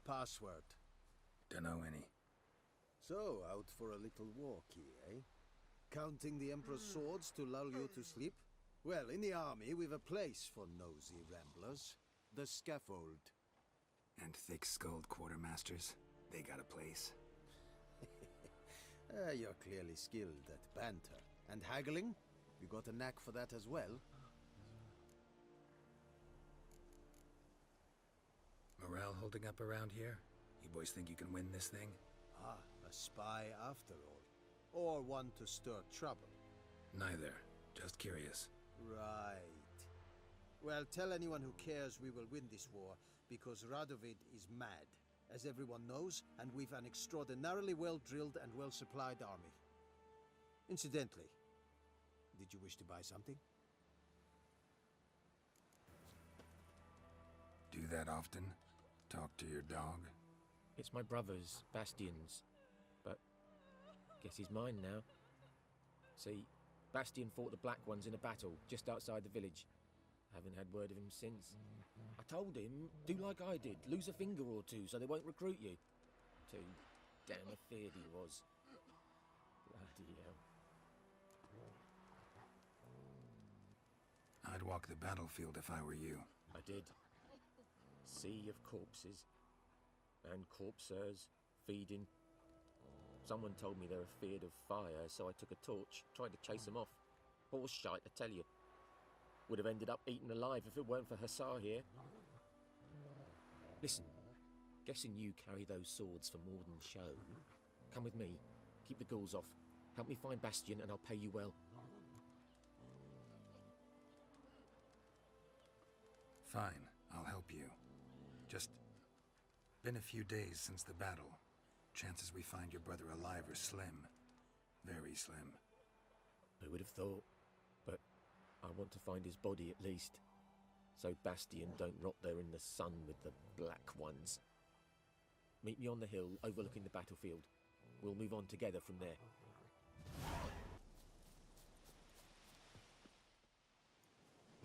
Password. Dunno any. So, out for a little walkie, eh? Counting the Emperor's swords to lull you to sleep? Well, in the army, we've a place for nosy ramblers. The scaffold. And thick-skulled quartermasters, they got a place. You're clearly skilled at banter. And haggling? You got a knack for that as well? Morale holding up around here? You boys think you can win this thing? Ah, a spy after all. Or one to stir trouble. Neither. Just curious. Right. Well, tell anyone who cares we will win this war, because Radovid is mad, as everyone knows, and we've an extraordinarily well-drilled and well-supplied army. Incidentally, did you wish to buy something? Do that often? Talk to your dog? It's my brother's, Bastion's. But guess he's mine now. See, Bastion fought the Black Ones in a battle just outside the village. Haven't had word of him since. I told him, do like I did, lose a finger or two so they won't recruit you. Too damn afeard he was. Bloody hell. I'd walk the battlefield if I were you. I did. Sea of corpses. And corpsers, feeding. Someone told me they're afeard of fire, so I took a torch, tried to chase them off. Horse shite, I tell you. Would have ended up eaten alive if it weren't for Hussar here. Listen, guessing you carry those swords for more than show. Come with me, keep the ghouls off. Help me find Bastion and I'll pay you well. Fine, I'll help you. Just been a few days since the battle. Chances we find your brother alive are slim. Very slim. Who would have thought? But I want to find his body at least. So Bastion don't rot there in the sun with the Black Ones. Meet me on the hill overlooking the battlefield. We'll move on together from there.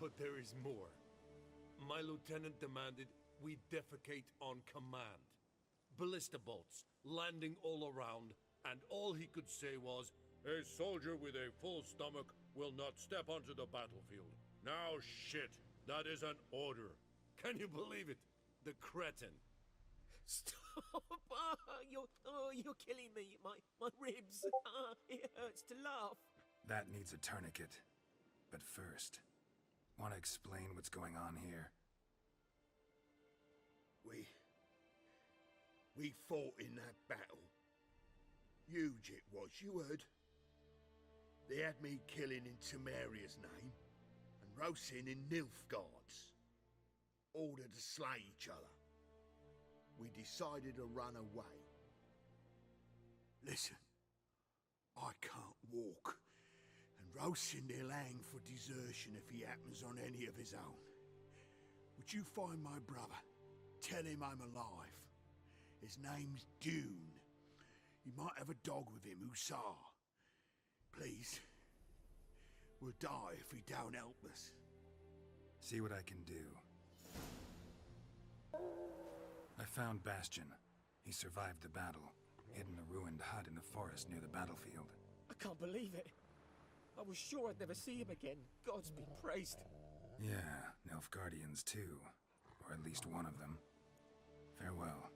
But there is more. My lieutenant demanded we defecate on command. Ballista bolts landing all around, and all he could say was, "A soldier with a full stomach will not step onto the battlefield." Now shit, that is an order. Can you believe it? The cretin. Stop! You're killing me. My ribs. It hurts to laugh. That needs a tourniquet. But first, want to explain what's going on here? We fought in that battle. Huge it was, you heard. They had me killing in Temeria's name, and roasting in Nilfgaard's. Ordered to slay each other. We decided to run away. Listen, I can't walk, and roasting will hang for desertion if he happens on any of his own. Would you find my brother? Tell him I'm alive. His name's Dune. He might have a dog with him, Hussar. Please. We'll die if he don't help us. See what I can do. I found Bastion. He survived the battle, hid in a ruined hut in the forest near the battlefield. I can't believe it. I was sure I'd never see him again. God's be praised. Yeah, Nilfgaardians too. Or at least one of them. Farewell.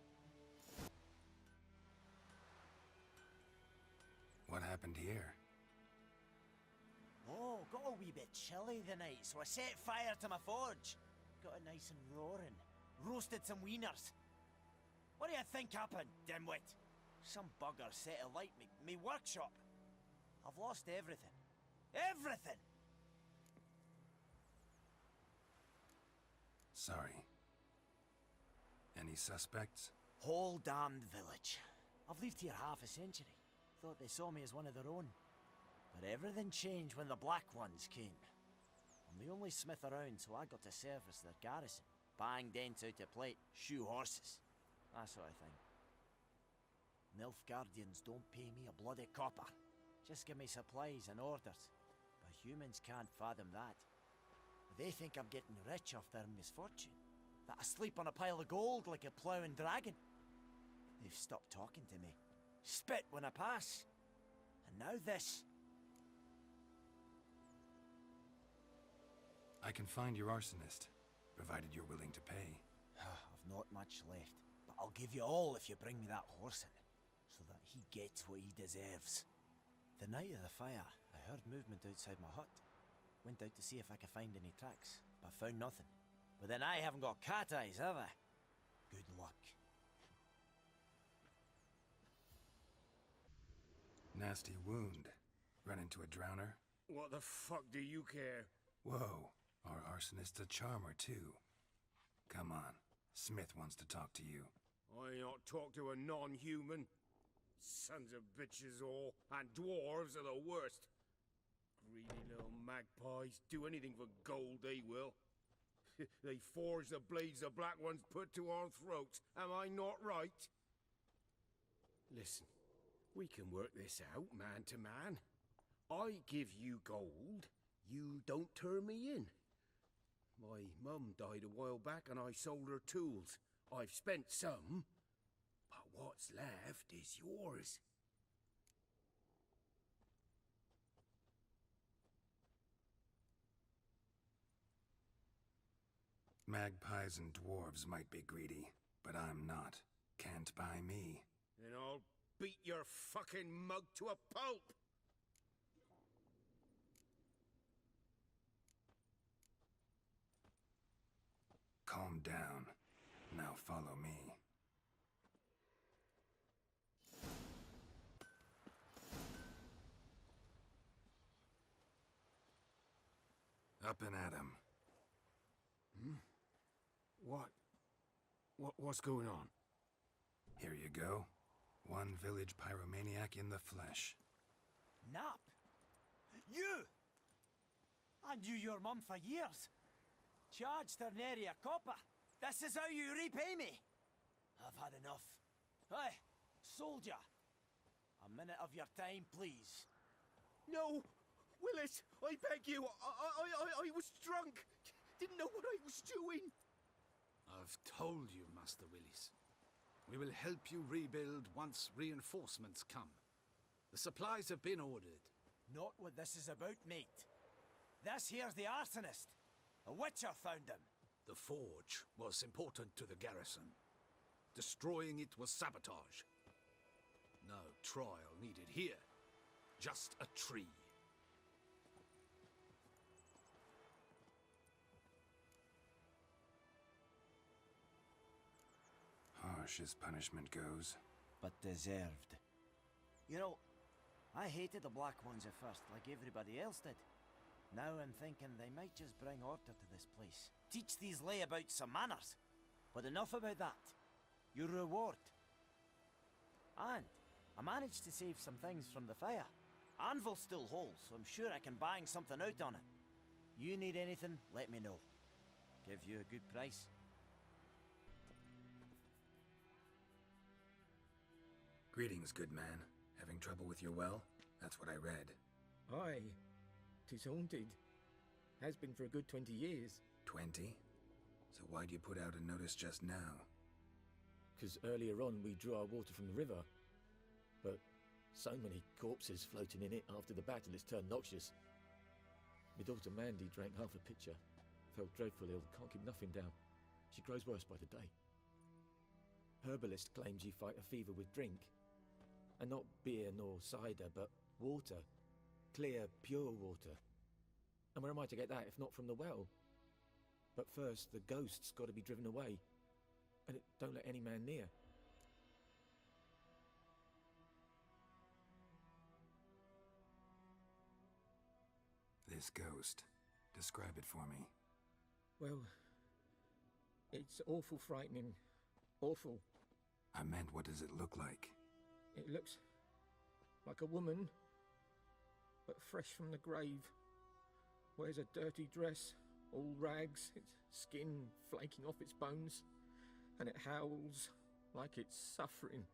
What happened here? Oh, got a wee bit chilly the night, so I set fire to my forge. Got it nice and roaring. Roasted some wieners. What do you think happened, dimwit? Some bugger set alight me workshop. I've lost everything. Everything! Sorry. Any suspects? Whole damned village. I've lived here half a century. Thought they saw me as one of their own. But everything changed when the Black Ones came. I'm the only smith around, so I got to service their garrison. Bang dents out of plate, shoe horses. That sort of thing. Nilfgaardians don't pay me a bloody copper. Just give me supplies and orders. But humans can't fathom that. They think I'm getting rich off their misfortune. asleep on a pile of gold like a ploughing dragon. They've stopped talking to me. Spit when I pass. And now this. I can find your arsonist, provided you're willing to pay. I've not much left, but I'll give you all if you bring me that horse in, so that he gets what he deserves. The night of the fire, I heard movement outside my hut. Went out to see if I could find any tracks, but found nothing. But then I haven't got cat eyes, have I? Good luck. Nasty wound. Run into a drowner? What the fuck do you care? Whoa, our arsonist's a charmer too. Come on, Smith wants to talk to you. I not talk to a non-human. Sons of bitches all, and dwarves are the worst. Greedy little magpies, do anything for gold they will. They forge the blades the black ones put to our throats, am I not right? Listen, we can work this out man to man. I give you gold, you don't turn me in. My mum died a while back and I sold her tools. I've spent some, but what's left is yours. Magpies and dwarves might be greedy, but I'm not. Can't buy me. Then I'll beat your fucking mug to a pulp! Calm down. Now follow me. Up and at 'em. What's going on? Here you go. One village pyromaniac in the flesh. Nap? You! I knew your mum for years. Charged her nary a copper. This is how you repay me. I've had enough. Hey, soldier. A minute of your time, please. No! Willis, I beg you, I was drunk. Didn't know what I was doing. I've told you, Master Willis. We will help you rebuild once reinforcements come. The supplies have been ordered. Not what this is about, mate. This here's the arsonist. A witcher found him. The forge was important to the garrison. Destroying it was sabotage. No trial needed here. Just a tree. Harsh as punishment goes. But deserved. You know, I hated the Black Ones at first, like everybody else did. Now I'm thinking they might just bring order to this place. Teach these layabouts some manners. But enough about that. Your reward. And I managed to save some things from the fire. Anvil's still whole, so I'm sure I can bang something out on it. You need anything, let me know. Give you a good price. Greetings, good man. Having trouble with your well? That's what I read. Aye. 'Tis haunted. Has been for a good 20 years. 20? So why'd you put out a notice just now? 'Cause earlier on we drew our water from the river. But so many corpses floating in it after the battle it's turned noxious. My daughter Mandy drank half a pitcher. Felt dreadful ill, can't keep nothing down. She grows worse by the day. Herbalist claims you fight a fever with drink. And not beer nor cider, but water. Clear, pure water. And where am I to get that if not from the well? But first, the ghost's got to be driven away. And it don't let any man near. This ghost. Describe it for me. Well, it's awful frightening. Awful. I meant, what does it look like? It looks like a woman, but fresh from the grave. Wears a dirty dress, all rags, its skin flaking off its bones, and it howls like it's suffering.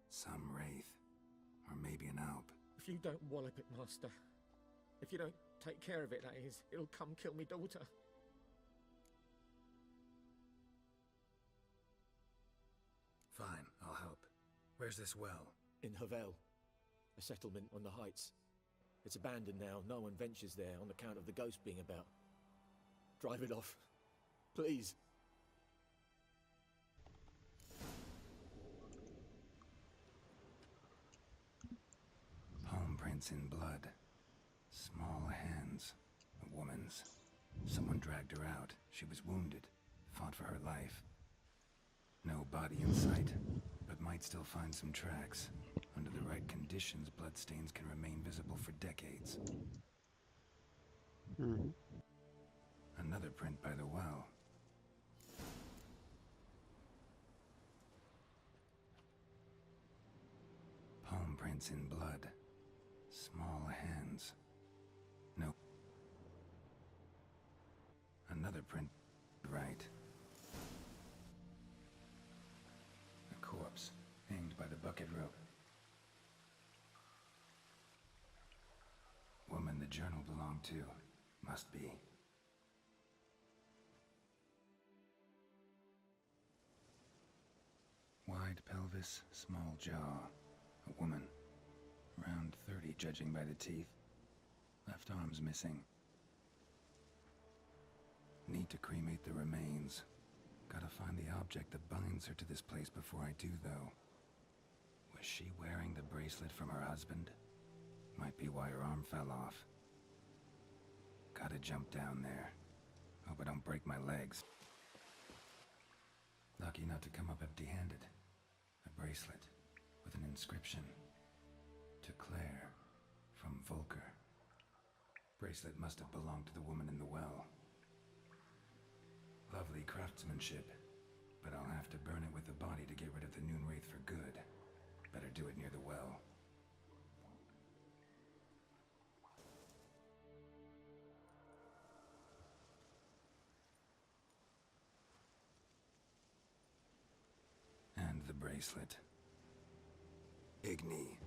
Some wraith. Or maybe an alp. If you don't wallop it, Master, if you don't take care of it, that is, it'll come kill me daughter. Where's this well? In Havel, a settlement on the heights. It's abandoned now. No one ventures there on account of the ghost being about. Drive it off. Please. Palm prints in blood. Small hands. A woman's. Someone dragged her out. She was wounded. Fought for her life. No body in sight, but might still find some tracks. Under the right conditions, bloodstains can remain visible for decades. Another print by the well. Palm prints in blood. Small hands. No. Another print. Right. A corpse, hanged by the bucket rope. Woman the journal belonged to. Must be. Wide pelvis, small jaw. A woman. Around 30, judging by the teeth. Left arm's missing. Need to cremate the remains. Gotta find the object that binds her to this place before I do, though. Was she wearing the bracelet from her husband? Might be why her arm fell off. Gotta jump down there. Hope I don't break my legs. Lucky not to come up empty-handed. A bracelet with an inscription. To Claire, from Volker. Bracelet must have belonged to the woman in the well. Lovely craftsmanship, but I'll have to burn it with the body to get rid of the Noon Wraith for good. Better do it near the well. And the bracelet. Igni.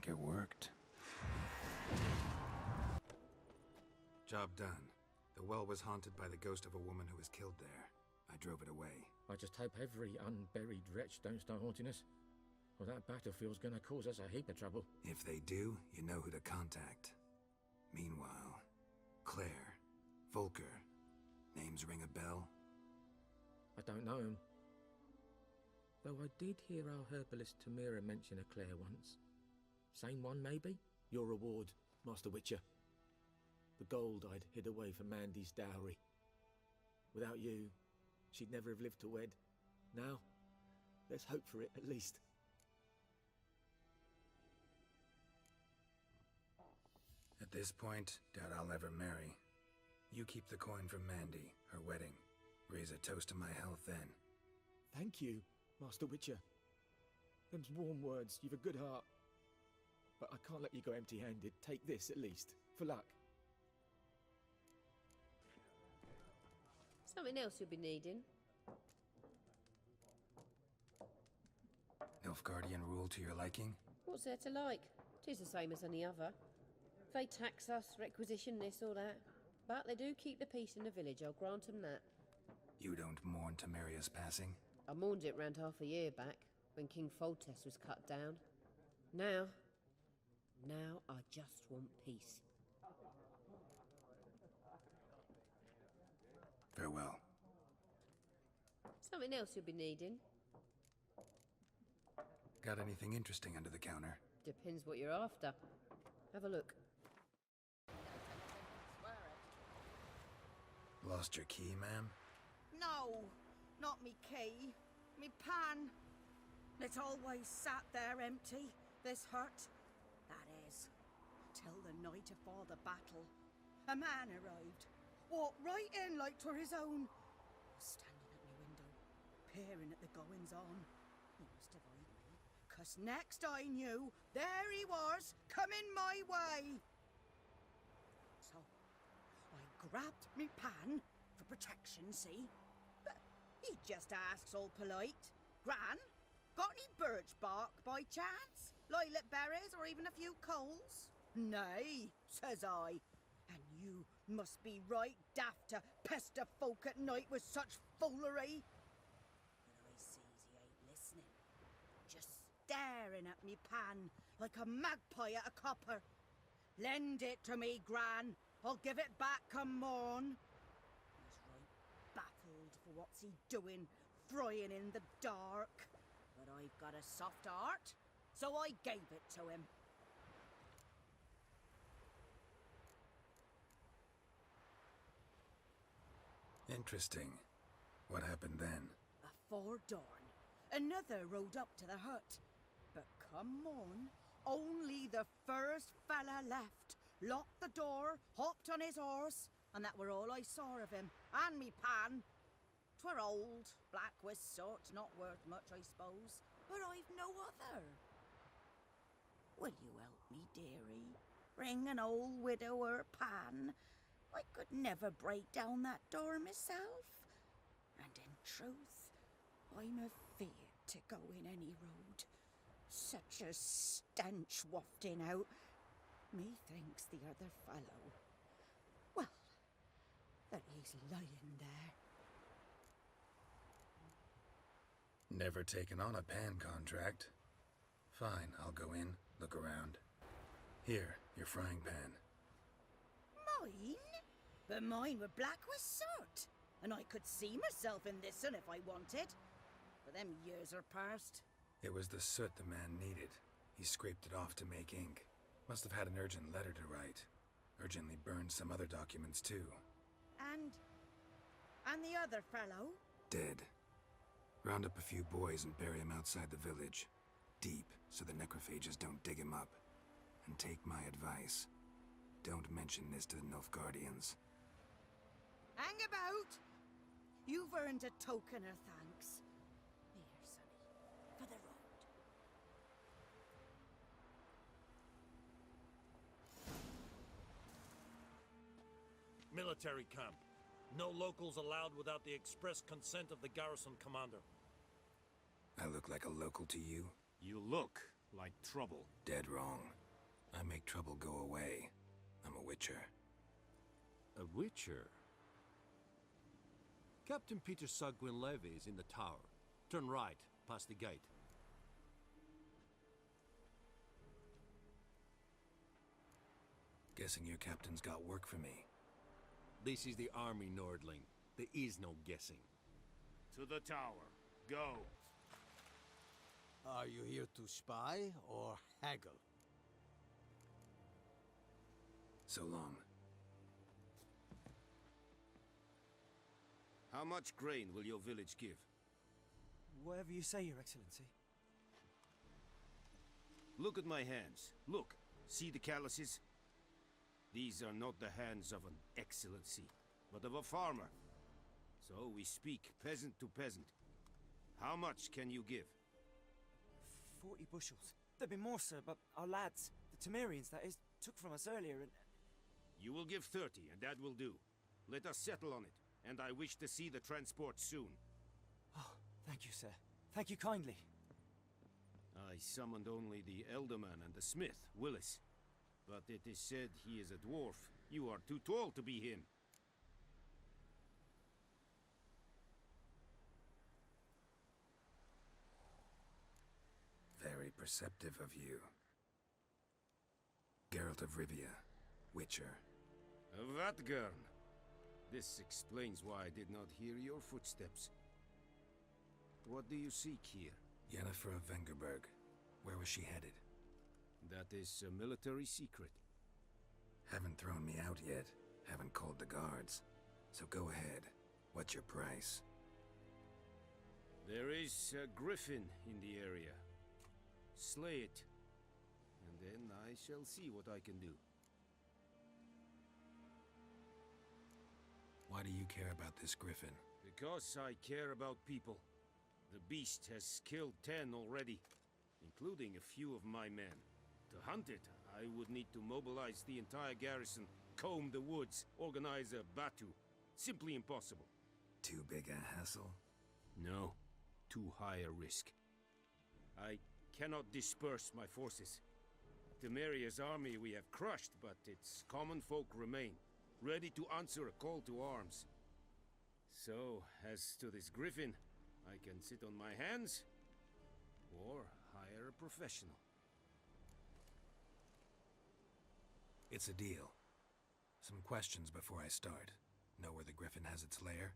It worked. Job done. The well was haunted by the ghost of a woman who was killed there. I drove it away. I just hope every unburied wretch don't start haunting us. Well, that battlefield's gonna cause us a heap of trouble. If they do, you know who to contact. Meanwhile, Claire, Volker. Names ring a bell? I don't know him. Though I did hear our herbalist Tamira mention a Claire once. Same one, maybe? Your reward, Master Witcher. The gold I'd hid away for Mandy's dowry. Without you, she'd never have lived to wed. Now, let's hope for it, at least. At this point, doubt I'll ever marry. You keep the coin from Mandy, her wedding. Raise a toast to my health then. Thank you, Master Witcher. Them's warm words, you've a good heart. But I can't let you go empty-handed. Take this, at least, for luck. Something else you'll be needing. Nilfgaardian rule to your liking? What's there to like? 'Tis the same as any other. They tax us, requisition this or that. But they do keep the peace in the village, I'll grant them that. You don't mourn Tamaria's passing? I mourned it round half a year back, when King Foltest was cut down. Now I just want peace. Farewell. Something else you'll be needing. Got anything interesting under the counter? Depends what you're after. Have a look. Lost your key, ma'am? No, not me key. Me pan. It's always sat there empty, this hut. That is, till the night afore the battle. A man arrived, walked right in like 'twere his own. Was standing at me window, peering at the goings-on. He must have eyed me, 'cause next I knew, there he was, coming my way. So, I grabbed me pan, for protection, see? He just asks all polite. Gran, got any birch bark by chance? Lilac berries or even a few coals? Nay, says I. And you must be right daft to pester folk at night with such foolery. But I sees he ain't listening. Just staring at me pan like a magpie at a copper. Lend it to me, Gran. I'll give it back come morn. He's right baffled for what's he doing, frying in the dark. But I've got a soft heart, so I gave it to him. Interesting. What happened then? Afore dawn, another rode up to the hut. But come on, only the first fella left. Locked the door, hopped on his horse, and that were all I saw of him. And me pan. 'Twere old, black with soot, not worth much, I suppose. But I've no other. Will you help me, dearie? Bring an old widower pan. I could never break down that door myself. And in truth, I'm afeard to go in any road. Such a stench wafting out. Methinks the other fellow, well, that he's lying there. Never taken on a pan contract. Fine, I'll go in, look around. Here, your frying pan. Mine? But mine were black with soot, and I could see myself in this one if I wanted. But them years are past. It was the soot the man needed. He scraped it off to make ink. Must have had an urgent letter to write. Urgently burned some other documents too. And the other fellow? Dead. Round up a few boys and bury him outside the village. Deep, so the necrophages don't dig him up. And take my advice. Don't mention this to the Nilfgaardians. Hang about! You've earned a token of thanks. Here, sonny, for the road. Military camp. No locals allowed without the express consent of the garrison commander. I look like a local to you? You look like trouble. Dead wrong. I make trouble go away. I'm a witcher. A witcher? Captain Peter Sagwin Levy is in the tower. Turn right, past the gate. Guessing your captain's got work for me. This is the army, Nordling. There is no guessing. To the tower. Go. Are you here to spy or haggle? So long. How much grain will your village give? Whatever you say, Your Excellency. Look at my hands. Look. See the calluses? These are not the hands of an excellency, but of a farmer. So we speak peasant to peasant. How much can you give? 40 bushels. There'd be more, sir, but our lads, the Temerians, that is, took from us earlier and... You will give 30, and that will do. Let us settle on it, and I wish to see the transport soon. Oh, thank you, sir. Thank you kindly. I summoned only the Elderman and the smith, Willis. But it is said he is a dwarf. You are too tall to be him. Very perceptive of you. Geralt of Rivia, Witcher. Vatgern. This explains why I did not hear your footsteps. What do you seek here? Yennefer of Vengerberg. Where was she headed? That is a military secret. Haven't thrown me out yet. Haven't called the guards. So go ahead. What's your price? There is a griffin in the area. Slay it. And then I shall see what I can do. Why do you care about this griffin? Because I care about people. The beast has killed 10 already, including a few of my men. To hunt it, I would need to mobilize the entire garrison, comb the woods, organize a batu. Simply impossible. Too big a hassle? No. Too high a risk. I cannot disperse my forces. Temeria's army we have crushed, but its common folk remain, ready to answer a call to arms. So, as to this griffin, I can sit on my hands, or hire a professional. It's a deal. Some questions before I start. Know where the griffin has its lair?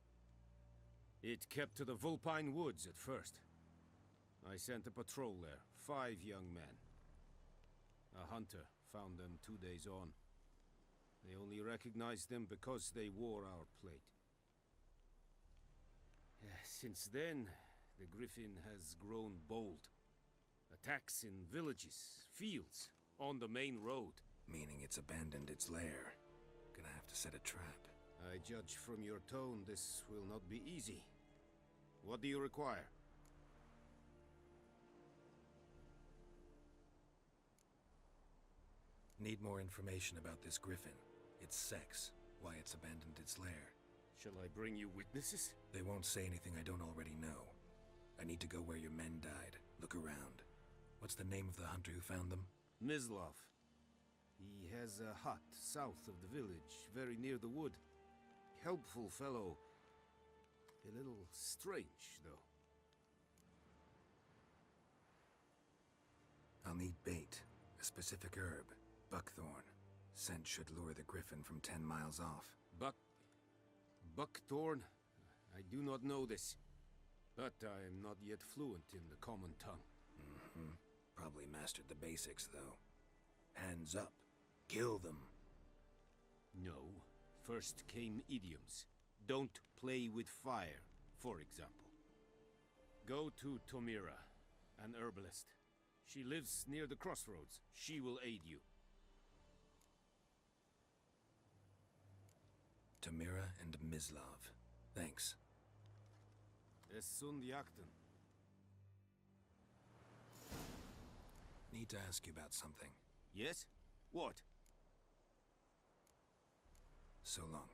It kept to the Vulpine Woods at first. I sent a patrol there, 5 young men. A hunter found them 2 days on. They only recognized them because they wore our plate. Since then, the griffin has grown bold. Attacks in villages, fields, on the main road. Meaning it's abandoned its lair. Gonna have to set a trap. I judge from your tone this will not be easy. What do you require? Need more information about this griffin. Its sex, why it's abandoned its lair. Shall I bring you witnesses? They won't say anything I don't already know. I need to go where your men died. Look around. What's the name of the hunter who found them? Mislav. He has a hut south of the village, very near the wood. Helpful fellow. A little strange, though. I'll need bait. A specific herb. Buckthorn. Scent should lure the griffin from 10 miles off. Buckthorn? I do not know this. But I am not yet fluent in the common tongue. Probably mastered the basics, though. Hands up. Kill them. No. First came idioms. Don't play with fire, for example. Go to Tomira, an herbalist. She lives near the crossroads. She will aid you. Tamira and Mislav. Thanks. Es sunt jakten. Need to ask you about something. Yes? What? So long.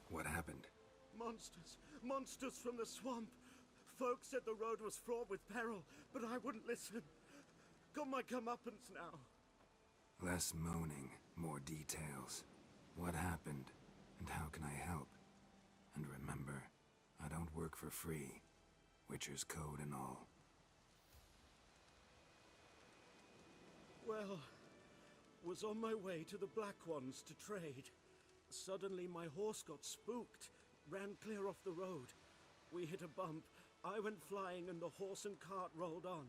What happened? Monsters! Monsters from the swamp! Folks said the road was fraught with peril, but I wouldn't listen. Got my comeuppance now. Less moaning, more details. What happened, and how can I help? And remember, I don't work for free. Witcher's code and all. Well, was on my way to the Black Ones to trade. Suddenly my horse got spooked, ran clear off the road. We hit a bump, I went flying and the horse and cart rolled on.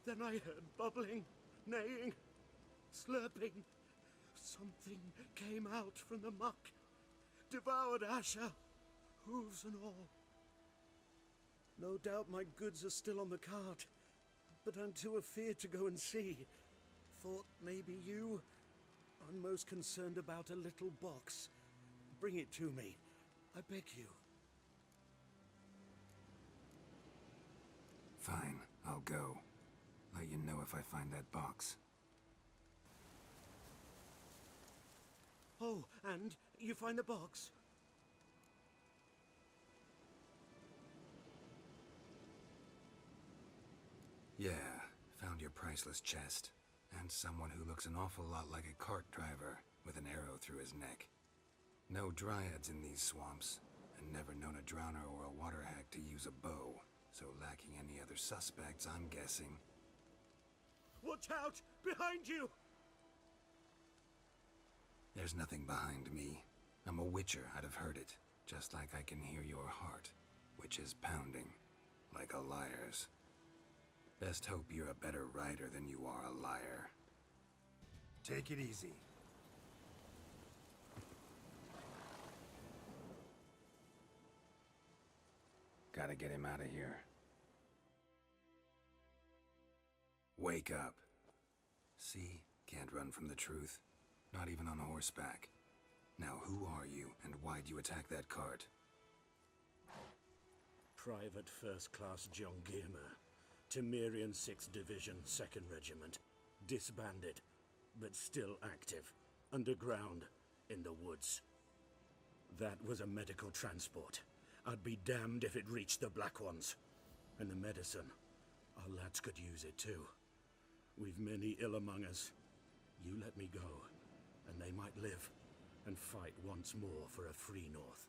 Then I heard bubbling, neighing, slurping. Something came out from the muck, devoured Asher, hooves and all. No doubt my goods are still on the cart, but I'm too afeard to go and see. Thought maybe you. I'm most concerned about a little box. Bring it to me, I beg you. Fine, I'll go. Let you know if I find that box. Oh, and you find the box? Yeah, found your priceless chest. And someone who looks an awful lot like a cart driver with an arrow through his neck. No dryads in these swamps, and never known a drowner or a water hack to use a bow. So lacking any other suspects, I'm guessing. Watch out! Behind you! There's nothing behind me. I'm a witcher, I'd have heard it. Just like I can hear your heart, which is pounding, like a liar's. Best hope you're a better rider than you are a liar. Take it easy. Gotta get him out of here. Wake up. See? Can't run from the truth. Not even on horseback. Now who are you, and why'd you attack that cart? Private First Class John Gilmer. Temerian 6th Division, 2nd Regiment. Disbanded, but still active. Underground, in the woods. That was a medical transport. I'd be damned if it reached the Black Ones. And the medicine. Our lads could use it too. We've many ill among us. You let me go, and they might live and fight once more for a free North.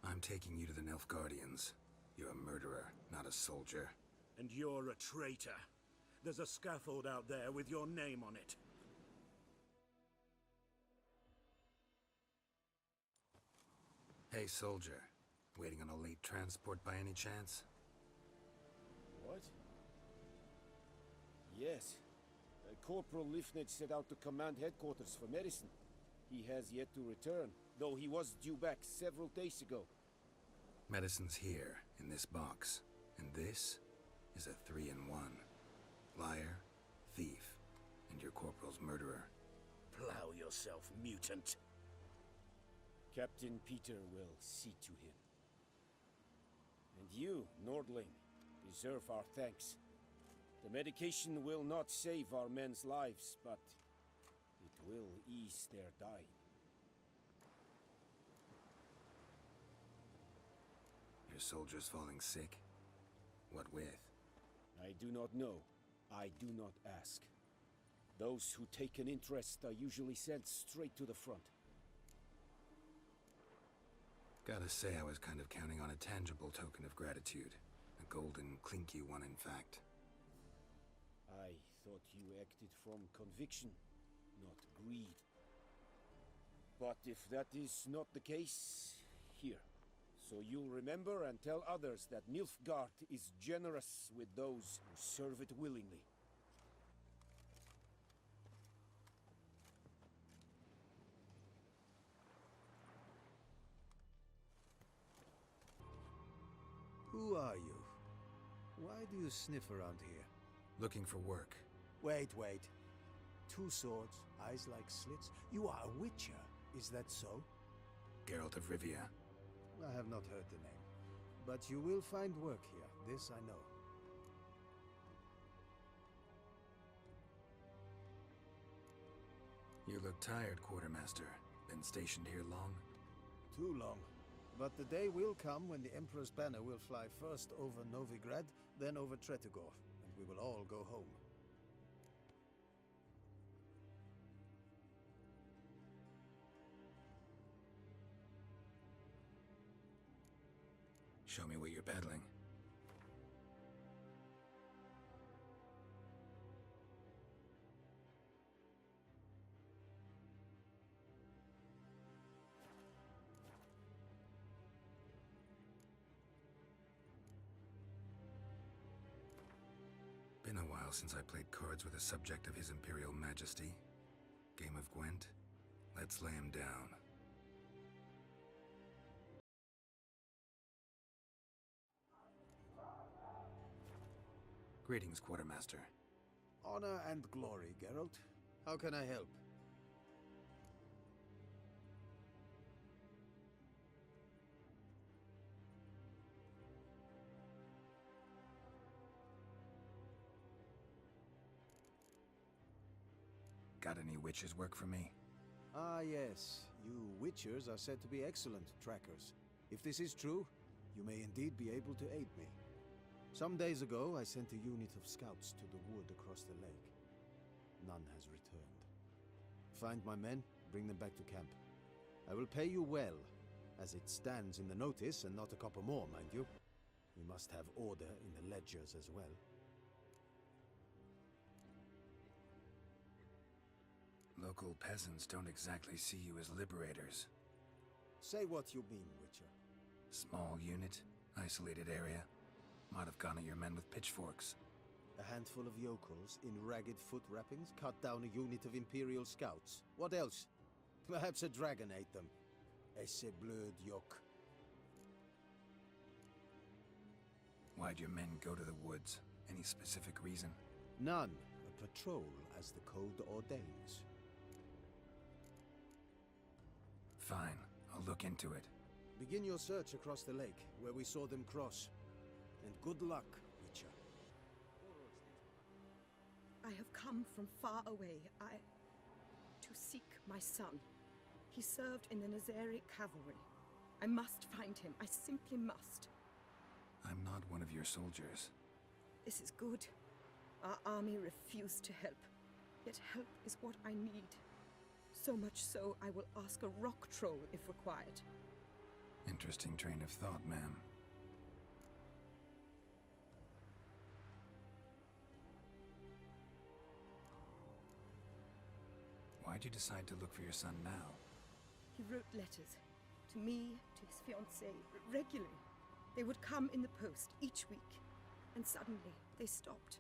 I'm taking you to the Nilfgaardians. You're a murderer, not a soldier. And you're a traitor. There's a scaffold out there with your name on it. Hey, soldier. Waiting on a late transport by any chance? What? Yes. Corporal Lifnitz set out to command headquarters for medicine. He has yet to return, though he was due back several days ago. Medicine's here, in this box. And this is a 3-in-1. Liar, thief, and your corporal's murderer. Plow yourself, mutant. Captain Peter will see to him. And you, Nordling, deserve our thanks. The medication will not save our men's lives, but it will ease their dying. Your soldiers falling sick? What with? I do not know. I do not ask. Those who take an interest are usually sent straight to the front. Gotta say, I was kind of counting on a tangible token of gratitude. A golden, clinky one, in fact. I thought you acted from conviction, not greed. But if that is not the case, here. So you'll remember and tell others that Nilfgaard is generous with those who serve it willingly. Who are you? Why do you sniff around here? Looking for work. Wait. 2 swords, eyes like slits. You are a witcher, is that so? Geralt of Rivia. I have not heard the name. But you will find work here, this I know. You look tired, Quartermaster. Been stationed here long? Too long. But the day will come when the Emperor's banner will fly first over Novigrad, then over Tretogor, and we will all go home. Show me what you're peddling. Been a while since I played cards with a subject of His Imperial Majesty. Game of Gwent? Let's lay him down. Greetings, Quartermaster. Honor and glory, Geralt. How can I help? Got any witches work for me? Ah, yes. You witchers are said to be excellent trackers. If this is true, you may indeed be able to aid me. Some days ago, I sent a unit of scouts to the wood across the lake. None has returned. Find my men, bring them back to camp. I will pay you well, as it stands in the notice, and not a copper more, mind you. We must have order in the ledgers as well. Local peasants don't exactly see you as liberators. Say what you mean, Witcher. Small unit, isolated area. Might have gone at your men with pitchforks. A handful of yokels in ragged foot wrappings cut down a unit of Imperial scouts. What else? Perhaps a dragon ate them. Esse bleu yok. Why'd your men go to the woods? Any specific reason? None. A patrol, as the code ordains. Fine. I'll look into it. Begin your search across the lake, where we saw them cross. And good luck, Witcher. I have come from far away. to seek my son. He served in the Nazaric cavalry. I must find him. I simply must. I'm not one of your soldiers. This is good. Our army refused to help. Yet help is what I need. So much so, I will ask a rock troll if required. Interesting train of thought, ma'am. Why'd you decide to look for your son now? He wrote letters. To me, to his fiancée, regularly. They would come in the post each week. And suddenly, they stopped.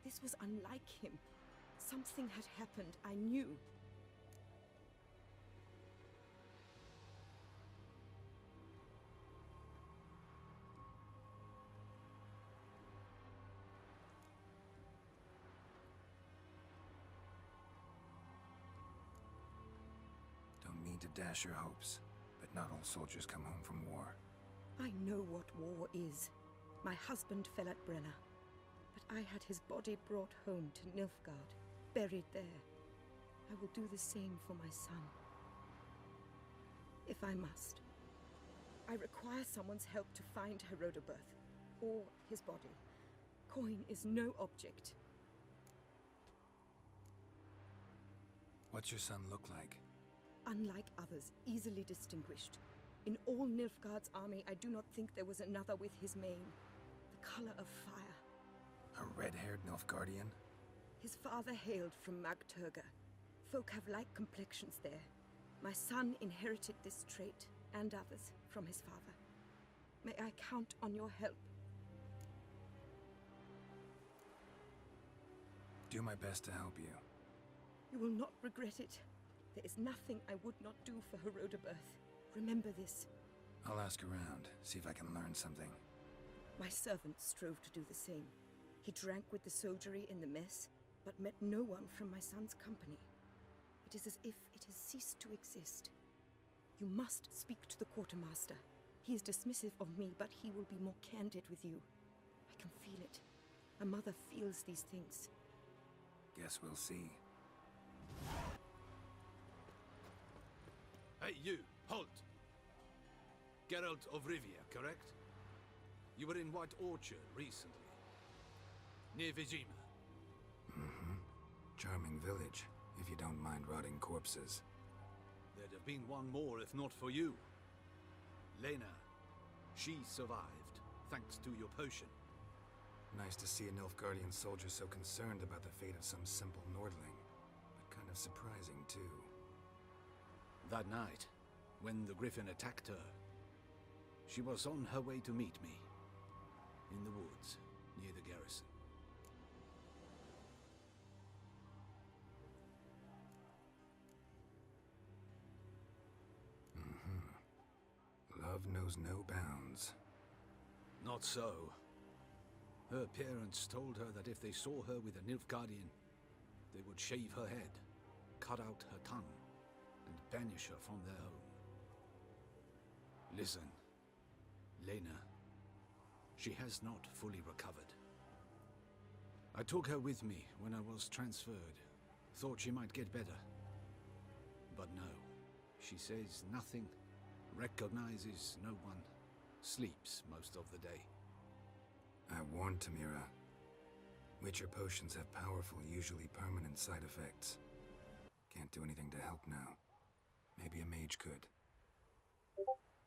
This was unlike him. Something had happened, I knew. Don't mean to dash your hopes, but not all soldiers come home from war. I know what war is. My husband fell at Brenna, but I had his body brought home to Nilfgaard, buried there. I will do the same for my son. If I must. I require someone's help to find Herodoberth, or his body. Coin is no object. What's your son look like? Unlike others, easily distinguished. In all Nilfgaard's army, I do not think there was another with his mane. The color of fire. A red-haired Nilfgaardian? His father hailed from Magturga. Folk have light complexions there. My son inherited this trait, and others, from his father. May I count on your help? Do my best to help you. You will not regret it. There is nothing I would not do for Herodoberth. Remember this. I'll ask around, see if I can learn something. My servant strove to do the same. He drank with the soldiery in the mess, but met no one from my son's company. It is as if it has ceased to exist. You must speak to the quartermaster. He is dismissive of me, but he will be more candid with you. I can feel it. A mother feels these things. Guess we'll see. Hey, you! Halt! Geralt of Rivia, correct? You were in White Orchard recently. Near Vizima. Mm-hmm. Charming village, if you don't mind rotting corpses. There'd have been one more if not for you. Lena. She survived, thanks to your potion. Nice to see a Nilfgaardian soldier so concerned about the fate of some simple Nordling. But kind of surprising, too. That night, when the Griffin attacked her, she was on her way to meet me. In the woods, near the garrison. Mm-hmm. Love knows no bounds. Not so. Her parents told her that if they saw her with a Nilfgaardian, they would shave her head, cut out her tongue, and banish her from their home. Listen, Lena, she has not fully recovered. I took her with me when I was transferred. Thought she might get better. But no, she says nothing, recognizes no one, sleeps most of the day. I warned Tamira. Witcher potions have powerful, usually permanent side effects. Can't do anything to help now. Maybe a mage could.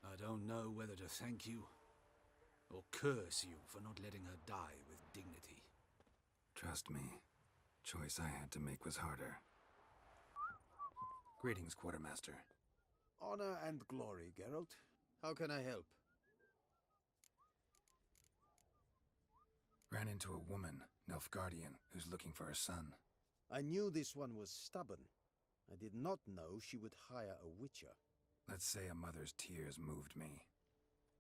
I don't know whether to thank you or curse you for not letting her die with dignity. Trust me, choice I had to make was harder. Greetings, Quartermaster. Honor and glory, Geralt. How can I help? Ran into a woman, Nilfgaardian, who's looking for her son. I knew this one was stubborn. I did not know she would hire a witcher. Let's say a mother's tears moved me.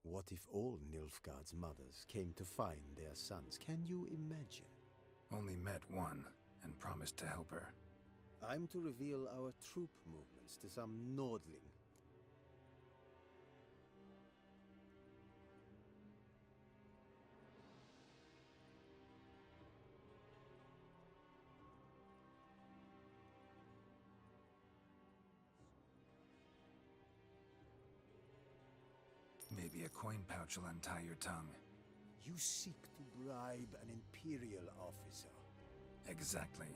What if all Nilfgaard's mothers came to find their sons? Can you imagine? Only met one, and promised to help her. I'm to reveal our troop movements to some Nordling. Maybe a coin pouch will untie your tongue. You seek to bribe an Imperial officer. Exactly.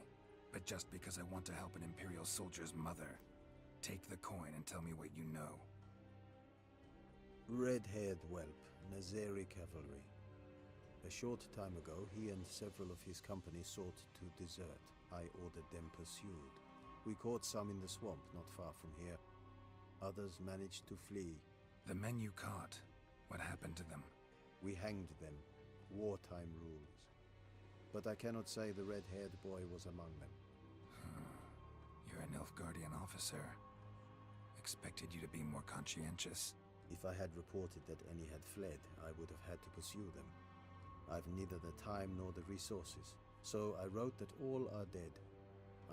But just because I want to help an Imperial soldier's mother. Take the coin and tell me what you know. Red-haired whelp, Nazeri cavalry. A short time ago, he and several of his company sought to desert. I ordered them pursued. We caught some in the swamp not far from here. Others managed to flee. The men you caught, what happened to them? We hanged them. Wartime rules. But I cannot say the red-haired boy was among them. You're an Nilfgaardian officer. Expected you to be more conscientious. If I had reported that any had fled, I would have had to pursue them. I've neither the time nor the resources. So I wrote that all are dead.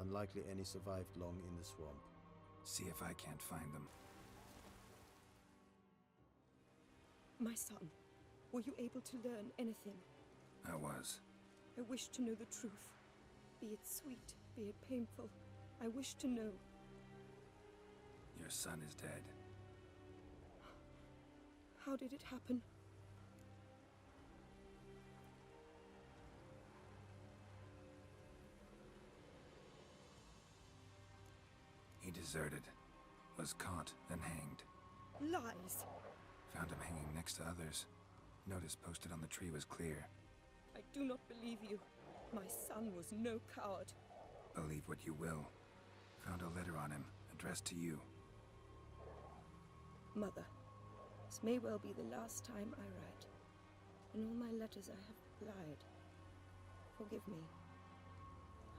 Unlikely any survived long in the swamp. See if I can't find them. My son, were you able to learn anything? I was. I wish to know the truth. Be it sweet, be it painful. I wish to know. Your son is dead. How did it happen? He deserted. Was caught and hanged. Lies! Found him hanging next to others. Notice posted on the tree was clear. I do not believe you. My son was no coward. Believe what you will. Found a letter on him, addressed to you. Mother, this may well be the last time I write. In all my letters I have lied. Forgive me.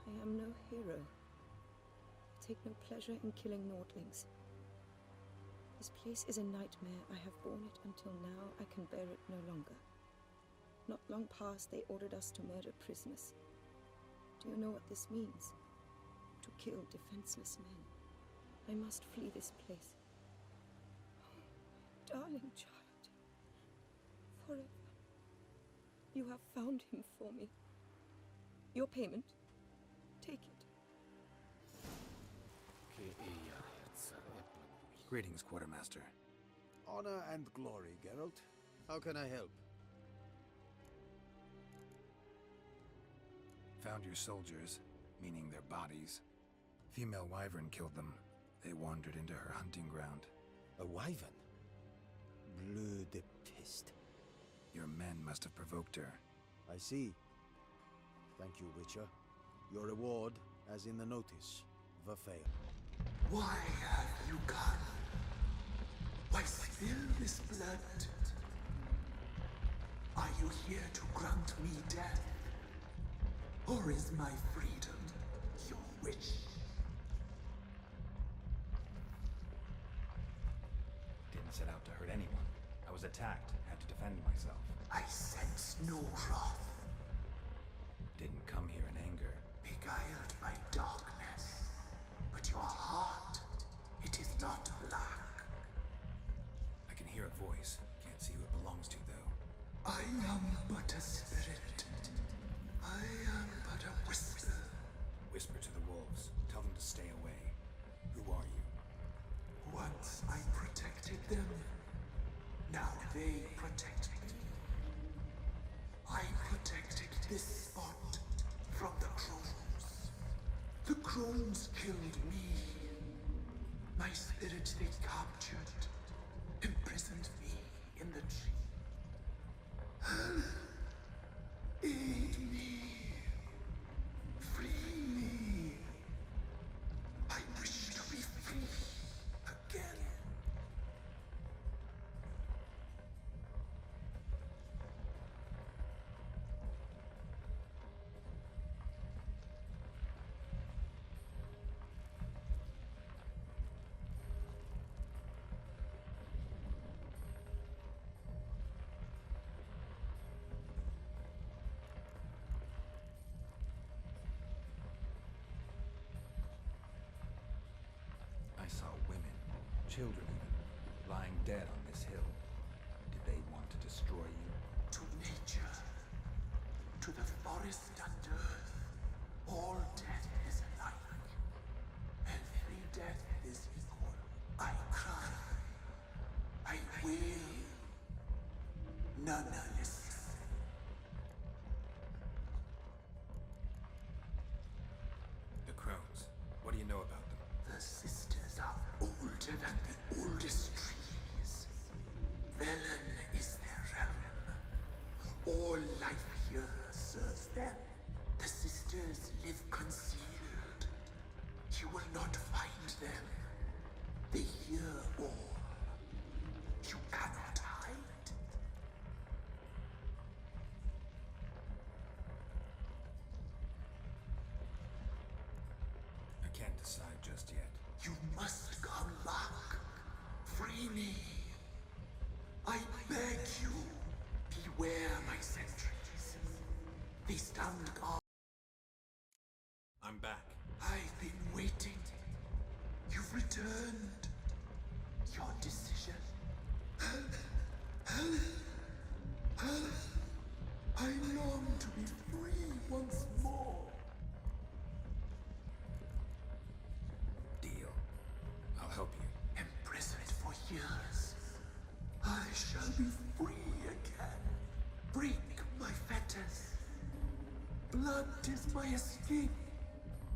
I am no hero. I take no pleasure in killing Nordlings. This place is a nightmare. I have borne it until now. I can bear it no longer. Not long past, they ordered us to murder prisoners. Do you know what this means? To kill defenseless men. I must flee this place. Oh, darling child. Forever. You have found him for me. Your payment. Take it. Greetings, Quartermaster. Honor and glory, Geralt. How can I help? Found your soldiers, meaning their bodies. Female wyvern killed them. They wandered into her hunting ground. A wyvern? Bleu de piste. Your men must have provoked her. I see. Thank you, Witcher. Your reward, as in the notice, Verfail. Why have you come? Why spill this blood? Are you here to grant me death? Or is my freedom your wish? Didn't set out to hurt anyone. I was attacked, had to defend myself. I sense no wrath. Didn't come here in anger. Beguiled by darkness. But your heart, it is not black. I can hear a voice. Can't see who it belongs to, though. I am but a spirit. I am but a whisper. Whisper to the wolves. Tell them to stay away. Who are you? Once I protected them. Now they protect me. I protected this spot from the crones. The crones killed me. My spirit they captured, imprisoned me in the tree. Aid me. Free me. I wish to be free again. Children even, lying dead on this hill. Did they want to destroy you? To nature, to the forest and earth, all death is alike. Every death is equal. I cry. I wail. None listen. The crones. What do you know about them? The sisters are older than the oldest trees. Velen is their realm. All life here serves them. The sisters live concealed. You will not find them. They hear all. You cannot hide. I can't decide just yet. You must come back. Free me. I beg you. Beware my sentries. They stand guard. I'm back. I've been waiting. You've returned. Your decision. I long to be free once more. Deal. I'll help you. Imprisoned for years, I shall be free again. Break my fetters. Blood is my escape.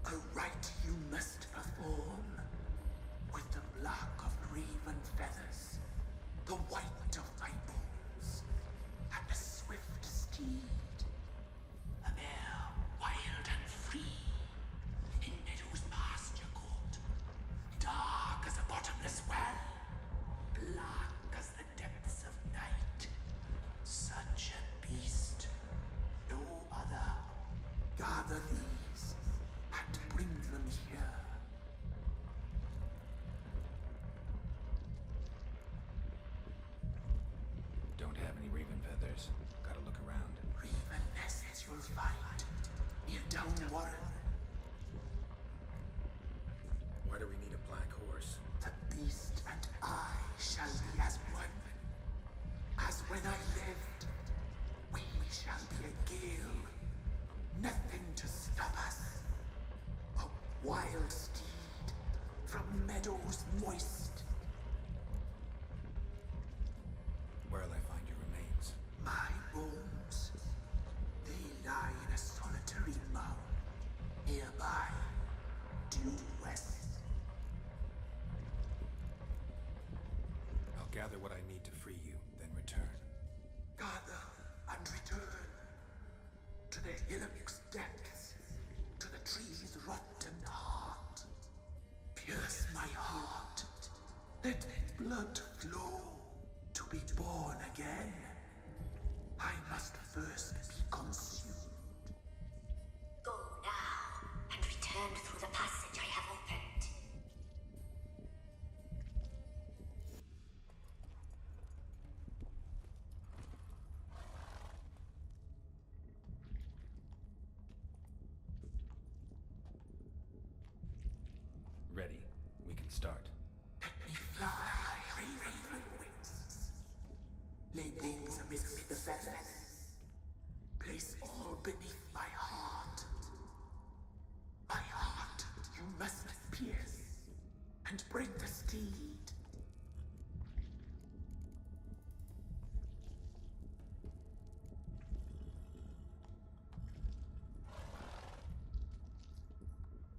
A rite you must perform. With the black of raven feathers, the white of my bones, and a swift steed. A mare wild and free, in meadows pasture court, dark as a bottomless well, black as the depths of night. Such a beast, no other. Gather these, and bring them here. Don't have any raven feathers. Gotta look around. Raven nests you'll find near Downwarren. Why do we need a black horse? The beast and I shall be as one. As when I lived, we shall be a gale. Nothing to stop us. A wild steed from meadows moist. Where'll I find your remains? My bones, they lie in a solitary mound nearby, due west. I'll gather what I need to free you, then return. Gather and return to the hillock's depths, to the tree's rotten heart. Pierce my heart, let blood flow. To be born again, I must first be consumed. Go now, and return through the passage I have opened. Ready. We can start. Let me fly, raven wings. Lay wings amidst the feathers. Place all beneath my heart. My heart you must pierce, and bring the steed.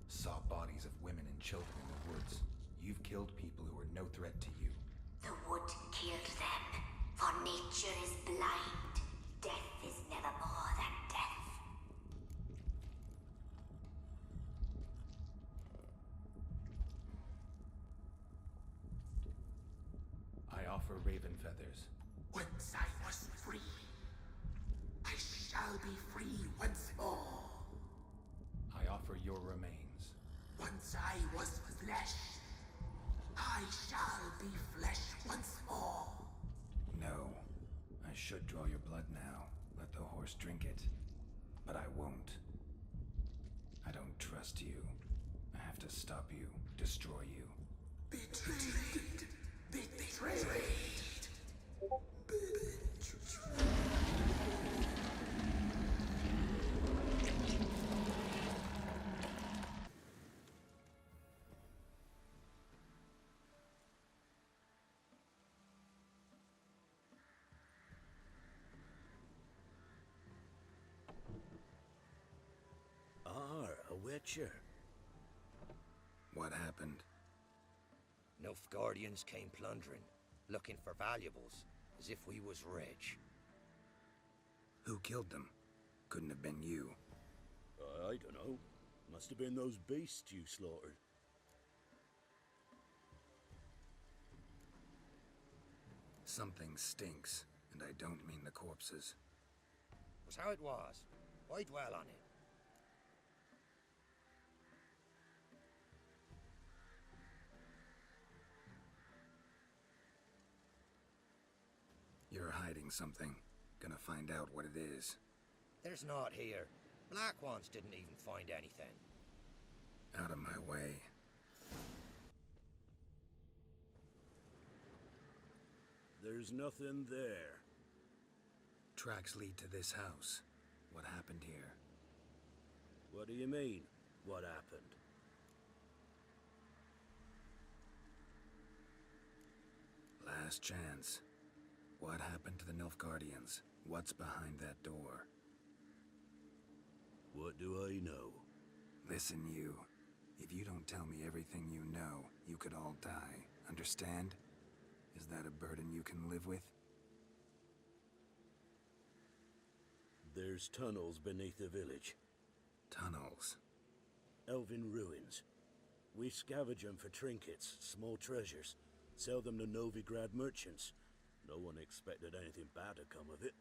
Saw bodies of women and children in the woods. You've killed people who are no threat to you. The wood killed them, for nature is blind. Death is never more than death. I offer raven feathers. Once I was free, I shall be free once more. I offer your remains. Once I was flesh, I shall be flesh once more. No. I should draw your blood now. Let the horse drink it. But I won't. I don't trust you. I have to stop you, destroy you. Betrayed. Betrayed. A witcher. What happened? Nilfgaardians came plundering, looking for valuables, as if we was rich. Who killed them? Couldn't have been you. I don't know. Must have been those beasts you slaughtered. Something stinks, and I don't mean the corpses. Was how it was. Why dwell on it? You're hiding something. Gonna find out what it is. There's naught here. Black Ones didn't even find anything. Out of my way. There's nothing there. Tracks lead to this house. What happened here? What do you mean, what happened? Last chance. What happened to the Nilfgaardians? What's behind that door? What do I know? Listen, you. If you don't tell me everything you know, you could all die. Understand? Is that a burden you can live with? There's tunnels beneath the village. Tunnels? Elven ruins. We scavenge them for trinkets, small treasures. Sell them to Novigrad merchants. No one expected anything bad to come of it.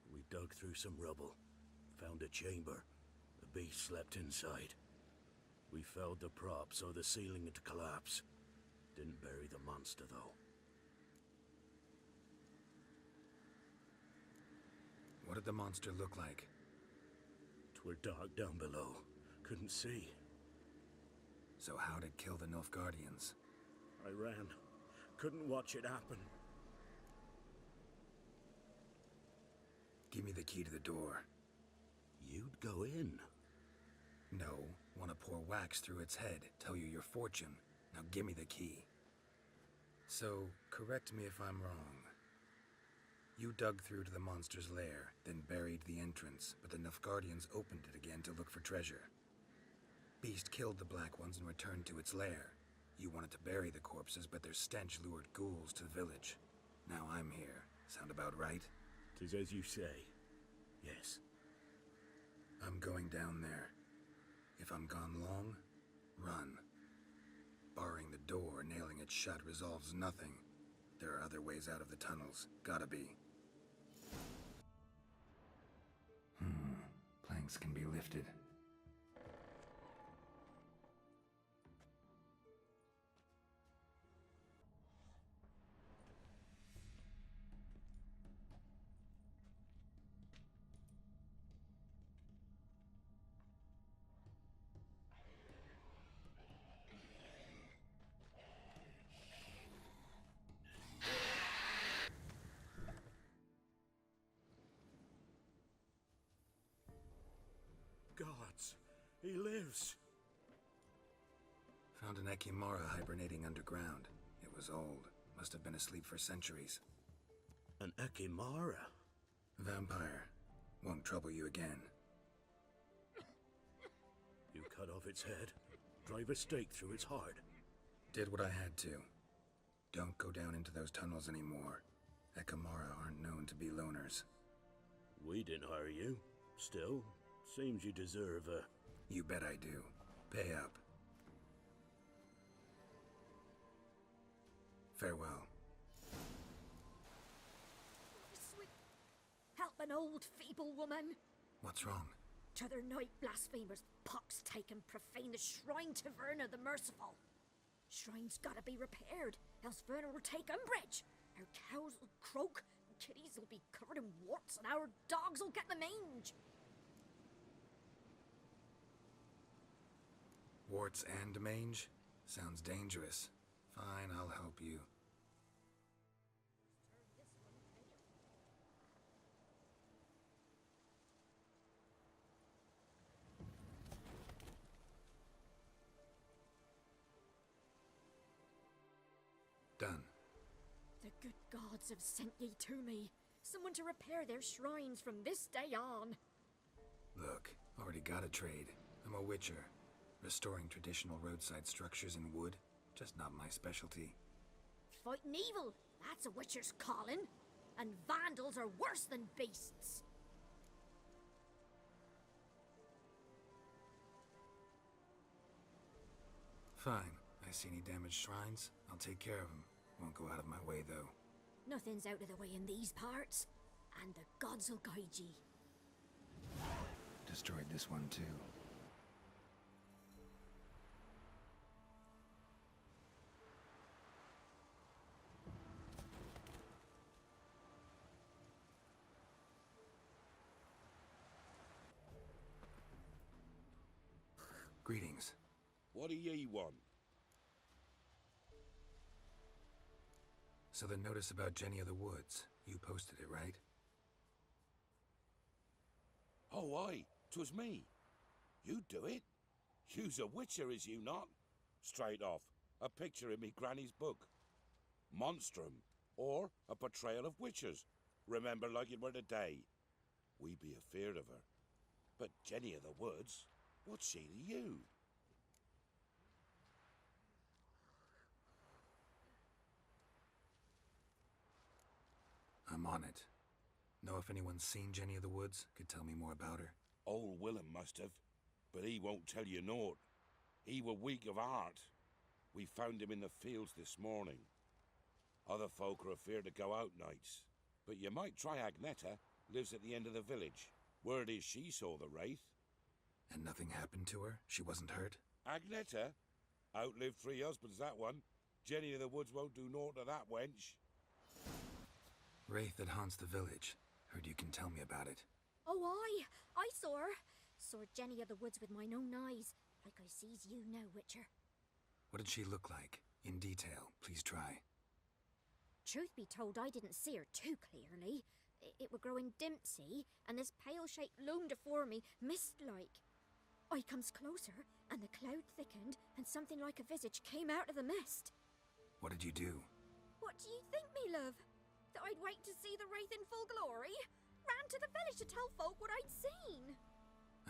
We dug through some rubble. Found a chamber. The beast slept inside. We felled the prop so the ceiling had collapsed. Didn't bury the monster, though. What did the monster look like? 'Twere dark down below. Couldn't see. So how'd it kill the Nilfgaardians? I ran. Couldn't watch it happen. Give me the key to the door. You'd go in? No. Want to pour wax through its head, tell you your fortune. Now give me the key. So, correct me if I'm wrong. You dug through to the monster's lair, then buried the entrance, but the Nilfgaardians opened it again to look for treasure. Beast killed the Black Ones and returned to its lair. You wanted to bury the corpses, but their stench lured ghouls to the village. Now I'm here. Sound about right? 'Tis as you say. Yes. I'm going down there. If I'm gone long, run. Barring the door, nailing it shut resolves nothing. There are other ways out of the tunnels. Gotta be. Planks can be lifted. Gods, he lives. Found an Ekimara hibernating underground. It was old. Must have been asleep for centuries. An Ekimara? Vampire. Won't trouble you again. You cut off its head, drive a stake through its heart. Did what I had to. Don't go down into those tunnels anymore. Ekimara aren't known to be loners. We didn't hire you. Still, seems you deserve a... You bet I do. Pay up. Farewell. Sweet. Help an old, feeble woman. What's wrong? T'other night blasphemers pox take and profane the shrine to Verna the Merciful. Shrine's gotta be repaired, else Verna will take umbrage. Our cows will croak, kitties will be covered in warts, and our dogs will get the mange. Warts and mange? Sounds dangerous. Fine, I'll help you. Done. The good gods have sent ye to me. Someone to repair their shrines from this day on. Look, already got a trade. I'm a witcher. Restoring traditional roadside structures in wood, just not my specialty. Fighting evil, that's a witcher's calling. And vandals are worse than beasts. Fine. I see any damaged shrines, I'll take care of them. Won't go out of my way, though. Nothing's out of the way in these parts, and the gods will guide ye. Destroyed this one, too. Greetings. What do ye want? So the notice about Jenny of the Woods, you posted it, right? Oh, aye, 'twas me. You do it? You's a witcher, is you not? Straight off, a picture in me granny's book. Monstrum, or a portrayal of witchers. Remember like it were the day. We be afeard of her. But Jenny of the Woods, what's she to you? I'm on it. Know if anyone's seen Jenny of the Woods? Could tell me more about her? Old Willem must have, but he won't tell you naught. He were weak of heart. We found him in the fields this morning. Other folk are afeard to go out nights. But you might try Agneta, lives at the end of the village. Word is she saw the wraith. And nothing happened to her? She wasn't hurt? Agneta? Outlived 3 husbands, that one. Jenny of the Woods won't do naught to that wench. Wraith that haunts the village. Heard you can tell me about it. Oh, I saw her. Saw Jenny of the Woods with mine own eyes, like I sees you now, Witcher. What did she look like? In detail, please try. Truth be told, I didn't see her too clearly. It were growing dim, see, and this pale shape loomed afore me, mist-like. I comes closer, and the cloud thickened, and something like a visage came out of the mist. What did you do? What do you think, me love? That I'd wait to see the wraith in full glory? Ran to the village to tell folk what I'd seen.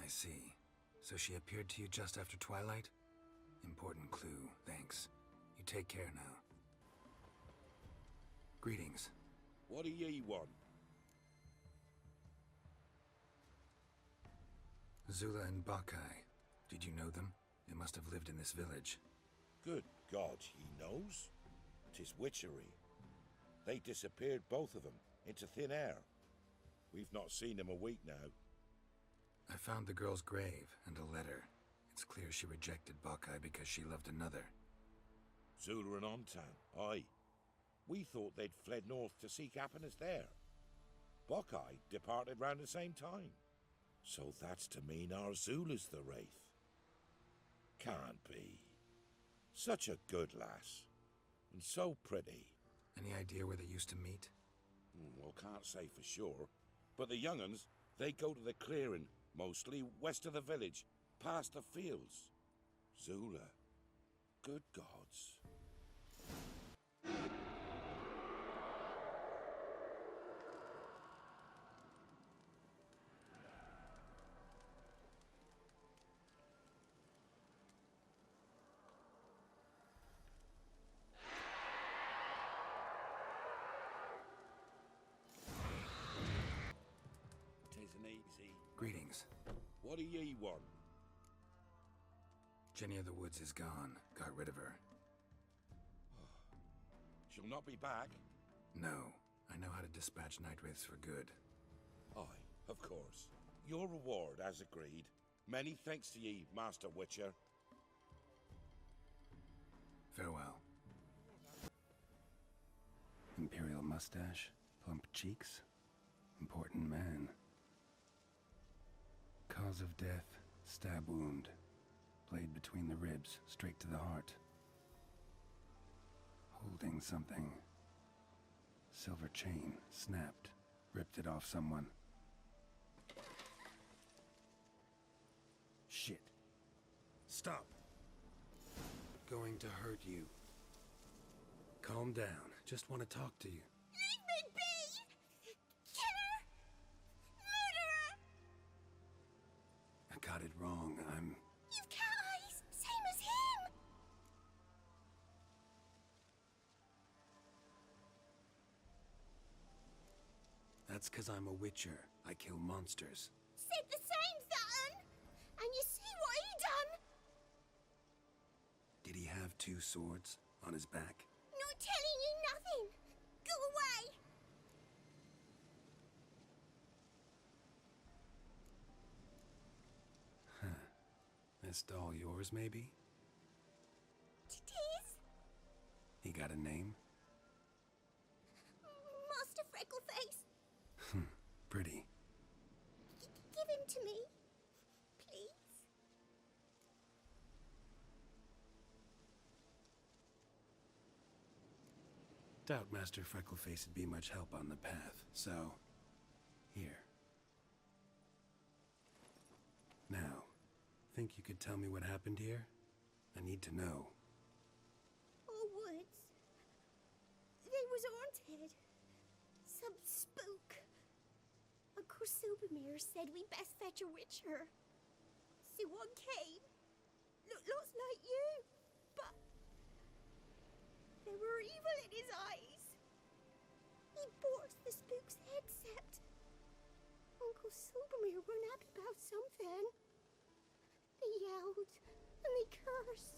I see. So she appeared to you just after twilight? Important clue, thanks. You take care now. Greetings. What do ye want? Zula and Bakai. Did you know them? They must have lived in this village. Good God, he knows. 'Tis witchery. They disappeared, both of them, into thin air. We've not seen them a week now. I found the girl's grave and a letter. It's clear she rejected Bakai because she loved another. Zula and Ontan, aye. We thought they'd fled north to seek happiness there. Bakai departed round the same time. So that's to mean our Zula's the wraith. Can't be. Such a good lass. And so pretty. Any idea where they used to meet? Well, can't say for sure. But the young uns, they go to the clearing, mostly west of the village, past the fields. Zula. Good gods. Greetings. What do ye want? Jenny of the Woods is gone. Got rid of her. She'll not be back? No. I know how to dispatch night wraiths for good. Aye, of course. Your reward, as agreed. Many thanks to ye, Master Witcher. Farewell. Imperial mustache, plump cheeks. Important man. Cause of death, stab wound. Blade between the ribs, straight to the heart. holding something. Silver chain snapped, ripped it off someone. Shit. Stop. Going to hurt you. Calm down. Just want to talk to you. Leave me be! Killer! Murderer! I got it wrong. You've cat eyes, same as him! That's 'cause I'm a witcher. I kill monsters. Said the same, Saturn! And you see what he done? Did he have 2 swords on his back? Not telling you nothing. Go away. Huh. This doll yours, maybe? It is? He got a name? Master Freckleface. Pretty. Give him to me. Please. Doubt Master Freckleface would be much help on the path, so... here. Now, think you could tell me what happened here? I need to know. All woods. They was haunted. Some spook. Uncle Silvermere said we best fetch a witcher. So one came. Looks like you, but there were evil in his eyes. He bores the spook's head, except Uncle Silvermere weren't happy about something. They yelled and they cursed.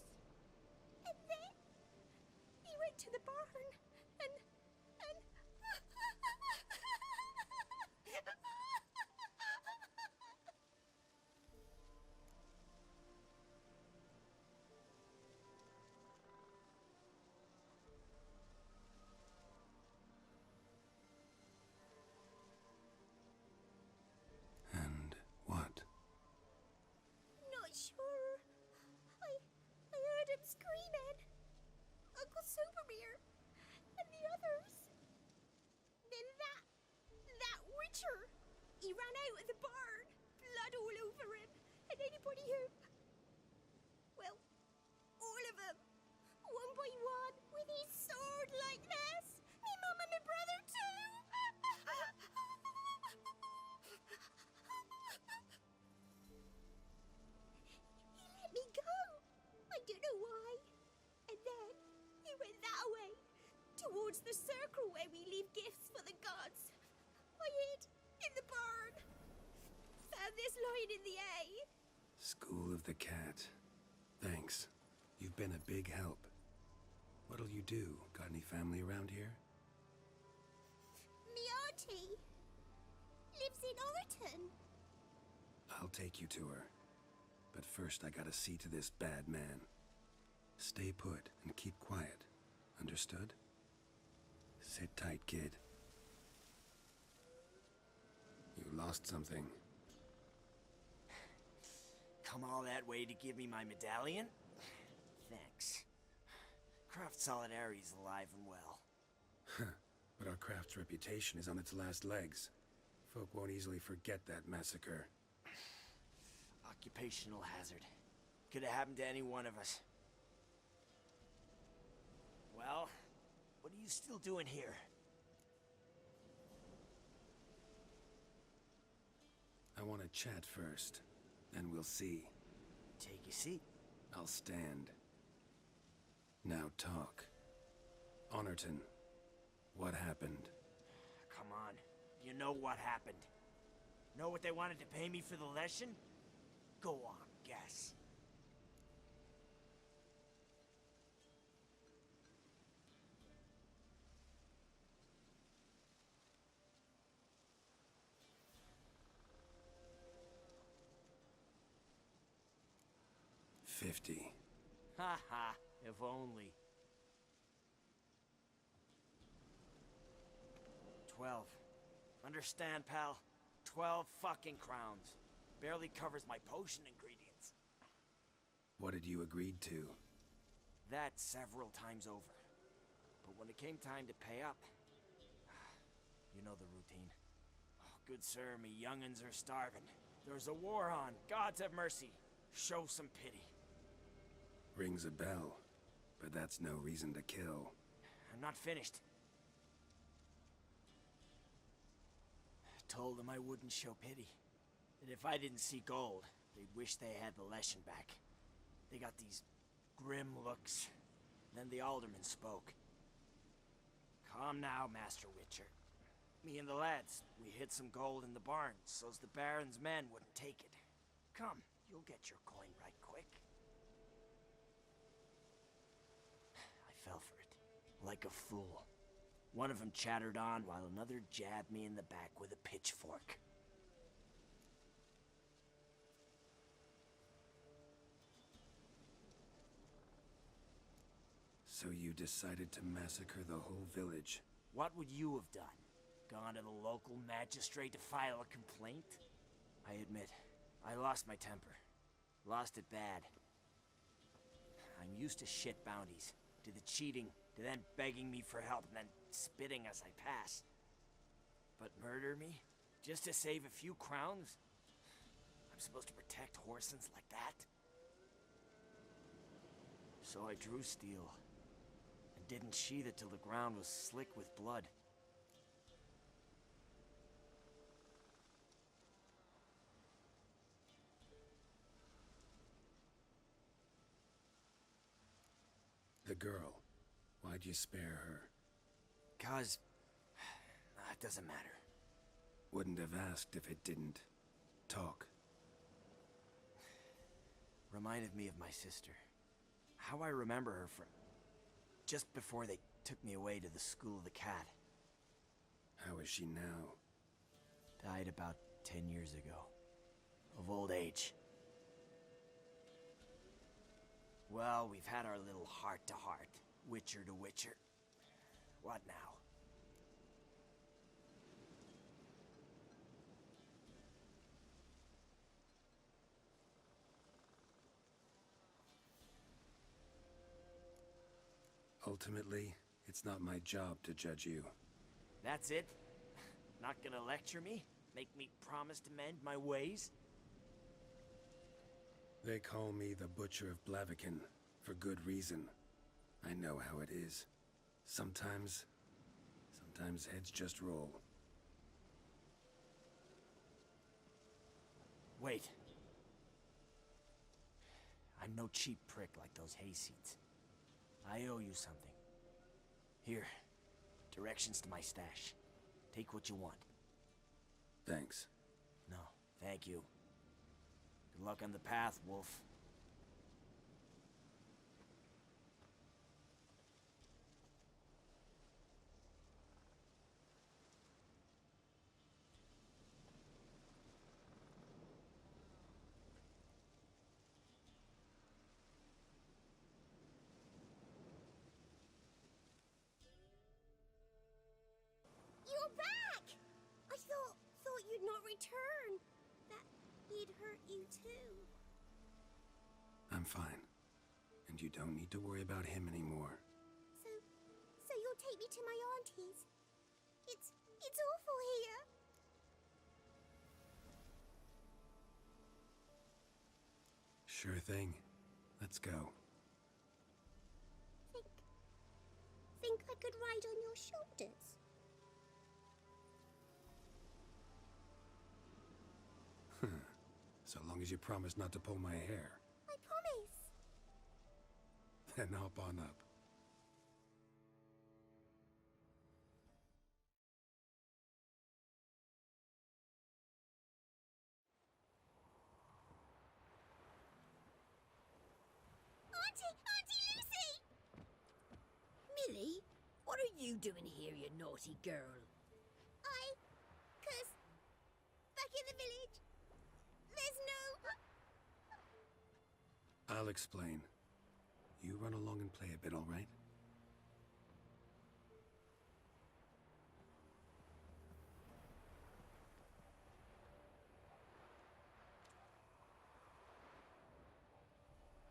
And then he went to the barn and And what? Not sure. I heard him screaming. Uncle Silvermere and the others. Then that witcher, he ran out of the barn, blood all over him, and anybody who, well, all of them, one by one, with his sword like this. Me mum and my brother too. He let me go. I don't know why. And then he went that way, towards the circle where we leave gifts for the gods. I hid in the barn. Found this lying in the hay. School of the Cat. Thanks. You've been a big help. What'll you do? Got any family around here? Me auntie lives in Orton. I'll take you to her. But first I gotta see to this bad man. Stay put and keep quiet. Understood? Sit tight, kid. You lost something. Come all that way to give me my medallion? Thanks. Craft Solidarity's alive and well. But our craft's reputation is on its last legs. Folk won't easily forget that massacre. Occupational hazard. Could have happened to any one of us. Well, what are you still doing here? I want to chat first, then we'll see. Take a seat. I'll stand. Now talk. Honorton, what happened? Come on. You know what happened. Know what they wanted to pay me for the lesson? Go on, guess. $50. Ha ha, if only. 12. Understand, pal? 12 fucking crowns. Barely covers my potion ingredients. What had you agreed to? That several times over. But when it came time to pay up, you know the routine. Oh, good sir, me young'uns are starving. There's a war on. Gods have mercy. Show some pity. Rings a bell, but that's no reason to kill. I'm not finished. Told them I wouldn't show pity. That if I didn't see gold, they'd wish they had the Leshen back. They got these grim looks. Then the alderman spoke. Calm now, Master Witcher. Me and the lads, we hid some gold in the barn, so's the Baron's men wouldn't take it. Come, you'll get your coin right quick. I fell for it, like a fool. One of them chattered on while another jabbed me in the back with a pitchfork. So you decided to massacre the whole village? What would you have done? Gone to the local magistrate to file a complaint? I admit, I lost my temper. Lost it bad. I'm used to shit bounties, to the cheating, to then begging me for help and then spitting as I pass. But murder me? Just to save a few crowns? I'm supposed to protect Horsens like that? So I drew steel, and didn't sheathe it till the ground was slick with blood. The girl. Why'd you spare her? 'Cause... it doesn't matter. Wouldn't have asked if it didn't talk. Reminded me of my sister. How I remember her from... just before they took me away to the School of the Cat. How is she now? Died about 10 years ago. Of old age. Well, we've had our little heart-to-heart. Witcher to Witcher. What now? Ultimately, it's not my job to judge you. That's it? Not gonna lecture me? Make me promise to mend my ways? They call me the Butcher of Blaviken, for good reason. I know how it is. Sometimes heads just roll. Wait. I'm no cheap prick like those hayseeds. I owe you something. Here, directions to my stash. Take what you want. Thanks. No, thank you. Good luck on the path, Wolf. You're back! I thought you'd not return. That he'd hurt you too. I'm fine. And you don't need to worry about him anymore. So you'll take me to my auntie's? It's awful here. Sure thing. Let's go. Think I could ride on your shoulders? So long as you promise not to pull my hair. I promise. Then hop on up. Auntie Lucy! Millie, what are you doing here, you naughty girl? Cause back in the village, there's no... I'll explain. You run along and play a bit, all right?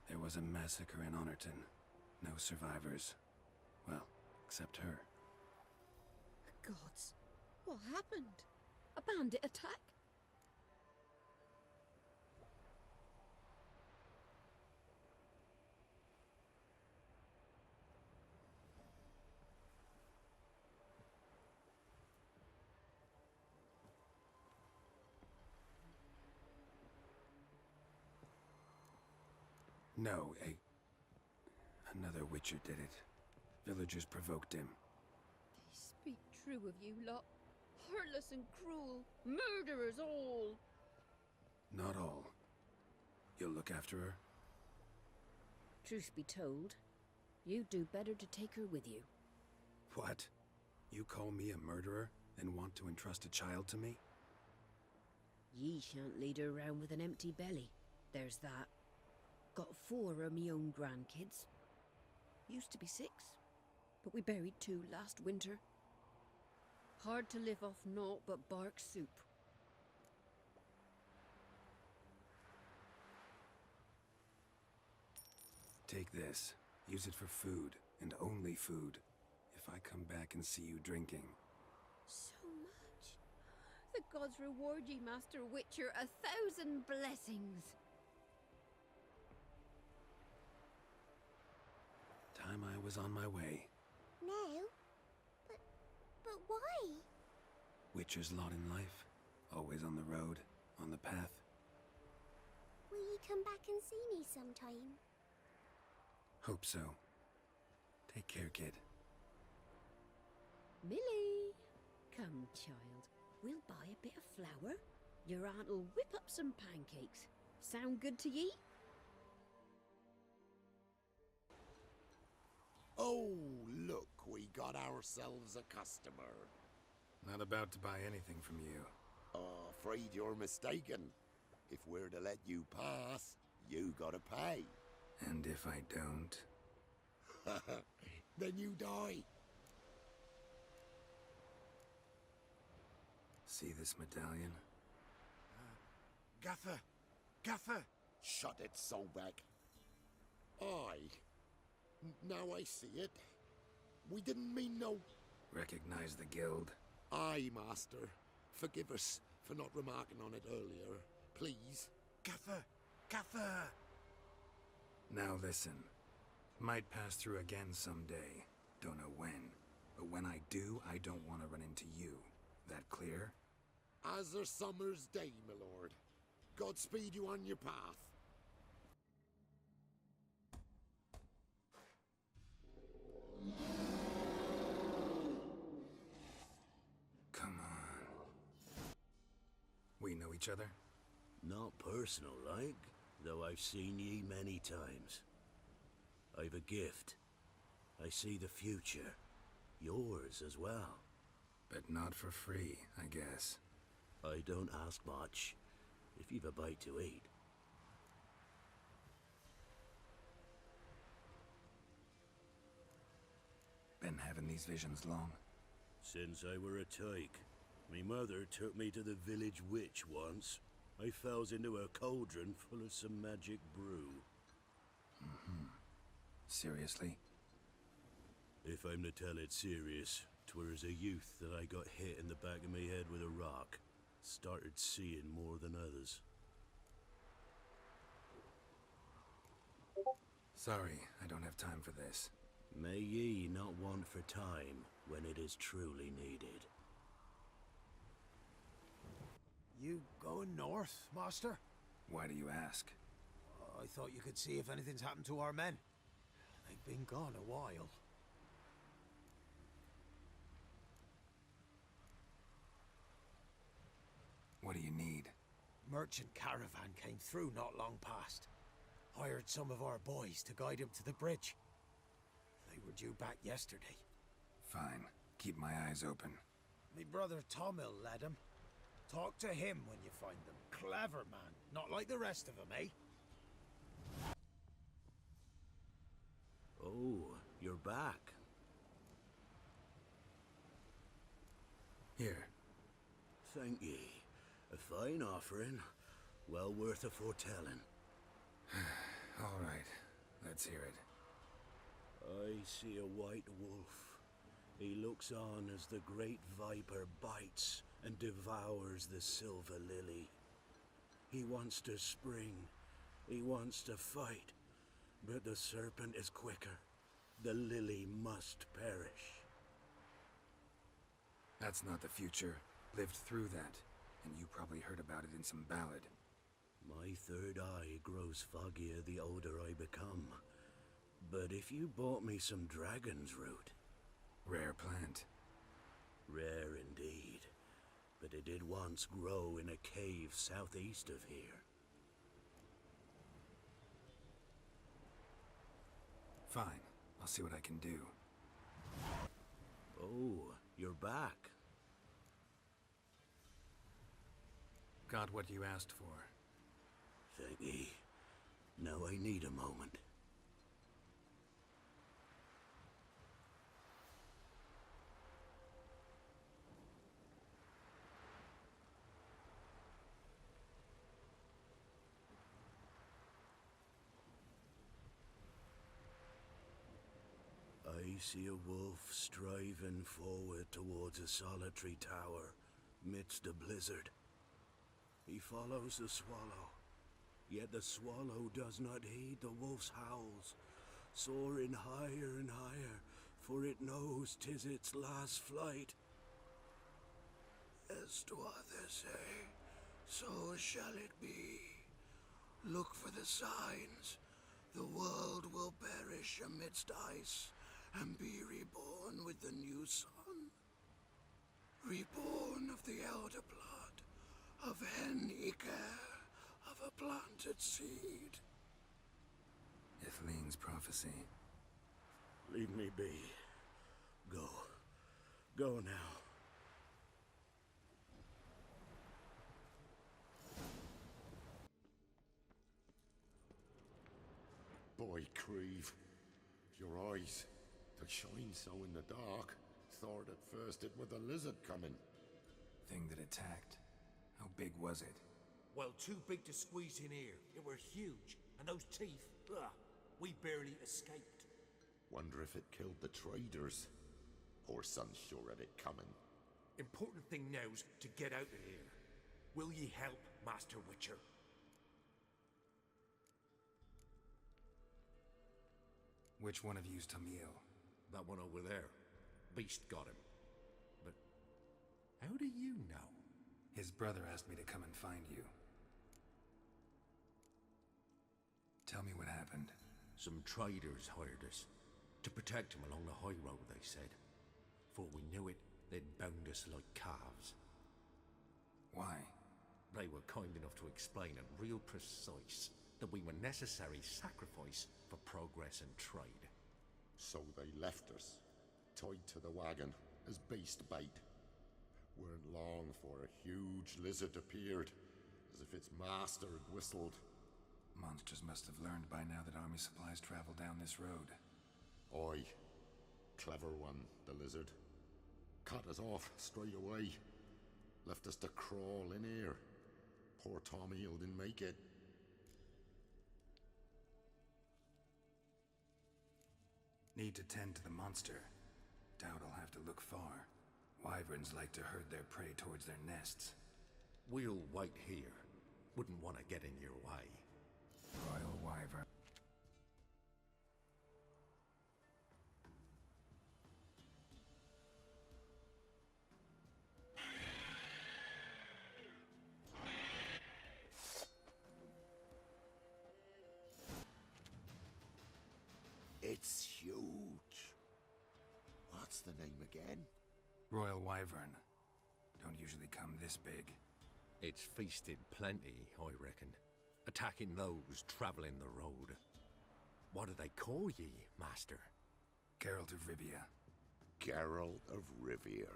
There was a massacre in Honorton. No survivors. Well, except her. Gods, what happened? A bandit attack? No, another Witcher did it. Villagers provoked him. They speak true of you lot. Heartless and cruel. Murderers all. Not all. You'll look after her? Truth be told, you'd do better to take her with you. What? You call me a murderer and want to entrust a child to me? Ye shan't lead her round with an empty belly. There's that. Got 4 of me own grandkids. Used to be 6, but we buried 2 last winter. Hard to live off naught but bark soup. Take this. Use it for food, and only food. If I come back and see you drinking. So much. The gods reward ye, Master Witcher, 1,000 blessings. Time I was on my way. No? But why? Witcher's lot in life. Always on the road, on the path. Will you come back and see me sometime? Hope so. Take care, kid. Millie! Come, child. We'll buy a bit of flour. Your aunt'll whip up some pancakes. Sound good to ye? Oh, look, we got ourselves a customer. Not about to buy anything from you. Afraid you're mistaken. If we're to let you pass, you gotta pay. And if I don't? Then you die. See this medallion? Gaffer! Shut it, Solbeck. Now I see it. We didn't mean no... Recognize the guild? Aye, Master. Forgive us for not remarking on it earlier. Please. Gaffer! Now listen. Might pass through again someday. Don't know when. But when I do, I don't want to run into you. That clear? As a summer's day, my lord. Godspeed you on your path. Come on. We know each other? Not personal, like, though I've seen ye many times. I've a gift. I see the future. Yours as well. But not for free, I guess. I don't ask much, if you've a bite to eat. Been having these visions long? Since I were a tyke. Me mother took me to the village witch once. I fells into a cauldron full of some magic brew. Seriously? If I'm to tell it serious, 'twere as a youth that I got hit in the back of me head with a rock. Started seeing more than others. Sorry, I don't have time for this. May ye not want for time when it is truly needed. You going north, Master? Why do you ask? I thought you could see if anything's happened to our men. They've been gone a while. What do you need? Merchant caravan came through not long past. Hired some of our boys to guide him to the bridge. They were due back yesterday. Fine. Keep my eyes open. Me brother Tomil led him. Talk to him when you find them. Clever man. Not like the rest of them, eh? Oh, you're back. Here. Thank ye. A fine offering. Well worth a foretelling. All right. Let's hear it. I see a white wolf. He looks on as the great viper bites and devours the silver lily. He wants to spring. He wants to fight. But the serpent is quicker. The lily must perish. That's not the future. Lived through that, and you probably heard about it in some ballad. My third eye grows foggier the older I become. But if you bought me some dragon's root... Rare plant. Rare indeed. But it did once grow in a cave southeast of here. Fine. I'll see what I can do. Oh, you're back. Got what you asked for. Thank ye. Now I need a moment. I see a wolf striving forward towards a solitary tower, midst a blizzard. He follows the swallow, yet the swallow does not heed the wolf's howls, soaring higher and higher, for it knows 'tis its last flight. As to others say, so shall it be. Look for the signs. The world will perish amidst ice, and be reborn with the new sun. Reborn of the elder blood, of Hen-Iker, of a planted seed. Ithleen's prophecy. Leave me be. Go. Go now. Boy, Creve, your eyes, they shine so in the dark. Thought at first it were the lizard coming. Thing that attacked. How big was it? Well, too big to squeeze in here. It were huge. And those teeth, ugh, we barely escaped. Wonder if it killed the traders. Poor son's sure at it coming. Important thing now's to get out of here. Will ye help, Master Witcher? Which one of you's Tamil? That one over there. Beast got him. But how do you know? His brother asked me to come and find you. Tell me what happened. Some traders hired us. To protect him along the high road, they said. Before we knew it, they'd bound us like calves. Why? They were kind enough to explain it real precise that we were necessary sacrifice for progress and trade. So they left us, tied to the wagon, as beast bait. Weren't long for a huge lizard appeared, as if its master had whistled. Monsters must have learned by now that army supplies travel down this road. Aye. Clever one, the lizard. Cut us off straight away. Left us to crawl in here. Poor Tommy didn't make it. Need to tend to the monster. Doubt I'll have to look far. Wyverns like to herd their prey towards their nests. We'll wait here. Wouldn't want to get in your way. Royal Wyvern. It's huge. What's the name again? Royal Wyvern. Don't usually come this big. It's feasted plenty, I reckon. Attacking those traveling the road. What do they call ye, Master? Geralt of Rivia. Geralt of Rivia.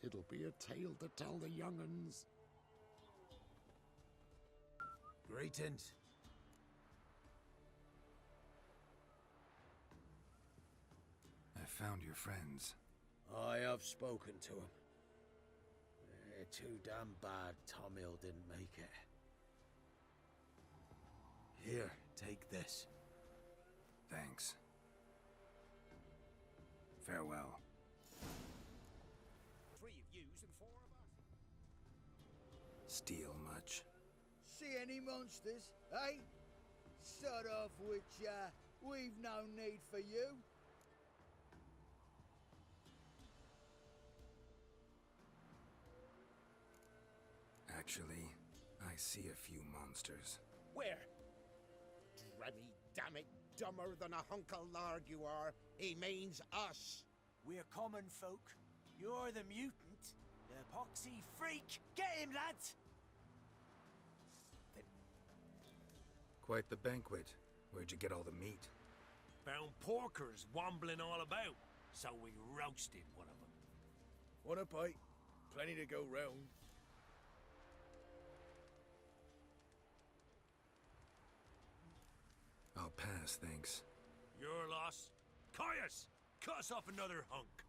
It'll be a tale to tell the young'uns. Greetings. I found your friends. I have spoken to them. They're too damn bad Tomil didn't make it. Here, take this. Thanks. Farewell. Steal much? See any monsters, eh? Sort of which, we've no need for you. Actually, I see a few monsters. Where? Dremmy, damn it, dumber than a hunk of lard you are. He means us. We're common folk. You're the mutant, the poxy freak. Get him, lads! Quite the banquet. Where'd you get all the meat? Found porkers wambling all about, so we roasted one of them. Want a bite? Plenty to go round. I'll pass, thanks. Your loss. Caius! Cut us off another hunk.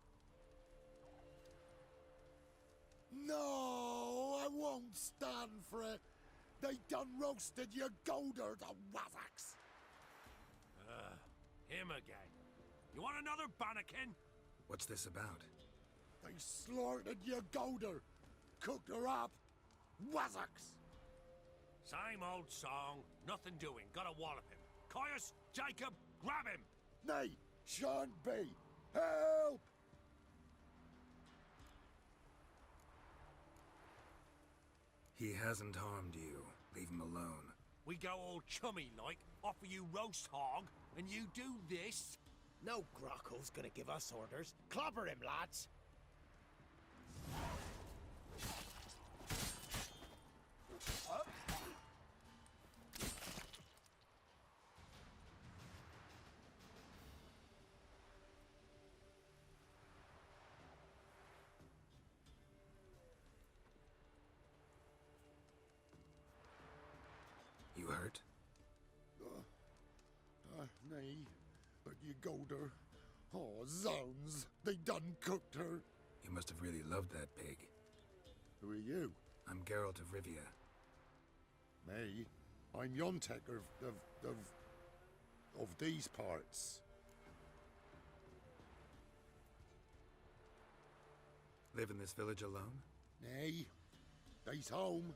No, I won't stand for it. They done roasted your golder, the wazzocks. Him again. You want another bannikin? What's this about? They slaughtered your golder. Cooked her up. Wazzocks. Same old song. Nothing doing. Gotta wallop him. Caius, Jacob, grab him! Nay, shan't be. Help! He hasn't harmed you. Leave him alone. We go all chummy like, offer you roast hog, and you do this? No grockle's gonna give us orders. Clobber him, lads! You hurt? Nay, but you golder. Oh, zounds! They done cooked her. You must have really loved that pig. Who are you? I'm Geralt of Rivia. Me? I'm Yontek of these parts. Live in this village alone? Nay, they's home.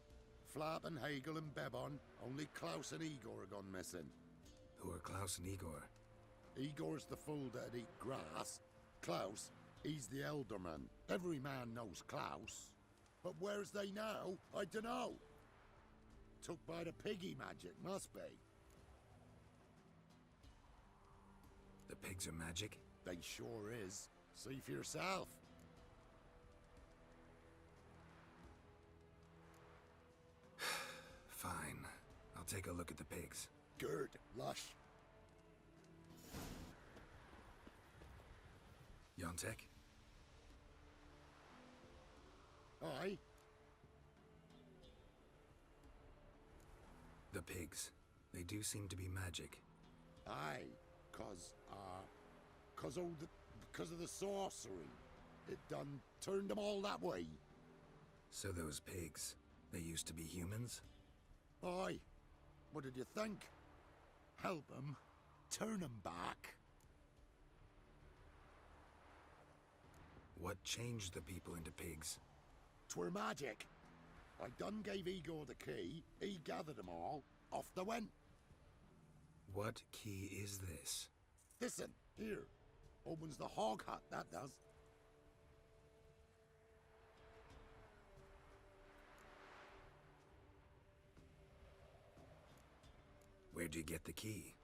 Flap and Hagel and Bebon. Only Klaus and Igor are gone missing. Who are Klaus and Igor? Igor's the fool that eat grass. Klaus, he's the elderman. Every man knows Klaus. But where's they now? I dunno. Took by the piggy magic, must be. The pigs are magic? They sure is. See for yourself. Fine. I'll take a look at the pigs. Good, lush. Yontek? Aye. The pigs. They do seem to be magic. Aye, cause of the sorcery. It done turned them all that way. So those pigs, they used to be humans? Aye. What did you think? Help 'em, turn 'em back. What changed the people into pigs? 'Twere magic. I done gave Igor the key, he gathered 'em all, off they went. What key is this? Listen, here. Opens the hog hut, that does. Where'd you get the key?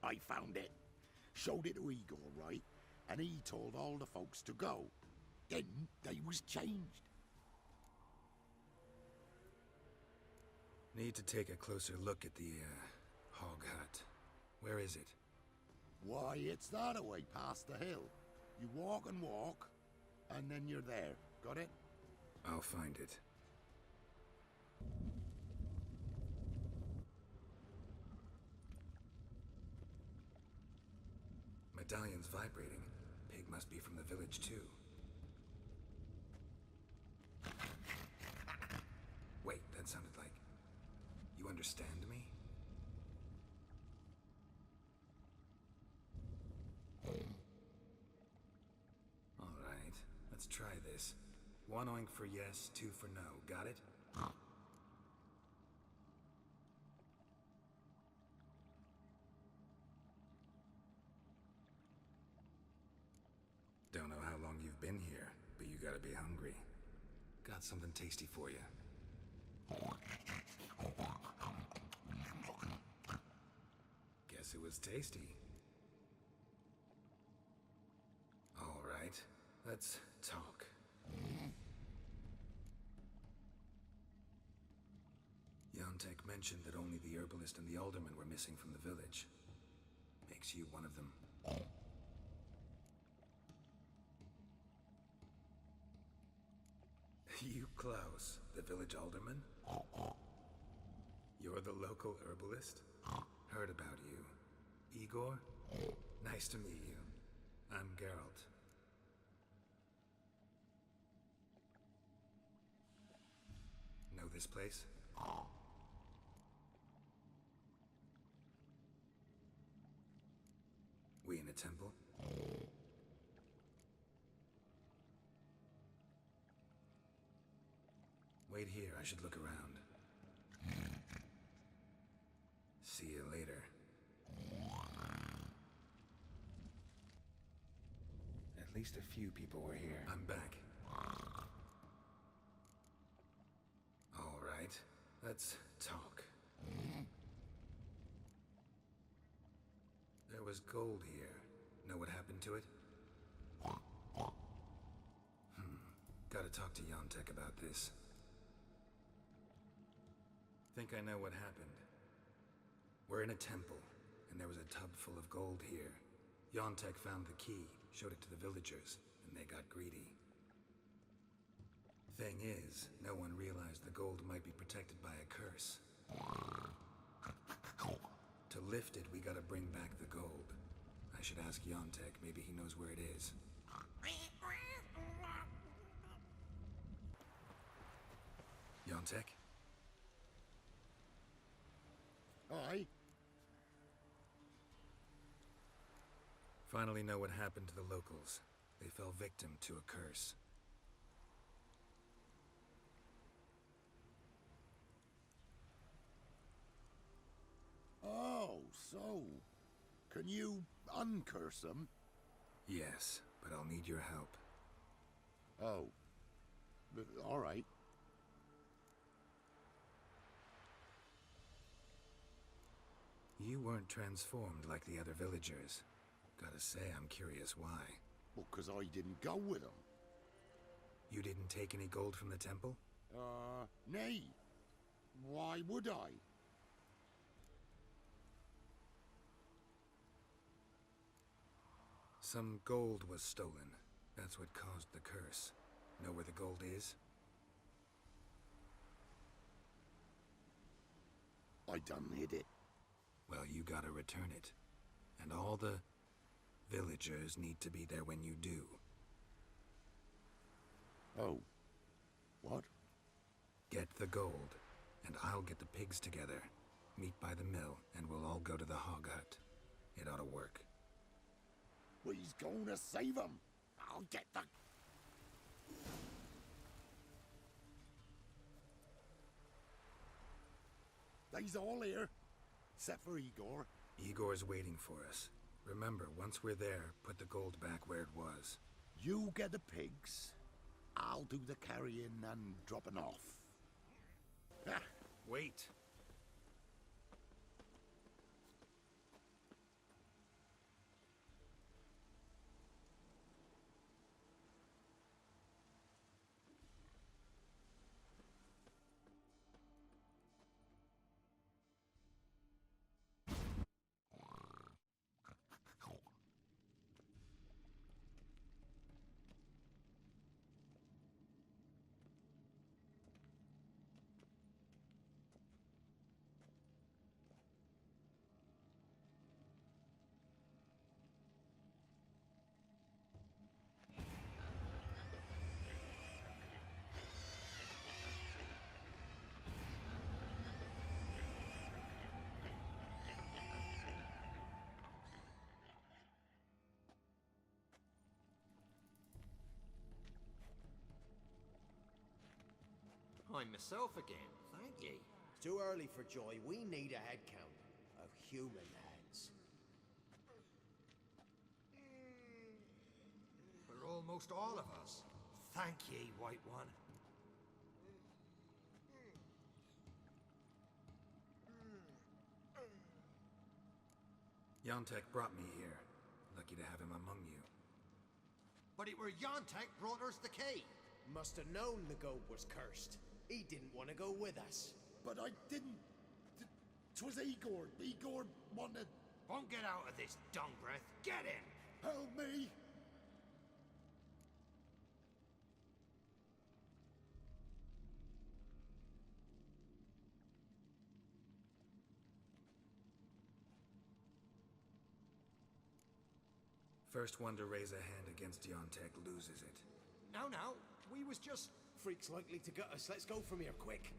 I found it. Showed it to Igor, right? And he told all the folks to go. Then they was changed. Need to take a closer look at the, hog hut. Where is it? Why, it's that away past the hill. You walk, and then you're there. Got it? I'll find it. Medallion's vibrating. Pig must be from the village, too. Wait, that sounded like... You understand me? All right, let's try this. 1 oink for yes, 2 for no. Got it? Don't know how long you've been here, but you gotta be hungry. Got something tasty for you. Guess it was tasty. All right, let's talk. Yontek mentioned that only the herbalist and the alderman were missing from the village. Makes you one of them. You, Klaus, the village alderman? You're the local herbalist? Heard about you. Igor? Nice to meet you. I'm Geralt. Know this place? We in a temple? Wait here, I should look around. See you later. At least a few people were here. I'm back. All right, let's talk. There was gold here. Know what happened to it? Gotta talk to Yontek about this. Think I know what happened. We're in a temple, and there was a tub full of gold here. Yontek found the key, showed it to the villagers, and they got greedy. Thing is, no one realized the gold might be protected by a curse. To lift it, we gotta bring back the gold. I should ask Yontek, maybe he knows where it is. Yontek? Aye? Finally know what happened to the locals. They fell victim to a curse. Oh, so... Can you uncurse them? Yes, but I'll need your help. Oh. All right. You weren't transformed like the other villagers. Gotta say, I'm curious why. Well, 'cause I didn't go with them. You didn't take any gold from the temple? Nay. Why would I? Some gold was stolen. That's what caused the curse. Know where the gold is? I done hid it. Well, you gotta return it. And all the villagers need to be there when you do. Oh. What? Get the gold, and I'll get the pigs together. Meet by the mill, and we'll all go to the hog hut. It ought to work. We's going to save them. I'll get the... They's all here, except for Igor. Igor's waiting for us. Remember, once we're there, put the gold back where it was. You get the pigs. I'll do the carrying and dropping off. Ah. Wait. I'm myself again, thank ye. Too early for joy. We need a head count of human heads. For almost all of us. Thank ye, White One. Yontek brought me here. Lucky to have him among you. But it were Yontek brought us the key. Must have known the goat was cursed. He didn't want to go with us. But I didn't. 'Twas Igor. Igor wanted. Won't get out of this dung breath. Get him! Help me! First one to raise a hand against Yontek loses it. No, we was just... Freak's likely to get us. Let's go from here, quick.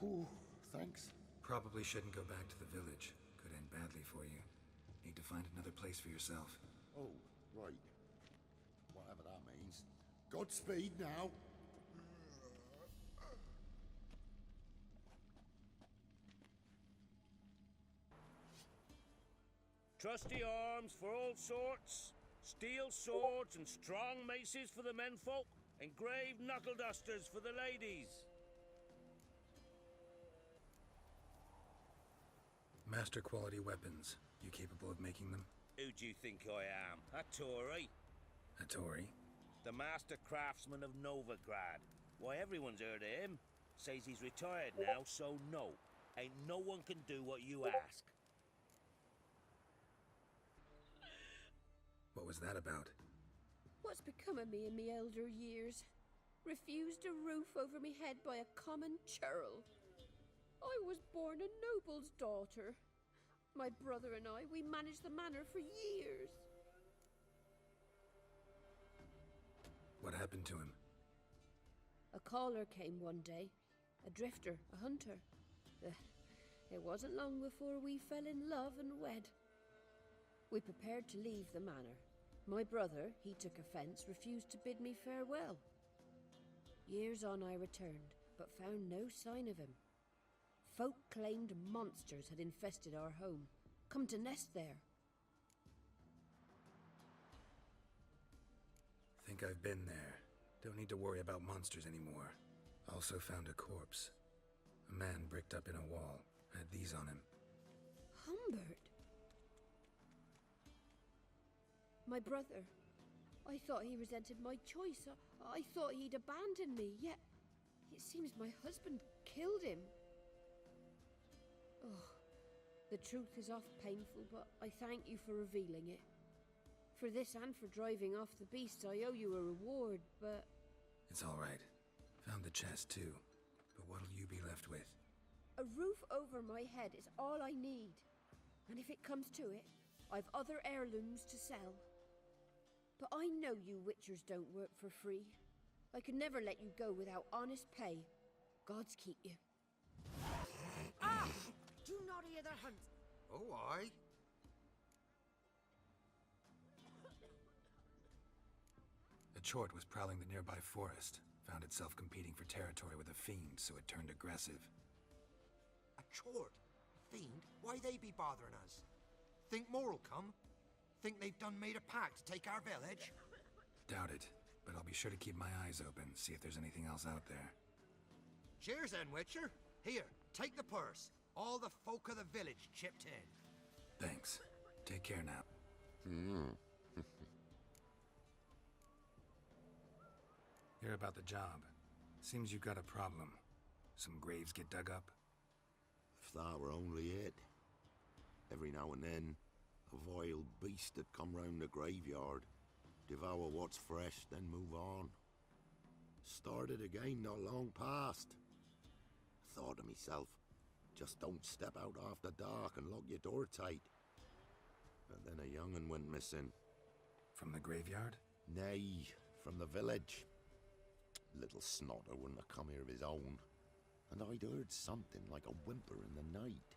Ooh, thanks. Probably shouldn't go back to the village. Could end badly for you. Need to find another place for yourself. Oh, right. Whatever that means. Godspeed now. Trusty arms for all sorts, steel swords and strong maces for the menfolk, engraved knuckle dusters for the ladies. Master quality weapons. You capable of making them? Who do you think I am? A Tory? A Tory? The master craftsman of Novigrad. Why, everyone's heard of him. Says he's retired now, so no. Ain't no one can do what you ask. What was that about? What's become of me in me elder years? Refused a roof over me head by a common churl. I was born a noble's daughter. My brother and I, we managed the manor for years. What happened to him? A caller came one day. A drifter, a hunter. It wasn't long before we fell in love and wed. We prepared to leave the manor. My brother, he took offence, refused to bid me farewell. Years on I returned, but found no sign of him. Folk claimed monsters had infested our home, come to nest there. Think I've been there. Don't need to worry about monsters anymore. Also found a corpse. A man bricked up in a wall. Had these on him. Humbert? My brother. I thought he resented my choice. I thought he'd abandoned me, yet it seems my husband killed him. Oh, the truth is oft painful, but I thank you for revealing it. For this and for driving off the beasts, I owe you a reward, but... It's all right. Found the chest, too. But what'll you be left with? A roof over my head is all I need. And if it comes to it, I've other heirlooms to sell. But I know you witchers don't work for free. I could never let you go without honest pay. Gods keep you. Ah! Do not hear the hunt. Oh, aye. A chort was prowling the nearby forest. Found itself competing for territory with a fiend, so it turned aggressive. A chort? Fiend? Why they be bothering us? Think more'll come? Think they've done made a pact to take our village? Doubt it, but I'll be sure to keep my eyes open, see if there's anything else out there. Cheers then, Witcher. Here, take the purse. All the folk of the village chipped in. Thanks. Take care now. Hear about the job. Seems you got a problem. Some graves get dug up? If that were only it. Every now and then, a vile beast that come round the graveyard, devour what's fresh, then move on. Started again not long past. Thought to myself, just don't step out after dark and lock your door tight. But then a young'un went missing. From the graveyard? Nay, from the village. Little snotter wouldn't have come here of his own. And I'd heard something like a whimper in the night.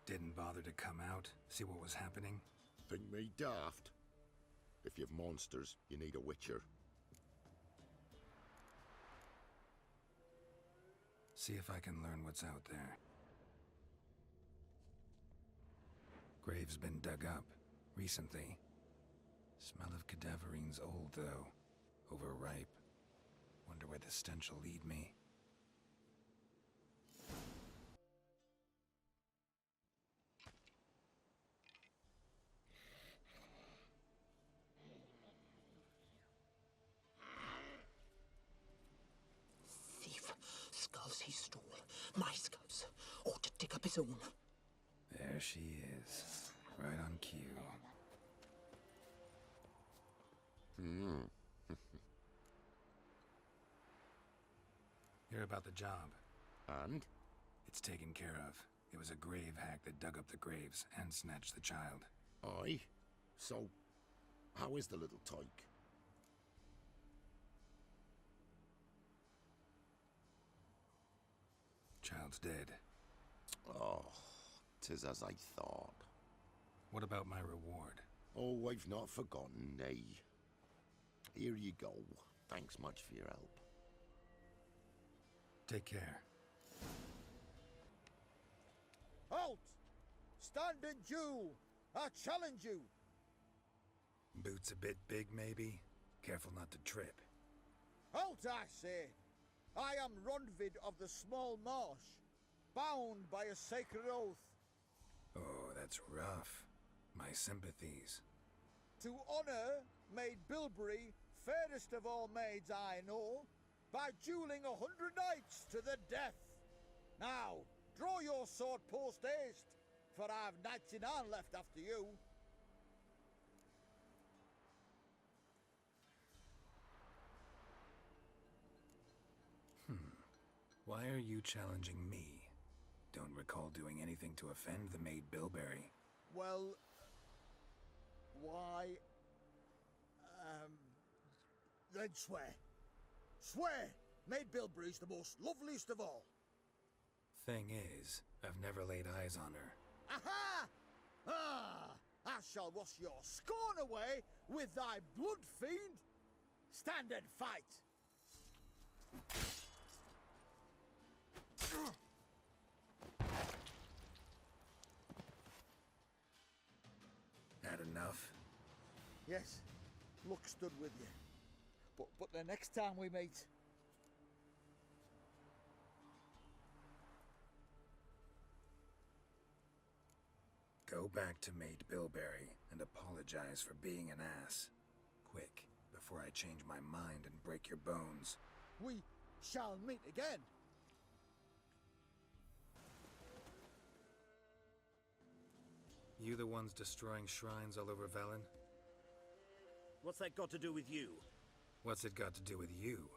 Didn't bother to come out, see what was happening? Think me daft? If you've monsters, you need a witcher. See if I can learn what's out there. Grave's been dug up recently. Smell of cadaverines old, though. Overripe. Wonder where the stench will lead me. Thief. Skulls he stole. My skulls. Ought to dig up his own. There she is. Right on cue. Hear about the job. And? It's taken care of. It was a grave hack that dug up the graves and snatched the child. Aye? So, how is the little tyke? Child's dead. Oh, 'tis as I thought. What about my reward? Oh, I've not forgotten, nay. Here you go. Thanks much for your help. Take care. Halt! Stand and duel! I challenge you! Boots a bit big, maybe? Careful not to trip. Halt, I say! I am Ronvid of the Small Marsh, bound by a sacred oath. Oh, that's rough. My sympathies. To honour Maid Bilberry, fairest of all maids I know, by duelling 100 knights to the death. Now, draw your sword post haste, for I've 99 left after you. Why are you challenging me? Don't recall doing anything to offend the Maid Bilberry. Well, why, then swear. Swear! Maid Bilberry's the most loveliest of all. Thing is, I've never laid eyes on her. Aha! Ah! I shall wash your scorn away with thy blood, fiend! Stand and fight! Had enough? Yes, luck stood with you. But the next time we meet... Go back to Maid Bilberry and apologize for being an ass. Quick, before I change my mind and break your bones. We shall meet again. You the ones destroying shrines all over Velen? What's that got to do with you? What's it got to do with you?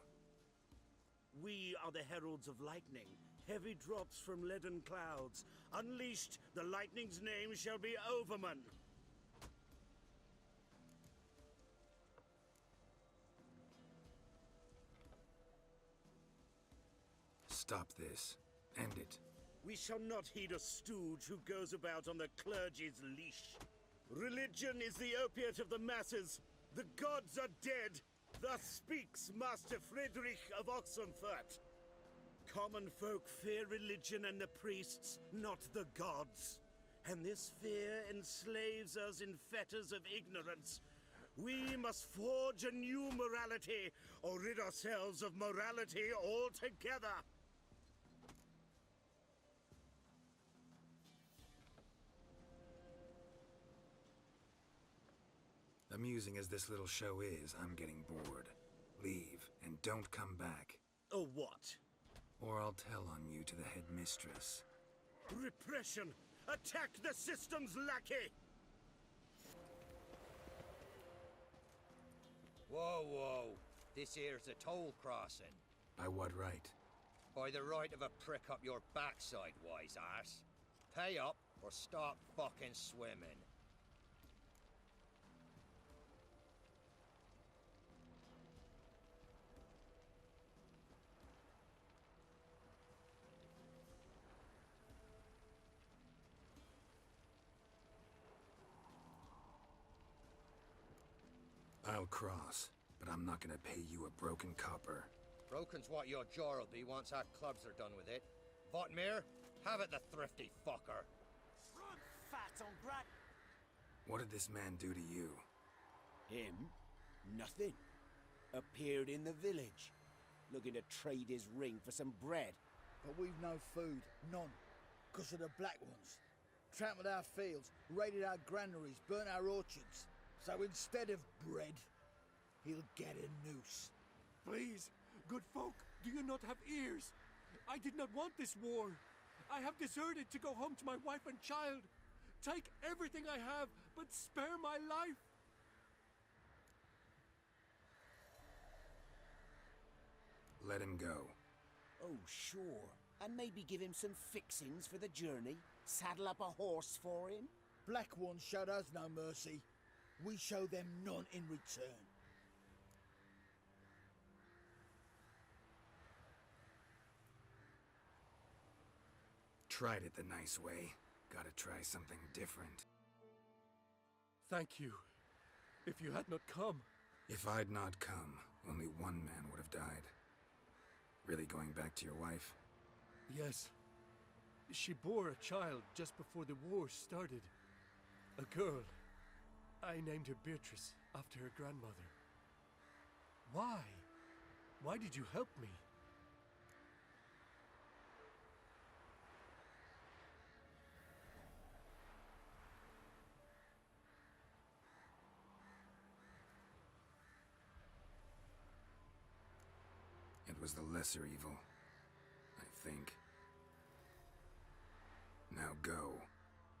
We are the heralds of lightning. Heavy drops from leaden clouds. Unleashed, the lightning's name shall be Overman. Stop this. End it. We shall not heed a stooge who goes about on the clergy's leash. Religion is the opiate of the masses. The gods are dead. Thus speaks Master Friedrich of Oxenfurt. Common folk fear religion and the priests, not the gods. And this fear enslaves us in fetters of ignorance. We must forge a new morality, or rid ourselves of morality altogether. Amusing as this little show is, I'm getting bored. Leave, and don't come back. Oh, what? Or I'll tell on you to the headmistress. Repression! Attack the system's lackey! Whoa, whoa. This here's a toll crossing. By what right? By the right of a prick up your backside, wise ass. Pay up or stop fucking swimming. I'll cross, but I'm not gonna pay you a broken copper. Broken's what your jaw'll be once our clubs are done with it. Votmir, have it, the thrifty fucker. Run, fat on Grant! What did this man do to you? Him? Nothing. Appeared in the village, looking to trade his ring for some bread. But we've no food, none, because of the Black Ones. Trampled our fields, raided our granaries, burnt our orchards. So instead of bread, he'll get a noose. Please, good folk, do you not have ears? I did not want this war. I have deserted to go home to my wife and child. Take everything I have, but spare my life. Let him go. Oh, sure. And maybe give him some fixings for the journey. Saddle up a horse for him. Black Ones showed us no mercy. We show them none in return. Tried it the nice way. Gotta try something different. Thank you. If you had not come... If I'd not come, only one man would have died. Really going back to your wife? Yes. She bore a child just before the war started. A girl. I named her Beatrice, after her grandmother. Why? Why did you help me? It was the lesser evil, I think. Now go.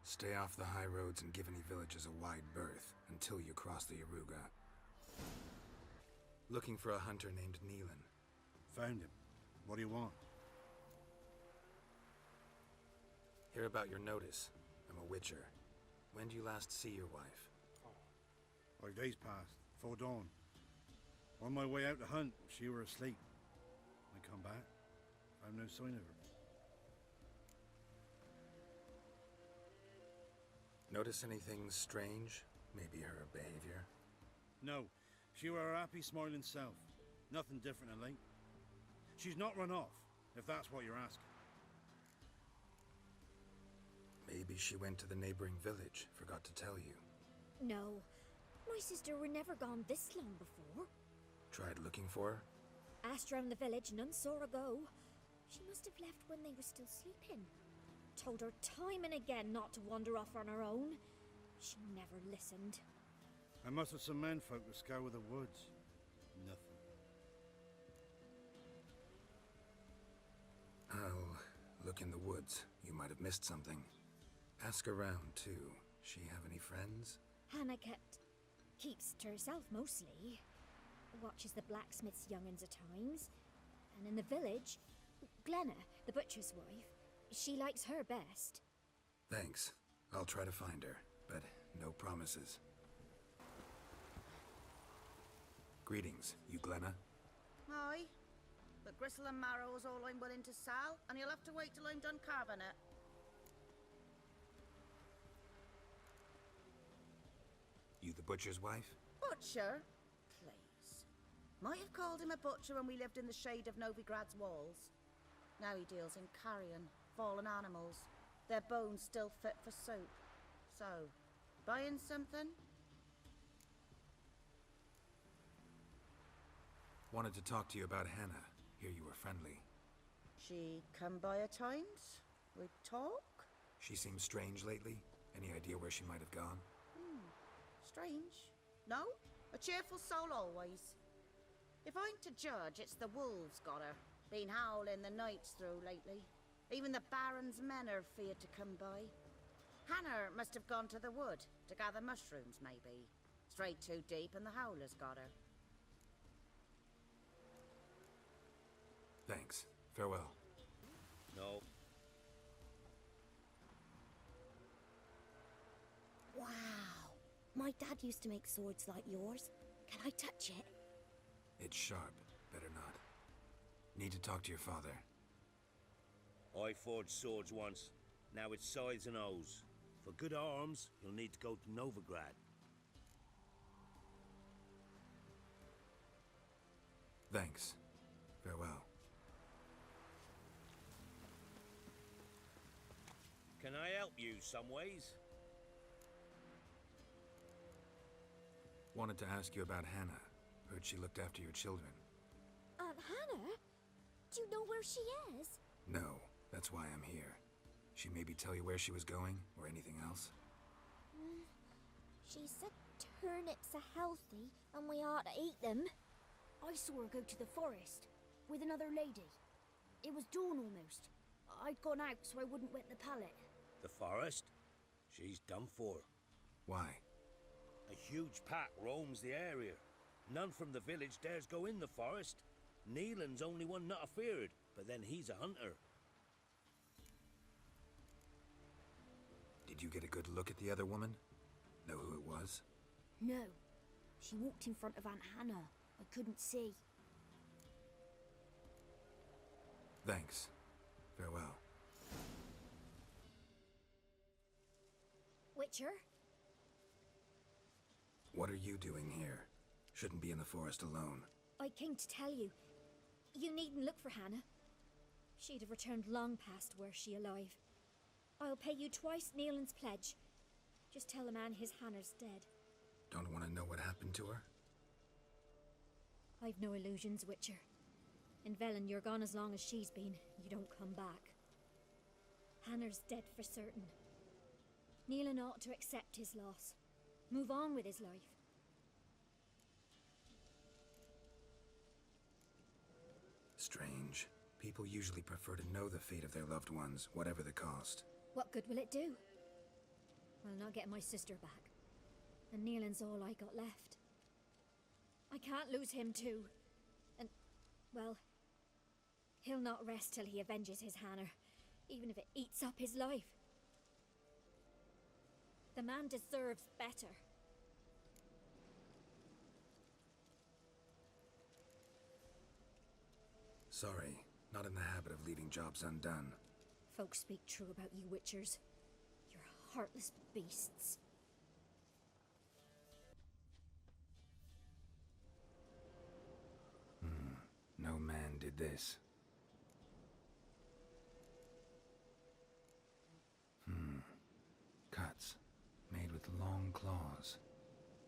Stay off the high roads and give any villages a wide berth until you cross the Yaruga. Looking for a hunter named Neelan. Found him. What do you want? Hear about your notice. I'm a witcher. When did you last see your wife? 5 days passed, before dawn. On my way out to hunt, she were asleep. I come back, found no sign of her. Notice anything strange? Maybe her behavior? No, she were her happy, smiling self. Nothing different than late. She's not run off, if that's what you're asking. Maybe she went to the neighboring village, forgot to tell you. No, my sister were never gone this long before. Tried looking for her? Asked round the village, none saw her go. She must have left when they were still sleeping. Told her time and again not to wander off on her own. She never listened. I must have some menfolk to scour the woods. Nothing. I'll look in the woods. You might have missed something. Ask around, too. She have any friends? Hannah keeps to herself mostly. Watches the blacksmith's young'uns at times. And in the village, Glenna, the butcher's wife, she likes her best. Thanks. I'll try to find her, but no promises. Greetings, you Glenna? Aye. But gristle and marrow is all I'm willing to sell, and you'll have to wait till I'm done carving it. You the butcher's wife? Butcher? Please. Might have called him a butcher when we lived in the shade of Novigrad's walls. Now he deals in carrion, fallen animals. Their bones still fit for soup. So, buying something? Wanted to talk to you about Hannah. Hear you were friendly. She come by at times? We talk? She seems strange lately. Any idea where she might have gone? Strange. No? A cheerful soul always. If I'm to judge, it's the wolves got her. Been howling the nights through lately. Even the Baron's men are feared to come by. Hannah must have gone to the wood to gather mushrooms, maybe. Strayed too deep and the howlers got her. Thanks. Farewell. No. Wow. My dad used to make swords like yours. Can I touch it? It's sharp. Better not. Need to talk to your father. I forged swords once. Now it's scythes and hoes. For good arms, you'll need to go to Novigrad. Thanks. Farewell. Can I help you some ways? Wanted to ask you about Hannah. Heard she looked after your children. Aunt Hannah? Do you know where she is? No, that's why I'm here. She maybe tell you where she was going, or anything else? She said turnips are healthy and we ought to eat them. I saw her go to the forest with another lady. It was dawn almost. I'd gone out so I wouldn't wet the pallet. The forest? She's done for. Why? A huge pack roams the area. None from the village dares go in the forest. Neelan's only one not afeared, but then he's a hunter. Did you get a good look at the other woman? Know who it was? No. She walked in front of Aunt Hannah. I couldn't see. Thanks. Farewell. Witcher? What are you doing here? Shouldn't be in the forest alone. I came to tell you. You needn't look for Hannah. She'd have returned long past were she alive. I'll pay you twice Neelan's pledge. Just tell the man his Hannah's dead. Don't want to know what happened to her? I've no illusions, Witcher. In Velen, you're gone as long as she's been. You don't come back. Hannah's dead for certain. Neelan ought to accept his loss. Move on with his life. Strange. People usually prefer to know the fate of their loved ones, whatever the cost. What good will it do? I'll not get my sister back. And Neelan's all I got left. I can't lose him too. And, well, he'll not rest till he avenges his Hannah, even if it eats up his life. The man deserves better. Sorry, not in the habit of leaving jobs undone. Folks speak true about you Witchers. You're heartless beasts. No man did this. Cuts, made with long claws,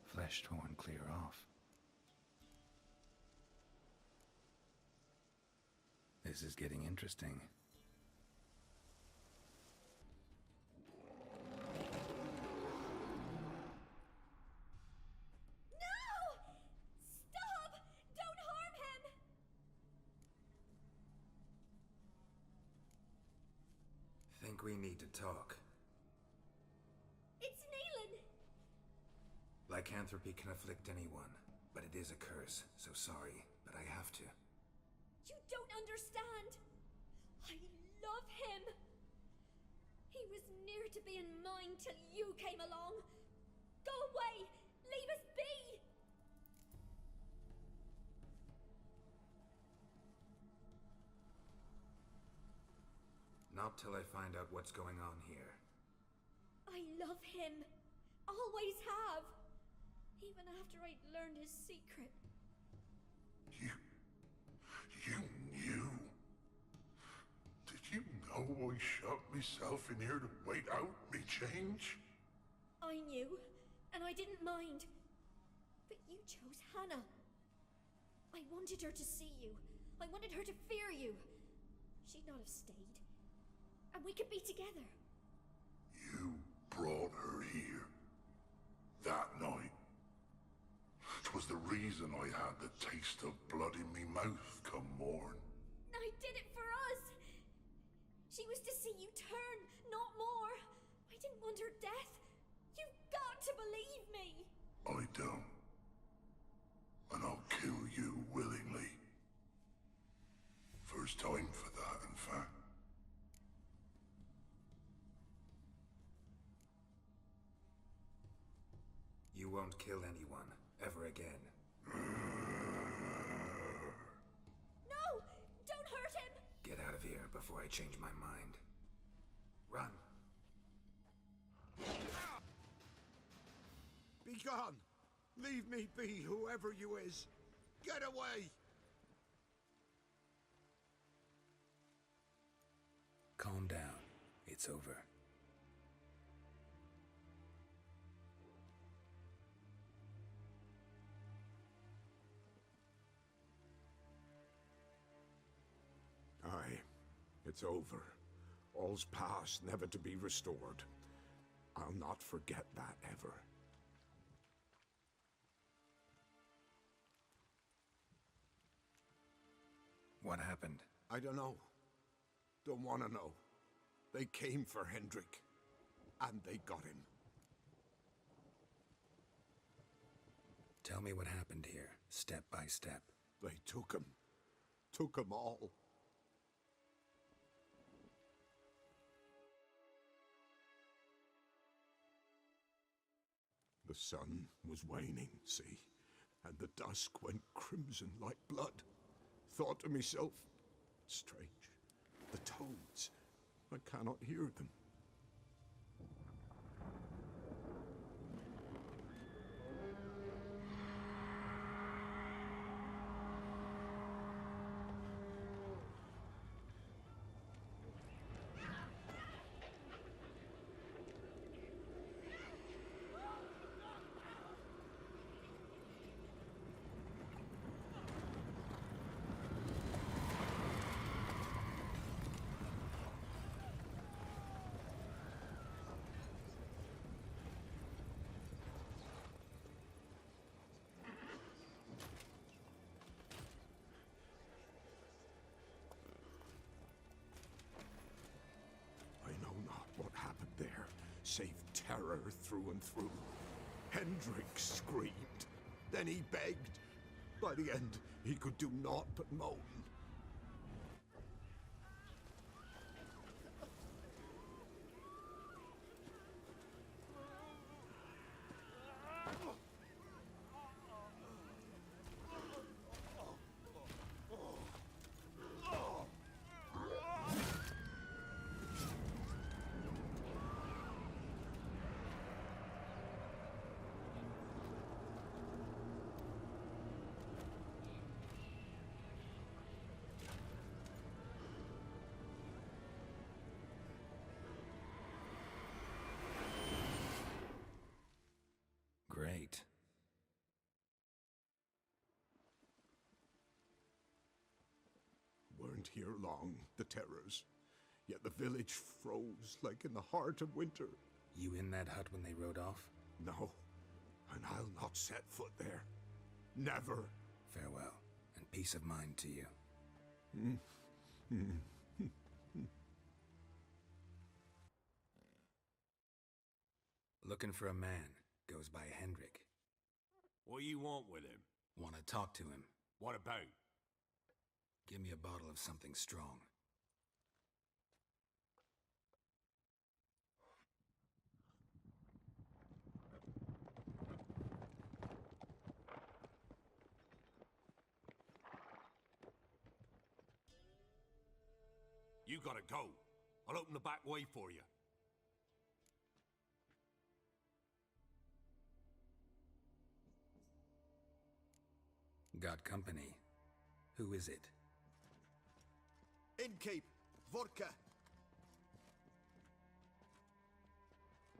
flesh torn clear off. This is getting interesting. Think we need to talk. It's Neelan! Lycanthropy can afflict anyone, but it is a curse, so sorry, but I have to. You don't understand! I love him! He was near to being mine till you came along! Go away! Leave us be! Not till I find out what's going on here. I love him. Always have. Even after I'd learned his secret. You knew? Did you know I shut myself in here to wait out me change? I knew, and I didn't mind. But you chose Hannah. I wanted her to see you. I wanted her to fear you. She'd not have stayed. And we could be together. You brought her here. That night. 'Twas the reason I had the taste of blood in me mouth come morn. I did it for us. She was to see you turn, not more. I didn't want her death. You've got to believe me. I don't. And I'll kill you willingly. First time for that, in fact. You won't kill anyone, ever again. No! Don't hurt him! Get out of here before I change my mind. Run. Be gone! Leave me be, whoever you is! Get away! calm down. It's over. Aye, it's over. All's past, never to be restored. I'll not forget that ever. What happened? I don't know. Don't want to know. They came for Hendrik, and they got him. Tell me what happened here, step by step. They took him. Took 'em all. The sun was waning, see, and the dusk went crimson like blood. Thought to myself, strange, the toads, I cannot hear them. There, save terror through and through. Hendrik screamed. Then he begged. By the end, he could do naught but moan. Great. Weren't here long, the terrors. Yet the village froze like in the heart of winter. You in that hut when they rode off? No, and I'll not set foot there. Never. Farewell, and peace of mind to you. Looking for a man. Goes by Hendrik. What do you want with him? Want to talk to him. What about? Give me a bottle of something strong. You gotta go. I'll open the back way for you. Got company. Who is it? Innkeep, vodka.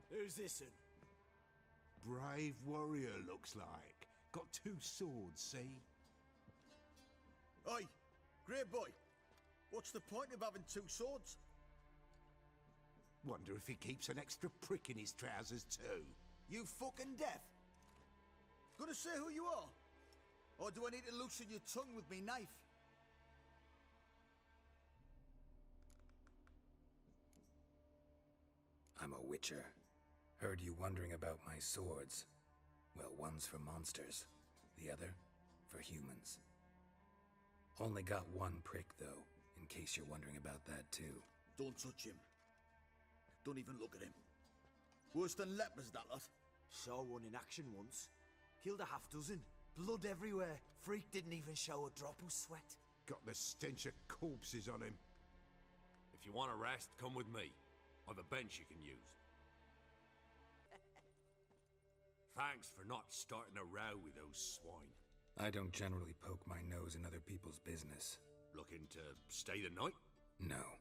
Who's this in? Brave warrior, looks like. Got 2 swords, see? Oi, grey boy. What's the point of having 2 swords? Wonder if he keeps an extra prick in his trousers too. You fucking deaf? Gonna say who you are? Or do I need to loosen your tongue with me knife? I'm a witcher. Heard you wondering about my swords. Well, one's for monsters, the other for humans. Only got 1 prick, though, in case you're wondering about that, too. Don't touch him. Don't even look at him. Worse than lepers, that lot. Saw one in action once. Killed a half-dozen. Blood everywhere. Freak didn't even show a drop of sweat. Got the stench of corpses on him. If you want a rest, come with me. I've a bench you can use. Thanks for not starting a row with those swine. I don't generally poke my nose in other people's business. Looking to stay the night? No.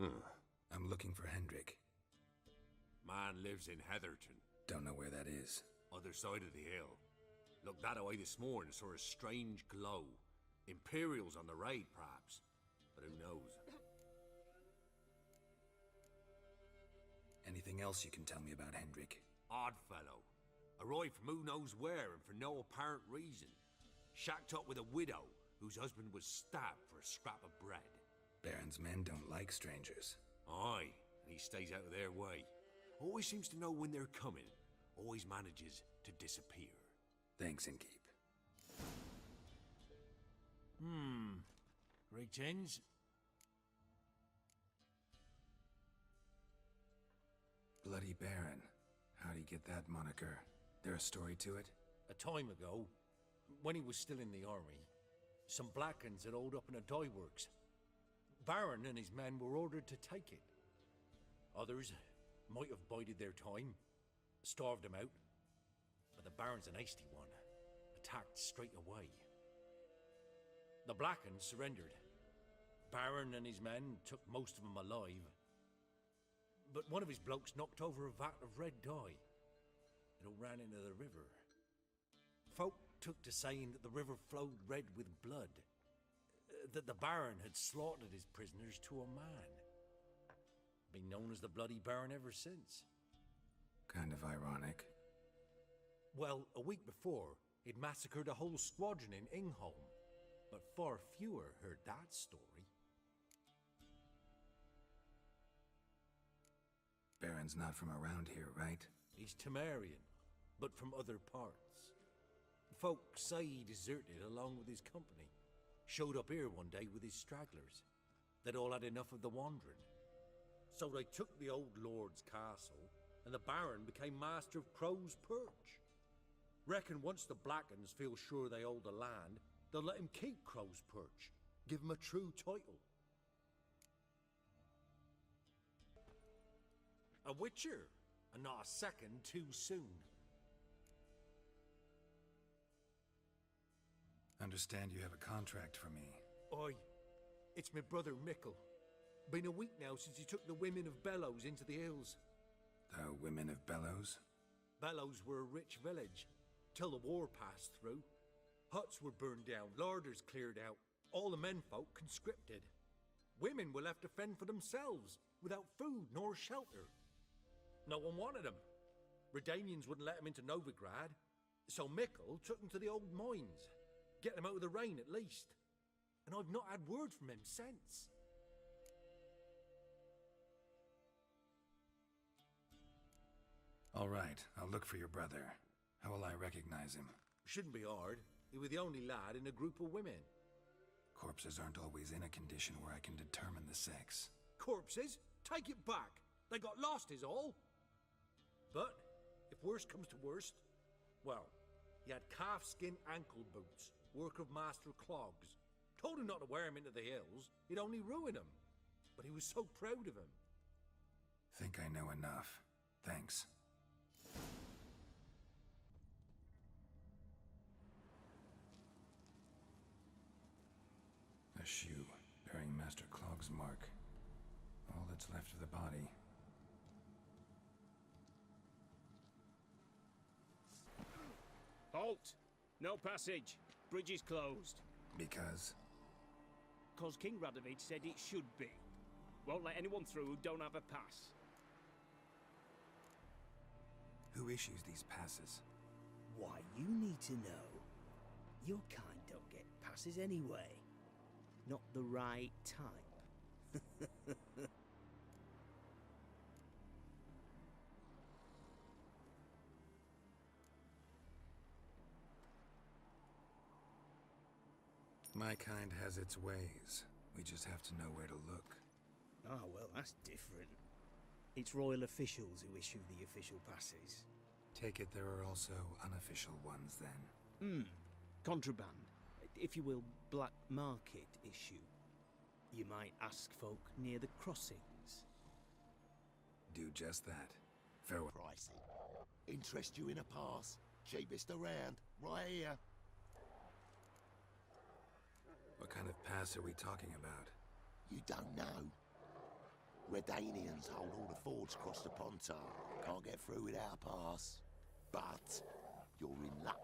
I'm looking for Hendrik. Man lives in Heatherton. Don't know where that is. Other side of the hill. Looked that away this morning, saw a strange glow. Imperials on the raid, perhaps. But who knows? Anything else you can tell me about Hendrik? Odd fellow. Arrived from who knows where and for no apparent reason. Shacked up with a widow whose husband was stabbed for a scrap of bread. Baron's men don't like strangers. Aye, and he stays out of their way. Always seems to know when they're coming. Always manages to disappear. Thanks, Innkeep. Greetings. Bloody Baron. How'd he get that moniker? There a story to it? A time ago, when he was still in the army, some Blackens had holed up in a dye works. Baron and his men were ordered to take it. Others might have bided their time, starved him out. But the Baron's an hasty one, attacked straight away. The Blackens surrendered. Baron and his men took most of them alive. But one of his blokes knocked over a vat of red dye. It all ran into the river. Folk took to saying that the river flowed red with blood. That the Baron had slaughtered his prisoners to a man. Been known as the Bloody Baron ever since. Kind of ironic. Well, a week before, he'd massacred a whole squadron in Ingholm. But far fewer heard that story. Baron's not from around here, right? He's Temerian, but from other parts. Folk say he deserted along with his company. Showed up here one day with his stragglers. They'd all had enough of the wandering. So they took the old lord's castle, and the Baron became master of Crow's Perch. Reckon once the Blackens feel sure they hold the land, they'll let him keep Crow's Perch. Give him a true title. A witcher, and not a second too soon. Understand you have a contract for me. Aye, it's my brother Mickle. Been a week now since he took the women of Bellows into the hills. The women of Bellows? Bellows were a rich village, till the war passed through. Huts were burned down, larders cleared out, all the menfolk conscripted. Women were left to fend for themselves, without food nor shelter. No one wanted them. Redanians wouldn't let them into Novigrad, so Mickle took them to the old mines. Get them out of the rain at least. And I've not had word from him since. All right, I'll look for your brother. How will I recognize him? Shouldn't be hard. He was the only lad in a group of women. Corpses aren't always in a condition where I can determine the sex. Corpses? Take it back. They got lost is all. But, if worst comes to worst, well, he had calfskin ankle boots, work of Master Clogs. Told him not to wear him into the hills, he'd only ruin him. But he was so proud of him. Think I know enough. Thanks. A shoe bearing Master Clog's mark. All that's left of the body. Halt! No passage. Bridge is closed. Because? 'Cause King Radovid said it should be. Won't let anyone through who don't have a pass. Who issues these passes? Why, you need to know. Your kind don't get passes anyway. Not the right type. My kind has its ways. We just have to know where to look. Ah, well, that's different. It's royal officials who issue the official passes. Take it there are also unofficial ones, then? Contraband. If you will, black market issue. You might ask folk near the crossings. Do just that. Farewell. Pricey. Interest you in a pass? Cheapest around, right here. What kind of pass are we talking about? You don't know? Redanians hold all the fords across the Pontar. Can't get through without a pass. But you're in luck.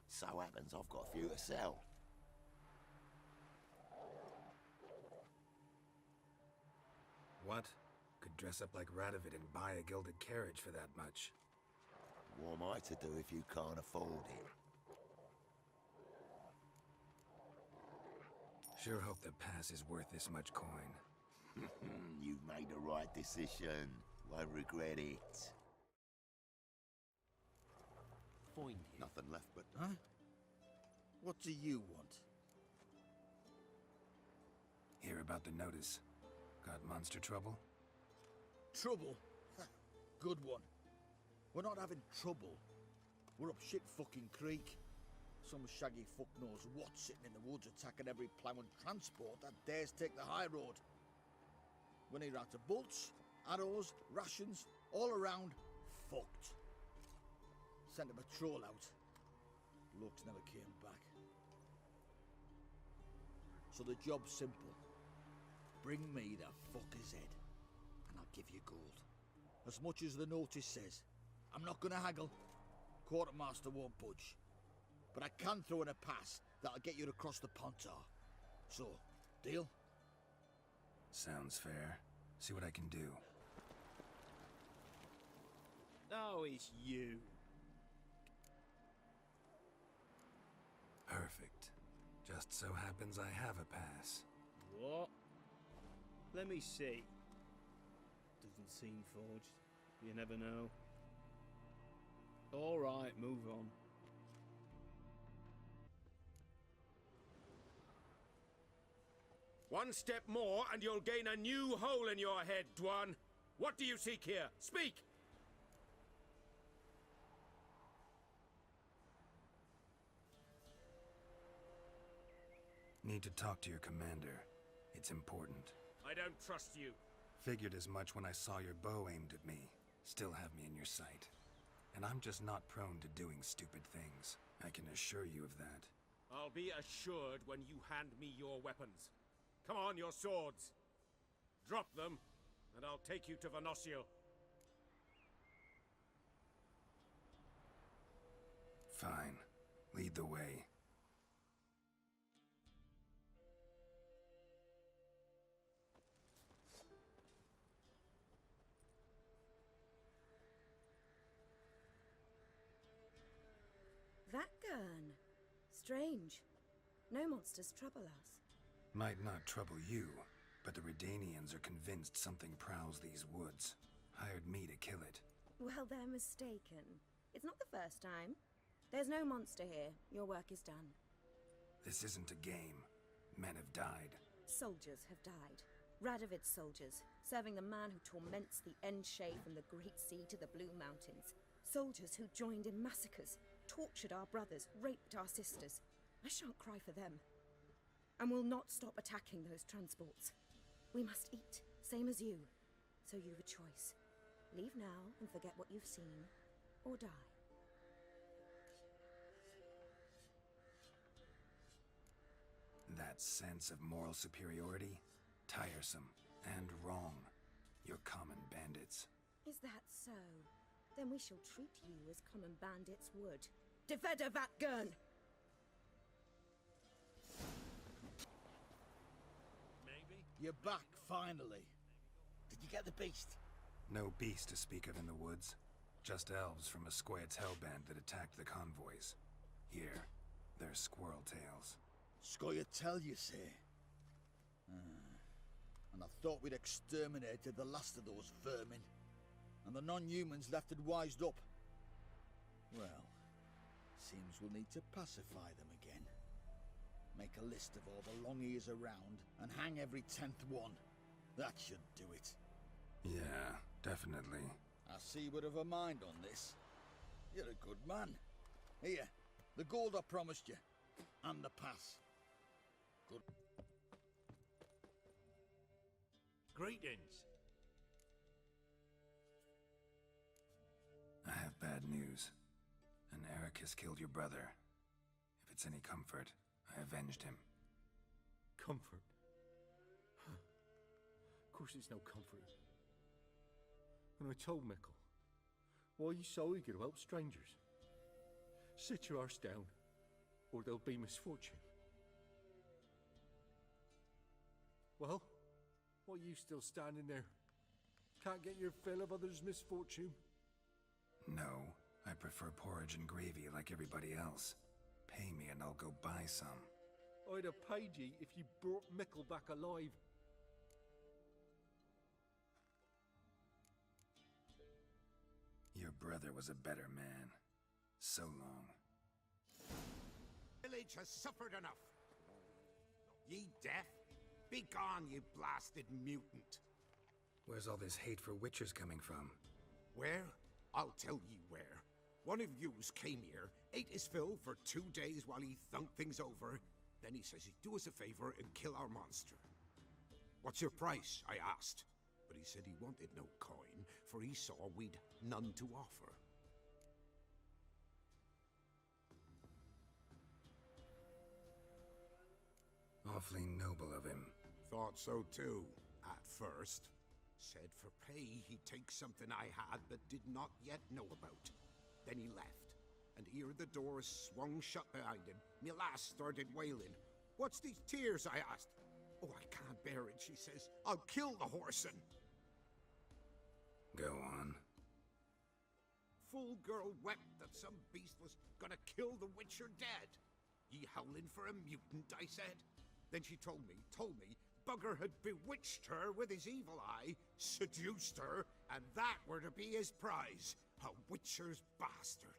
So happens I've got a few to sell. What? Could dress up like Radovid and buy a gilded carriage for that much. What am I to do if you can't afford it? Sure hope the pass is worth this much coin. You've made the right decision. Won't regret it. Find you. Nothing left but... Huh? What do you want? Hear about the notice. Got monster trouble? Trouble? Good one. We're not having trouble. We're up shit fucking creek. Some shaggy fuck knows what sitting in the woods attacking every plough and transport that dares take the high road. We need out of bolts, arrows, rations, all around, fucked. Sent a patrol out. Blokes never came back. So the job's simple. Bring me the fucker's head, and I'll give you gold. As much as the notice says. I'm not gonna haggle. Quartermaster won't budge. But I can throw in a pass that'll get you across the Pontar. So, deal? Sounds fair. See what I can do. Oh, it's you. Perfect. Just so happens I have a pass. What? Let me see. Doesn't seem forged. You never know. All right, move on. One step more and you'll gain a new hole in your head, Dwan. What do you seek here? Speak! Need to talk to your commander. It's important. I don't trust you. Figured as much when I saw your bow aimed at me. Still have me in your sight. And I'm just not prone to doing stupid things. I can assure you of that. I'll be assured when you hand me your weapons. Come on, your swords. Drop them, and I'll take you to Venosio. Fine. Lead the way. That gun. Strange. No monsters trouble us. Might not trouble you, but the Redanians are convinced something prowls these woods. Hired me to kill it. Well, they're mistaken. It's not the first time. There's no monster here. Your work is done. This isn't a game. Men have died. Soldiers have died. Radovid's soldiers, serving the man who torments the Endshay from the Great Sea to the Blue Mountains. Soldiers who joined in massacres, tortured our brothers, raped our sisters. I shan't cry for them. And will not stop attacking those transports. We must eat, same as you. So you've a choice. Leave now and forget what you've seen, or die. That sense of moral superiority? Tiresome and wrong. You're common bandits. Is that so? Then we shall treat you as common bandits would. Defender Vatgern! Maybe? You're back, finally. Did you get the beast? No beast to speak of in the woods. Just elves from a Squared's hellband that attacked the convoys. Here, they're squirrel tails. Scoia'tael, you say? And I thought we'd exterminated the last of those vermin. And the non-humans left it wised up. Well, seems we'll need to pacify them again. Make a list of all the long ears around and hang every 10th one. That should do it. Yeah, definitely. I see you would have a mind on this. You're a good man. Here, the gold I promised you. And the pass. Good. Greetings. I have bad news. An Eric has killed your brother. If it's any comfort, I avenged him. Comfort? Of course it's no comfort. And I told Mickle, why are you so eager to help strangers? Sit your arse down, or there'll be misfortune. Well, why are you still standing there? Can't get your fill of others' misfortune? No, I prefer porridge and gravy like everybody else. Pay me and I'll go buy some. I'd have paid ye if you brought Mickle back alive. Your brother was a better man. So long. Village has suffered enough. Ye deaf? Be gone, you blasted mutant. Where's all this hate for witchers coming from? Where? I'll tell ye where. One of yous came here, ate his fill for 2 days while he thunked things over. Then he says he'd do us a favor and kill our monster. What's your price? I asked. But he said he wanted no coin, for he saw we'd none to offer. Awfully noble of him. Thought so too, at first. Said for pay he'd take something I had but did not yet know about. Then he left, and ere the door swung shut behind him, me lass started wailing. What's these tears? I asked. Oh, I can't bear it, she says. I'll kill the horsin'. Go on. Fool girl wept that some beast was gonna kill the witcher dead. Ye howling for a mutant, I said. Then she told me, Bugger had bewitched her with his evil eye, seduced her, and that were to be his prize. A witcher's bastard.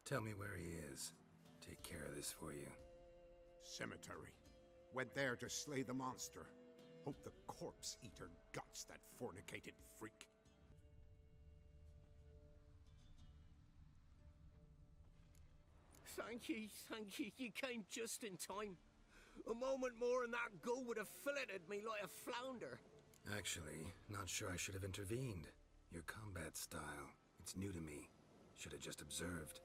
Tell me where he is. Take care of this for you. Cemetery. Went there to slay the monster. Hope the corpse eater guts that fornicated freak. Thank ye. You came just in time. A moment more and that gull would have filleted me like a flounder. Actually, not sure I should have intervened. Your combat style, it's new to me. Should have just observed.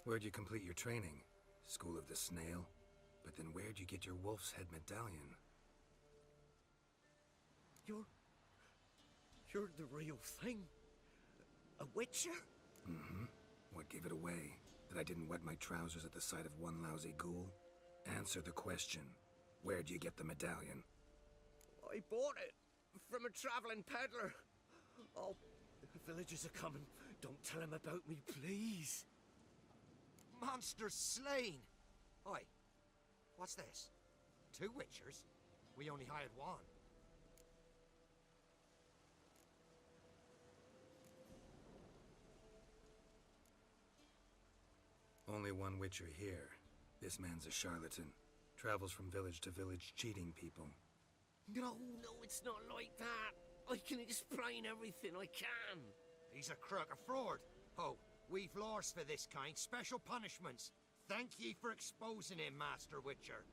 Where'd you complete your training? School of the Snail? But then where'd you get your wolf's head medallion? You're the real thing? A witcher? Mm-hmm. What gave it away? That I didn't wet my trousers at the sight of one lousy ghoul? Answer the question. Where'd you get the medallion? I bought it from a traveling peddler. Oh, the villagers are coming. Don't tell them about me, please. Monster slain! Oi, what's this? 2 witchers? We only hired 1. Only one witcher here. This man's a charlatan. Travels from village to village cheating people. No, it's not like that. I can explain everything I can. He's a crook, a fraud. Oh, we've laws for this kind, special punishments. Thank ye for exposing him, Master Witcher.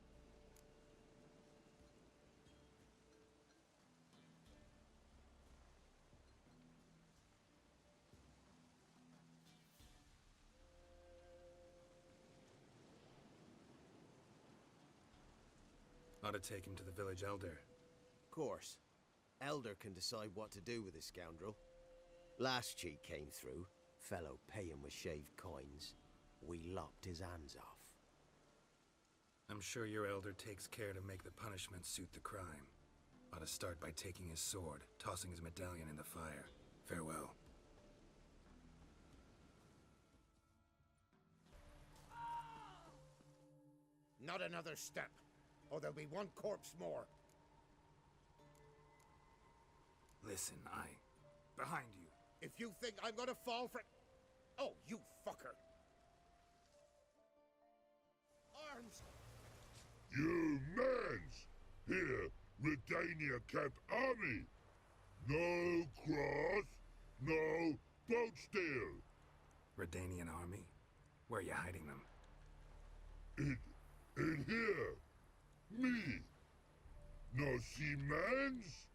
Ought to take him to the village elder. Course. Elder can decide what to do with the scoundrel. Last cheat came through. Fellow paying with shaved coins. We lopped his hands off. I'm sure your elder takes care to make the punishment suit the crime. Ought to start by taking his sword, tossing his medallion in the fire. Farewell. Not another step, or there'll be 1 corpse more. Listen, behind you. If you think I'm gonna fall for... Oh, you fucker! Arms! You mans! Here, Redania Camp Army! No cross, no boat steal! Redanian army? Where are you hiding them? In here! Me! No see mans?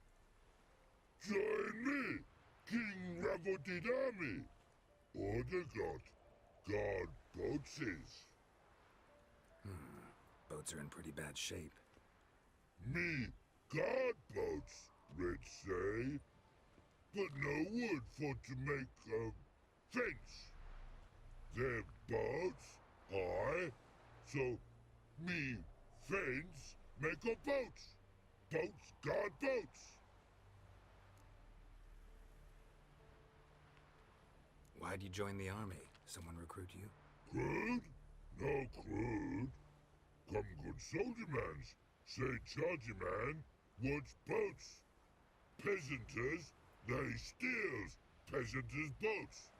Join me, King Ravodid army! Order God boatses. boats are in pretty bad shape. Me guard boats, Red say. But no wood for to make a fence. Their boats high, so me fence make a boats. Boats guard boats. Why'd you join the army? Someone recruit you? Crude? No crude. Come good soldier mans. Say chargy man wants boats. Peasanters, they steals peasanters' boats.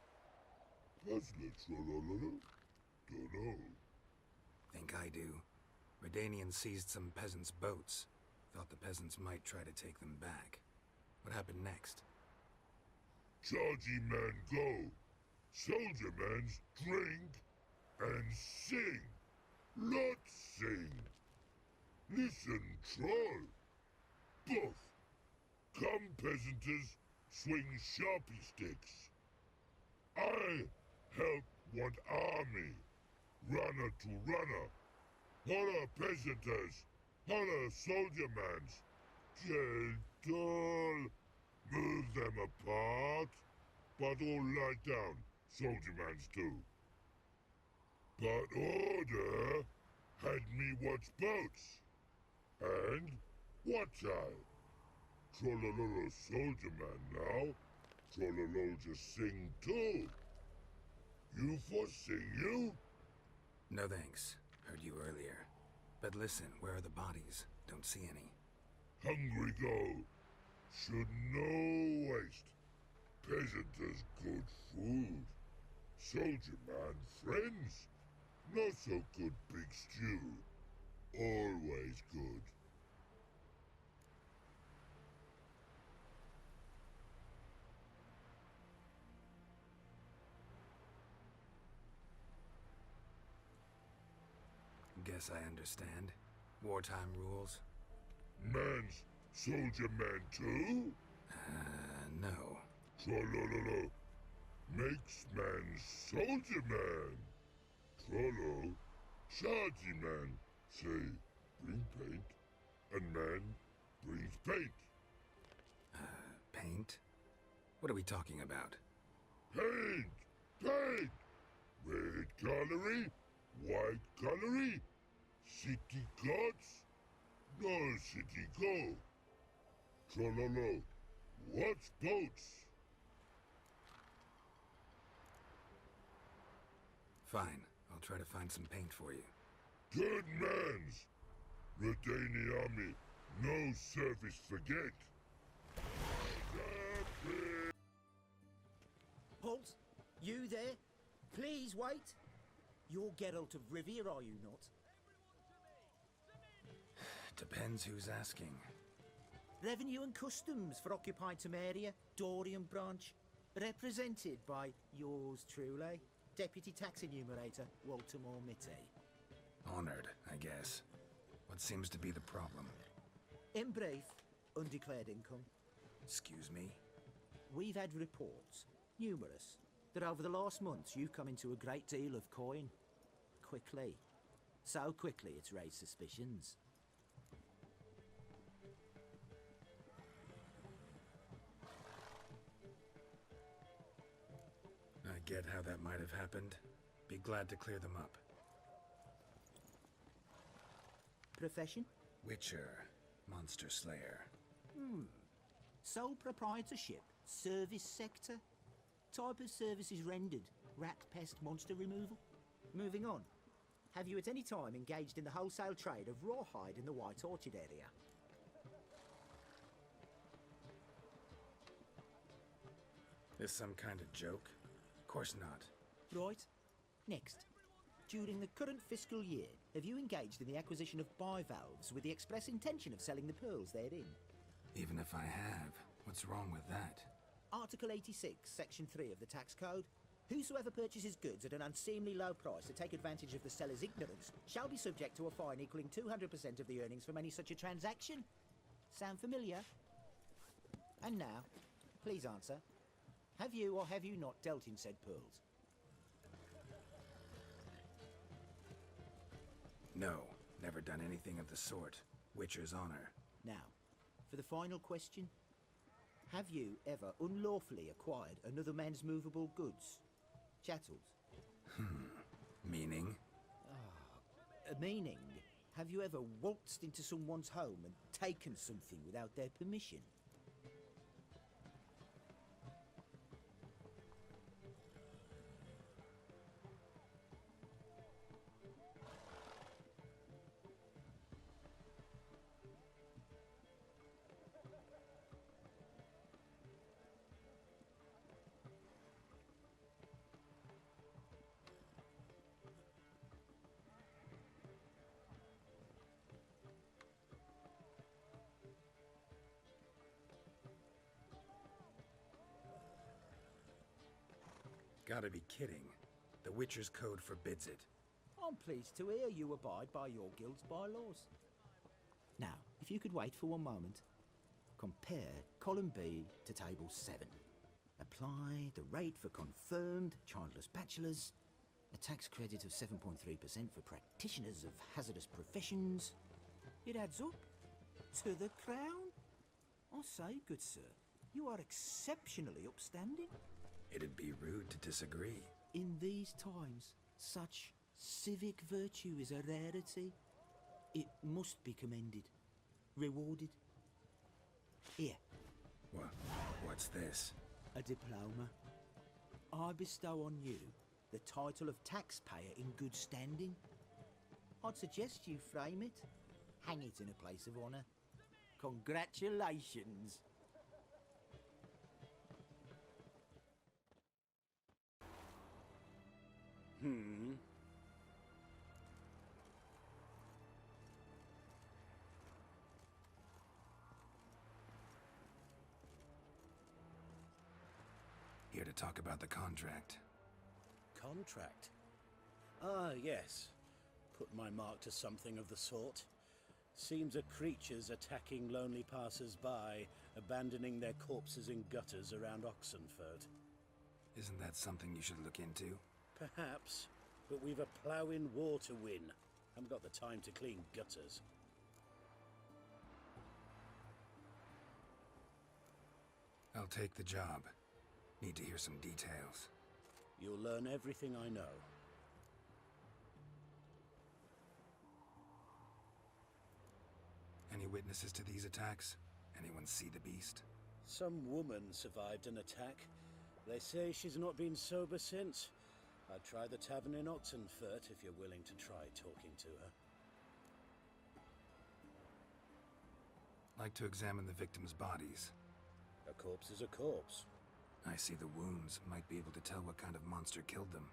Puzzler trollololo? Dunno. Think I do. Redanians seized some peasants' boats. Thought the peasants might try to take them back. What happened next? Chargy man go. Soldier mans drink and sing. Lot sing. Listen, troll. Buff. Come, peasanters, swing sharpie sticks. I help one army. Runner to runner. Holla, peasanters. Holla, soldier mans. Gentle. Move them apart. But all lie down. Soldier mans too. But order had me watch boats. And watch I. Trollololo soldier man now. Trollolo just sing too. You for sing you? No thanks. Heard you earlier. But listen, where are the bodies? Don't see any. Hungry go. Should no waste. Peasanters good food. Soldier man friends. Not so good big stew. Always good. Guess I understand. Wartime rules? Man's soldier man too? No. Trollololo. Makes man soldier man. Trollo. Chargy man. Say, bring paint. And man brings paint. Paint? What are we talking about? Paint! Paint! Red colory, white colory, city gods, no city go. Trollolo, what's boats? Fine, I'll try to find some paint for you. Good mans! Redani army, no service forget. Halt! You there? Please wait. You're Geralt of Rivia, are you not? Depends who's asking. Revenue and Customs for occupied Temeria, Dorian branch. Represented by yours truly, Deputy Tax Enumerator Walter Mitty. Honored, I guess. What seems to be the problem? In brief, undeclared income. Excuse me? We've had reports, numerous, that over the last months you've come into a great deal of coin. Quickly. So quickly it's raised suspicions. I get how that might have happened. Be glad to clear them up. Profession? Witcher. Monster Slayer. Sole proprietorship. Service sector. Type of services rendered. Rat pest monster removal. Moving on. Have you at any time engaged in the wholesale trade of rawhide in the White Orchard area? This some kind of joke? Of course not. Right. Next. During the current fiscal year, have you engaged in the acquisition of bivalves with the express intention of selling the pearls therein? Even if I have, what's wrong with that? Article 86, Section 3 of the Tax Code. Whosoever purchases goods at an unseemly low price to take advantage of the seller's ignorance shall be subject to a fine equaling 200% of the earnings from any such a transaction. Sound familiar? And now, please answer. Have you or have you not dealt in said pearls? No, Never done anything of the sort. Witcher's honor. Now, for the final question. Have you ever unlawfully acquired another man's movable goods? Chattels? Meaning? Meaning, have you ever waltzed into someone's home and taken something without their permission? Gotta be kidding. The Witcher's Code forbids it. I'm pleased to hear you abide by your guild's bylaws. Now, if you could wait for one moment. Compare column B to table 7. Apply the rate for confirmed childless bachelors. A tax credit of 7.3% for practitioners of hazardous professions. It adds up to the crown. I say, good sir, you are exceptionally upstanding. It'd be rude to disagree. In these times, such civic virtue is a rarity. It must be commended, rewarded. Here. What's this? A diploma. I bestow on you the title of taxpayer in good standing. I'd suggest you frame it, hang it in a place of honour. Congratulations. Here to talk about the contract. Contract? Ah, yes. Put my mark to something of the sort. Seems a creature's attacking lonely passers-by, abandoning their corpses in gutters around Oxenford. Isn't that something you should look into? Perhaps, but we've a ploughing war to win. Haven't got the time to clean gutters. I'll take the job. Need to hear some details. You'll learn everything I know. Any witnesses to these attacks? Anyone see the beast? Some woman survived an attack. They say she's not been sober since. I'd try the tavern in Oxenfurt if you're willing to try talking to her. Like to examine the victims' bodies. A corpse is a corpse. I see the wounds. Might be able to tell what kind of monster killed them.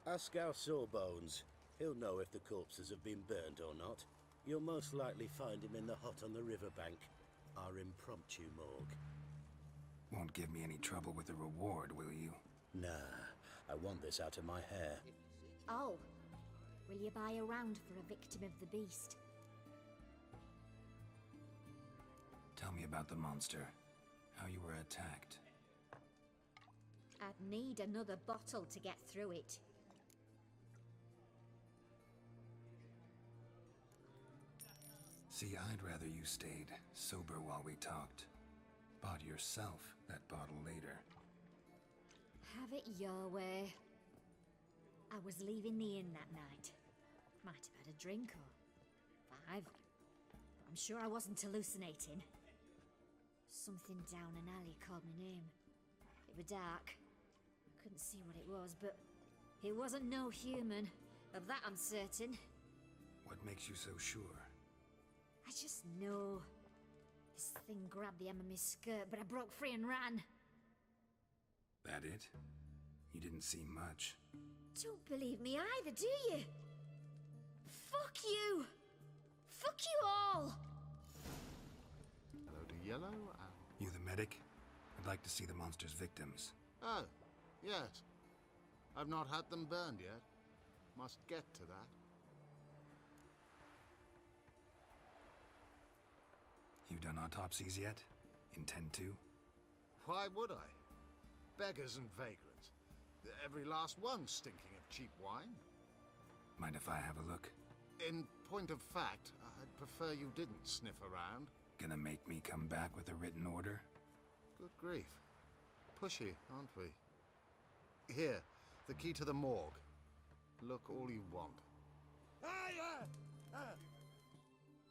Ask our Sawbones. He'll know if the corpses have been burned or not. You'll most likely find him in the hut on the riverbank. Our impromptu morgue. Won't give me any trouble with the reward, will you? Nah, I want this out of my hair. Oh, will you buy a round for a victim of the beast? Tell me about the monster. How you were attacked. I'd need another bottle to get through it. See, I'd rather you stayed sober while we talked. Bought yourself that bottle later. Have it your way. I was leaving the inn that night. Might have had a drink or 5. I'm sure I wasn't hallucinating. Something down an alley called my name. It was dark. I couldn't see what it was, but it wasn't no human. Of that I'm certain. What makes you so sure? I just know. This thing grabbed the hem of my skirt, but I broke free and ran. That it? You didn't see much. Don't believe me either, do you? Fuck you! Fuck you all! Hello to Yellow. You the medic? I'd like to see the monster's victims. Oh, yes. I've not had them burned yet. Must get to that. You've done autopsies yet? Intend to? Why would I? Beggars and vagrants. Every last one stinking of cheap wine. Mind if I have a look? In point of fact, I'd prefer you didn't sniff around. Gonna make me come back with a written order? Good grief. Pushy, aren't we? Here, the key to the morgue. Look all you want.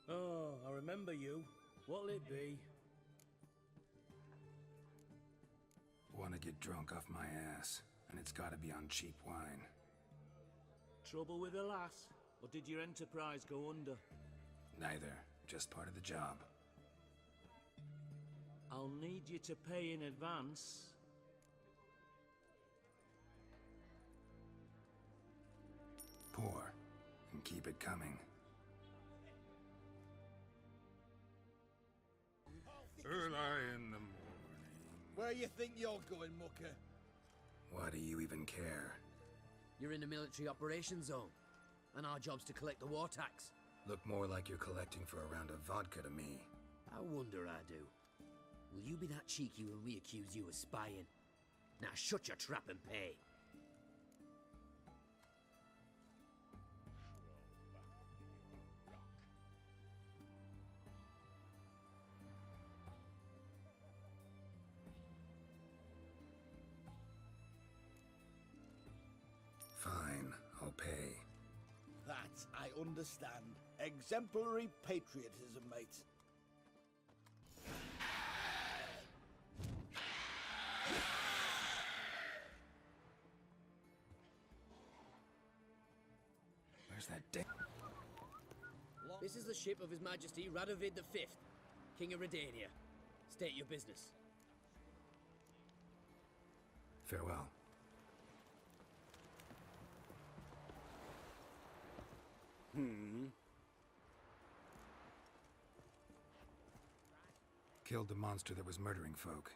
Oh, I remember you. What'll it be? Wanna get drunk off my ass, and it's gotta be on cheap wine. Trouble with the lass? Or did your enterprise go under? Neither. Just part of the job. I'll need you to pay in advance. Pour, and keep it coming. Early in the morning. Where you think you're going, mucker? Why do you even care? You're in the military operations zone, and our job's to collect the war tax. Look more like you're collecting for a round of vodka to me. I wonder I do. Will you be that cheeky when we accuse you of spying? Now shut your trap and pay. Fine, I'll pay. That I understand. Exemplary patriotism, mate. Where's that dick? This is the ship of His Majesty Radovid V, King of Redania. State your business. Farewell. Killed the monster that was murdering folk.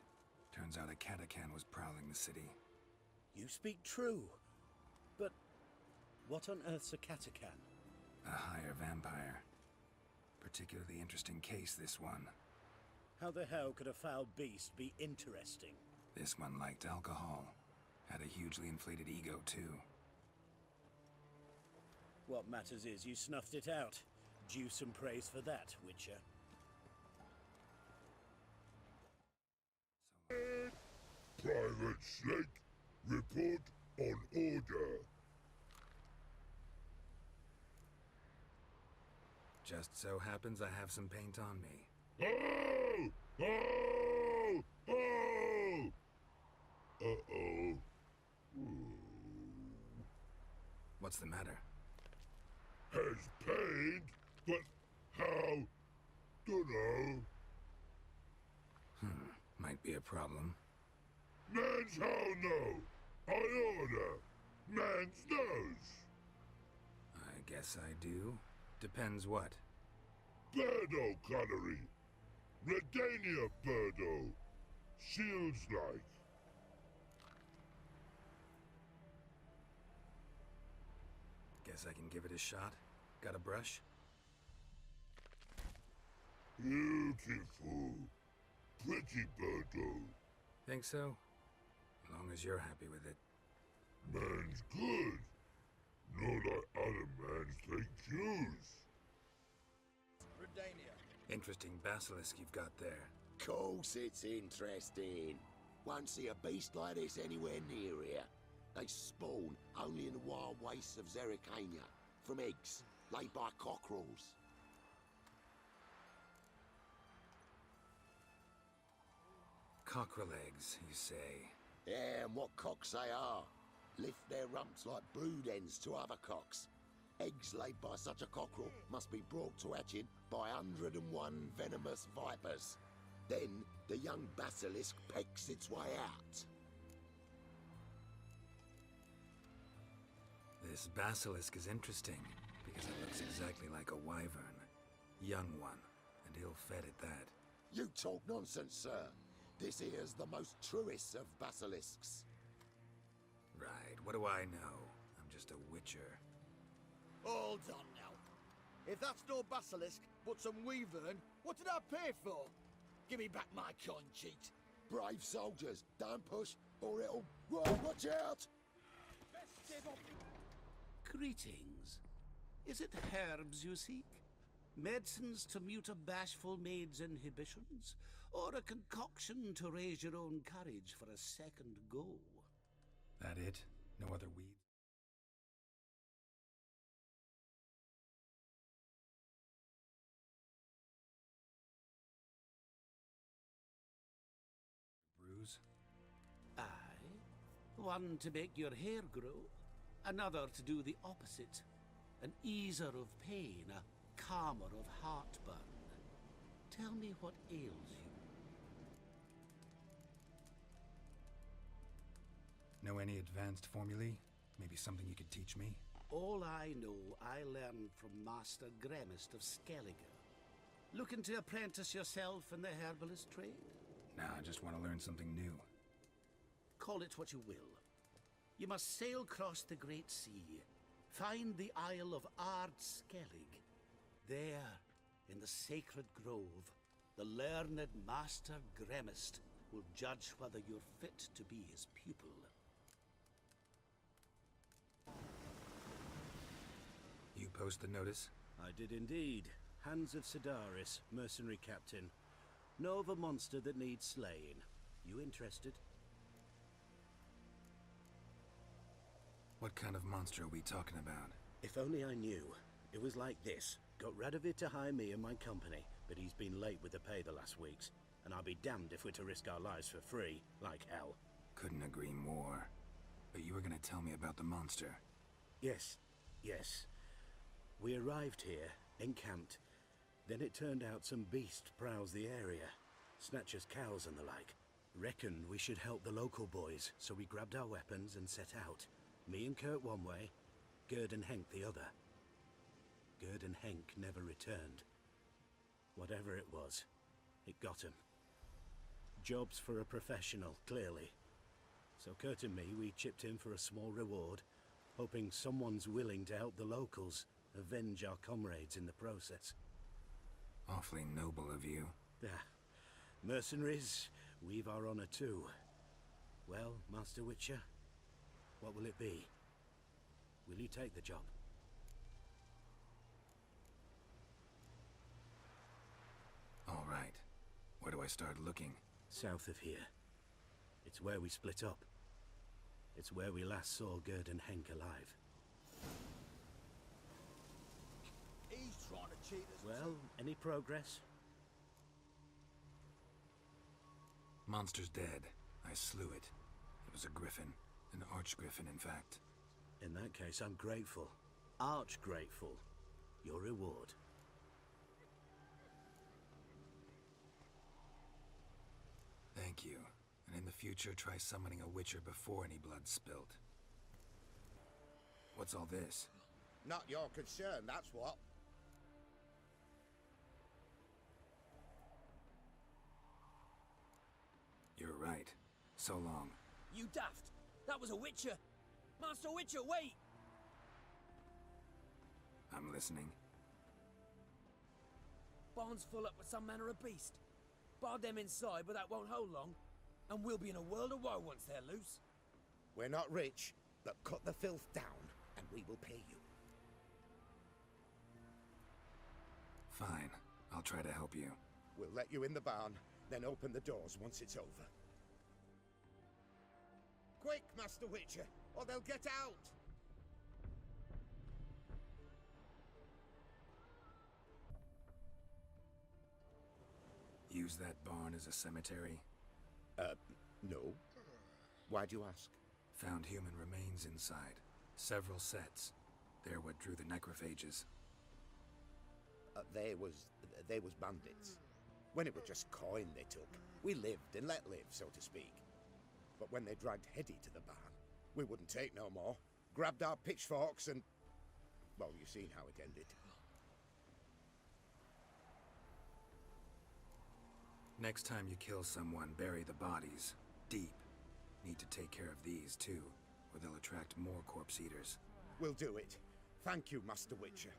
Turns out a Catacan was prowling the city. You speak true. But what on earth's a Catacan? A higher vampire. Particularly interesting case, this one. How the hell could a foul beast be interesting? This one liked alcohol. Had a hugely inflated ego, too. What matters is you snuffed it out. Due some praise for that, Witcher. Private Snake, report on order. Just so happens I have some paint on me. Oh! Oh! Oh! Uh-oh. What's the matter? Has paint, but how? Dunno. Might be a problem. Man's how no. I order. Man's nose. I guess I do. Depends what. Birdo colory. Redania Birdo. Shields like. Guess I can give it a shot. Got a brush? Beautiful. Pretty Birdo. Think so? As long as you're happy with it. Man's good. No like other mans take cues. Redania. Interesting basilisk you've got there. Course it's interesting. Won't see a beast like this anywhere near here. They spawn only in the wild wastes of Zerrikania, from eggs laid by cockerels. Cockerel eggs, you say? Yeah, and what cocks they are. Lift their rumps like brood hens to other cocks. Eggs laid by such a cockerel must be brought to hatching by 101 venomous vipers. Then the young basilisk pecks its way out. This basilisk is interesting, because it looks exactly like a wyvern. Young one, and ill-fed at that. You talk nonsense, sir. This here's the most truest of basilisks. Right, what do I know? I'm just a witcher. Hold on now. If that's no basilisk, but some wyvern, what did I pay for? Give me back my coin, cheat. Brave soldiers, don't push, or it'll... Right, watch out! Greetings. Is it herbs you seek? Medicines to mute a bashful maid's inhibitions? Or a concoction to raise your own courage for a second go? That it? No other weeds? Bruise? Aye. One to make your hair grow, another to do the opposite. An easer of pain, a calmer of heartburn. Tell me what ails you. Know any advanced formulae? Maybe something you could teach me? All I know, I learned from Master Gremist of Skellige. Looking to apprentice yourself in the herbalist trade? Nah, I just want to learn something new. Call it what you will. You must sail across the Great Sea, find the Isle of Ard Skellig. There, in the sacred grove, the learned Master Gremist will judge whether you're fit to be his pupil. You post the notice? I did indeed. Hans of Sedaris, mercenary captain. Know of a monster that needs slaying. You interested? What kind of monster are we talking about? If only I knew. It was like this. Got Radovid to hire me and my company, but he's been late with the pay the last weeks. And I'll be damned if we're to risk our lives for free, like hell. Couldn't agree more. But you were gonna tell me about the monster. Yes. We arrived here, encamped. Then it turned out some beast prowls the area. Snatchers cows and the like. Reckoned we should help the local boys, so we grabbed our weapons and set out. Me and Kurt one way, Gerd and Henk the other. Gerd and Henk never returned. Whatever it was, it got him. Jobs for a professional, clearly. So Kurt and me, we chipped in for a small reward, hoping someone's willing to help the locals avenge our comrades in the process. Awfully noble of you. Mercenaries, we've our honor too. Well, Master Witcher, what will it be? Will you take the job? All right. Where do I start looking? South of here. It's where we split up. It's where we last saw Gerd and Henk alive. He's trying to cheat us. Well, any progress? Monster's dead. I slew it. It was a griffin. An archgriffin, in fact. In that case, I'm grateful. Arch grateful. Your reward. Thank you. And in the future, try summoning a Witcher before any blood's spilt. What's all this? Not your concern, that's what. You're right. So long. You daft! That was a Witcher! Master Witcher, wait! I'm listening. Barn's full up with some manner of beast. Bar them inside, but that won't hold long. And we'll be in a world of woe once they're loose. We're not rich, but cut the filth down, and we will pay you. Fine. I'll try to help you. We'll let you in the barn, then open the doors once it's over. Quick, Master Witcher, or they'll get out! Use that barn as a cemetery? No. Why'd you ask? Found human remains inside. Several sets. They're what drew the necrophages. They was bandits. When it was just coin they took, we lived and let live, so to speak. But when they dragged Hetty to the barn, we wouldn't take no more. Grabbed our pitchforks and... well, you've seen how it ended. Next time you kill someone, bury the bodies. Deep. Need to take care of these, too, or they'll attract more corpse eaters. We'll do it. Thank you, Master Witcher.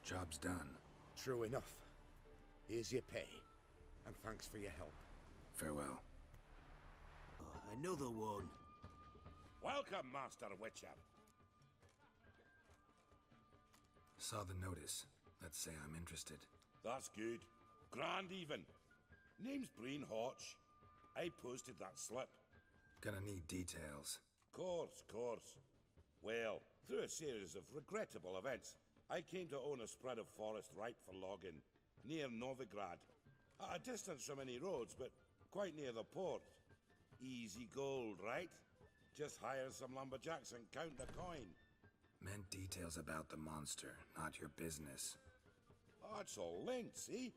Job's done. True enough. Here's your pay. And thanks for your help. Farewell. Another one. Welcome, Master Witcher. Saw the notice. Let's say I'm interested. That's good. Grand even. Name's Breen Hotch. I posted that slip. Gonna need details. Course. Well, through a series of regrettable events, I came to own a spread of forest ripe for logging, near Novigrad. At a distance from any roads, but quite near the port. Easy gold, right? Just hire some lumberjacks and count the coin. Meant details about the monster, not your business. Oh, it's all linked, see?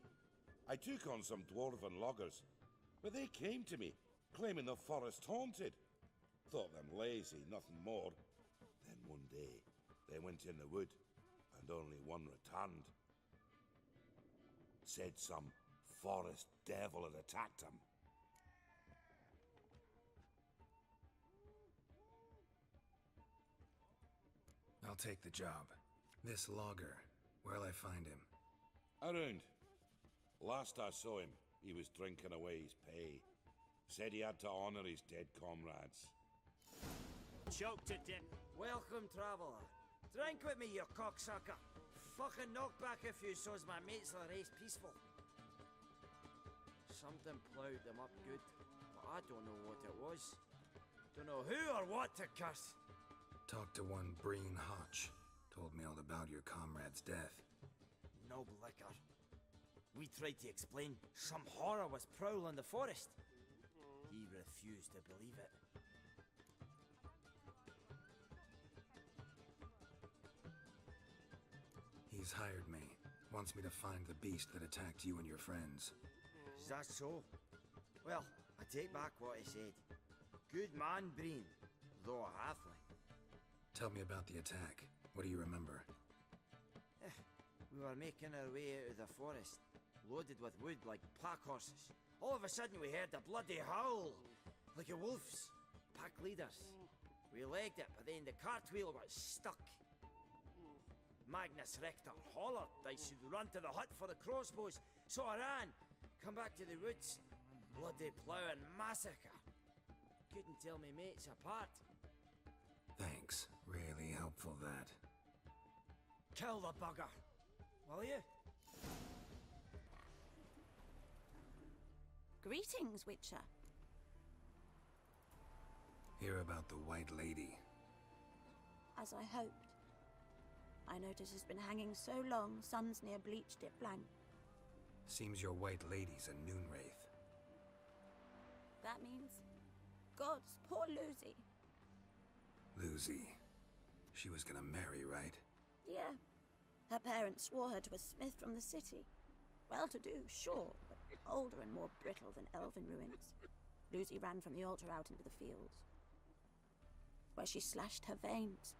I took on some dwarven loggers, but they came to me, claiming the forest haunted. Thought them lazy, nothing more. Then one day, they went in the wood, and only one returned. Said some forest devil had attacked him. I'll take the job. This logger, where'll I find him? Around. Last I saw him, he was drinking away his pay. Said he had to honor his dead comrades. Choked to death. Welcome, traveller. Drink with me, you cocksucker. Fucking knock back a few so's my mates will race peaceful. Something ploughed them up good, but I don't know what it was. Don't know who or what to curse. Talked to one Breen Hotch. Told me all about your comrade's death. No liquor. We tried to explain some horror was prowling the forest. He refused to believe it. He's hired me. Wants me to find the beast that attacked you and your friends. Is that so? Well, I take back what I said. Good man, Breen, though a halfling. Tell me about the attack. What do you remember? We were making our way out of the forest, loaded with wood like pack horses. All of a sudden we heard a bloody howl, like a wolf's. Pack leaders. We legged it, but then the cartwheel got stuck. Magnus Rector hollered I should run to the hut for the crossbows, so I ran. Come back to the woods. Bloody ploughing massacre. Couldn't tell me mates apart. Thanks. Really helpful, that. Kill the bugger, will you? Greetings, Witcher. Hear about the White Lady. As I hoped. I notice it's been hanging so long, sun's near bleached it blank. Seems your White Lady's a noon wraith. That means... Gods, poor Lucy. Lucy. She was gonna marry, right? Yeah. Her parents swore her to a smith from the city. Well-to-do, sure, but older and more brittle than elven ruins. Lucy ran from the altar out into the fields, where she slashed her veins.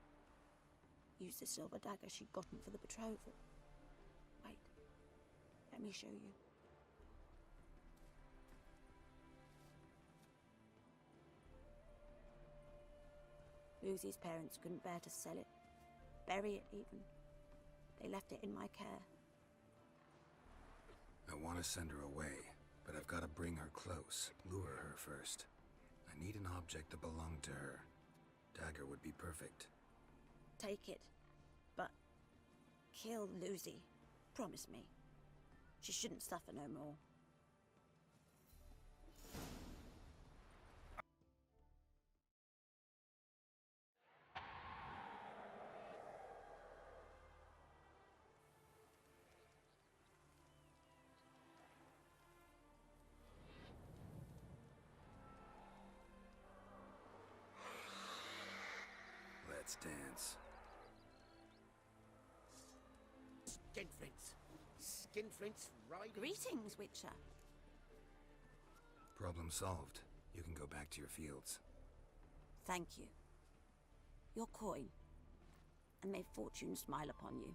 Used the silver dagger she'd gotten for the betrothal. Wait, let me show you. Lucy's parents couldn't bear to sell it, bury it even. They left it in my care. I want to send her away, but I've got to bring her close, lure her first. I need an object that belonged to her. Dagger would be perfect. Take it, but kill Lucy. Promise me. She shouldn't suffer no more. Let's dance. Skinflints, right? Greetings, Witcher. Problem solved. You can go back to your fields. Thank you. Your coin. And may fortune smile upon you.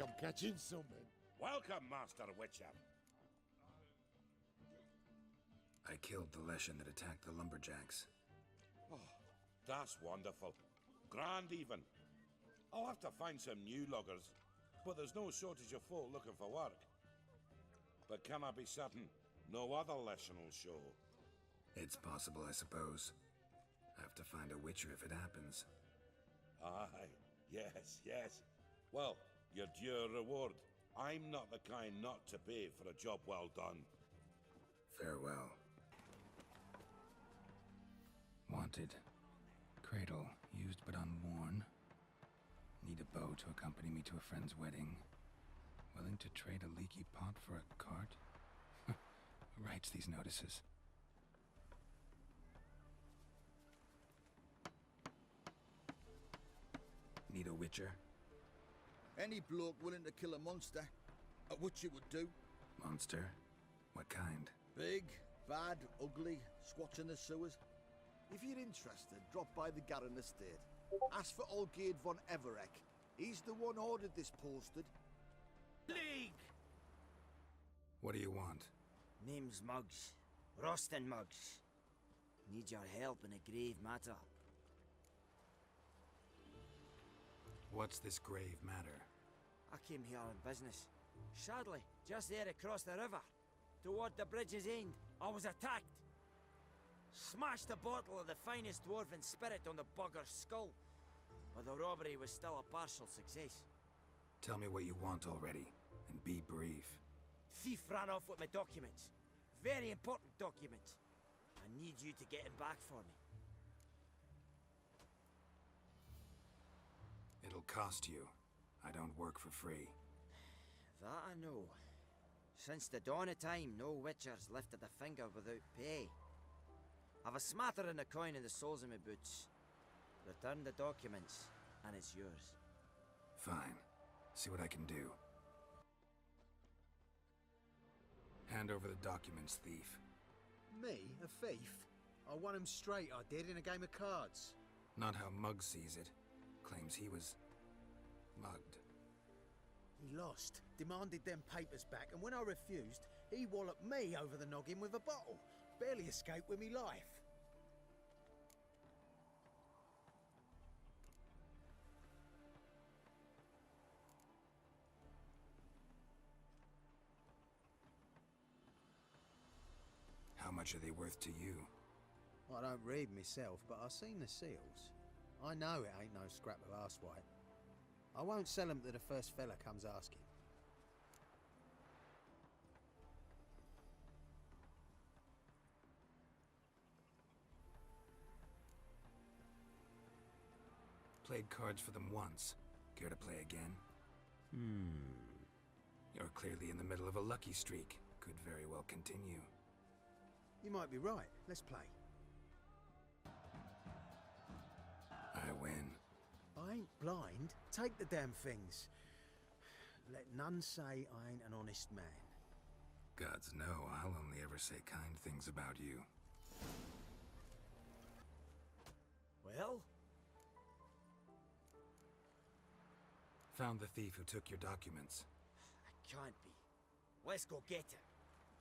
I'm catching something. Welcome, Master Witcher. I killed the Leshen that attacked the lumberjacks. Oh, that's wonderful. Grand even. I'll have to find some new loggers, but there's no shortage of folk looking for work. But can I be certain no other Leshen will show? It's possible, I suppose. I have to find a Witcher if it happens. Aye, yes. Well, your due reward. I'm not the kind not to pay for a job well done. Farewell. Wanted. Cradle, used but unworn. Need a bow to accompany me to a friend's wedding. Willing to trade a leaky pot for a cart? Who writes these notices? Need a Witcher? Any bloke willing to kill a monster, a witcher would do. Monster? What kind? Big, bad, ugly, squats in the sewers. If you're interested, drop by the Garren estate. Ask for Olgierd von Everek. He's the one ordered this posted. League! What do you want? Name's Muggs. Rostin Muggs. Need your help in a grave matter. What's this grave matter? I came here on business. Sadly, just there across the river, toward the bridge's end, I was attacked. Smashed a bottle of the finest dwarven spirit on the bugger's skull. But the robbery was still a partial success. Tell me what you want already, and be brief. Thief ran off with my documents. Very important documents. I need you to get him back for me. It'll cost you. I don't work for free. That I know. Since the dawn of time, no witcher's lifted a finger without pay. I've a smattering of coin in the soles of my boots. Return the documents, and it's yours. Fine. See what I can do. Hand over the documents, thief. Me? A thief? I won him straight, I did, in a game of cards. Not how Muggs sees it. Claims he was mugged. He lost, demanded them papers back, and when I refused, he walloped me over the noggin with a bottle. Barely escaped with me life. How much are they worth to you? I don't read myself, but I've seen the seals. I know it ain't no scrap of arsewhite. I won't sell them to the first fella comes asking. Played cards for them once. Care to play again? You're clearly in the middle of a lucky streak. Could very well continue. You might be right. Let's play. I win. I ain't blind. Take the damn things. Let none say I ain't an honest man. Gods know I'll only ever say kind things about you. Well? Found the thief who took your documents. It can't be. Let's go get him.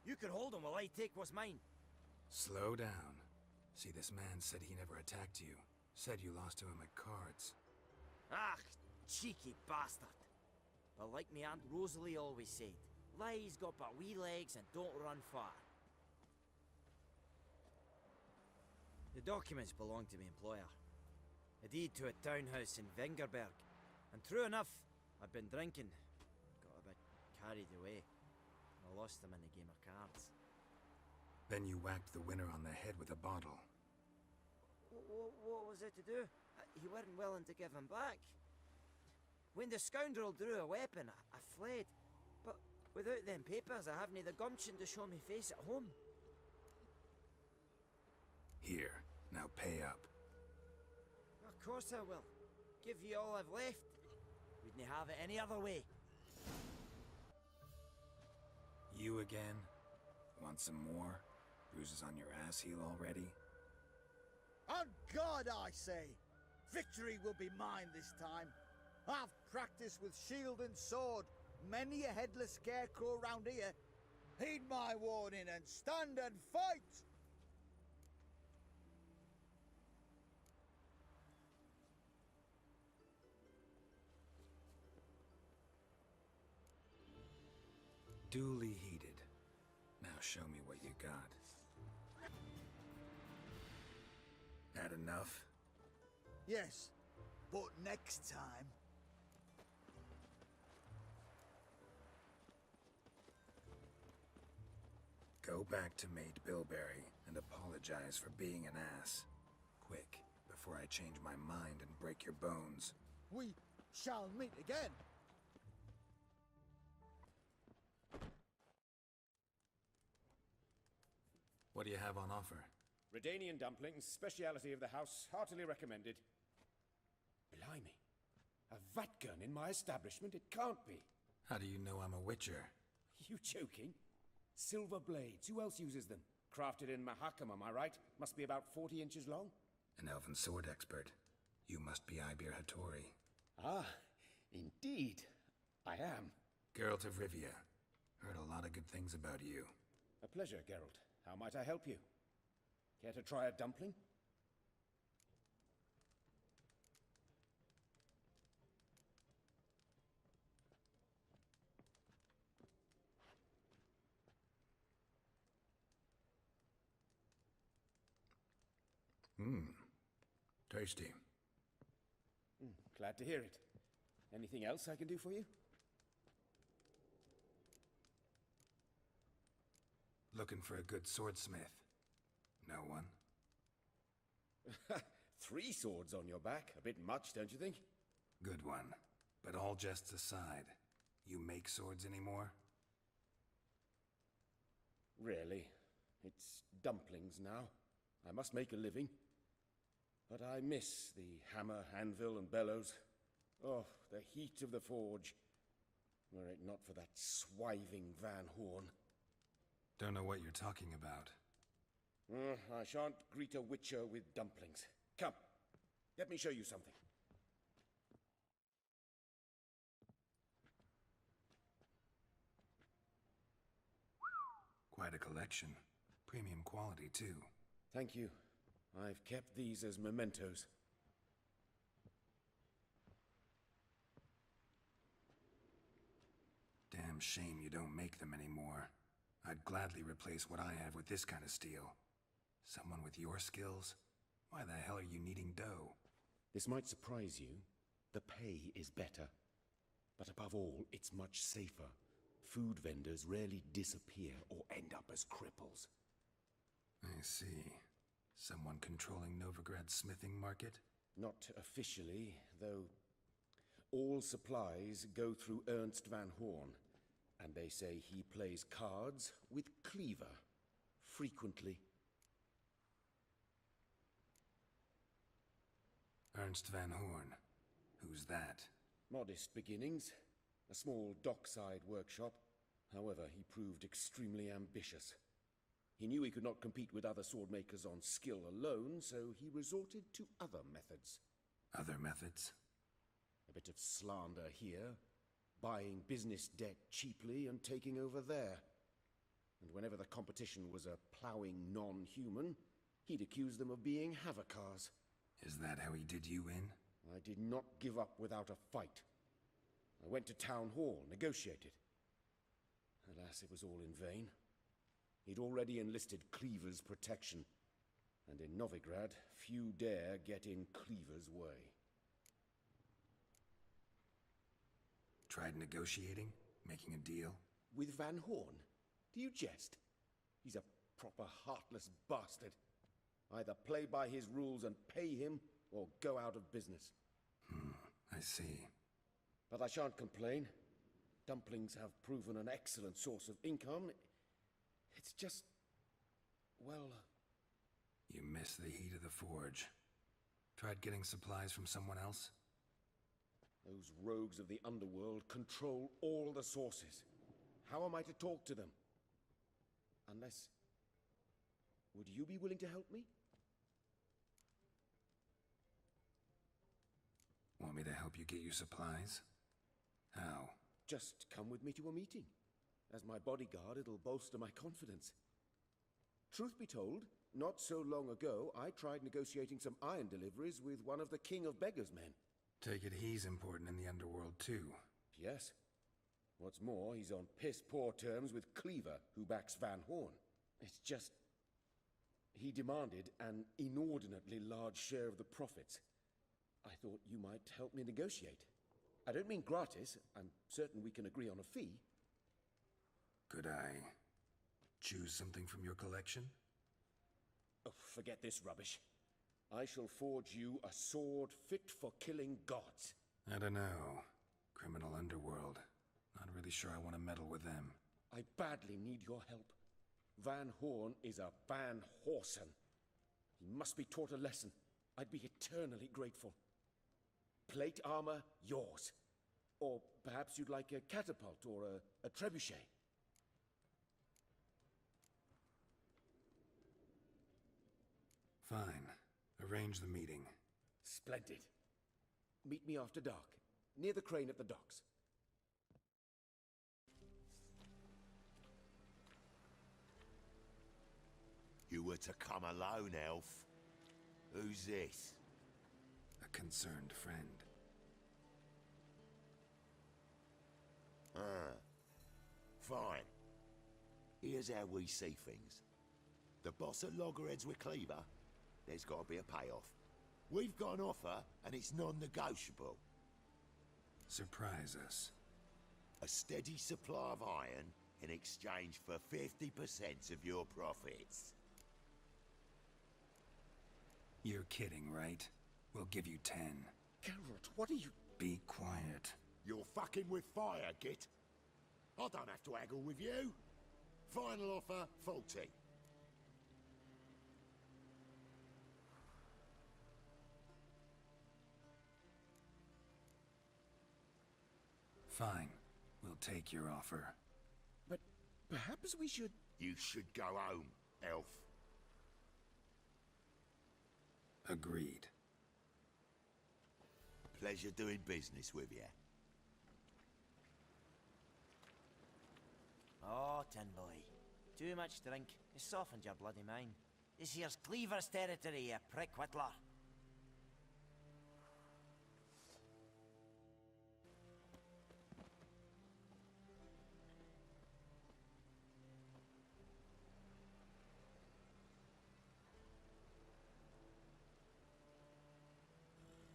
You can hold him while I take what's mine. Slow down. See, this man said he never attacked you. Said you lost to him at cards. Ah, cheeky bastard. But like me Aunt Rosalie always said, lies got but wee legs and don't run far. The documents belong to my employer. A deed to a townhouse in Vengerberg. And true enough, I'd been drinking. Got a bit carried away. I lost them in a game of cards. Then you whacked the winner on the head with a bottle. What was it to do? You weren't willing to give him back. When the scoundrel drew a weapon, I fled. But without them papers, I haven't the gumption to show me face at home. Here, now pay up. Of course I will. Give you all I've left. Wouldn't have it any other way. You again? Want some more? Bruises on your ass heel already? On God, I say! Victory will be mine this time. I've practice with shield and sword. Many a headless scarecrow round here. Heed my warning and stand and fight! Duly heeded. Now show me what you got. Had enough? Yes, but next time. Go back to Maid Bilberry and apologize for being an ass. Quick, before I change my mind and break your bones. We shall meet again. What do you have on offer? Redanian dumplings, speciality of the house, heartily recommended. Blimey. A vatgun in my establishment? It can't be. How do you know I'm a witcher? You joking? Silver blades. Who else uses them? Crafted in Mahakam, am I right? Must be about 40 inches long? An elven sword expert. You must be Ibir Hattori. Ah, indeed. I am. Geralt of Rivia. Heard a lot of good things about you. A pleasure, Geralt. How might I help you? Care to try a dumpling? Tasty. Glad to hear it. Anything else I can do for you? Looking for a good swordsmith. No one? 3 swords on your back. A bit much, don't you think? Good one. But all jests aside, you make swords anymore? Really. It's dumplings now. I must make a living. But I miss the hammer, anvil, and bellows. Oh, the heat of the forge. Were it not for that swiving Van Horn. Don't know what you're talking about. I shan't greet a witcher with dumplings. Come, let me show you something. Quite a collection. Premium quality, too. Thank you. I've kept these as mementos. Damn shame you don't make them anymore. I'd gladly replace what I have with this kind of steel. Someone with your skills? Why the hell are you needing dough? This might surprise you. The pay is better. But above all, it's much safer. Food vendors rarely disappear or end up as cripples. I see. Someone controlling Novigrad's smithing market? Not officially, though all supplies go through Ernst Van Horn, and they say he plays cards with Cleaver, frequently. Ernst Van Horn. Who's that? Modest beginnings. A small dockside workshop. However, he proved extremely ambitious. He knew he could not compete with other swordmakers on skill alone, so he resorted to other methods. Other methods? A bit of slander here, buying business debt cheaply and taking over there. And whenever the competition was a ploughing non-human, he'd accuse them of being Havakars. Is that how he did you in? I did not give up without a fight. I went to Town Hall, negotiated. Alas, it was all in vain. He'd already enlisted Cleaver's protection, and in Novigrad, few dare get in Cleaver's way. Tried negotiating? Making a deal? With Van Horn? Do you jest? He's a proper heartless bastard. Either play by his rules and pay him, or go out of business. I see. But I shan't complain. Dumplings have proven an excellent source of income. It's just, well... You miss the heat of the forge. Tried getting supplies from someone else? Those rogues of the underworld control all the sources. How am I to talk to them? Unless... Would you be willing to help me? Want me to help you get you supplies? How? Just come with me to a meeting. As my bodyguard, it'll bolster my confidence. Truth be told, not so long ago, I tried negotiating some iron deliveries with one of the King of Beggars' men. Take it he's important in the underworld, too. Yes. What's more, he's on piss-poor terms with Cleaver, who backs Van Horn. It's just... he demanded an inordinately large share of the profits. I thought you might help me negotiate. I don't mean gratis. I'm certain we can agree on a fee. Could I choose something from your collection? Oh, forget this rubbish. I shall forge you a sword fit for killing gods. I don't know. Criminal underworld. Not really sure I want to meddle with them. I badly need your help. Van Horn is a Van Horsen. He must be taught a lesson. I'd be eternally grateful. Plate armor, yours. Or perhaps you'd like a catapult or a trebuchet. Fine. Arrange the meeting. Splendid. Meet me after dark, near the crane at the docks. You were to come alone, elf. Who's this? A concerned friend. Ah. Fine. Here's how we see things. The boss at Loggerheads with Cleaver, there's got to be a payoff. We've got an offer, and it's non-negotiable. Surprise us. A steady supply of iron in exchange for 50% of your profits. You're kidding, right? We'll give you 10. Geralt, what are you... Be quiet. You're fucking with fire, Git. I don't have to haggle with you. Final offer, 40. Fine. We'll take your offer. But perhaps we should... You should go home, elf. Agreed. Pleasure doing business with you. Oh, Tin Boy. Too much drink. It's softened your bloody mind. This here's Cleaver's territory, you prick whittler.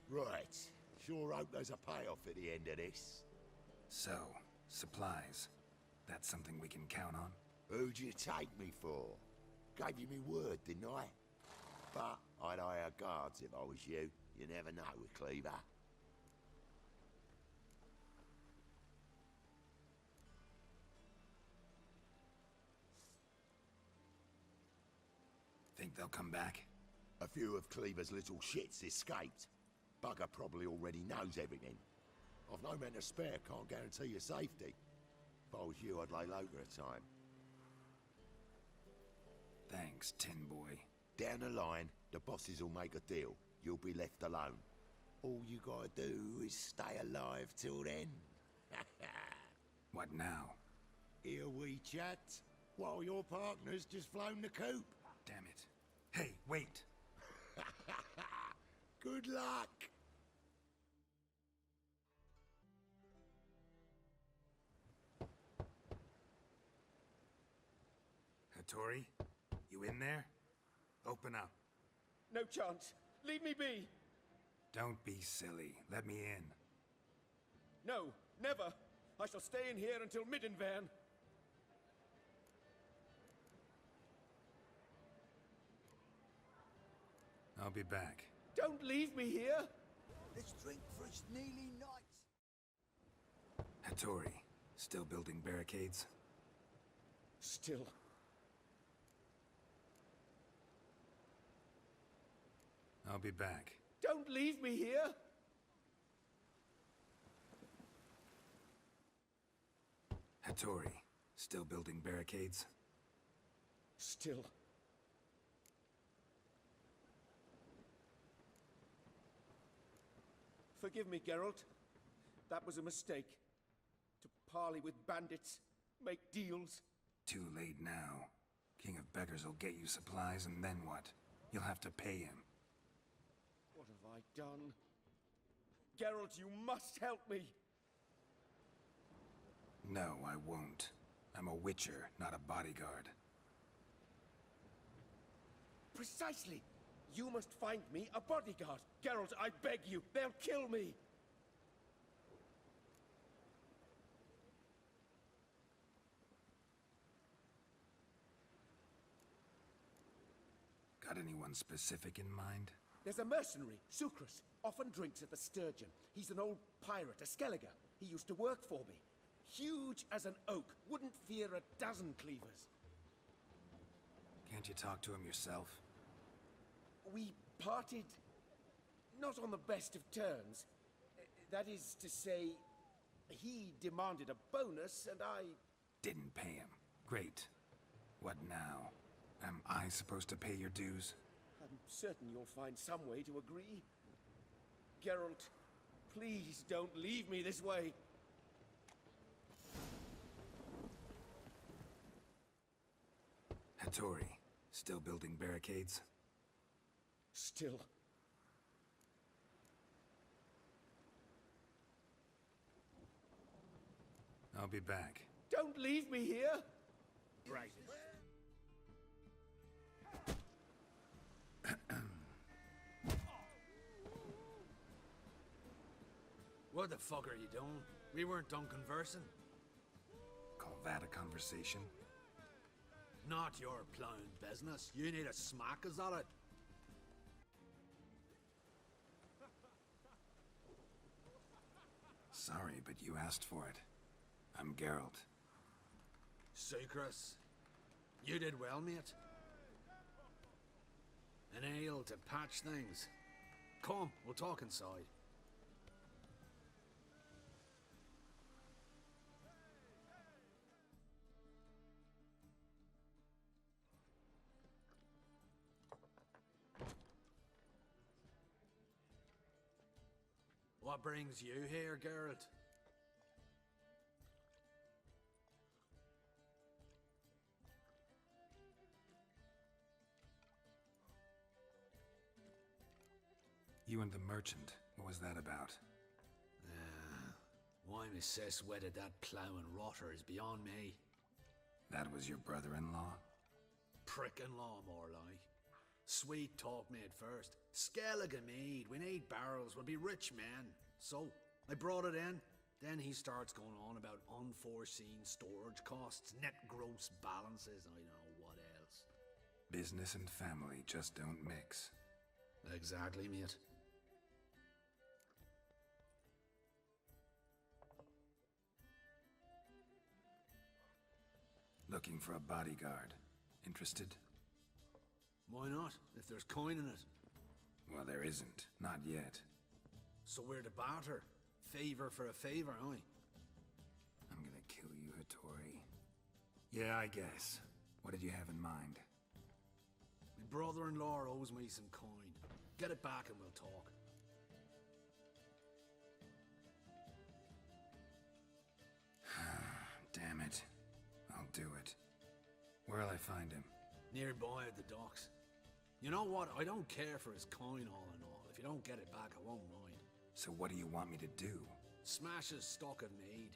Right. Sure hope there's a payoff at the end of this. So, supplies. That's something we can count on? Who'd you take me for? Gave you me word, didn't I? But I'd hire guards if I was you. You never know with Cleaver. Think they'll come back? A few of Cleaver's little shits escaped. Bugger probably already knows everything. I've no men to spare, can't guarantee your safety. If I was you, I'd lay low for a time. Thanks, Tin Boy. Down the line, the bosses will make a deal. You'll be left alone. All you gotta do is stay alive till then. What now? Here we chat, while your partner's just flown the coop. Damn it. Hey, wait! Good luck! Hattori? You in there? Open up. No chance. Leave me be. Don't be silly. Let me in. No, never. I shall stay in here until Middenvern. I'll be back. Don't leave me here! Let's drink for it's nearly night. Hattori, still building barricades? Still. I'll be back. Don't leave me here! Hattori, still building barricades? Still. Forgive me, Geralt. That was a mistake. parley with bandits, make deals. Too late now. King of Beggars will get you supplies, and then what? You'll have to pay him. What have I done? Geralt, you must help me! No, I won't. I'm a witcher, not a bodyguard. Precisely! You must find me a bodyguard. Geralt, I beg you, they'll kill me! Got anyone specific in mind? There's a mercenary, Sucrus, often drinks at the Sturgeon. He's an old pirate, a Skelliger. He used to work for me. Huge as an oak, wouldn't fear a dozen cleavers. Can't you talk to him yourself? We parted not on the best of terms. That is to say, he demanded a bonus and I... Didn't pay him. Great. What now? Am I supposed to pay your dues? I'm certain you'll find some way to agree. Geralt, please don't leave me this way. Hattori, still building barricades? Still. I'll be back. Don't leave me here! Right. What the fuck are you doing? We weren't done conversing. Call that a conversation? Not your plowing business. You need a smack us at it. Sorry, but you asked for it. I'm Geralt. Sucrus, you did well, mate. An ale to patch things. Come, we'll talk inside. What brings you here, Geralt? You and the merchant, what was that about? Why my sis wedded that plough and rotter is beyond me. That was your brother-in-law? Prick-in-law, more like. Sweet talk made first. Skellige mead, we need barrels, we'll be rich men. So, I brought it in. Then he starts going on about unforeseen storage costs, net gross balances, and I don't know what else. Business and family just don't mix. Exactly, mate. Looking for a bodyguard. Interested? Why not, if there's coin in it? Well, there isn't. Not yet. So we're to barter. Favor for a favor, aye? I'm gonna kill you, Hattori. Yeah, I guess. What did you have in mind? My brother-in-law owes me some coin. Get it back and we'll talk. Damn it. I'll do it. Where'll I find him? Nearby at the docks. You know what? I don't care for his coin all in all. If you don't get it back, I won't mind. So what do you want me to do? Smash his stock of mead.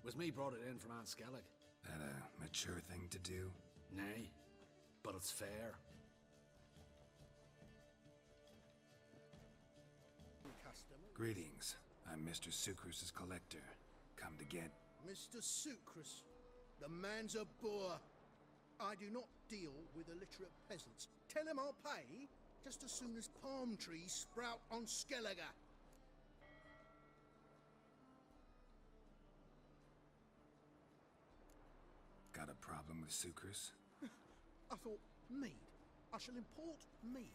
Was me brought it in from Aunt Skellig. That a mature thing to do? Nay, but it's fair. Greetings. I'm Mr. Sucrus's collector. Come to get... Mr. Sucrus, the man's a boor. I do not deal with illiterate peasants. Tell him I'll pay just as soon as palm trees sprout on Skellige. Got a problem with Sucrus? I thought, mead. I shall import mead.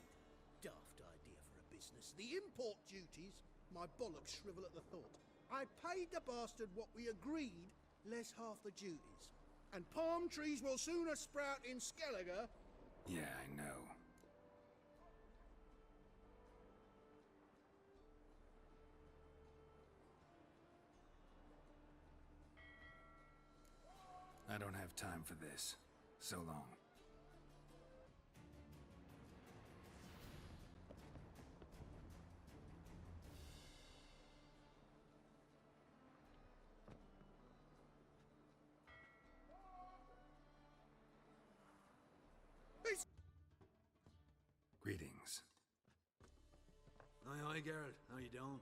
Daft idea for a business. The import duties, my bollocks shrivel at the thought. I paid the bastard what we agreed, less half the duties. And palm trees will sooner sprout in Skellige. Yeah, I know. have time for this. So long. Greetings. Aye, girl. How you doing?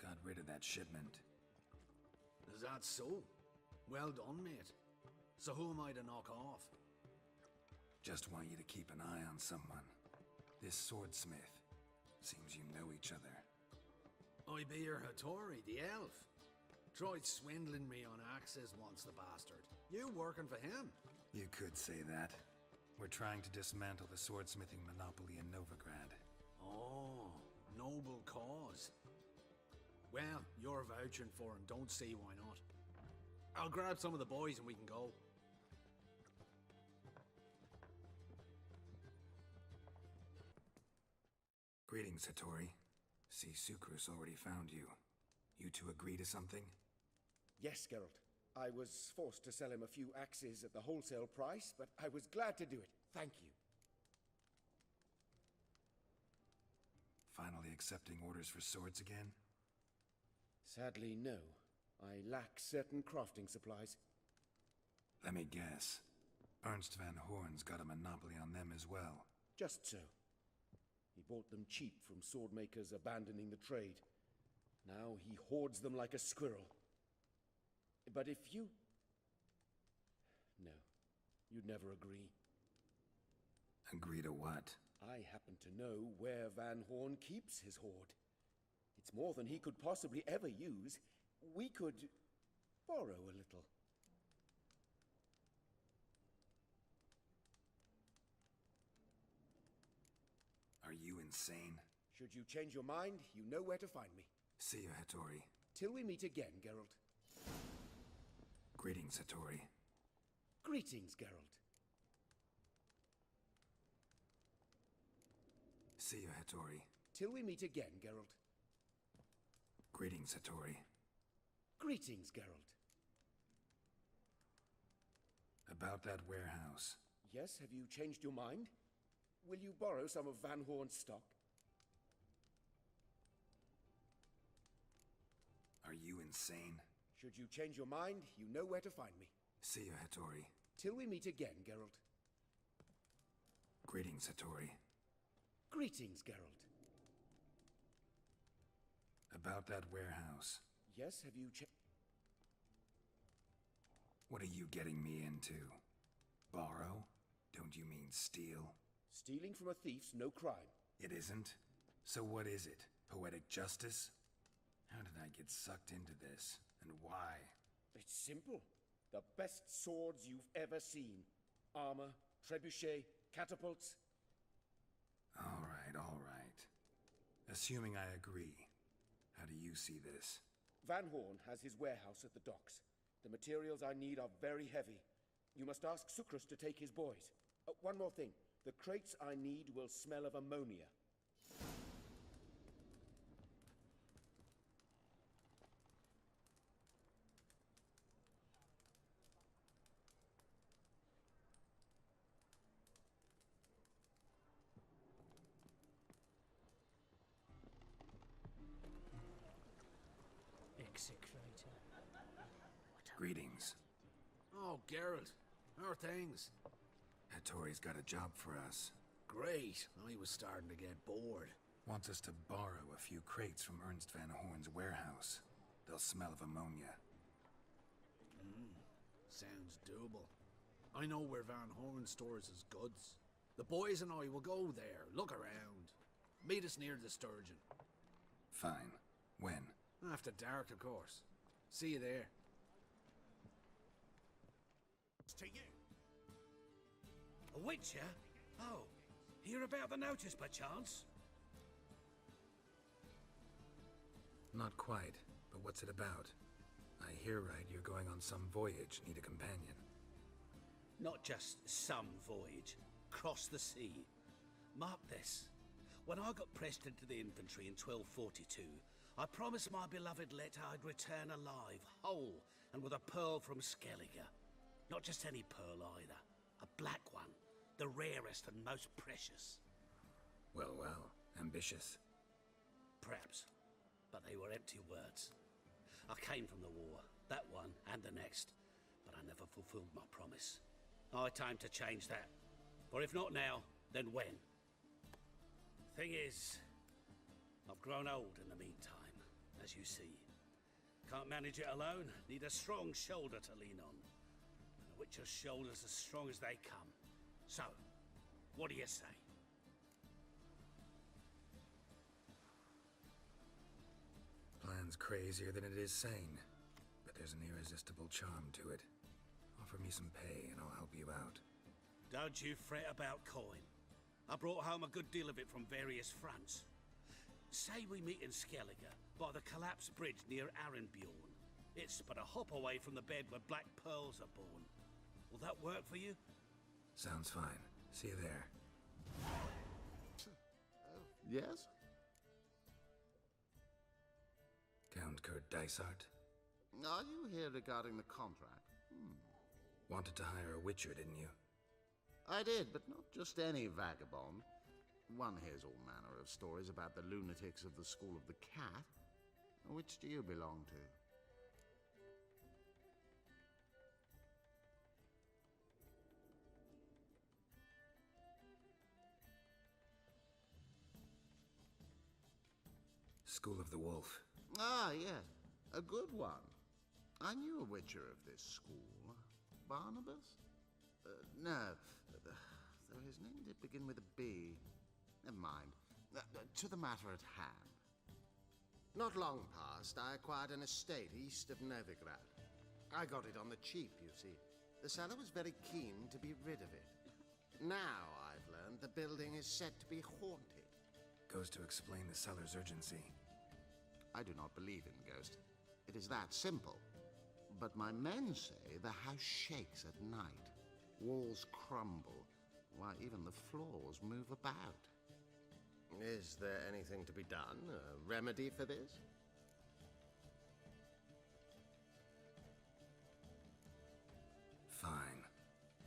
Got rid of that shipment. Is that so? Well done, mate. So who am I to knock off? Just want you to keep an eye on someone. This swordsmith. Seems you know each other. I be your Hattori, the elf. Tried swindling me on axes once, the bastard. You working for him? You could say that. We're trying to dismantle the swordsmithing monopoly in Novigrad. Oh, noble cause. Well, you're vouching for him, don't see why not. I'll grab some of the boys and we can go. Greetings, Hattori. See, Sukrus already found you. You two agree to something? Yes, Geralt. I was forced to sell him a few axes at the wholesale price, but I was glad to do it. Thank you. Finally accepting orders for swords again? Sadly, no. I lack certain crafting supplies. Let me guess. Ernst van Horn's got a monopoly on them as well. Just so. He bought them cheap from swordmakers abandoning the trade. Now he hoards them like a squirrel. But if you... No, you'd never agree. Agree to what? I happen to know where Van Horn keeps his hoard. It's more than he could possibly ever use. We could borrow a little. Are you insane? Should you change your mind, you know where to find me. See you, Hattori. Till we meet again, Geralt. Greetings, Hattori. Greetings, Geralt. See you, Hattori. Till we meet again, Geralt. Greetings, Hattori. Greetings, Geralt. About that warehouse. Yes, have you changed your mind? Will you borrow some of Van Horn's stock? Are you insane? Should you change your mind, you know where to find me. See you, Hattori. Till we meet again, Geralt. Greetings, Hattori. Greetings, Geralt. About that warehouse. Yes, have you What are you getting me into? Borrow? Don't you mean steal? Stealing from a thief's no crime. It isn't? So what is it? Poetic justice? How did I get sucked into this? And why? It's simple. The best swords you've ever seen. Armor, trebuchet, catapults. All right. Assuming I agree, how do you see this? Van Horn has his warehouse at the docks. The materials I need are very heavy. You must ask Sukrus to take his boys. One more thing. The crates I need will smell of ammonia. Execrator. Greetings. Oh, Geralt. How are things? Hattori's got a job for us. Great. I was starting to get bored. Wants us to borrow a few crates from Ernst van Horn's warehouse. They'll smell of ammonia. Sounds doable. I know where Van Horn stores his goods. The boys and I will go there, look around. Meet us near the Sturgeon. Fine. When? After dark, of course. See you there. To you. A witch, yeah? Oh, hear about the notice by chance? Not quite, but what's it about? I hear right you're going on some voyage, need a companion. Not just some voyage. Cross the sea. Mark this. When I got pressed into the infantry in 1242, I promised my beloved Let I'd return alive, whole, and with a pearl from Skellige. Not just any pearl either. A black one. The rarest and most precious. Well, well. Ambitious. Perhaps. But they were empty words. I came from the war. That one and the next. But I never fulfilled my promise. High time to change that. For if not now, then when? Thing is, I've grown old in the meantime, as you see. Can't manage it alone, need a strong shoulder to lean on. And a witcher's shoulder's as strong as they come. So, what do you say? Plan's crazier than it is sane, but there's an irresistible charm to it. Offer me some pay and I'll help you out. Don't you fret about coin. I brought home a good deal of it from various fronts. Say we meet in Skellige, by the collapsed bridge near Arenbjorn. It's but a hop away from the bed where black pearls are born. Will that work for you? Sounds fine. See you there. Yes? Count Kurt Dysart? Are you here regarding the contract? Wanted to hire a witcher, didn't you? I did, but not just any vagabond. One hears all manner of stories about the lunatics of the School of the Cat. Which do you belong to? School of the Wolf. Ah, yes. A good one. I knew a witcher of this school. Barnabas? No. Though his name did begin with a B. Never mind. To the matter at hand. Not long past, I acquired an estate east of Novigrad. I got it on the cheap, you see. The seller was very keen to be rid of it. Now, I've learned the building is said to be haunted. Goes to explain the seller's urgency. I do not believe in ghosts. It is that simple. But my men say the house shakes at night. Walls crumble, while even the floors move about. Is there anything to be done? A remedy for this? Fine.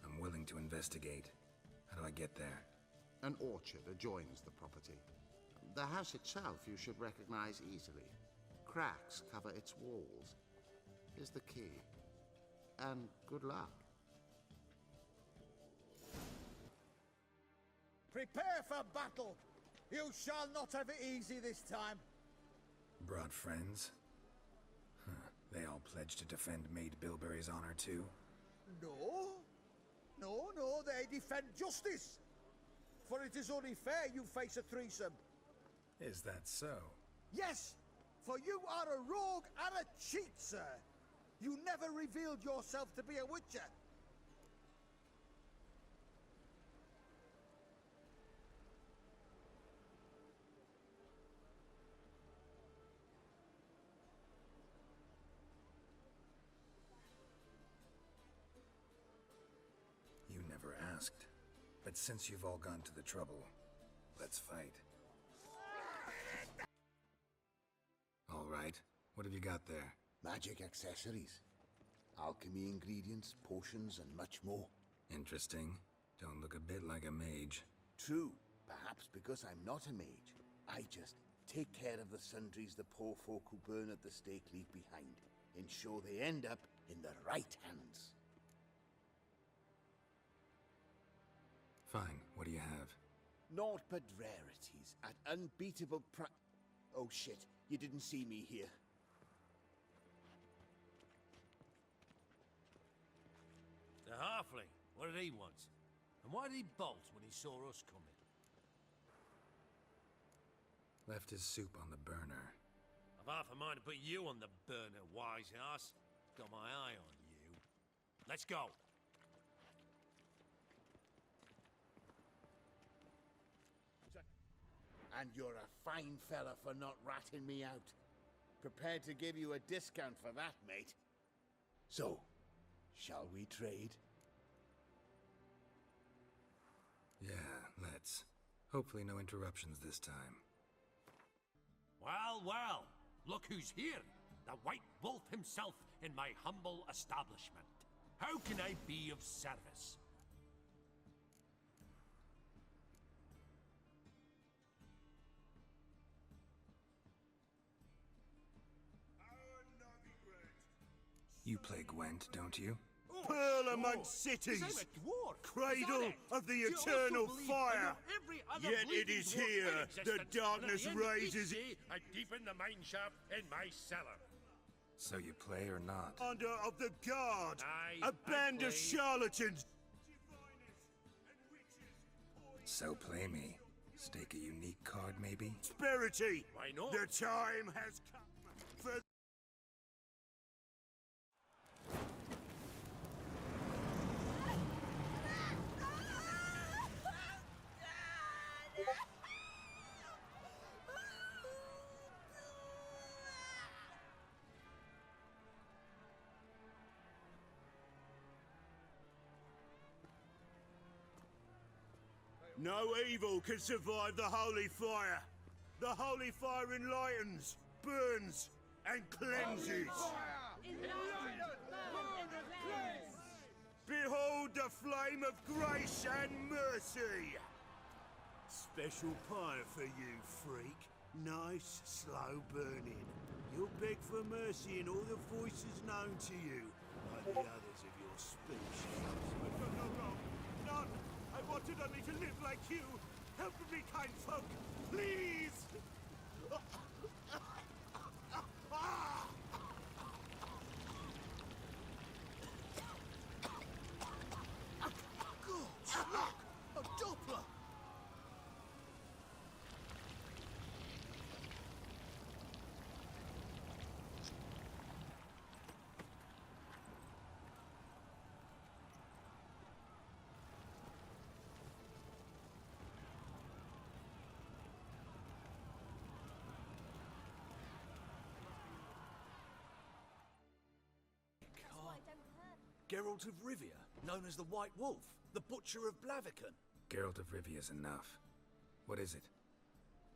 I'm willing to investigate. How do I get there? An orchard adjoins the property. The house itself you should recognize easily. Cracks cover its walls. Here's the key. And good luck. Prepare for battle! You shall not have it easy this time. Brought friends? Huh. They all pledged to defend Maid Bilberry's honor too? No. No, they defend justice. For it is only fair you face a threesome. Is that so? Yes, for you are a rogue and a cheat, sir. You never revealed yourself to be a witcher. You never asked. But since you've all gone to the trouble, let's fight. All right. What have you got there? Magic accessories. Alchemy ingredients, potions, and much more. Interesting. Don't look a bit like a mage. True. Perhaps because I'm not a mage. I just take care of the sundries the poor folk who burn at the stake leave behind. Ensure they end up in the right hands. Fine. What do you have? Naught but rarities at unbeatable Oh shit, you didn't see me here. The halfling, what did he want? And why did he bolt when he saw us coming? Left his soup on the burner. I've half a mind to put you on the burner, wise ass. Got my eye on you. Let's go. And you're a fine fella for not ratting me out. Prepared to give you a discount for that, mate. So, shall we trade? Yeah, let's. Hopefully no interruptions this time. Well, Look who's here! The White Wolf himself in my humble establishment. How can I be of service? You play Gwent, don't you? Pearl amongst cities, cradle of the eternal fire. Yet it is here the darkness raises. I deepen the mine shaft in my cellar. So you play or not? Under of the guard, Aye, a band I of play. charlatans. So play me. Stake a unique card, maybe? Prosperity. Why not? The time has come for. No evil can survive the holy fire. The holy fire enlightens, burns, and cleanses. Behold the flame of grace and mercy. Special pie for you, freak. Nice, slow burning. You'll beg for mercy in all the voices known to you, like the others of your species. I've done no wrong. None. I wanted only to live like you. Help me, kind folk. Please! A Doppler! Geralt of Rivia, known as the White Wolf, the Butcher of Blaviken. Geralt of Rivia's enough. What is it?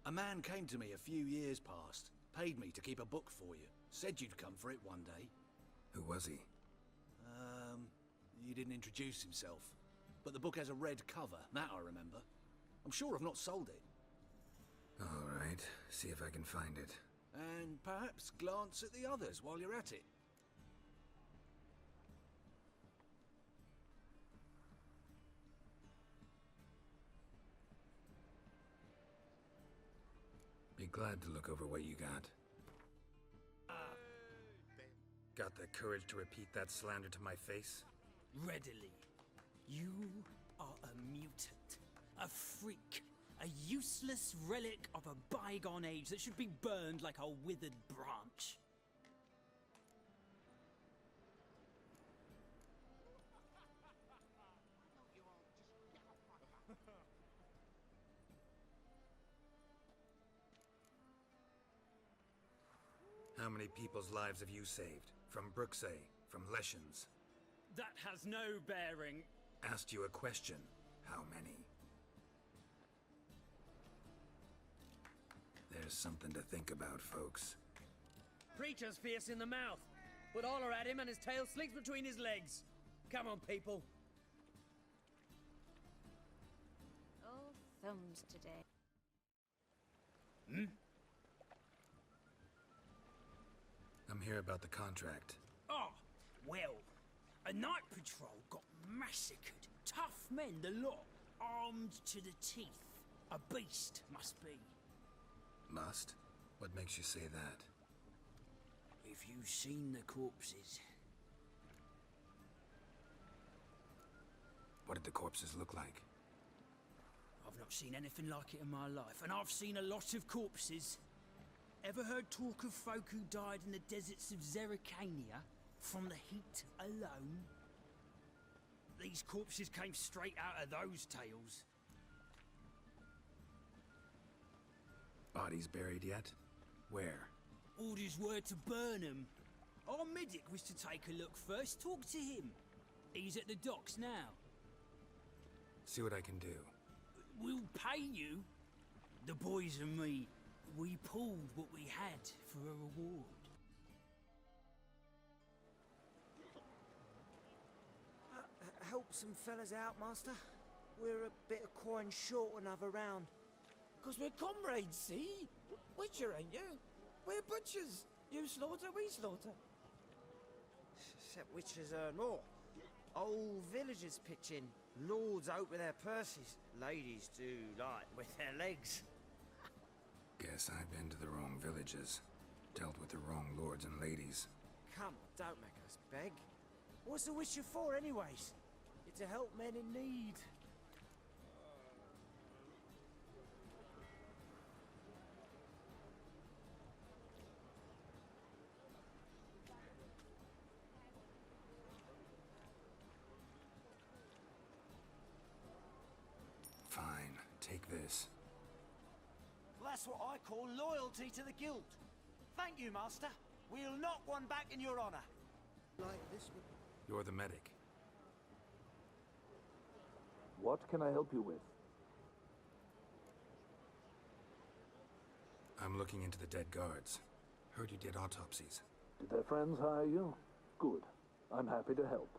A man came to me a few years past, paid me to keep a book for you, said you'd come for it one day. Who was he? He didn't introduce himself. But the book has a red cover, that I remember. I'm sure I've not sold it. All right, see if I can find it. And perhaps glance at the others while you're at it. Be glad to look over what you got. Got the courage to repeat that slander to my face? Readily. You are a mutant, a freak, a useless relic of a bygone age that should be burned like a withered branch. How many people's lives have you saved? From Bruxay, from Leshens? That has no bearing. Asked you a question. How many? There's something to think about, folks. Preacher's fierce in the mouth, but holler at him and his tail slinks between his legs. Come on, people. All thumbs today. Hmm? I'm here about the contract. Oh, well, a night patrol got massacred. Tough men, the lot, armed to the teeth. A beast, must be. Must? What makes you say that? If you've seen the corpses. What did the corpses look like? I've not seen anything like it in my life, and I've seen a lot of corpses. Ever heard talk of folk who died in the deserts of Zerrikania from the heat alone? These corpses came straight out of those tales. Bodies buried yet? Where? Orders were to burn them. Our medic was to take a look first, talk to him. He's at the docks now. See what I can do. We'll pay you. The boys and me. We pulled what we had for a reward. Help some fellas out, Master. We're a bit of coin short another round. 'Cause we're comrades, see? Witcher, ain't you? We're butchers. You slaughter, we slaughter. Except witches earn more. Old villagers pitch in. Lords out with their purses. Ladies do like with their legs. Guess I've been to the wrong villages. Dealt with the wrong lords and ladies. Come on, don't make us beg. What's the witcher for, anyways? It's to help men in need. Fine, take this. That's what I call loyalty to the guild. Thank you, Master. We'll knock one back in your honor. Like this one. You're the medic. What can I help you with? I'm looking into the dead guards. Heard you did autopsies. Did their friends hire you? Good. I'm happy to help.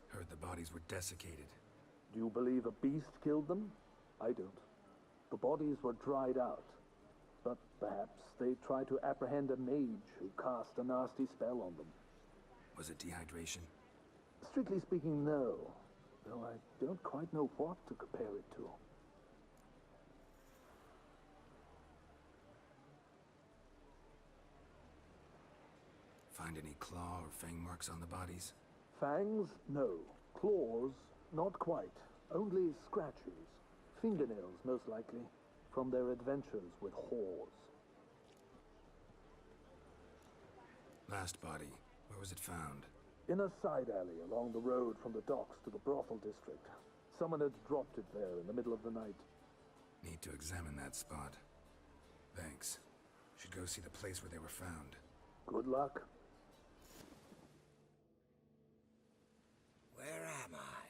Heard the bodies were desiccated. Do you believe a beast killed them? I don't. The bodies were dried out. But perhaps they tried to apprehend a mage who cast a nasty spell on them. Was it dehydration? Strictly speaking, no. Though I don't quite know what to compare it to. Find any claw or fang marks on the bodies? Fangs? No. Claws? Not quite. Only scratches. Fingernails, most likely. From their adventures with HoS. Last body, where was it found? In a side alley along the road from the docks to the brothel district. Someone had dropped it there in the middle of the night. Need to examine that spot. Thanks. Should go see the place where they were found. Good luck. Where am I?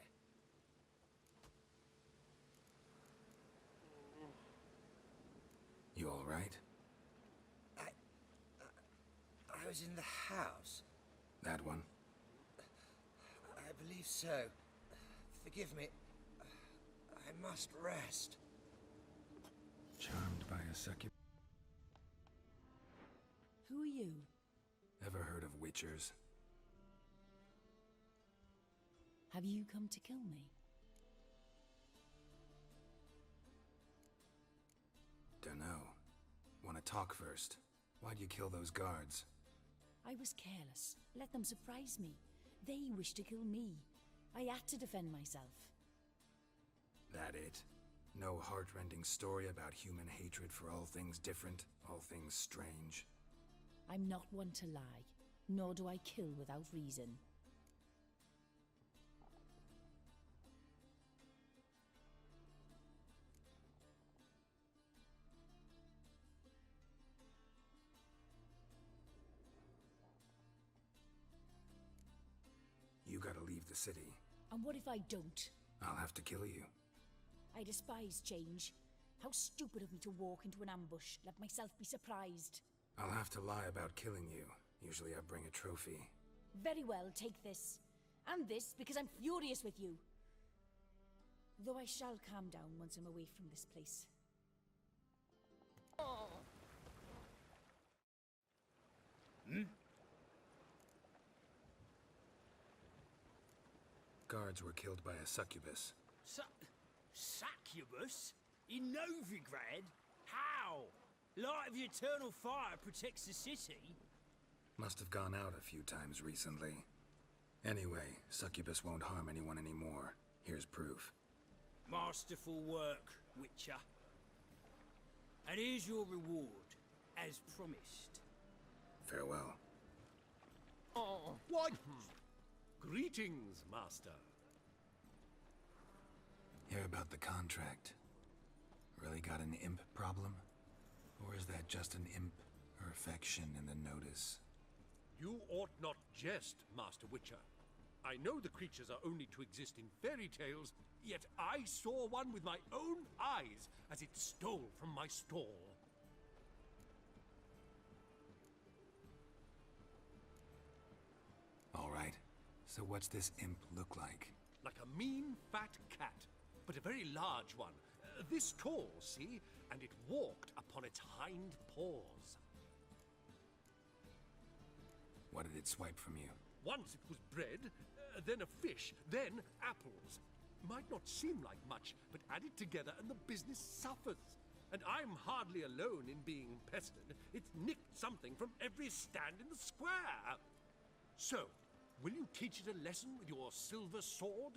You all right? I was in the house. That one? I believe so. Forgive me. I must rest. Charmed by a succubus? Who are you? Ever heard of witchers? Have you come to kill me? Dunno. Wanna talk first? Why'd you kill those guards? I was careless. Let them surprise me. They wished to kill me. I had to defend myself. That it? No heart-rending story about human hatred for all things different, all things strange? I'm not one to lie, nor do I kill without reason. You gotta leave the city. And what if I don't? I'll have to kill you. I despise change. How stupid of me to walk into an ambush, let myself be surprised. I'll have to lie about killing you. Usually I bring a trophy. Very well, take this. And this, because I'm furious with you. Though I shall calm down once I'm away from this place. Guards were killed by a succubus. Succubus? In Novigrad? How? Light of the eternal fire protects the city? Must have gone out a few times recently. Anyway, succubus won't harm anyone anymore. Here's proof. Masterful work, Witcher. And here's your reward, as promised. Farewell. Oh, why? Greetings, Master. Hear about the contract? Really got an imp problem? Or is that just an imp or affection in the notice? You ought not jest, Master Witcher. I know the creatures are only to exist in fairy tales, yet I saw one with my own eyes as it stole from my stall. All right. So what's this imp look like? Like a mean, fat cat, but a very large one. This tall, see? And it walked upon its hind paws. What did it swipe from you? Once it was bread, then a fish, then apples. Might not seem like much, but add it together and the business suffers. And I'm hardly alone in being pestered. It's nicked something from every stand in the square. So, will you teach it a lesson with your silver sword?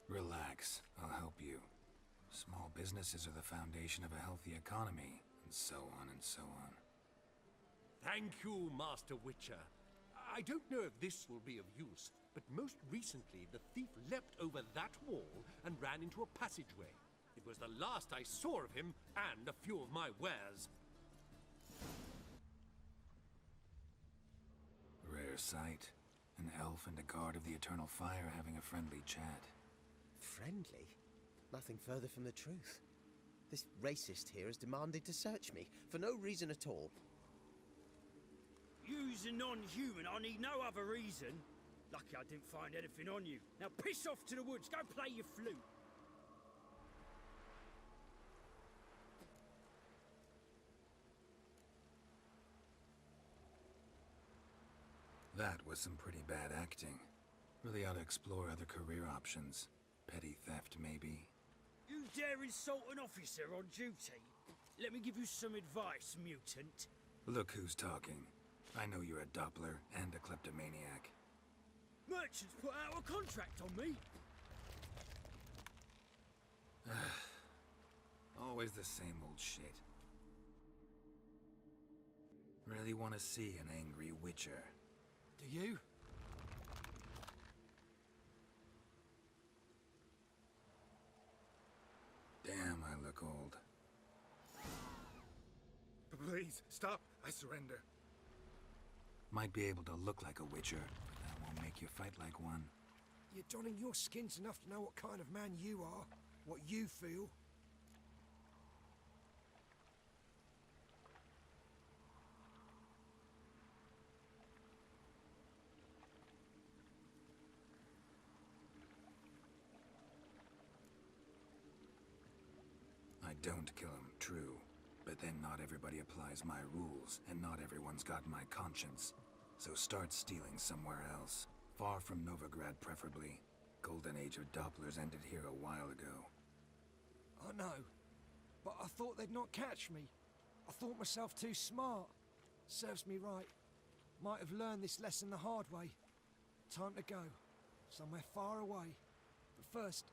Relax. I'll help you. Small businesses are the foundation of a healthy economy, and so on and so on. Thank you, Master Witcher. I don't know if this will be of use, but most recently the thief leapt over that wall and ran into a passageway. It was the last I saw of him and a few of my wares. Rare sight. An elf and a guard of the Eternal Fire having a friendly chat. Friendly? Nothing further from the truth. This racist here has demanded to search me, for no reason at all. You's a non-human, I need no other reason. Lucky I didn't find anything on you. Now piss off to the woods, go play your flute. That was some pretty bad acting. Really ought to explore other career options. Petty theft, maybe. You dare insult an officer on duty? Let me give you some advice, mutant. Look who's talking. I know you're a Doppler and a kleptomaniac. Merchants put out a contract on me. Always the same old shit. Really want to see an angry Witcher. Do you? Damn, I look old. Please, stop. I surrender. Might be able to look like a Witcher, but that won't make you fight like one. You're donning your skins enough to know what kind of man you are, what you feel. I don't kill him, true. But then not everybody applies my rules, and not everyone's got my conscience. So start stealing somewhere else. Far from Novigrad, preferably. Golden Age of Dopplers ended here a while ago. I know, but I thought they'd not catch me. I thought myself too smart. Serves me right. Might have learned this lesson the hard way. Time to go. Somewhere far away. But first,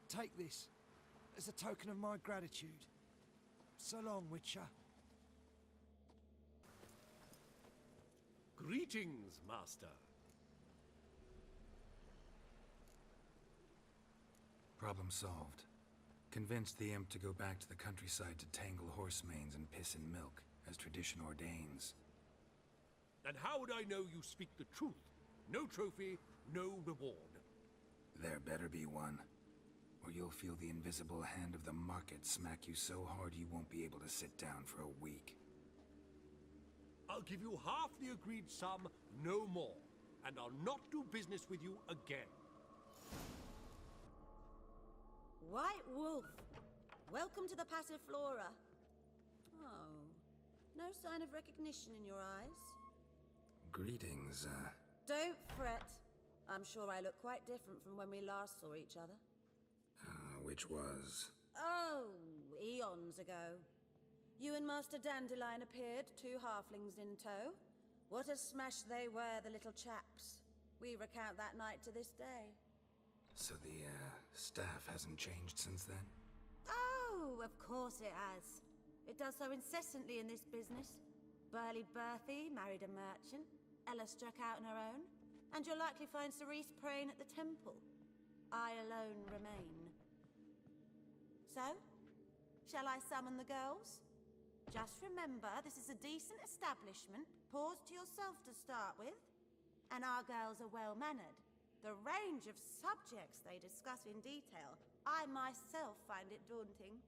take this as a token of my gratitude. So long, Witcher. Greetings, Master. Problem solved. Convinced the imp to go back to the countryside to tangle horse manes and piss in milk, as tradition ordains. And how would I know you speak the truth? No trophy, no reward. There better be one. Or you'll feel the invisible hand of the market smack you so hard you won't be able to sit down for a week. I'll give you half the agreed sum, no more. And I'll not do business with you again. White Wolf, welcome to the Passiflora. Oh, no sign of recognition in your eyes? Greetings, Don't fret. I'm sure I look quite different from when we last saw each other. which was... Oh, eons ago. You and Master Dandelion appeared, two halflings in tow. What a smash they were, the little chaps. We recount that night to this day. So the, staff hasn't changed since then? Oh, of course it has. It does so incessantly in this business. Burly Berthy married a merchant. Ella struck out on her own. And you'll likely find Cerise praying at the temple. I alone remain. So, shall I summon the girls? Just remember, this is a decent establishment. Pause to yourself to start with. And our girls are well-mannered. The range of subjects they discuss in detail, I myself find it daunting.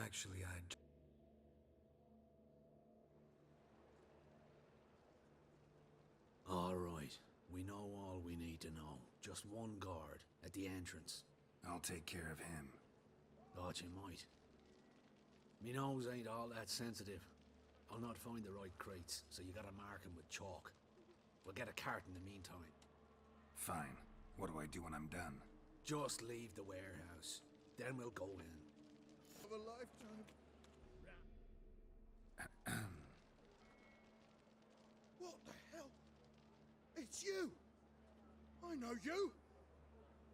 Actually, All right. We know all we need to know. Just one guard at the entrance. I'll take care of him. Thought you might. Me nose ain't all that sensitive. I'll not find the right crates, so you gotta mark 'em with chalk. We'll get a cart in the meantime. Fine. What do I do when I'm done? Just leave the warehouse. Then we'll go in. Of a lifetime. What the hell? It's you! I know you!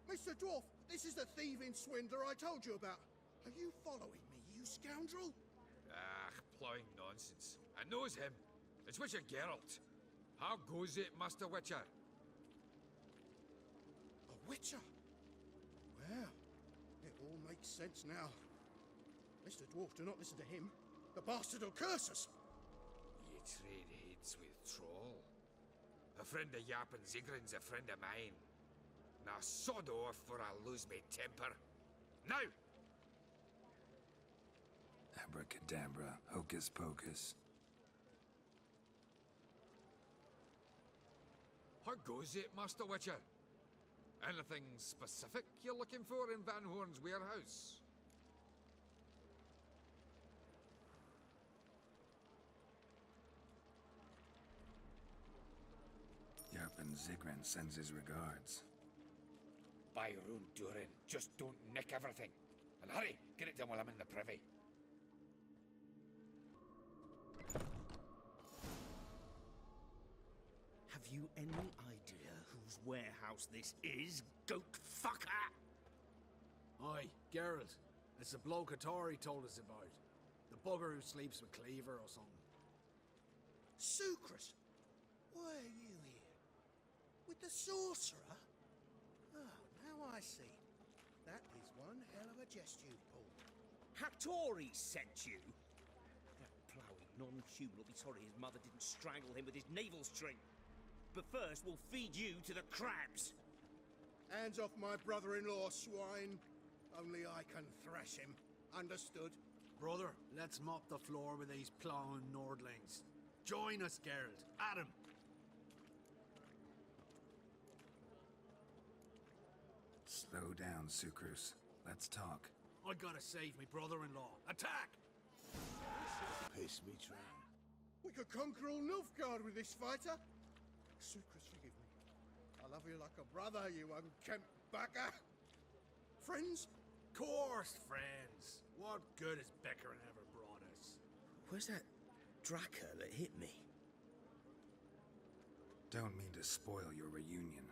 Mr. Dwarf, this is the thieving swindler I told you about. Are you following me, you scoundrel? Ah, plowing nonsense. I knows him. It's Witcher Geralt. How goes it, Master Witcher? A witcher? Well, it all makes sense now. Mr. Dwarf, do not listen to him. The bastard will curse us. Ye trade heads with troll. A friend of Yap and Zigrin's a friend of mine. Now sod off or I'll lose me temper. Now! Abracadabra, hocus pocus. How goes it, Master Witcher? Anything specific you're looking for in Van Horn's warehouse? Yarpen Zigrin sends his regards. By Rune Durin, just don't nick everything. And hurry, get it done while I'm in the privy. Have you any idea whose warehouse this is, goat fucker? Aye, Geralt. It's the bloke Tori told us about. The bugger who sleeps with Cleaver or something. Sucrus, why are you here? With the sorcerer? Oh, now I see. That is one hell of a jest you've pulled. Hattori sent you? That ploughing non-human will be sorry his mother didn't strangle him with his navel string. But first, we'll feed you to the crabs. Hands off my brother-in-law, swine. Only I can thrash him. Understood? Brother, let's mop the floor with these plowing Nordlings. Join us, Geralt. Adam. Slow down, Sucrus. Let's talk. I gotta save me brother-in-law. Attack! Piss me train. We could conquer all Nilfgaard with this fighter. Sucrus, forgive me. I love you like a brother, you unkempt bugger. Friends? Course, friends. What good has Becker ever brought us? Where's that Draka that hit me? Don't mean to spoil your reunion,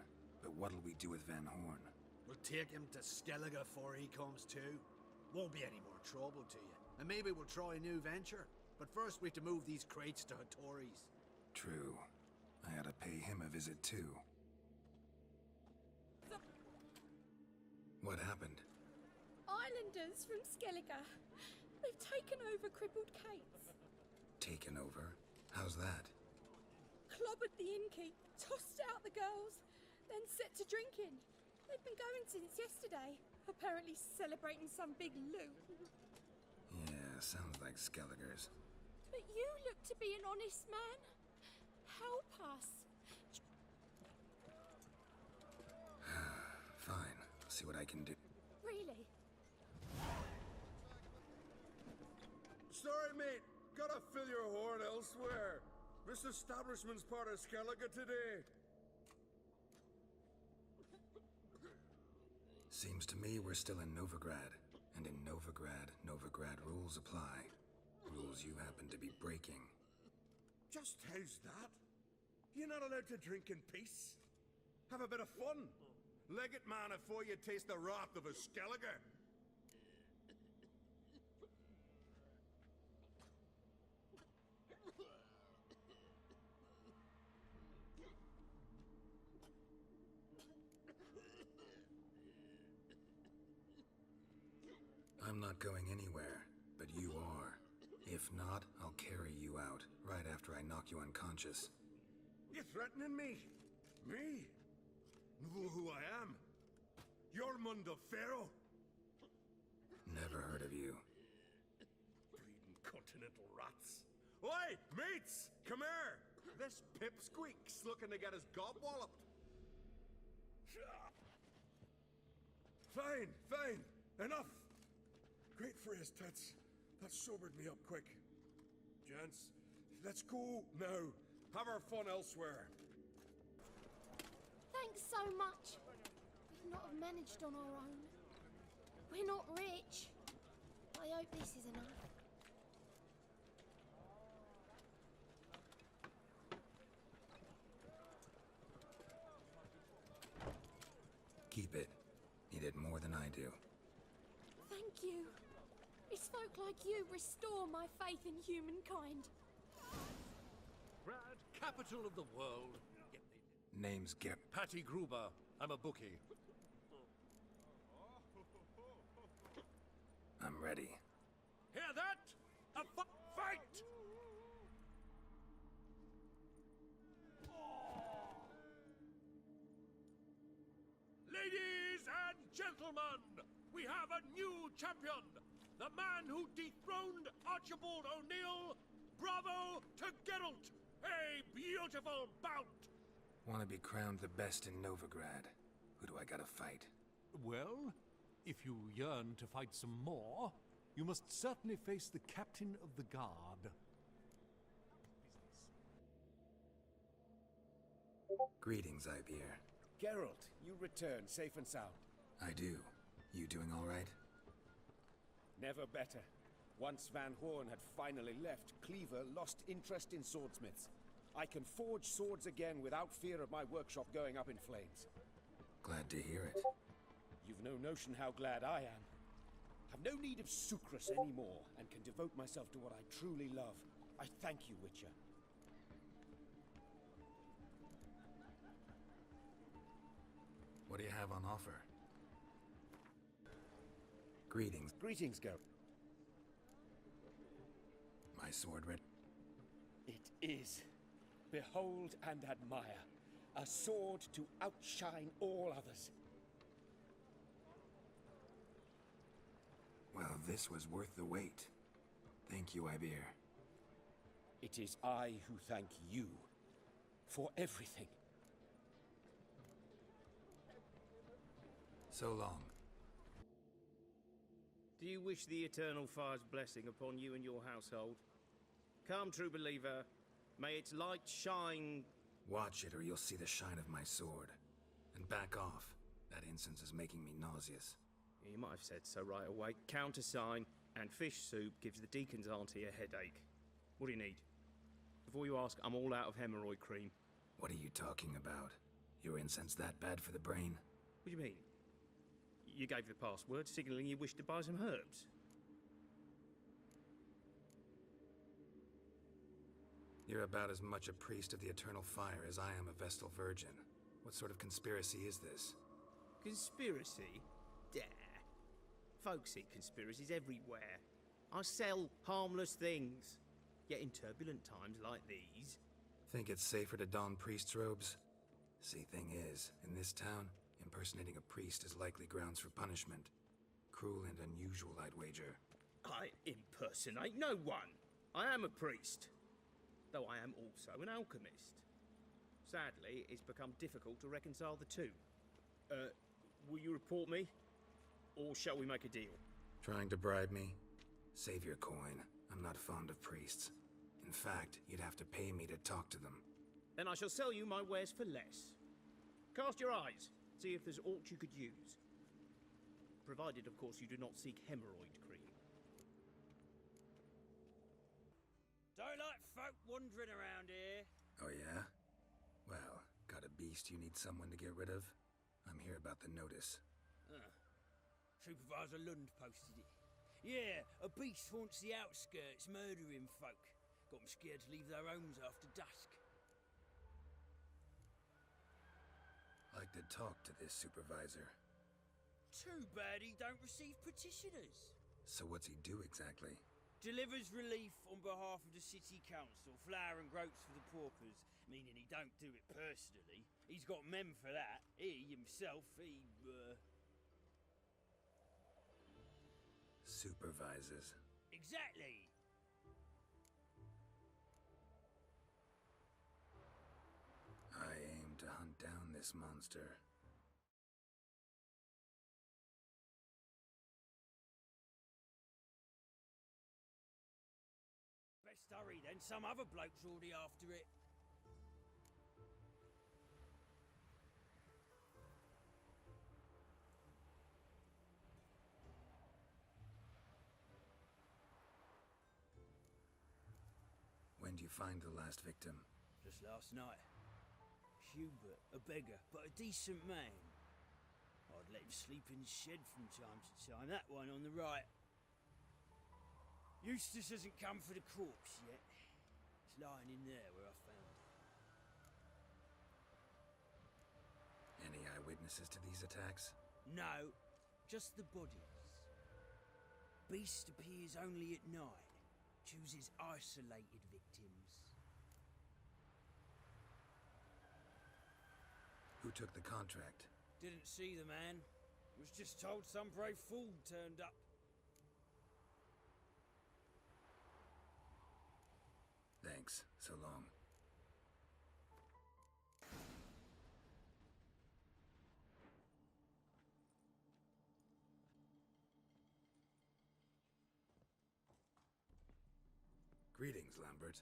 but what'll we do with Van Horn? We'll take him to Skellige before he comes to. Won't be any more trouble to you. And maybe we'll try a new venture. But first we have to move these crates to Hattori's. True. I ought to pay him a visit too. What happened? Islanders from Skellige. They've taken over crippled Kate's. Taken over? How's that? Clobbered the innkeep, tossed out the girls, then set to drinking. They've been going since yesterday, apparently celebrating some big loot. Yeah, sounds like Skelligers. But you look to be an honest man. Help us. Fine, I'll see what I can do. Really? Sorry, mate. Gotta fill your horn elsewhere. This establishment's part of Skellige today. Seems to me we're still in Novigrad. And in Novigrad, Novigrad rules apply. Rules you happen to be breaking. Just how's that? You're not allowed to drink in peace? Have a bit of fun. Leg it, man, before you taste the wrath of a Skellige. I'm not going anywhere, but you are. If not, I'll carry you out, right after I knock you unconscious. You threatening me? Me? Know who I am? Yormund of Pharaoh? Never heard of you. Bleeding continental rats. Oi, mates! Come here! This pipsqueak's looking to get his gob walloped. Fine, fine. Enough. Great phrase, Tets. That sobered me up quick. Gents, let's go now. Have our fun elsewhere. Thanks so much. We'd not have managed on our own. We're not rich. I hope this is enough. Keep it. You did more than I do. Thank you. It's folk like you restore my faith in humankind. Brad, capital of the world. Name's Gip. Patty Gruber. I'm a bookie. I'm ready. Hear that? A fight! Ladies and gentlemen, we have a new champion. The man who dethroned Archibald O'Neill. Bravo to Geralt. A beautiful bout. Want to be crowned the best in Novigrad. Who do I gotta fight? Well, if you yearn to fight some more, you must certainly face the captain of the guard. Greetings, Ibeer. Geralt, you return safe and sound. I do. You doing all right? Never better. Once Van Horn had finally left, Cleaver lost interest in swordsmiths. I can forge swords again without fear of my workshop going up in flames. Glad to hear it. You've no notion how glad I am. I've no need of sucrus anymore, and can devote myself to what I truly love. I thank you, Witcher. What do you have on offer? Greetings. Greetings, Geralt. My sword ready? It is. Behold and admire. A sword to outshine all others. Well, this was worth the wait. Thank you, Ibeer. It is I who thank you for everything. So long. Do you wish the Eternal Fire's blessing upon you and your household? Come, true believer. May its light shine... Watch it or you'll see the shine of my sword. And back off. That incense is making me nauseous. You might have said so right away. Countersign and fish soup gives the deacon's auntie a headache. What do you need? Before you ask, I'm all out of hemorrhoid cream. What are you talking about? Your incense that bad for the brain? What do you mean? You gave the password, signalling you wished to buy some herbs. You're about as much a priest of the Eternal Fire as I am a Vestal Virgin. What sort of conspiracy is this? Conspiracy? Dare. Folks see conspiracies everywhere. I sell harmless things. Yet in turbulent times like these... Think it's safer to don priest's robes? See, thing is, in this town, impersonating a priest is likely grounds for punishment. Cruel and unusual, I'd wager. I impersonate no one. I am a priest. Though I am also an alchemist. Sadly, it's become difficult to reconcile the two. Will you report me? Or shall we make a deal? Trying to bribe me? Save your coin. I'm not fond of priests. In fact, you'd have to pay me to talk to them. Then I shall sell you my wares for less. Cast your eyes. See if there's aught you could use. Provided, of course, you do not seek hemorrhoid cream. Don't like folk wandering around here. Oh yeah? Well, got a beast you need someone to get rid of? I'm here about the notice. Supervisor Lund posted it. Yeah, a beast haunts the outskirts, murdering folk. Got them scared to leave their homes after dusk. Like to talk to this supervisor. Too bad he don't receive petitioners. So what's he do exactly? Delivers relief on behalf of the city council, flour and groats for the paupers, meaning he don't do it personally. He's got men for that. He himself, Supervises. Exactly! I aim to hunt down this monster. Best hurry then, some other bloke's already after it. When do you find the last victim? Just last night. Hubert, a beggar, but a decent man. I'd let him sleep in the shed from time to time, that one on the right. Eustace hasn't come for the corpse yet. It's lying in there where I found it. Any eyewitnesses to these attacks? No, just the bodies. Beast appears only at night. Chooses isolated victims. Who took the contract? Didn't see the man. Was just told some brave fool turned up. Thanks. So long. Greetings, Lambert.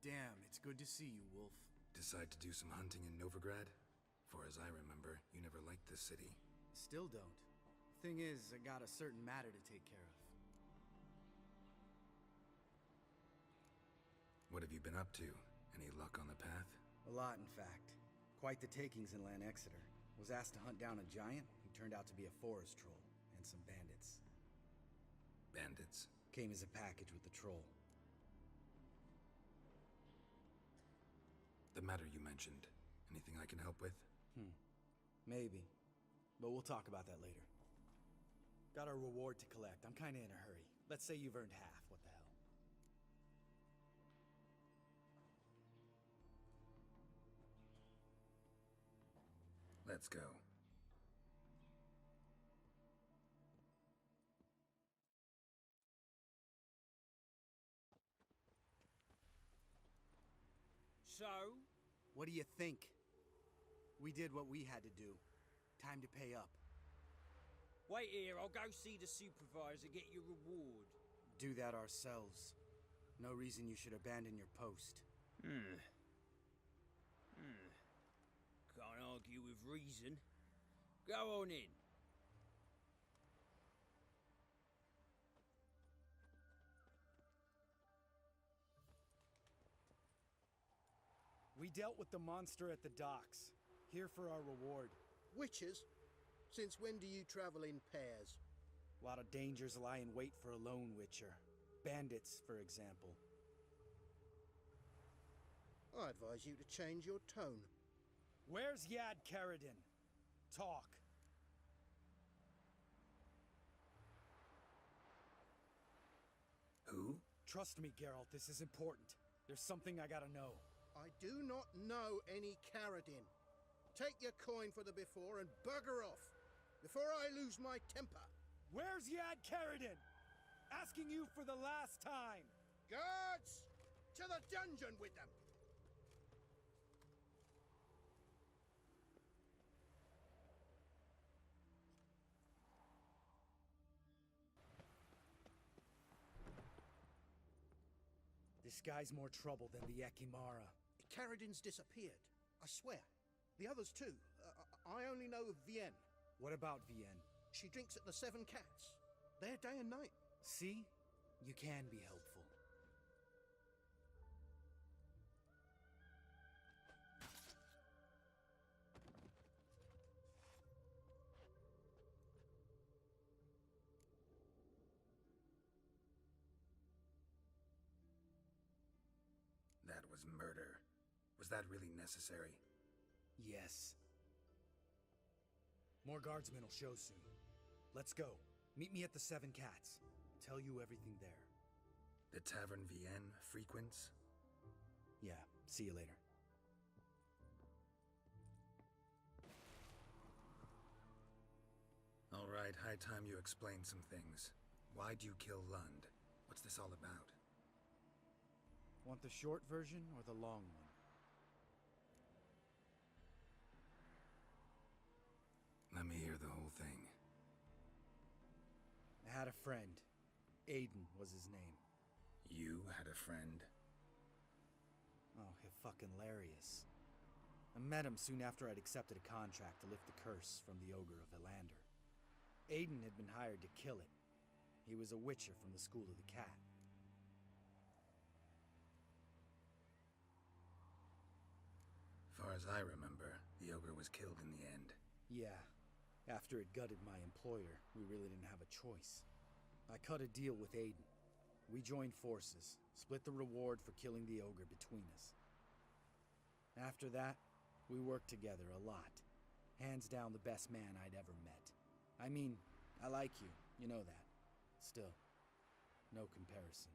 Damn, it's good to see you, Wolf. Decide to do some hunting in Novigrad? For as I remember, you never liked this city. Still don't. Thing is, I got a certain matter to take care of. What have you been up to? Any luck on the path? A lot, in fact. Quite the takings in Lan Exeter. Was asked to hunt down a giant who turned out to be a forest troll, and some bandits. Bandits? Came as a package with the troll. The matter you mentioned. Anything I can help with? Maybe. But we'll talk about that later. Got a reward to collect. I'm kinda in a hurry. Let's say you've earned half. What the hell? Let's go. So? What do you think? We did what we had to do. Time to pay up. Wait here, I'll go see the supervisor, get your reward. Do that ourselves. No reason you should abandon your post. Can't argue with reason. Go on in. We dealt with the monster at the docks. Here for our reward. Witches? Since when do you travel in pairs? A lot of dangers lie in wait for a lone witcher. Bandits, for example. I advise you to change your tone. Where's Yad Karadin? Talk. Who? Trust me, Geralt, this is important. There's something I gotta know. I do not know any Karadin. Take your coin for the before and bugger off, before I lose my temper. Where's Yad Karadin? Asking you for the last time. Guards! To the dungeon with them! This guy's more trouble than the Ekimara. Karadin's disappeared, I swear. The others too. I only know of Vienne. What about Vienne? She drinks at the Seven Cats. There day and night. See? You can be helpful. That was murder. Was that really necessary? Yes. More guardsmen will show soon. Let's go. Meet me at the Seven Cats. Tell you everything there. The Tavern Vienne frequents? Yeah, see you later. All right, high time you explain some things. Why'd you kill Lund? What's this all about? Want the short version or the long one? Let me hear the whole thing. I had a friend. Aiden was his name. You had a friend? Oh, fucking hilarious. I met him soon after I'd accepted a contract to lift the curse from the Ogre of Elander. Aiden had been hired to kill it. He was a witcher from the School of the Cat. Far as I remember, the Ogre was killed in the end. Yeah. After it gutted my employer, we really didn't have a choice. I cut a deal with Aiden. We joined forces, split the reward for killing the Ogre between us. After that, we worked together a lot. Hands down the best man I'd ever met. I mean, I like you, you know that. Still, no comparison.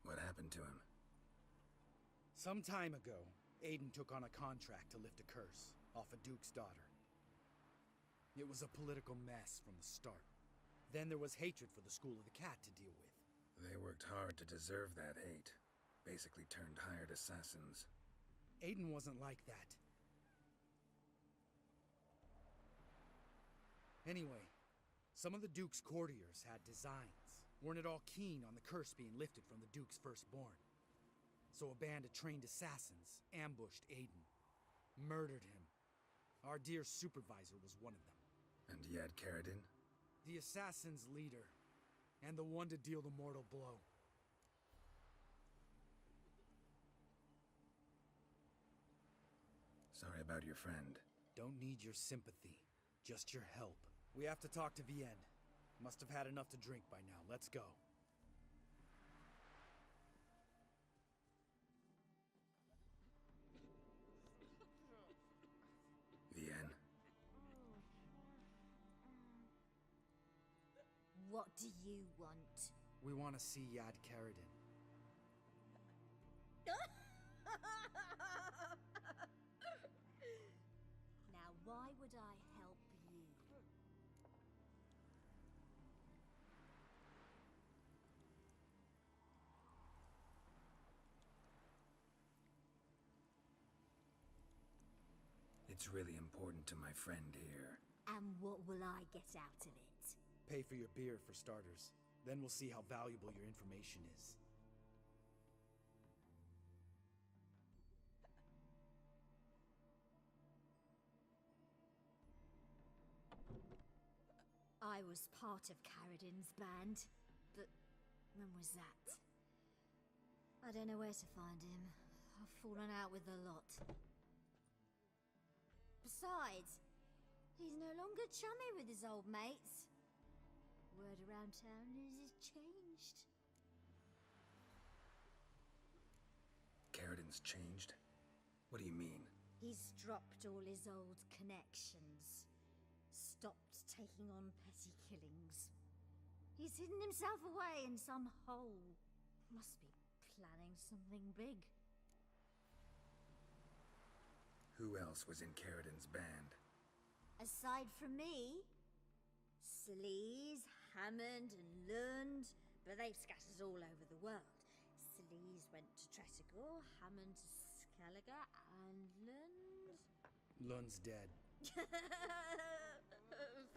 What happened to him? Some time ago, Aiden took on a contract to lift a curse off a duke's daughter. It was a political mess from the start. Then there was hatred for the School of the Cat to deal with. They worked hard to deserve that hate. Basically turned hired assassins. Aiden wasn't like that. Anyway, some of the Duke's courtiers had designs. Weren't at all keen on the curse being lifted from the Duke's firstborn. So a band of trained assassins ambushed Aiden. Murdered him. Our dear supervisor was one of them. And he had Carradine? The assassin's leader. And the one to deal the mortal blow. Sorry about your friend. Don't need your sympathy. Just your help. We have to talk to Vienne. Must have had enough to drink by now. Let's go. Vienne. What do you want? We want to see Yad Carradine. Now, why would I help you? It's really important to my friend here. And what will I get out of it? Pay for your beer, for starters. Then we'll see how valuable your information is. I was part of Carradine's band, but when was that? I don't know where to find him. I've fallen out with a lot. Besides, he's no longer chummy with his old mates. Word around town is he's changed. Carradine's changed? What do you mean? He's dropped all his old connections. Stopped taking on petty killings. He's hidden himself away in some hole. Must be planning something big. Who else was in Carradine's band? Aside from me, Sleaze, Hammond and Lund, but they've scattered all over the world. Sleaze went to Tretogor, Hammond to Skellige, and Lund... Lund's dead.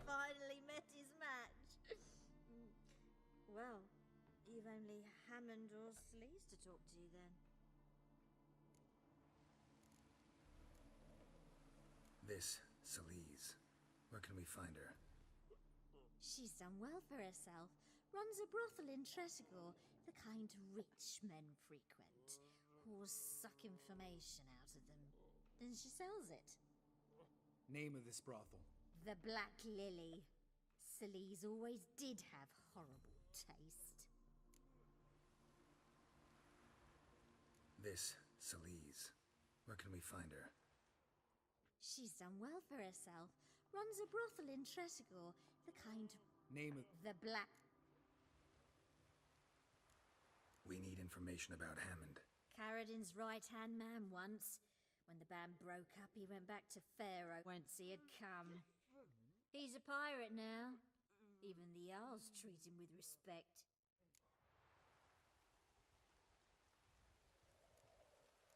Finally met his match. Well, you've only Hammond or Sleaze to talk to then. This Sleaze. Where can we find her? She's done well for herself. Runs a brothel in Tretogor, the kind rich men frequent. HoS suck information out of them. Then she sells it. Name of this brothel? The Black Lily. Sleaze always did have horrible taste. This Celise. Where can we find her? She's done well for herself. Runs a brothel in Tresigor. The kind... Name of... The Black... We need information about Hammond. Carradin's right-hand man once. When the band broke up, he went back to Pharaoh whence he had come. He's a pirate now. Even the Jarls treat him with respect.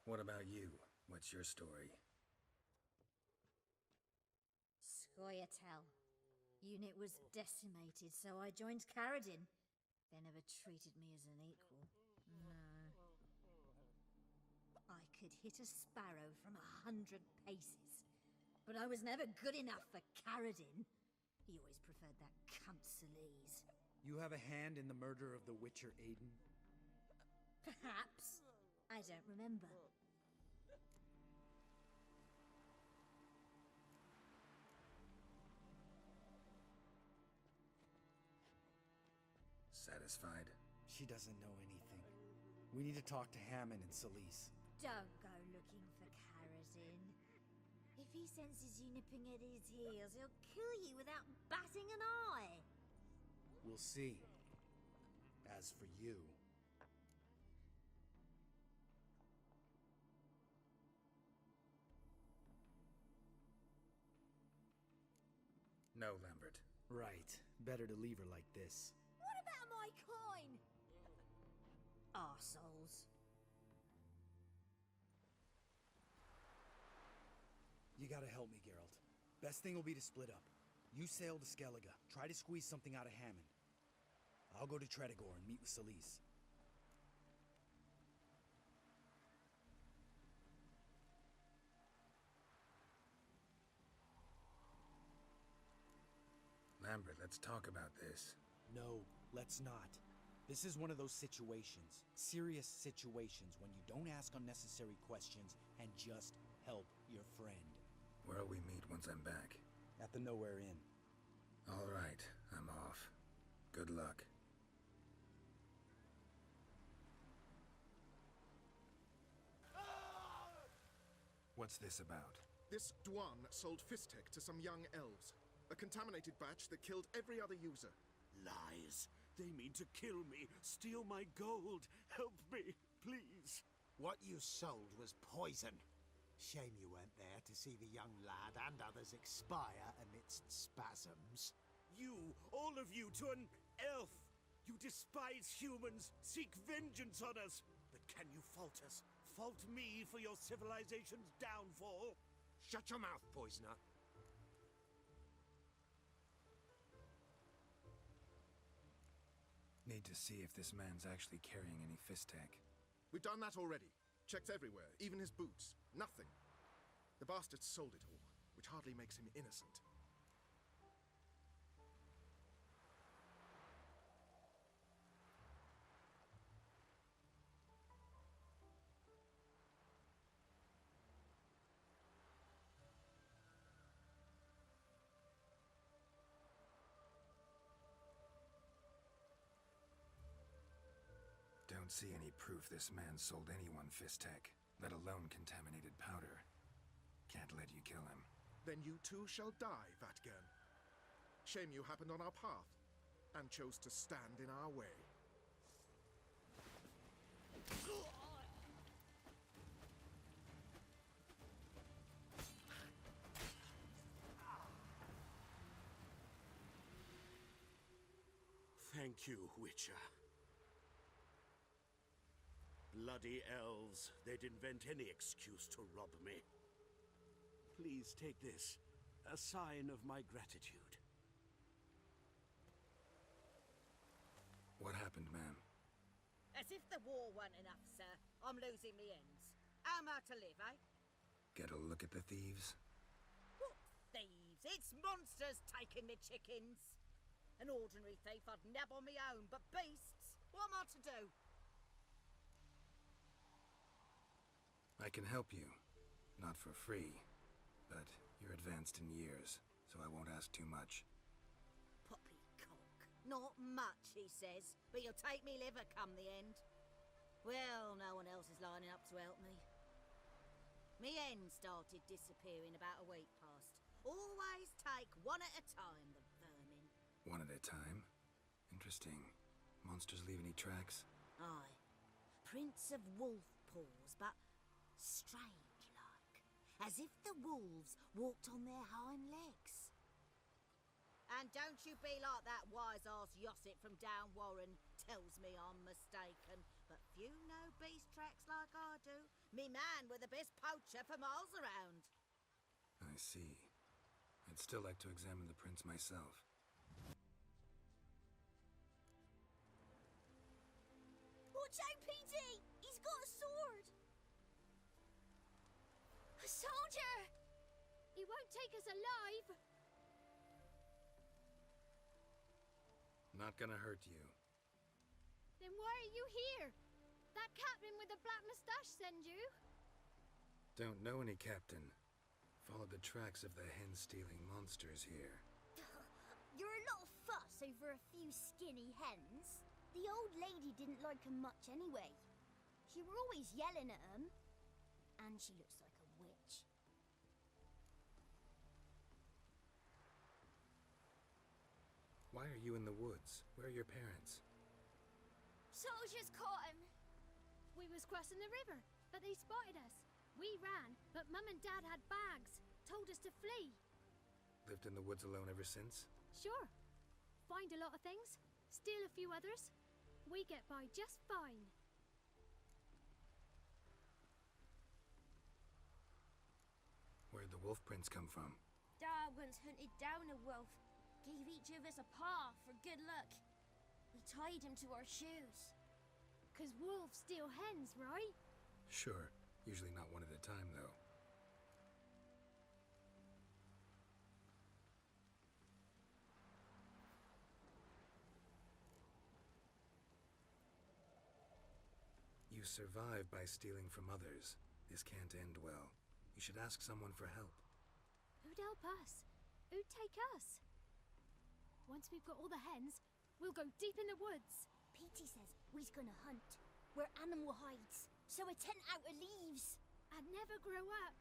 What about you? What's your story? Scoia'tael. Unit was decimated, so I joined Carradin. They never treated me as an equal. No. I could hit a sparrow from 100 paces, but I was never good enough for Carradin. He always preferred that cunt Celise. You have a hand in the murder of the Witcher Aiden? Perhaps. I don't remember. Satisfied? She doesn't know anything. We need to talk to Hammond and Celise. Don't go looking for Carradin. If he senses you nipping at his heels, he'll kill you without batting an eye. We'll see. As for you... No, Lambert. Right. Better to leave her like this. What about my coin? Arseholes. You gotta help me, Geralt. Best thing will be to split up. You sail to Skellige. Try to squeeze something out of Hammond. I'll go to Tredigor and meet with Celise. Lambert, let's talk about this. No, let's not. This is one of those situations. Serious situations when you don't ask unnecessary questions and just help your friend. Where'll we meet once I'm back? At the Nowhere Inn. All right, I'm off. Good luck. What's this about? This Dwan sold Fistek to some young elves. A contaminated batch that killed every other user. Lies. They mean to kill me, steal my gold. Help me, please. What you sold was poison. Shame you weren't there to see the young lad and others expire amidst spasms. You, all of you, to an elf. You despise humans, seek vengeance on us. But can you fault us? Fault me for your civilization's downfall? Shut your mouth, poisoner. Need to see if this man's actually carrying any Fistek. We've done that already. Checked everywhere, even his boots. Nothing. The bastard sold it all, which hardly makes him innocent. Don't see any proof this man sold anyone Fistek, let alone contaminated powder. Can't let you kill him. Then you too shall die, Vatgern. Shame you happened on our path, and chose to stand in our way. Thank you, Witcher. Bloody elves, they'd invent any excuse to rob me. Please take this, a sign of my gratitude. What happened, ma'am? As if the war weren't enough, sir. I'm losing me ends. How am I to live, eh? Get a look at the thieves? What thieves? It's monsters taking the chickens. An ordinary thief I'd nab on my own, but beasts? What am I to do? I can help you. Not for free. But you're advanced in years, so I won't ask too much. Poppycock. Not much, he says, but you'll take me liver come the end. Well, no one else is lining up to help me. Me hen started disappearing about a week past. Always take one at a time, the vermin. One at a time? Interesting. Monsters leave any tracks? Aye. Prints of wolf paws, but strange-like. As if the wolves walked on their hind legs. And don't you be like that wise-ass Yossip from down Warren tells me I'm mistaken. But few know beast tracks like I do. Me man were the best poacher for miles around. I see. I'd still like to examine the prints myself. Watch out, PD! He's got a sword! A soldier! He won't take us alive! Not gonna hurt you. Then why are you here? That captain with the black moustache send you? Don't know any captain. Followed the tracks of the hen-stealing monsters here. You're a lot of fuss over a few skinny hens. The old lady didn't like 'em much anyway. She were always yelling at 'em. And she looks like a witch. Why are you in the woods? Where are your parents? Soldiers caught him! We was crossing the river, but they spotted us. We ran, but Mum and Dad had bags. Told us to flee. Lived in the woods alone ever since? Sure. Find a lot of things. Steal a few others. We get by just fine. Where'd the wolf prints come from? Dad once hunted down a wolf. Gave each of us a paw for good luck. We tied him to our shoes. 'Cause wolves steal hens, right? Sure. Usually not one at a time, though. You survive by stealing from others. This can't end well. You should ask someone for help. Who'd help us? Who'd take us? Once we've got all the hens, we'll go deep in the woods. Petey says we's gonna hunt. We're animal hides, so a tent out of leaves. I'd never grow up.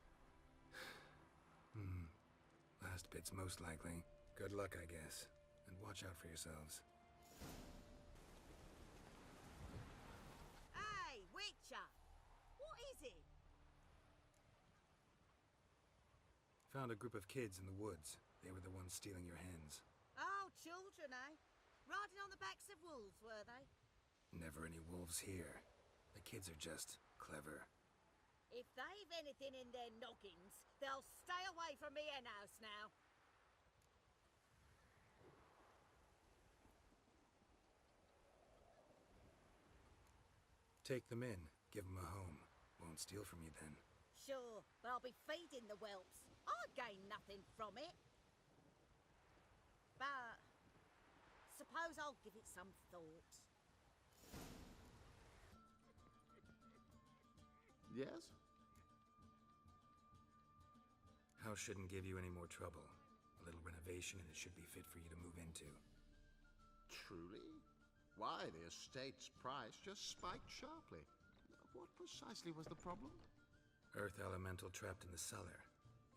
Last bit's most likely. Good luck, I guess. And watch out for yourselves. Hey, Witcher! What is it? Found a group of kids in the woods. They were the ones stealing your hens. Oh, children, eh? Riding on the backs of wolves, were they? Never any wolves here. The kids are just clever. If they've anything in their noggins, they'll stay away from me hen house now. Take them in. Give them a home. Won't steal from you then. Sure, but I'll be feeding the whelps. I gain nothing from it. But suppose I'll give it some thought. Yes? House shouldn't give you any more trouble. A little renovation and it should be fit for you to move into. Truly? Why, the estate's price just spiked sharply. What precisely was the problem? Earth elemental trapped in the cellar.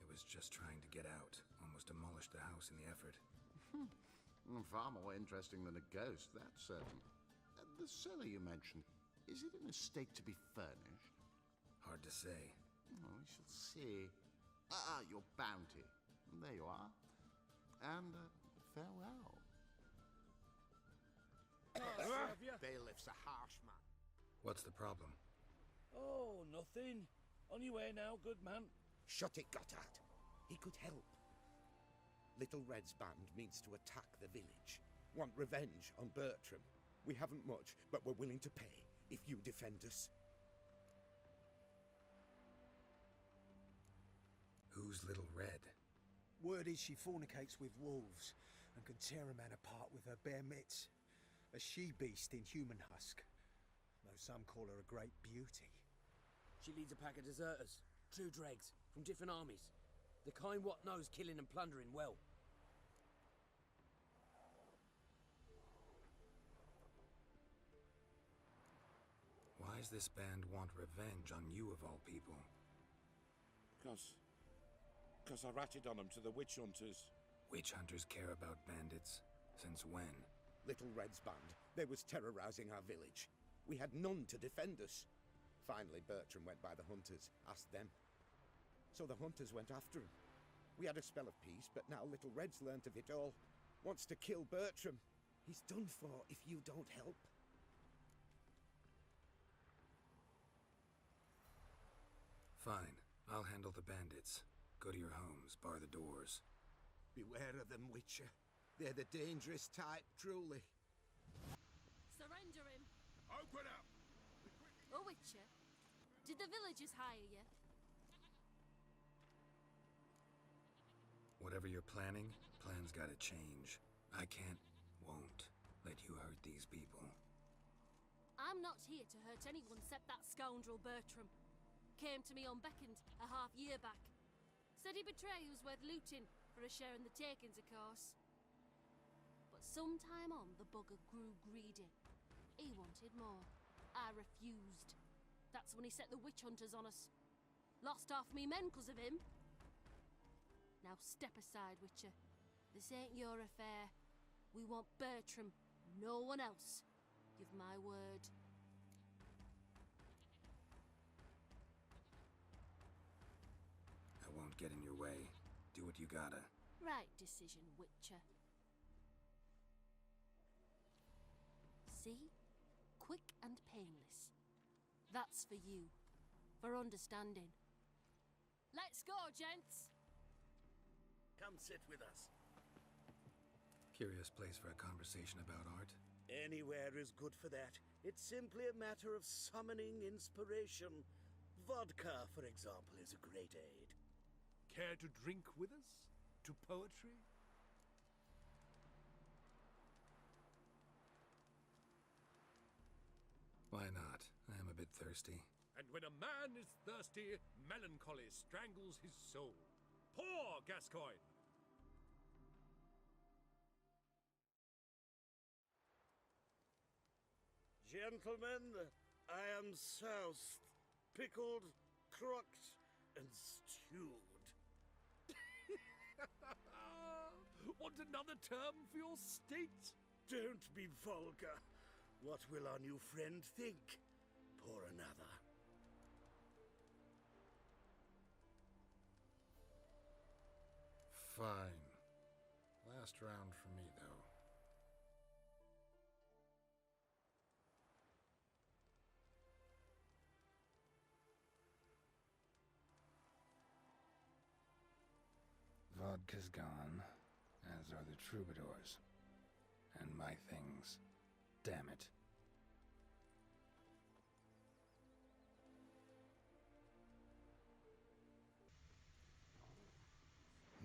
It was just trying to get out. Almost demolished the house in the effort. Far more interesting than a ghost, that's certain. The cellar you mentioned, is it in a state to be furnished? Hard to say. Oh, we shall see. Your bounty. There you are. And farewell. Bailiff's a harsh man. What's the problem? Oh, nothing. On your way now, good man. Shut it, Gotthard. He could help. Little Red's band means to attack the village. Want revenge on Bertram. We haven't much, but we're willing to pay if you defend us. Who's Little Red? Word is she fornicates with wolves and can tear a man apart with her bare mitts. A she-beast in human husk. Though some call her a great beauty. She leads a pack of deserters, true dregs, from different armies. The kind what knows killing and plundering well. Why's this band want revenge on you of all people? 'Cause I ratted on them to the witch hunters. Witch hunters care about bandits? Since when? Little Red's band. They was terrorizing our village. We had none to defend us. Finally, Bertram went by the hunters, asked them. So the hunters went after him. We had a spell of peace, but now Little Red's learnt of it all. Wants to kill Bertram. He's done for if you don't help. Fine. I'll handle the bandits. Go to your homes, bar the doors. Beware of them, Witcher. They're the dangerous type, truly. Surrender him. Open up! Oh, Witcher, did the villagers hire you? Whatever you're planning, plans gotta change. I can't, won't, let you hurt these people. I'm not here to hurt anyone except that scoundrel Bertram. Came to me unbeckoned a half-year back. Said he'd betray who's worth looting for a share in the takings, of course. But sometime on, the bugger grew greedy. He wanted more. I refused. That's when he set the witch hunters on us. Lost half me men 'cause of him. Now step aside, Witcher. This ain't your affair. We want Bertram, no one else. Give my word. I won't get in your way. Do what you gotta. Right decision, Witcher. See? Quick and painless. That's for you. For understanding. Let's go, gents! Come sit with us. Curious place for a conversation about art. Anywhere is good for that. It's simply a matter of summoning inspiration. Vodka, for example, is a great aid. Care to drink with us? To poetry? Why not? I am a bit thirsty. And when a man is thirsty, melancholy strangles his soul. Pour, Gascoigne! Gentlemen, I am soused, pickled, crocked, and stewed. Want another term for your state? Don't be vulgar. What will our new friend think? Pour another. Fine. Last round for me, though. Vodka's gone, as are the troubadours. And my things. Damn it.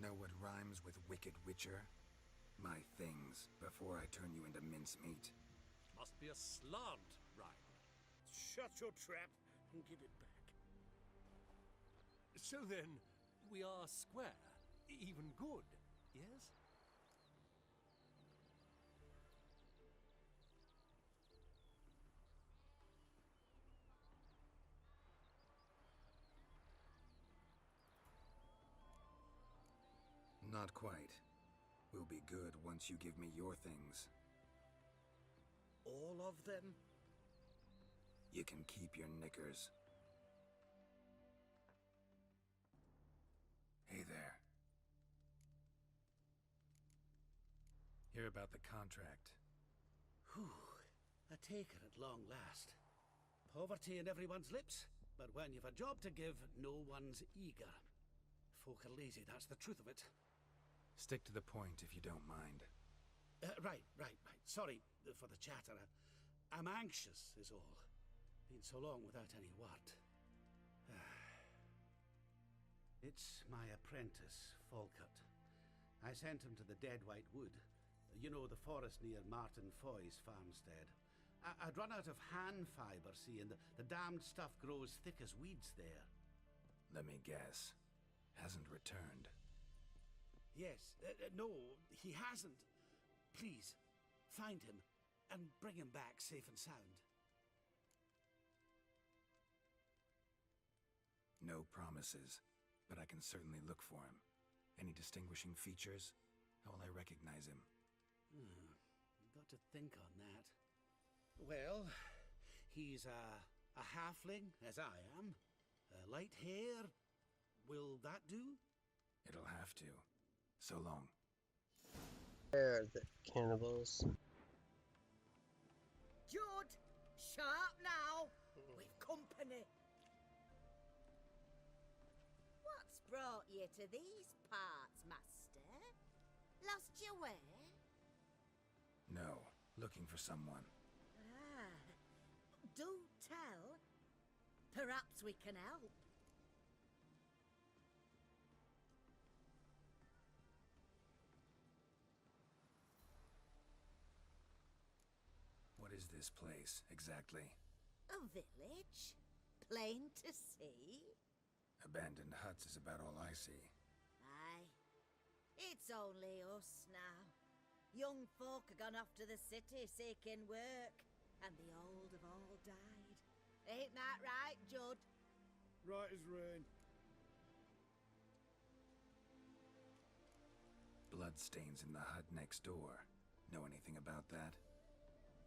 Know what rhymes with wicked witcher? My things, before I turn you into mincemeat. Must be a slant rhyme. Shut your trap and give it back. So then, we are square. Even good, yes? Not quite. We'll be good once you give me your things. All of them? You can keep your knickers. Hey there. Hear about the contract. Whew. A taker at long last. Poverty in everyone's lips, but when you've a job to give, no one's eager. Folk are lazy, that's the truth of it. Stick to the point if you don't mind. Right. Sorry for the chatter. I'm anxious, is all. Been so long without any word. It's my apprentice, Falkert. I sent him to the Dead White Wood. You know, the forest near Martin Foy's farmstead. I'd run out of hand fibre, see, and the damned stuff grows thick as weeds there. Let me guess. Hasn't returned. Yes. No, he hasn't. Please, find him and bring him back safe and sound. No promises, but I can certainly look for him. Any distinguishing features? How will I recognize him? Got to think on that. Well, he's a halfling, as I am. Light hair. Will that do? It'll have to. So long. Where are the cannibals? Judd, sharp now. We've company. What's brought you to these parts, master? Lost your way? No, looking for someone. Ah, do tell. Perhaps we can help. What is this place, exactly? A village? Plain to see? Abandoned huts is about all I see. Aye. It's only us now. Young folk have gone off to the city seeking work, and the old have all died. Ain't that right, Judd? Right as rain. Bloodstains in the hut next door. Know anything about that?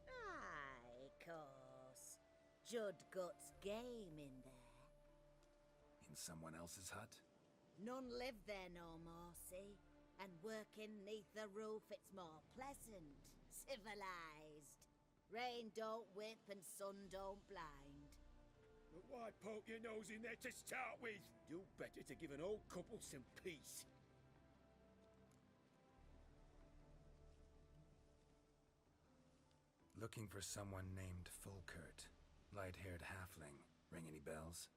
Aye, course. Judd guts game in there. In someone else's hut? None live there no more, see? And working neath the roof, it's more pleasant, civilized. Rain don't whip and sun don't blind. But why poke your nose in there to start with? Do better to give an old couple some peace. Looking for someone named Fulkert. Light-haired halfling. Ring any bells?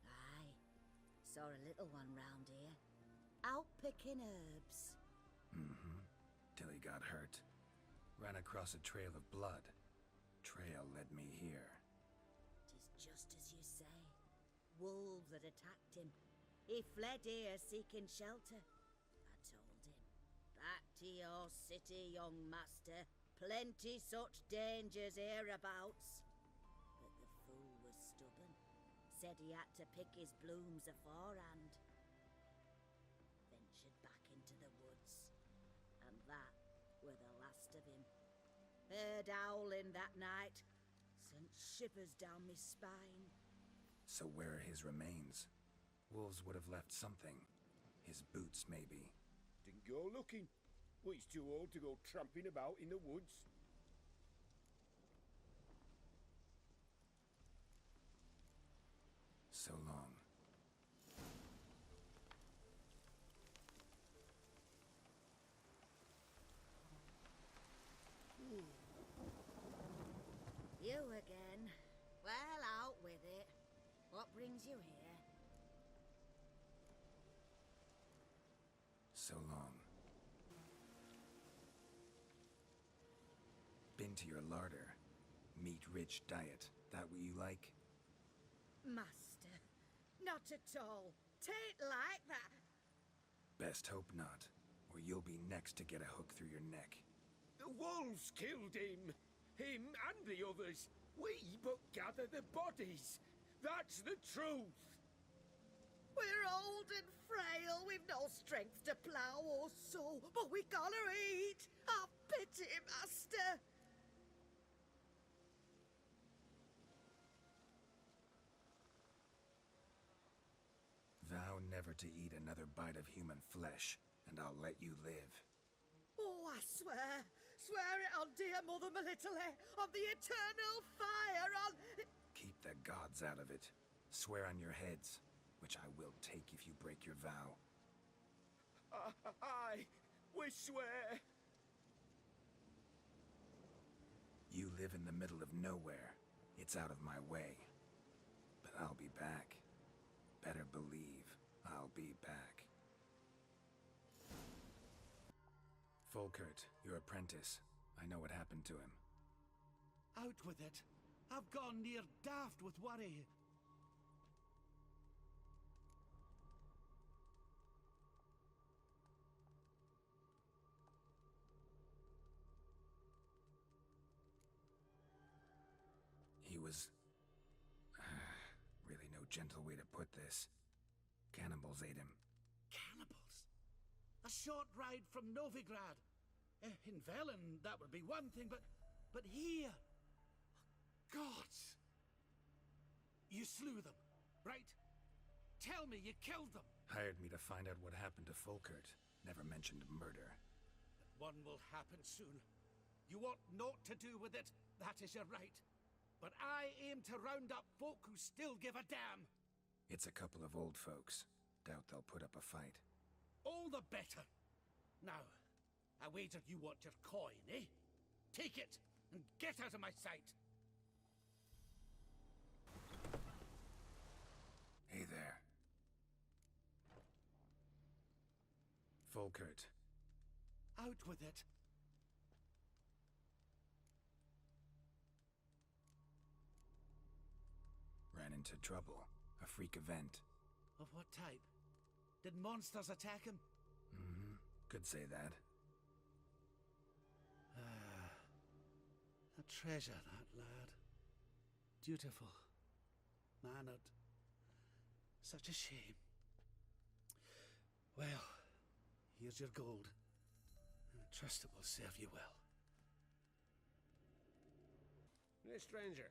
Aye. Saw a little one round here. Out picking herbs. Mm-hmm. Till he got hurt. Ran across a trail of blood. Trail led me here. Tis just as you say. Wolves had attacked him. He fled here seeking shelter. I told him. Back to your city, young master. Plenty such dangers hereabouts. But the fool was stubborn. Said he had to pick his blooms aforehand. Ventured back into the woods. And that were the last of him. Heard howling that night. Sent shivers down my spine. So where are his remains? Wolves would have left something. His boots, maybe. Didn't go looking. But he's too old to go tramping about in the woods. So long. You again. Well, out with it. What brings you here? So long. Been to your larder. Meat-rich diet. That what you like? Master, not at all. Tain't like that. Best hope not, or you'll be next to get a hook through your neck. The wolves killed him. Him and the others. We but gather the bodies. That's the truth. We're old and frail. We've no strength to plough or sow, but we gotta eat. Have pity, master. Vow never to eat another bite of human flesh, and I'll let you live. Oh, I swear. Swear it on dear Mother Melitele, on the eternal fire, on... Keep the gods out of it. Swear on your heads, which I will take if you break your vow. Aye, we swear. You live in the middle of nowhere. It's out of my way. But I'll be back. Better believe I'll be back. Fulkert, your apprentice. I know what happened to him. Out with it. I've gone near daft with worry. He was... really no gentle way to put this. Cannibals ate him. Cannibals? A short ride from Novigrad. In Velen, that would be one thing, but here... Gods! You slew them, right? Tell me you killed them. Hired me to find out what happened to Folkert. Never mentioned murder. One will happen soon. You want naught to do with it, that is your right. But I aim to round up folk who still give a damn. It's a couple of old folks. Doubt they'll put up a fight. All the better. Now, I wager you want your coin, eh? Take it, and get out of my sight. Hey there. Folkert. Out with it. Ran into trouble. A freak event. Of what type? Did monsters attack him? Mm-hmm. Could say that. A treasure, that lad. Dutiful. Mannered. Such a shame. Well, here's your gold. I trust it will serve you well. Hey, stranger.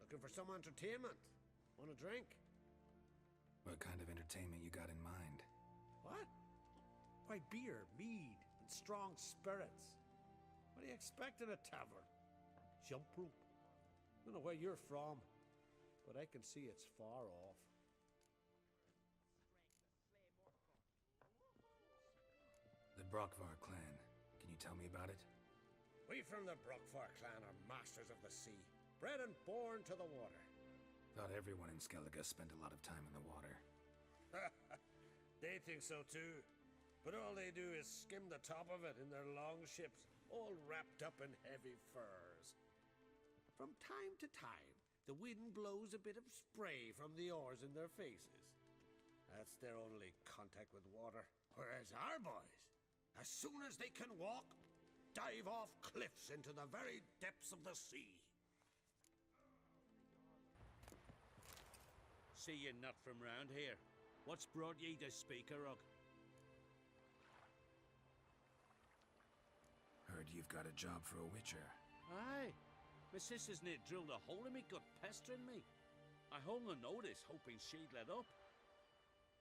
Looking for some entertainment? Want a drink? What kind of entertainment you got in mind? What? Why, beer, mead, and strong spirits. What do you expect in a tavern? Jump rope. Don't know where you're from, but I can see it's far off. The Brockvar clan. Can you tell me about it? We from the Brockvar clan are masters of the sea, bred and born to the water. Thought everyone in Skellige spent a lot of time in the water. They think so too. But all they do is skim the top of it in their long ships, all wrapped up in heavy furs. From time to time, the wind blows a bit of spray from the oars in their faces. That's their only contact with water. Whereas our boys, as soon as they can walk, dive off cliffs into the very depths of the sea. See you not from round here. What's brought ye to Speakerrug? Heard you've got a job for a witcher. Aye. My sister's near drilled a hole in me, got pestering me. I hung a notice, hoping she'd let up.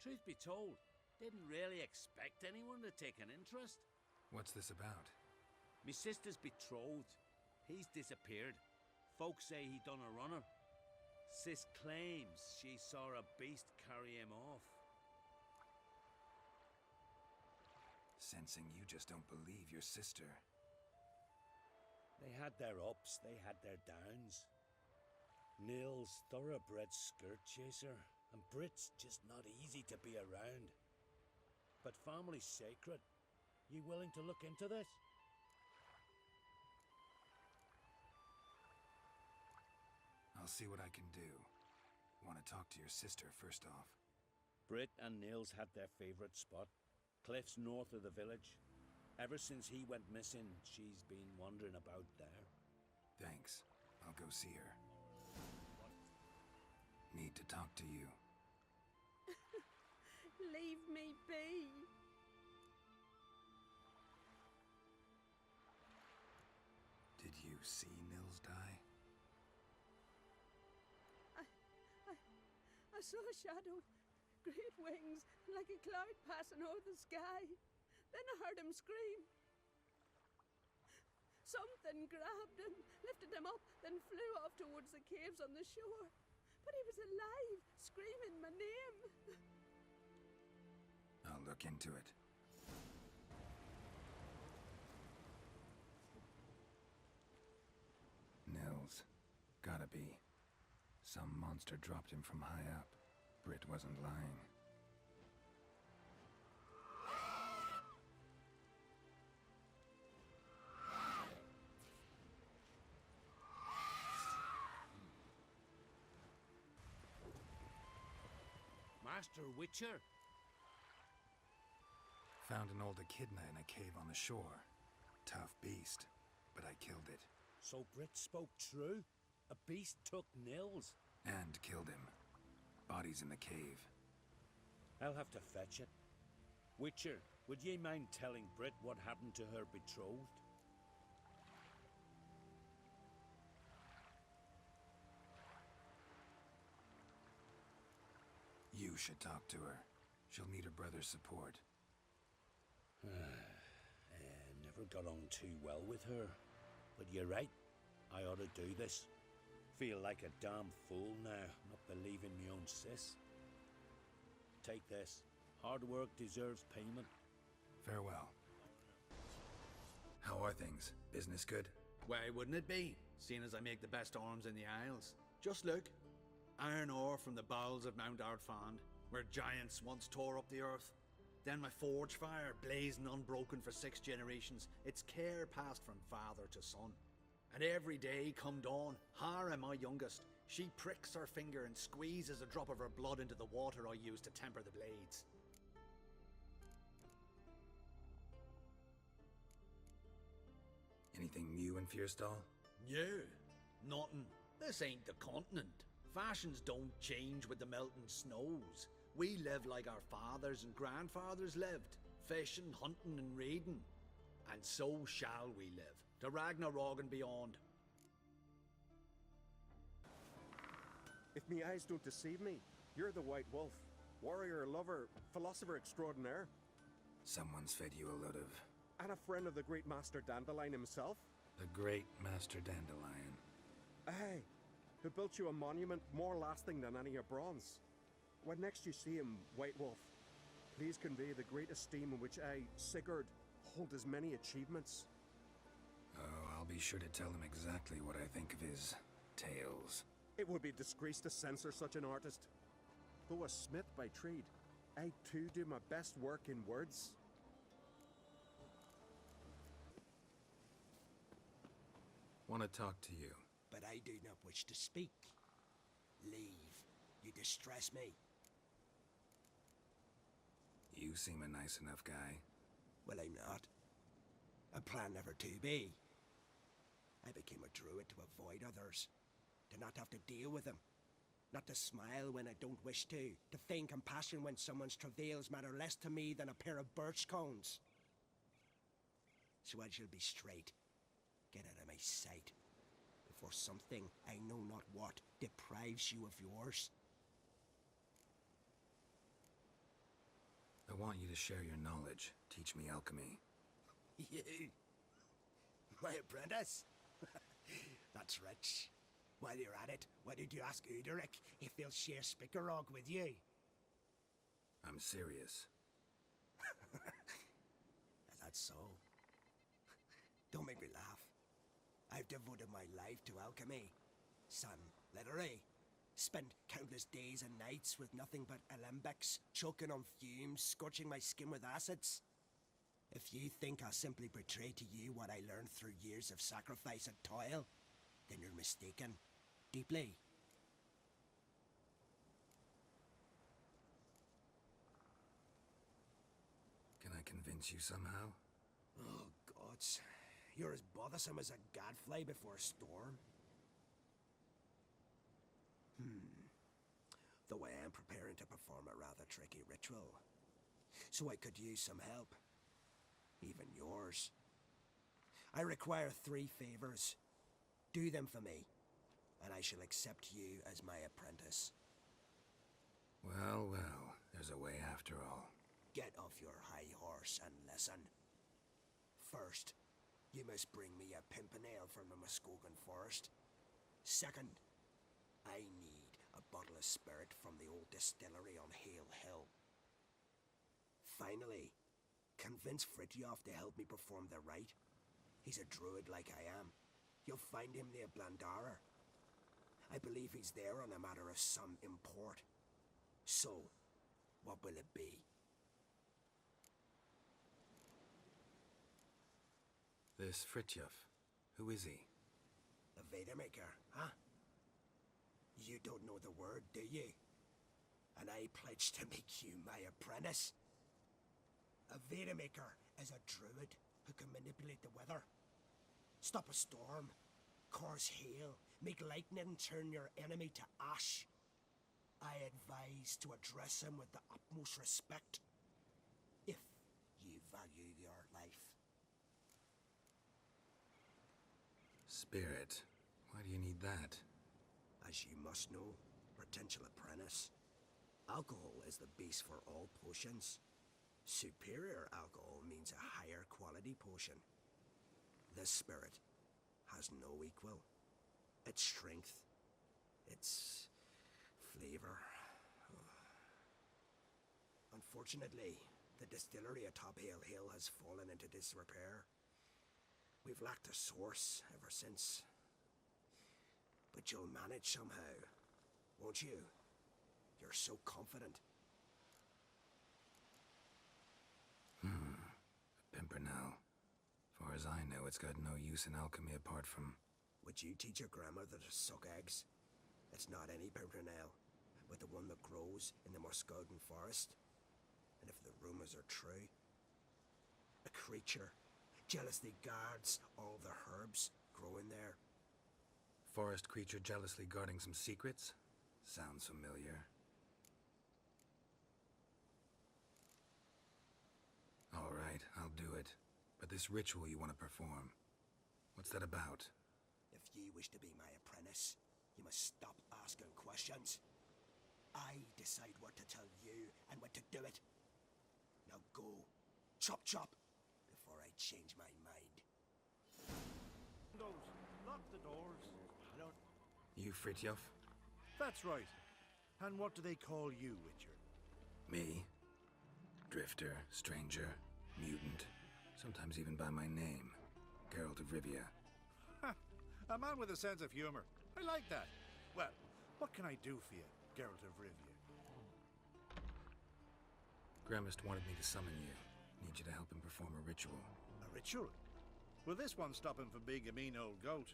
Truth be told, didn't really expect anyone to take an interest. What's this about? Me sister's betrothed. He's disappeared. Folks say he done a runner. Sis claims she saw a beast carry him off. Sensing you just don't believe your sister. They had their ups, they had their downs. Nils, thoroughbred skirt chaser, and Brit's just not easy to be around. But family's sacred. You willing to look into this? I'll see what I can do. Want to talk to your sister first off. Brit and Nils had their favourite spot. Cliffs north of the village. Ever since he went missing, she's been wandering about there. Thanks. I'll go see her. Need to talk to you. Leave me be. Did you see Nils die? I saw a shadow, great wings, like a cloud passing over the sky. Then I heard him scream. Something grabbed him, lifted him up, then flew off towards the caves on the shore. But he was alive, screaming my name. I'll look into it. Nils. Gotta be. Some monster dropped him from high up. Brit wasn't lying. Master Witcher? Found an old echidna in a cave on the shore. Tough beast, but I killed it. So Brit spoke true? A beast took Nils? And killed him. Body's in the cave. I'll have to fetch it. Witcher, would ye mind telling Brit what happened to her betrothed? You should talk to her. She'll need her brother's support. Never got on too well with her. But you're right. I ought to do this. Feel like a damn fool now, not believing me own sis. Take this. Hard work deserves payment. Farewell. How are things? Business good? Why wouldn't it be, seeing as I make the best arms in the Isles? Just look. Iron ore from the bowels of Mount Ardfand, where giants once tore up the earth. Then my forge fire, blazing unbroken for 6 generations, its care passed from father to son. And every day come dawn, Hara, my youngest, she pricks her finger and squeezes a drop of her blood into the water I use to temper the blades. Anything new in Fierstall? Yeah, nothing. This ain't the continent. Fashions don't change with the melting snows. We live like our fathers and grandfathers lived, fishing, hunting and raiding. And so shall we live, to Ragnarok and beyond. If me eyes don't deceive me, you're the White Wolf. Warrior, lover, philosopher extraordinaire. Someone's fed you a load of... And a friend of the great Master Dandelion himself. The great Master Dandelion. Aye, who built you a monument more lasting than any of bronze. When next you see him, White Wolf, please convey the great esteem in which I, Sigurd, hold his many achievements. Oh, I'll be sure to tell him exactly what I think of his tales. It would be disgrace to censor such an artist. Though a smith by trade, I too do my best work in words. Want to talk to you. But I do not wish to speak. Leave. You distress me. You seem a nice enough guy. Well, I'm not. I plan never to be. I became a druid to avoid others. To not have to deal with them. Not to smile when I don't wish to feign compassion when someone's travails matter less to me than a pair of birch cones. So I shall be straight. Get out of my sight. Before something, I know not what, deprives you of yours. I want you to share your knowledge. Teach me alchemy. You? My apprentice? That's rich. While you're at it, why don't you ask Uderic if he'll share Spickerog with you? I'm serious. That's so. Don't make me laugh. I've devoted my life to alchemy. Son, literally. Spent countless days and nights with nothing but alembics, choking on fumes, scorching my skin with acids. If you think I'll simply betray to you what I learned through years of sacrifice and toil, then you're mistaken. Deeply. Can I convince you somehow? Oh, gods. You're as bothersome as a gadfly before a storm. Though I am preparing to perform a rather tricky ritual. So I could use some help. Even yours. I require 3 favors. Do them for me, and I shall accept you as my apprentice. Well, well, there's a way after all. Get off your high horse and listen. First, you must bring me a pimpernel from the Muskogan forest. Second, I need a bottle of spirit from the old distillery on Hale Hill. Finally, convince Fritjof to help me perform the rite. He's a druid like I am. You'll find him near Blandara. I believe he's there on a matter of some import. So, what will it be? This Fritjof, who is he? The Vedamaker, huh? You don't know the word, do you? And I pledge to make you my apprentice. A Vedamaker is a druid who can manipulate the weather. Stop a storm, cause hail, make lightning turn your enemy to ash. I advise to address him with the utmost respect, if ye value your life. Spirit, why do you need that? As you must know, potential apprentice, alcohol is the base for all potions. Superior alcohol means a higher quality potion. This spirit has no equal. Its strength, its flavor. Unfortunately, the distillery atop Hale Hill has fallen into disrepair. We've lacked a source ever since. But you'll manage somehow, won't you? You're so confident. Pimpernel. Far as I know, it's got no use in alchemy apart from... Would you teach your grandmother to suck eggs? It's not any pimpernel, but the one that grows in the Muscodon forest. And if the rumors are true, a creature jealously guards all the herbs growing there. Forest creature jealously guarding some secrets? Sounds familiar. All right, I'll do it. But this ritual you want to perform, what's that about? If ye wish to be my apprentice, you must stop asking questions. I decide what to tell you and when to do it. Now go, chop chop, before I change my mind. Lock the doors. I don't... You Fritjof? That's right. And what do they call you, Witcher? Me? Drifter, stranger, mutant, sometimes even by my name, Geralt of Rivia. A man with a sense of humor. I like that. Well, what can I do for you, Geralt of Rivia? Gremist wanted me to summon you. Need you to help him perform a ritual. A ritual? Will this one stop him from being a mean old goat?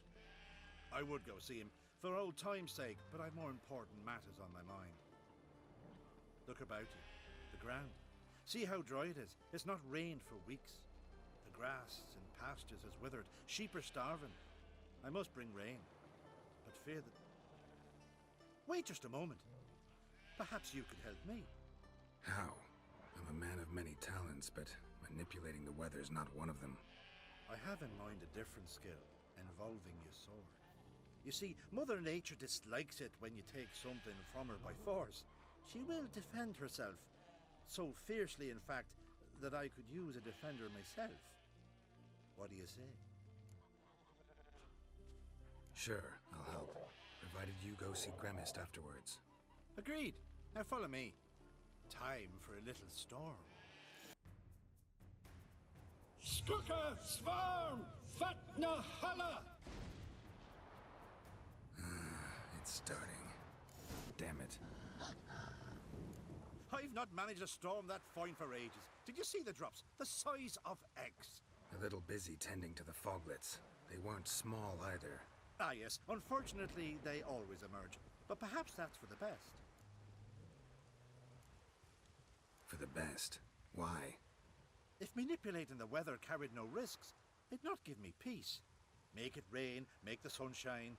I would go see him for old time's sake, but I've more important matters on my mind. Look about you. The ground. See how dry it is. It's not rained for weeks. The grass in pastures has withered. Sheep are starving. I must bring rain, but fear that... Wait just a moment. Perhaps you could help me. How? I'm a man of many talents, but manipulating the weather's not one of them. I have in mind a different skill, involving your sword. You see, Mother Nature dislikes it when you take something from her by force. She will defend herself, so fiercely in fact, that I could use a defender myself. What do you say? Sure, I'll help, provided you go see Gremist afterwards. Agreed. Now follow me. Time for a little storm. Skuka Svarm Fatna Hala! It's starting. Damn it. I've not managed a storm that fine for ages. Did you see the drops? The size of eggs. A little busy tending to the foglets. They weren't small either. Ah yes, unfortunately they always emerge. But perhaps that's for the best. For the best? Why? If manipulating the weather carried no risks, it'd not give me peace. Make it rain, make the sun shine.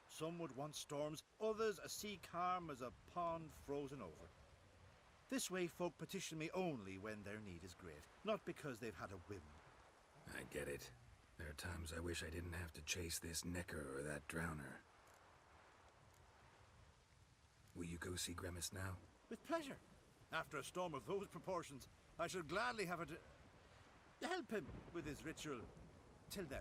Some would want storms, others a sea calm as a pond frozen over. This way folk petition me only when their need is great, not because they've had a whim. I get it. There are times I wish I didn't have to chase this necker or that drowner. Will you go see Gremist now? With pleasure. After a storm of those proportions, I shall gladly have it to help him with his ritual. Till then.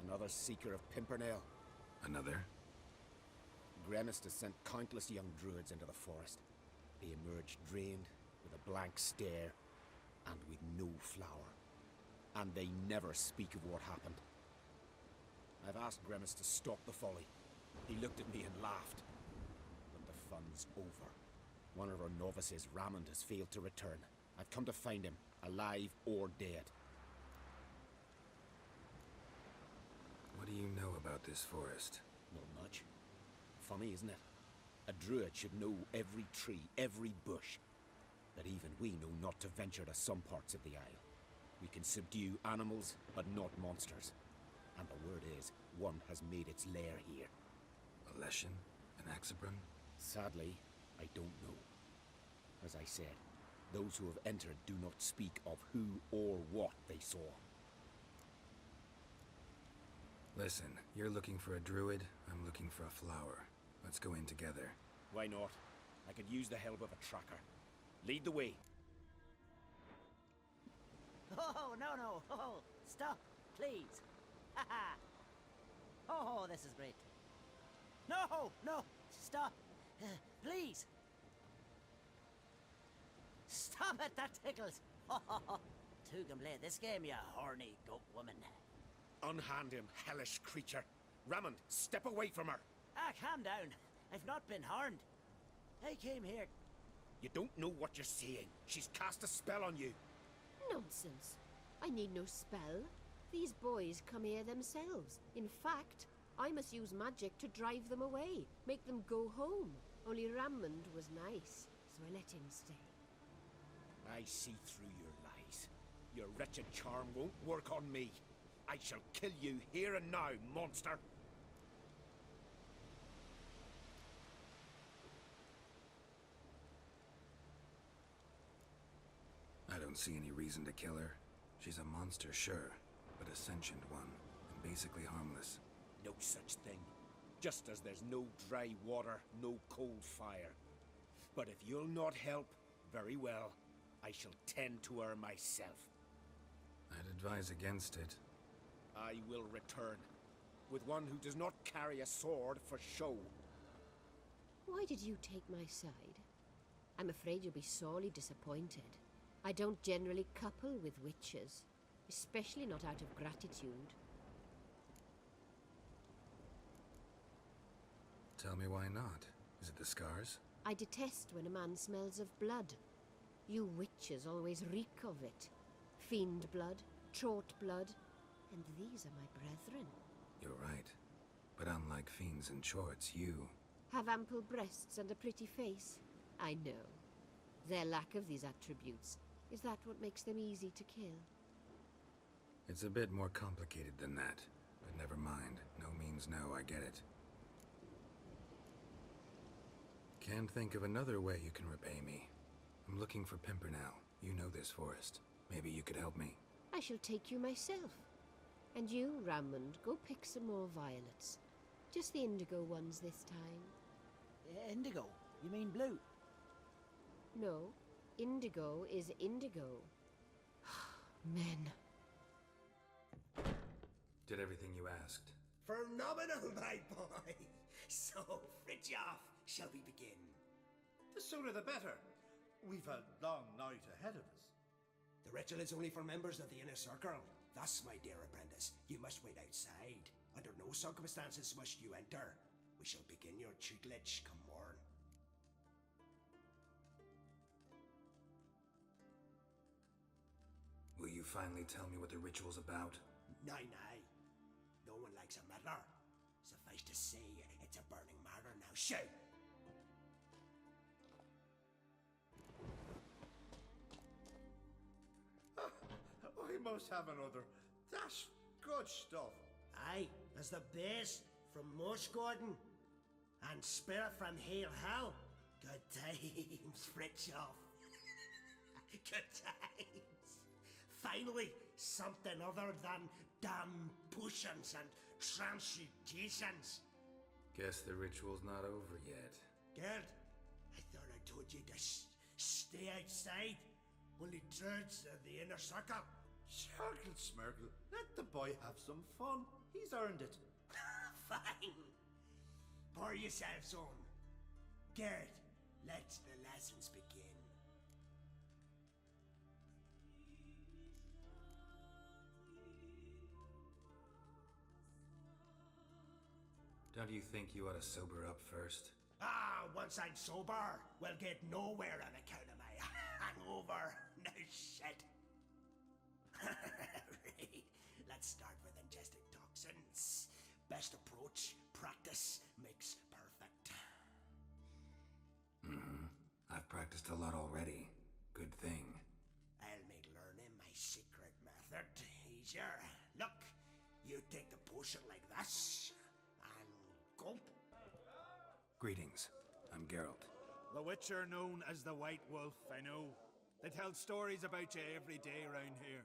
Another seeker of Pimpernel. Another? Gremist has sent countless young druids into the forest. They emerge drained, with a blank stare, and with no flower. And they never speak of what happened. I've asked Gremist to stop the folly. He looked at me and laughed. But the fun's over. One of our novices, Ramond, has failed to return. I've come to find him, alive or dead. What do you know about this forest? Not much. Funny, isn't it? A druid should know every tree, every bush. But even we know not to venture to some parts of the isle. We can subdue animals, but not monsters. And the word is, one has made its lair here. A Leshen? An Axabron? Sadly, I don't know. As I said, those who have entered do not speak of who or what they saw. Listen, you're looking for a druid, I'm looking for a flower. Let's go in together. Why not? I could use the help of a tracker. Lead the way. Oh, no. Oh, stop, please. Haha. Oh, this is great. No, stop. Please. Stop it, that tickles. Two can play this game, you horny goat woman. Unhand him, hellish creature. Raymond, step away from her. Calm down. I've not been harmed. I came here. You don't know what you're saying. She's cast a spell on you. Nonsense. I need no spell. These boys come here themselves. In fact, I must use magic to drive them away, make them go home. Only Raymond was nice, so I let him stay. I see through your lies. Your wretched charm won't work on me. I shall kill you here and now, monster. I don't see any reason to kill her. She's a monster, sure, but a sentient one, and basically harmless. No such thing. Just as there's no dry water, no cold fire. But if you'll not help, very well. I shall tend to her myself. I'd advise against it. I will return, with one who does not carry a sword for show. Why did you take my side? I'm afraid you'll be sorely disappointed. I don't generally couple with witches, especially not out of gratitude. Tell me why not. Is it the scars? I detest when a man smells of blood. You witches always reek of it. Fiend blood, trot blood, and these are my brethren. You're right. But unlike fiends and chorts, you... Have ample breasts and a pretty face. I know. Their lack of these attributes, is that what makes them easy to kill? It's a bit more complicated than that. But never mind. No means no, I get it. Can't think of another way you can repay me. I'm looking for Pimpernel. You know this forest. Maybe you could help me. I shall take you myself. And you, Raymond, go pick some more violets. Just the indigo ones this time. Indigo? You mean blue? No, indigo is indigo. Men. Did everything you asked. Phenomenal, my boy. So, Fritjof, shall we begin? The sooner the better. We've a long night ahead of us. The ritual is only for members of the inner circle. Thus, my dear apprentice, you must wait outside. Under no circumstances must you enter. We shall begin your tutelage come morn. Will you finally tell me what the ritual's about? Nay. No one likes a meddler. Suffice to say, it's a burning matter now. Shout! I must have another. That's good stuff. Aye, as the base from Moshgordon and Spirit from Hale Hell. Good times, Fritjof. Good times. Finally, something other than damn potions and transmutations. Guess the ritual's not over yet. Good. I thought I told you to stay outside. Only druids of the inner circle. Smirgle, Smirgle. Let the boy have some fun. He's earned it. Fine. Pour yourselves on. Gerd, let the lessons begin. Don't you think you ought to sober up first? Once I'm sober, we'll get nowhere on account of my hangover. No shit. Right. Let's start with ingesting toxins. Best approach, practice makes perfect. I've practiced a lot already. Good thing. I'll make learning my secret method. easier. Look, you take the potion like this, and gulp. Greetings. I'm Geralt. The Witcher known as the White Wolf, I know. They tell stories about you every day around here.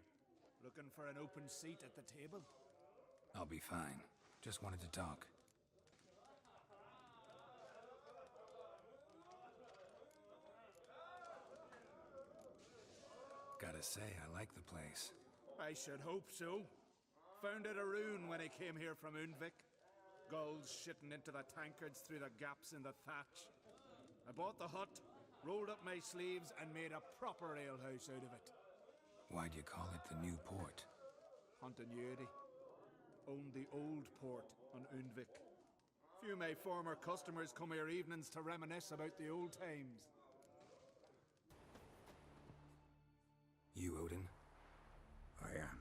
Looking for an open seat at the table? I'll be fine. Just wanted to talk. Gotta say, I like the place. I should hope so. Found it a ruin when I came here from Undvik. Gulls shitting into the tankards through the gaps in the thatch. I bought the hut, rolled up my sleeves, and made a proper alehouse out of it. Why'd you call it the New Port? Continuity. Owned the old port on Undvik. Few of my former customers come here evenings to reminisce about the old times. You, Odin? I am.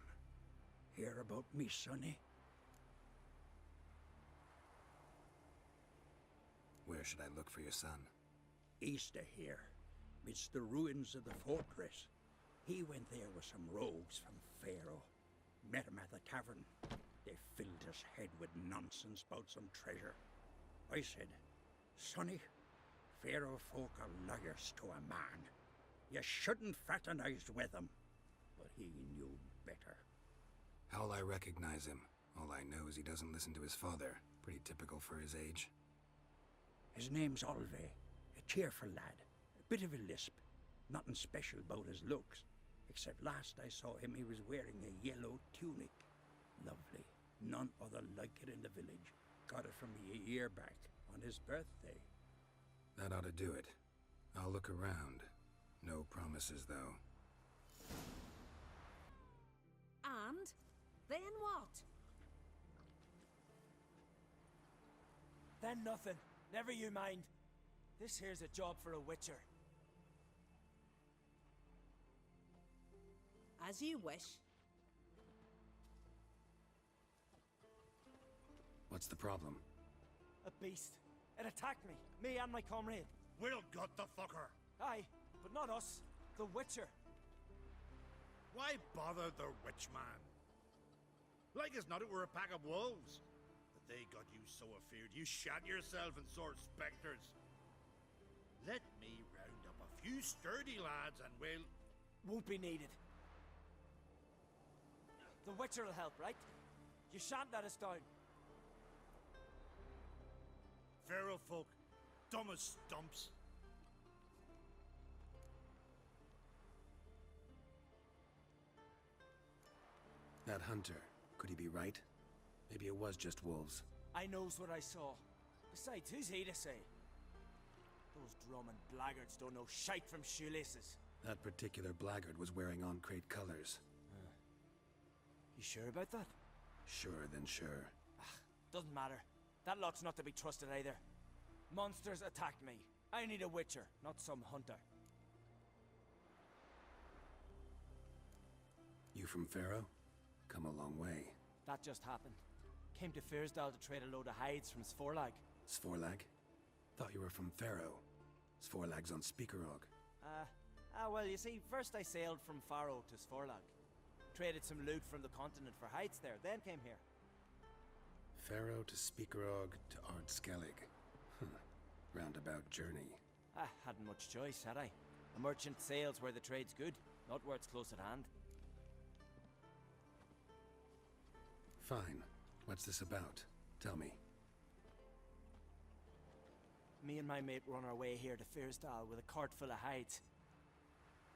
Hear about me, sonny? Where should I look for your son? East of here, midst the ruins of the fortress. He went there with some rogues from Pharaoh. Met him at the tavern. They filled his head with nonsense about some treasure. I said, Sonny, Pharaoh folk are liars to a man. You shouldn't fraternize with them. But he knew better. How'll I recognize him? All I know is he doesn't listen to his father. Pretty typical for his age. His name's Olve. A cheerful lad. A bit of a lisp. Nothing special about his looks. Except last I saw him, he was wearing a yellow tunic. Lovely. None other like it in the village. Got it from me a year back, on his birthday. That ought to do it. I'll look around. No promises, though. And then what? Then nothing. Never you mind. This here's a job for a witcher. As you wish. What's the problem? A beast. It attacked me and my comrade. We'll gut the fucker. Aye, but not us. The Witcher. Why bother the witch man? Like as not it were a pack of wolves. But they got you so afeard you shat yourself and sort spectres. Let me round up a few sturdy lads and we'll... Won't be needed. The Witcher will help, right? You shan't let us down. Pharaoh folk, dumb as stumps. That hunter, could he be right? Maybe it was just wolves. I knows what I saw. Besides, who's he to say? Those drumming blackguards don't know shite from shoelaces. That particular blackguard was wearing on-crate colors. You sure about that? Sure than sure. Doesn't matter. That lot's not to be trusted either. Monsters attacked me. I need a witcher, not some hunter. You from Pharaoh? Come a long way. That just happened. Came to Fyrsdal to trade a load of hides from Svorlag. Svorlag? Thought you were from Pharaoh. Svorlag's on Speakerog. Well, you see, first I sailed from Faro to Svorlag. Traded some loot from the continent for hides there, then came here. Pharaoh to Speakerog to Ardskellig. Roundabout journey. Hadn't much choice, had I? A merchant sails where the trade's good, not where it's close at hand. Fine. What's this about? Tell me. Me and my mate were on our way here to Fyrsdal with a cart full of hides.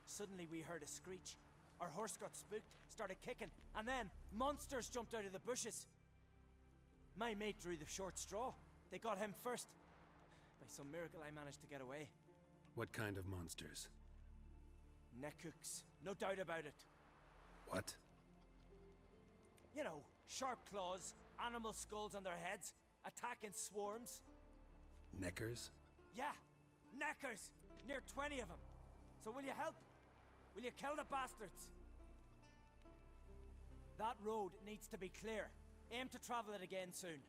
Suddenly we heard a screech. Our horse got spooked, started kicking, and then monsters jumped out of the bushes. My mate drew the short straw. They got him first. By some miracle I managed to get away. What kind of monsters? Nekooks, no doubt about it. What? You know, sharp claws, animal skulls on their heads, attack in swarms. Neckers? Yeah, neckers! Near 20 of them. So will you help? Will you kill the bastards? That road needs to be clear. Aim to travel it again soon.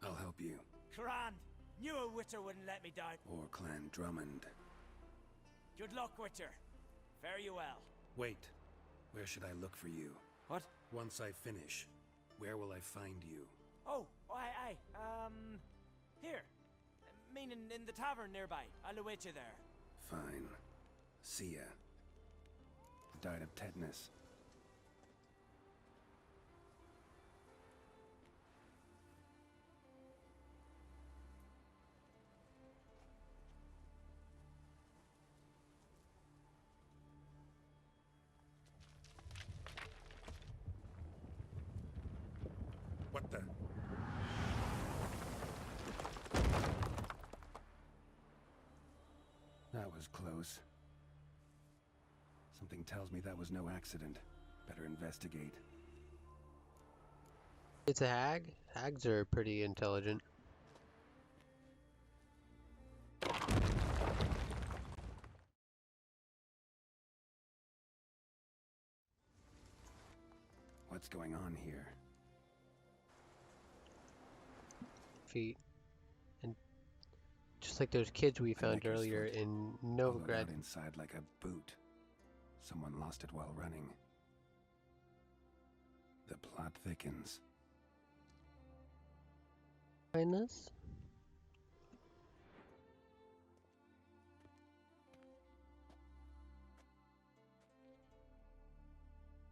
I'll help you. Grand! Knew a Witcher wouldn't let me down. Or Clan Drummond. Good luck, Witcher. Fare you well. Wait. Where should I look for you? What? Once I finish, where will I find you? Oh, aye. Here. Meaning in the tavern nearby. I'll await you there. Fine. See ya. Died of tetanus. What the? That was close. Something tells me that was no accident. Better investigate. It's a hag? Hags are pretty intelligent. What's going on here? Feet. And just like those kids we found earlier in Novigrad. Out inside like a boot. Someone lost it while running. The plot thickens. Kindness?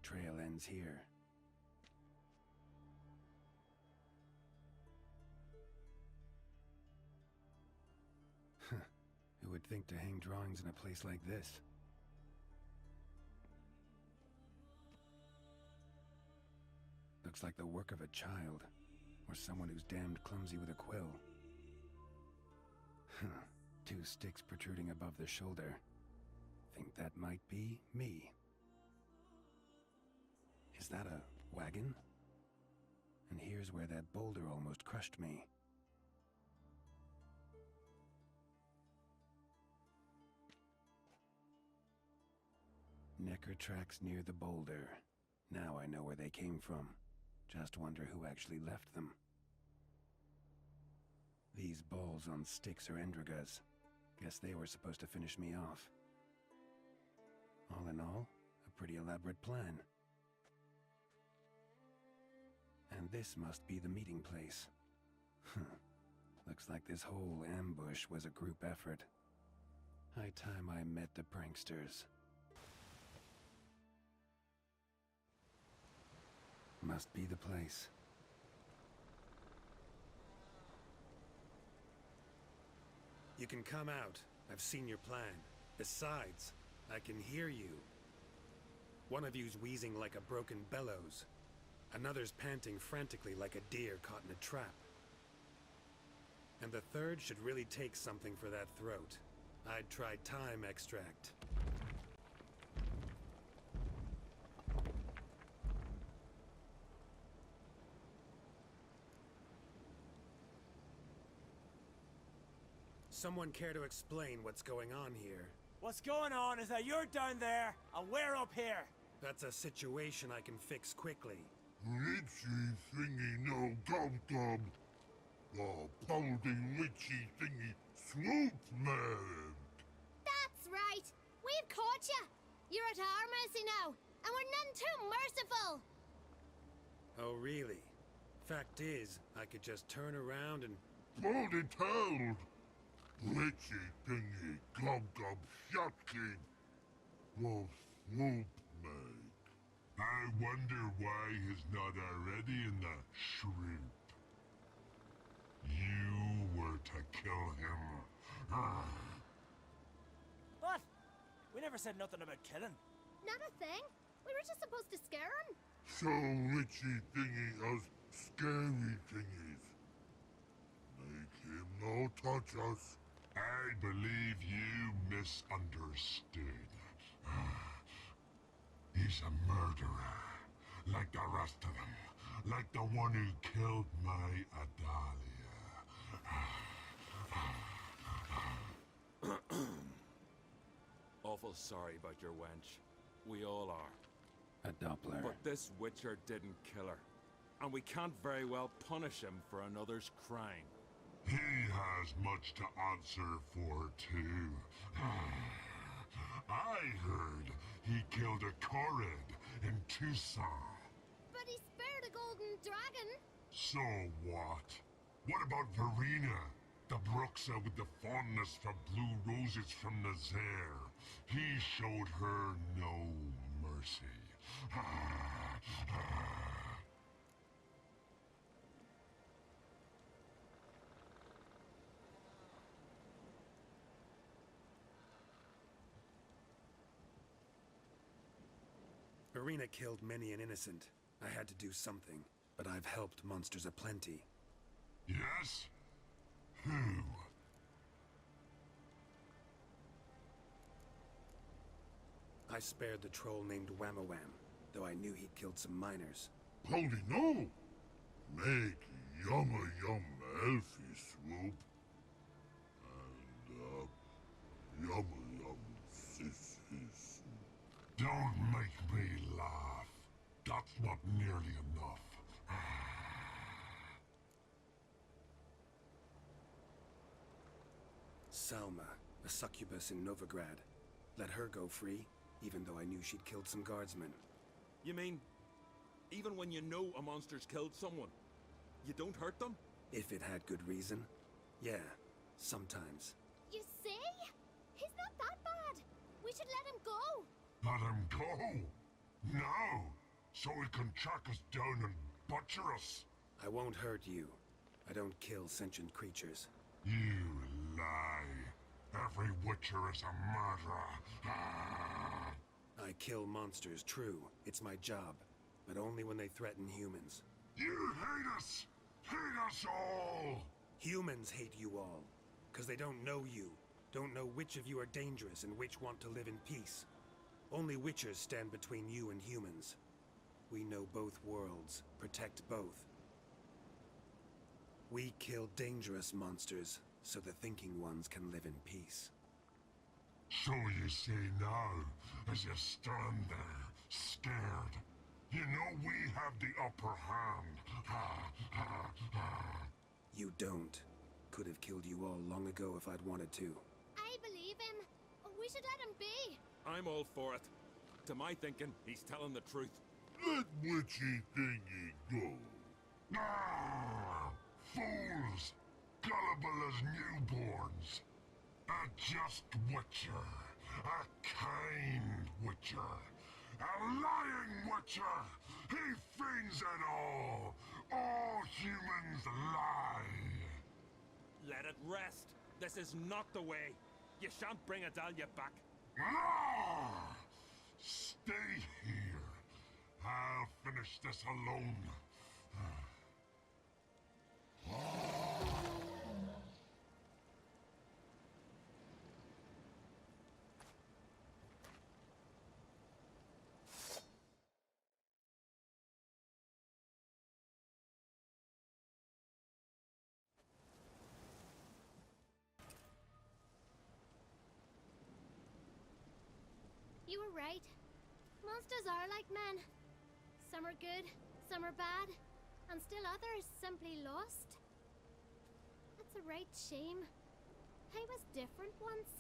Trail ends here. Who would think to hang drawings in a place like this? Looks like the work of a child, or someone who's damned clumsy with a quill. Two sticks protruding above the shoulder. Think that might be me. Is that a wagon? And here's where that boulder almost crushed me. Necker tracks near the boulder. Now I know where they came from. Just wonder who actually left them. These balls on sticks are Endrigas. Guess they were supposed to finish me off. All in all, a pretty elaborate plan. And this must be the meeting place. Looks like this whole ambush was a group effort. High time I met the pranksters. Must be the place. You can come out. I've seen your plan. Besides, I can hear you. One of you's wheezing like a broken bellows. Another's panting frantically like a deer caught in a trap. And the third should really take something for that throat. I'd try thyme extract. Someone care to explain what's going on here? What's going on is that you're down there, and we're up here. That's a situation I can fix quickly. Witchy thingy no gob gob. Oh, pounding witchy thingy swoop man. That's right. We've caught you. You're at our mercy now, and we're none too merciful. Oh, really? Fact is, I could just turn around and... Hold it held. Witchy thingy gob gob shotkin. Well, swoop man. I wonder why he's not already in the shrimp. You were to kill him. What? We never said nothing about killing. Not a thing. We were just supposed to scare him. So witchy thingy us scary thingies. Make him no touch us. I believe you misunderstood. He's a murderer, like the rest of them. Like the one who killed my Adalia. Awful sorry about your wench. We all are. A Doppler. But this Witcher didn't kill her. And we can't very well punish him for another's crime. He has much to answer for, too. I heard he killed a Korred in Tucson. But he spared a golden dragon. So what? What about Verena? The Bruxa with the fondness for blue roses from Nazaire. He showed her no mercy. Verena killed many an innocent. I had to do something, but I've helped monsters aplenty. Yes? Who? I spared the troll named Whamawam, though I knew he'd killed some miners. Holy no! Make yumma yum elfie swoop. And, yumma yum sissies. Don't make me laugh. That's not nearly enough. Salma, a succubus in Novigrad. Let her go free, even though I knew she'd killed some guardsmen. You mean, even when you know a monster's killed someone, you don't hurt them? If it had good reason. Yeah, sometimes. You see? He's not that bad. We should let him go. Let him go! Now! So he can track us down and butcher us! I won't hurt you. I don't kill sentient creatures. You lie. Every witcher is a murderer. I kill monsters, true. It's my job. But only when they threaten humans. You hate us! Hate us all! Humans hate you all. Because they don't know you. Don't know which of you are dangerous and which want to live in peace. Only witchers stand between you and humans. We know both worlds. Protect both. We kill dangerous monsters, so the thinking ones can live in peace. So you say now, as you stand there, scared. You know we have the upper hand. You don't. Could have killed you all long ago if I'd wanted to. I believe him. We should let him be. I'm all for it. To my thinking, he's telling the truth. Let witchy thingy go. Fools! Gullible as newborns. A just witcher. A kind witcher. A lying witcher. He feigns it all. All humans lie. Let it rest. This is not the way. You shan't bring Adalia back. Stay here. I'll finish this alone. You were right. Monsters are like men. Some are good, some are bad, and still others simply lost. That's a right shame. I was different once.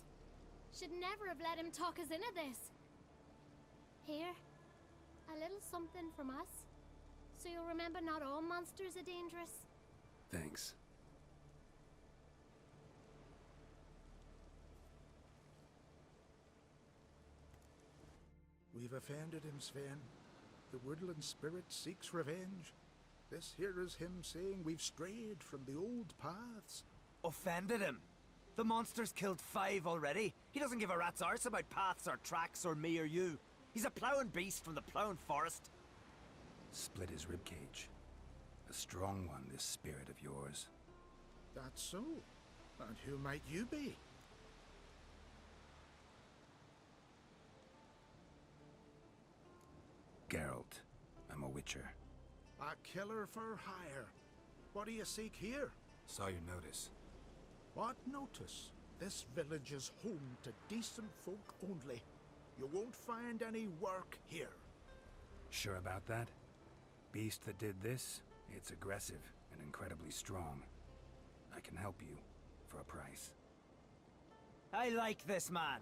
Should never have let him talk us into this. Here, a little something from us, so you'll remember not all monsters are dangerous. Thanks. We've offended him, Sven. The woodland spirit seeks revenge. This here is him saying we've strayed from the old paths. Offended him? The monster's killed 5 already. He doesn't give a rat's arse about paths or tracks or me or you. He's a ploughing beast from the ploughing forest. Split his ribcage. A strong one, this spirit of yours. That's so. And who might you be? Geralt. I'm a witcher. A killer for hire. What do you seek here? Saw your notice. What notice? This village is home to decent folk only. You won't find any work here. Sure about that? Beast that did this, it's aggressive and incredibly strong. I can help you, for a price. I like this man.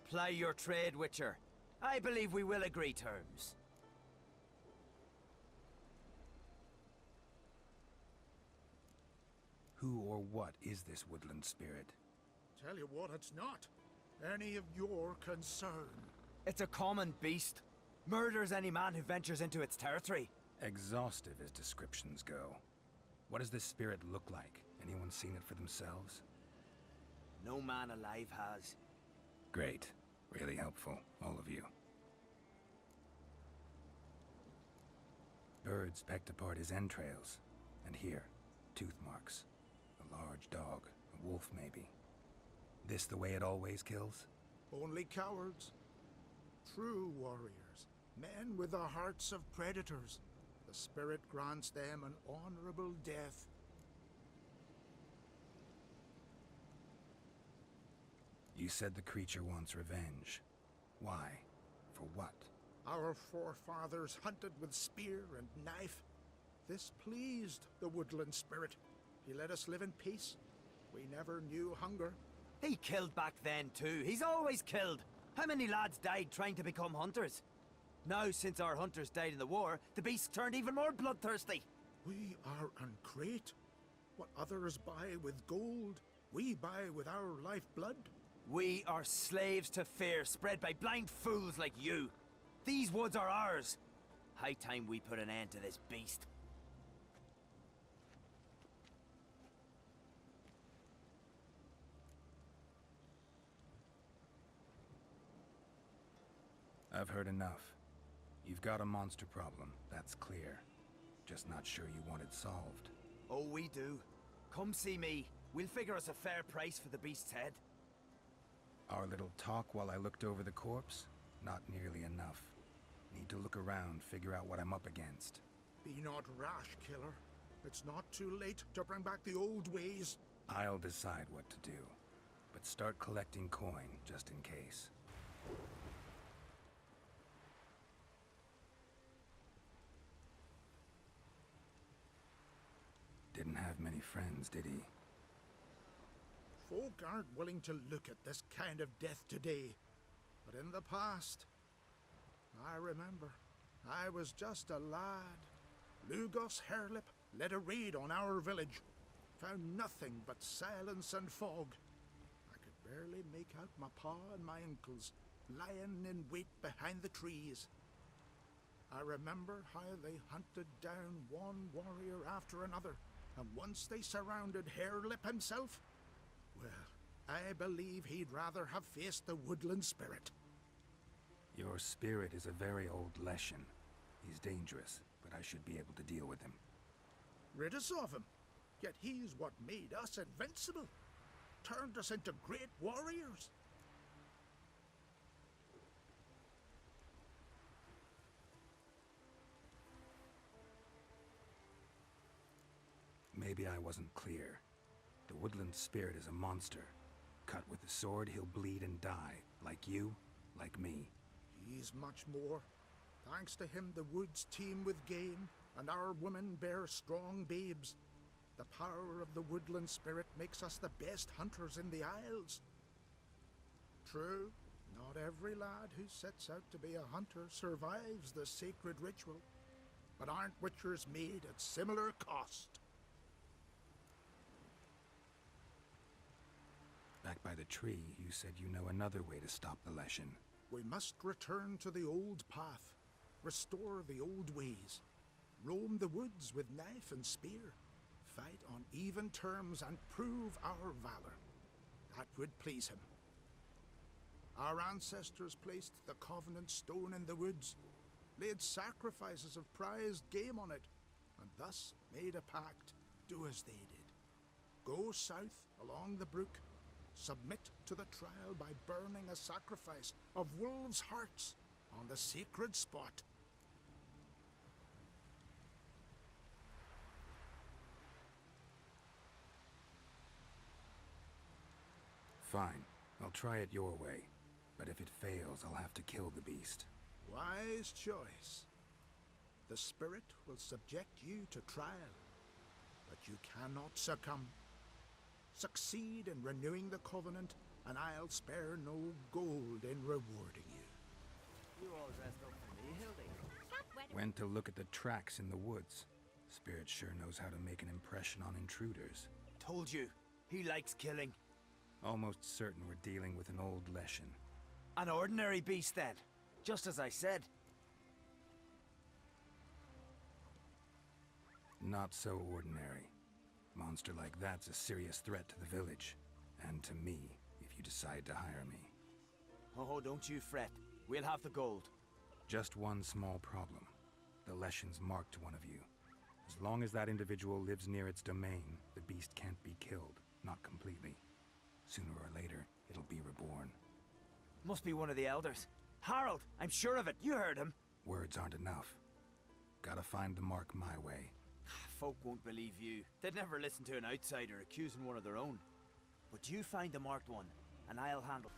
Ply your trade, Witcher. I believe we will agree terms. Who or what is this woodland spirit? Tell you what, it's not any of your concern. It's a common beast. Murders any man who ventures into its territory. Exhaustive as descriptions go. What does this spirit look like? Anyone seen it for themselves? No man alive has. Great. Really helpful, all of you. Birds pecked apart his entrails. And here, tooth marks. A large dog, a wolf maybe. This the way it always kills? Only cowards. True warriors. Men with the hearts of predators. The spirit grants them an honorable death. You said the creature wants revenge. Why? For what? Our forefathers hunted with spear and knife. This pleased the woodland spirit. He let us live in peace. We never knew hunger. He killed back then too. He's always killed. How many lads died trying to become hunters? Now, since our hunters died in the war, the beast turned even more bloodthirsty. We are uncreate. What others buy with gold, we buy with our lifeblood. We are slaves to fear spread by blind fools like you. These woods are ours. High time we put an end to this beast. I've heard enough. You've got a monster problem, that's clear. Just not sure you want it solved. Oh, we do. Come see me. We'll figure us a fair price for the beast's head. Our little talk while I looked over the corpse? Not nearly enough. Need to look around, figure out what I'm up against. Be not rash, killer. It's not too late to bring back the old ways. I'll decide what to do. But start collecting coin, just in case. Didn't have many friends, did he? Folk aren't willing to look at this kind of death today. But in the past, I remember, I was just a lad. Lugos Harelip led a raid on our village. Found nothing but silence and fog. I could barely make out my pa and my uncles lying in wait behind the trees. I remember how they hunted down one warrior after another, and once they surrounded Harelip himself, well, I believe he'd rather have faced the woodland spirit. Your spirit is a very old Leshen. He's dangerous, but I should be able to deal with him. Rid us of him. Yet he's what made us invincible. Turned us into great warriors. Maybe I wasn't clear. The woodland spirit is a monster. Cut with a sword, he'll bleed and die. Like you, like me. He's much more. Thanks to him, the woods teem with game, and our women bear strong babes. The power of the woodland spirit makes us the best hunters in the Isles. True, not every lad who sets out to be a hunter survives the sacred ritual, but aren't witchers made at similar cost? Back by the tree, you said you know another way to stop the Leshen. We must return to the old path, restore the old ways, roam the woods with knife and spear, fight on even terms and prove our valor. That would please him. Our ancestors placed the Covenant Stone in the woods, laid sacrifices of prized game on it, and thus made a pact, do as they did. Go south along the brook, submit to the trial by burning a sacrifice of wolves' hearts on the sacred spot. Fine, I'll try it your way. But if it fails, I'll have to kill the beast. Wise choice. The spirit will subject you to trial, but you cannot succumb. Succeed in renewing the covenant, and I'll spare no gold in rewarding you. Went to look at the tracks in the woods. Spirit sure knows how to make an impression on intruders. Told you, he likes killing. Almost certain we're dealing with an old Leshen. An ordinary beast then, just as I said. Not so ordinary. Monster like that's a serious threat to the village. And to me, if you decide to hire me. Oh, don't you fret. We'll have the gold. Just one small problem. The Leshen's marked one of you. As long as that individual lives near its domain, the beast can't be killed. Not completely. Sooner or later, it'll be reborn. Must be one of the elders. Harold, I'm sure of it. You heard him. Words aren't enough. Gotta find the mark my way. Folk won't believe you. They'd never listen to an outsider accusing one of their own. But you find the marked one, and I'll handle.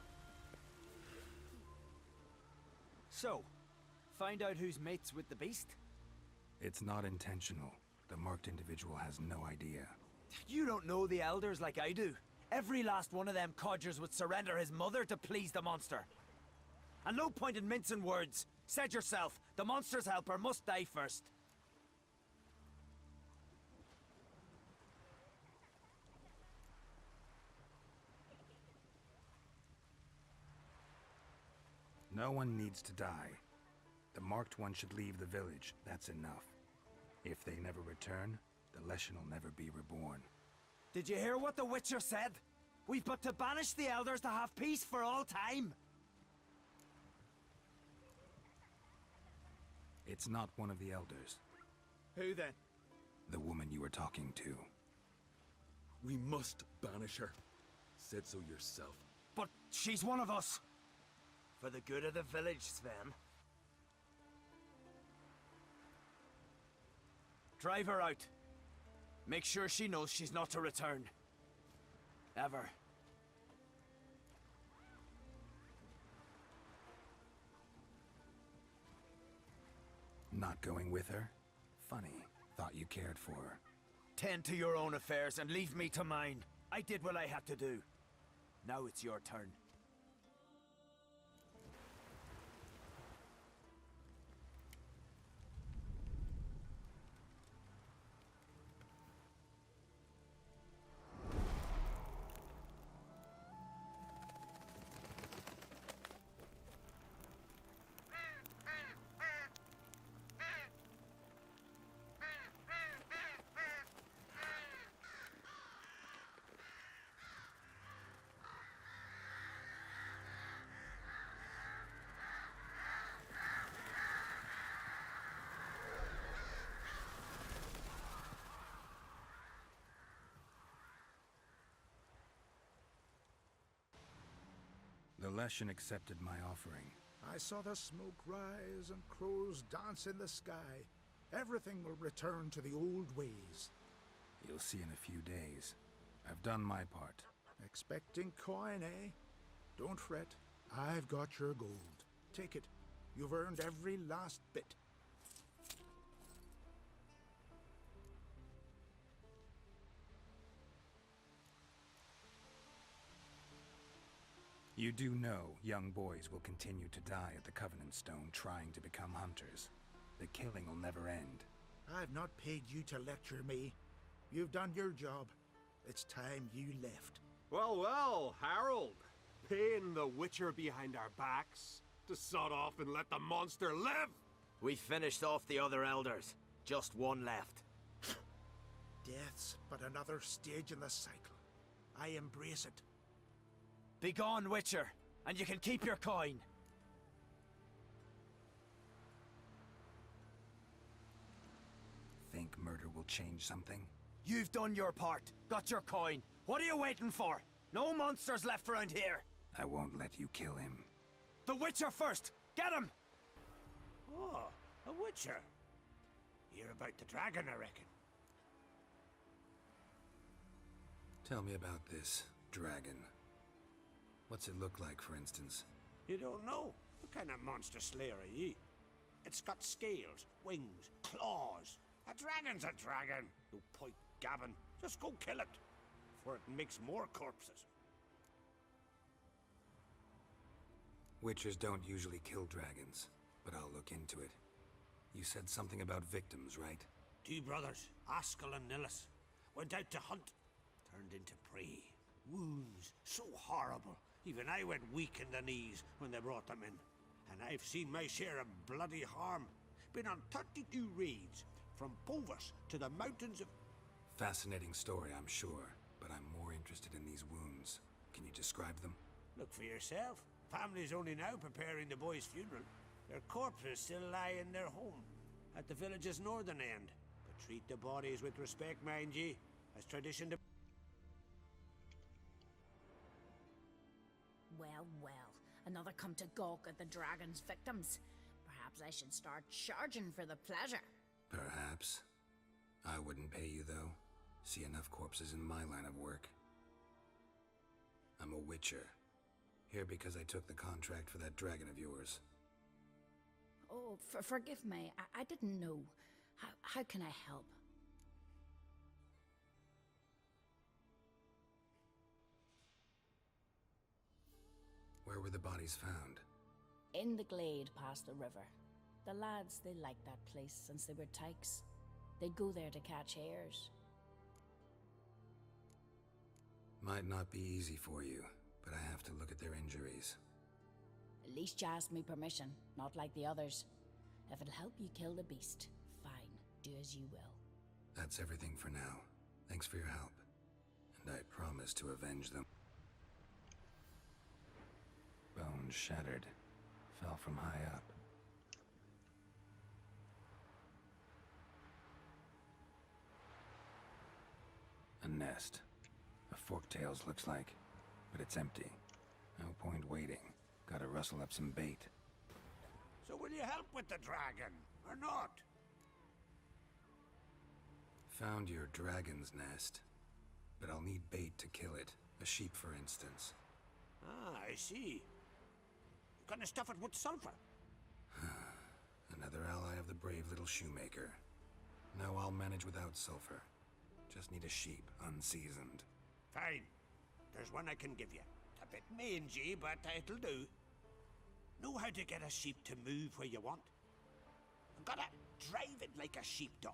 So, find out who's mates with the beast? It's not intentional. The marked individual has no idea. You don't know the elders like I do. Every last one of them codgers would surrender his mother to please the monster. And no point in mincing words. Said yourself, the monster's helper must die first. No one needs to die. The marked one should leave the village, that's enough. If they never return, the Leshen will never be reborn. Did you hear what the Witcher said? We've but to banish the elders to have peace for all time. It's not one of the elders. Who then? The woman you were talking to. We must banish her. Said so yourself. But she's one of us. For the good of the village, Sven. Drive her out. Make sure she knows she's not to return. Ever. Not going with her? Funny. Thought you cared for her. Tend to your own affairs and leave me to mine. I did what I had to do. Now it's your turn. The Leshen accepted my offering. I saw the smoke rise and crows dance in the sky. Everything will return to the old ways. You'll see in a few days. I've done my part. Expecting coin, eh? Don't fret. I've got your gold. Take it. You've earned every last bit. You do know young boys will continue to die at the Covenant Stone trying to become hunters. The killing will never end. I've not paid you to lecture me. You've done your job. It's time you left. Well, well, Harold. Paying the Witcher behind our backs to sod off and let the monster live! We finished off the other elders. Just one left. Death's but another stage in the cycle. I embrace it. Be gone, Witcher, and you can keep your coin. Think murder will change something? You've done your part. Got your coin. What are you waiting for? No monsters left around here. I won't let you kill him. The Witcher first! Get him! Oh, a Witcher. You're about the dragon, I reckon. Tell me about this dragon. What's it look like, for instance? You don't know? What kind of monster slayer are ye? It's got scales, wings, claws. A dragon's a dragon. No point gabbing. Just go kill it, for it makes more corpses. Witchers don't usually kill dragons, but I'll look into it. You said something about victims, right? 2 brothers, Askell and Nillis, went out to hunt. Turned into prey. Wounds so horrible. Even I went weak in the knees when they brought them in. And I've seen my share of bloody harm. Been on 32 raids, from Povus to the mountains of... Fascinating story, I'm sure. But I'm more interested in these wounds. Can you describe them? Look for yourself. Family's only now preparing the boy's funeral. Their corpses still lie in their home, at the village's northern end. But treat the bodies with respect, mind ye, as tradition de... Well, well. Another come to gawk at the dragon's victims. Perhaps I should start charging for the pleasure. Perhaps. I wouldn't pay you, though. See enough corpses in my line of work. I'm a witcher. Here because I took the contract for that dragon of yours. Oh, forgive me. I didn't know. How can I help? Where were the bodies found? In the glade past the river. The lads, they liked that place since they were tykes. They'd go there to catch hares. Might not be easy for you, but I have to look at their injuries. At least you asked me permission, not like the others. If it'll help you kill the beast, fine. Do as you will. That's everything for now. Thanks for your help. And I promise to avenge them. Bones shattered. Fell from high up. A nest. A forktail's looks like, but it's empty. No point waiting. Gotta rustle up some bait. So will you help with the dragon, or not? Found your dragon's nest, but I'll need bait to kill it. A sheep, for instance. Ah, I see. Gonna stuff it with sulfur. Another ally of the brave little shoemaker. No, I'll manage without sulfur. Just need a sheep, unseasoned. Fine. There's one I can give you. A bit mangy, but it'll do. Know how to get a sheep to move where you want. Gotta drive it like a sheepdog.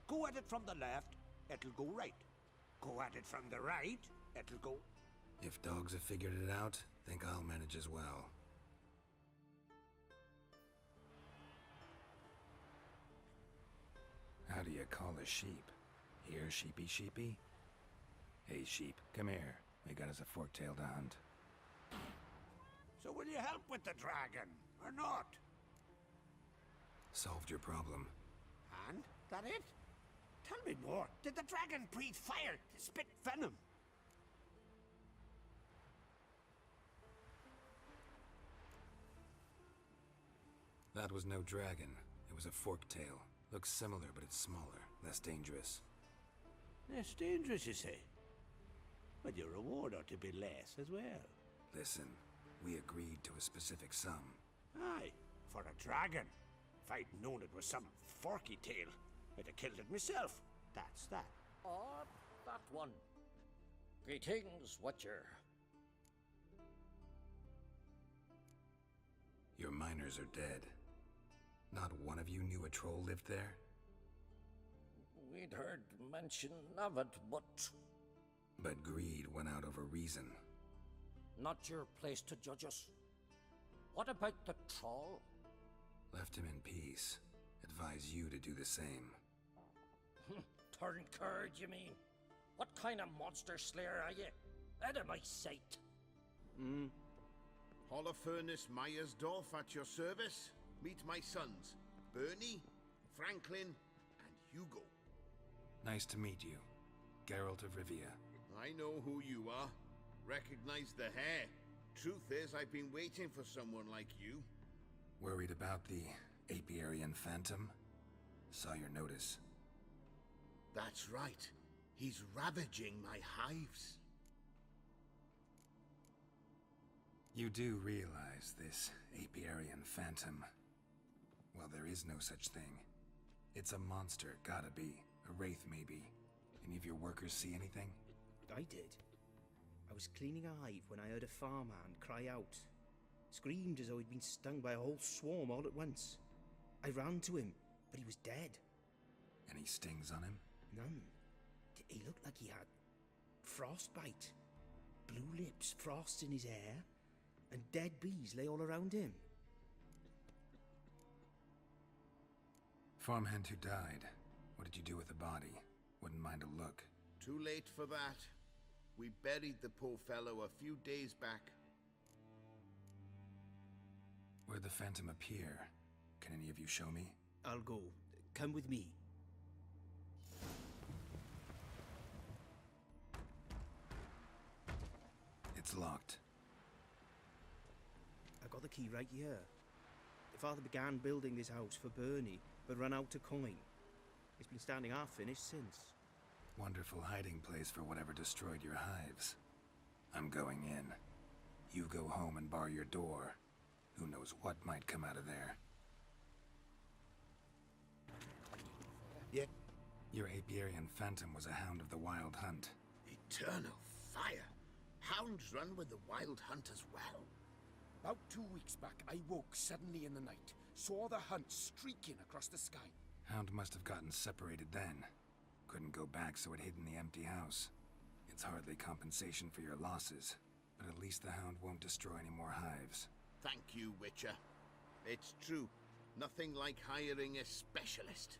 Go at it from the left, it'll go right. Go at it from the right, it'll go... If dogs have figured it out, think I'll manage as well. How do you call a sheep? Here, sheepy sheepy? Hey sheep, come here. We got us a fork-tailed hunt. So will you help with the dragon, or not? Solved your problem. And? That it? Tell me more. Did the dragon breathe fire to spit venom? That was no dragon. It was a fork-tail. Looks similar, but it's smaller. Less dangerous. Less dangerous, you say? But your reward ought to be less as well. Listen, we agreed to a specific sum. Aye, for a dragon. If I'd known it was some forky tail, I'd have killed it myself. That's that. Ah, that one. Greetings, Watcher. Your miners are dead. Not one of you knew a troll lived there? We'd heard mention of it, but... But greed went out over reason. Not your place to judge us. What about the troll? Left him in peace. Advise you to do the same. Turn curd, you mean? What kind of monster slayer are you? Out of my sight. Holofernes Myersdorf at your service. Meet my sons, Bernie, Franklin, and Hugo. Nice to meet you. Geralt of Rivia. I know who you are. Recognize the hair. Truth is, I've been waiting for someone like you. Worried about the Apiarian Phantom? Saw your notice. That's right. He's ravaging my hives. You do realize this Apiarian Phantom... Well, there is no such thing. It's a monster, gotta be. A wraith, maybe. Any of your workers see anything? I did. I was cleaning a hive when I heard a farmhand cry out. Screamed as though he'd been stung by a whole swarm all at once. I ran to him, but he was dead. Any stings on him? None. He looked like he had frostbite. Blue lips, frost in his hair, and dead bees lay all around him. Farmhand who died. What did you do with the body? Wouldn't mind a look. Too late for that. We buried the poor fellow a few days back. Where'd the phantom appear? Can any of you show me? I'll go. Come with me. It's locked. I got the key right here. The father began building this house for Bernie, but ran out of coin. It's been standing half finished since. Wonderful hiding place for whatever destroyed your hives. I'm going in. You go home and bar your door. Who knows what might come out of there. Yeah. Your apiarian phantom was a hound of the wild hunt. Eternal fire! Hounds run with the wild hunt as well. About 2 weeks back, I woke suddenly in the night, saw the hunt streaking across the sky. Hound must have gotten separated then. Couldn't go back, so it hid in the empty house. It's hardly compensation for your losses, but at least the hound won't destroy any more hives. Thank you, Witcher. It's true. Nothing like hiring a specialist.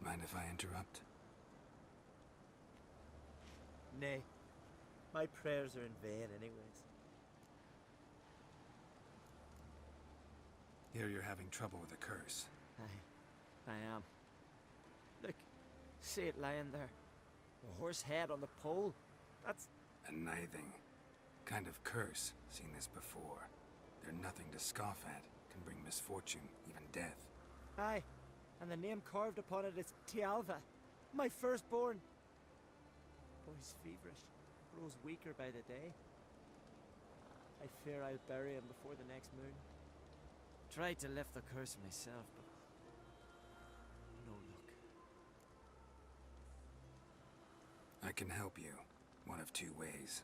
Mind if I interrupt? Nay. My prayers are in vain anyways. Here you're having trouble with a curse. I am. Look, see it lying there. A horse head on the pole. That's... A nithing. Kind of curse. Seen this before. They're nothing to scoff at. Can bring misfortune, even death. Aye, and the name carved upon it is Tialva, my firstborn. Boy's feverish, grows weaker by the day. I fear I'll bury him before the next moon. Tried to lift the curse myself, but no luck. I can help you, one of two ways.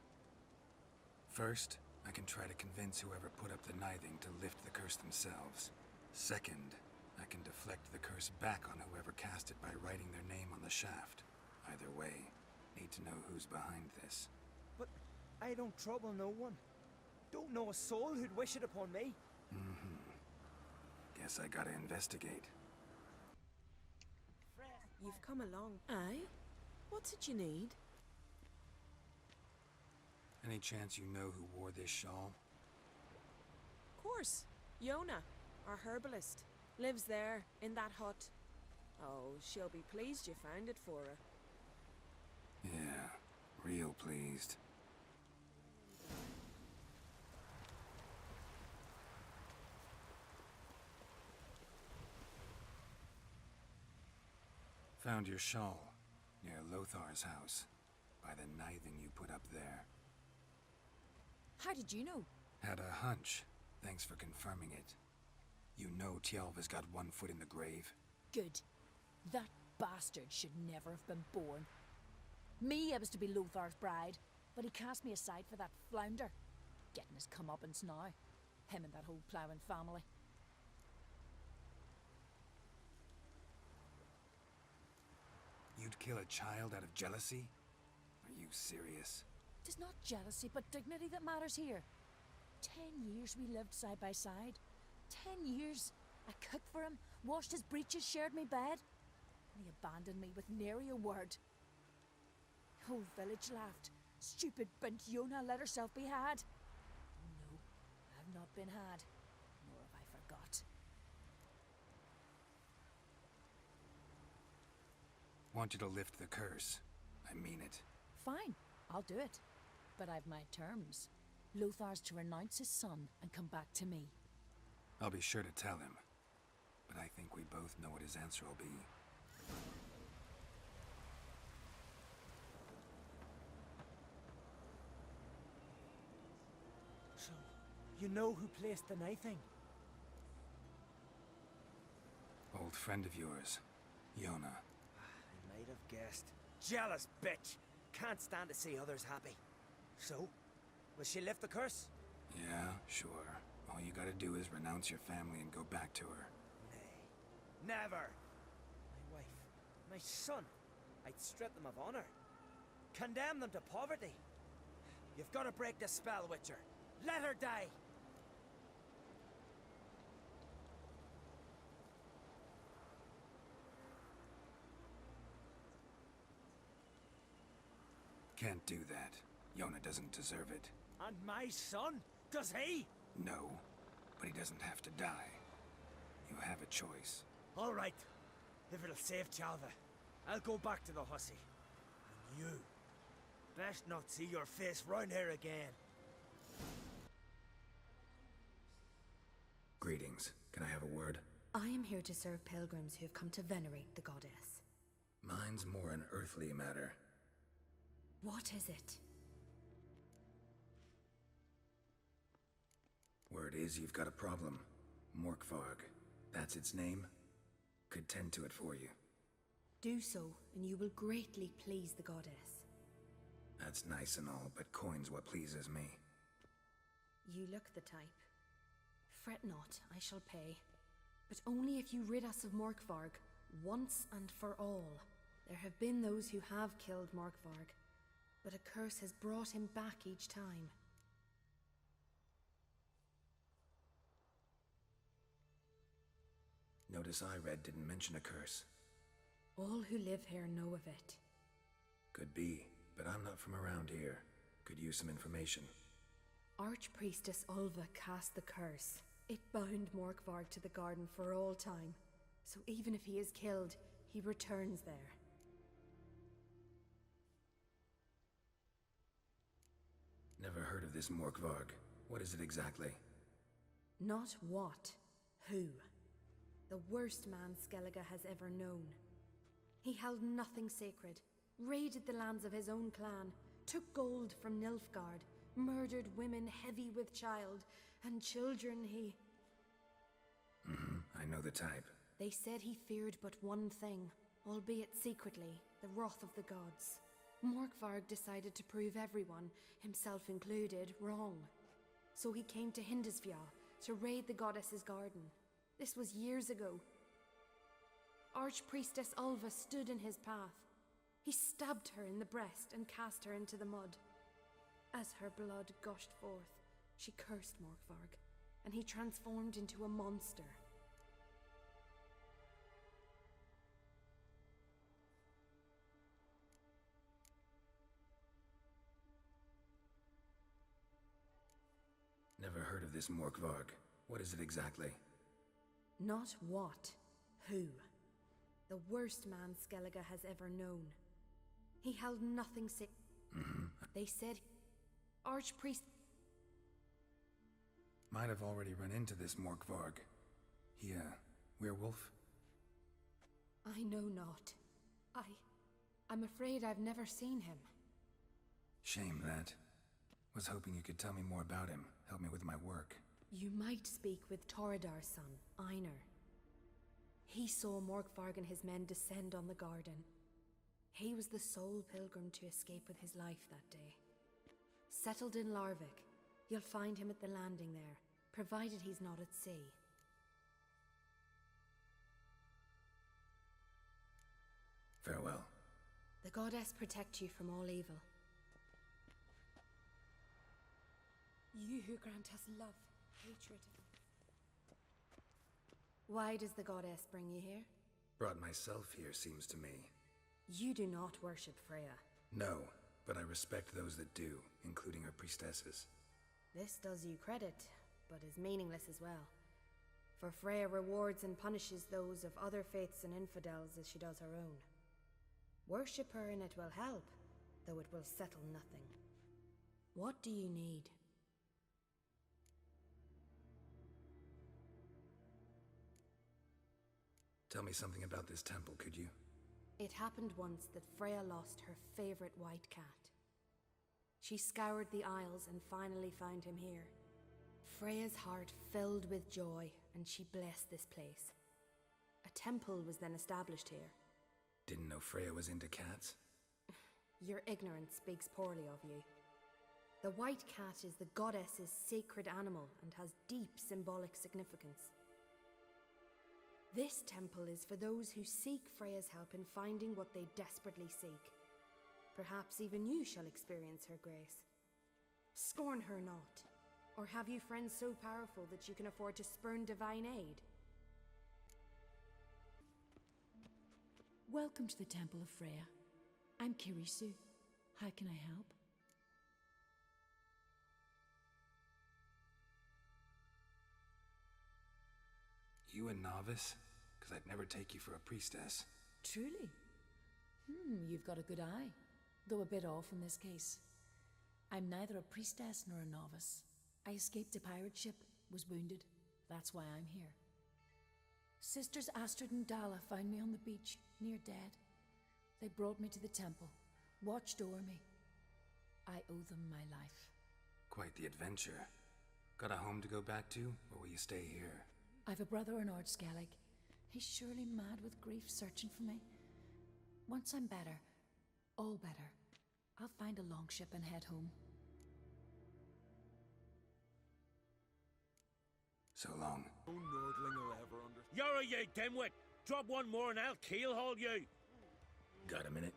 First, I can try to convince whoever put up the nithing to lift the curse themselves. Second, I can deflect the curse back on whoever cast it by writing their name on the shaft. Either way, need to know who's behind this. But I don't trouble no one. Don't know a soul who'd wish it upon me. Guess I gotta investigate. You've come along. Aye? What's it you need? Any chance you know who wore this shawl? Of course. Yona, our herbalist. Lives there, in that hut. Oh, she'll be pleased you found it for her. Yeah, real pleased. Found your shawl, near Lothar's house, by the nithing you put up there. How did you know? Had a hunch. Thanks for confirming it. You know Tialva's got one foot in the grave. Good. That bastard should never have been born. Me, I was to be Lothar's bride, but he cast me aside for that flounder. Getting his comeuppance now. Him and that whole ploughing family. You'd kill a child out of jealousy? Are you serious? It's not jealousy, but dignity that matters here. 10 years we lived side by side. 10 years. I cooked for him, washed his breeches, shared my bed. And he abandoned me with nary a word. The whole village laughed. Stupid bint Yona let herself be had. No, I've not been had. Nor have I forgot. Want you to lift the curse. I mean it. Fine, I'll do it. But I've my terms. Lothar's to renounce his son and come back to me. I'll be sure to tell him. But I think we both know what his answer will be. So, you know who placed the nithing? Old friend of yours, Yona. I might have guessed. Jealous bitch! Can't stand to see others happy. So? Will she lift the curse? Yeah, sure. All you gotta do is renounce your family and go back to her. Nay. Never! My wife, my son, I'd strip them of honor. Condemn them to poverty. You've got to break the spell, Witcher. Let her die! Can't do that. Yona doesn't deserve it. And my son? Does he? No, but he doesn't have to die. You have a choice. All right. If it'll save Chalva, I'll go back to the hussy. And you, best not see your face round here again. Greetings. Can I have a word? I am here to serve pilgrims who have come to venerate the goddess. Mine's more an earthly matter. What is it? Word is you've got a problem. Morkvarg. That's its name. Could tend to it for you. Do so, and you will greatly please the goddess. That's nice and all, but coin's what pleases me. You look the type. Fret not, I shall pay. But only if you rid us of Morkvarg, once and for all. There have been those who have killed Morkvarg, but a curse has brought him back each time. Notice I read didn't mention a curse. All who live here know of it. Could be, but I'm not from around here. Could use some information. Archpriestess Ulva cast the curse. It bound Morkvarg to the garden for all time. So even if he is killed, he returns there. Never heard of this Morkvarg. What is it exactly? Not what, who. The worst man Skellige has ever known. He held nothing sacred, raided the lands of his own clan, took gold from Nilfgaard, murdered women heavy with child, and children he... I know the type. They said he feared but one thing, albeit secretly, the wrath of the gods. Morkvarg decided to prove everyone, himself included, wrong. So he came to Hindisfjall to raid the goddess's garden. This was years ago. Archpriestess Ulva stood in his path. He stabbed her in the breast and cast her into the mud. As her blood gushed forth, she cursed Morkvarg, and he transformed into a monster. Never heard of this Morkvarg. What is it exactly? Not what, who. The worst man Skellige has ever known. He held nothing They said... Archpriest... Might have already run into this Morkvarg. He, werewolf? I know not. I'm afraid I've never seen him. Shame that. Was hoping you could tell me more about him. Help me with my work. You might speak with Toradar's son, Einar. He saw Morkvarg and his men descend on the garden. He was the sole pilgrim to escape with his life that day. Settled in Larvik, you'll find him at the landing there, provided he's not at sea. Farewell. The goddess protect you from all evil. You who grant us love, hatred. Why does the goddess bring you here? Brought myself here, seems to me. You do not worship Freya. No, but I respect those that do, including her priestesses. This does you credit, but is meaningless as well. For Freya rewards and punishes those of other faiths and infidels as she does her own. Worship her and it will help, though it will settle nothing. What do you need? Tell me something about this temple, could you? It happened once that Freya lost her favorite white cat. She scoured the Isles and finally found him here. Freya's heart filled with joy, and she blessed this place. A temple was then established here. Didn't know Freya was into cats? Your ignorance speaks poorly of you. The white cat is the goddess's sacred animal and has deep symbolic significance. This temple is for those who seek Freya's help in finding what they desperately seek. Perhaps even you shall experience her grace. Scorn her not, or have you friends so powerful that you can afford to spurn divine aid? Welcome to the Temple of Freya. I'm Kirisu. How can I help? You a novice? Because I'd never take you for a priestess. Truly? You've got a good eye, though a bit off in this case. I'm neither a priestess nor a novice. I escaped a pirate ship, was wounded. That's why I'm here. Sisters Astrid and Dala found me on the beach, near dead. They brought me to the temple, watched o'er me. I owe them my life. Quite the adventure. Got a home to go back to, or will you stay here? I've a brother in Ard Skellig. He's surely mad with grief searching for me. Once I'm better, all better, I'll find a longship and head home. So long. No Nordling will ever understand. You're a you dimwit! Drop one more and I'll keelhaul you! Got a minute?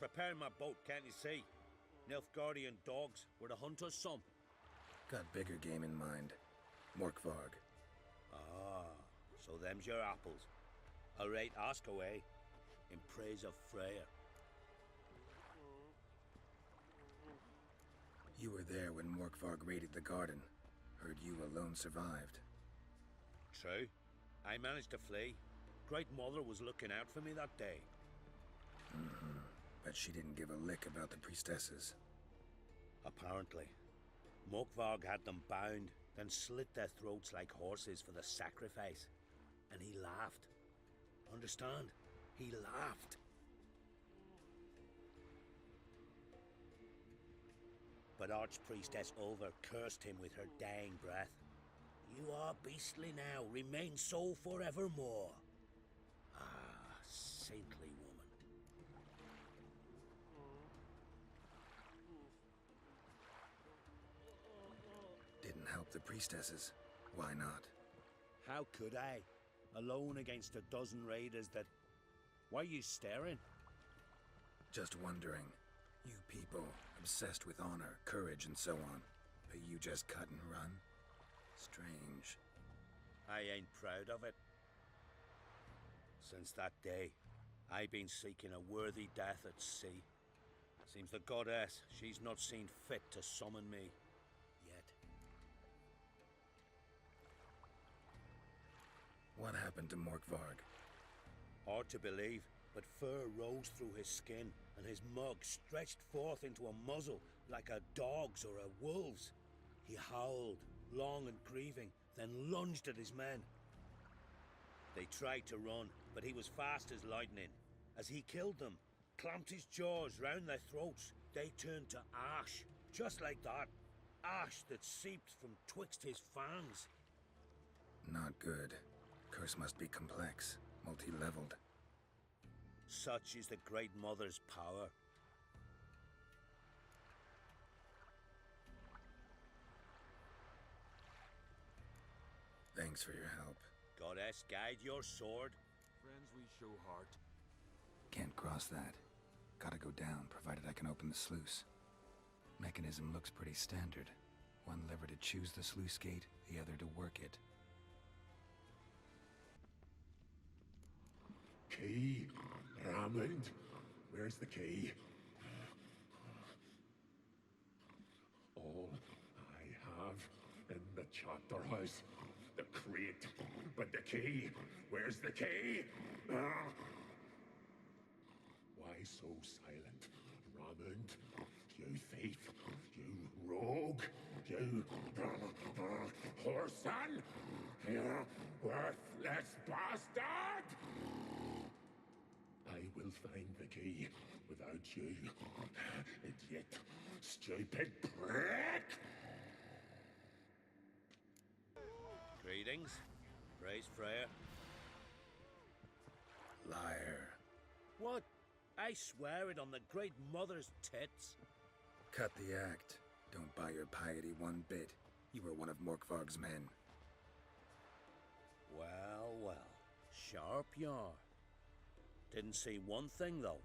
Preparing my boat, can't you see? Nilfgaardian dogs were the hunter's son. Got bigger game in mind. Morkvarg. Ah, so them's your apples. All right, ask away. In praise of Freya. You were there when Morkvarg raided the garden. Heard you alone survived. True. I managed to flee. Great Mother was looking out for me that day. But she didn't give a lick about the priestesses. Apparently. Morkvarg had them bound, then slit their throats like horses for the sacrifice. And he laughed. Understand? He laughed. But Archpriestess Ulver cursed him with her dying breath. You are beastly now, remain so forevermore. Ah, saintly woman. Didn't help the priestesses. Why not? How could I? Alone against a dozen raiders that... Why are you staring? Just wondering. You people, obsessed with honor, courage, and so on. But you just cut and run? Strange. I ain't proud of it. Since that day, I've been seeking a worthy death at sea. Seems the goddess, she's not seen fit to summon me. Yet. What happened to Morkvarg? Hard to believe, but fur rose through his skin, and his mug stretched forth into a muzzle like a dog's or a wolf's. He howled, long and grieving, then lunged at his men. They tried to run, but he was fast as lightning. As he killed them, clamped his jaws round their throats, they turned to ash, just like that. Ash that seeped from twixt his fangs. Not good. Curse must be complex, multi-leveled. Such is the Great Mother's power. Thanks for your help. Goddess, guide your sword. Friends we show heart. Can't cross that. Gotta go down, provided I can open the sluice. Mechanism looks pretty standard. One lever to choose the sluice gate, the other to work it. Key. Raymond. Where's the key? All I have in the chapter house. The crate. But the key. Where's the key? Why so silent? Raymond. You thief. You rogue. You whoreson. You worthless bastard! I will find the key without you, idiot, stupid prick! Greetings. Praise Freya. Liar. What? I swear it on the Great Mother's tits. Cut the act. Don't buy your piety one bit. You were one of Morkvarg's men. Well, well. Sharp you are. Didn't see one thing, though.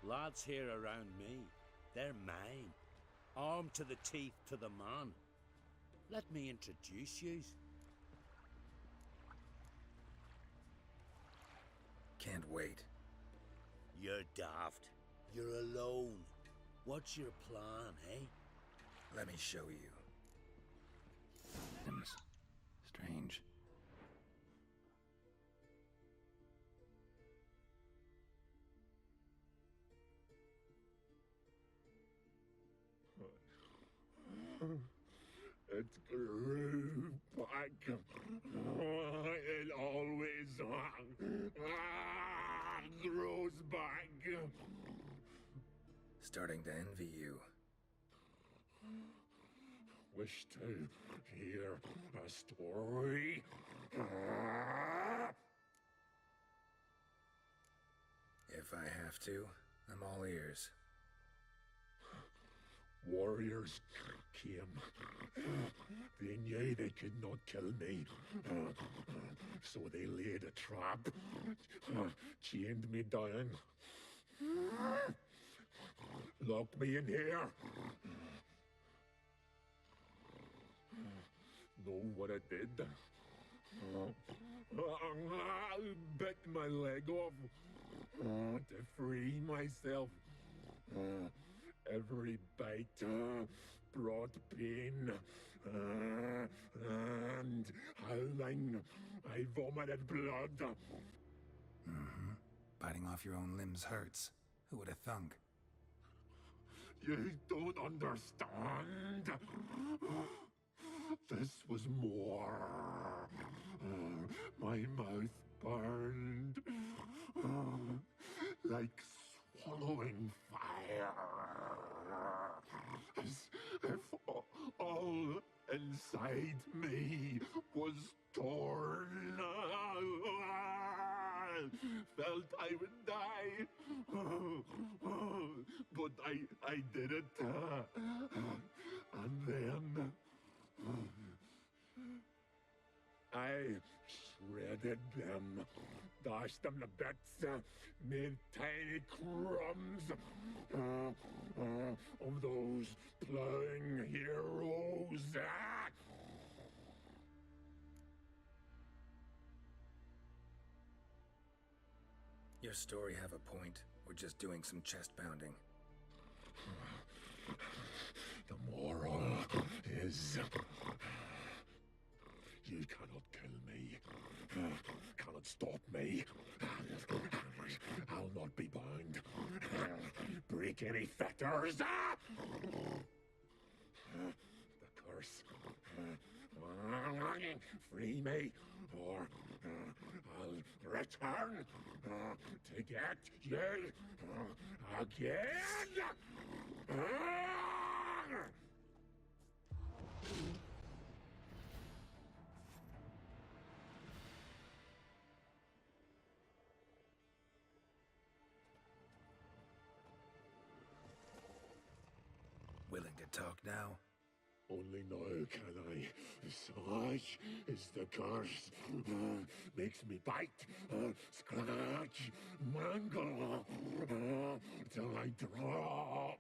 Lads here around me, they're mine. Armed to the teeth to the man. Let me introduce yous. Can't wait. You're daft. You're alone. What's your plan, eh? Let me show you. Strange. It grew back. It always grows back. Starting to envy you. Wish to hear a story? If I have to, I'm all ears. Warriors came. They knew they could not kill me. So they laid a trap. Chained me down. Locked me in here. Know what I did? Bit my leg off to free myself. Every bite brought pain, and howling, I vomited blood. Mm-hmm. Biting off your own limbs hurts. Who would have thunk? You don't understand. This was more. My mouth burned like swallowing fire. As if all inside me was torn. Felt I would die. But I did it. And then I shredded them, dashed them to bits, made tiny crumbs of those plowing heroes. Your story have a point. We're just doing some chest pounding. The moral is you cannot kill me, cannot stop me. I'll not be bound. Break any fetters. The curse. Free me, or I'll return to get you again. Willing to talk now? Only now can I. Such is the curse. Makes me bite, scratch, mangle, till I drop.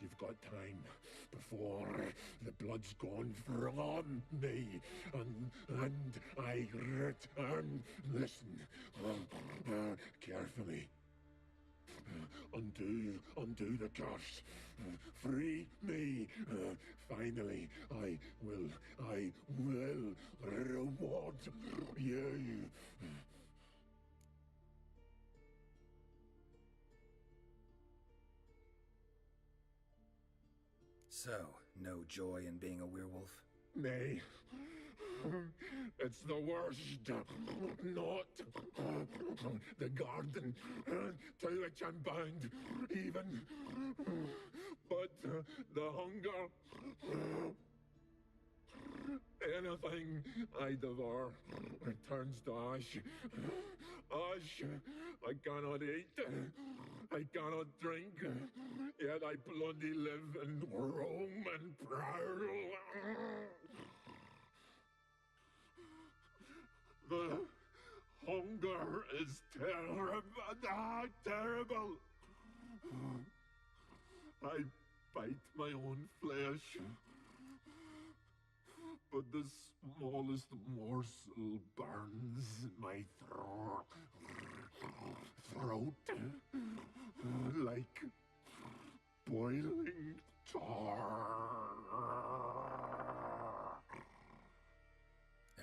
You've got time before the blood's gone from me, and I return. Listen, carefully. Undo the curse. Free me. Finally, I will reward you. So, no joy in being a werewolf? Nay. It's the worst. Not the garden to which I'm bound, even. But the hunger. Anything I devour turns to ash. Ash I cannot eat. I cannot drink. Yet I bloody live in Rome and prowl. The hunger is terrible. I bite my own flesh, but the smallest morsel burns in my throat like boiling tar.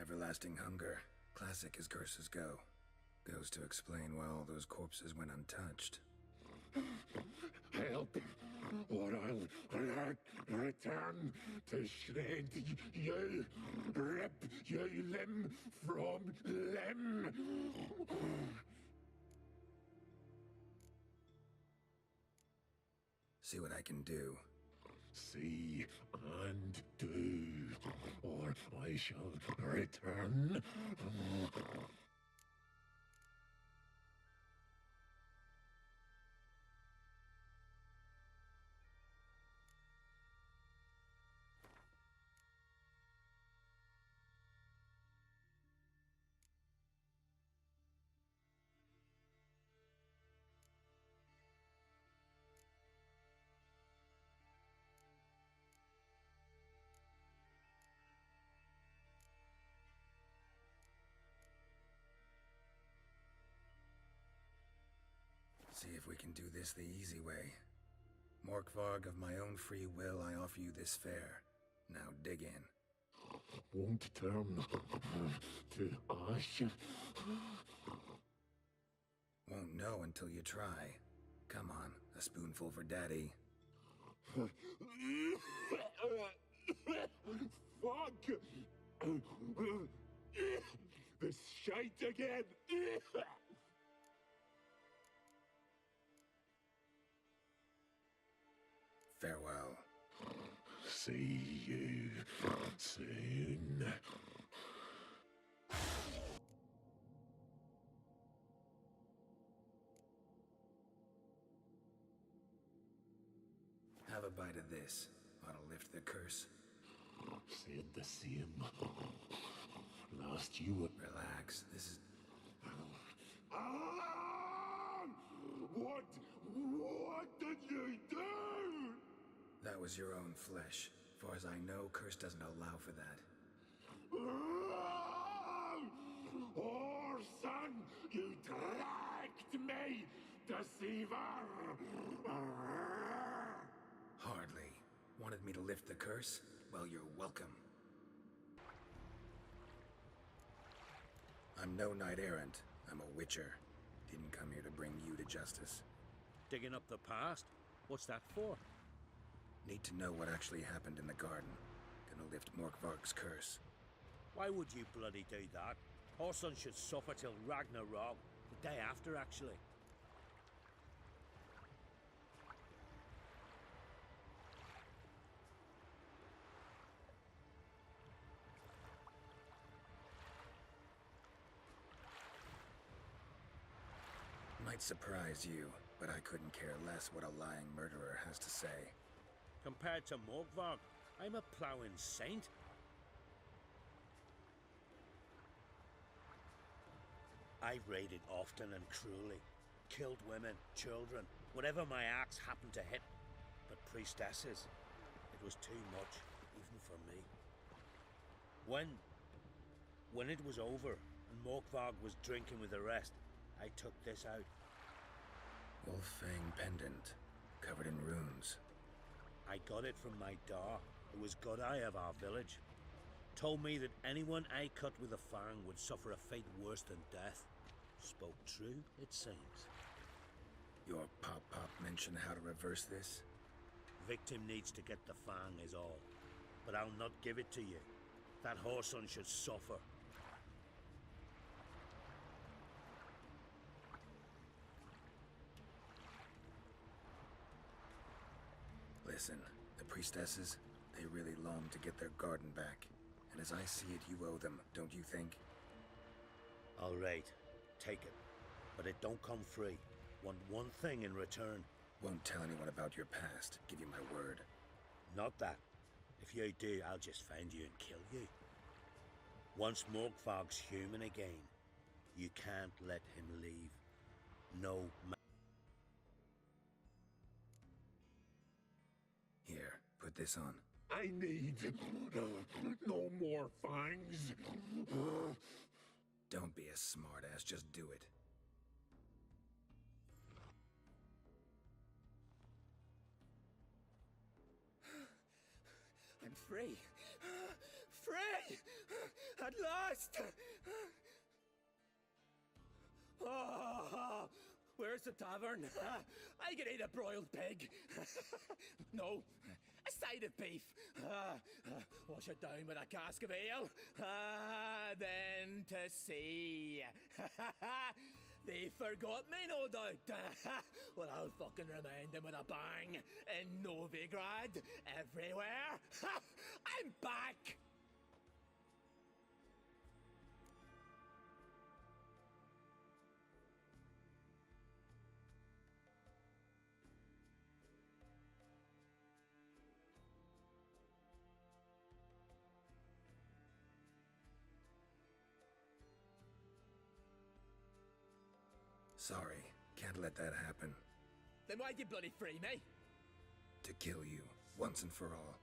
Everlasting hunger, classic as curses go. Goes to explain why all those corpses went untouched. Help, or I'll return to shred you, rip you limb from limb. See what I can do. See and do, or I shall return. See if we can do this the easy way. Morkvarg, of my own free will, I offer you this fare. Now dig in. Won't turn to ash. Won't know until you try. Come on, a spoonful for Daddy. Fuck! This shite again! Farewell. See you soon. Have a bite of this. Ought to lift the curse. Said the same. Last you... Relax, this is... What did you do? That was your own flesh. Far as I know, curse doesn't allow for that. Orson, you dragged me, deceiver! Hardly. Wanted me to lift the curse? Well, you're welcome. I'm no knight-errant. I'm a witcher. Didn't come here to bring you to justice. Digging up the past? What's that for? Need to know what actually happened in the garden. Gonna lift Morkvarg's curse. Why would you bloody do that? Our son should suffer till Ragnarok. The day after, actually. Might surprise you, but I couldn't care less what a lying murderer has to say. Compared to Morkvarg, I'm a ploughing saint. I've raided often and cruelly. Killed women, children, whatever my axe happened to hit. But priestesses, it was too much, even for me. When it was over, and Morkvarg was drinking with the rest, I took this out. Wolf-fang pendant, covered in runes. I got it from my da, who was Godai of our village. Told me that anyone I cut with a fang would suffer a fate worse than death. Spoke true, it seems. Your pop-pop mentioned how to reverse this? Victim needs to get the fang is all. But I'll not give it to you. That whoreson should suffer. Listen, the priestesses, they really long to get their garden back. And as I see it, you owe them, don't you think? All right, take it. But it don't come free. Want one thing in return. Won't tell anyone about your past. Give you my word. Not that. If you do, I'll just find you and kill you. Once Morgfog's human again, you can't let him leave. No ma- Here, put this on. I need no more fangs. Don't be a smartass, just do it. I'm free. Free! At last! Oh, where's the tavern? I can eat a broiled pig. No, a side of beef. Wash it down with a cask of ale. Then to sea. They forgot me, no doubt. Well, I'll fucking remind them with a bang. In Novigrad, everywhere. I'm back! Sorry, can't let that happen. Then why'd you bloody free me? To kill you, once and for all.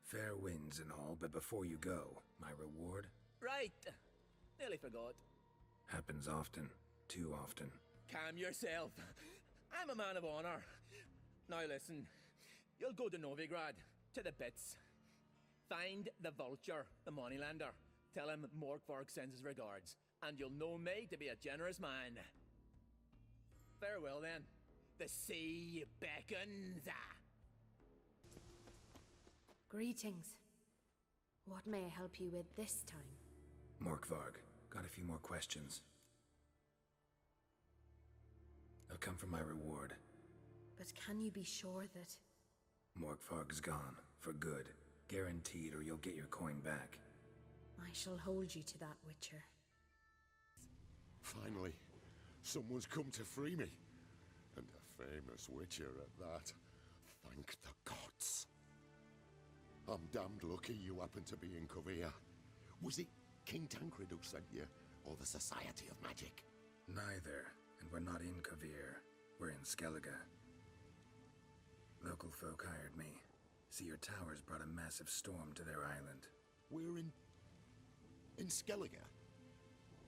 Fair winds and all, but before you go, my reward? Right. Nearly forgot. Happens often. Too often. Calm yourself. I'm a man of honor. Now listen. You'll go to Novigrad, to the bits. Find the vulture, the moneylender. Tell him Morkvarg sends his regards, and you'll know me to be a generous man. Farewell then. The sea beckons. Greetings. What may I help you with this time? Morkvarg, got a few more questions. They'll come for my reward. But can you be sure that... Morkvarg's gone, for good. Guaranteed, or you'll get your coin back. I shall hold you to that, Witcher. Finally, someone's come to free me. And a famous Witcher at that. Thank the gods. I'm damned lucky you happen to be in Kovir. Was it King Tancred who sent you, or the Society of Magic? Neither, and we're not in Kovir. We're in Skellige. Local folk hired me. See, your towers brought a massive storm to their island. We're in Skellige?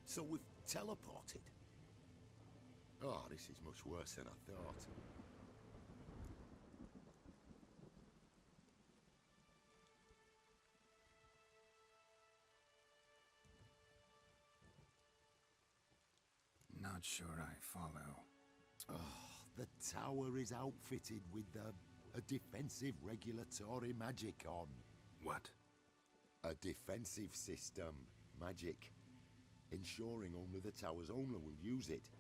So we've teleported? Oh, this is much worse than I thought. Not sure I follow. Oh, the tower is outfitted with a defensive regulatory magic on. What? A defensive system. Magic. Ensuring only the tower's owner will use it.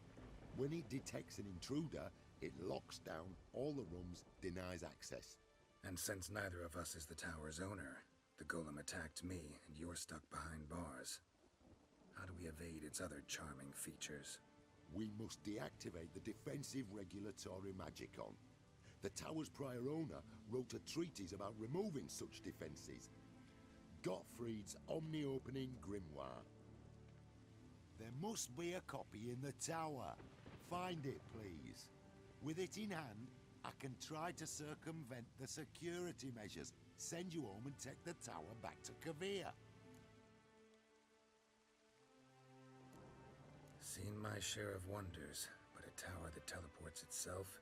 When it detects an intruder, it locks down all the rooms, denies access. And since neither of us is the tower's owner, the golem attacked me, and you're stuck behind bars. How do we evade its other charming features? We must deactivate the defensive regulatory magicon. The tower's prior owner wrote a treatise about removing such defenses. Gottfried's omni-opening grimoire. There must be a copy in the tower. Find it, please. With it in hand, I can try to circumvent the security measures, send you home and take the tower back to Kovir. Seen my share of wonders, but a tower that teleports itself?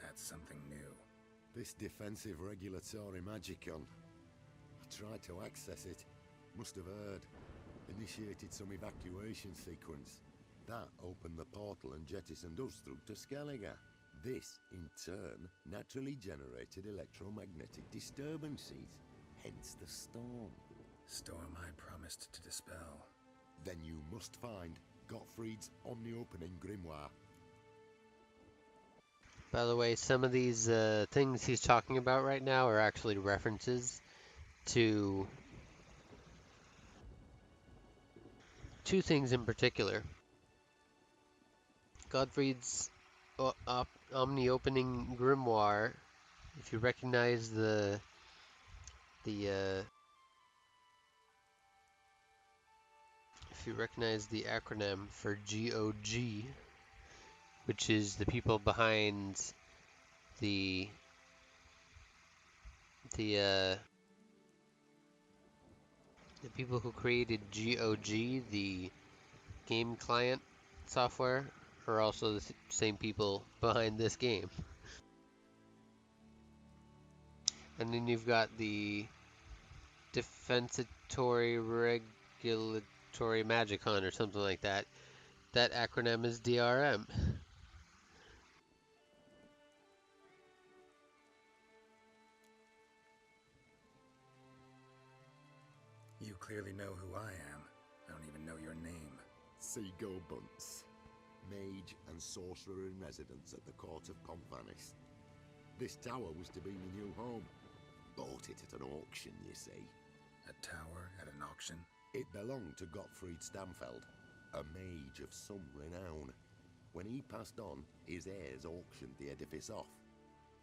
That's something new. This defensive regulatory magicon. I tried to access it. Must have heard. Initiated some evacuation sequence. That opened the portal and jettisoned us through to Skellige. This, in turn, naturally generated electromagnetic disturbances. Hence the storm. Storm I promised to dispel. Then you must find Gottfried's omni-opening grimoire. By the way, some of these things he's talking about right now are actually references to two things in particular. Godfrey's omni-opening grimoire. If you recognize the if you recognize the acronym for GOG, which is the people behind the the uh, the people who created GOG, the game client software, are also the same people behind this game. And then you've got the Defensitory Regulatory Magicon or something like that. That acronym is DRM. You clearly know who I am. I don't even know your name. Seagull Bunce, mage and sorcerer in residence at the court of Pompvanis. This tower was to be my new home. Bought it at an auction, you see. A tower at an auction? It belonged to Gottfried Stamfeld, a mage of some renown. When he passed on, his heirs auctioned the edifice off.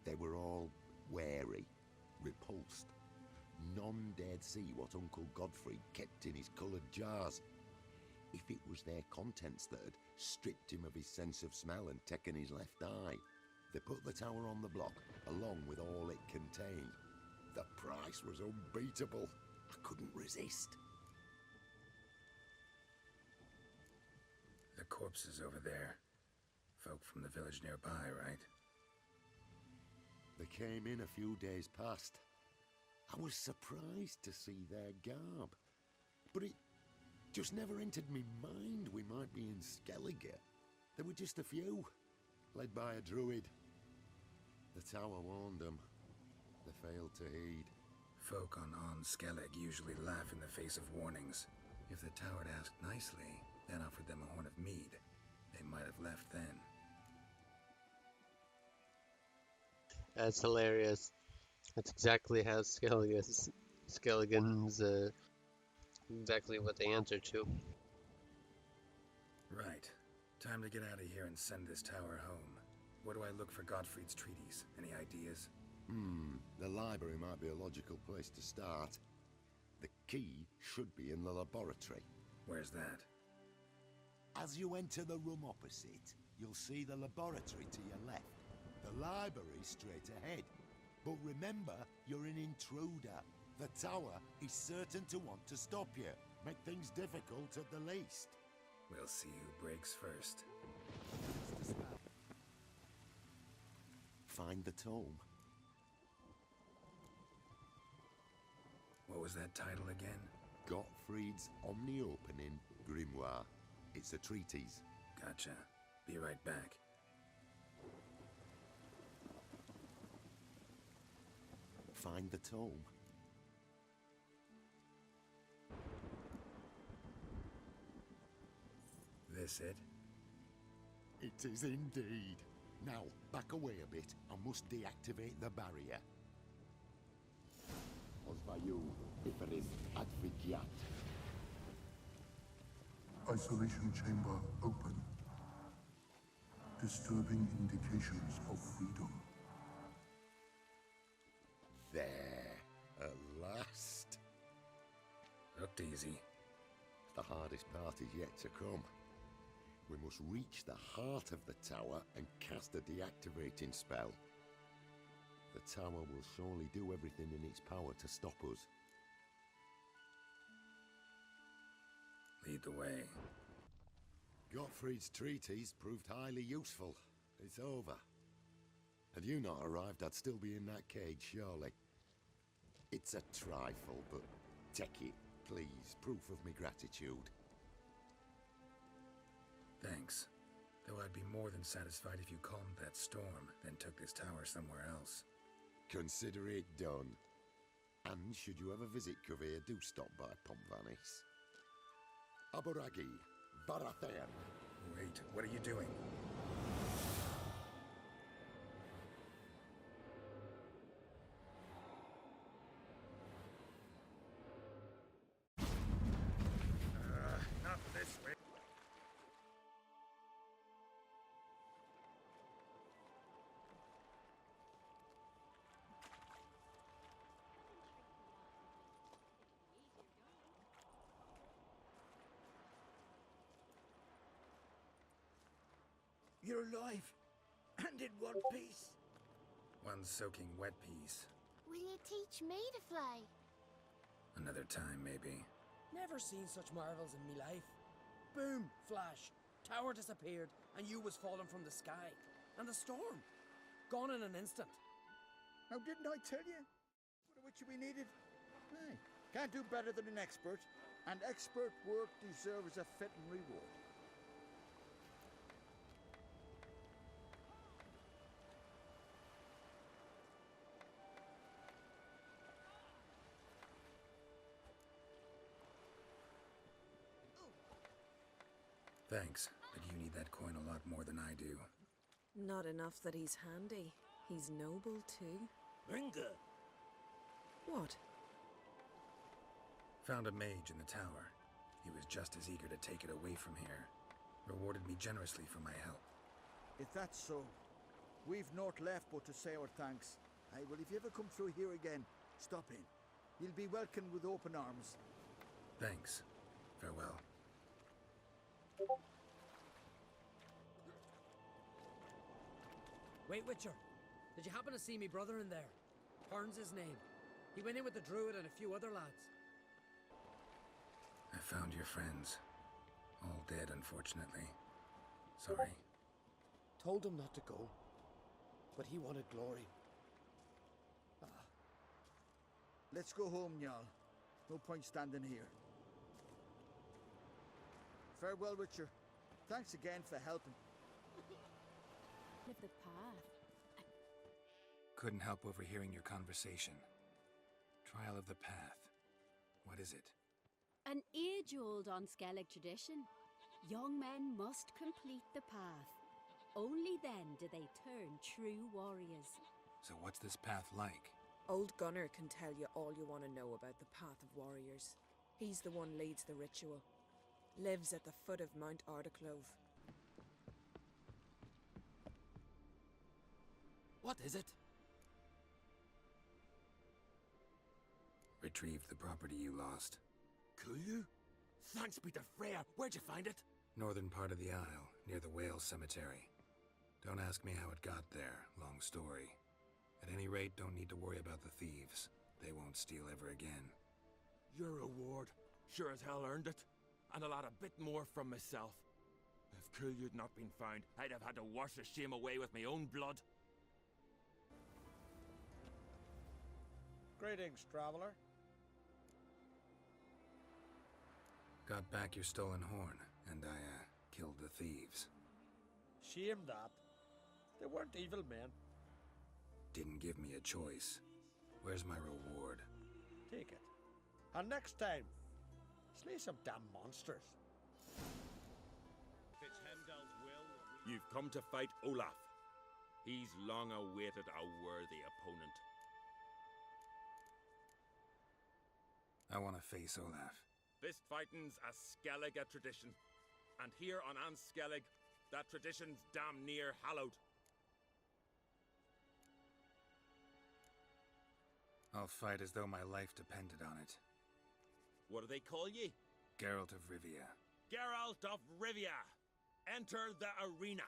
They were all wary, repulsed. None dared see what Uncle Godfrey kept in his coloured jars. If it was their contents that had stripped him of his sense of smell and taken his left eye, they put the tower on the block, along with all it contained. The price was unbeatable. I couldn't resist. The corpses over there. Folk from the village nearby, right? They came in a few days past. I was surprised to see their garb, but it just never entered me mind we might be in Skellige. There were just a few, led by a druid. The tower warned them. They failed to heed. Folk on Skellig usually laugh in the face of warnings. If the tower had asked nicely, then offered them a horn of mead, they might have left then. That's hilarious. That's exactly how Skelligan's exactly what they answer to. Right. Time to get out of here and send this tower home. Where do I look for Gottfried's treatise? Any ideas? The library might be a logical place to start. The key should be in the laboratory. Where's that? As you enter the room opposite, you'll see the laboratory to your left. The library straight ahead. But remember, you're an intruder. The tower is certain to want to stop you. Make things difficult at the least. We'll see who breaks first. Find the tome. What was that title again? Gottfried's Omni-Opening Grimoire. It's a treatise. Gotcha. Be right back. Find the tome. This it? It is indeed. Now, back away a bit. I must deactivate the barrier. Osvayu, Iferis, Advigiat. Isolation chamber open. Disturbing indications of freedom. There, at last. Looked easy. The hardest part is yet to come. We must reach the heart of the tower and cast a deactivating spell. The tower will surely do everything in its power to stop us. Lead the way. Gottfried's treatise proved highly useful. It's over. Had you not arrived, I'd still be in that cage, surely. It's a trifle, but take it, please. Proof of my gratitude. Thanks. Though I'd be more than satisfied if you calmed that storm, then took this tower somewhere else. Consider it done. And should you ever visit Cuvir, do stop by Pompvanis. Aboragi, Barathan. Wait, what are you doing? You're alive. And in one piece. One soaking wet piece. Will you teach me to fly? Another time, maybe. Never seen such marvels in me life. Boom, flash, tower disappeared, and you was falling from the sky. And the storm, gone in an instant. Now, didn't I tell you? Which we needed? Aye. Can't do better than an expert. And expert work deserves a fitting reward. Thanks, but you need that coin a lot more than I do. Not enough that he's handy. He's noble too. Ringa! What? Found a mage in the tower. He was just as eager to take it away from here. Rewarded me generously for my help. If that's so, we've naught left but to say our thanks. Aye, well, if you ever come through here again, stop in. You'll be welcomed with open arms. Thanks. Farewell. Wait, Witcher. Did you happen to see me brother in there? Hearn's his name. He went in with the druid and a few other lads. I found your friends. All dead, unfortunately. Sorry. Told him not to go, but he wanted glory. Let's go home, Jarl. No point standing here. Farewell, Witcher. Thanks again for helping. Of the path. Couldn't help overhearing your conversation. Trial of the Path. What is it? An age-old Unskellig tradition. Young men must complete the path. Only then do they turn true warriors. So what's this path like? Old Gunnar can tell you all you want to know about the Path of Warriors. He's the one leads the ritual. Lives at the foot of Mount Ardaclove. What is it? Retrieved the property you lost. Cool. Thanks be to Freya. Where'd you find it? Northern part of the Isle, near the whale cemetery. Don't ask me how it got there. Long story. At any rate, don't need to worry about the thieves. They won't steal ever again. Your reward sure as hell earned it. And a lot of bit more from myself. If Kulyu'd not been found, I'd have had to wash the shame away with my own blood. Greetings, traveler. Got back your stolen horn, and I, killed the thieves. Shame that. They weren't evil men. Didn't give me a choice. Where's my reward? Take it. And next time, slay some damn monsters. You've come to fight Olaf. He's long awaited a worthy opponent. I want to face Olaf. Fist fighting's a Skellige tradition. And here on Anskellig, that tradition's damn near hallowed. I'll fight as though my life depended on it. What do they call ye? Geralt of Rivia. Geralt of Rivia! Enter the arena!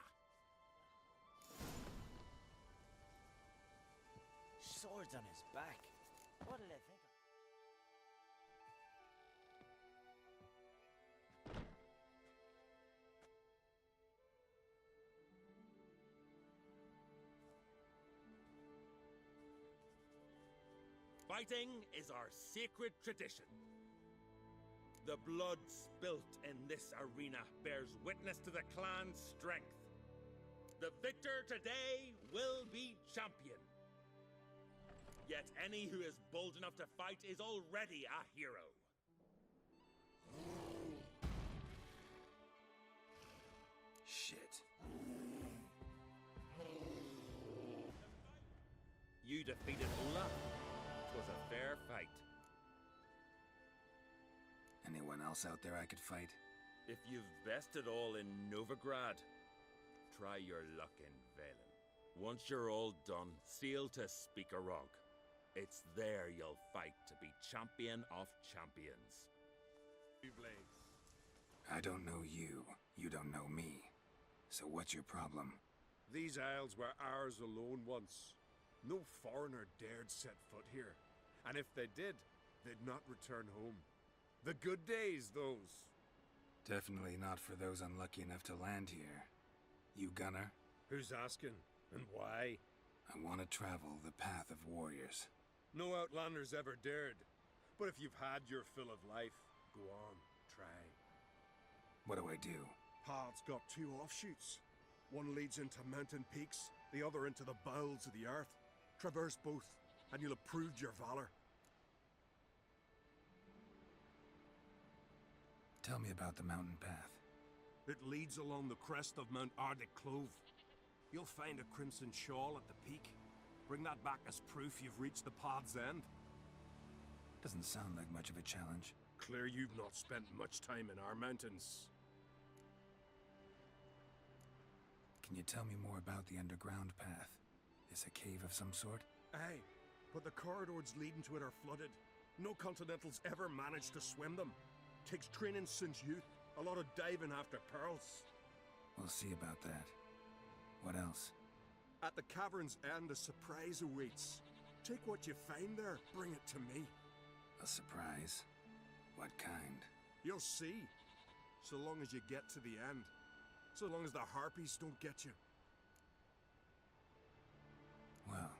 Swords on his back. What'll they think? Fighting is our sacred tradition. The blood spilt in this arena bears witness to the clan's strength. The victor today will be champion. Yet any who is bold enough to fight is already a hero. Shit. You defeated Olaf. 'Twas a fair fight. Anyone else out there I could fight? If you've bested all in Novigrad, try your luck in Velen. Once you're all done, sail to Speakerog. It's there you'll fight to be champion of champions. I don't know you. You don't know me. So what's your problem? These isles were ours alone once. No foreigner dared set foot here. And if they did, they'd not return home. The good days, those. Definitely not for those unlucky enough to land here. You gunner? Who's asking? And why? I want to travel the path of warriors. No outlanders ever dared. But if you've had your fill of life, go on, try. What do I do? Path's got two offshoots. One leads into mountain peaks, the other into the bowels of the earth. Traverse both, and you'll have proved your valor. Tell me about the mountain path. It leads along the crest of Mount Ardic Clove. You'll find a crimson shawl at the peak. Bring that back as proof you've reached the path's end. Doesn't sound like much of a challenge. Clear you've not spent much time in our mountains. Can you tell me more about the underground path? Is a cave of some sort? Aye, but the corridors leading to it are flooded. No Continentals ever managed to swim them. Takes training since youth. A lot of diving after pearls. We'll see about that. What else? At the cavern's end, a surprise awaits. Take what you find there, bring it to me. A surprise? What kind? You'll see. So long as you get to the end. So long as the harpies don't get you. Well,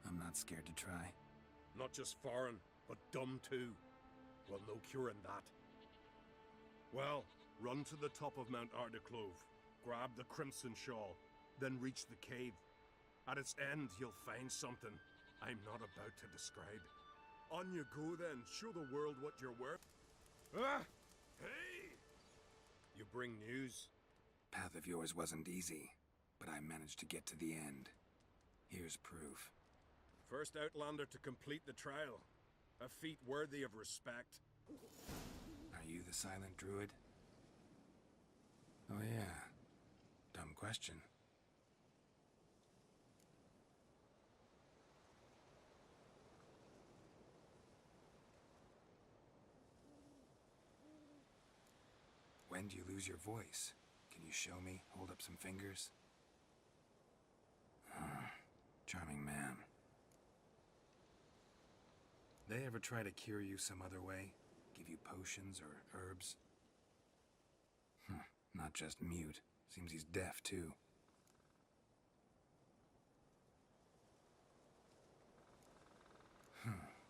I'm not scared to try. Not just foreign, but dumb too. Well, no curing that. Well, run to the top of Mount Ardiclove, grab the crimson shawl, then reach the cave. At its end, you'll find something I'm not about to describe. On you go then, show the world what you're worth. Ah! Hey! You bring news? Path of yours wasn't easy, but I managed to get to the end. Here's proof. First Outlander to complete the trial. A feat worthy of respect. Are you the silent druid? Oh yeah. Dumb question. When do you lose your voice? Can you show me? Hold up some fingers? Charming man. They ever try to cure you some other way? Give you potions or herbs? Not just mute. Seems he's deaf, too.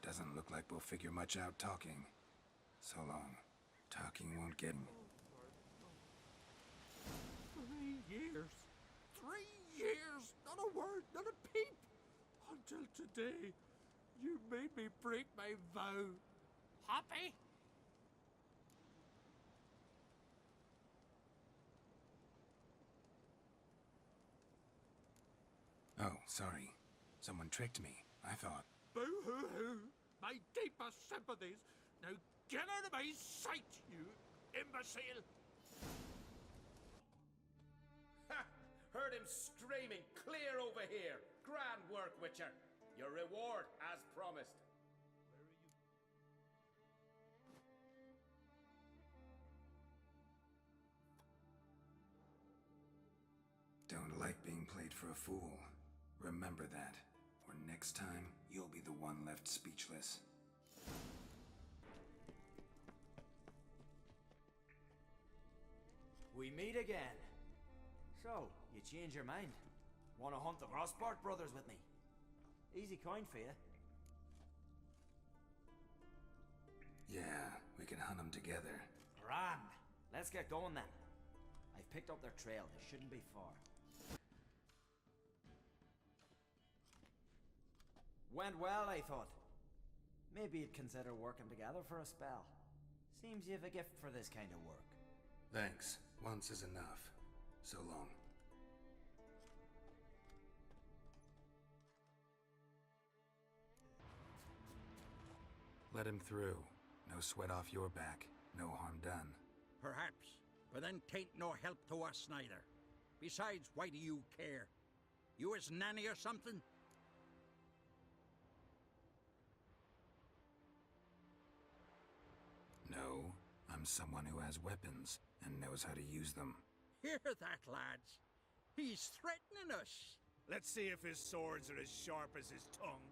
Doesn't look like we'll figure much out talking. So long. Talking won't get me. 3 years. 3 years! Not a word, not a peep! Until today, you made me break my vow. Happy? Oh, sorry. Someone tricked me. I thought... Boo-hoo-hoo! My deepest sympathies. Now get out of my sight, you imbecile! Ha! Heard him screaming clear over here. Grand work, Witcher. Your reward, as promised. Don't like being played for a fool. Remember that, or next time, you'll be the one left speechless. We meet again. So, you change your mind? Want to hunt the Grosport brothers with me? Easy coin for you. Yeah, we can hunt them together. Grand. Let's get going then. I've picked up their trail. They shouldn't be far. Went well, I thought. Maybe you'd consider working together for a spell. Seems you have a gift for this kind of work. Thanks. Once is enough. So long. Let him through. No sweat off your back. No harm done. Perhaps, but then tain't no help to us neither. Besides, why do you care? You his nanny or something? No, I'm someone who has weapons and knows how to use them. Hear that, lads? He's threatening us. Let's see if his swords are as sharp as his tongue.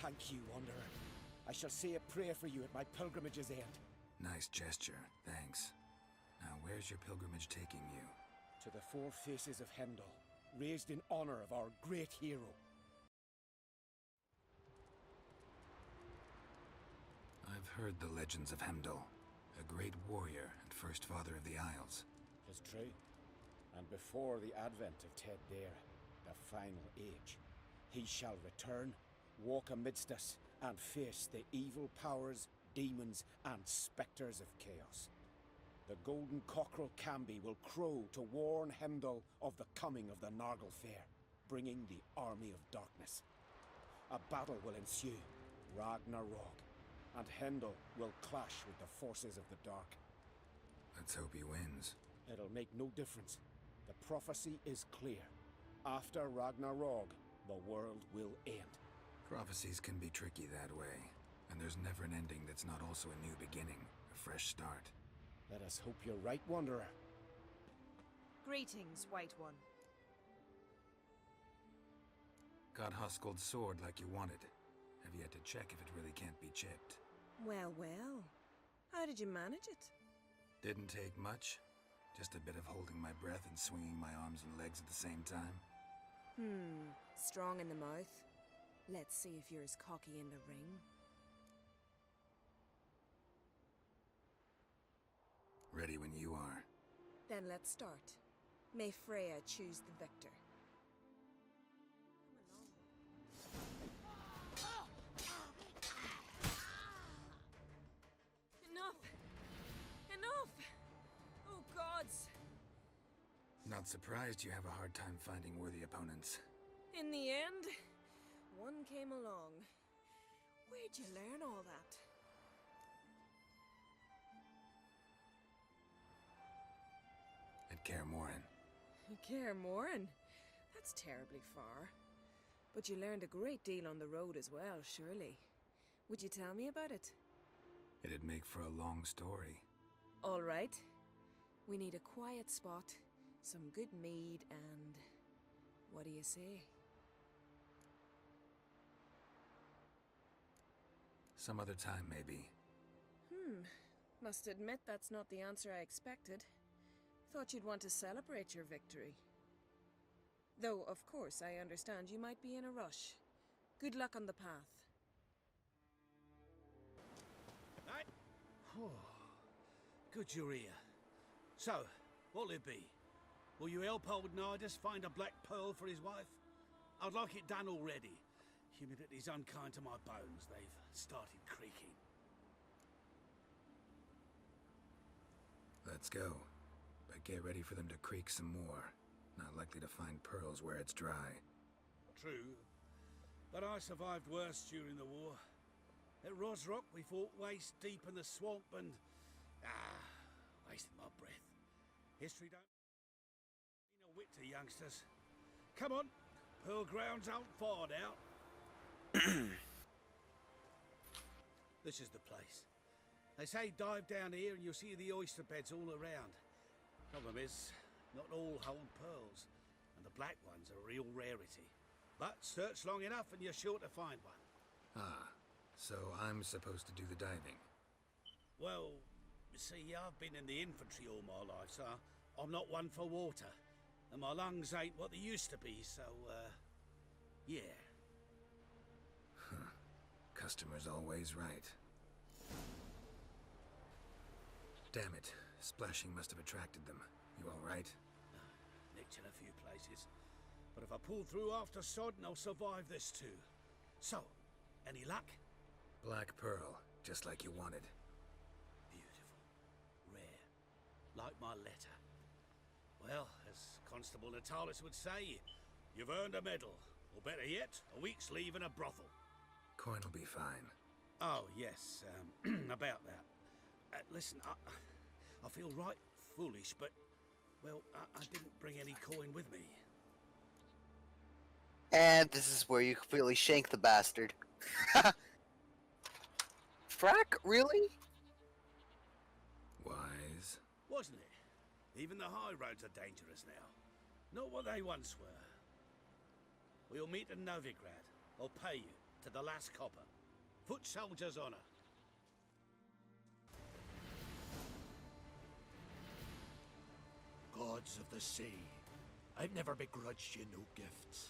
Thank you, Wanderer. I shall say a prayer for you at my pilgrimage's end. Nice gesture, thanks. Now, where's your pilgrimage taking you? To the four faces of Hendel, raised in honor of our great hero. I've heard the legends of Hemdall, a great warrior and first father of the Isles. 'Tis true. And before the advent of Ted Dare, the final age, he shall return, walk amidst us, and face the evil powers, demons, and spectres of chaos. The golden cockerel Camby will crow to warn Hemdall of the coming of the Nargle Fair, bringing the army of darkness. A battle will ensue, Ragnarok, and Hemdall will clash with the forces of the dark. Let's hope he wins. It'll make no difference. The prophecy is clear. After Ragnarok, the world will end. Prophecies can be tricky that way, and there's never an ending that's not also a new beginning, a fresh start. Let us hope you're right, Wanderer. Greetings, White One. Got Huskuld's sword like you wanted. Have yet to check if it really can't be chipped. Well, well. How did you manage it? Didn't take much. Just a bit of holding my breath and swinging my arms and legs at the same time. Strong in the mouth. Let's see if you're as cocky in the ring. Ready when you are. Then let's start. May Freya choose the victor. Enough! Enough! Oh, gods! Not surprised you have a hard time finding worthy opponents. In the end, one came along. Where'd you learn all that? At Kaer Morhen. Kaer Morhen? That's terribly far. But you learned a great deal on the road as well, surely. Would you tell me about it? It'd make for a long story. All right. We need a quiet spot, some good mead, and... what do you say? Some other time, maybe. Must admit that's not the answer I expected. Thought you'd want to celebrate your victory. Though, of course, I understand you might be in a rush. Good luck on the path. Right? Good you're here. So, what'll it be? Will you help old Nidus find a black pearl for his wife? I'd like it done already. Humidity's unkind to my bones. They've started creaking. Let's go. But get ready for them to creak some more. Not likely to find pearls where it's dry. True. But I survived worse during the war. At Rosrock, we fought waist deep in the swamp and... wasted my breath. History don't mean a whit to youngsters. Come on. Pearl grounds aren't far now. This is the place. They say dive down here and you'll see the oyster beds all around. Problem is, not all hold pearls, and the black one's a real rarity. But search long enough and you're sure to find one. So I'm supposed to do the diving. Well, you see, I've been in the infantry all my life, so I'm not one for water. And my lungs ain't what they used to be, so, yeah. Customer's always right. Damn it. Splashing must have attracted them. You alright? Nicked in a few places. But if I pull through after Sodden, I'll survive this too. So, any luck? Black pearl, just like you wanted. Beautiful. Rare. Like my letter. Well, as Constable Natalis would say, you've earned a medal. Or better yet, a week's leave in a brothel. Coin will be fine. Oh, yes, about that. Listen, I feel right foolish, but, well, I didn't bring any coin with me. And this is where you completely shank the bastard. Frack, really? Wise. Wasn't it? Even the high roads are dangerous now. Not what they once were. We'll meet in Novigrad. I'll pay you to the last copper. Foot soldier's honor. Gods of the sea, I've never begrudged you no gifts.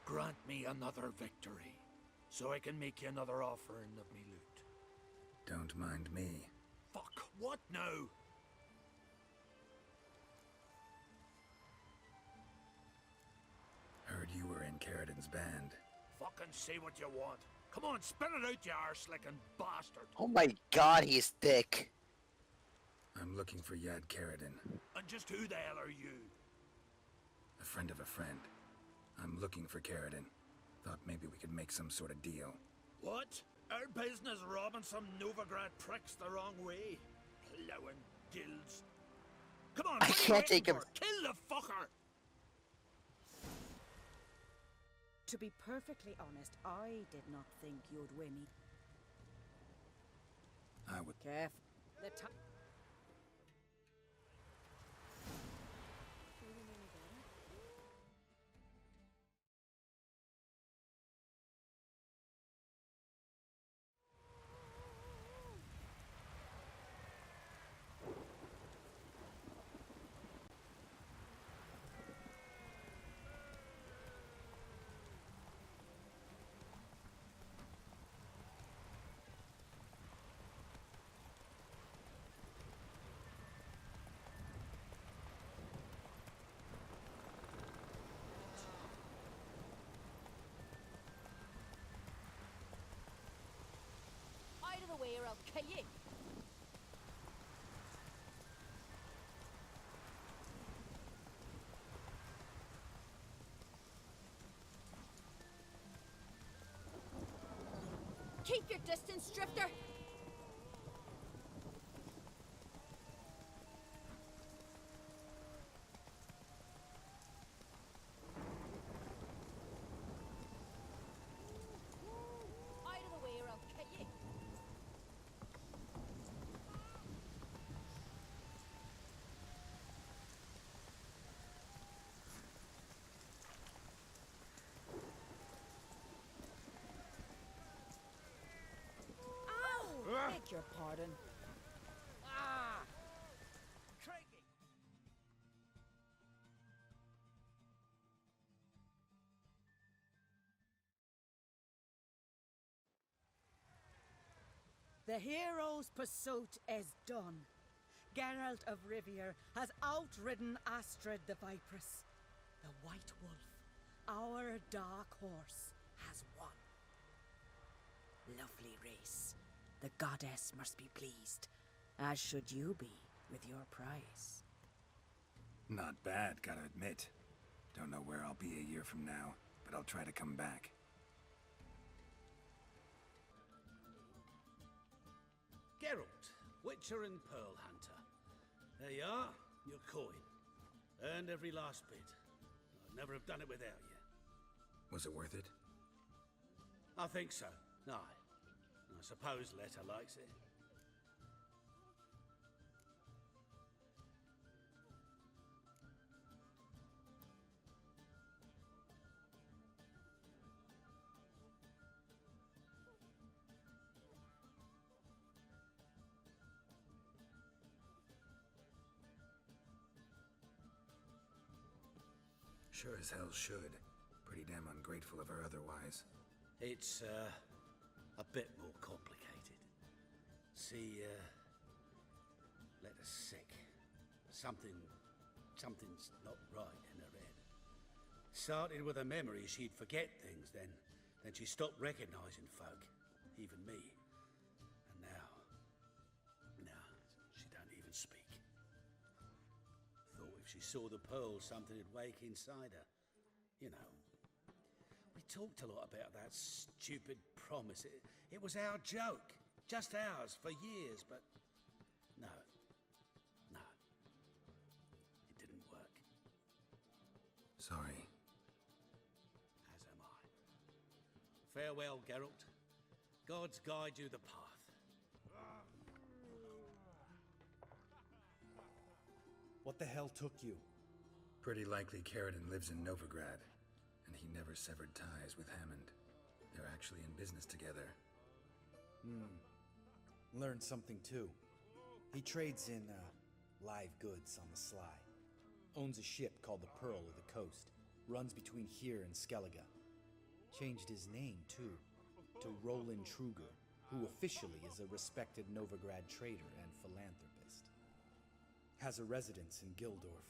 Grant me another victory, so I can make you another offering of me loot. Don't mind me. Fuck, what now? Heard you were in Carradin's band. Fucking say what you want. Come on, spit it out, you arse-licking bastard. Oh my god, he's thick. I'm looking for Yad Carradin. And just who the hell are you? A friend of a friend. I'm looking for Carradin. Thought maybe we could make some sort of deal. What? Our business robbing some Novigrad pricks the wrong way? Plowing guilds. Come on, I can't take him. Kill the fucker! To be perfectly honest, I did not think you'd win. I would. Careful. The time. Out of the way or I'll kill you. Keep your distance, Drifter! Out of the way or I'll kill you. Ow! Beg your pardon. Ah! Crikey! The hero's pursuit is done. Geralt of Rivia has outridden Astrid the Vipress. The White Wolf, our dark horse, has won. Lovely race. The goddess must be pleased, as should you be with your prize. Not bad, gotta admit. Don't know where I'll be a year from now, but I'll try to come back. Geralt, Witcher and Pearl Hunter. There you are, your coin. Earned every last bit. I'd never have done it without you. Was it worth it? I think so. Aye. I suppose Letta likes it. Sure as hell should. Pretty damn ungrateful of her otherwise. It's, a bit more complicated. See, Letta's sick. Something's not right in her head. Started with a memory she'd forget things, then she stopped recognizing folk, even me. And now, she don't even speak. Thought if she saw the pearl, something would wake inside her. You know. We talked a lot about that stupid promise. It was our joke. Just ours for years, but no. It didn't work. Sorry. As am I. Farewell, Geralt. Gods guide you the path. What the hell took you? Pretty likely Carradine lives in Novigrad, and he never severed ties with Hammond. They're actually in business together. Learned something too. He trades in, live goods on the sly. Owns a ship called the Pearl of the Coast. Runs between here and Skellige. Changed his name, too, to Roland Truger, who officially is a respected Novigrad trader and philanthropist. Has a residence in Gildorf.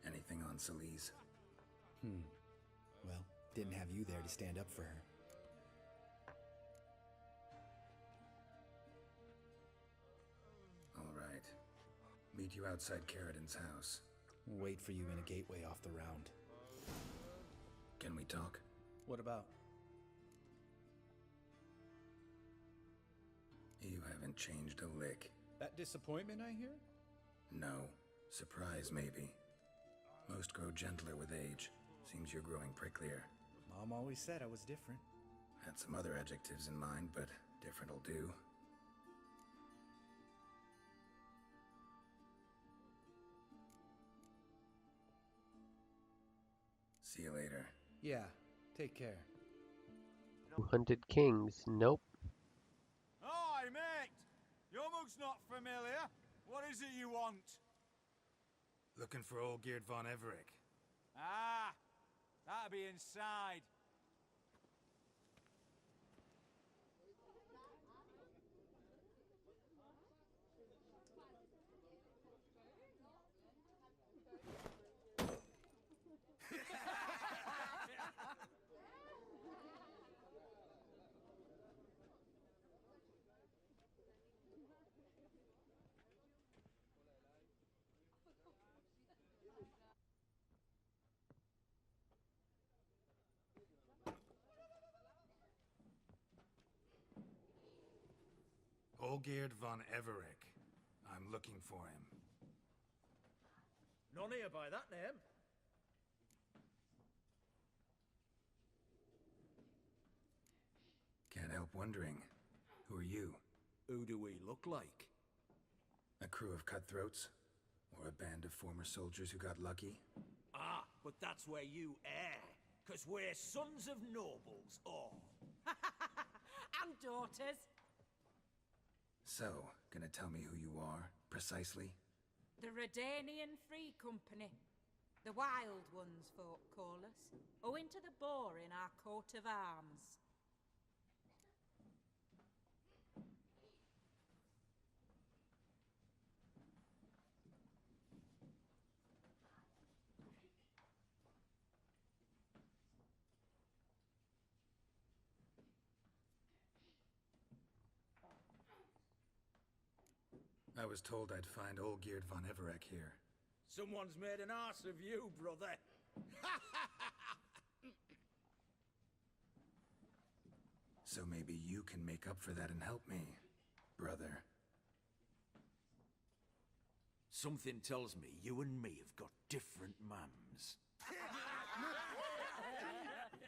Anything on Celise? Well, didn't have you there to stand up for her. All right. Meet you outside Carradine's house. Wait for you in a gateway off the round. Can we talk? What about? You haven't changed a lick. That disappointment I hear? No. Surprise, maybe. Most grow gentler with age. Seems you're growing pricklier. Mom always said I was different. Had some other adjectives in mind, but different'll do. See you later. Yeah, take care. Hunted Kings, nope. Hi, mate! Your mug's not familiar. What is it you want? Looking for old Geert von Everec. Ah, that'll be inside. Olgierd von Everec. I'm looking for him. None here by that name. Can't help wondering. Who are you? Who do we look like? A crew of cutthroats? Or a band of former soldiers who got lucky? Ah, but that's where you err. 'Cause we're sons of nobles, all. And daughters. So, gonna tell me who you are, precisely? The Redanian Free Company. The Wild Ones, folk call us. Owing to the boar in our coat of arms. I was told I'd find Olgierd von Everec here. Someone's made an ass of you, brother. So maybe you can make up for that and help me, brother. Something tells me you and me have got different mums.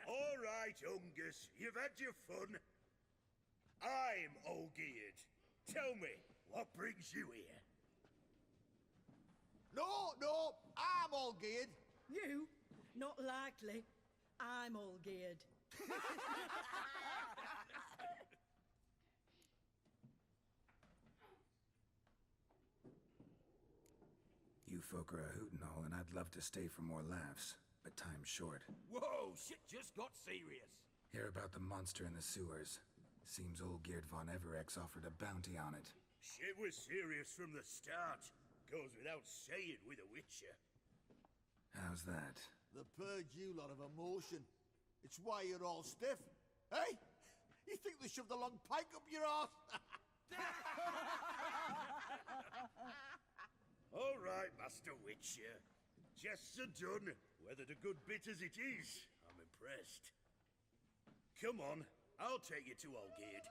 All right, Ungus, you've had your fun. I'm Olgierd. Tell me, what brings you here? No, I'm all geared. You? Not likely. I'm all geared. You folk are a hoot and all, and I'd love to stay for more laughs, but time's short. Whoa, shit just got serious. Hear about the monster in the sewers. Seems Olgierd von Everec's offered a bounty on it. Shit was serious from the start. Goes without saying with a Witcher. How's that? The purge you lot of emotion. It's why you're all stiff. Hey? You think they shoved a long pike up your arse? All right, Master Witcher. Jests are done, whether the good bit as it is. I'm impressed. Come on, I'll take you to Olgierd.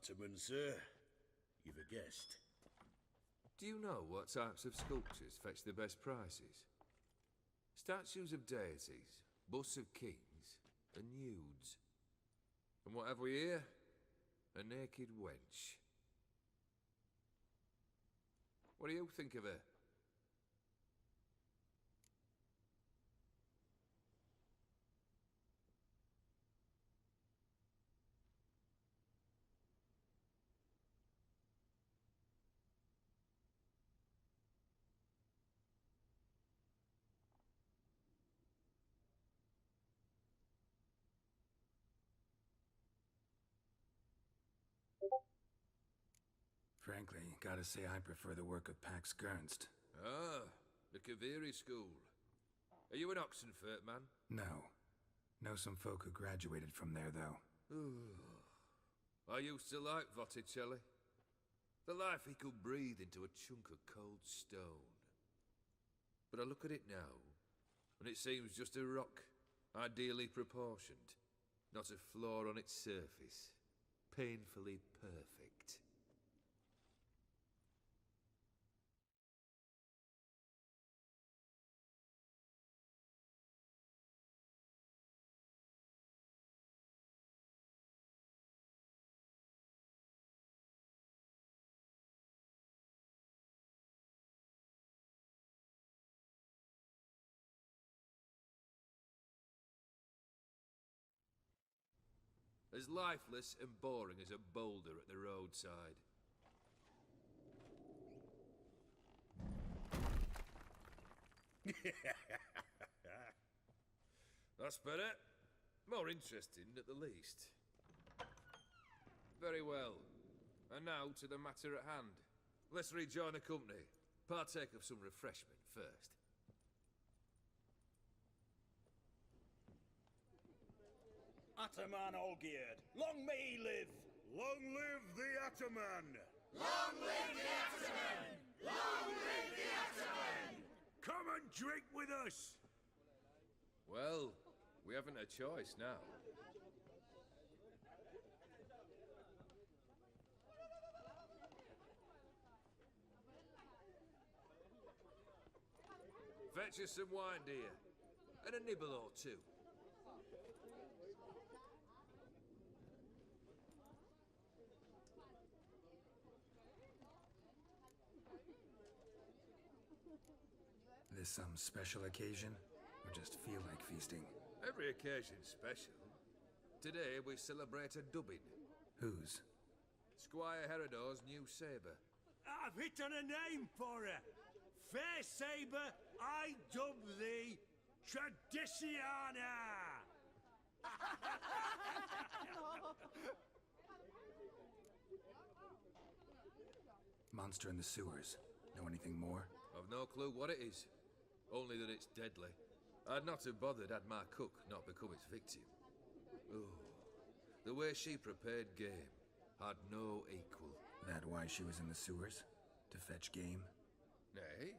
Ottoman, sir. You've a guest. Do you know what types of sculptures fetch the best prices? Statues of deities, busts of kings, and nudes. And what have we here? A naked wench. What do you think of her? Frankly, gotta say I prefer the work of Pax Gernst. Ah, the Kaviri school. Are you an Oxenfurt man? No. Know some folk who graduated from there, though. I used to like Botticelli. The life he could breathe into a chunk of cold stone. But I look at it now, and it seems just a rock, ideally proportioned. Not a flaw on its surface. Painfully perfect. As lifeless and boring as a boulder at the roadside. That's better. More interesting, at the least. Very well. And now to the matter at hand. Let's rejoin the company. Partake of some refreshment first. Ataman Olgierd, long may he live! Long live the Ataman! Long live the Ataman! Long live the Ataman! Come and drink with us! Well, we haven't a choice now. Fetch us some wine, dear. And a nibble or two. This some special occasion? Or just feel like feasting? Every occasion's special. Today we celebrate a dubbing. Whose? Squire Herodor's new sabre. I've hit on a name for her. Fair sabre, I dub thee Traditiana! Monster in the sewers. Know anything more? I've no clue what it is. Only that it's deadly. I'd not have bothered had my cook not become its victim. Oh, the way she prepared game had no equal. That why she was in the sewers? To fetch game? Nay.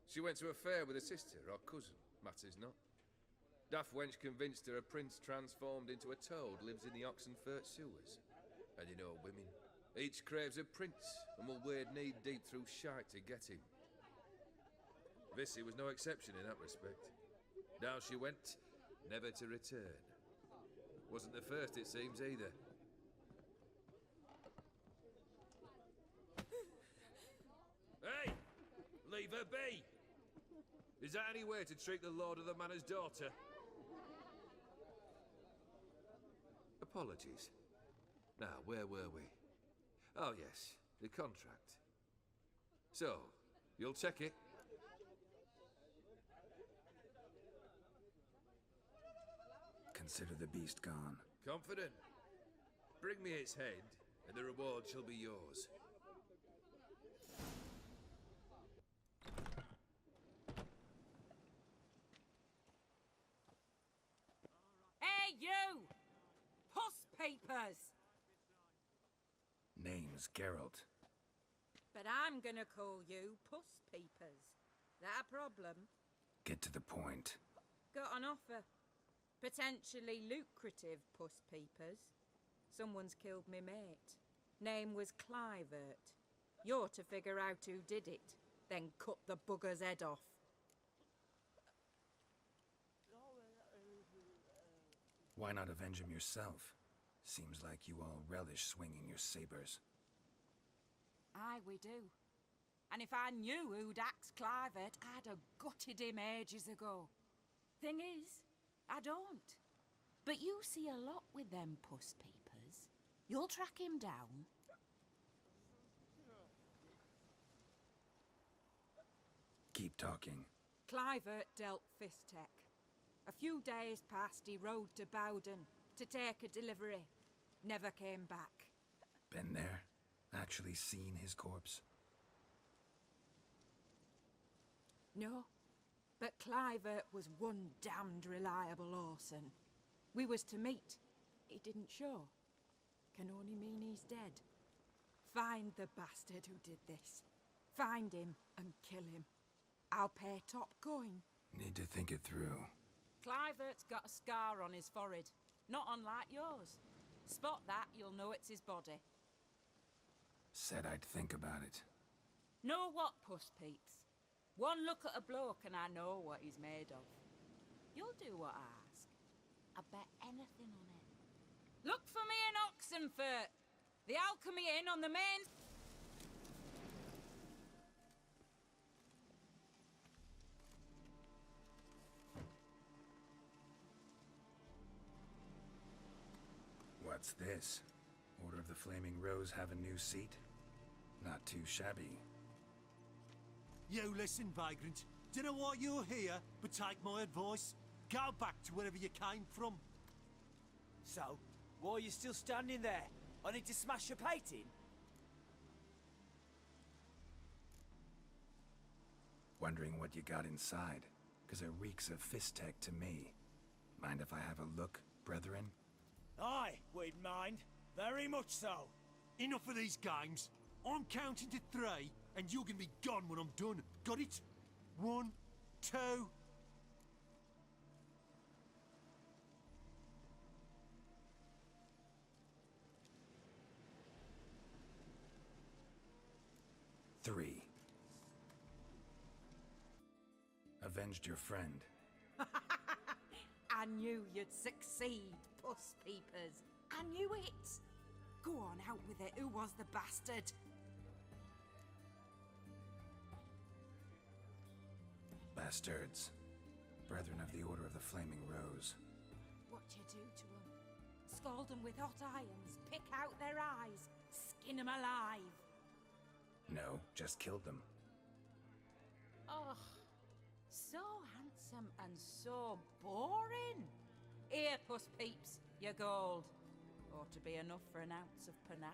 She went to a fair with a sister or cousin, matters not. Daft wench convinced her a prince transformed into a toad lives in the Oxenfurt sewers. And you know women. Each craves a prince and will wade knee-deep through shite to get him. Vissy was no exception in that respect. Down she went, never to return. Wasn't the first, it seems, either. Hey! Leave her be! Is that any way to treat the lord of the manor's daughter? Apologies. Now, where were we? Oh, yes, the contract. So, you'll check it? Consider the beast gone. Confident? Bring me its head, and the reward shall be yours. Hey, you! HoS papers! Name's Geralt. But I'm gonna call you Puss Peepers. That a problem? Get to the point. Got an offer. Potentially lucrative Puss Peepers. Someone's killed me mate. Name was Clivert. You're to figure out who did it, then cut the bugger's head off. Why not avenge him yourself? Seems like you all relish swinging your sabers. Aye, we do. And if I knew who'd axed Clivert, I'd have gutted him ages ago. Thing is, I don't. But you see a lot with them puss peepers. You'll track him down. Keep talking. Clivert dealt Fistech. A few days passed, he rode to Bowden to take a delivery. Never came back. Been there? Actually seen his corpse? No, but Clivert was one damned reliable horseman. We was to meet. He didn't show. Can only mean he's dead. Find the bastard who did this. Find him and kill him. I'll pay top coin. Need to think it through. Clivert's got a scar on his forehead, not unlike yours. Spot that, you'll know it's his body. Said I'd think about it. Know what, puss peeps? One look at a bloke and I know what he's made of. You'll do what I ask. I bet anything on it. Look for me in Oxenfurt. The Alchemy Inn on the main... What's this? Order of the Flaming Rose have a new seat? Not too shabby. You listen, vagrant. Dunno why you're here, but take my advice. Go back to wherever you came from. So, why are you still standing there? I need to smash your painting? Wondering what you got inside, 'cause it reeks of Fistech to me. Mind if I have a look, brethren? Aye, we'd mind. Very much so. Enough of these games. I'm counting to 3, and you're gonna be gone when I'm done. Got it? 1, 2... Three. Avenged your friend. I knew you'd succeed, puss peepers. I knew it. Go on, out with it. Who was the bastard? Bastards. Brethren of the Order of the Flaming Rose. What you do to them? Scald them with hot irons, pick out their eyes, skin them alive. No, just killed them. Oh, so handsome and so boring. Here, puss peeps, your gold. Ought to be enough for an ounce of panache.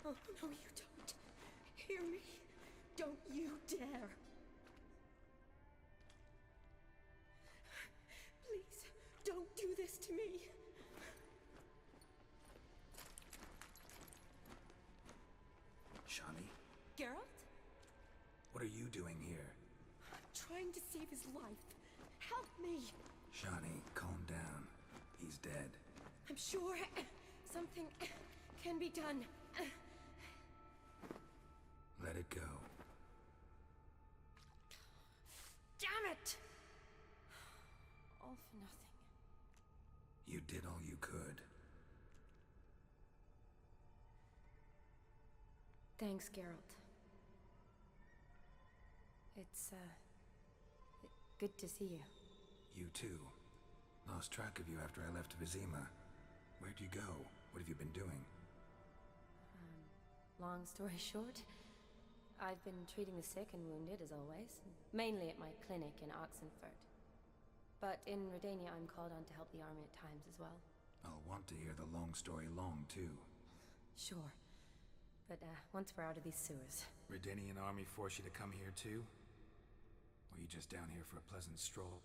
Oh, no, you don't. Hear me. Don't you dare. Please, don't do this to me. Shani, Geralt? what are you doing here? I'm trying to save his life. Help me. Shani, calm down. He's dead. I'm sure something can be done. Let it go. Damn it! All for nothing. You did all you could. Thanks, Geralt. It's, good to see you. You too. Lost track of you after I left Vizima. Where'd you go? What have you been doing? Long story short, I've been treating the sick and wounded, as always. Mainly at my clinic in Oxenfurt. But in Redania, I'm called on to help the army at times as well. I'll want to hear the long story long, too. Sure. But, once we're out of these sewers... Redanian army force you to come here, too? Or you just down here for a pleasant stroll?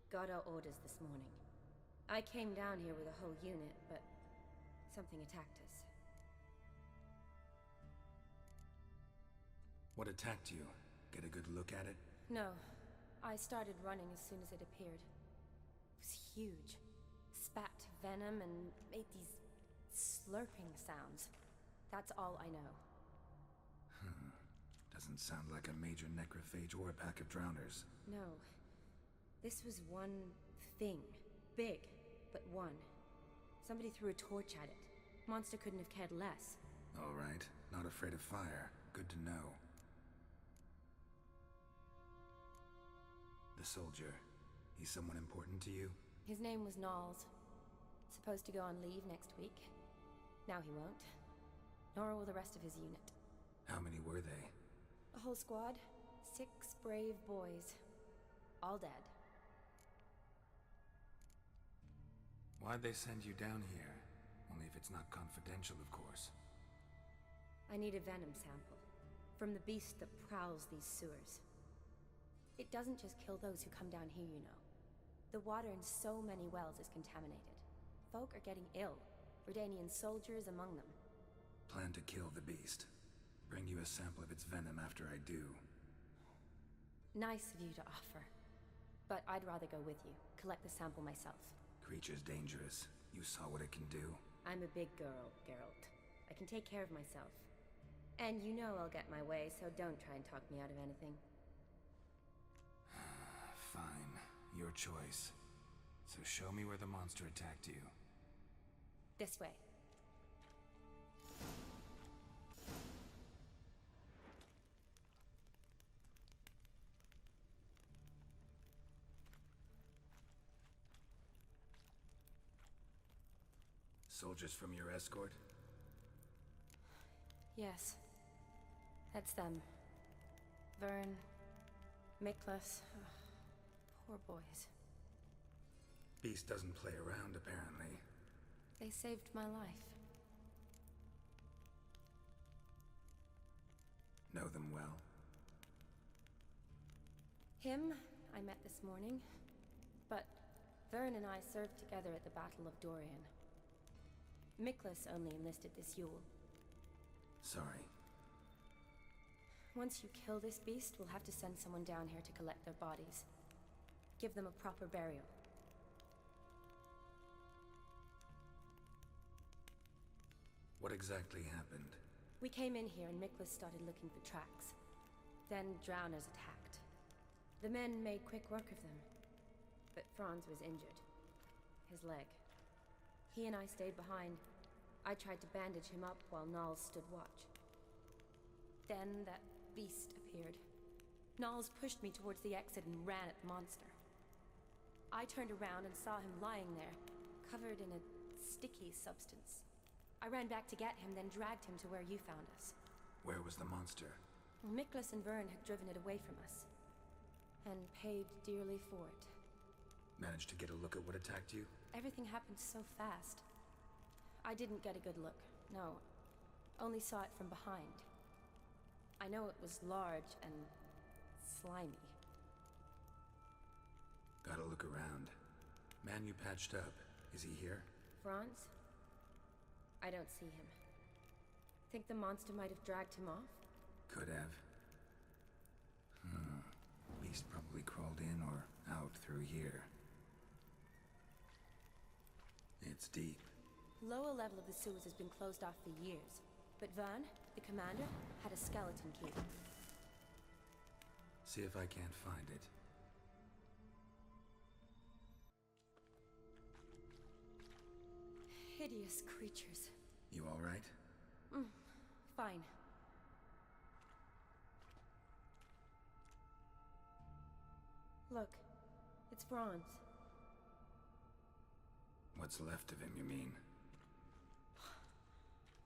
Got our orders this morning. I came down here with a whole unit, but something attacked us. What attacked you? Get a good look at it? No. I started running as soon as it appeared. It was huge. Spat venom and made these slurping sounds. That's all I know. Doesn't sound like a major necrophage or a pack of drowners. No. This was one thing. Big, but one. Somebody threw a torch at it. Monster couldn't have cared less. All right. Not afraid of fire. Good to know. The soldier. He's someone important to you? His name was Knowles. Supposed to go on leave next week. Now he won't. Nor will the rest of his unit. How many were they? A whole squad. 6 brave boys. All dead. Why'd they send you down here? Only if it's not confidential, of course. I need a venom sample. From the beast that prowls these sewers. It doesn't just kill those who come down here, you know. The water in so many wells is contaminated. Folk are getting ill. Redanian soldiers among them. Plan to kill the beast. Bring you a sample of its venom after I do. Nice of you to offer. But I'd rather go with you. Collect the sample myself. Creature's dangerous. You saw what it can do. I'm a big girl, Geralt. I can take care of myself. And you know I'll get my way, so don't try and talk me out of anything. Fine. Your choice. So show me where the monster attacked you. This way. Soldiers from your escort? Yes. That's them. Vern, Miklas. Poor boys. Beast doesn't play around, apparently. They saved my life. Know them well? Him, I met this morning. But Vern and I served together at the Battle of Dorian. Miklas only enlisted this Yule. Sorry. Once you kill this beast, we'll have to send someone down here to collect their bodies. Give them a proper burial. What exactly happened? We came in here and Miklas started looking for tracks. Then drowners attacked. The men made quick work of them. But Franz was injured. His leg. He and I stayed behind. I tried to bandage him up while Knowles stood watch. Then that beast appeared. Knowles pushed me towards the exit and ran at the monster. I turned around and saw him lying there, covered in a sticky substance. I ran back to get him, then dragged him to where you found us. Where was the monster? Miklas and Vern had driven it away from us. And paid dearly for it. Managed to get a look at what attacked you? Everything happened so fast. I didn't get a good look, no. Only saw it from behind. I know it was large and slimy. Gotta look around. Man you patched up, is he here? Franz? I don't see him. Think the monster might have dragged him off? Could have. Beast probably crawled in or out through here. It's deep. Lower level of the sewers has been closed off for years. But Vern, the commander, had a skeleton key. See if I can't find it. Hideous creatures. You all right? Fine. Look, it's Franz. What's left of him, you mean?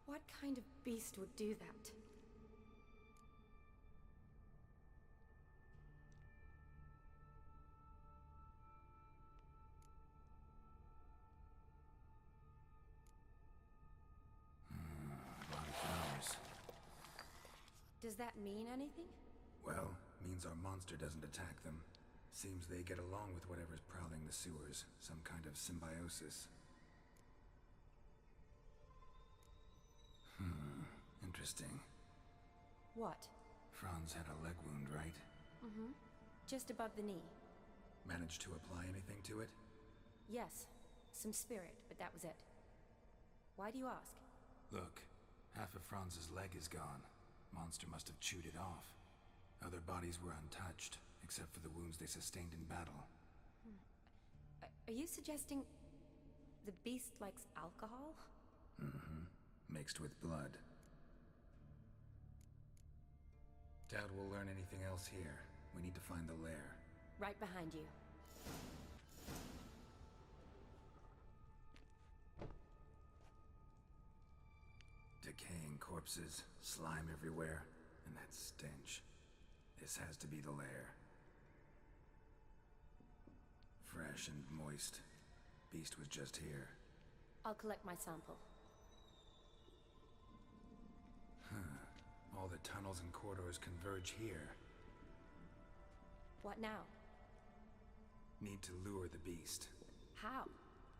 What kind of beast would do that? A lot of flowers. Does that mean anything? Well, means our monster doesn't attack them. Seems they get along with whatever's prowling the sewers. Some kind of symbiosis. Interesting. What? Franz had a leg wound, right? Mm-hmm. Just above the knee. Managed to apply anything to it? Yes. Some spirit, but that was it. Why do you ask? Look, half of Franz's leg is gone. Monster must have chewed it off. Other bodies were untouched, except for the wounds they sustained in battle. Are you suggesting the beast likes alcohol? Mm-hmm. Mixed with blood. Doubt we'll learn anything else here. We need to find the lair. Right behind you. Decaying corpses, slime everywhere, and that stench. This has to be the lair. Fresh and moist. Beast was just here. I'll collect my sample. Huh. All the tunnels and corridors converge here. What now? Need to lure the beast. How?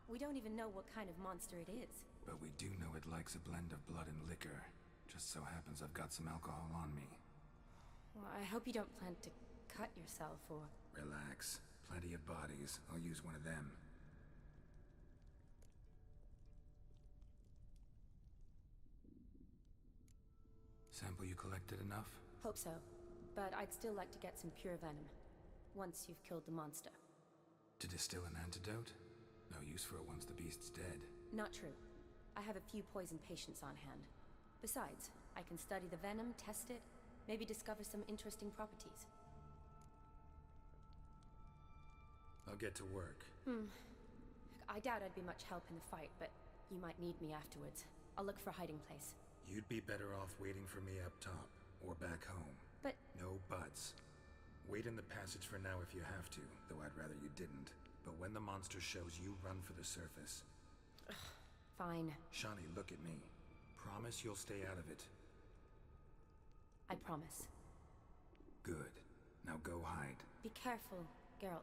We don't even know what kind of monster it is. But we do know it likes a blend of blood and liquor. Just so happens I've got some alcohol on me. Well, I hope you don't plan to cut yourself or... Relax. Plenty of bodies. I'll use one of them. Sample you collected enough? Hope so. But I'd still like to get some pure venom. Once you've killed the monster. To distill an antidote? No use for it once the beast's dead. Not true. I have a few poison patients on hand. Besides, I can study the venom, test it, maybe discover some interesting properties. I'll get to work. I doubt I'd be much help in the fight, but you might need me afterwards. I'll look for a hiding place. You'd be better off waiting for me up top, or back home. But... No buts. Wait in the passage for now if you have to, though I'd rather you didn't. But when the monster shows, you run for the surface. Fine. Shani, look at me. Promise you'll stay out of it. I promise. Good. Now go hide. Be careful, Geralt.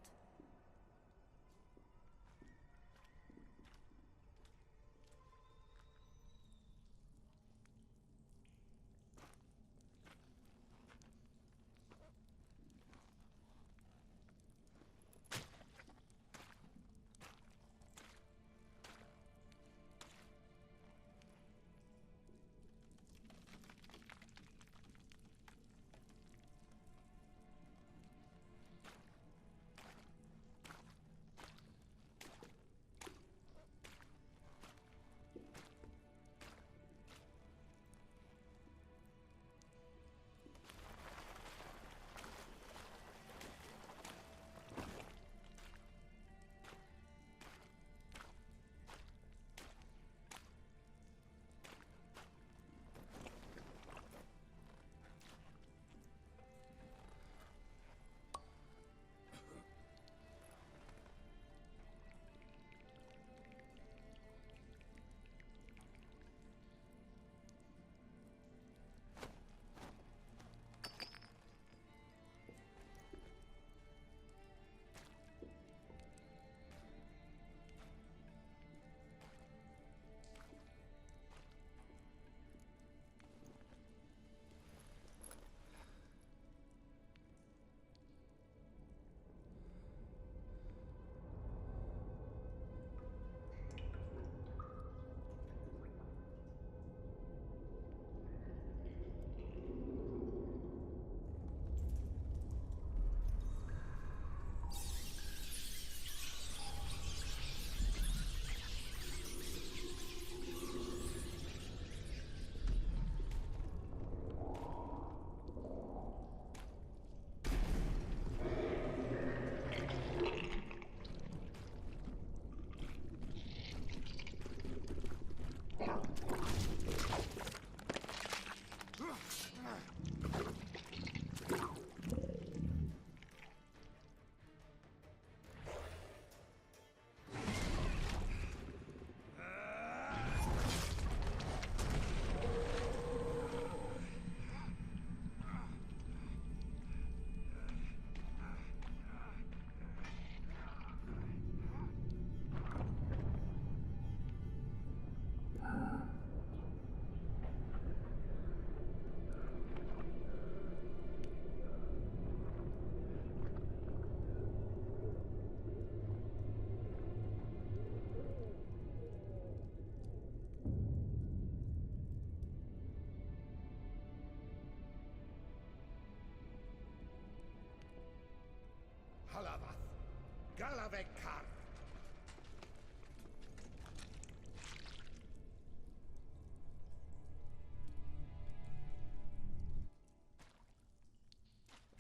Galavekar.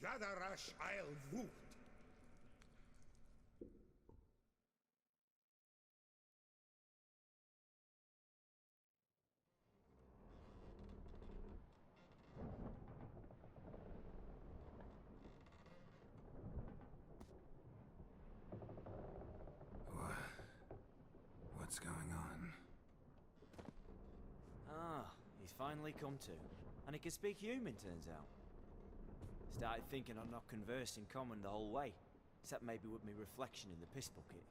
Gadarash I'll woot. What's going on? Ah, he's finally come to. And he can speak human, turns out. Started thinking I'd not conversed in common the whole way, except maybe with me reflection in the piss bucket.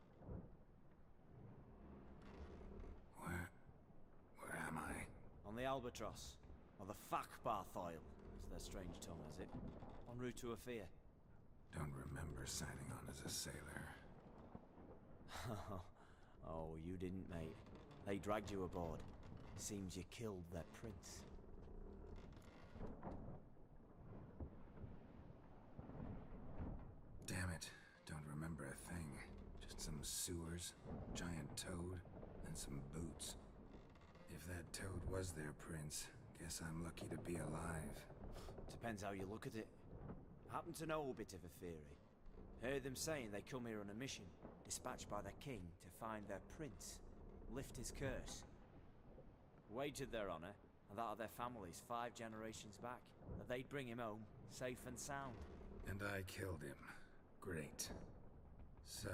Where am I? On the Albatross, or the Fakbarthoil, as their strange tongue has it, en route to Afir. Don't remember signing on as a sailor. Oh, you didn't, mate. They dragged you aboard. Seems you killed their prince. Damn it, don't remember a thing. Just some sewers, giant toad, and some boots. If that toad was their prince, guess I'm lucky to be alive. Depends how you look at it. Happen to know a bit of a theory. Heard them saying they come here on a mission, dispatched by the king to find their prince, lift his curse. Wagered their honor, and that of their families 5 generations back, that they'd bring him home, safe and sound. And I killed him. Great. So,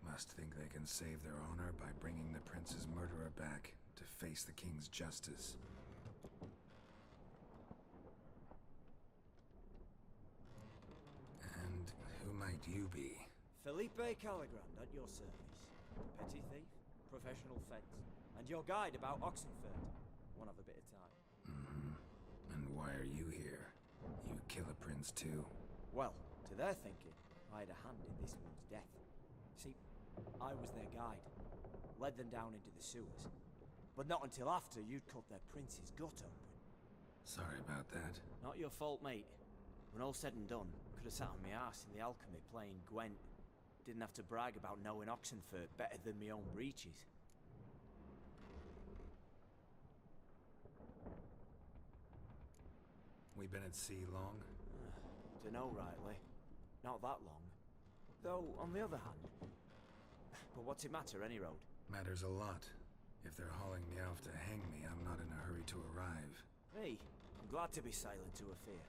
must think they can save their honor by bringing the prince's murderer back to face the king's justice. And who might you be? Felipe Caligrand at your service. Petty thief, professional fence, and your guide about Oxenfurt. One of a bit of time. Mm-hmm. And why are you here? You kill a prince too? Well, to their thinking, I had a hand in this one's death. See, I was their guide. Led them down into the sewers. But not until after you'd cut their prince's gut open. Sorry about that. Not your fault, mate. When all said and done, could have sat on my arse in the alchemy playing Gwent. Didn't have to brag about knowing Oxenfurt better than my own breeches. We been at sea long? Dunno rightly. Not that long. Though, on the other hand... But what's it matter, any road? Matters a lot. If they're hauling me off to hang me, I'm not in a hurry to arrive. Hey, I'm glad to be sailing to Afir.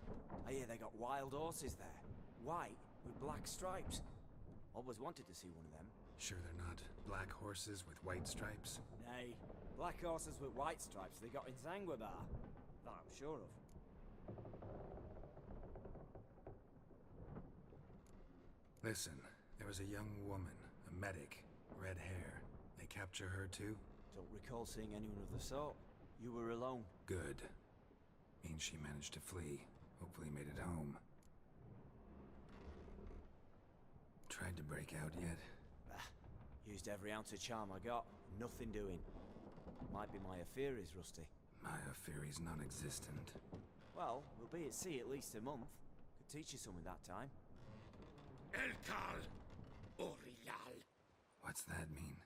I hear they got wild horses there. White, with black stripes. Always wanted to see one of them. Sure they're not black horses with white stripes? Nay, black horses with white stripes they got in Zanguebar. That I'm sure of. Listen, there was a young woman, a medic, red hair. They capture her too? Don't recall seeing anyone of the sort. You were alone. Good. Means she managed to flee. Hopefully made it home. Tried to break out yet? Used every ounce of charm I got. Nothing doing. Might be my Afiri's rusty. My Afiri's non-existent. Well, we'll be at sea at least a month. Could teach you something that time. Elkal! Orilal! What's that mean?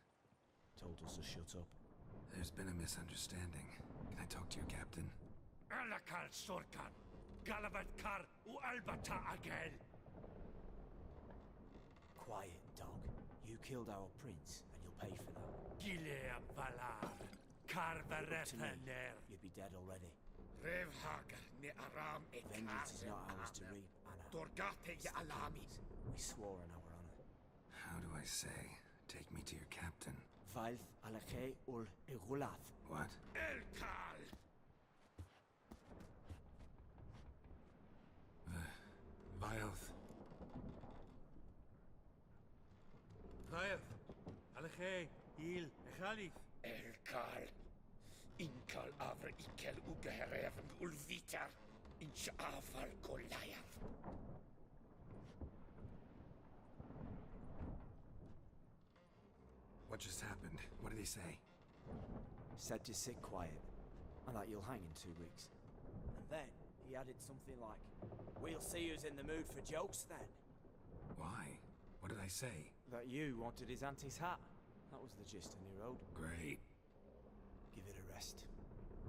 Told us to shut up. There's been a misunderstanding. Can I talk to your captain? Alakal Sorkan! Galavatkar u Albata Agel! Quiet, dog. You killed our prince, and you'll pay for that. Gileam Valar! Carvarefaner! You'd be dead already. Revhagar ne Aram et Vengeance is not ours to reap, Anna. Dorgate ya Alami! We swore on our honor. How do I say? Take me to your captain. Valth Alakhe ul Igulath. What? Elkal! Vioth. Vioth. Alakhe. Il. Echalith. Elkal! Inkal avr ikel ugeherevn ulvitar! Inch afal Goliath! What just happened? What did he say? Said to sit quiet, and that you'll hang in 2 weeks. And then he added something like, "We'll see who's in the mood for jokes then." Why? What did I say? That you wanted his auntie's hat. That was the gist in your road. Great. Give it a rest.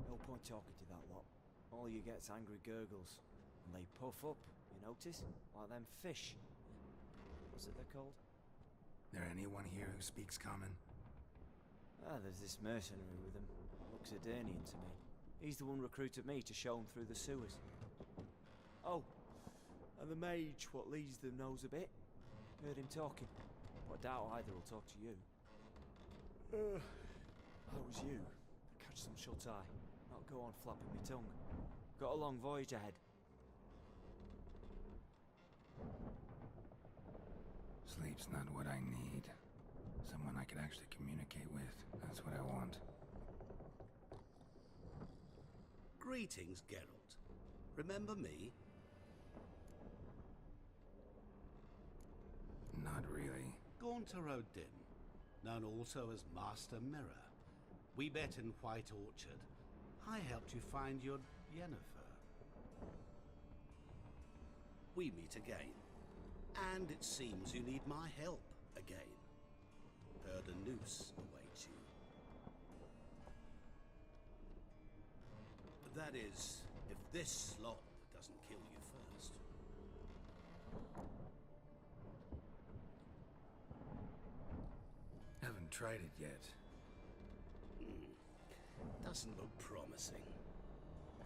No point talking to that lot. All you get's angry gurgles. And they puff up, you notice? Like them fish. What's it they're called? There anyone here who speaks common? Ah, there's this mercenary with him. Looks Adanian to me. He's the one recruited me to show him through the sewers. Oh, and the mage what leads them knows a bit. Heard him talking, but I doubt either will talk to you. How was you? Catch some shut-eye. Not go on flapping me tongue. Got a long voyage ahead. Sleep's not what I need. Someone I could actually communicate with. That's what I want. Greetings, Geralt. Remember me? Not really. Gaunter O'Dim, known also as Master Mirror. We met in White Orchard. I helped you find your Yennefer. We meet again. And it seems you need my help again. Heard a noose awaits you. That is, if this slop doesn't kill you first. Haven't tried it yet. Doesn't look promising.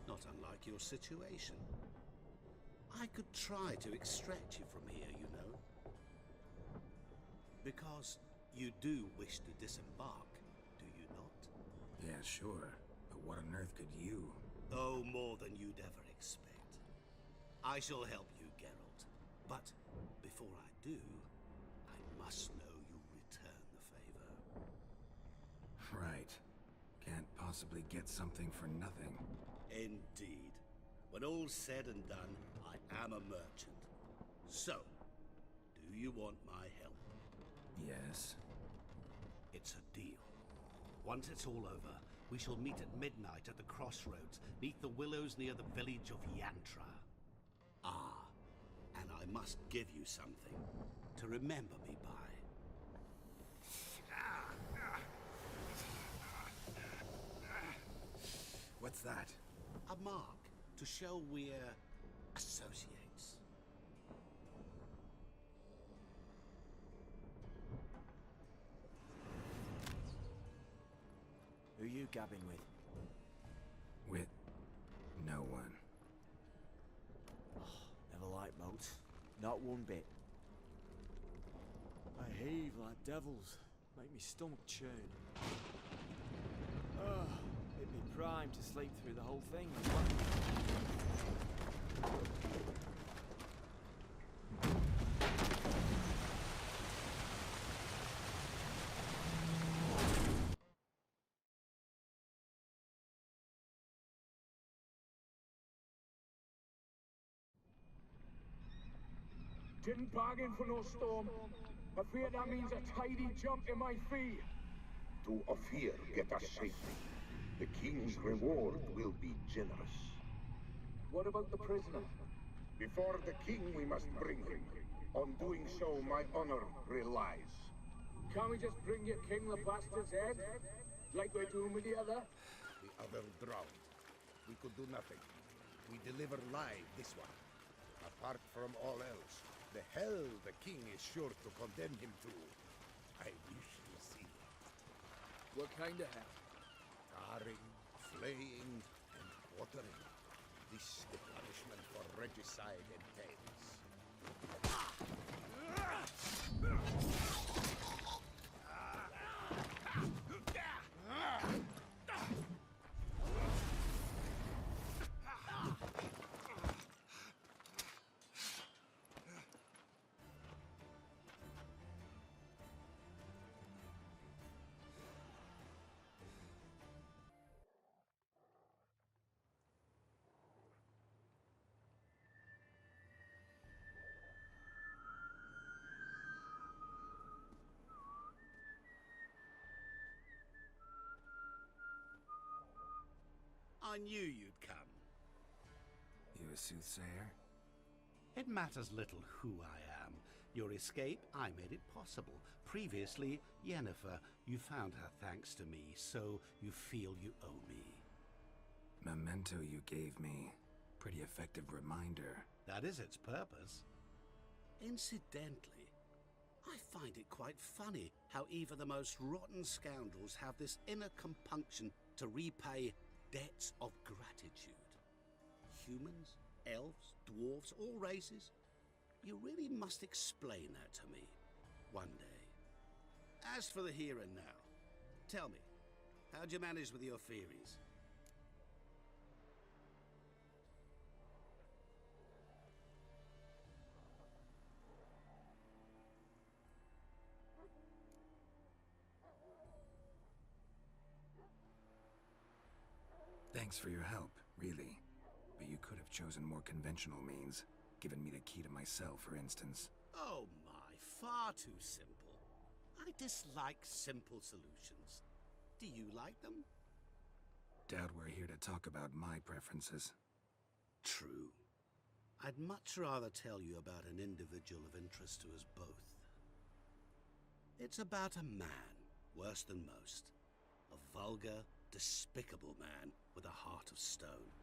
Not unlike your situation. I could try to extract you from here, you know. Because you do wish to disembark, do you not? Yeah, sure. But what on earth could you? Oh, more than you'd ever expect. I shall help you, Geralt. But before I do, I must know you return the favor. Right. Can't possibly get something for nothing. Indeed. When all's said and done, I am a merchant. So, do you want my help? Yes. It's a deal. Once it's all over, we shall meet at midnight at the crossroads, neath the willows near the village of Yantra. Ah, and I must give you something to remember me by. What's that? A mark to show we're associates. Who you gabbing with? With no one. Never liked moats. Not one bit. I heave like devils. Make me stomach churn. Hit me prime to sleep through the whole thing. Didn't bargain for no storm. I fear that means a tidy jump in my fee. Do Ophir get us safely? The king's reward will be generous. What about the prisoner? Before the king we must bring him. On doing so, my honor relies. Can't we just bring your king the bastard's head? Like we're doing with the other? The other drowned. We could do nothing. We deliver live this one. Apart from all else, the hell the king is sure to condemn him to. I wish to see it. What kind of hell? Tarring, flaying, and quartering. This the punishment for regicide entails. I knew you'd come. You a soothsayer? It matters little who I am. Your escape, I made it possible. Previously, Yennefer, you found her thanks to me, so you feel you owe me. Memento you gave me. Pretty effective reminder. That is its purpose. Incidentally, I find it quite funny how even the most rotten scoundrels have this inner compunction to repay debts of gratitude. Humans, elves, dwarves, all races. You really must explain that to me one day. As for the here and now, tell me, how'd you manage with your theories? Thanks for your help, really. But you could have chosen more conventional means. Given me the key to my cell, for instance. Oh my, far too simple. I dislike simple solutions. Do you like them? Doubt we're here to talk about my preferences. True. I'd much rather tell you about an individual of interest to us both. It's about a man, worse than most. A vulgar, despicable man with a heart of stone.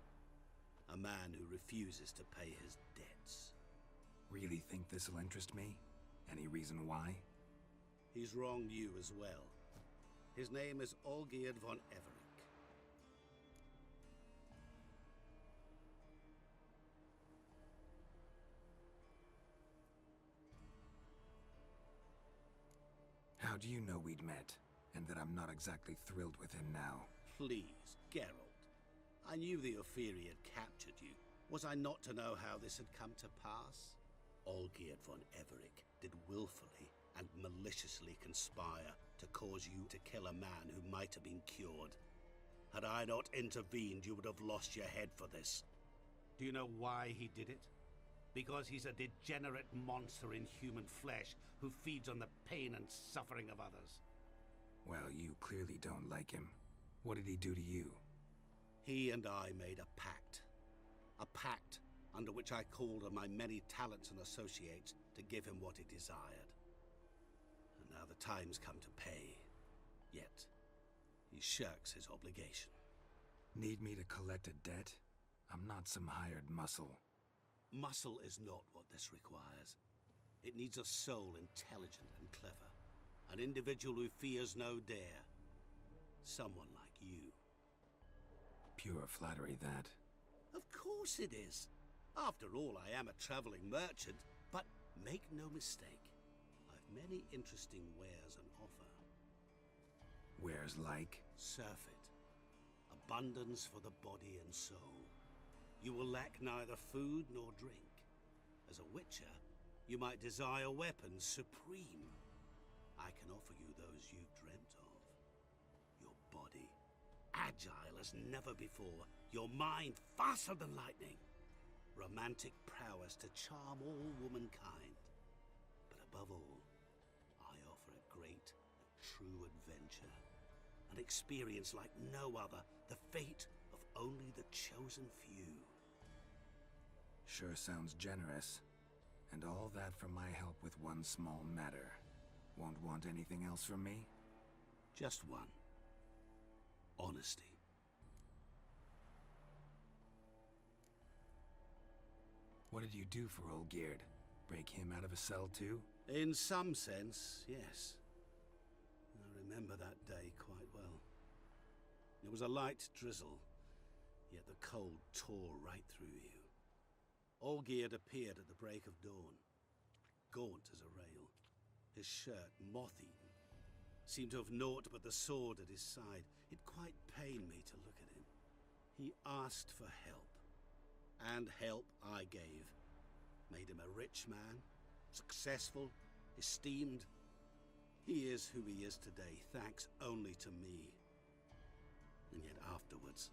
A man who refuses to pay his debts. Really think this'll interest me? Any reason why? He's wronged you as well. His name is Olgierd von Everec. How do you know we'd met, and that I'm not exactly thrilled with him now? Please, Geralt. I knew the Ophiri had captured you. Was I not to know how this had come to pass? Olgierd von Everec did willfully and maliciously conspire to cause you to kill a man who might have been cured. Had I not intervened, you would have lost your head for this. Do you know why he did it? Because he's a degenerate monster in human flesh who feeds on the pain and suffering of others. Well, you clearly don't like him. What did he do to you? He and I made a pact. A pact under which I called on my many talents and associates to give him what he desired. And now the time's come to pay. Yet, he shirks his obligation. Need me to collect a debt? I'm not some hired muscle. Muscle is not what this requires. It needs a soul intelligent and clever. An individual who fears no dare. Someone like you. Pure flattery, that. Of course it is. After all, I am a traveling merchant. But make no mistake, I've many interesting wares on offer. Wares like? Surfeit. Abundance for the body and soul. You will lack neither food nor drink. As a witcher, you might desire weapons supreme. I can offer you those you've dreamt of. Your body, agile as never before. Your mind, faster than lightning. Romantic prowess to charm all womankind. But above all, I offer a great and true adventure. An experience like no other. The fate of only the chosen few. Sure sounds generous. And all that for my help with one small matter. Won't want anything else from me? Just one. Honesty. What did you do for Olgierd? Break him out of a cell too? In some sense, yes. I remember that day quite well. It was a light drizzle, yet the cold tore right through you. Olgierd appeared at the break of dawn, gaunt as a rail, his shirt moth-eaten, seemed to have naught but the sword at his side. It quite pained me to look at him. He asked for help, and help I gave. Made him a rich man, successful, esteemed. He is who he is today, thanks only to me. And yet afterwards,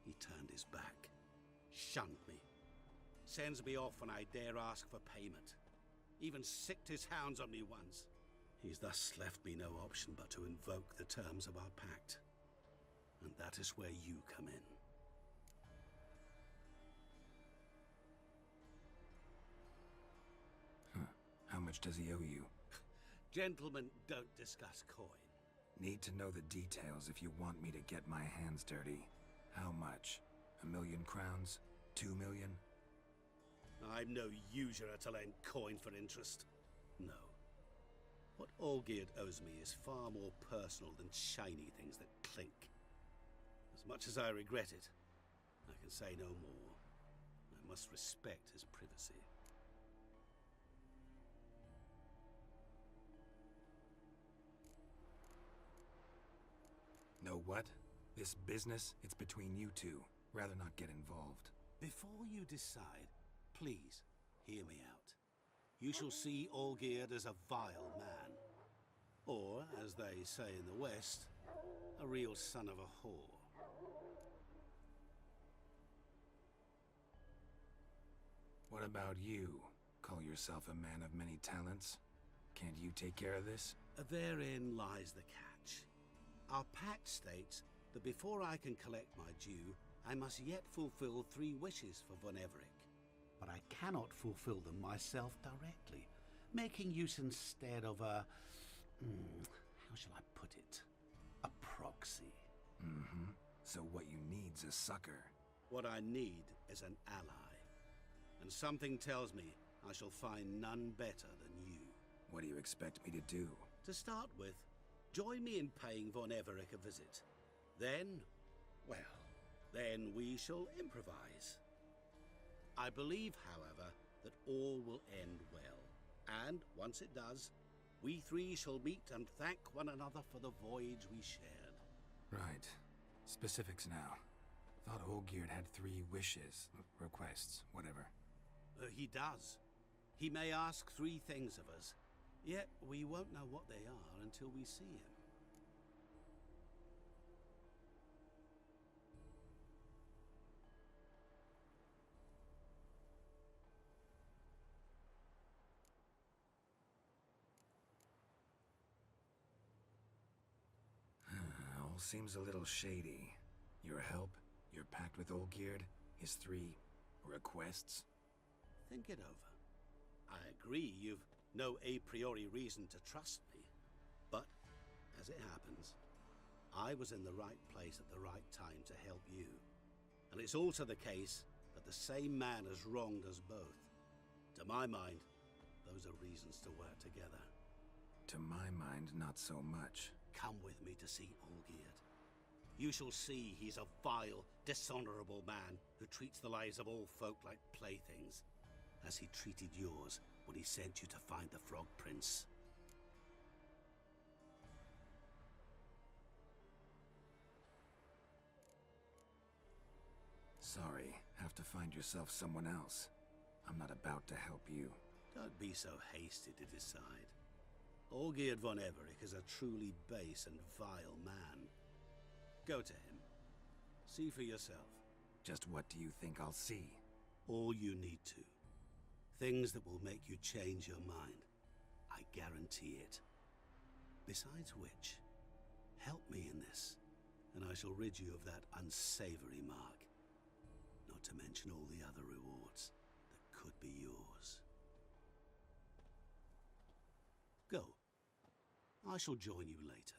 he turned his back, shunned me, sends me off when I dare ask for payment. Even sicked his hounds on me once. He's thus left me no option but to invoke the terms of our pact. And that is where you come in. How much much does he owe you? Gentlemen don't discuss coin. Need to know the details if you want me to get my hands dirty. How much? 1,000,000 crowns? 2,000,000? I'm no usurer to lend coin for interest. No. What Olgierd owes me is far more personal than shiny things that clink. As much as I regret it, I can say no more. I must respect his privacy. Know what? This business, it's between you two. Rather not get involved. Before you decide, please hear me out. You shall see Olgierd as a vile man. Or, as they say in the West, a real son of a whore. What about you? Call yourself a man of many talents? Can't you take care of this? Therein lies the catch. Our pact states that before I can collect my due, I must yet fulfill 3 wishes for Von Everec. But I cannot fulfill them myself directly, making use instead of a... how shall I put it? A proxy. Mm-hmm. So what you need's a sucker. What I need is an ally. And something tells me I shall find none better than you. What do you expect me to do? To start with, join me in paying Von Everec a visit. Then, well, then we shall improvise. I believe, however, that all will end well. And once it does, we 3 shall meet and thank one another for the voyage we shared. Right. Specifics now. Thought Olgierd had 3 wishes, requests, whatever. He does. He may ask 3 things of us, yet we won't know what they are until we see him. All seems a little shady. Your help, your pact with Olgierd, his 3 requests. Think it over. I agree you've no a priori reason to trust me. But, as it happens, I was in the right place at the right time to help you. And it's also the case that the same man has wronged us both. To my mind, those are reasons to work together. To my mind, not so much. Come with me to see Olgierd. You shall see he's a vile, dishonorable man who treats the lives of all folk like playthings, as he treated yours when he sent you to find the Frog Prince. Sorry, have to find yourself someone else. I'm not about to help you. Don't be so hasty to decide. Olgierd von Everec is a truly base and vile man. Go to him. See for yourself. Just what do you think I'll see? All you need to. Things that will make you change your mind. I guarantee it. Besides which, help me in this, and I shall rid you of that unsavory mark. Not to mention all the other rewards that could be yours. Go. I shall join you later.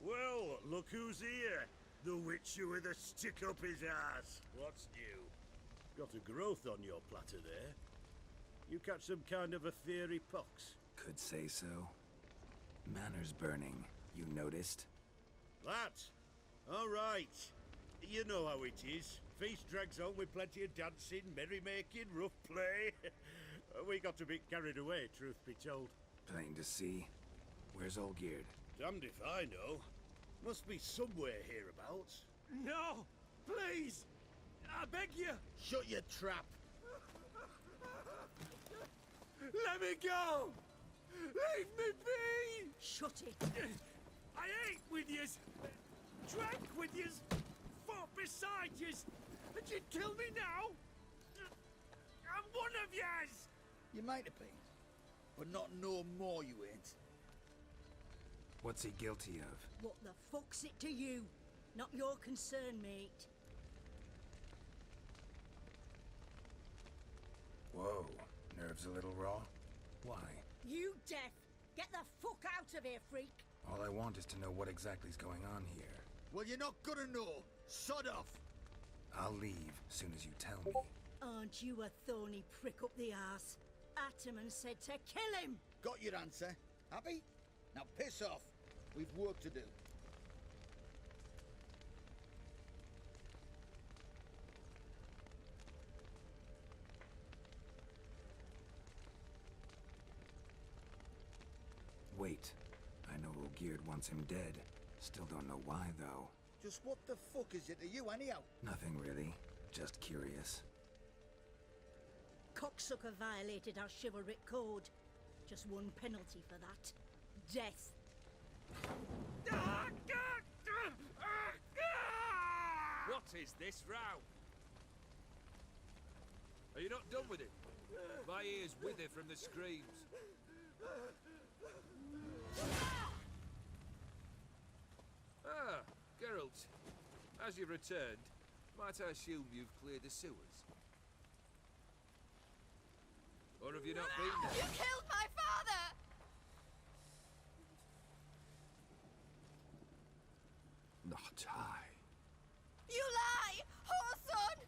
Well, look who's here. The Witcher with a stick up his ass. What's new? Got a growth on your platter there. You catch some kind of a theory pox? Could say so. Manners burning, you noticed? That? All right. You know how it is. Feast drags on with plenty of dancing, merrymaking, rough play. We got a bit carried away, truth be told. Plain to see. Where's Olgierd? Damned if I know. Must be somewhere hereabouts. No! Please! I beg you! Shut your trap! Let me go! Leave me be! Shut it! I ate with yous, drank with yous, fought beside yous, and you'd kill me now? I'm one of yous! You might have been, but not no more you ain't. What's he guilty of? What the fuck's it to you? Not your concern, mate. Whoa, nerves a little raw? Why? You deaf! Get the fuck out of here, freak! All I want is to know what exactly is going on here. Well, you're not gonna know. Sod off. I'll leave as soon as you tell me. Aren't you a thorny prick up the arse? Ataman said to kill him! Got your answer. Happy? Now piss off. We've work to do. Wait. I know Olgierd wants him dead. Still don't know why, though. Just what the fuck is it to you, anyhow? Nothing really. Just curious. Cocksucker violated our chivalric code. Just one penalty for that. Death. What is this row? Are you not done with it? My ears wither from the screams. Ah, Geralt. As you've returned, might I assume you've cleared the sewers? Or have you not been there? You killed my father! Not I. You lie! Whoreson!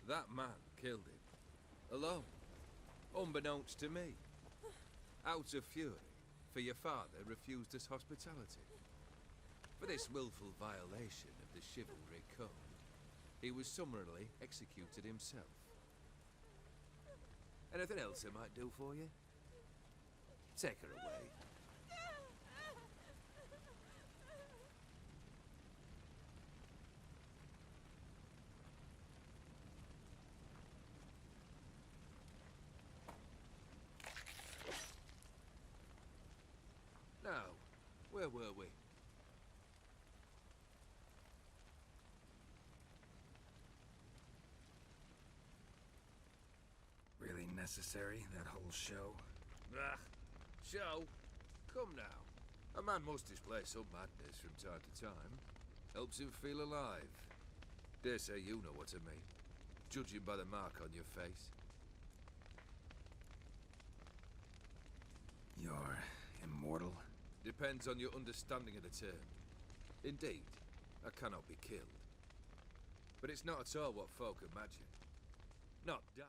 That man killed him. Alone. Unbeknownst to me. Out of fury, for your father refused us hospitality. For this willful violation of the chivalry code, he was summarily executed himself. Anything else I might do for you? Take her away. Now, where were we? Really necessary, that whole show? Ah, show? Come now. A man must display some madness from time to time. Helps him feel alive. Dare say you know what I mean. Judging by the mark on your face. You're immortal? Depends on your understanding of the term. Indeed, I cannot be killed. But it's not at all what folk imagine. Not die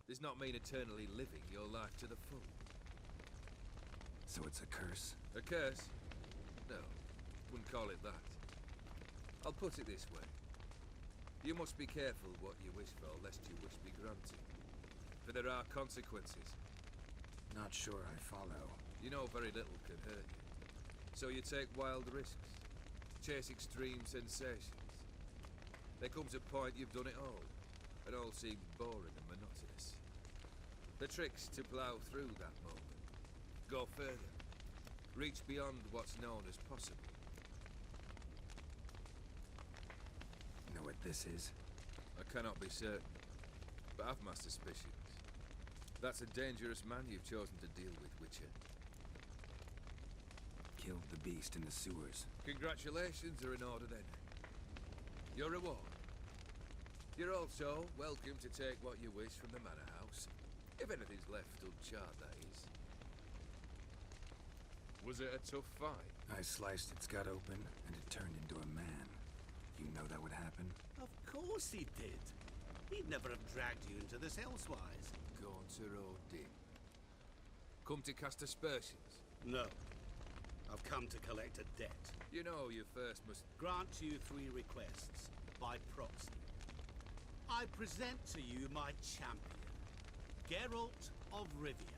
does not mean eternally living your life to the full. So it's a curse? A curse? No, wouldn't call it that. I'll put it this way. You must be careful what you wish for, lest your wish be granted. For there are consequences. Not sure I follow. You know very little can hurt you. So you take wild risks. Chase extreme sensations. There comes a point you've done it all. It all seems boring and monotonous. The trick's to plough through that moment. Go further. Reach beyond what's known as possible. Know what this is? I cannot be certain, but I've my suspicions. That's a dangerous man you've chosen to deal with, Witcher. Killed the beast in the sewers. Congratulations are in order then. Your reward. You're also welcome to take what you wish from the manor house. If anything's left uncharred, that is. Was it a tough fight? I sliced its gut open, and it turned into a man. You know that would happen? Of course he did. He'd never have dragged you into this elsewise. Gaunter O'Din. Come to cast aspersions? No. I've come to collect a debt. You know you first must... Grant you 3 requests, by proxy. I present to you my champion, Geralt of Rivia.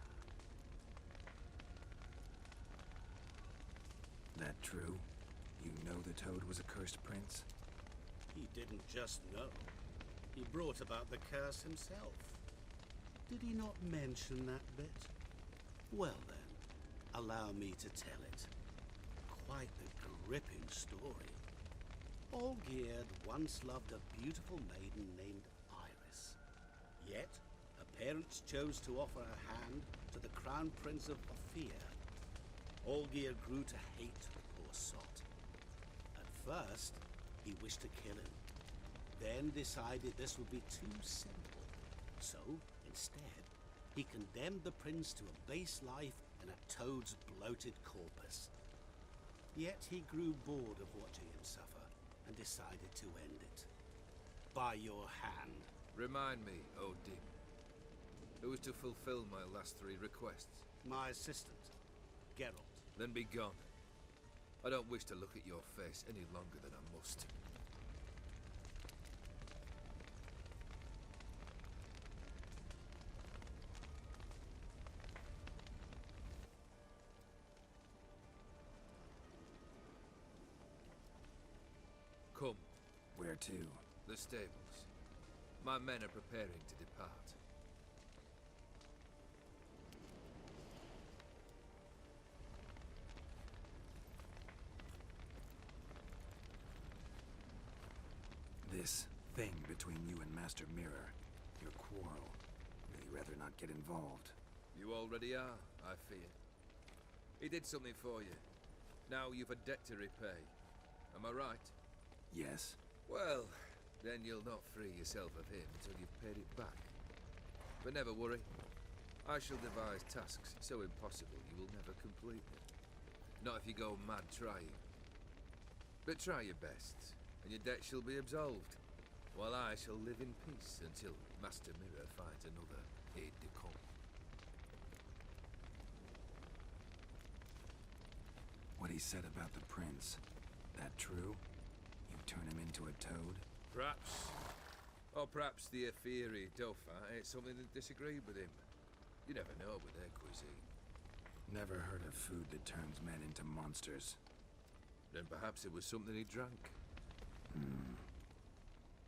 That true? You know the Toad was a cursed prince? He didn't just know. He brought about the curse himself. Did he not mention that bit? Well then, allow me to tell it. Quite the gripping story. Olgierd once loved a beautiful maiden named Iris. Yet, her parents chose to offer her hand to the Crown Prince of Ophir. Olgierd grew to hate the poor sot. At first, he wished to kill him, then decided this would be too simple. So, instead, he condemned the prince to a base life in a toad's bloated corpus. Yet he grew bored of watching him suffer and decided to end it. By your hand. Remind me, Odin. Who was to fulfill my last 3 requests? My assistant, Geralt. Then be gone. I don't wish to look at your face any longer than I must. Come. Where to? The stables. My men are preparing to depart. This thing between you and Master Mirror, your quarrel, really rather not get involved. You already are, I fear. He did something for you. Now you've a debt to repay. Am I right? Yes. Well, then you'll not free yourself of him until you've paid it back. But never worry. I shall devise tasks so impossible you will never complete them. Not if you go mad trying. But try your best, and your debt shall be absolved, while I shall live in peace until Master Mirror finds another aide-de-camp. What he said about the prince, that true? You turn him into a toad? Perhaps. Or perhaps the Aetheri Dauphin ate something that disagreed with him. You never know with their cuisine. Never heard of food that turns men into monsters. Then perhaps it was something he drank.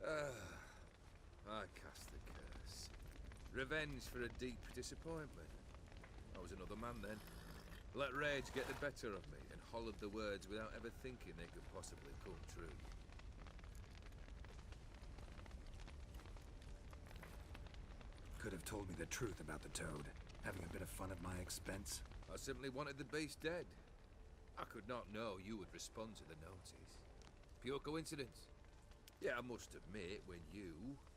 I cast the curse. Revenge for a deep disappointment. I was another man then. Let rage get the better of me and hollered the words without ever thinking they could possibly come true. Could have told me the truth about the toad, having a bit of fun at my expense. I simply wanted the beast dead. I could not know you would respond to the notice. Pure coincidence. Yeah, I must admit, when you,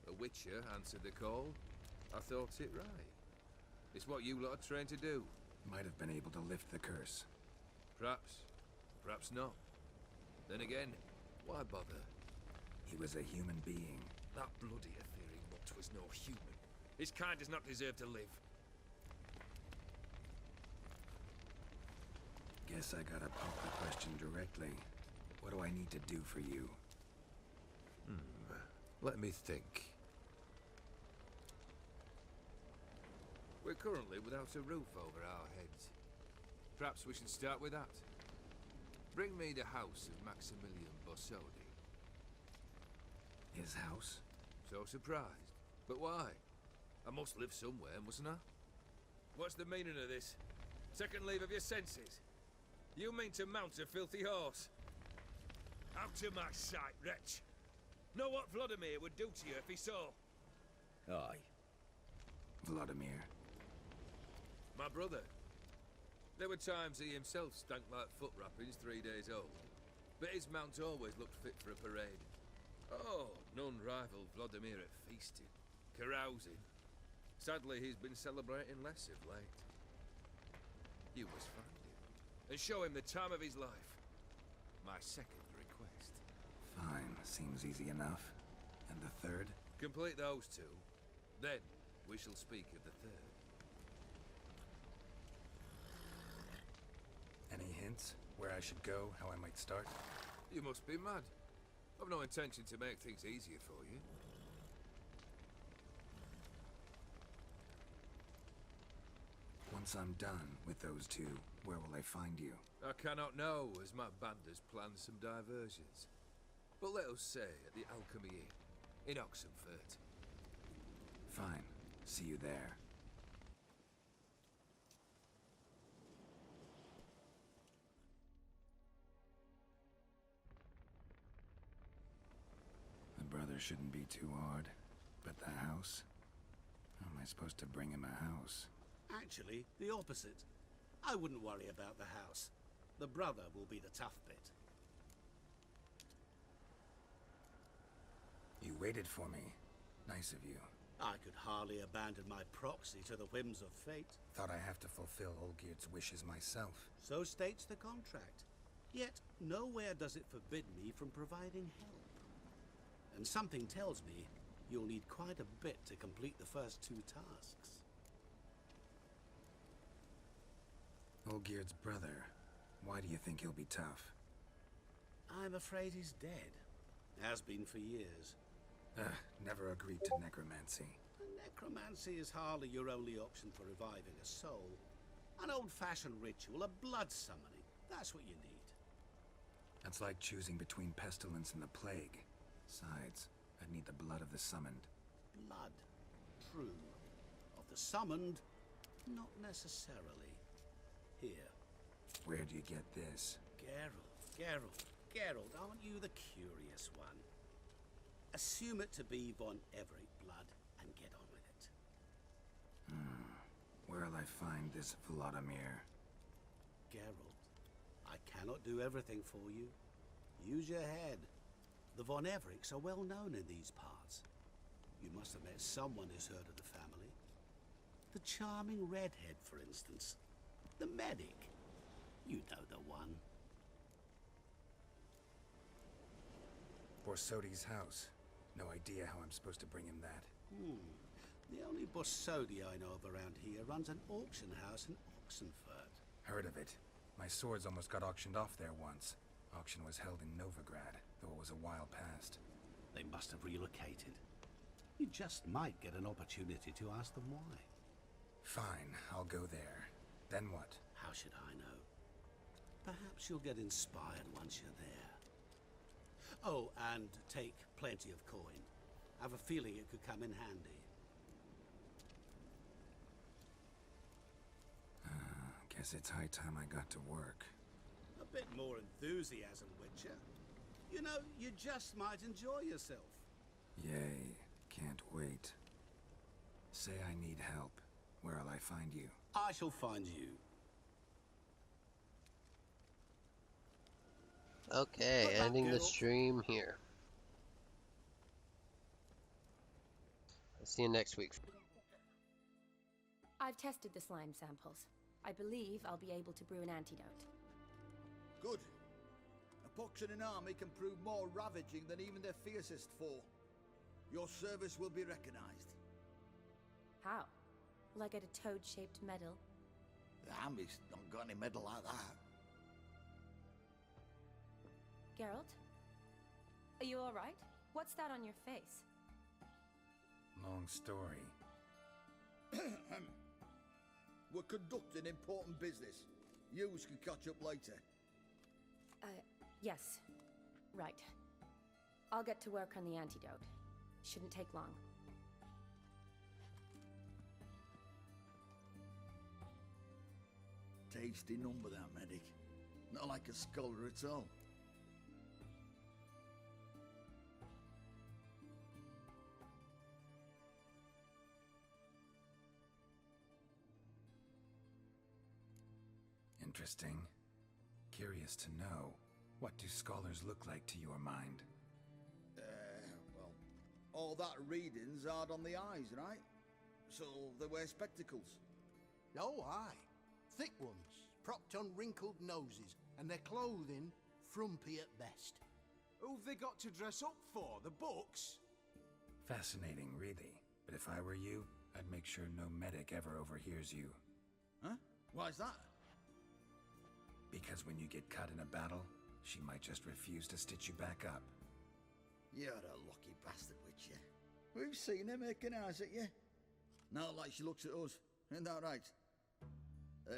a witcher, answered the call, I thought it right. It's what you lot are trained to do. Might have been able to lift the curse. Perhaps. Perhaps not. Then again, why bother? He was a human being. That bloody Aetheri mutt was no human. His kind does not deserve to live. Guess I gotta pop the question directly. What do I need to do for you? Let me think. We're currently without a roof over our heads. Perhaps we should start with that. Bring me the house of Maximilian Bossodi. His house? So surprised. But why? I must live somewhere, mustn't I? What's the meaning of this? Second leave of your senses? You mean to mount a filthy horse? Out of my sight, wretch! Know what Vladimir would do to you if he saw? Aye. Vladimir. My brother. There were times he himself stank like foot wrappings 3 days old. But his mount always looked fit for a parade. Oh, none rival Vladimir at feasting, carousing. Sadly, he's been celebrating less of late. You must find him, and show him the time of his life. My second request. Fine, seems easy enough. And the third? Complete those 2, then we shall speak of the third. Any hints? Where I should go? How I might start? You must be mad. I've no intention to make things easier for you. Once I'm done with those 2, where will I find you? I cannot know, as my band has planned some diversions. But let us say at the Alchemy Inn, in Oxenfurt. Fine. See you there. The brother shouldn't be too hard. But the house? How am I supposed to bring him a house? Actually, the opposite. I wouldn't worry about the house. The brother will be the tough bit. You waited for me. Nice of you. I could hardly abandon my proxy to the whims of fate. Thought I have to fulfill Olgierd's wishes myself. So states the contract. Yet, nowhere does it forbid me from providing help. And something tells me you'll need quite a bit to complete the first 2 tasks. Olgierd's brother. Why do you think he'll be tough? I'm afraid he's dead. Has been for years. Never agreed to necromancy. Necromancy is hardly your only option for reviving a soul. An old-fashioned ritual, a blood summoning. That's what you need. That's like choosing between pestilence and the plague. Besides, I'd need the blood of the summoned. Blood. True. Of the summoned, not necessarily. Here. Where do you get this? Geralt, aren't you the curious one? Assume it to be Von Everett blood and get on with it. Where'll I find this Vladimir? Geralt, I cannot do everything for you. Use your head. The Von Evericks are well known in these parts. You must have met someone who's heard of the family. The charming redhead, for instance. The medic. You know the one. Borsodi's house. No idea how I'm supposed to bring him that. The only Borsodi I know of around here runs an auction house in Oxenfurt. Heard of it. My swords almost got auctioned off there once. Auction was held in Novigrad, though it was a while past. They must have relocated. You just might get an opportunity to ask them why. Fine, I'll go there. Then what? How should I know? Perhaps you'll get inspired once you're there. Oh, and take plenty of coin. Have a feeling it could come in handy. Guess it's high time I got to work. A bit more enthusiasm, Witcher. You know, you just might enjoy yourself. Yay, can't wait. Say I need help. Where'll I find you? I shall find you. Okay, ending the stream here. I'll see you next week. I've tested the slime samples. I believe I'll be able to brew an antidote. Good. A pox in an army can prove more ravaging than even their fiercest foe. Your service will be recognized. How? Will I get a toad-shaped medal? The army's not got any medal like that. Geralt? Are you alright? What's that on your face? Long story. We're conducting important business. Yous can catch up later. Yes. Right. I'll get to work on the antidote. Shouldn't take long. Tasty number, that medic. Not like a scholar at all. Interesting. Curious to know, what do scholars look like to your mind? Well, all that reading's hard on the eyes, right? So they wear spectacles. Oh, aye. Thick ones, propped on wrinkled noses, and their clothing frumpy at best. Who've they got to dress up for? The books? Fascinating, really. But if I were you, I'd make sure no medic ever overhears you. Huh? Why's that? Because when you get cut in a battle, she might just refuse to stitch you back up. You're a lucky bastard, Witcher. We've seen her making eyes at you. Not like she looks at us. Isn't that right?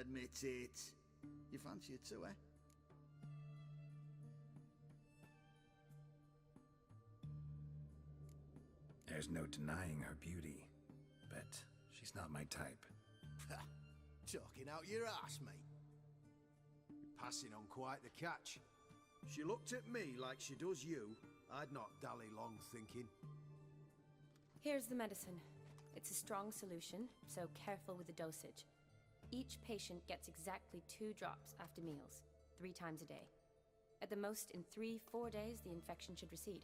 Admit it. You fancy her too, eh? There's no denying her beauty, but she's not my type. Talking out your ass, mate. You're passing on quite the catch. She looked at me like she does you. I'd not dally long thinking. Here's the medicine. It's a strong solution, so careful with the dosage. Each patient gets exactly 2 drops after meals, 3 times a day. At the most, in 3-4 days, the infection should recede.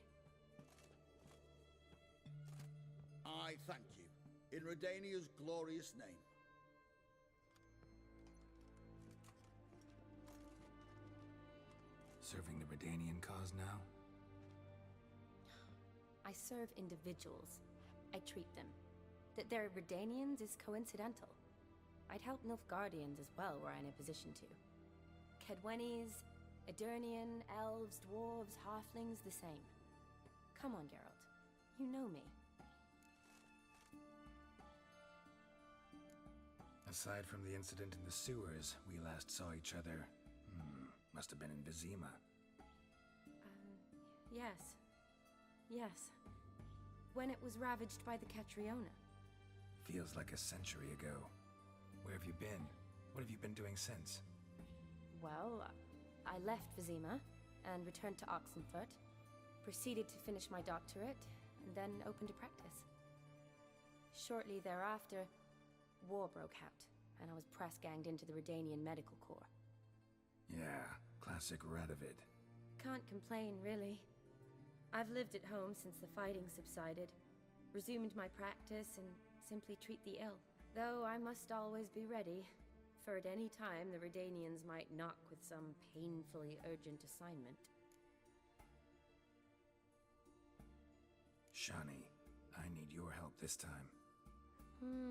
I thank you, in Redania's glorious name. Serving the Redanian cause now? I serve individuals. I treat them. That they're Redanians is coincidental. I'd help Nilfgaardians as well were I in a position to. Kedwenis, Edirnian, elves, dwarves, halflings, the same. Come on, Geralt. You know me. Aside from the incident in the sewers, we last saw each other. Must have been in Vizima. Yes. Yes. When it was ravaged by the Catriona. Feels like a century ago. Where have you been? What have you been doing since? Well, I left Vizima and returned to Oxenfoot, proceeded to finish my doctorate, and then opened a practice. Shortly thereafter, war broke out, and I was press-ganged into the Redanian Medical Corps. Yeah, classic Radovid. Can't complain, really. I've lived at home since the fighting subsided, resumed my practice, and simply treat the ill. Though I must always be ready, for at any time the Redanians might knock with some painfully urgent assignment. Shani, I need your help this time.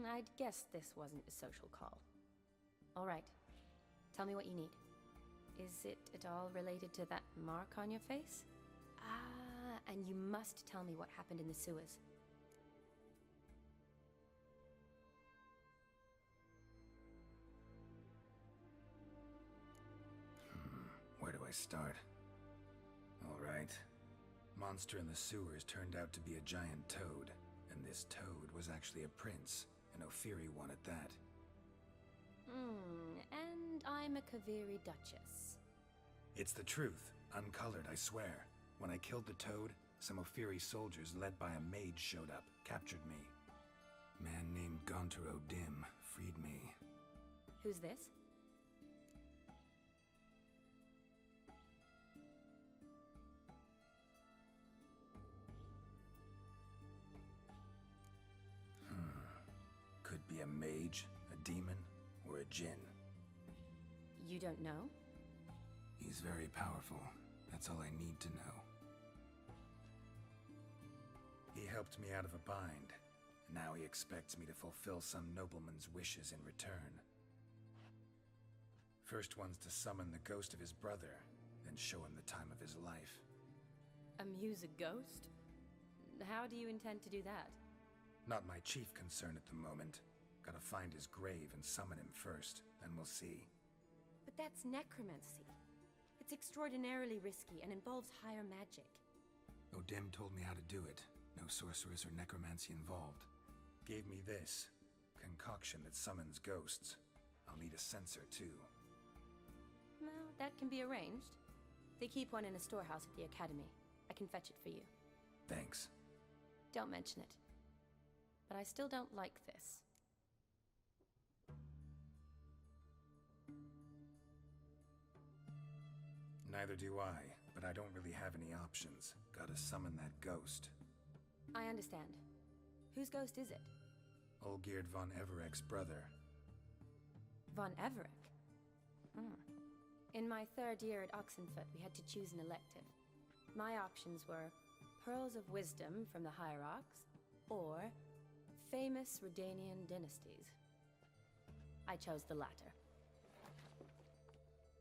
I'd guess this wasn't a social call. All right. Tell me what you need. Is it at all related to that mark on your face? Ah, and you must tell me what happened in the sewers. Where do I start? All right. Monster in the sewers turned out to be a giant toad, and this toad was actually a prince, an Ophiri one at that. And I'm a Kaviri Duchess. It's the truth, uncolored, I swear. When I killed the toad, some Ophiri soldiers led by a mage showed up, captured me. Man named Gontaro Dim freed me. Who's this? Could be a mage, a demon, or a djinn. You don't know? He's very powerful. That's all I need to know. He helped me out of a bind. Now he expects me to fulfill some nobleman's wishes in return. First one's to summon the ghost of his brother, then show him the time of his life. Amuse a ghost? How do you intend to do that? Not my chief concern at the moment. Gotta find his grave and summon him first, then we'll see. But that's necromancy. It's extraordinarily risky and involves higher magic. O'Dim told me how to do it. No sorceress or necromancy involved. Gave me this concoction that summons ghosts. I'll need a censer too. Well, that can be arranged. They keep one in a storehouse at the academy. I can fetch it for you. Thanks. Don't mention it. But I still don't like this. Neither do I, but I don't really have any options. Gotta summon that ghost. I understand. Whose ghost is it? Olgierd von Everek's brother. Von Everek? In my 3rd year at Oxenfoot, we had to choose an elective. My options were Pearls of Wisdom from the Hierarchs, or famous Redanian dynasties. I chose the latter.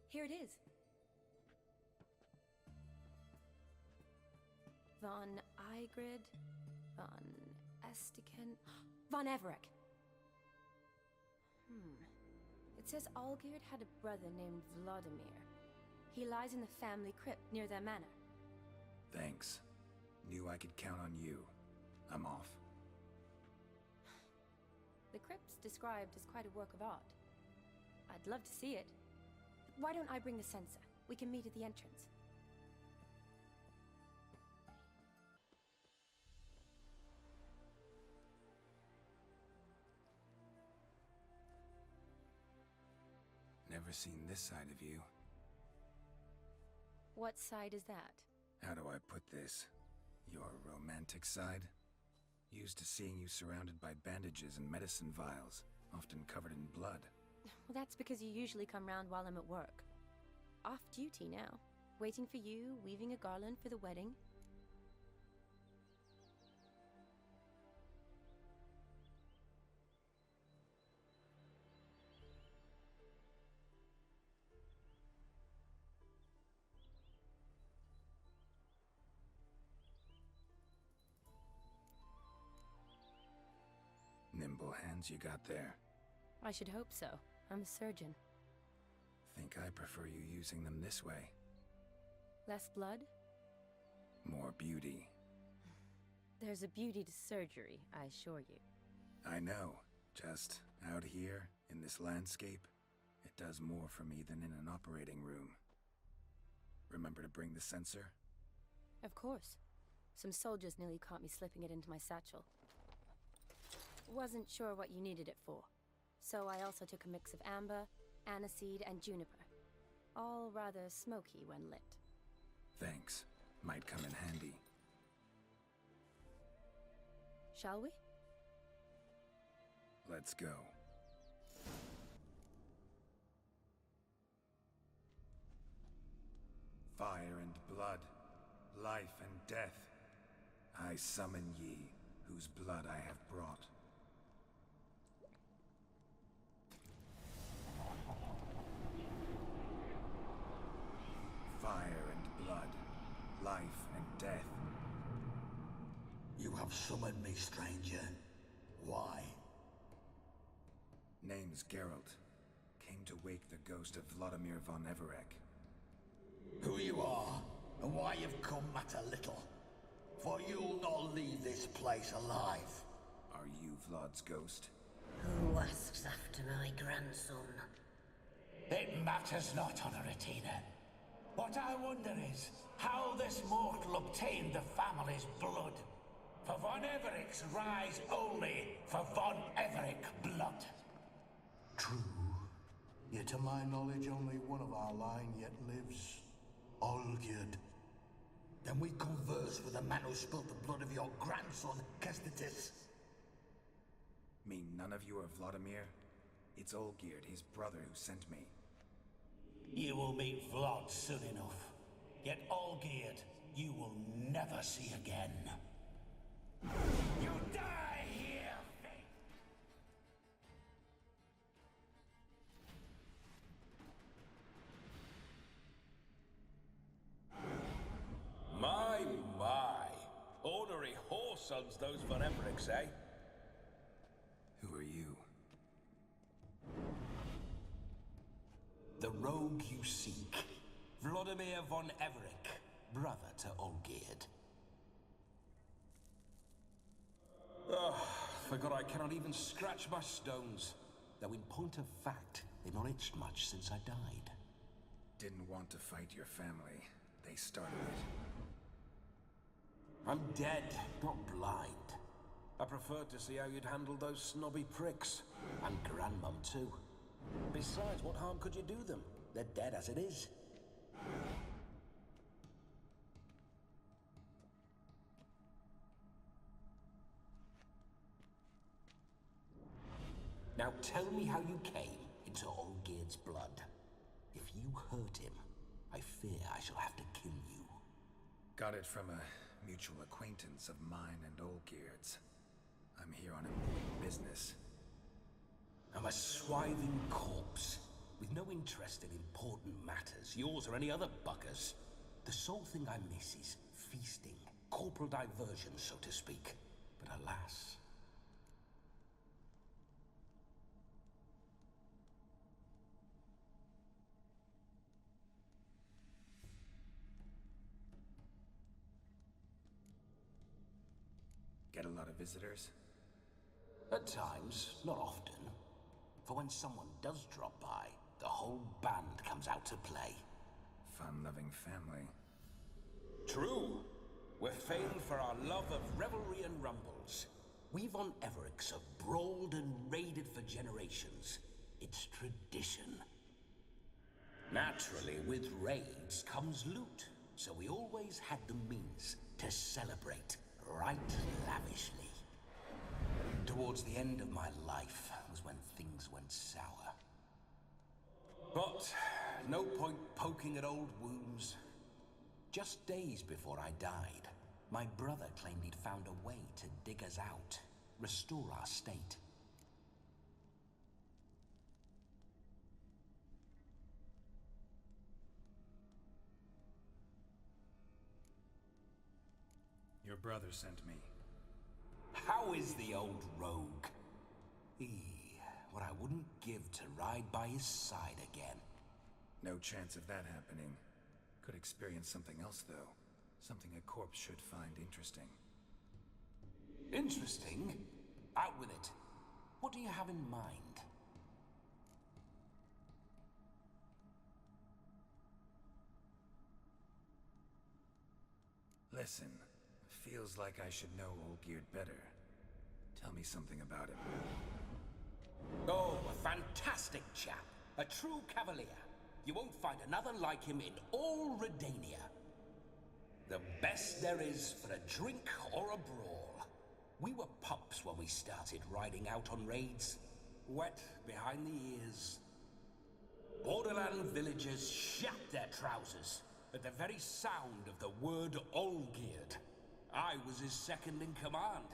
Here it is. Von Igrid, Von Estiken, Von Everek. It says Olgierd had a brother named Vladimir. He lies in the family crypt near their manor. Thanks. Knew I could count on you. I'm off. The crypt's described as quite a work of art. I'd love to see it. Why don't I bring the censer? We can meet at the entrance. never seen this side of you. What side is that? How do I put this? Your romantic side? Used to seeing you surrounded by bandages and medicine vials, often covered in blood. Well, that's because you usually come round while I'm at work. Off duty now. Waiting for you, weaving a garland for the wedding. Nimble hands you got there. I should hope so. I'm a surgeon. Think I prefer you using them this way. Less blood? More beauty. There's a beauty to surgery, I assure you. I know. Just out here, in this landscape, it does more for me than in an operating room. Remember to bring the sensor? Of course. Some soldiers nearly caught me slipping it into my satchel. Wasn't sure what you needed it for. So I also took a mix of amber, aniseed, and juniper. All rather smoky when lit. Thanks. Might come in handy. Shall we? Let's go. Fire and blood, life and death. I summon ye, whose blood I have brought. Fire and blood, life and death. You have summoned me, stranger. Why? Name's Geralt. Came to wake the ghost of Vladimir von Everec. Who you are, and why you've come matter little. For you'll not leave this place alive. Are you Vlad's ghost? Who asks after my grandson? It matters not, Honoratina. What I wonder is how this mortal obtained the family's blood. For von Everic's rise only for von Everic blood. True. Yet to my knowledge, only one of our line yet lives. Olgierd. Then we converse with the man who spilled the blood of your grandson, Kestitis. Mean none of you are Vladimir? It's Olgierd, his brother, who sent me. You will meet Vlad soon enough. Yet Olgierd, you will never see again. You die here, Fate! My. Ornery HoS owns those von Evericks, eh? Who are you? The rogue you seek. Vladimir von Everec, brother to Olgierd. Forgot I cannot even scratch my stones. Though in point of fact, they've not itched much since I died. Didn't want to fight your family. They started it. I'm dead, not blind. I preferred to see how you'd handle those snobby pricks. And Grandmum too. Besides, what harm could you do them? They're dead as it is. Now tell me how you came into Olgierd's blood. If you hurt him, I fear I shall have to kill you. Got it from a mutual acquaintance of mine and Olgierd's. I'm here on important business. I'm a swithing corpse, with no interest in important matters, yours or any other buggers. The sole thing I miss is feasting, corporal diversion, so to speak. But alas... Get a lot of visitors? At times, not often. For when someone does drop by, the whole band comes out to play. Fun-loving family. True. We're famed for our love of revelry and rumbles. We von Evericks have brawled and raided for generations. It's tradition. Naturally, with raids comes loot, so we always had the means to celebrate right lavishly. Towards the end of my life was when things went sour. But no point poking at old wounds. Just days before I died, my brother claimed he'd found a way to dig us out, restore our state. Your brother sent me. How is the old rogue? What I wouldn't give to ride by his side again. No chance of that happening. Could experience something else, though. Something a corpse should find interesting. Interesting? Out with it. What do you have in mind? Listen, feels like I should know Olgierd better. Tell me something about him. Oh, a fantastic chap. A true cavalier. You won't find another like him in all Redania. The best there is for a drink or a brawl. We were pups when we started riding out on raids. Wet behind the ears. Borderland villagers shat their trousers at the very sound of the word Olgierd. I was his second in command,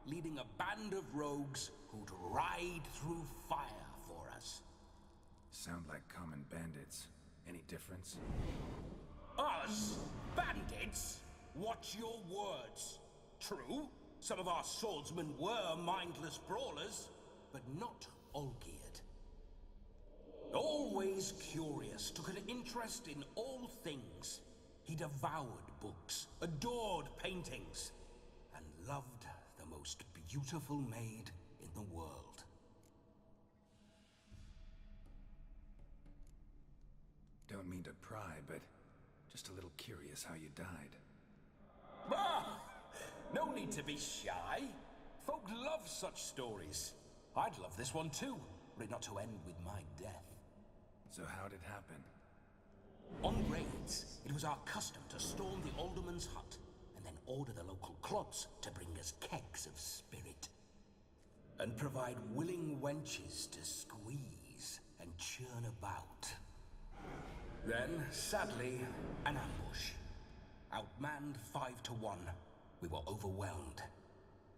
leading a band of rogues who'd ride through fire for us. Sound like common bandits. Any difference? Us? Bandits? Watch your words. True, some of our swordsmen were mindless brawlers, but not Olgierd. Always curious, took an interest in all things. He devoured books, adored paintings, and loved the most beautiful maid in the world. Don't mean to pry, but just a little curious how you died. Ah! No need to be shy. Folk love such stories. I'd love this one too, were it not to end with my death. So how'd it happen? On raids, it was our custom to storm the alderman's hut, and then order the local clods to bring us kegs of spirit. And provide willing wenches to squeeze and churn about. Then, sadly, an ambush. Outmanned 5 to 1, we were overwhelmed.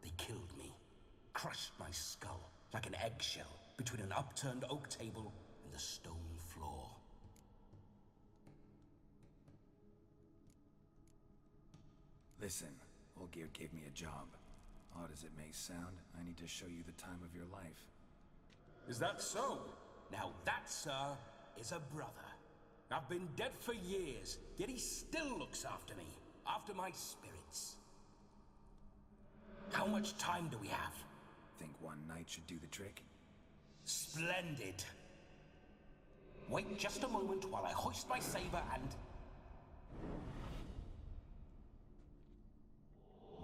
They killed me, crushed my skull like an eggshell between an upturned oak table and the stone floor. Listen, Olgierd gave me a job. Odd as it may sound, I need to show you the time of your life. Is that so? Now that, sir, is a brother. I've been dead for years, yet he still looks after me, after my spirits. How much time do we have? Think one night should do the trick? Splendid. Wait just a moment while I hoist my saber and...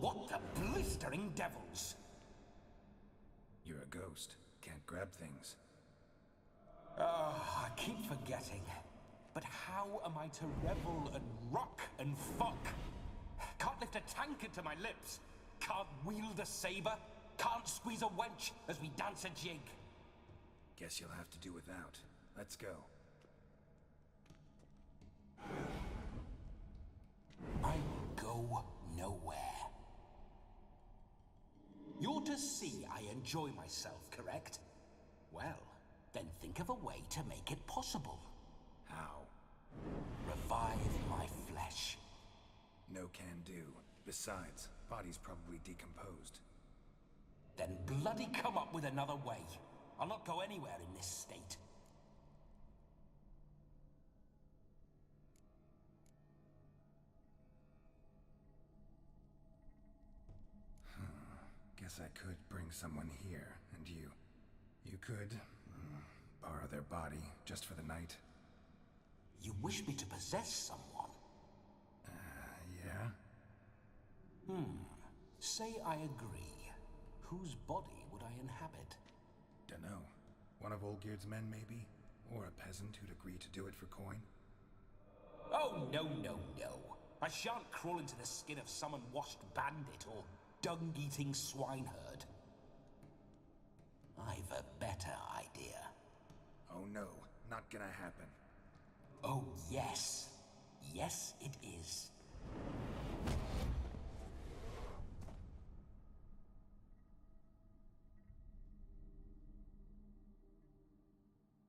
What the blistering devils? You're a ghost. Can't grab things. I keep forgetting. But how am I to revel and rock and fuck? Can't lift a tankard to my lips. Can't wield a saber. Can't squeeze a wench as we dance a jig. Guess you'll have to do without. Let's go. I will go nowhere. You're to see I enjoy myself, correct? Well, then think of a way to make it possible. How? Revive my flesh. No can do. Besides, body's probably decomposed. Then bloody come up with another way. I'll not go anywhere in this state. Guess I could bring someone here, and you could borrow their body just for the night. You wish me to possess someone? Yeah? Say I agree. Whose body would I inhabit? Dunno. One of Olgierd's men, maybe? Or a peasant who'd agree to do it for coin? Oh, no, no, no. I shan't crawl into the skin of some unwashed bandit or dung-eating swineherd. I've a better idea. Oh no, not gonna happen. Oh, yes. Yes, it is.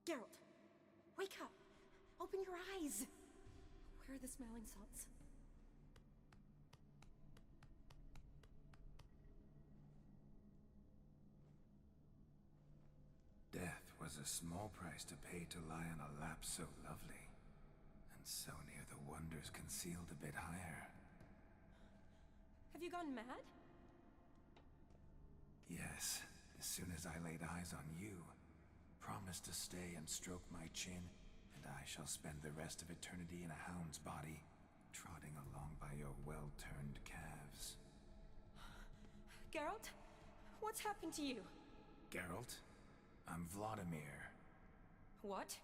Geralt, wake up! Open your eyes! Where are the smelling salts? Death was a small price to pay to lie on a lap so lovely, and so near the wonders concealed a bit higher. Have you gone mad? Yes, as soon as I laid eyes on you, promise to stay and stroke my chin, and I shall spend the rest of eternity in a hound's body, trotting along by your well-turned calves. Geralt, what's happened to you? Geralt, I'm Vladimir. What?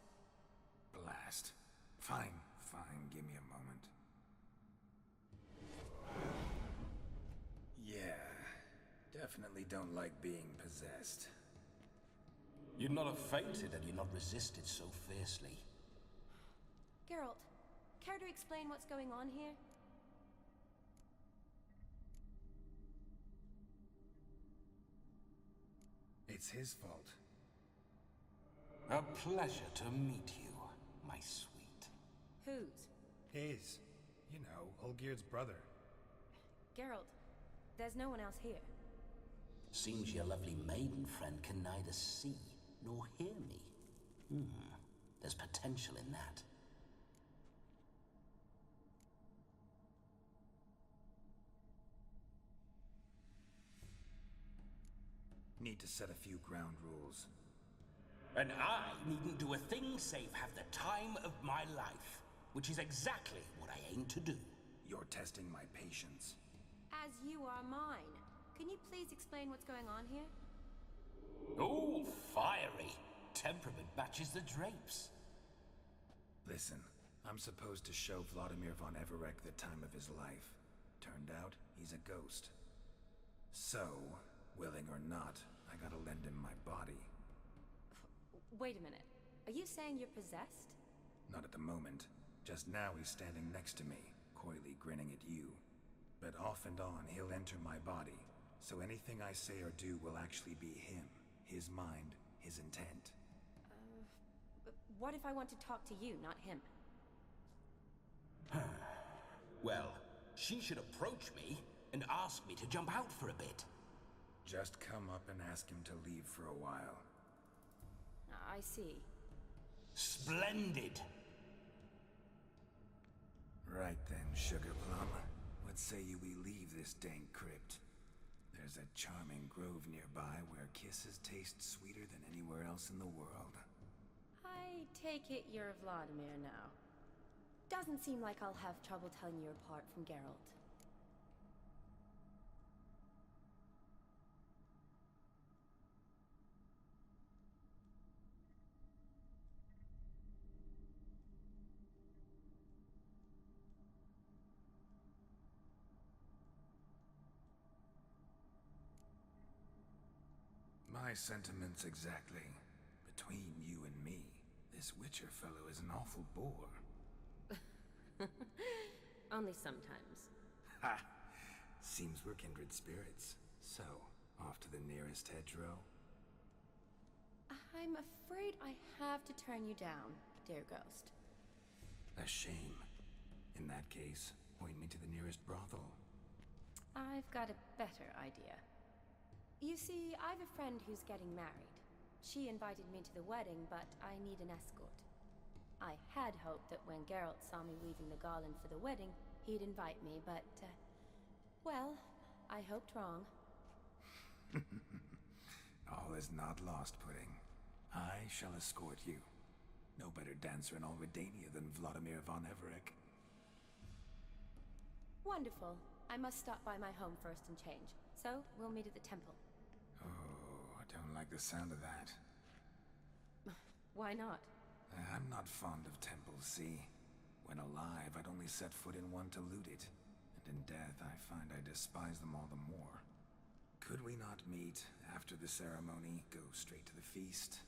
Blast. Fine, give me a moment. Yeah, definitely don't like being possessed. You'd not have fainted had you not resisted so fiercely. Geralt, care to explain what's going on here? It's his fault. A pleasure to meet you, my sweet. Whose? His. You know, Olgierd's brother. Geralt, there's no one else here. Seems your lovely maiden friend can neither see nor hear me. There's potential in that. Need to set a few ground rules. And I needn't do a thing save have the time of my life, which is exactly what I aim to do. You're testing my patience. As you are mine. Can you please explain what's going on here? Oh, fiery. Temperament matches the drapes. Listen, I'm supposed to show Vladimir von Everec the time of his life. Turned out, he's a ghost. So, willing or not, I gotta lend him my body. Wait a minute. Are you saying you're possessed? Not at the moment. Just now he's standing next to me, coyly grinning at you. But off and on, he'll enter my body. So anything I say or do will actually be him. His mind, his intent. What if I want to talk to you, not him? Well, she should approach me and ask me to jump out for a bit. Just come up and ask him to leave for a while. I see. Splendid! Right then, Sugar Plum. What say you we leave this dank crypt? There's a charming grove nearby where kisses taste sweeter than anywhere else in the world. I take it you're Vladimir now. Doesn't seem like I'll have trouble telling you apart from Geralt. My sentiments exactly. Between you and me, this Witcher fellow is an awful bore. Only sometimes. Ha! Seems we're kindred spirits. So, off to the nearest hedgerow? I'm afraid I have to turn you down, dear ghost. A shame. In that case, point me to the nearest brothel. I've got a better idea. You see, I've a friend who's getting married. She invited me to the wedding, but I need an escort. I had hoped that when Geralt saw me weaving the garland for the wedding, he'd invite me, but, well, I hoped wrong. All is not lost, Pudding. I shall escort you. No better dancer in all Redania than Vladimir von Everec. Wonderful. I must stop by my home first and change. So, we'll meet at the temple. Oh, I don't like the sound of that. Why not? I'm not fond of temples, see? When alive, I'd only set foot in one to loot it. And in death, I find I despise them all the more. Could we not meet after the ceremony, go straight to the feast?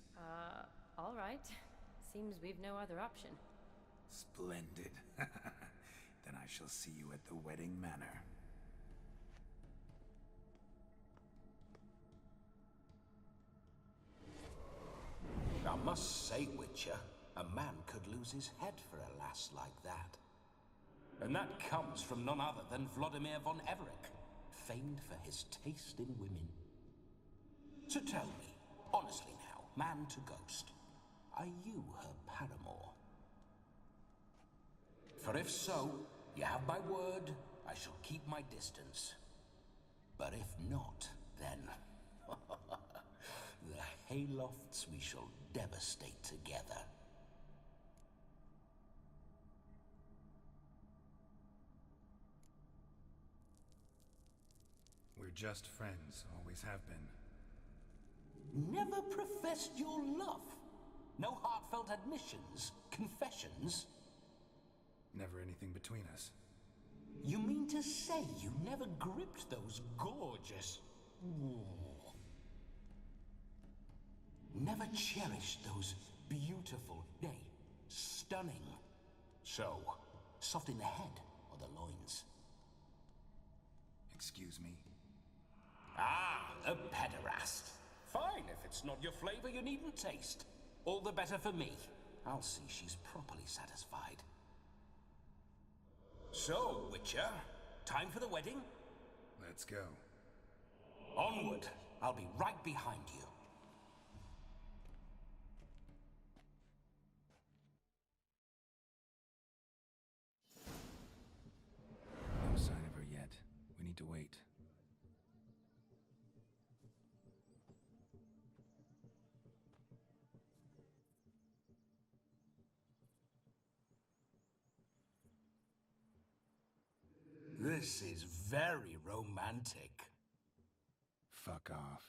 All right. Seems we've no other option. Splendid. Then I shall see you at the wedding manor. I must say, Witcher, a man could lose his head for a lass like that. And that comes from none other than Vladimir von Everec, famed for his taste in women. So tell me, honestly now, man to ghost, are you her paramour? For if so, you have my word, I shall keep my distance. But if not, then the haylofts we shall devastate together. We're just friends, always have been. Never professed your love? No heartfelt admissions, confessions? Never anything between us. You mean to say you never gripped those gorgeous... Never cherished those beautiful, nay, stunning... So, soft in the head or the loins? Excuse me? Ah, a pederast. Fine, if it's not your flavor, you needn't taste. All the better for me. I'll see she's properly satisfied. So, Witcher, time for the wedding? Let's go. Onward. I'll be right behind you. No sign of her yet. We need to wait. This is very romantic. Fuck off.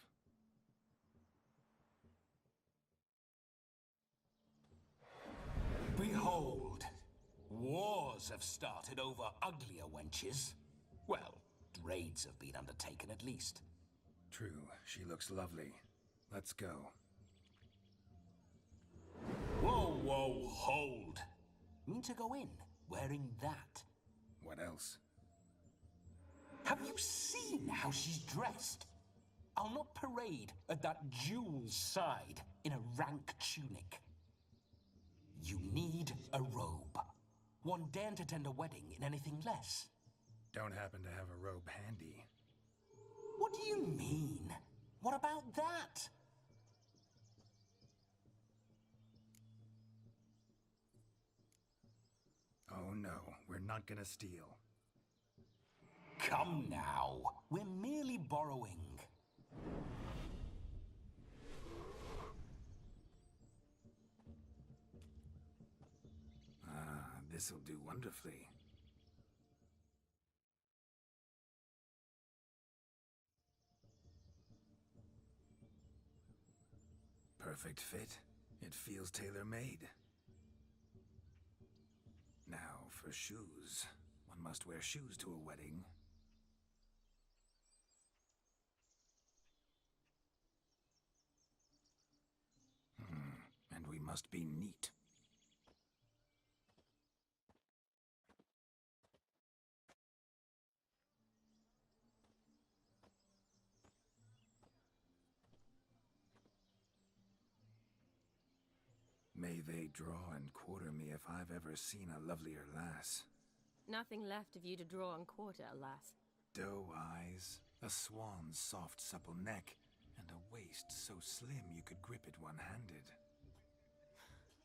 Behold, wars have started over uglier wenches. Well, raids have been undertaken at least. True, she looks lovely. Let's go. Whoa, whoa, hold. Mean to go in, wearing that? What else? Have you seen how she's dressed? I'll not parade at that jewel's side in a rank tunic. You need a robe. One daren't attend a wedding in anything less. Don't happen to have a robe handy. What do you mean? What about that? Oh no, we're not gonna steal. Come now, we're merely borrowing. Ah, this'll do wonderfully. Perfect fit. It feels tailor-made. Now, for shoes. One must wear shoes to a wedding. And we must be neat. May they draw and quarter me if I've ever seen a lovelier lass. Nothing left of you to draw and quarter, alas. Doe eyes, a swan's soft supple neck, and a waist so slim you could grip it one-handed.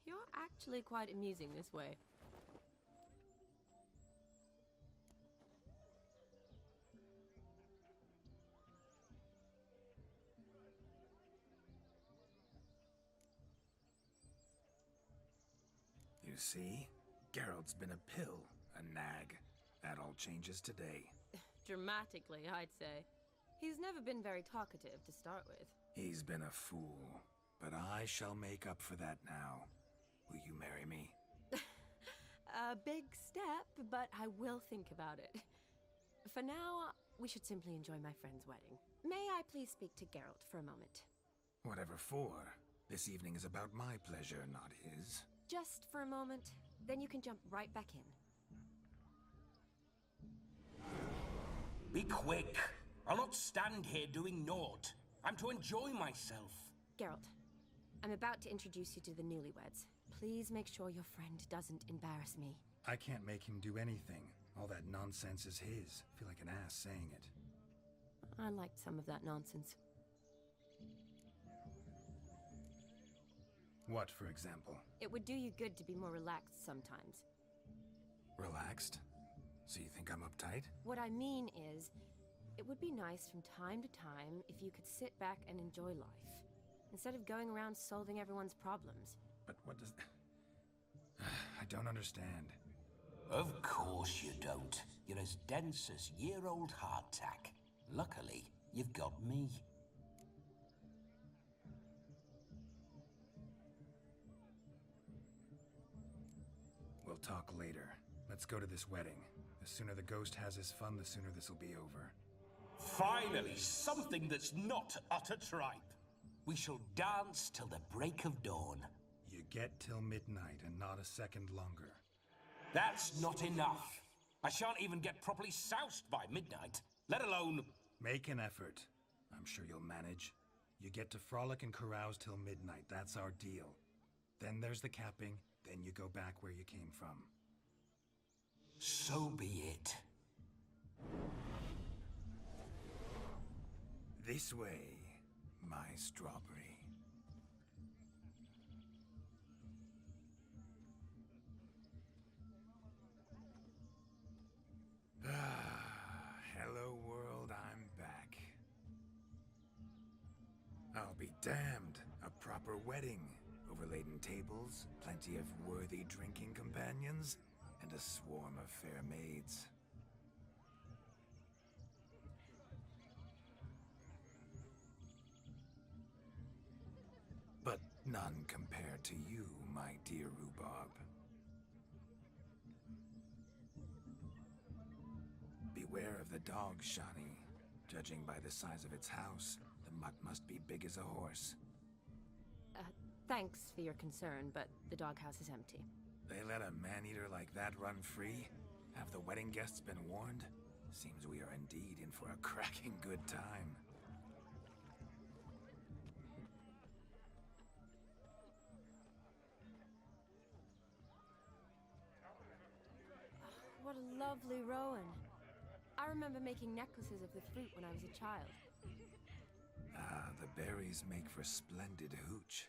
You're actually quite amusing this way. You see? Geralt's been a pill, a nag. That all changes today. Dramatically, I'd say. He's never been very talkative to start with. He's been a fool, but I shall make up for that now. Will you marry me? A big step, but I will think about it. For now, we should simply enjoy my friend's wedding. May I please speak to Geralt for a moment? Whatever for. This evening is about my pleasure, not his. Just for a moment, then you can jump right back in. Be quick! I'll not stand here doing naught. I'm to enjoy myself. Geralt, I'm about to introduce you to the newlyweds. Please make sure your friend doesn't embarrass me. I can't make him do anything. All that nonsense is his. I feel like an ass saying it. I liked some of that nonsense. What, for example? It would do you good to be more relaxed sometimes. Relaxed? So you think I'm uptight? What I mean is, it would be nice from time to time if you could sit back and enjoy life, instead of going around solving everyone's problems. But what does... I don't understand. Of course you don't. You're as dense as year-old hardtack. Luckily, you've got me. We'll talk later. Let's go to this wedding. The sooner the ghost has his fun, the sooner this'll be over. Finally, something that's not utter tripe. We shall dance till the break of dawn. You get till midnight and not a second longer. That's not enough. I shan't even get properly soused by midnight, let alone... Make an effort. I'm sure you'll manage. You get to frolic and carouse till midnight. That's our deal. Then there's the capping, then you go back where you came from. So be it. This way, my strawberry. Hello world, I'm back. I'll be damned. A proper wedding. Overladen tables, plenty of worthy drinking companions, and a swarm of fair maids. But none compared to you, my dear Rhubarb. Beware of the dog, Shani. Judging by the size of its house, the mutt must be big as a horse. Thanks for your concern, but the doghouse is empty. They let a man-eater like that run free? Have the wedding guests been warned? Seems we are indeed in for a cracking good time. What a lovely rowan. I remember making necklaces of the fruit when I was a child. Ah, the berries make for splendid hooch.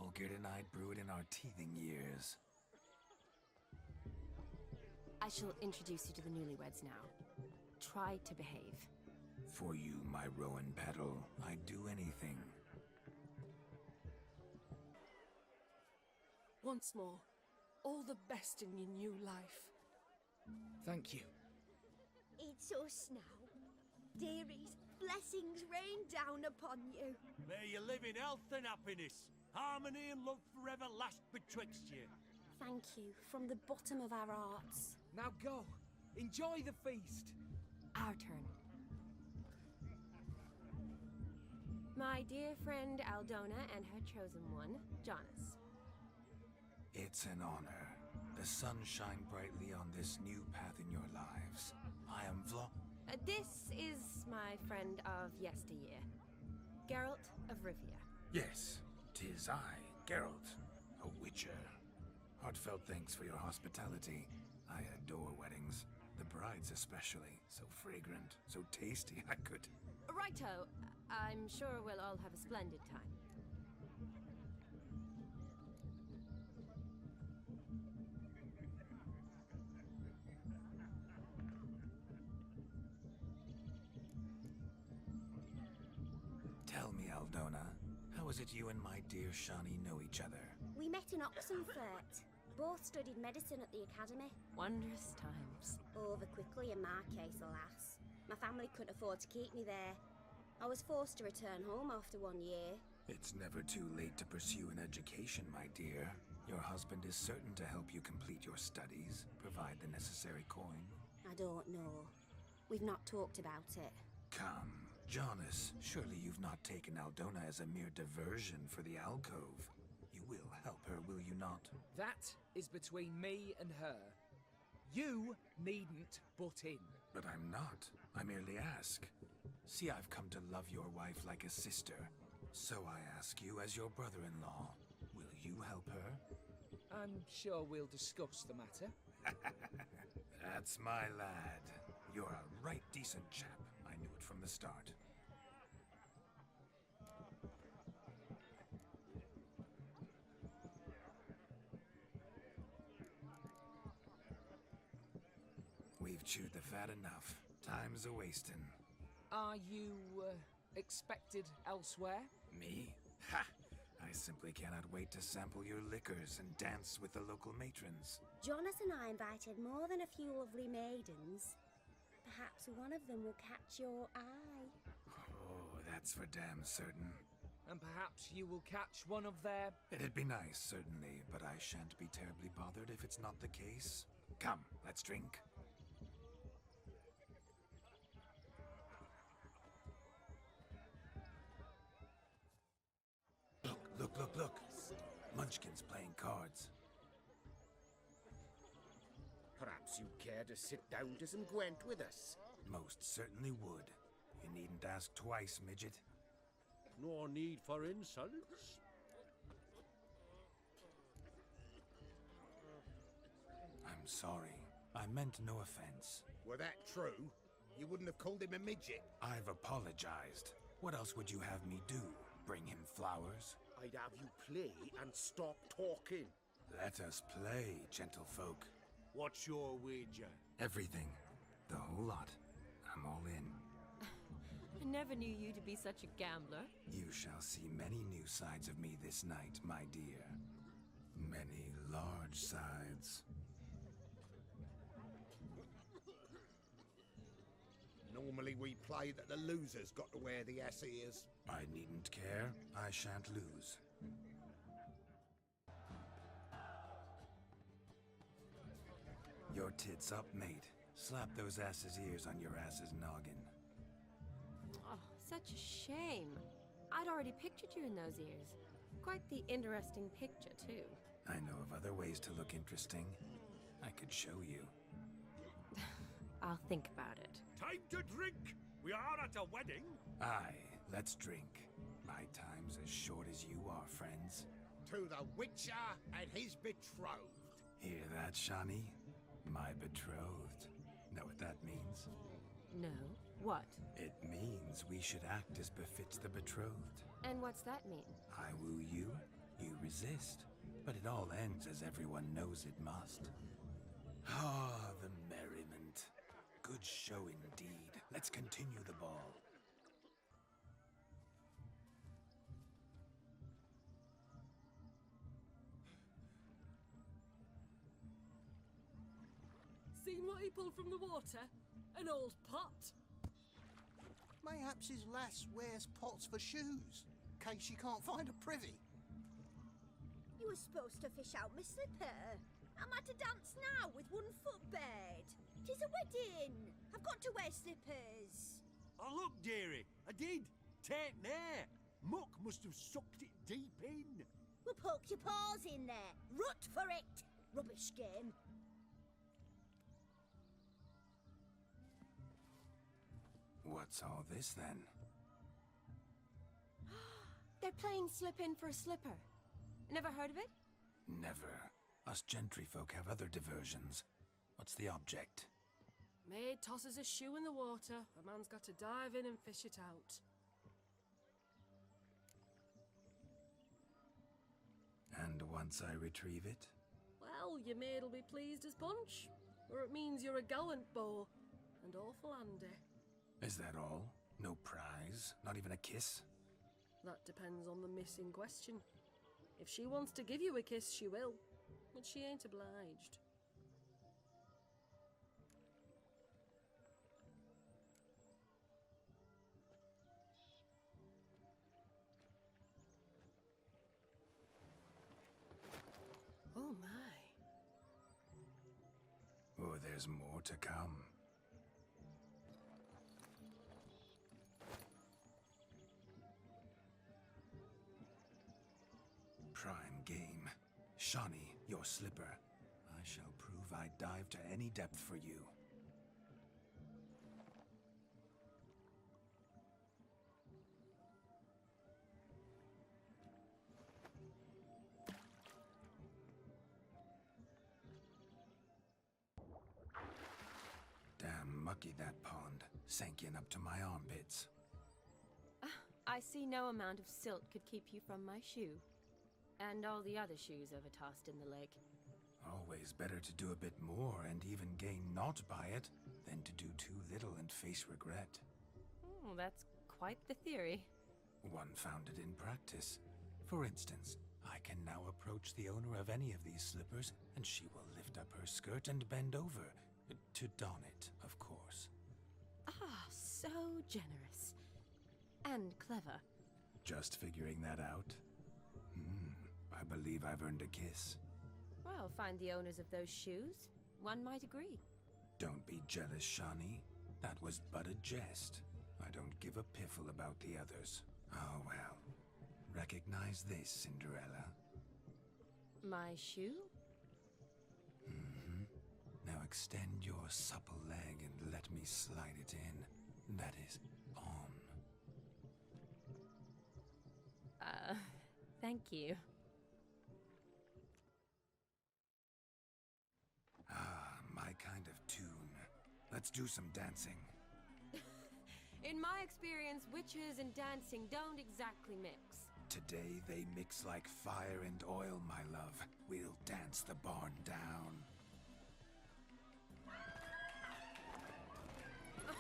Olgerd and I brewed in our teething years. I shall introduce you to the newlyweds now. Try to behave. For you, my rowan petal, I'd do anything. Once more, all the best in your new life. Thank you. It's us now. Dearies, blessings rain down upon you. May you live in health and happiness. Harmony and love forever last betwixt you. Thank you from the bottom of our hearts. Now go. Enjoy the feast. Our turn. My dear friend Aldona and her chosen one, Jonas. It's an honor. The sun shine brightly on this new path in your lives. I am This is my friend of yesteryear, Geralt of Rivia. Yes, 'tis I, Geralt, a witcher. Heartfelt thanks for your hospitality. I adore weddings. The brides especially. So fragrant, so tasty, I could... Righto. I'm sure we'll all have a splendid time. Tell me, Aldona, how is it you and my dear Shani know each other? We met in Oxenfurt. Both studied medicine at the academy. Wondrous times. Over quickly in my case, alas. My family couldn't afford to keep me there. I was forced to return home after 1 year. It's never too late to pursue an education, my dear. Your husband is certain to help you complete your studies, provide the necessary coin. I don't know. We've not talked about it. Come, Jonas, surely you've not taken Aldona as a mere diversion for the alcove. You will help her, will you not? That is between me and her. You needn't butt in. But I'm not. I merely ask. See, I've come to love your wife like a sister. So I ask you as your brother-in-law, will you help her? I'm sure we'll discuss the matter. That's my lad. You're a right decent chap. I knew it from the start. We've chewed the fat enough. Time's a-wasting. Are you, expected elsewhere? Me? Ha! I simply cannot wait to sample your liquors and dance with the local matrons. Jonas and I invited more than a few lovely maidens. Perhaps one of them will catch your eye. Oh, that's for damn certain. And perhaps you will catch one of their... It'd be nice, certainly, but I shan't be terribly bothered if it's not the case. Come, let's drink. Look. Munchkin's playing cards. Perhaps you'd care to sit down to some Gwent with us? Most certainly would. You needn't ask twice, midget. No need for insults. I'm sorry. I meant no offense. Were that true, you wouldn't have called him a midget. I've apologized. What else would you have me do? Bring him flowers? I'd have you play and stop talking. Let us play, gentlefolk. What's your wager? Everything. The whole lot. I'm all in. I never knew you to be such a gambler. You shall see many new sides of me this night, my dear. Many large sides. Normally we play that the loser's got to wear the ass ears. I needn't care. I shan't lose. Your tits up, mate. Slap those asses' ears on your ass's noggin. Oh, such a shame. I'd already pictured you in those ears. Quite the interesting picture, too. I know of other ways to look interesting. I could show you. I'll think about it. Time to drink! We are at a wedding! Aye, let's drink. My time's as short as you are, friends. To the Witcher and his betrothed. Hear that, Shani? My betrothed. Know what that means? No. What? It means we should act as befits the betrothed. And what's that mean? I woo you, you resist. But it all ends as everyone knows it must. Ah, the merriment. Good show indeed. Let's continue the ball. Seen what he pulled from the water? An old pot. Mayhaps his lass wears pots for shoes, in case she can't find a privy. You were supposed to fish out my slipper. I'm at a dance now with one foot bared. 'Tis a wedding. I've got to wear slippers. Oh, look, dearie, I did. Take there. Muck must have sucked it deep in. Well, poke your paws in there. Rut for it. Rubbish game. What's all this, then? They're playing slip in for a slipper. Never heard of it? Never. Us gentry folk have other diversions. What's the object? Maid tosses a shoe in the water. A man's got to dive in and fish it out. And once I retrieve it? Well, your maid'll be pleased as punch. Or it means you're a gallant beau. And awful handy. Is that all? No prize? Not even a kiss? That depends on the miss in question. If she wants to give you a kiss, she will. But she ain't obliged. Oh my. Oh, there's more to come. Prime game. Shawnee, your slipper. I shall prove I dive to any depth for you. Damn mucky that pond. Sank in up to my armpits. I see no amount of silt could keep you from my shoe. And all the other shoes overtossed in the lake. Always better to do a bit more and even gain naught by it than to do too little and face regret. Oh, that's quite the theory. One founded in practice. For instance, I can now approach the owner of any of these slippers, and she will lift up her skirt and bend over. To don it, of course. Ah, so generous. And clever. Just figuring that out? I believe I've earned a kiss. Well, find the owners of those shoes. One might agree. Don't be jealous, Shawnee. That was but a jest. I don't give a piffle about the others. Oh well. Recognize this, Cinderella. My shoe? Now extend your supple leg and let me slide it in. That is, on. Thank you. My kind of tune. Let's do some dancing. In my experience, witches and dancing don't exactly mix. Today they mix like fire and oil, my love. We'll dance the barn down.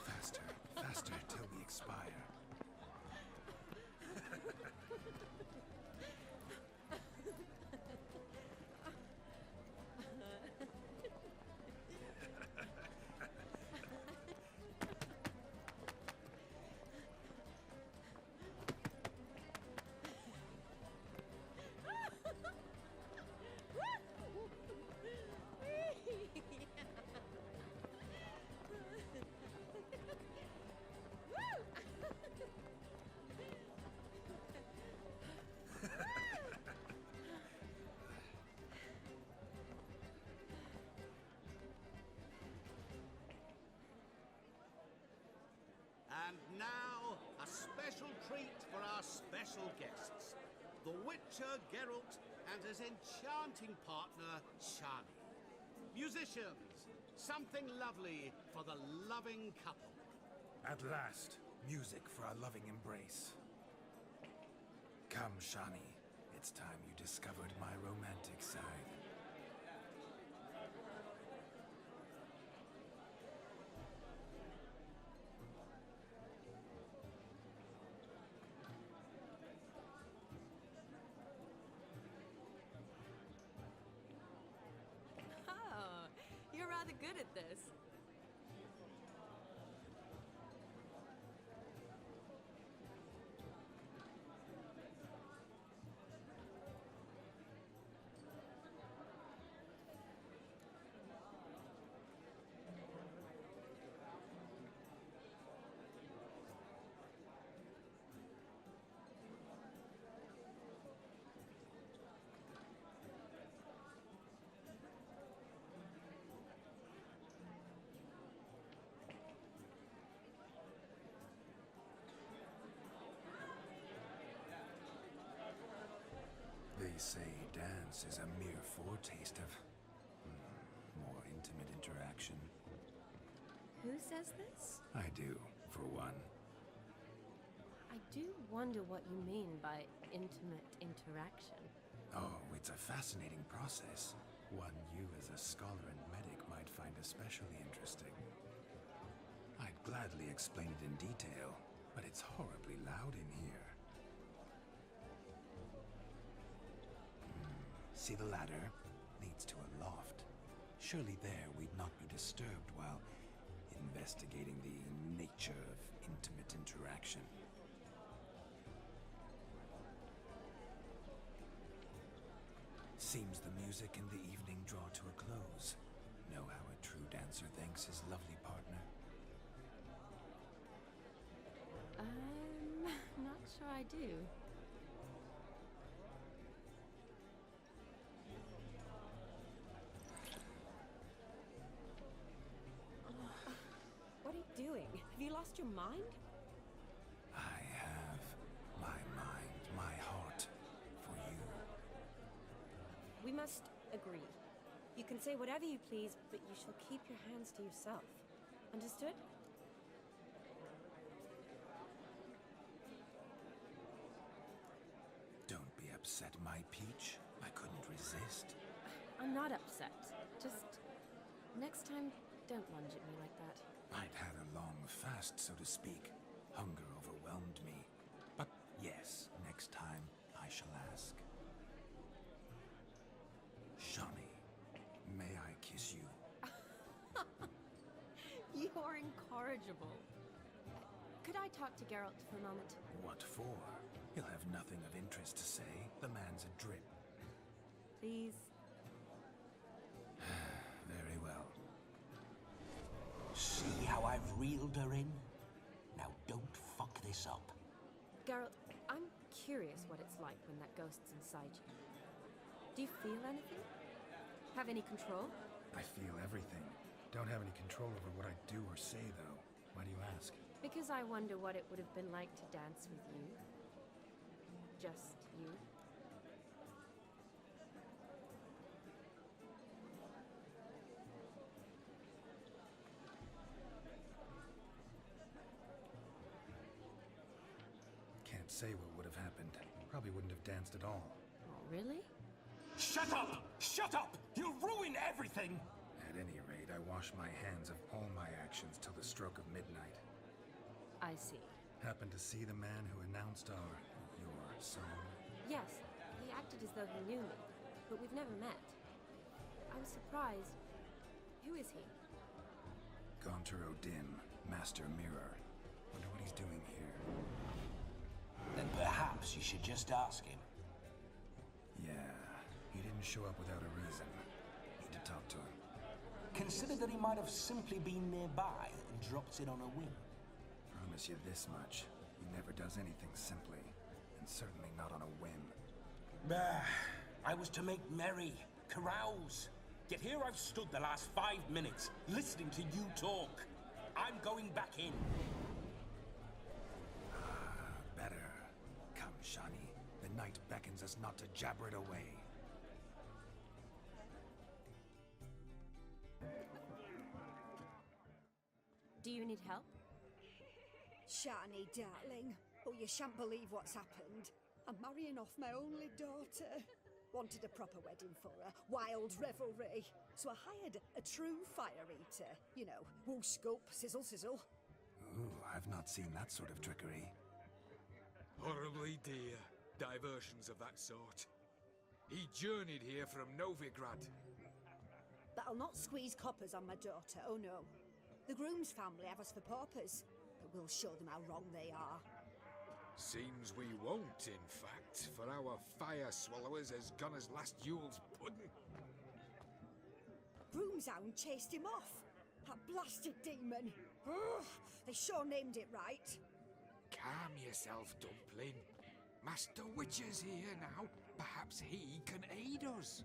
Faster, faster till we expire. And now, a special treat for our special guests. The Witcher Geralt and his enchanting partner, Shani. Musicians, something lovely for the loving couple. At last, music for our loving embrace. Come, Shani. It's time you discovered my romantic side. Oh, you're rather good at this. They say dance is a mere foretaste of more intimate interaction. Who says this? I do, for one. I do wonder what you mean by intimate interaction. Oh, it's a fascinating process. One you as a scholar and medic might find especially interesting. I'd gladly explain it in detail, but it's horribly loud in here. See the ladder? Leads to a loft. Surely there we'd not be disturbed while investigating the nature of intimate interaction. Seems the music and the evening draw to a close. Know how a true dancer thanks his lovely partner? Not sure I do. What are you doing? Have you lost your mind? I have my mind, my heart for you. We must agree. You can say whatever you please, but you shall keep your hands to yourself. Understood? Don't be upset, my peach. I couldn't resist. I'm not upset. Just next time, don't lunge at me like that. I'd had a long fast, so to speak. Hunger overwhelmed me. But yes, next time I shall ask. Shawnee, may I kiss you? You're incorrigible. Could I talk to Geralt for a moment? What for? He'll have nothing of interest to say. The man's a drip. Please. Very well. See how I've reeled her in? Now don't fuck this up. Geralt, I'm curious what it's like when that ghost's inside you. Do you feel anything? Have any control? I feel everything. Don't have any control over what I do or say, though. Why do you ask? Because I wonder what it would have been like to dance with you. Just you. Can't say what would have happened. Probably wouldn't have danced at all. Oh, really? Shut up! Shut up! You'll ruin everything! At any rate, I wash my hands of all my actions till the stroke of midnight. I see. Happened to see the man who announced your song? Yes, he acted as though he knew me, but we've never met. I was surprised. Who is he? Gaunter Odin, Master Mirror. Wonder what he's doing here. Then perhaps you should just ask him. Yeah, he didn't show up without a reason. Need to talk to him. Consider that he might have simply been nearby and dropped in on a whim. Promise you this much. He never does anything simply, and certainly not on a whim. Bah, I was to make merry, carouse. Yet here I've stood the last 5 minutes, listening to you talk. I'm going back in. Better. Come, Shani. The night beckons us not to jabber it away. Do you need help? Shani, darling. Oh, you shan't believe what's happened. I'm marrying off my only daughter. Wanted a proper wedding for her. Wild revelry. So I hired a true fire eater. You know, whoosh, scoop, sizzle, sizzle. Ooh, I've not seen that sort of trickery. Horribly dear diversions of that sort. He journeyed here from Novigrad. But I'll not squeeze coppers on my daughter, oh no. The groom's family have us for paupers, but we'll show them how wrong they are. Seems we won't, in fact, for our fire swallowers has gone as last Yule's pudding. Groom's hound chased him off. That blasted demon. Ugh, they sure named it right. Calm yourself, Dumpling. Master Witcher's here now. Perhaps he can aid us.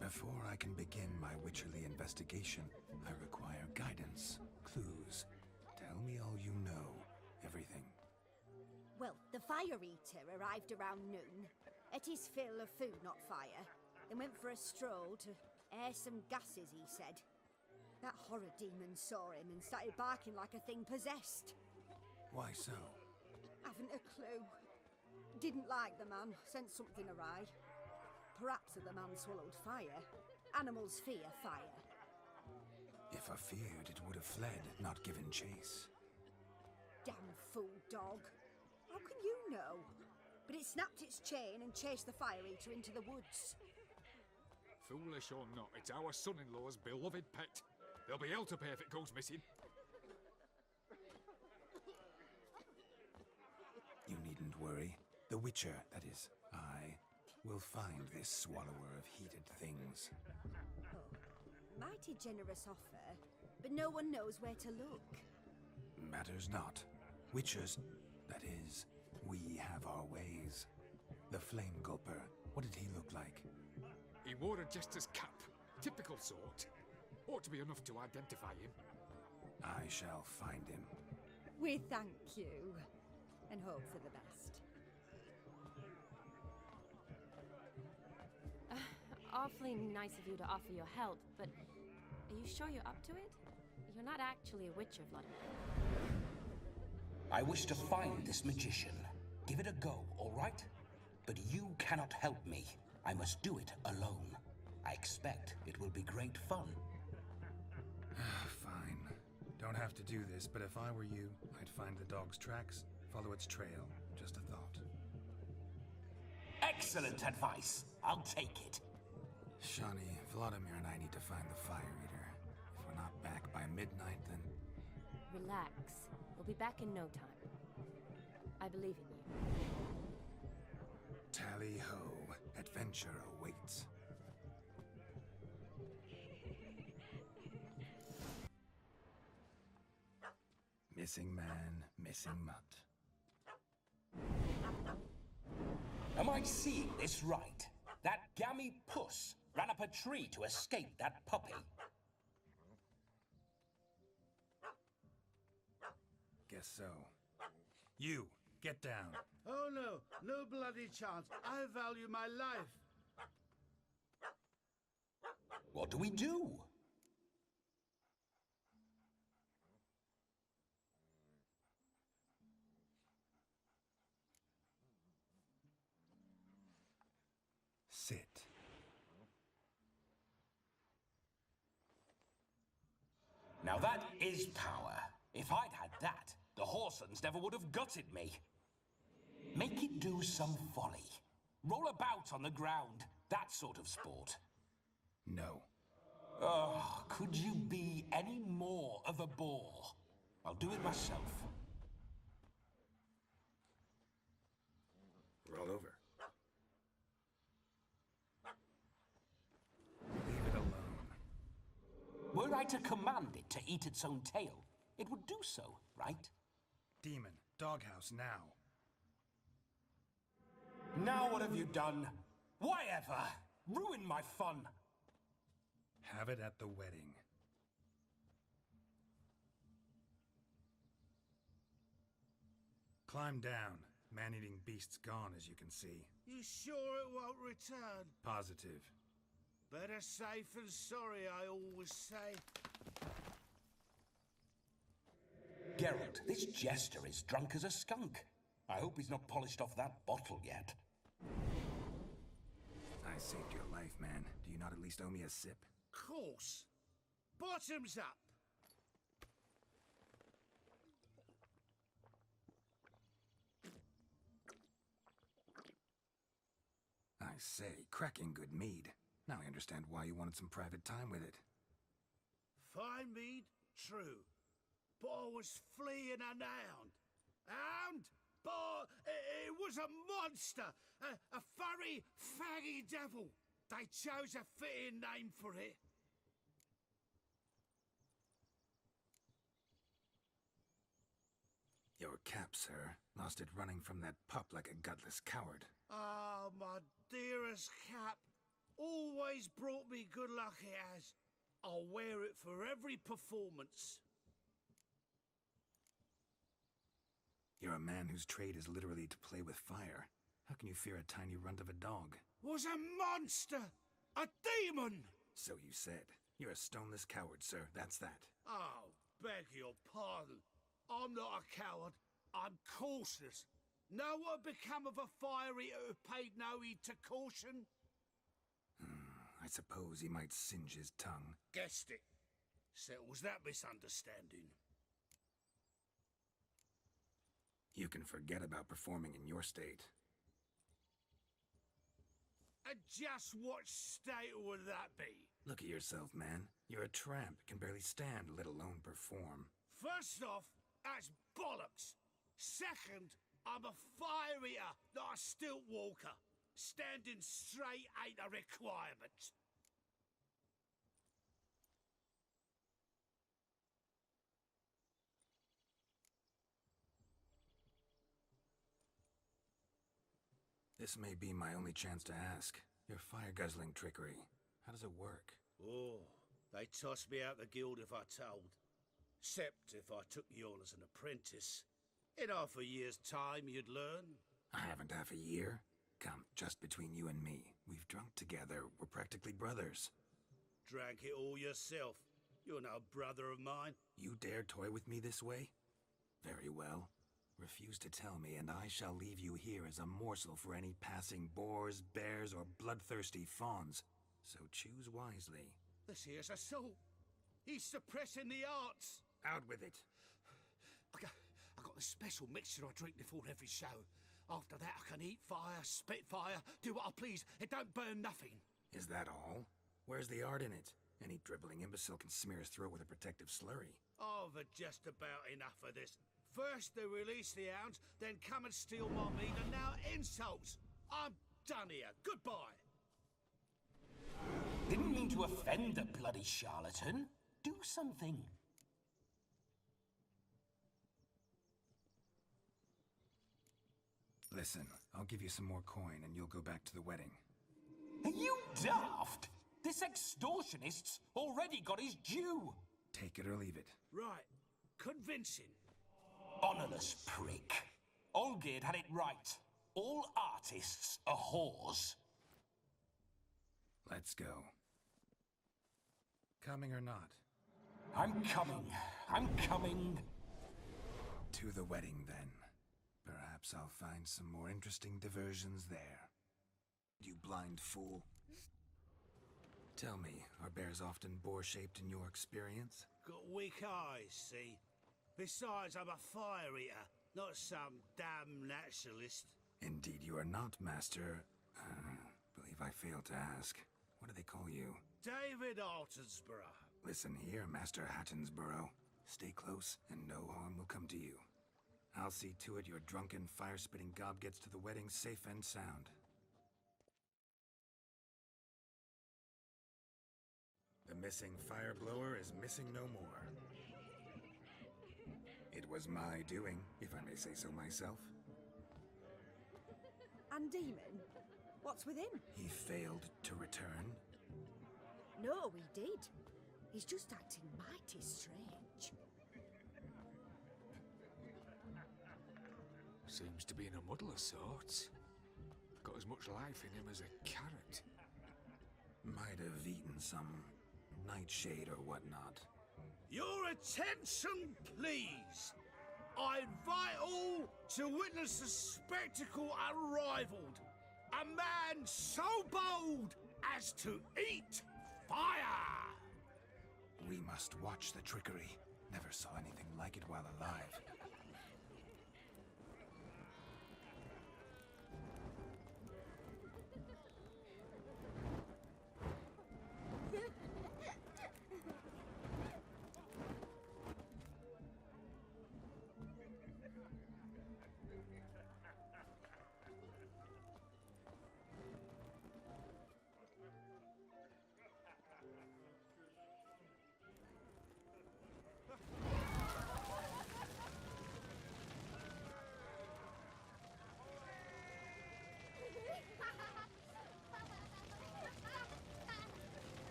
Before I can begin my witcherly investigation, I require guidance, clues. Tell me all you know. Everything. Well, the fire eater arrived around noon. Ate his fill of food, not fire. Then went for a stroll to air some gases, he said. That horror demon saw him and started barking like a thing possessed. Why so? Haven't a clue. Didn't like the man, sent something awry. Perhaps the man swallowed fire. Animals fear fire. If I feared, it would have fled, not given chase. Damn fool dog. How can you know? But it snapped its chain and chased the fire eater into the woods. Foolish or not, it's our son-in-law's beloved pet. There'll be hell to pay if it goes missing. You needn't worry. The Witcher, that is, I will find this swallower of heated things. Oh, mighty generous offer, but no one knows where to look. Matters not. Witchers, that is, we have our ways. The Flame Gulper, what did he look like? He wore a jester's cap. Typical sort. Ought to be enough to identify him. I shall find him. We thank you, and hope for the best. Awfully nice of you to offer your help, but are you sure you're up to it? You're not actually a witcher, Vladimir. I wish to find this magician. Give it a go, all right? But you cannot help me. I must do it alone. I expect it will be great fun. Fine. Don't have to do this, but if I were you, I'd find the dog's tracks, follow its trail. Just a thought. Excellent advice. I'll take it. Shani, Vladimir and I need to find the Fire Eater. If we're not back by midnight, then... Relax. We'll be back in no time. I believe in you. Tally-ho. Adventure awaits. Missing man, missing mutt. Am I seeing this right? That gammy puss ran up a tree to escape that puppy. Guess so. You, get down. Oh no, no bloody chance. I value my life. What do we do? Sit. Now that is power. If I'd had that, the Horsons never would have gutted me. Make it do some folly. Roll about on the ground. That sort of sport. No. Oh, could you be any more of a bore? I'll do it myself. Roll over. Leave it alone. Were I to command it to eat its own tail, it would do so, right? Demon, doghouse now. Now what have you done? Why ever? Ruin my fun. Have it at the wedding. Climb down. Man-eating beast's gone, as you can see. You sure it won't return? Positive. Better safe than sorry, I always say. Geralt, this jester is drunk as a skunk. I hope he's not polished off that bottle yet. I saved your life, man. Do you not at least owe me a sip? Course. Bottoms up. I say, cracking good mead. Now I understand why you wanted some private time with it. Fine mead, true. But I was fleeing an hound. Hound? But it was a monster! A furry, faggy devil! They chose a fitting name for it. Your cap, sir. Lost it running from that pup like a gutless coward. Ah, my dearest cap. Always brought me good luck it has. I'll wear it for every performance. You're a man whose trade is literally to play with fire. How can you fear a tiny runt of a dog? Was a monster! A demon! So you said. You're a stoneless coward, sir. That's that. Oh, beg your pardon. I'm not a coward. I'm cautious. Know what become of a fire eater who paid no heed to caution? I suppose he might singe his tongue. Guessed it. Settles that misunderstanding. You can forget about performing in your state. And just what state would that be? Look at yourself, man. You're a tramp, can barely stand, let alone perform. First off, that's bollocks. Second, I'm a fire eater, not a stilt walker. Standing straight ain't a requirement. This may be my only chance to ask. Your fire-guzzling trickery, how does it work? Oh, they'd toss me out the guild if I told. Except if I took you on as an apprentice. In half a year's time, you'd learn. I haven't half a year. Come, just between you and me. We've drunk together. We're practically brothers. Drank it all yourself. You're no brother of mine. You dare toy with me this way? Very well. Refuse to tell me, and I shall leave you here as a morsel for any passing boars, bears, or bloodthirsty fawns. So choose wisely. This here's assault. He's suppressing the arts. Out with it. I got this special mixture I drink before every show. After that, I can eat fire, spit fire, do what I please. It don't burn nothing. Is that all? Where's the art in it? Any dribbling imbecile can smear his throat with a protective slurry. I've had just about enough of this. First they release the hounds, then come and steal my meat, and now insults. I'm done here. Goodbye. Didn't mean to offend the bloody charlatan. Do something. Listen, I'll give you some more coin and you'll go back to the wedding. Are you daft? This extortionist's already got his due. Take it or leave it. Right. Convincing. Honourless prick. Olgierd had it right. All artists are whores. Let's go. Coming or not? I'm coming. I'm coming. To the wedding, then. Perhaps I'll find some more interesting diversions there. You blind fool. Tell me, are bears often boar-shaped in your experience? Got weak eyes, see? Besides, I'm a fire eater, not some damn naturalist. Indeed you are not, Master. Believe I failed to ask. What do they call you? David Altonsborough. Listen here, Master Hattonsborough. Stay close, and no harm will come to you. I'll see to it your drunken, fire-spitting gob gets to the wedding safe and sound. The missing fire blower is missing no more. It was my doing, if I may say so myself. And Demon? What's with him? He failed to return. No, he did. He's just acting mighty strange. Seems to be in a muddle of sorts. Got as much life in him as a carrot. Might have eaten some nightshade or whatnot. Your attention, please. I invite all to witness a spectacle unrivaled. A man so bold as to eat fire. We must watch the trickery. Never saw anything like it while alive.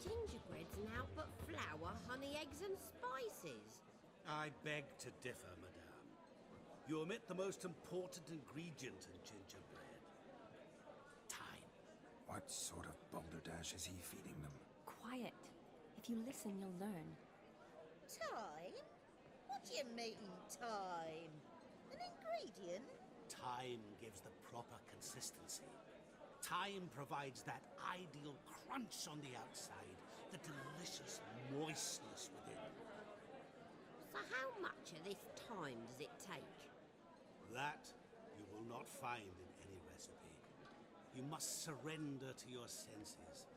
Gingerbread's now but flour, honey, eggs and spices. I beg to differ, madame. You omit the most important ingredient in gingerbread. Time. What sort of balderdash is he feeding them? Quiet. If you listen, you'll learn. Time? What do you mean, time? An ingredient? Time gives the proper consistency. Time provides that ideal crunch on the outside, the delicious moistness within. So how much of this time does it take? That you will not find in any recipe. You must surrender to your senses.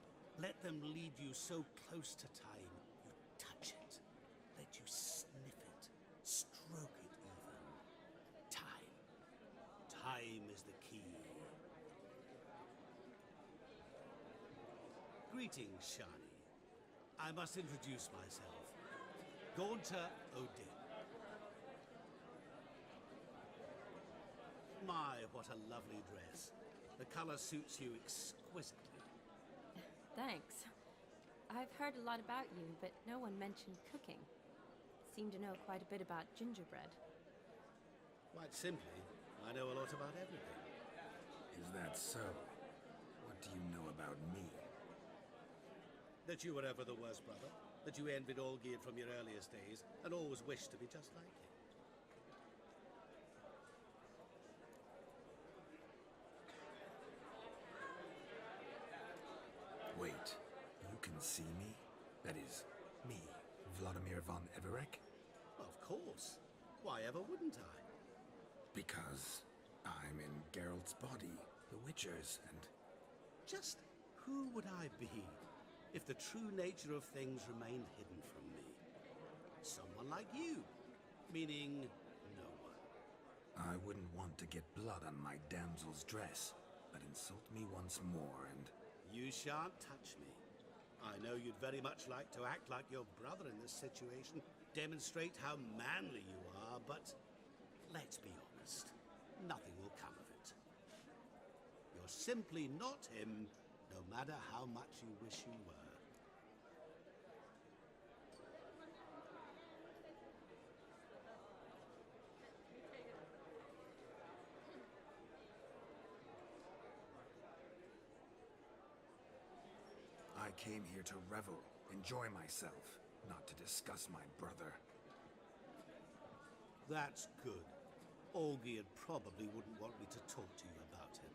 Let them lead you so close to time, you touch it. Let you sniff it, stroke it even. Time. Time is the key. Greetings, Shani. I must introduce myself. Gaunter Odin. My, what a lovely dress. The color suits you exquisitely. Thanks. I've heard a lot about you, but no one mentioned cooking. Seem to know quite a bit about gingerbread. Quite simply, I know a lot about everything. Is that so? What do you know about me? That you were ever the worst brother, that you envied Olgierd from your earliest days, and always wished to be just like him. Wait, you can see me? That is, me, Vladimir von Everek? Of course. Why ever wouldn't I? Because I'm in Geralt's body, the Witcher's, and... Just who would I be if the true nature of things remained hidden from me? Someone like you, meaning no one. I wouldn't want to get blood on my damsel's dress, but insult me once more and... You shan't touch me. I know you'd very much like to act like your brother in this situation, demonstrate how manly you are, but let's be honest, nothing will come of it. You're simply not him, no matter how much you wish you were. I came here to revel, enjoy myself, not to discuss my brother. That's good. Olgierd probably wouldn't want me to talk to you about him.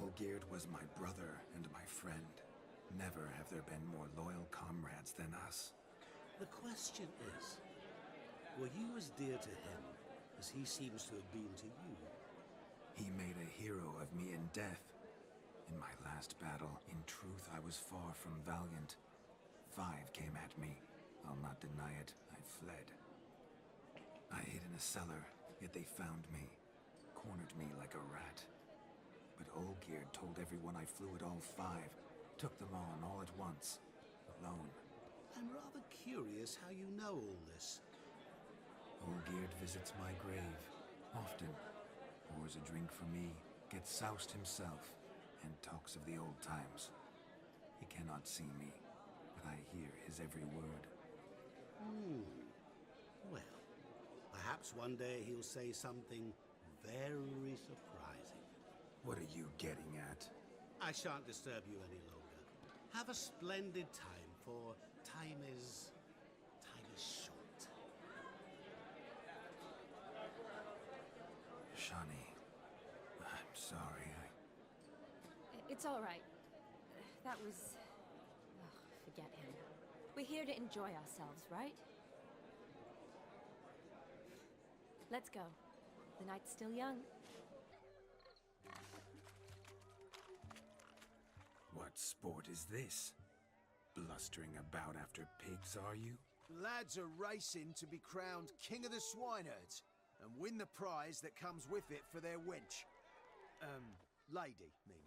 Olgierd was my brother and my friend. Never have there been more loyal comrades than us. The question is, were you as dear to him as he seems to have been to you? He made a hero of me in death. In my last battle, in truth, I was far from valiant. 5 came at me. I'll not deny it, I fled. I hid in a cellar, yet they found me, cornered me like a rat. But Olgierd told everyone I flew at all 5, took them on all at once, alone. I'm rather curious how you know all this. Olgierd visits my grave, often, pours a drink for me, gets soused himself, and talks of the old times. He cannot see me, but I hear his every word. Well, perhaps one day he'll say something very surprising. What are you getting at? I shan't disturb you any longer. Have a splendid time, for time is short. Shani, I'm sorry. It's all right. That was... Oh, forget him. We're here to enjoy ourselves, right? Let's go. The night's still young. What sport is this? Blustering about after pigs, are you? Lads are racing to be crowned King of the Swineherds and win the prize that comes with it for their wench. Lady, meaning.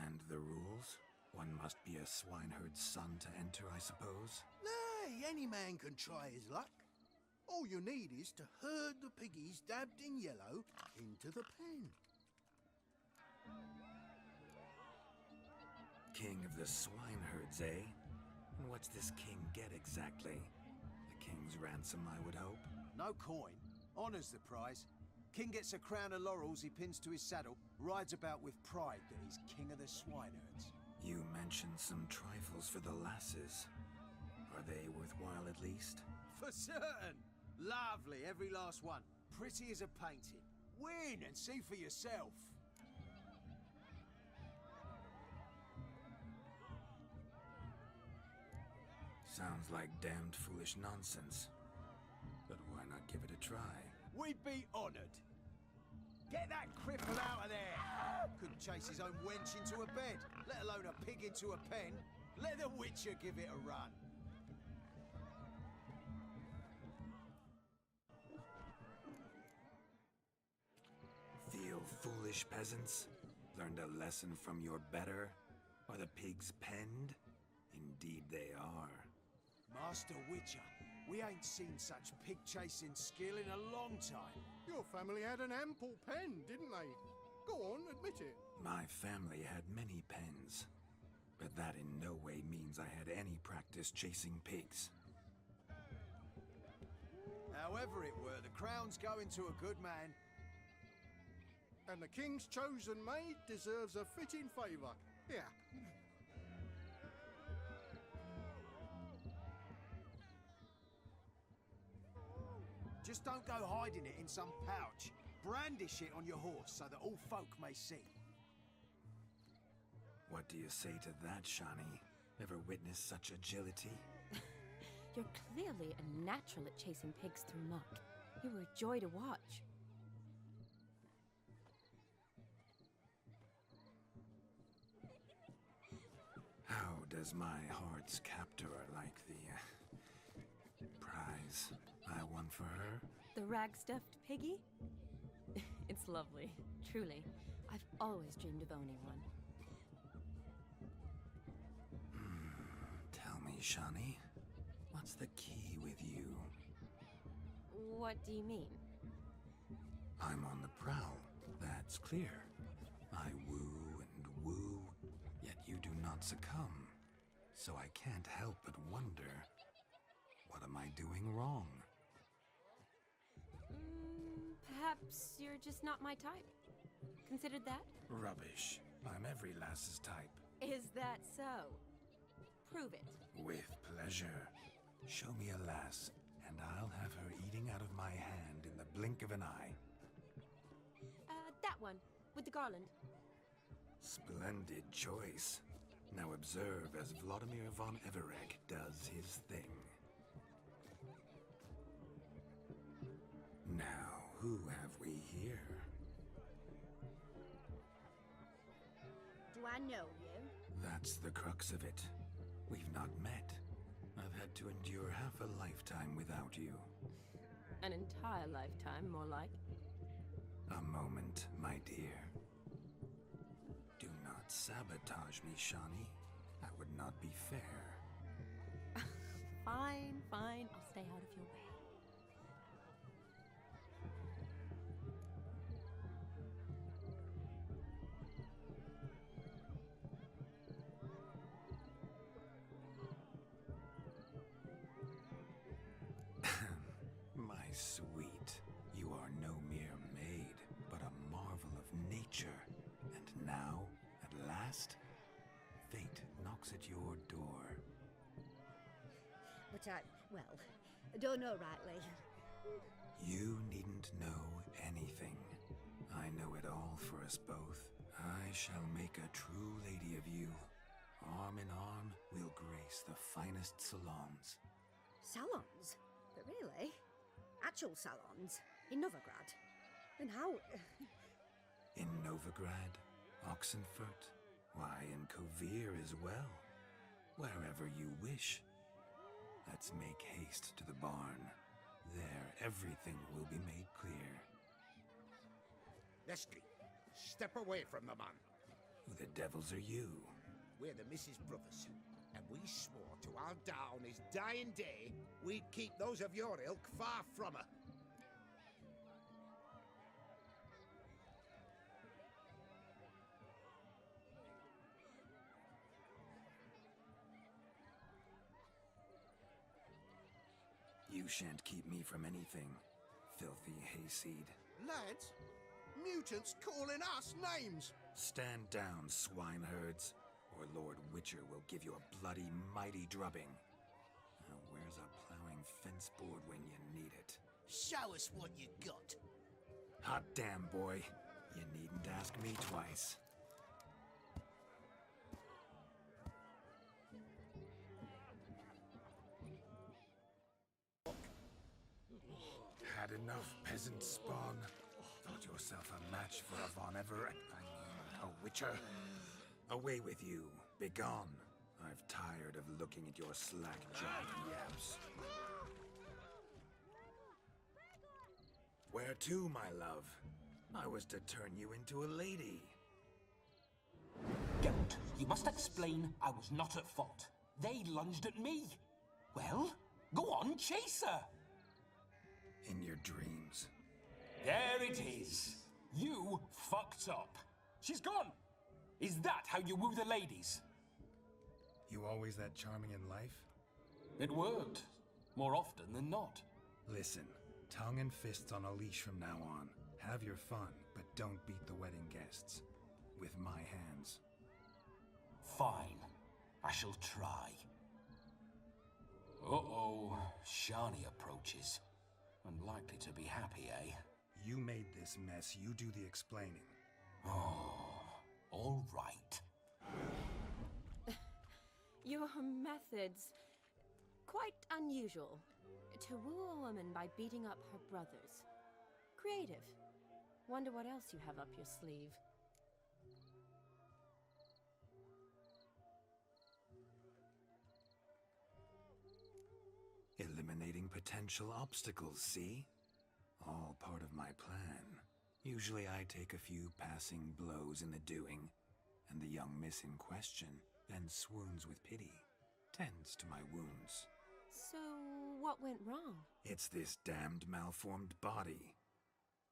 And the rules? One must be a swineherd's son to enter, I suppose? Nay, any man can try his luck. All you need is to herd the piggies dabbed in yellow into the pen. King of the swineherds, eh? And what's this king get exactly? The king's ransom, I would hope. No coin. Honours the prize. King gets a crown of laurels he pins to his saddle, rides about with pride that he's king of the swineherds. You mentioned some trifles for the lasses. Are they worthwhile at least? For certain! Lovely, every last one. Pretty as a painting. Win and see for yourself. Sounds like damned foolish nonsense. But why not give it a try? We'd be honoured. Get that cripple out of there! Couldn't chase his own wench into a bed, let alone a pig into a pen. Let the Witcher give it a run. Feel foolish, peasants? Learned a lesson from your better? Are the pigs penned? Indeed they are. Master Witcher, we ain't seen such pig-chasing skill in a long time. Your family had an ample pen, didn't they? Go on, admit it. My family had many pens, but that in no way means I had any practice chasing pigs. However it were, the crown's going to a good man. And the king's chosen maid deserves a fitting favour. Here. Just don't go hiding it in some pouch. Brandish it on your horse so that all folk may see. What do you say to that, Shani? Ever witnessed such agility? You're clearly a natural at chasing pigs through muck. You were a joy to watch. How does my heart's captor like the prize I won for her? The rag-stuffed piggy? It's lovely, truly. I've always dreamed of owning one. Tell me, Shani, what's the key with you? What do you mean? I'm on the prowl, that's clear. I woo and woo, yet you do not succumb. So I can't help but wonder, what am I doing wrong? Perhaps you're just not my type. Considered that? Rubbish. I'm every lass's type. Is that so? Prove it. With pleasure. Show me a lass, and I'll have her eating out of my hand in the blink of an eye. That one, with the garland. Splendid choice. Now observe as Vladimir von Everegg does his thing. Now, who have we here? Do I know you? That's the crux of it. We've not met. I've had to endure half a lifetime without you. An entire lifetime, more like. A moment, my dear. Do not sabotage me, Shani. That would not be fair. Fine, fine. I'll stay out of your way. My sweet, you are no mere maid, but a marvel of nature. And now, at last, fate knocks at your door. But well, I don't know rightly. You needn't know anything. I know it all for us both. I shall make a true lady of you. Arm in arm, we'll grace the finest salons. Salons? But really? Actual salons? In Novigrad? And how... In Novigrad, Oxenfurt, why, in Kovir as well. Wherever you wish. Let's make haste to the barn. There, everything will be made clear. Leslie, step away from the man. Who the devils are you? We're the Mrs. Brothers, and we swore to our down his dying day we'd keep those of your ilk far from her. You shan't keep me from anything, filthy hayseed. Lads, mutants calling us names. Stand down, swineherds, or Lord Witcher will give you a bloody mighty drubbing. Now, where's a plowing fence board when you need it? Show us what you got. Hot damn, boy. You needn't ask me twice. Had enough, peasant spawn. Thought yourself a match for a Von Everett, a Witcher? Away with you. Begone. I've tired of looking at your slack-jawed yaps. Where to, my love? I was to turn you into a lady. Geralt, you must explain I was not at fault. They lunged at me. Well, go on, chase her. In your dreams. There it is. You fucked up. She's gone. Is that how you woo the ladies? You always that charming in life? It worked. More often than not. Listen, tongue and fists on a leash from now on. Have your fun, but don't beat the wedding guests. With my hands. Fine. I shall try. Uh-oh. Shani approaches. Unlikely to be happy, eh? You made this mess. You do the explaining. Oh, all right. Your methods... quite unusual. To woo a woman by beating up her brothers. Creative. Wonder what else you have up your sleeve. Eliminating potential obstacles, see? All part of my plan. Usually I take a few passing blows in the doing, and the young miss in question then swoons with pity, tends to my wounds. So, what went wrong? It's this damned malformed body.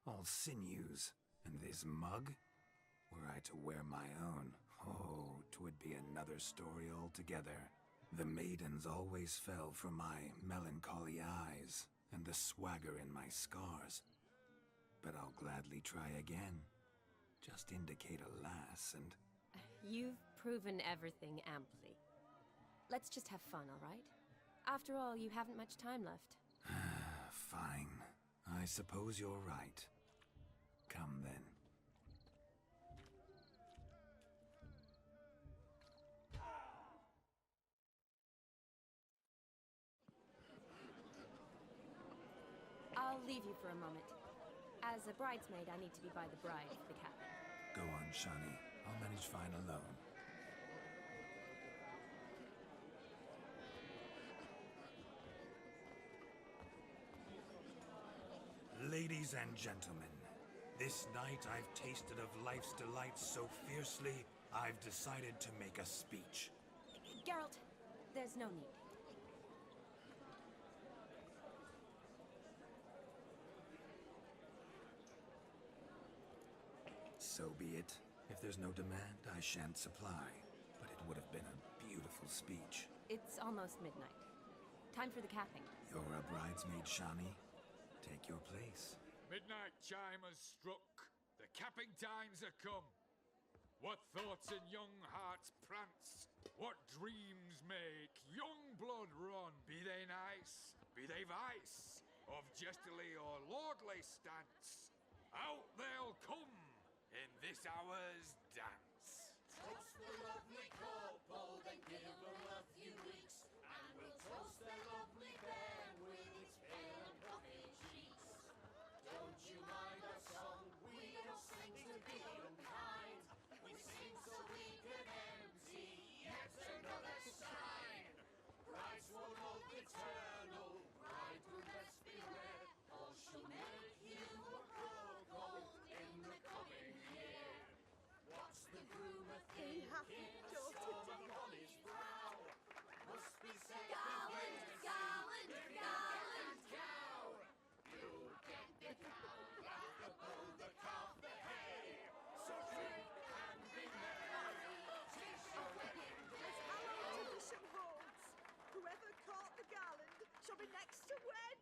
All sinews, and this mug? Were I to wear my own, oh, 'twould be another story altogether. The maidens always fell for my melancholy eyes, and the swagger in my scars. But I'll gladly try again. Just indicate a lass and... You've proven everything amply. Let's just have fun, all right? After all, you haven't much time left. Fine. I suppose you're right. Come then. I'll leave you for a moment. As a bridesmaid, I need to be by the bride for the cabin. Go on, Shani. I'll manage fine alone. Ladies and gentlemen, this night I've tasted of life's delights so fiercely, I've decided to make a speech. Geralt, there's no need. So be it. If there's no demand, I shan't supply. But it would have been a beautiful speech. It's almost midnight. Time for the capping. You're a bridesmaid, Shani. Take your place. Midnight chime has struck. The capping times are come. What thoughts in young hearts prance? What dreams make young blood run? Be they nice, be they vice, of jestily or lordly stance, out they'll come in this hour's dance. Toast the lovely couple, then give them a few weeks, and we'll toast their lovely bear with its pale and puffy cheeks. Don't you mind our song? We don't sing to be unkind. We sing so we can empty yet another sign. Bride's one love eternal, bride will best beware, or she'll make you a cuckold in the coming year. What's the groom a thinking? A storm on his brow must be said. Gallant, gallant, gallant cow. You get the cow, got the bull, the calf, the hay. So drink and be merry. Tis your wedding day. Tradition holds. Whoever caught the garland shall be next to wed.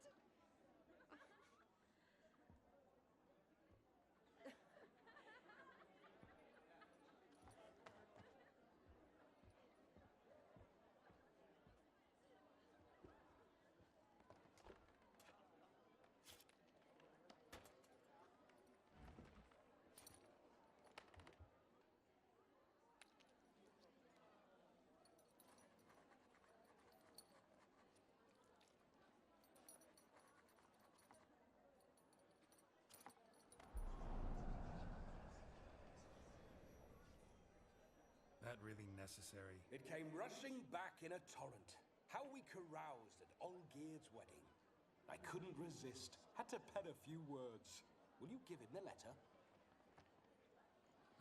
that really necessary? It came rushing back in a torrent. How we caroused at Olgierd's wedding. I couldn't resist. Had to pen a few words. Will you give him the letter?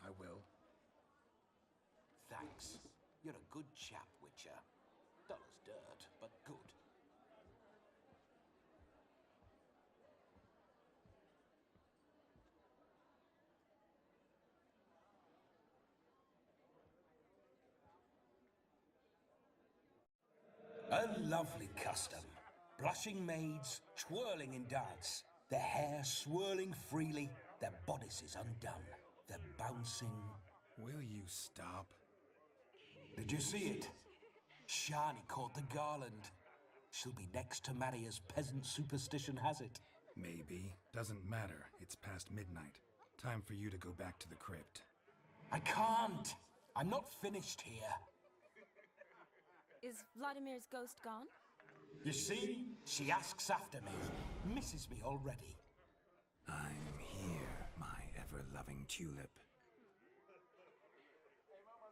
I will. Thanks. You're a good chap, Witcher. Dull as dirt, but good. A lovely custom. Blushing maids, twirling in dance, their hair swirling freely, their bodices undone, their bouncing... Will you stop? Did you see it? Shani caught the garland. She'll be next to marry as peasant superstition has it. Maybe. Doesn't matter. It's past midnight. Time for you to go back to the crypt. I can't. I'm not finished here. Is Vladimir's ghost gone? You see? She asks after me. Misses me already. I'm here, my ever-loving tulip.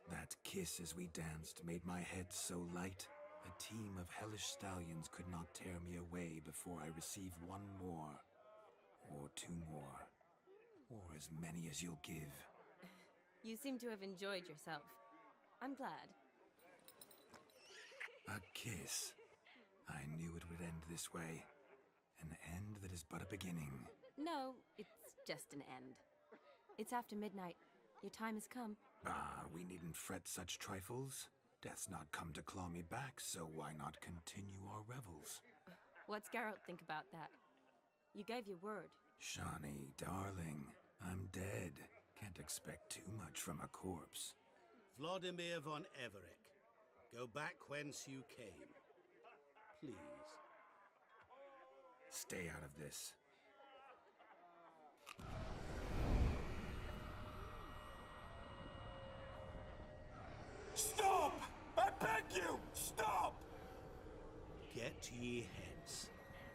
That kiss as we danced made my head so light, a team of hellish stallions could not tear me away before I receive one more. Or two more. Or as many as you'll give. You seem to have enjoyed yourself. I'm glad. A kiss. I knew it would end this way. An end that is but a beginning. No, it's just an end. It's after midnight. Your time has come. Ah, we needn't fret such trifles. Death's not come to claw me back, so why not continue our revels? What's Geralt think about that? You gave your word. Shani, darling, I'm dead. Can't expect too much from a corpse. Vladimir von Everett, go back whence you came. Please. Stay out of this. Stop! I beg you! Stop! Get ye hence,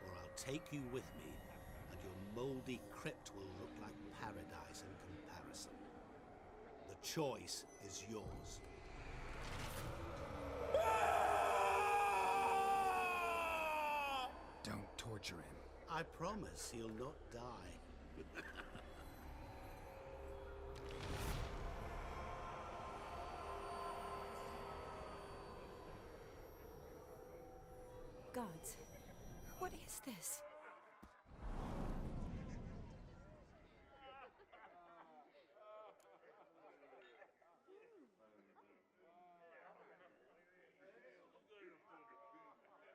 or I'll take you with me, and your mouldy crypt will look like paradise in comparison. The choice is yours. Don't torture him. I promise he'll not die. Gods, what is this?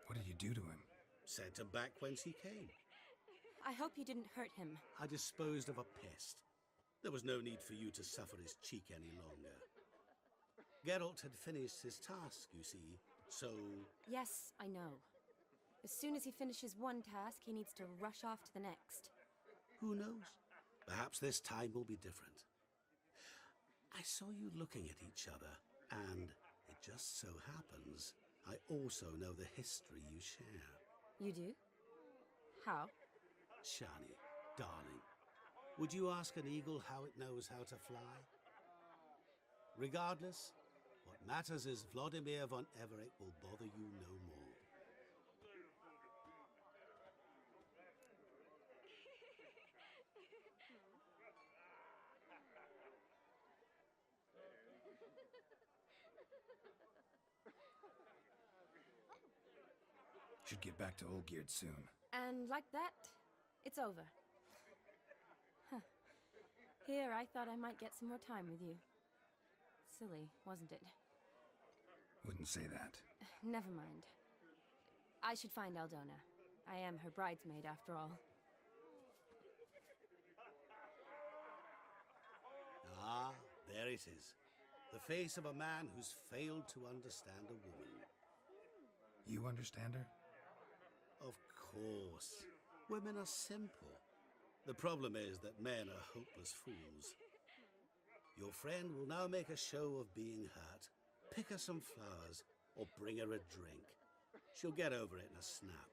What did you do to him? Sent him back whence he came. I hope you didn't hurt him. I disposed of a pest. There was no need for you to suffer his cheek any longer. Geralt had finished his task, you see, so... Yes, I know. As soon as he finishes one task, he needs to rush off to the next. Who knows? Perhaps this time will be different. I saw you looking at each other, and it just so happens I also know the history you share. You do? How? Shani, darling, would you ask an eagle how it knows how to fly? Regardless, what matters is Vladimir von Everett will bother you no more. Should get back to Olgierd soon. And like that, it's over. Huh. Here, I thought I might get some more time with you. Silly, wasn't it? Wouldn't say that. Never mind. I should find Aldona. I am her bridesmaid, after all. Ah, there it is. The face of a man who's failed to understand a woman. You understand her? Of course. Women are simple. The problem is that men are hopeless fools. Your friend will now make a show of being hurt, pick her some flowers, or bring her a drink. She'll get over it in a snap.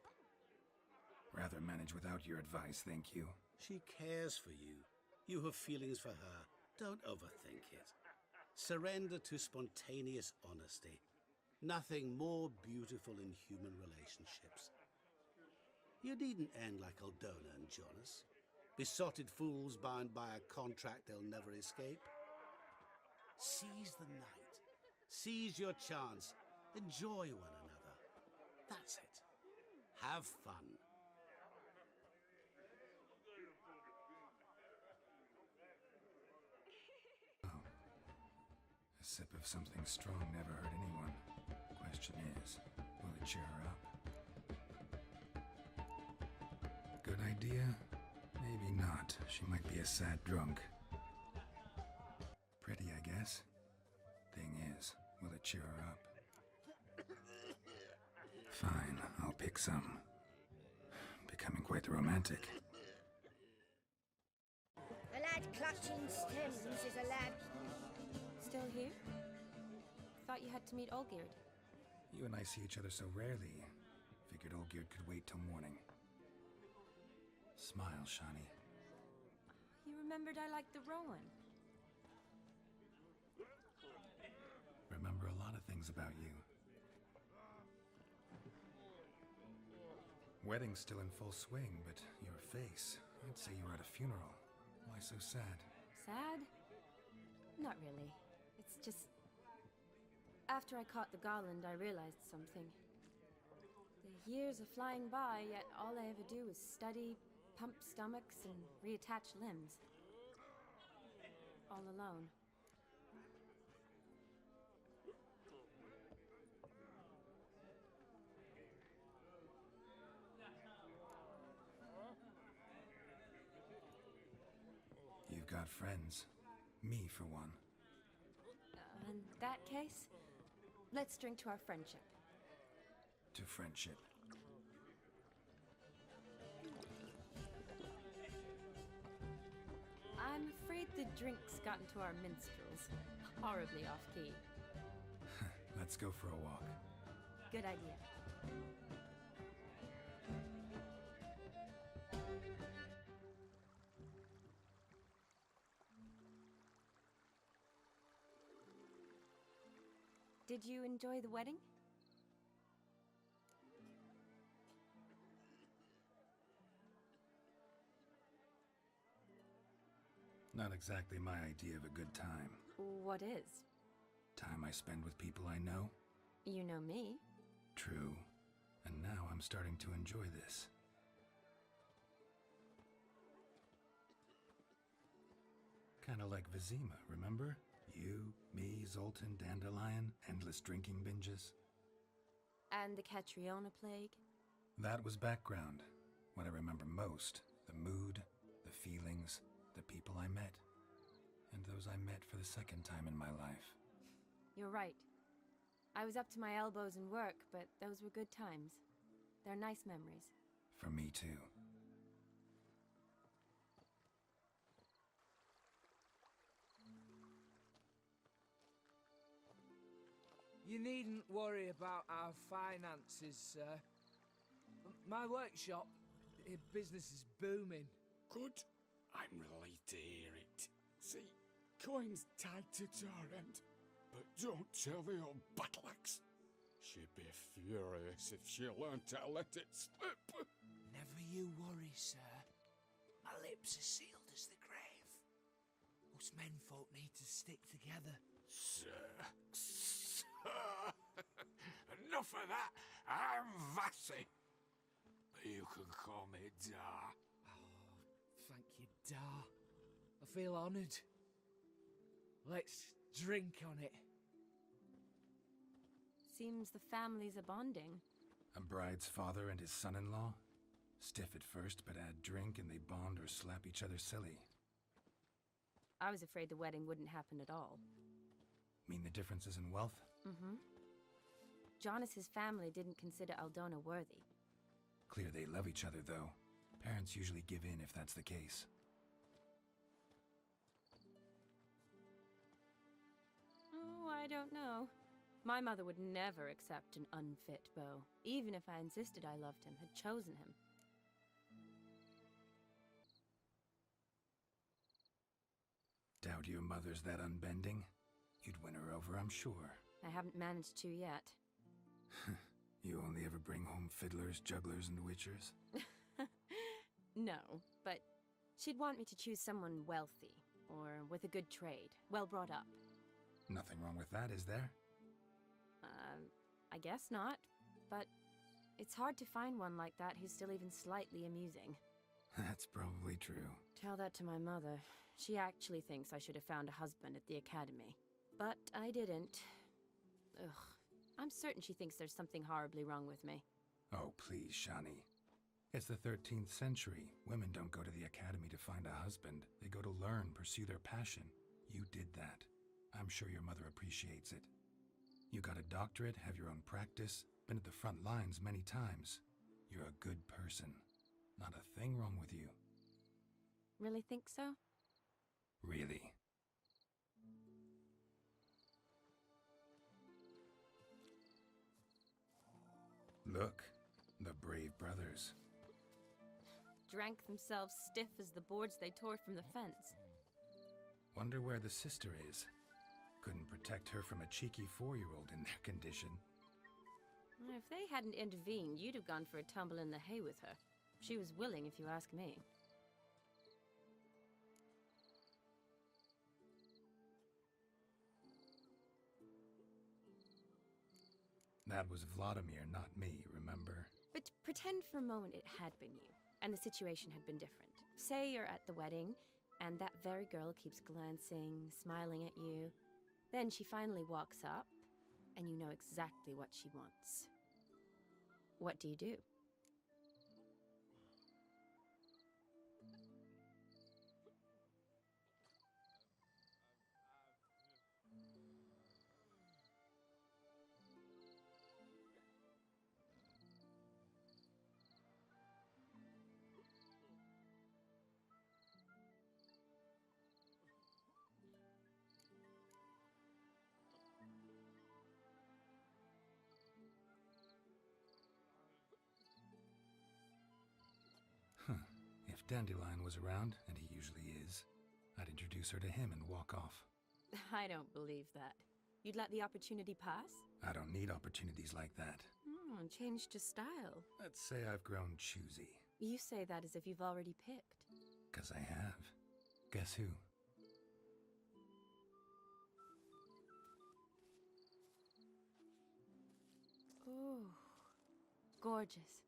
Rather manage without your advice, thank you. She cares for you. You have feelings for her. Don't overthink it. Surrender to spontaneous honesty. Nothing more beautiful in human relationships. You needn't end like Aldona and Jonas. Besotted fools bound by a contract they'll never escape. Seize the night. Seize your chance. Enjoy one another. That's it. Have fun. A sip of something strong never hurt anyone. Question is, will it cheer her up? Good idea? Maybe not. She might be a sad drunk. Pretty, I guess. Thing is, will it cheer her up? Fine, I'll pick some. Becoming quite the romantic. A lad clutching stems is a lad... Still here? Thought you had to meet Olgierd. You and I see each other so rarely. Figured Olgierd could wait till morning. Smile, Shani. You remembered I liked the Rowan. Remember a lot of things about you. Wedding's still in full swing, but your face, I'd say you were at a funeral. Why so sad? Sad? Not really. It's just... After I caught the Garland, I realized something. The years are flying by, yet all I ever do is study, pump stomachs, and reattach limbs. All alone. You've got friends. Me, for one. In that case, let's drink to our friendship. To friendship. I'm afraid the drinks got into our minstrels. Horribly off-key. Let's go for a walk. Good idea. Did you enjoy the wedding? Not exactly my idea of a good time. What is? Time I spend with people I know. You know me. True. And now I'm starting to enjoy this. Kinda like Vizima, remember? You, me, Zoltan, Dandelion, endless drinking binges. And the Catriona plague? That was background. What I remember most, the mood, the feelings, the people I met. And those I met for the second time in my life. You're right. I was up to my elbows in work, but those were good times. They're nice memories. For me too. You needn't worry about our finances, sir. My workshop, business is booming. Good. I'm relieved to hear it. See, coin's tied to Torrent, but don't tell the old battleaxe. She'd be furious if she learned to let it slip. Never you worry, sir. My lips are sealed as the grave. Us menfolk need to stick together. Sir. Enough of that. I'm Vassy. You can call me Dar. Oh, thank you, Dar. I feel honoured. Let's drink on it. Seems the families are bonding. A bride's father and his son-in-law? Stiff at first, but add drink and they bond or slap each other silly. I was afraid the wedding wouldn't happen at all. Mean the differences in wealth? Mm-hmm. Jonas's family didn't consider Aldona worthy. Clear they love each other, though. Parents usually give in if that's the case. Oh, I don't know. My mother would never accept an unfit beau, even if I insisted I loved him, had chosen him. Doubt your mother's that unbending? You'd win her over, I'm sure. I haven't managed to yet. You only ever bring home fiddlers, jugglers, and witchers? No, but she'd want me to choose someone wealthy, or with a good trade, well brought up. Nothing wrong with that, is there? I guess not, but it's hard to find one like that who's still even slightly amusing. That's probably true. Tell that to my mother. She actually thinks I should have found a husband at the academy. But I didn't. Ugh. I'm certain she thinks there's something horribly wrong with me. Oh, please, Shani. It's the 13th century. Women don't go to the academy to find a husband. They go to learn, pursue their passion. You did that. I'm sure your mother appreciates it. You got a doctorate, have your own practice, been at the front lines many times. You're a good person. Not a thing wrong with you. Really think so? Really. Look, the brave brothers. Drank themselves stiff as the boards they tore from the fence. Wonder where the sister is. Couldn't protect her from a cheeky 4-year-old in their condition. If they hadn't intervened, you'd have gone for a tumble in the hay with her. She was willing, if you ask me. That was Vladimir, not me, remember? But pretend for a moment it had been you, and the situation had been different. Say you're at the wedding, and that very girl keeps glancing, smiling at you. Then she finally walks up, and you know exactly what she wants. What do you do? If Dandelion was around, and he usually is, I'd introduce her to him and walk off. I don't believe that. You'd let the opportunity pass? I don't need opportunities like that. Changed your style. Let's say I've grown choosy. You say that as if you've already picked. 'Cause I have. Guess who? Ooh, gorgeous.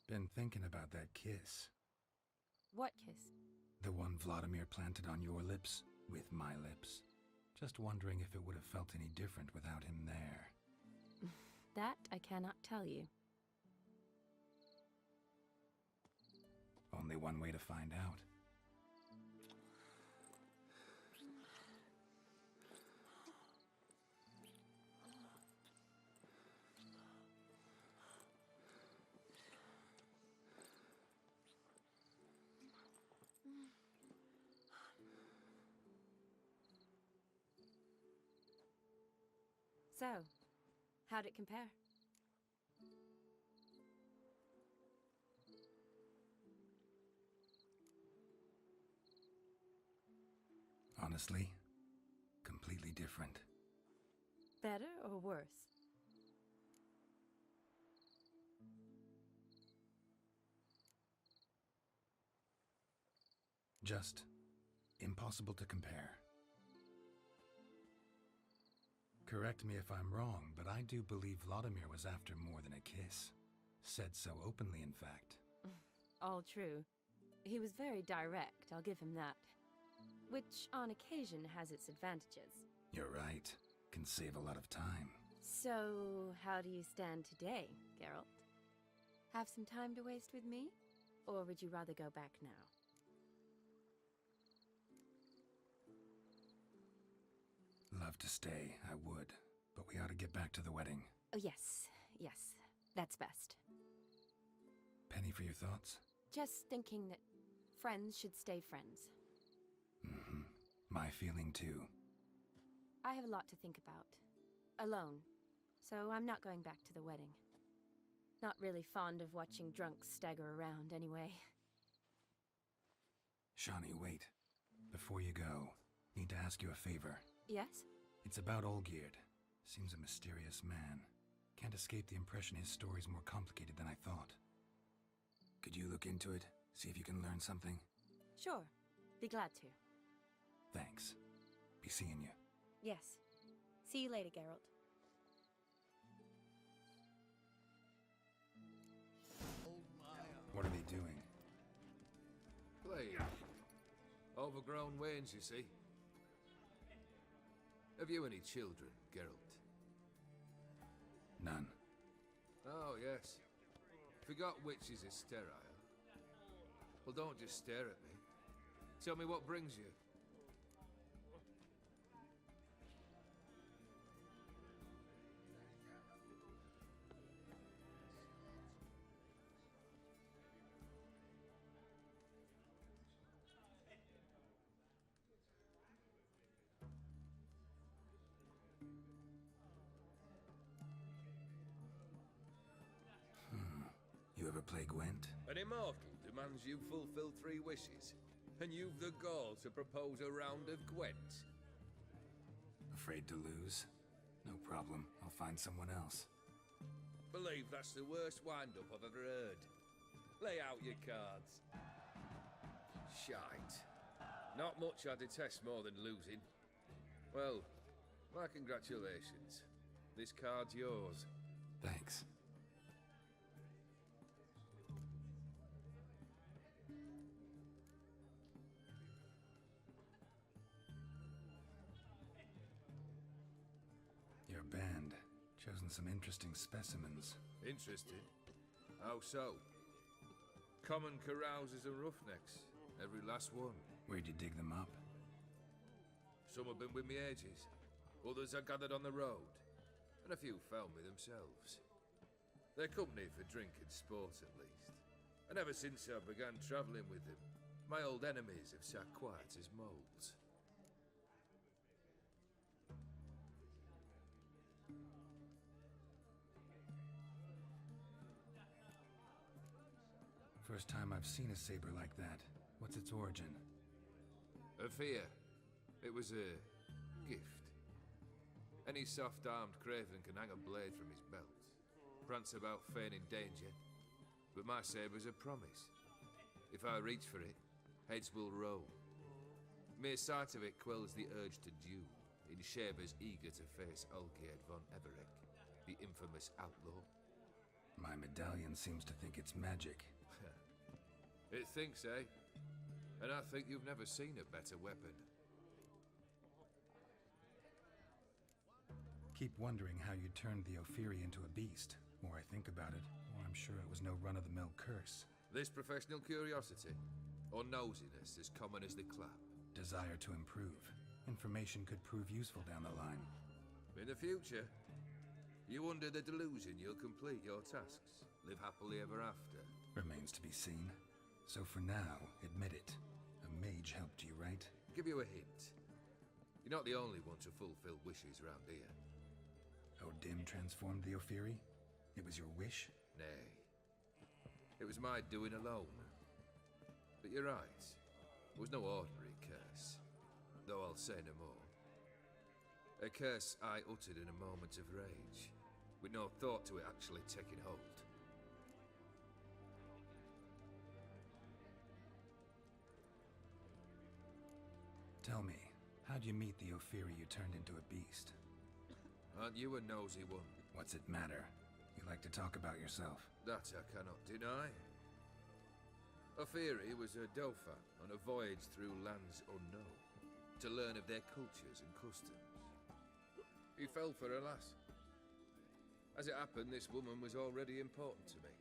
Been thinking about that kiss. What kiss? The one Vladimir planted on your lips, with my lips. Just wondering if it would have felt any different without him there. That I cannot tell you. Only one way to find out. So, how'd it compare? Honestly, completely different. Better or worse? Just impossible to compare. Correct me if I'm wrong, but I do believe Vladimir was after more than a kiss. Said so openly, in fact. All true. He was very direct, I'll give him that. Which, on occasion, has its advantages. You're right. Can save a lot of time. So, how do you stand today, Geralt? Have some time to waste with me? Or would you rather go back now? Love to stay, I would. But we ought to get back to the wedding. Oh, yes. Yes. That's best. Penny for your thoughts? Just thinking that friends should stay friends. Mm-hmm. My feeling too. I have a lot to think about. Alone. So I'm not going back to the wedding. Not really fond of watching drunks stagger around, anyway. Shawnee, wait. Before you go, need to ask you a favor. Yes? It's about Olgierd. Seems a mysterious man. Can't escape the impression his story's more complicated than I thought. Could you look into it? See if you can learn something? Sure. Be glad to. Thanks. Be seeing you. Yes. See you later, Geralt. What are they doing? Playing. Overgrown wains, you see. Have you any children, Geralt? None. Oh, yes. Forgot witches are sterile. Well, don't just stare at me. Tell me what brings you. You ever play Gwent? An immortal demands you fulfill 3 wishes, and you've the gall to propose a round of Gwent. Afraid to lose? No problem. I'll find someone else. Believe that's the worst wind-up I've ever heard. Lay out your cards. Shite. Not much I detest more than losing. Well, my congratulations. This card's yours. Thanks. Your band. Chosen some interesting specimens. Interested? How so? Common carousers and roughnecks. Every last one. Where'd you dig them up? Some have been with me ages. Others I gathered on the road. And a few found me themselves. They're company for drink and sport, at least. And ever since I began travelling with them, my old enemies have sat quiet as moles. First time I've seen a saber like that. What's its origin? A fear. It was a gift. Any soft-armed craven can hang a blade from his belt, prance about feigning danger, but my saber's a promise. If I reach for it, heads will roll. Mere sight of it quells the urge to duel, in shavers eager to face Olgierd von Everec, the infamous outlaw. My medallion seems to think it's magic. It thinks, eh? And I think you've never seen a better weapon. Keep wondering how you turned the Ophiri into a beast. More I think about it, more I'm sure it was no run-of-the-mill curse. This professional curiosity, or nosiness as common as the clap? Desire to improve. Information could prove useful down the line. In the future, you under the delusion you'll complete your tasks, live happily ever after. Remains to be seen. So for now, admit it. A mage helped you, right? Give you a hint. You're not the only one to fulfill wishes round here. Dim transformed the Ophiri? It was your wish? Nay. It was my doing alone. But you're right. It was no ordinary curse. Though I'll say no more. A curse I uttered in a moment of rage, with no thought to it actually taking hold. Tell me, how'd you meet the Ophiri you turned into a beast? Aren't you a nosy one? What's it matter? You like to talk about yourself. That I cannot deny. Ophiri was a Dauphin on a voyage through lands unknown, to learn of their cultures and customs. He fell for a lass. As it happened, this woman was already important to me.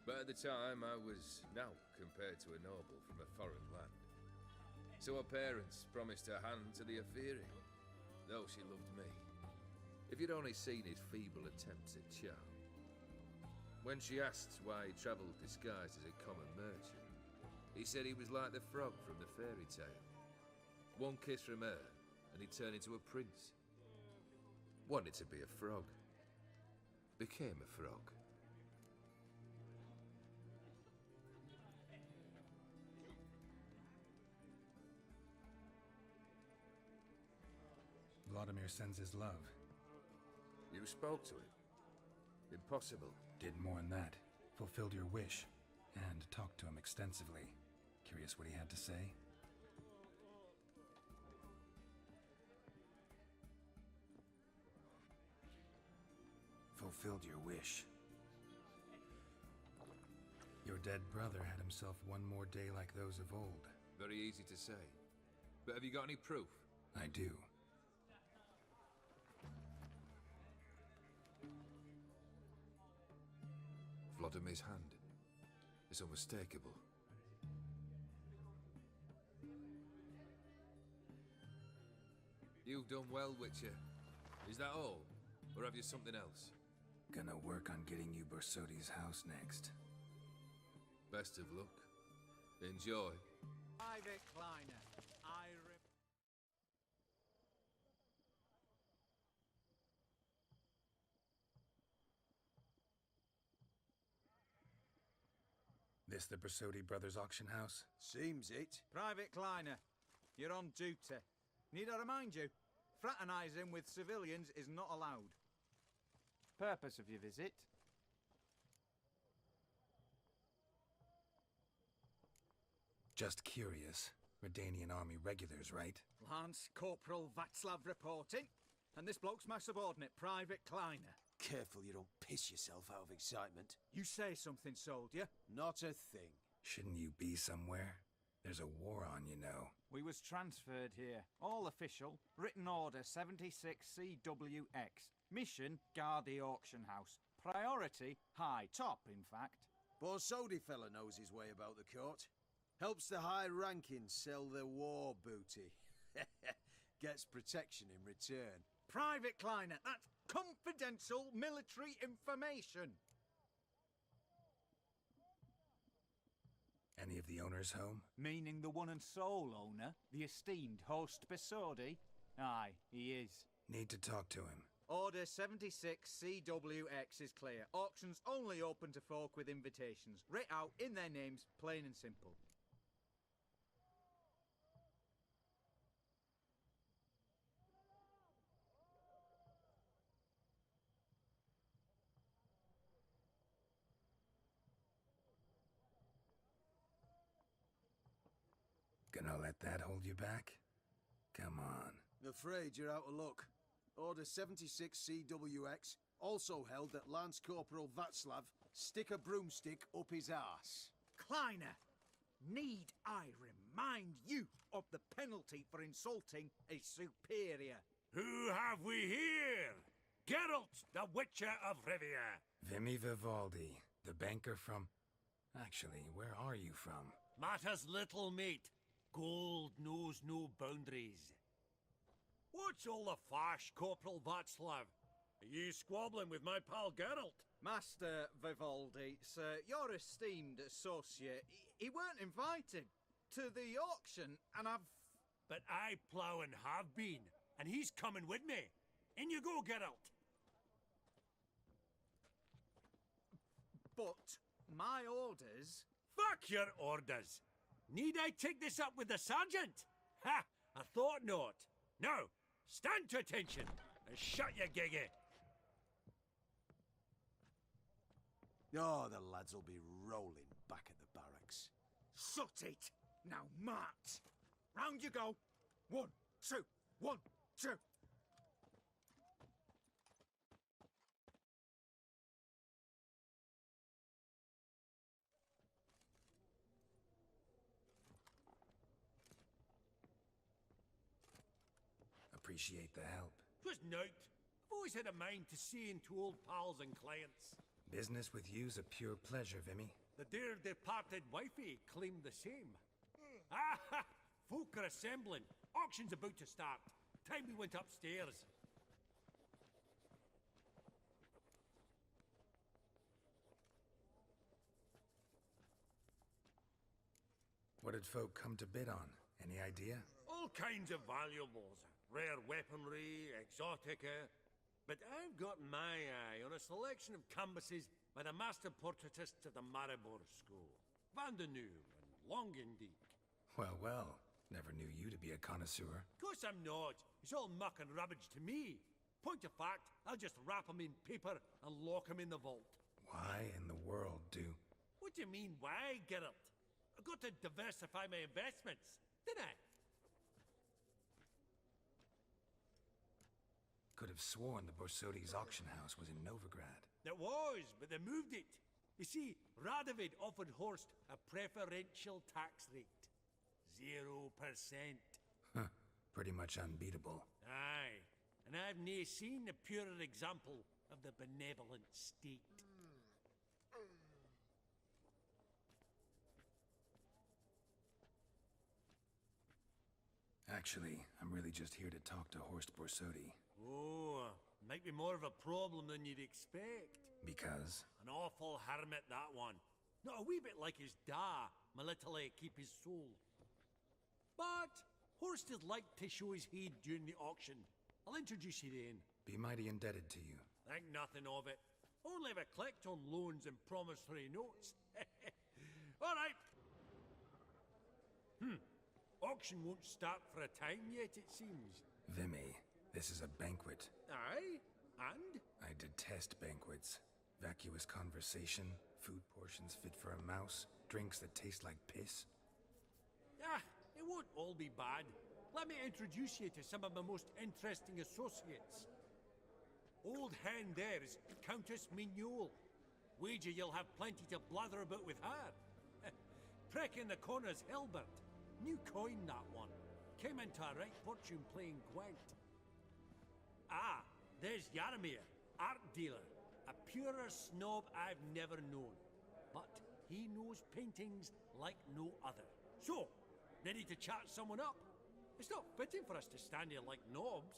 But at the time, I was naught compared to a noble from a foreign land. So her parents promised her hand to the Ophiri, though she loved me. If you'd only seen his feeble attempts at charm. When she asked why he travelled disguised as a common merchant, he said he was like the frog from the fairy tale. One kiss from her, and he turned into a prince. Wanted to be a frog. Became a frog. Mimir sends his love. You spoke to him? Impossible. Did more than that. Fulfilled your wish. And talked to him extensively. Curious what he had to say? Fulfilled your wish. Your dead brother had himself one more day like those of old. Very easy to say. But have you got any proof? I do. Vlodimir's hand. It's unmistakable. You've done well, Witcher. Is that all? Or have you something else? Gonna work on getting you Borsodi's house next. Best of luck. Enjoy. Private Kleiner. This the Borsodi Brothers auction house? Seems it. Private Kleiner, you're on duty. Need I remind you, fraternizing with civilians is not allowed. Purpose of your visit? Just curious. Redanian army regulars, right? Lance Corporal Václav reporting, and this bloke's my subordinate, Private Kleiner. Careful you don't piss yourself out of excitement. You say something, soldier. Not a thing. Shouldn't you be somewhere? There's a war on, you know. We was transferred here. All official. Written order 76 CWX. Mission, guard the auction house. Priority, high. Top, in fact. Borsodi fella knows his way about the court. Helps the high rankings sell their war booty. Gets protection in return. Private Kleiner, that's confidential military information. Any of the owners home? Meaning the one and sole owner, the esteemed HoS Borsodi? Aye, he is. Need to talk to him. Order 76 CWX is clear. Auctions only open to folk with invitations. Writ out in their names, plain and simple. Gonna let that hold you back? Come on. Afraid you're out of luck. Order 76 CWX also held that Lance Corporal Václav stick a broomstick up his arse. Kleiner, need I remind you of the penalty for insulting a superior? Who have we here? Geralt, the Witcher of Rivia. Vimy Vivaldi, the banker from... Actually, where are you from? Matters little, mate. Gold knows no boundaries. What's all the fash, Corporal Václav? Are you squabbling with my pal Geralt? Master Vivaldi, sir, your esteemed associate, he weren't invited to the auction, and I've... But I plough and have been, and he's coming with me. In you go, Geralt. But my orders... Fuck your orders. Need I take this up with the sergeant? Ha! I thought not. Now, stand to attention and shut your giggy. Oh, the lads will be rolling back at the barracks. Sut it! Now march! Round you go! 1, 2, 1, 2! Appreciate the help. 'Twas naught. I've always had a mind to seeing to old pals and clients. Business with you's a pure pleasure, Vimy. The dear departed wifey claimed the same. Ah! Folk are assembling. Auction's about to start. Time we went upstairs. What did folk come to bid on? Any idea? All kinds of valuables. Rare weaponry, exotica. But I've got my eye on a selection of canvases by the master portraitists of the Maribor School. Van de New and Longendijk. Well, well. Never knew you to be a connoisseur. Of course I'm not. It's all muck and rubbish to me. Point of fact, I'll just wrap 'em in paper and lock 'em in the vault. Why in the world do... What do you mean, why, Geralt? I've got to diversify my investments, didn't I? Could have sworn the Borsodi's auction house was in Novigrad. It was, but they moved it. You see, Radovid offered Horst a preferential tax rate. 0%. Huh. Pretty much unbeatable. Aye. And I've nae seen a purer example of the benevolent state. Actually, I'm really just here to talk to Horst Borsodi. Oh, might be more of a problem than you'd expect. Because? An awful hermit, that one. Not a wee bit like his da, my little keep his soul. But Horst is like to show his head during the auction. I'll introduce you then. Be mighty indebted to you. Think nothing of it. Only if I collect on loans and promissory notes. All right. Auction won't start for a time yet, it seems. Vimy, this is a banquet. Aye? And? I detest banquets. Vacuous conversation, food portions fit for a mouse, drinks that taste like piss. Ah, it won't all be bad. Let me introduce you to some of my most interesting associates. Old hen there is Countess Mignole. Wager you'll have plenty to blather about with her. Prick in the corner's Hilbert. New coin, that one. Came into a right fortune playing Gwent. Ah, there's Yaromir, art dealer. A purer snob I've never known. But he knows paintings like no other. So, ready to chat someone up? It's not fitting for us to stand here like knobs.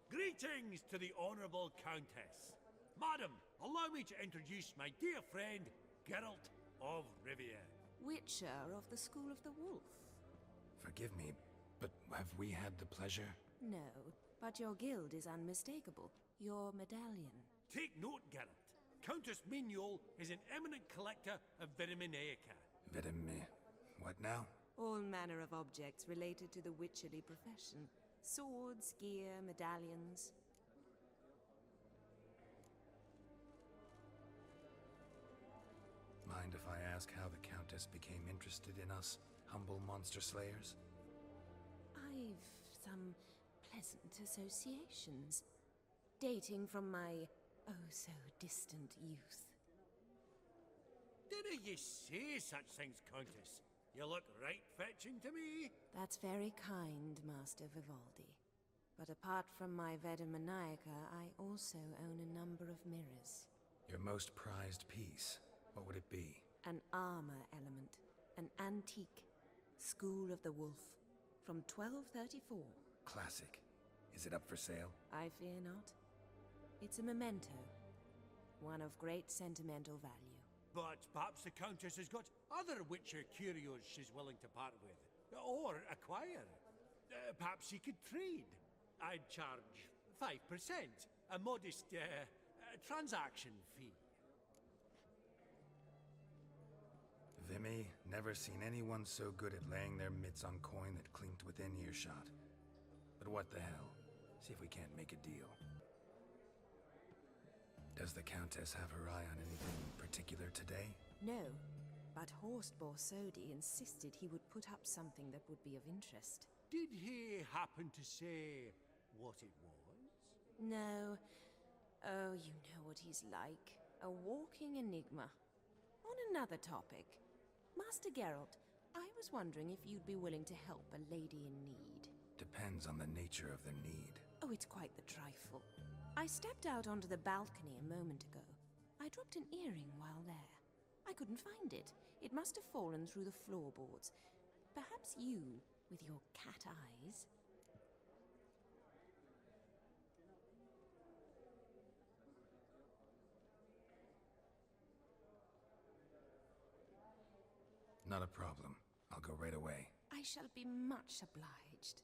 Greetings to the Honourable Countess. Madam, allow me to introduce my dear friend, Geralt of Rivia. Witcher of the School of the Wolf. Forgive me, but have we had the pleasure? No, but your guild is unmistakable. Your medallion. Take note, Geralt. Countess Mignole is an eminent collector of Vitaminaica. What now? All manner of objects related to the witcherly profession. Swords, gear, medallions. Mind if I ask how the Countess became interested in us, humble monster slayers? I've some pleasant associations, dating from my oh-so-distant youth. Didn't you say such things, Countess? You look right fetching to me. That's very kind, Master Vivaldi. But apart from my Vitaminaica, I also own a number of mirrors. Your most prized piece, what would it be? An armor element, an antique, School of the Wolf, from 1234. Classic. Is it up for sale? I fear not. It's a memento, one of great sentimental value. But perhaps the Countess has got other Witcher curios she's willing to part with. Or acquire. Perhaps she could trade. I'd charge 5%, a modest transaction fee. Vimy, never seen anyone so good at laying their mitts on coin that clinked within earshot. But what the hell? See if we can't make a deal. Does the Countess have her eye on anything particular today? No, but Horst Borsodi insisted he would put up something that would be of interest. Did he happen to say what it was? No. Oh, you know what he's like. A walking enigma. On another topic. Master Geralt, I was wondering if you'd be willing to help a lady in need. Depends on the nature of the need. Oh, it's quite the trifle. I stepped out onto the balcony a moment ago. I dropped an earring while there. I couldn't find it. It must have fallen through the floorboards. Perhaps you, with your cat eyes... Not a problem. I'll go right away. I shall be much obliged.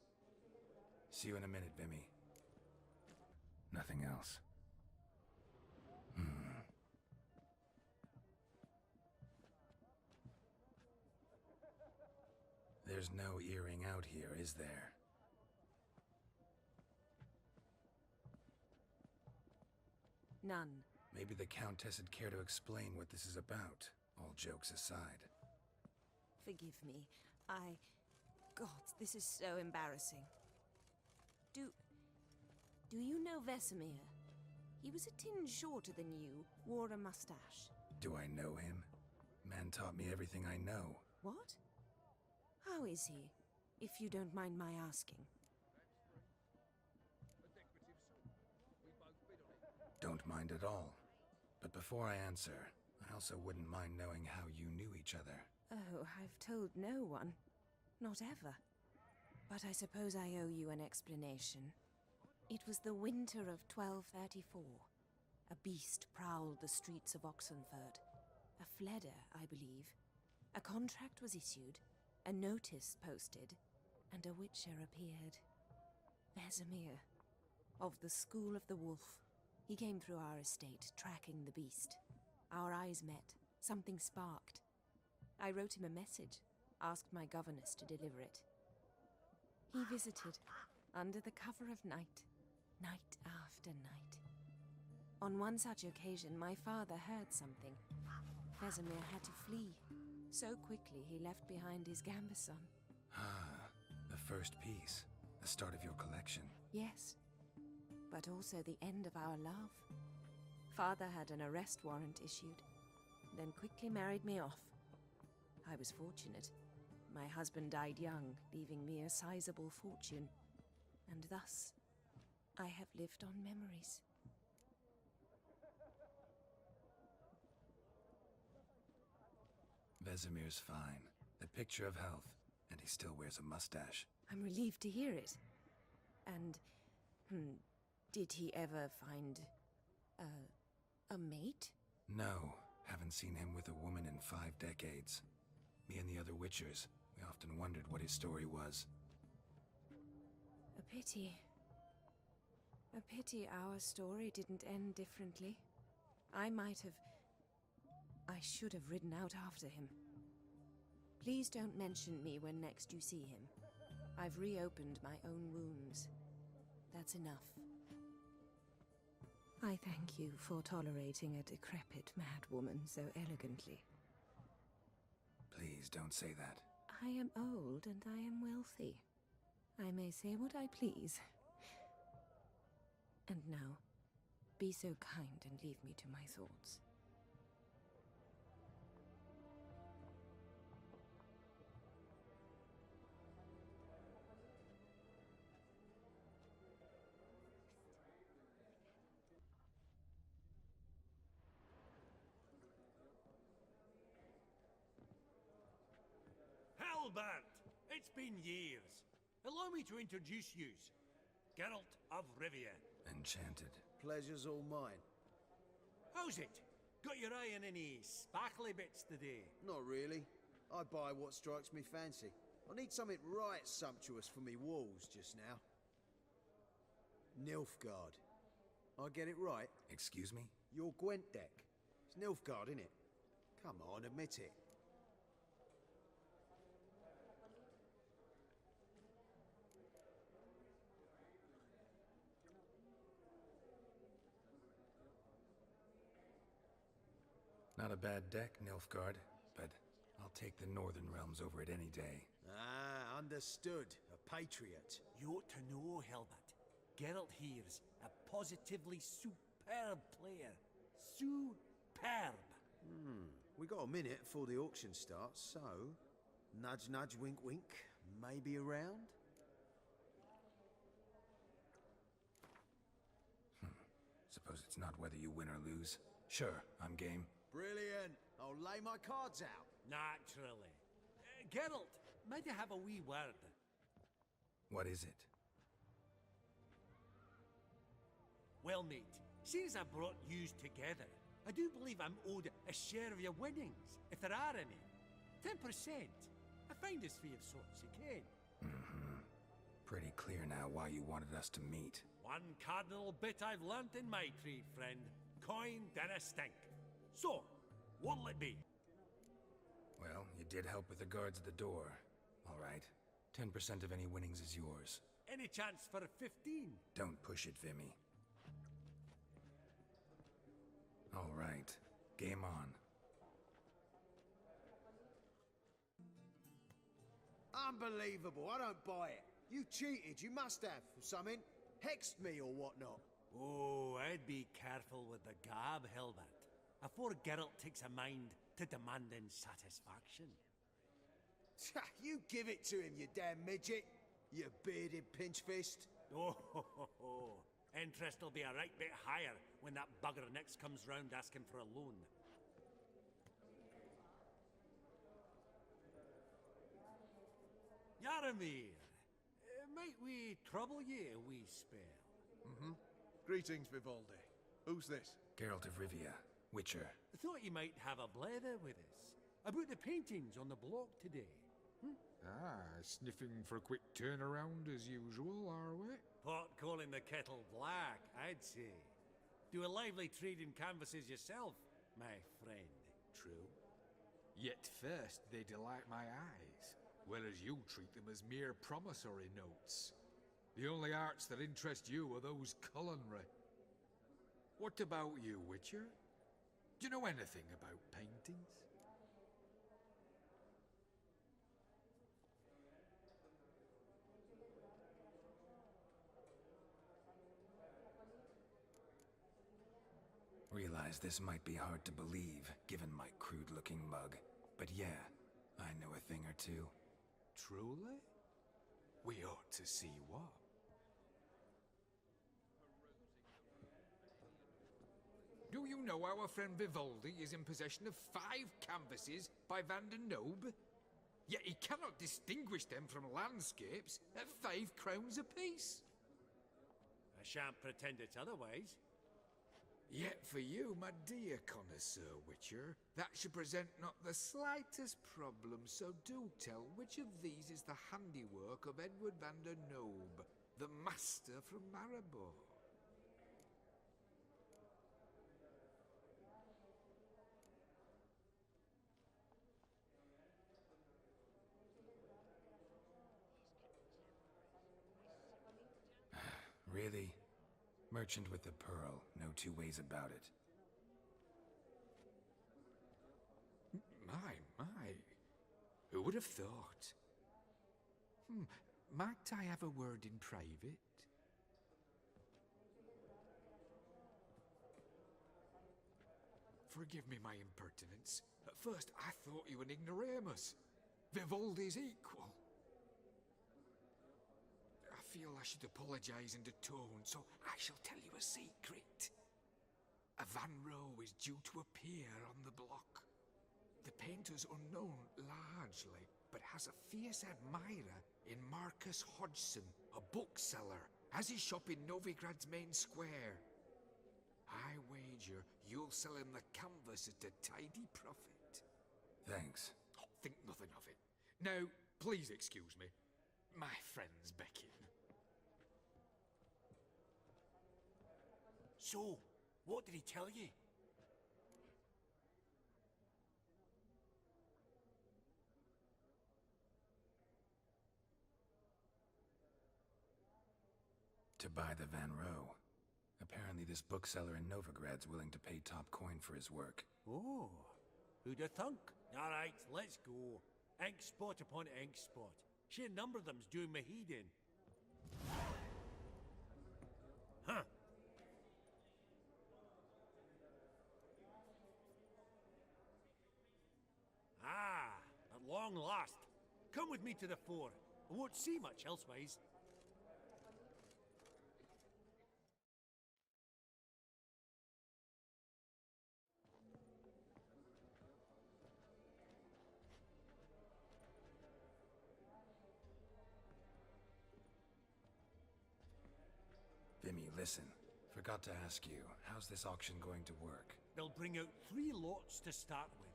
See you in a minute, Vimy. Nothing else. There's no earring out here, is there? None. Maybe the Countess would care to explain what this is about, all jokes aside. Forgive me. God, this is so embarrassing. Do you know Vesemir? He was a tinge shorter than you, wore a mustache. Do I know him? Man taught me everything I know. What? How is he, if you don't mind my asking? Don't mind at all. But before I answer, I also wouldn't mind knowing how you knew each other. Oh, I've told no one. Not ever. But I suppose I owe you an explanation. It was the winter of 1234. A beast prowled the streets of Oxenford. A fledder, I believe. A contract was issued, a notice posted, and a witcher appeared. Vesemir, of the School of the Wolf. He came through our estate, tracking the beast. Our eyes met. Something sparked. I wrote him a message, asked my governess to deliver it. He visited, under the cover of night, night after night. On one such occasion, my father heard something. Vesemir had to flee. So quickly, he left behind his gambeson. Ah, the first piece. The start of your collection. Yes, but also the end of our love. Father had an arrest warrant issued, then quickly married me off. I was fortunate. My husband died young, leaving me a sizable fortune. And thus, I have lived on memories. Vesemir's fine. The picture of health, and he still wears a mustache. I'm relieved to hear it. And, did he ever find a mate? No, haven't seen him with a woman in 5 decades. Me and the other Witchers, we often wondered what his story was. A pity. A pity our story didn't end differently. I should have ridden out after him. Please don't mention me when next you see him. I've reopened my own wounds. That's enough. I thank you for tolerating a decrepit madwoman so elegantly. Please don't say that. I am old and I am wealthy. I may say what I please. And now, be so kind and leave me to my thoughts. Albert! It's been years. Allow me to introduce yous. Geralt of Rivia. Enchanted. Pleasure's all mine. How's it? Got your eye on any sparkly bits today? Not really. I buy what strikes me fancy. I need something right sumptuous for me walls just now. Nilfgaard. I get it right? Excuse me? Your Gwent deck. It's Nilfgaard, innit? Come on, admit it. Not a bad deck, Nilfgaard, but I'll take the Northern Realms over it any day. Ah, understood. A patriot. You ought to know, Helbert. Geralt here's a positively superb player. Superb! We got a minute before the auction starts, so... Nudge, nudge, wink, wink. Maybe around? Suppose it's not whether you win or lose. Sure, I'm game. Brilliant. I'll lay my cards out. Naturally. Geralt, might I have a wee word? What is it? Well, mate, seeing as I brought yous together, I do believe I'm owed a share of your winnings, if there are any. 10%. A finder's fee of sorts, you can. Pretty clear now why you wanted us to meet. One cardinal bit I've learnt in my trade, friend. Coin dinna stink. So, what'll it be? Well, you did help with the guards at the door. All right. 10% of any winnings is yours. Any chance for 15? Don't push it, Vimy. All right. Game on. Unbelievable, I don't buy it. You cheated, you must have, or something. Hexed me or whatnot. Oh, I'd be careful with the gab, Hilbert. Afore Geralt takes a mind to demanding satisfaction. You give it to him, you damn midget. You bearded pinchfist. Oh, interest will be a right bit higher when that bugger next comes round asking for a loan. Yaramir, might we trouble ye a wee spell? Mm-hmm. Greetings, Vivaldi. Who's this? Geralt of Rivia, Witcher. I thought you might have a blether with us about the paintings on the block today. Sniffing for a quick turnaround as usual, are we? Pot calling the kettle black, I'd say. Do a lively trade in canvases yourself, my friend. True. Yet first they delight my eyes, whereas you treat them as mere promissory notes. The only arts that interest you are those culinary. What about you, Witcher? Do you know anything about paintings? Realize this might be hard to believe, given my crude-looking mug. But yeah, I know a thing or two. Truly? We ought to see what. Do you know our friend Vivaldi is in possession of 5 canvases by Van der Nobe? Yet he cannot distinguish them from landscapes at 5 crowns apiece. I shan't pretend it's otherwise. Yet for you, my dear connoisseur Witcher, that should present not the slightest problem, so do tell which of these is the handiwork of Edward van der Nobe, the master from Maribor. Really? Merchant with the pearl, no two ways about it. My. Who would have thought? Might I have a word in private? Forgive me my impertinence. At first I thought you an ignoramus. Vivaldi's equal. I feel I should apologize in the tone, so I shall tell you a secret. A Van Rowe is due to appear on the block. The painter's unknown largely, but has a fierce admirer in Marcus Hodgson, a bookseller, has his shop in Novigrad's main square. I wager you'll sell him the canvas at a tidy profit. Thanks. Oh, think nothing of it. Now, please excuse me. My friend's becking. So, what did he tell you? To buy the Van Rowe. Apparently this bookseller in Novigrad's willing to pay top coin for his work. Oh, who'd have thunk? All right, let's go. Ink spot upon ink spot. Sheer number of them's doing me heed in. Huh. At long last. Come with me to the fore. I won't see much elsewise. Vimy, listen. Forgot to ask you, how's this auction going to work? They'll bring out 3 lots to start with.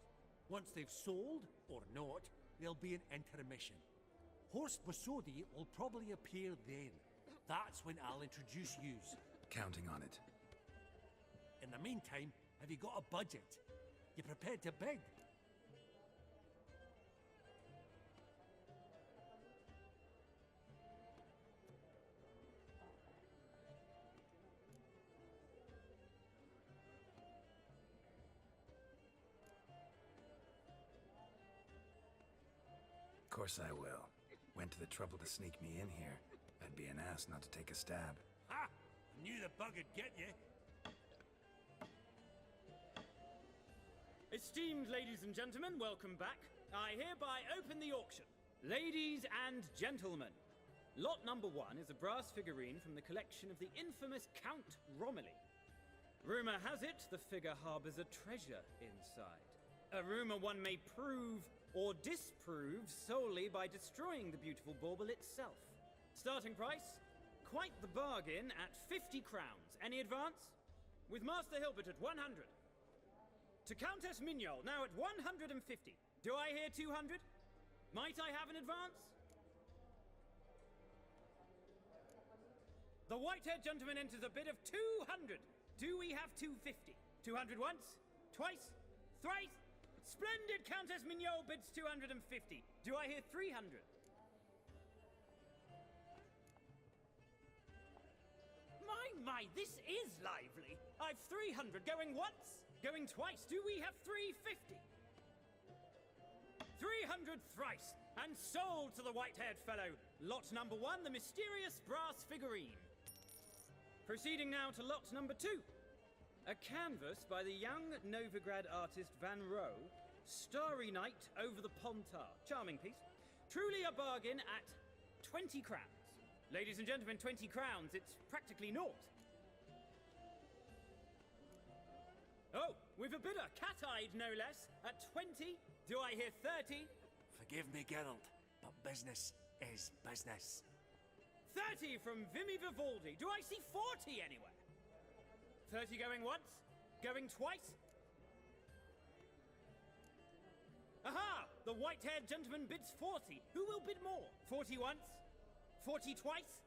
Once they've sold, or not, there'll be an intermission. HoS Bosodi will probably appear then. That's when I'll introduce yous. Counting on it. In the meantime, have you got a budget? You prepared to bid? course I will. Went to the trouble to sneak me in here. I'd be an ass not to take a stab. Ha! I knew the bug would get you. Esteemed ladies and gentlemen, welcome back. I hereby open the auction. Ladies and gentlemen, lot number 1 is a brass figurine from the collection of the infamous Count Romilly. Rumour has it the figure harbours a treasure inside. A rumour one may prove or disprove solely by destroying the beautiful bauble itself. Starting price? Quite the bargain at 50 crowns. Any advance? With Master Hilbert at 100. To Countess Mignol, now at 150. Do I hear 200? Might I have an advance? The white-haired gentleman enters a bid of 200. Do we have 250? 200 once? Twice? Thrice? Splendid! Countess Mignol bids 250. Do I hear 300? My, this is lively. I've 300 going once, going twice. Do we have 350? 300 thrice, and sold to the white-haired fellow. Lot number 1, the mysterious brass figurine. Proceeding now to lot number 2. A canvas by the young Novigrad artist Van Rohe, Starry Night over the Pontar. Charming piece. Truly a bargain at 20 crowns. Ladies and gentlemen, 20 crowns, it's practically naught. Oh, we've a bidder, cat-eyed no less, at 20. Do I hear 30? Forgive me, Geralt, but business is business. 30 from Vimy Vivaldi. Do I see 40 anywhere? 30 going once? Going twice? Aha! The white-haired gentleman bids 40. Who will bid more? 40 once? 40 twice?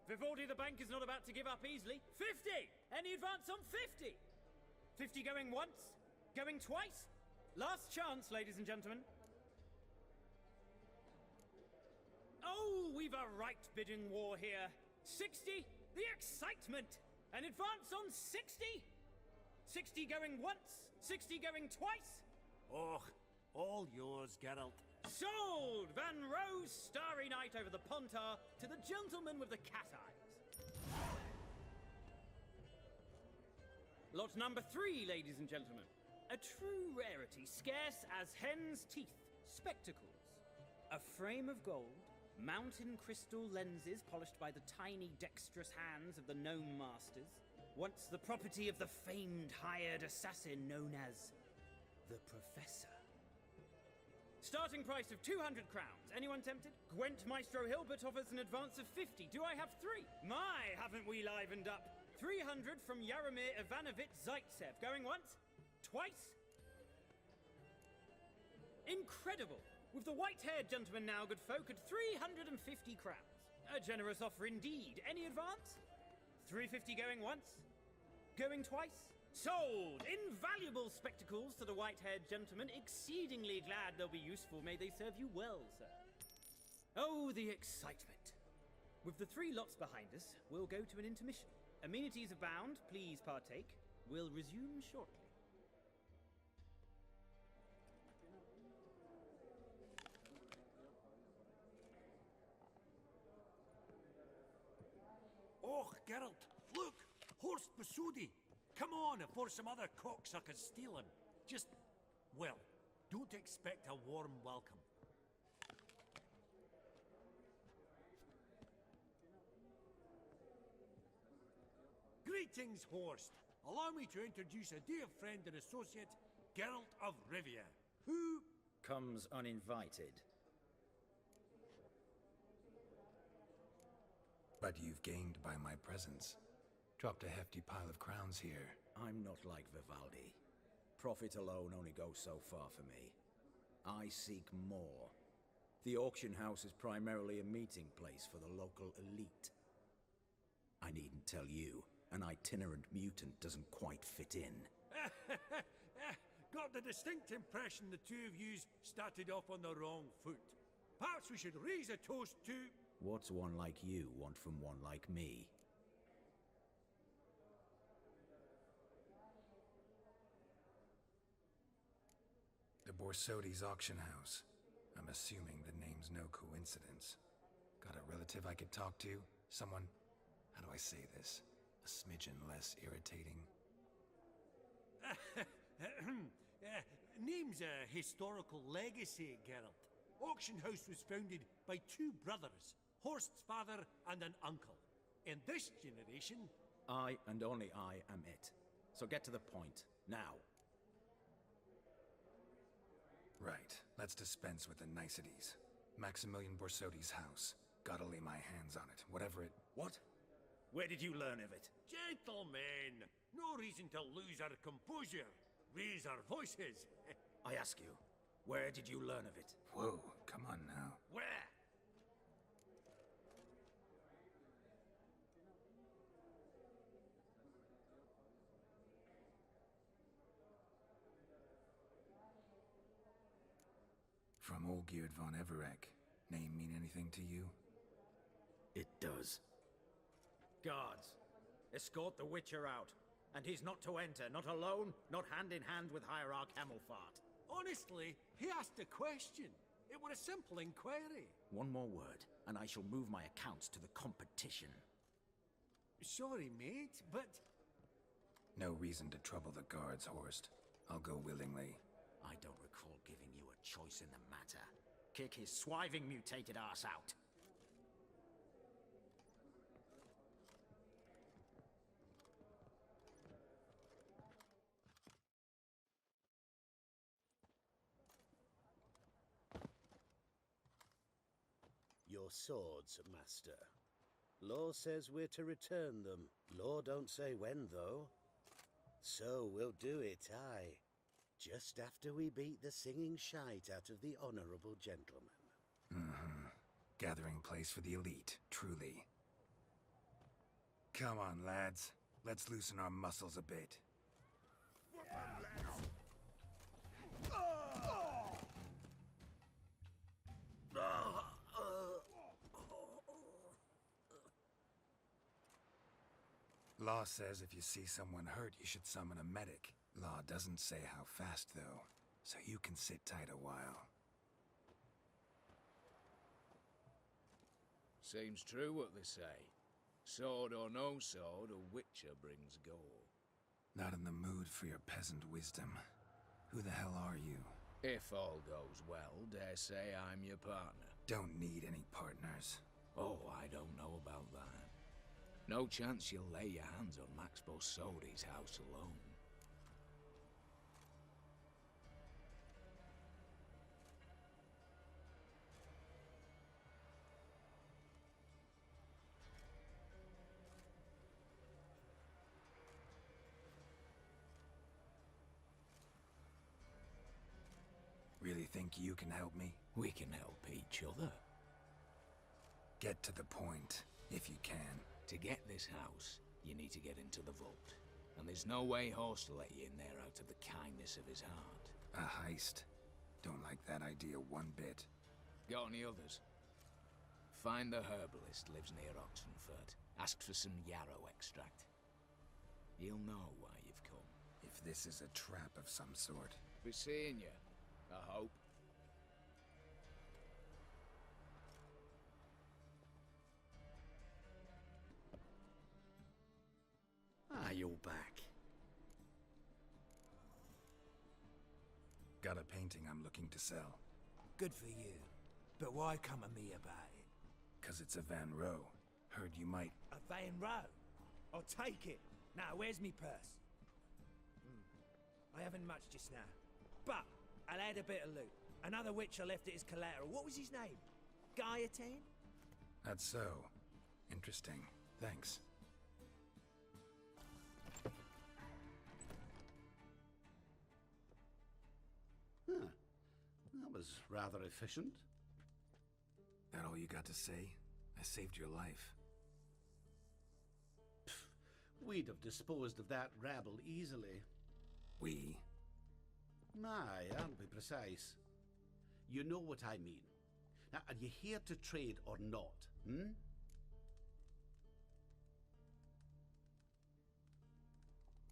Vivaldi the bank is not about to give up easily. 50! Any advance on 50? 50 going once? Going twice? Last chance, ladies and gentlemen. Oh, we've a right bidding war here. 60? The excitement! An advance on 60? 60 going once? 60 going twice? Oh, all yours, Geralt. Sold! Van Rohe's Starry Night over the Pontar to the gentleman with the cat eyes. Lot number 3, ladies and gentlemen. A true rarity, scarce as hen's teeth. Spectacles. A frame of gold, mountain crystal lenses polished by the tiny dexterous hands of the gnome masters. Once the property of the famed hired assassin known as the Professor. Starting price of 200 crowns. Anyone tempted? Gwent Maestro Hilbert offers an advance of 50. Do I have 3? My, haven't we livened up? 300 from Yaromir Ivanovich Zaitsev. Going once? Twice? Incredible! With the white-haired gentleman now, good folk, at 350 crowns. A generous offer indeed. Any advance? 350 going once? Going twice? Sold! Invaluable spectacles to the white-haired gentleman. Exceedingly glad they'll be useful. May they serve you well, sir. Oh, the excitement. With the 3 lots behind us, we'll go to an intermission. Amenities abound. Please partake. We'll resume shortly. Oh, Geralt, look! Horst Basudi! Come on, before some other cocksuckers steal him. Just, well, don't expect a warm welcome. Greetings, Horst. Allow me to introduce a dear friend and associate, Geralt of Rivia, who comes uninvited. But you've gained by my presence. Dropped a hefty pile of crowns here. I'm not like Vivaldi. Profit alone only goes so far for me. I seek more. The auction house is primarily a meeting place for the local elite. I needn't tell you, an itinerant mutant doesn't quite fit in. got the distinct impression the two of yous started off on the wrong foot. Perhaps we should raise a toast to... What's one like you want from one like me? The Borsodi's auction house. A I'm assuming the name's no coincidence. Got a relative I could talk to? Someone, how do I say this? A smidgen less irritating? Name's a historical legacy, Geralt. Auction House was founded by two brothers, Horst's father and an uncle. In this generation... I and only I am it. So get to the point, now. Right, let's dispense with the niceties. Maximilian Borsodi's house. Gotta lay my hands on it, whatever it... What? Where did you learn of it? Gentlemen, no reason to lose our composure. Raise our voices. I ask you, where did you learn of it? Whoa, come on now. Where? From Olgierd von Everek. Name mean anything to you? It does. Guards, escort the Witcher out. And he's not to enter, not alone, not hand in hand with Hierarch Hemelfart. Honestly, he asked a question. It were a simple inquiry. One more word, and I shall move my accounts to the competition. Sorry, mate, but... No reason to trouble the guards, Horst. I'll go willingly. I don't recall giving you a choice in the matter. Kick his swiving mutated ass out. Your swords, master. Law says we're to return them. Law don't say when, though. So we'll do it, aye. Just after we beat the singing shite out of the honourable gentleman. Mm-hmm. Gathering place for the elite, truly. Come on, lads. Let's loosen our muscles a bit. Law says if you see someone hurt, you should summon a medic. Law doesn't say how fast, though, so you can sit tight a while. Seems true what they say. Sword or no sword, a witcher brings gore. Not in the mood for your peasant wisdom. Who the hell are you? If all goes well, dare say I'm your partner. Don't need any partners. Oh, I don't know about that. No chance you'll lay your hands on Max Borsodi's house alone. Really think you can help me? We can help each other. Get to the point, if you can. To get this house, you need to get into the vault. And there's no way HoS will let you in there out of the kindness of his heart. A heist. Don't like that idea one bit. Got any others? Find the herbalist, lives near Oxenfurt. Ask for some yarrow extract. He'll know why you've come. If this is a trap of some sort. Be seeing you, I hope. Ah, you're back. Got a painting I'm looking to sell. Good for you. But why come to me about it? 'Cause it's a Van Row. Heard you might... A Van Row? I'll take it. Now, where's me purse? I haven't much just now. But I'll add a bit of loot. Another witcher left it as collateral. What was his name? Gaiatan? That's so. Interesting. Thanks. Huh. That was rather efficient. That all you got to say? I saved your life. We'd have disposed of that rabble easily. We? Aye, aren't we precise? You know what I mean. Now, are you here to trade or not, hmm?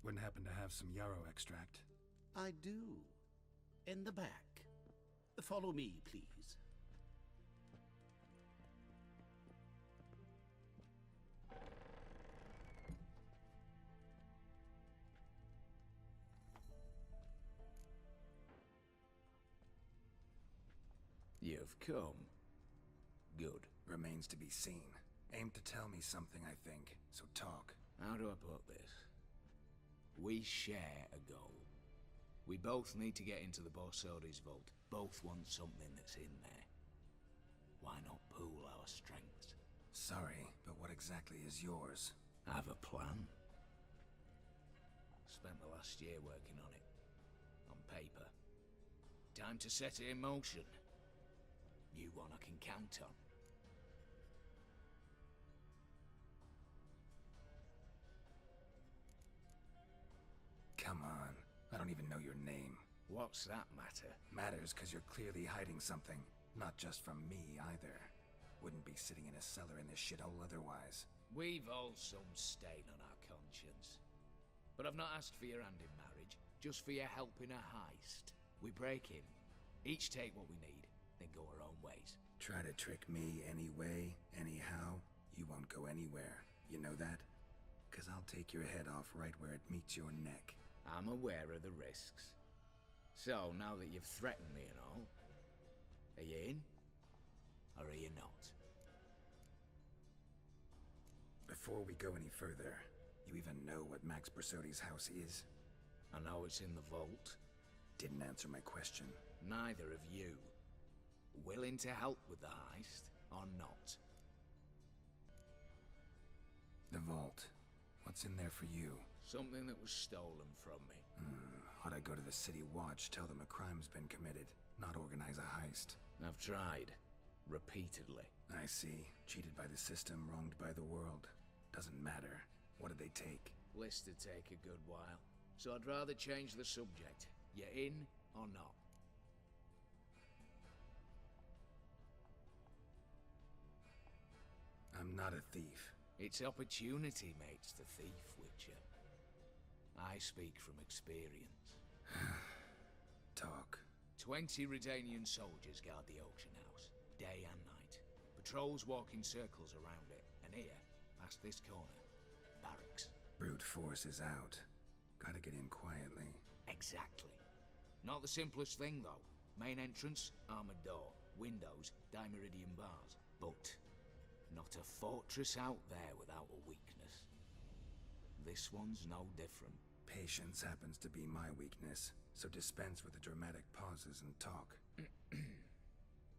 Wouldn't happen to have some yarrow extract. I do. In the back. Follow me, please. have come. Good. Remains to be seen. Aim to tell me something, I think, so talk. How do I put this? We share a goal. We both need to get into the Borsodi's vault. Both want something that's in there. Why not pool our strengths? Sorry, but what exactly is yours? I have a plan. Spent the last year working on it. On paper. Time to set it in motion. You one I can count on. Come on. I don't even know your name. What's that matter? Matters because you're clearly hiding something. Not just from me, either. Wouldn't be sitting in a cellar in this shithole otherwise. We've all some stain on our conscience. But I've not asked for your hand in marriage, just for your help in a heist. We break in, each take what we need, then go our own ways. Try to trick me anyway, anyhow, you won't go anywhere. You know that? Because I'll take your head off right where it meets your neck. I'm aware of the risks. So, now that you've threatened me and all, are you in? Or are you not? Before we go any further, you even know what Max Borsodi's house is? I know it's in the vault. Didn't answer my question. Neither of you. Willing to help with the heist, or not? The vault. What's in there for you? Something that was stolen from me. Ought I go to the City Watch, tell them a crime's been committed, not organize a heist? I've tried. Repeatedly. I see. Cheated by the system, wronged by the world. Doesn't matter. What did they take? List to take a good while. So I'd rather change the subject. You in or not? I'm not a thief. It's opportunity makes the thief, Witcher. I speak from experience. Talk. 20 Redanian soldiers guard the auction house, day and night. Patrols walk in circles around it, and here, past this corner, barracks. Brute force is out. Gotta get in quietly. Exactly. Not the simplest thing, though. Main entrance, armored door. Windows, dimeridian bars. But not a fortress out there without a weakness. This one's no different. Patience happens to be my weakness, so dispense with the dramatic pauses and talk.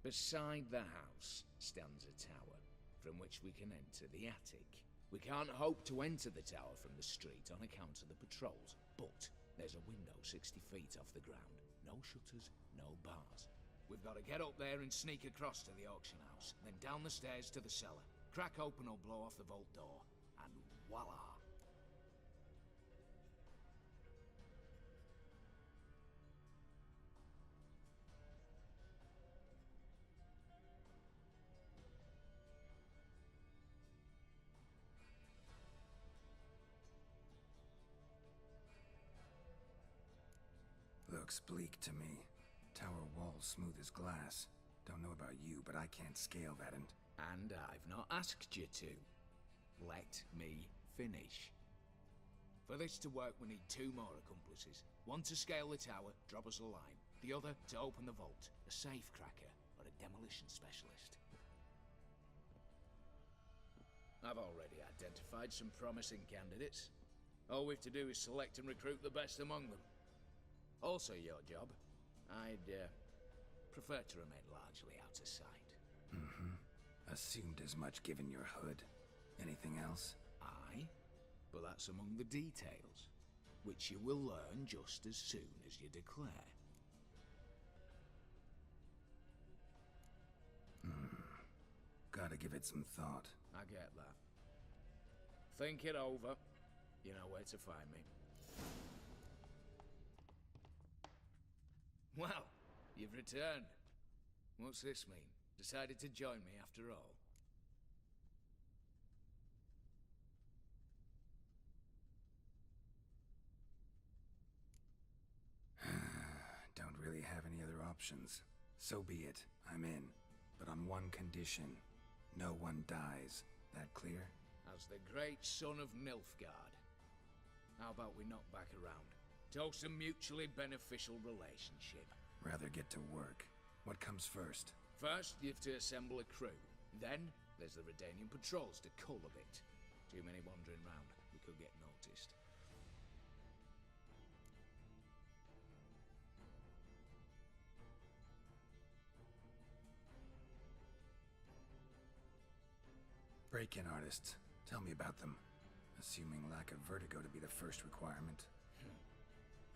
Beside the house stands a tower, from which we can enter the attic. We can't hope to enter the tower from the street on account of the patrols, but there's a window 60 feet off the ground. No shutters, no bars. We've got to get up there and sneak across to the auction house, then down the stairs to the cellar, crack open or blow off the vault door, and voila! Looks bleak to me. Tower walls smooth as glass. Don't know about you, but I can't scale that and... And I've not asked you to. Let me finish. For this to work, we need 2 more accomplices. One to scale the tower, drop us a line. The other to open the vault, a safe cracker or a demolition specialist. I've already identified some promising candidates. All we've to do is select and recruit the best among them. Also your job. I'd prefer to remain largely out of sight. Assumed as much given your hood. Anything else? Aye, but that's among the details, which you will learn just as soon as you declare. Gotta give it some thought. I get that. Think it over. You know where to find me. Well, you've returned. What's this mean? Decided to join me after all? Don't really have any other options. So be it. I'm in. But on one condition. No one dies. That clear? As the great son of Nilfgaard. How about we knock back around? Toast a mutually beneficial relationship. Rather get to work. What comes first? First, you have to assemble a crew. Then, there's the Redanian patrols to cull a bit. Too many wandering round. We could get noticed. Break-in artists. Tell me about them. Assuming lack of vertigo to be the first requirement.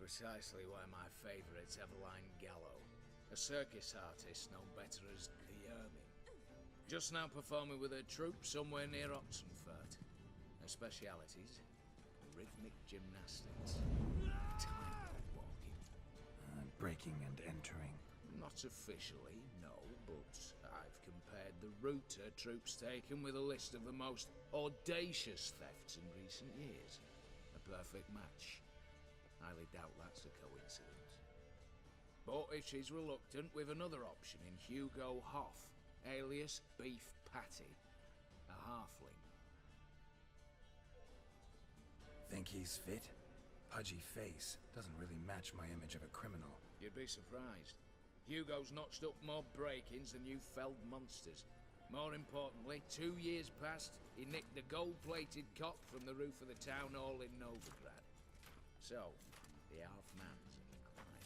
Precisely why my favourite's Eveline Gallo. A circus artist known better as the Ermine. Just now performing with her troupe somewhere near Oxenfurt. Her specialities? Rhythmic gymnastics. Tightrope walking. Breaking and entering. Not officially, no, but I've compared the route her troope's taken with a list of the most audacious thefts in recent years. A perfect match. Highly doubt that's a coincidence. But if she's reluctant, we've another option in Hugo Hoff, alias Beef Patty, a halfling. Think he's fit? Pudgy face doesn't really match my image of a criminal. You'd be surprised. Hugo's notched up more break-ins than you felled monsters. More importantly, 2 years past, he nicked the gold-plated cock from the roof of the town hall in Novigrad. So, the half-man's a climber.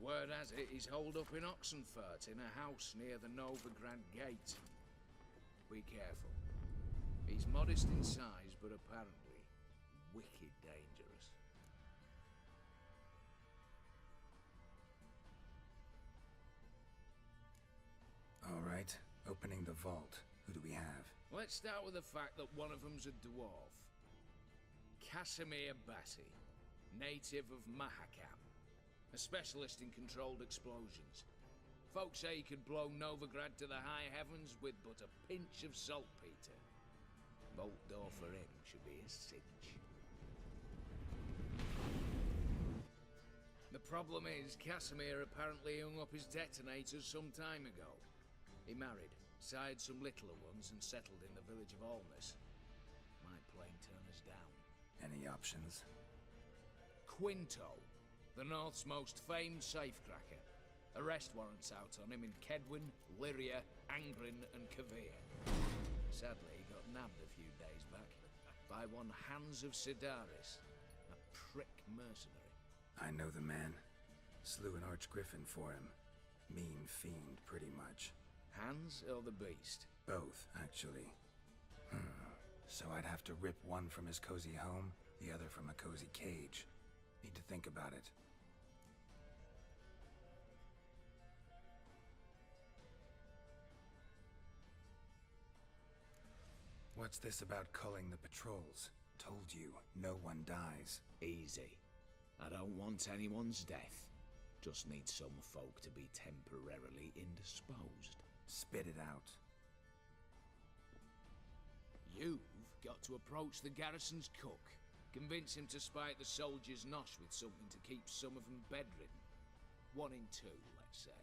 Word has it, he's holed up in Oxenfurt in a house near the Novigrad gate. Be careful. He's modest in size, but apparently wicked dangerous. All right, opening the vault. Who do we have? Let's start with the fact that one of them's a dwarf. Casimir Batty, native of Mahakam. A specialist in controlled explosions. Folks say he could blow Novigrad to the high heavens with but a pinch of saltpeter. Vault door for him should be a cinch. The problem is, Casimir apparently hung up his detonators some time ago. He married, sired some littler ones, and settled in the village of Alness. Might plain turn us down. Any options? Quinto, the North's most famed safecracker. Arrest warrants out on him in Kedwin, Lyria, Angrin, and Kavir. Sadly, he got nabbed a few days back by one Hans of Sidaris, a prick mercenary. I know the man. Slew an archgriffin for him. Mean fiend, pretty much. Hans or the beast? Both, actually. So I'd have to rip one from his cozy home, the other from a cozy cage. Need to think about it. What's this about culling the patrols? Told you, no one dies. Easy. I don't want anyone's death. Just need some folk to be temporarily indisposed. Spit it out. You've got to approach the garrison's cook. Convince him to spike the soldiers' nosh with something to keep some of them bedridden. 1 in 2, let's say.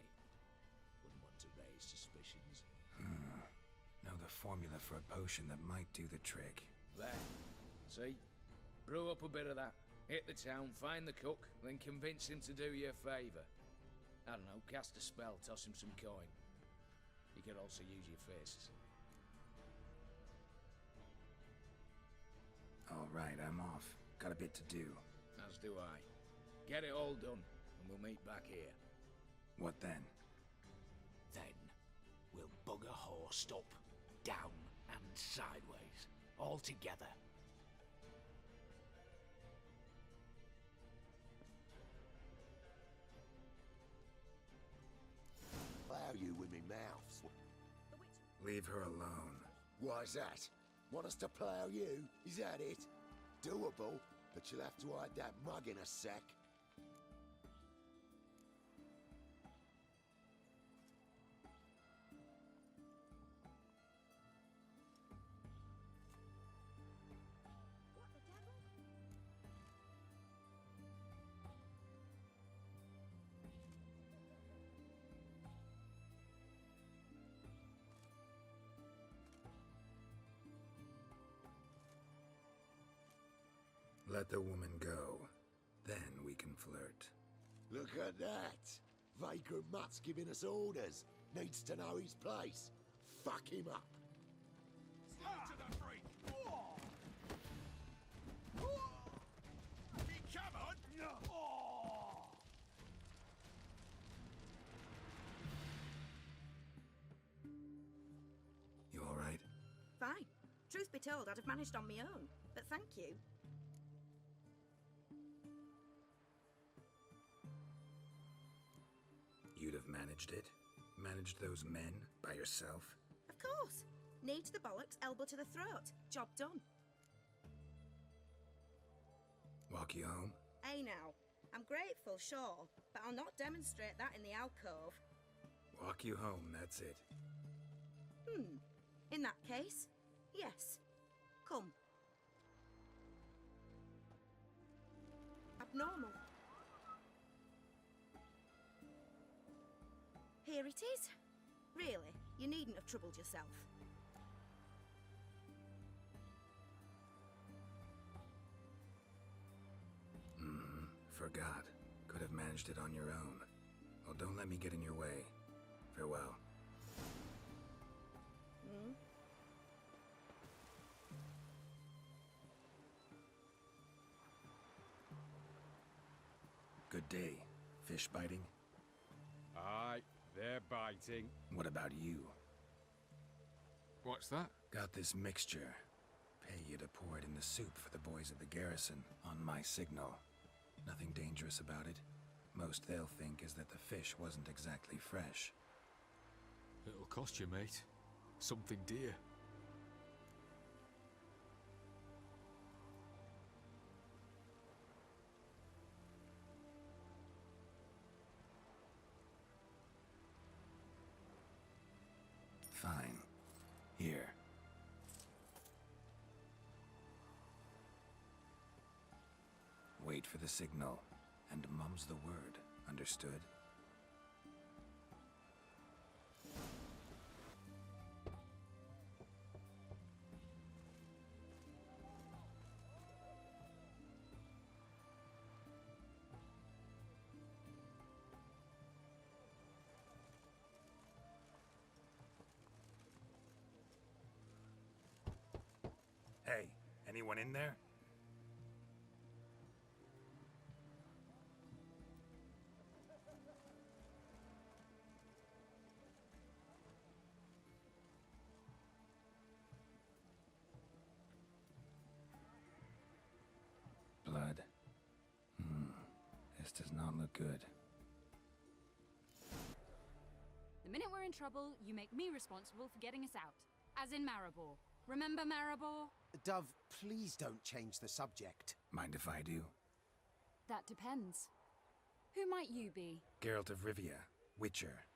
Wouldn't want to raise suspicions. Know the formula for a potion that might do the trick. There. See? Brew up a bit of that. Hit the town, find the cook, then convince him to do you a favour. I don't know, cast a spell, toss him some coin. You could also use your fists. All right, I'm off. Got a bit to do. As do I. Get it all done, and we'll meet back here. What then? Then, we'll bugger HoS up, down and sideways, all together. Plough you with me mouths. Leave her alone. Why's that? Want us to plough you? Is that it? Doable, but you'll have to hide that mug in a sec. Let the woman go. Then we can flirt. Look at that! Vagrant Matt's giving us orders. Needs to know his place. Fuck him up. Still to the freak! Come on! You all right? Fine. Truth be told, I'd have managed on my own. But thank you. You'd have managed it? Managed those men by yourself? Of course. Knee to the bollocks, elbow to the throat. Job done. Walk you home? Hey now. I'm grateful, sure, but I'll not demonstrate that in the alcove. Walk you home, that's it. In that case, yes. Come. Abnormal. Here it is. Really, you needn't have troubled yourself. Forgot. Could have managed it on your own. Well, don't let me get in your way. Farewell. Good day. Fish biting? Aye, they're biting. What about you? What's that? Got this mixture. Pay you to pour it in the soup for the boys at the garrison, on my signal. Nothing dangerous about it. Most they'll think is that the fish wasn't exactly fresh. It'll cost you, mate. Something dear. Fine. Here. Wait for the signal, and mum's the word. Understood? Hey, anyone in there? Blood. This does not look good. The minute we're in trouble, you make me responsible for getting us out. As in Maribor. Remember Maribor? Dove, please don't change the subject. Mind if I do? That depends. Who might you be? Geralt of Rivia, Witcher.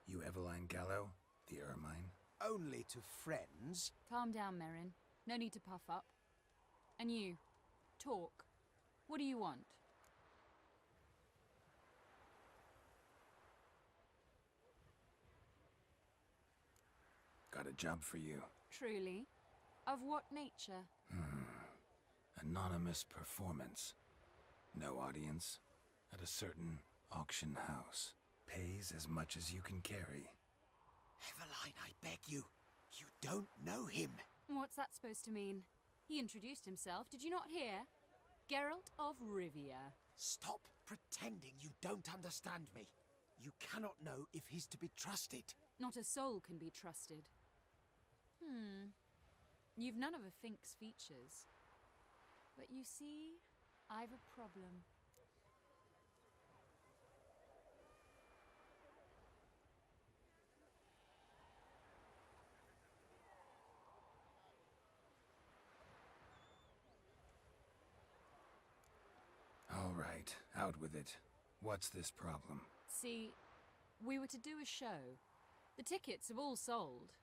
You Eveline Gallo, the Ermine? Only to friends. Calm down, Merrin. No need to puff up. And you, talk. What do you want? Got a job for you. Truly? Of what nature? Anonymous performance. No audience. At a certain auction house. Pays as much as you can carry. Eveline, I beg you. You don't know him. What's that supposed to mean? He introduced himself, did you not hear? Geralt of Rivia. Stop pretending you don't understand me. You cannot know if he's to be trusted. Not a soul can be trusted. You've none of a Fink's features. But you see, I've a problem. All right, out with it. What's this problem? See, we were to do a show. The tickets have all sold.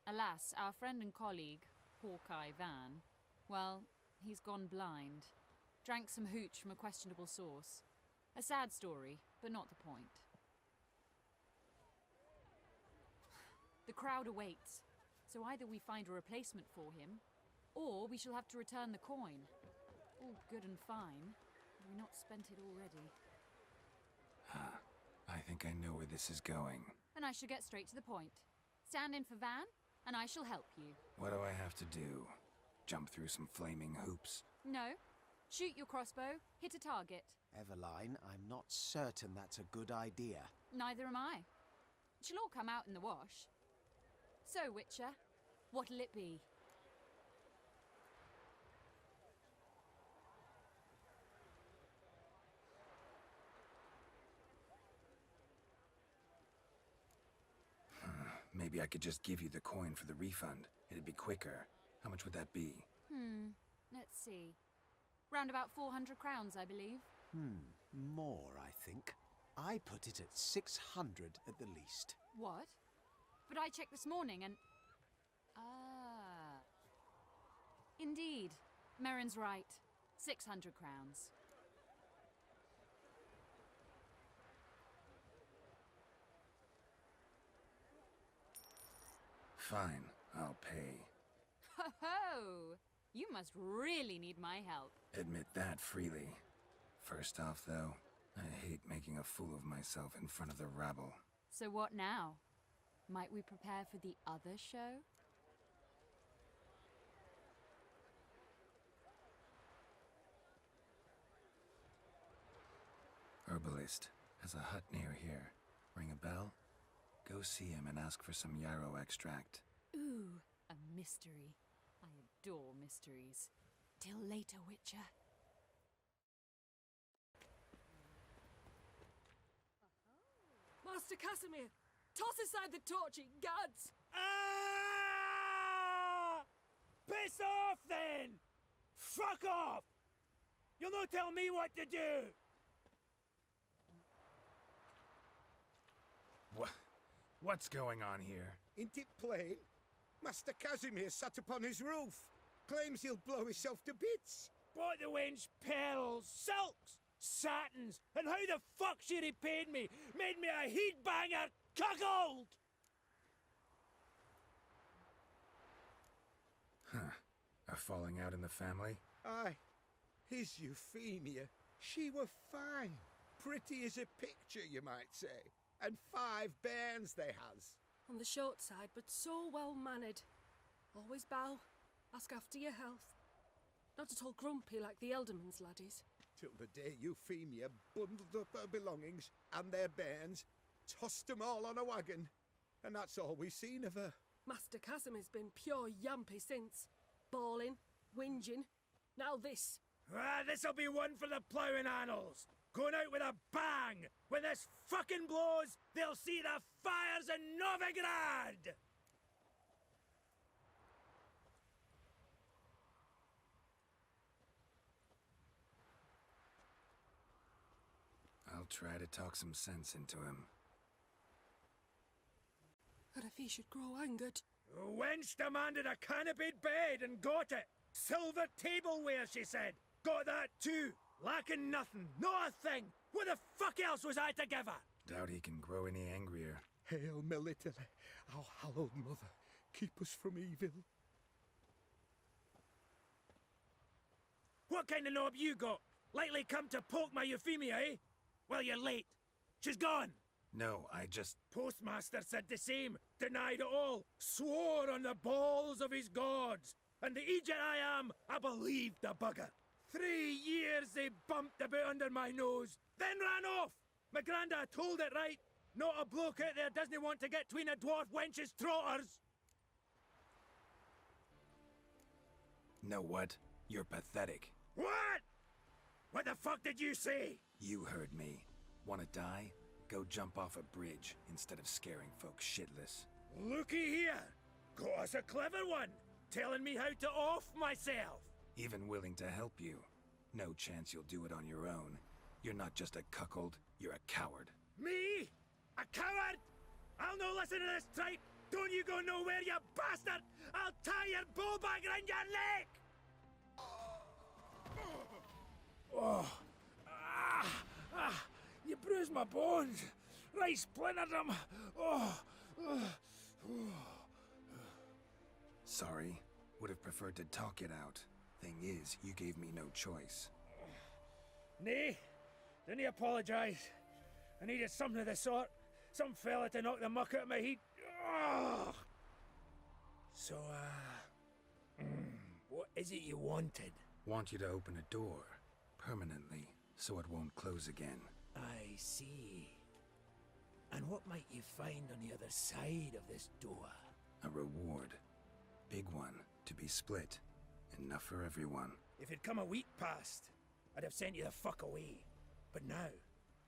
Alas, our friend and colleague, Hawkeye Van, well, he's gone blind. Drank some hooch from a questionable source. A sad story, but not the point. The crowd awaits, so either we find a replacement for him, or we shall have to return the coin. All good and fine. Have we not spent it already? I think I know where this is going. Then I shall get straight to the point. Stand in for Van, and I shall help you. What do I have to do? Jump through some flaming hoops? No. Shoot your crossbow, hit a target. Eveline, I'm not certain that's a good idea. Neither am I. It shall all come out in the wash. So, Witcher, what'll it be? Maybe I could just give you the coin for the refund. It'd be quicker. How much would that be? Let's see. Round about 400 crowns, I believe. More, I think. I put it at 600 at the least. What? But I checked this morning and... Ah. Indeed. Merrin's right. 600 crowns. Fine, I'll pay. Ho-ho! You must really need my help. Admit that freely. First off, though, I hate making a fool of myself in front of the rabble. So what now? Might we prepare for the other show? Herbalist has a hut near here. Ring a bell? Go see him and ask for some yarrow extract. Ooh, a mystery. I adore mysteries. Till later, Witcher. Master Casimir, toss aside the torch, ye gads! Ah! Piss off, then! Fuck off! You'll not tell me what to do! What's going on here? Ain't it plain? Master Casimir sat upon his roof. Claims he'll blow himself to bits. Bought the wench pearls, silks, satins, and how the fuck she repaid me? Made me a heat-banger cuckold! Huh. A falling out in the family? Aye. His Euphemia, she were fine. Pretty as a picture, you might say. And 5 bairns they has. On the short side, but so well-mannered. Always bow, ask after your health. Not at all grumpy like the Elderman's laddies. Till the day Euphemia bundled up her belongings and their bairns, tossed 'em all on a wagon, and that's all we seen of her. Master Casimir's been pure yampy since. Bawling, whinging, now this. Ah, this'll be one for the ploughing annals! Going out with a bang! When this fucking blows, they'll see the fires in Novigrad! I'll try to talk some sense into him. And if he should grow angered? Wench demanded a canopied bed and got it! Silver tableware, she said! Got that too! Lacking nothing, not a thing! What the fuck else was I to give her? Doubt he can grow any angrier. Hail Military, our hallowed mother, keep us from evil. What kind of knob you got? Likely come to poke my Euphemia, eh? Well, you're late. She's gone. No, I just... Postmaster said the same. Denied it all. Swore on the balls of his gods. And the Egypt I am, I believed the bugger. 3 years they bumped about under my nose, then ran off. My granda told it right. Not a bloke out there doesn't want to get tween a dwarf wench's trotters. Know what? You're pathetic. What? What the fuck did you say? You heard me. Wanna die? Go jump off a bridge instead of scaring folks shitless. Looky here. Got us a clever one. Telling me how to off myself. Even willing to help you. No chance you'll do it on your own. You're not just a cuckold, you're a coward. Me? A coward? I'll no listen to this tripe. Don't you go nowhere, you bastard! I'll tie your bull bag around your neck! Oh. You bruised my bones. Right splintered them. Sorry. Would have preferred to talk it out. Thing is, you gave me no choice. Nay, didn't you apologise? I needed something of the sort. Some fella to knock the muck out of my heat. Ugh. So, what is it you wanted? Want you to open a door, permanently, so it won't close again. I see. And what might you find on the other side of this door? A reward. Big one, to be split. Enough for everyone. If it'd come a week past, I'd have sent you the fuck away. But now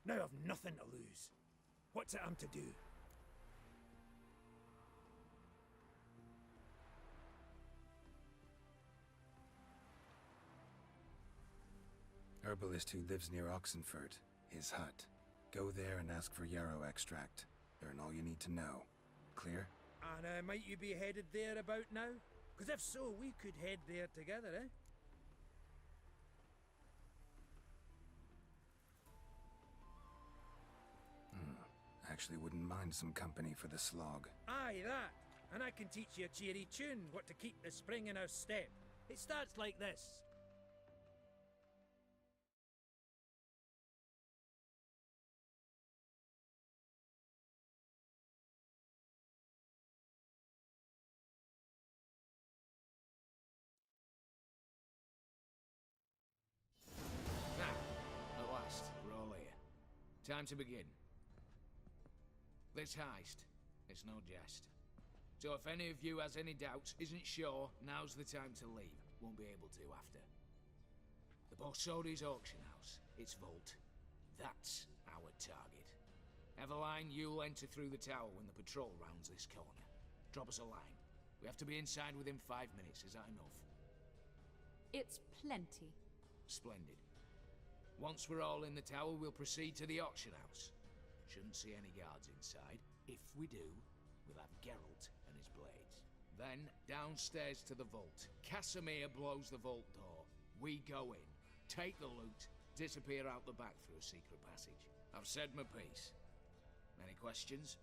I've nothing to lose. What's it I'm to do? Herbalist who lives near Oxenfurt. His hut. Go there and ask for yarrow extract. Learn all you need to know. Clear? And might you be headed there about now? Because if so, we could head there together, eh? Actually wouldn't mind some company for the slog. Aye, that. And I can teach you a cheery tune, what to keep the spring in our step. It starts like this. Now, at last, we're all here. Time to begin. This heist, it's no jest. So if any of you has any doubts, isn't sure, now's the time to leave. Won't be able to after. The Borsodi's auction house, its vault. That's our target. Eveline, you'll enter through the tower when the patrol rounds this corner. Drop us a line. We have to be inside within 5 minutes, is that enough? It's plenty. Splendid. Once we're all in the tower, we'll proceed to the auction house. Shouldn't see any guards inside. If we do, we'll have Geralt and his blades. Then, downstairs to the vault. Casimir blows the vault door. We go in, take the loot, disappear out the back through a secret passage. I've said my piece. Any questions?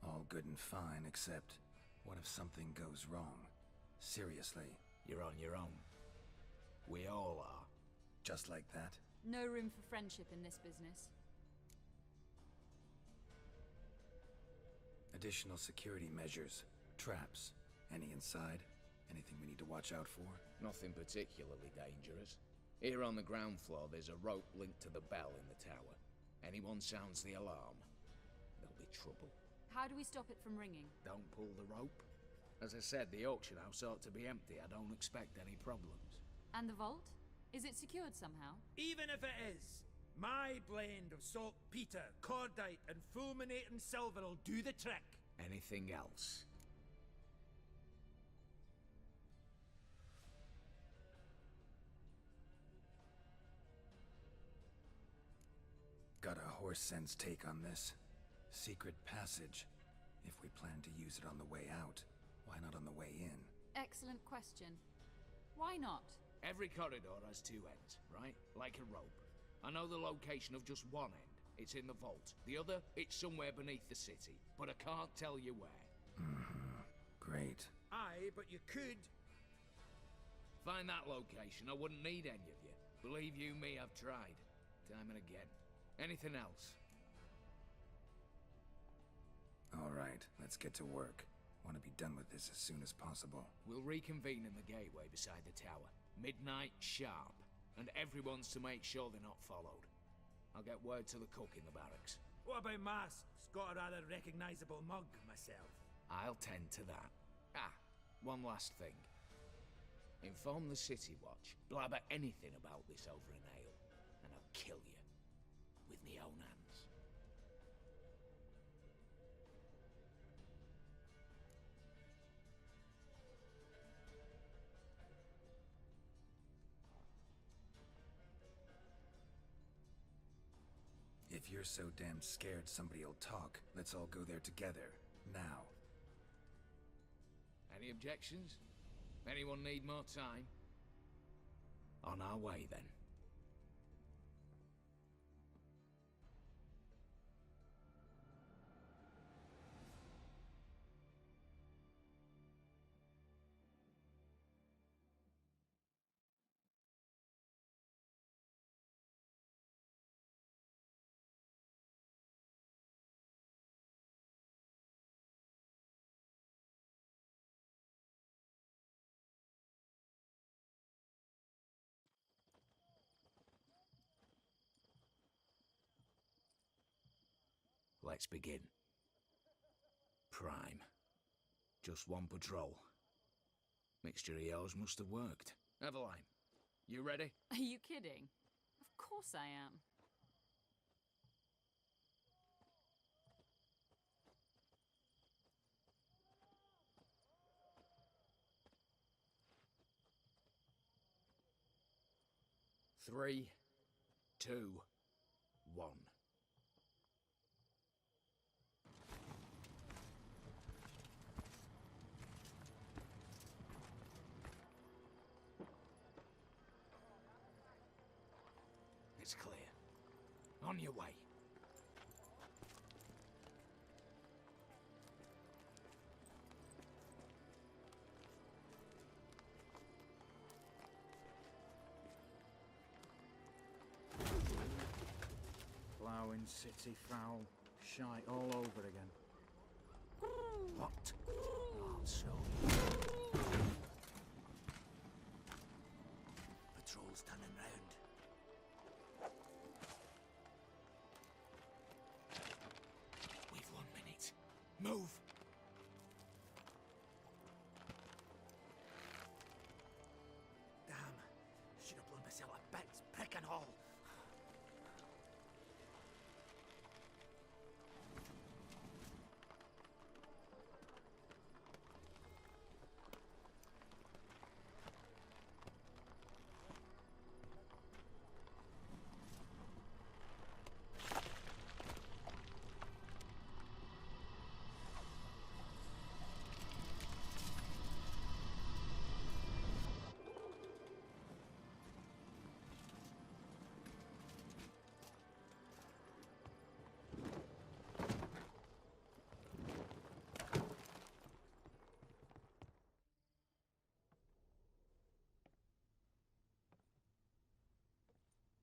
All good and fine, except what if something goes wrong? Seriously. You're on your own. We all are. Just like that? No room for friendship in this business. Additional security measures. Traps. Any inside? Anything we need to watch out for? Nothing particularly dangerous. Here on the ground floor, there's a rope linked to the bell in the tower. Anyone sounds the alarm, there'll be trouble. How do we stop it from ringing? Don't pull the rope. As I said, the auction house ought to be empty. I don't expect any problems. And the vault? Is it secured somehow? Even if it is, my blend of saltpeter, cordite, and fulminating silver will do the trick. Anything else? Got a horse sense take on this. Secret passage. If we plan to use it on the way out, why not on the way in? Excellent question. Why not? Every corridor has two ends, right? Like a rope. I know the location of just one end. It's in the vault. The other, it's somewhere beneath the city. But I can't tell you where. Great. Aye, but you could. Find that location. I wouldn't need any of you. Believe you me, I've tried. Time and again. Anything else? All right, let's get to work. Want to be done with this as soon as possible. We'll reconvene in the gateway beside the tower. Midnight sharp. And everyone's to make sure they're not followed. I'll get word to the cook in the barracks. What about masks? Got a rather recognizable mug myself. I'll tend to that. Ah, one last thing. Inform the City Watch. Blabber anything about this over an ale, and I'll kill you. With me own hands. If you're so damn scared somebody'll talk, let's all go there together. Now. Any objections? Anyone need more time? On our way, then. Let's begin. Prime. Just one patrol. Mixture of yours must have worked. Eveline, you ready? Are you kidding? Of course I am. Three, two, one. It's clear. On your way. Ploughing, city foul, shite all over again. What? Oh, so. Patrol's turning round. We've 1 minute. Move! Damn. Should have blown myself a bits, prick and all.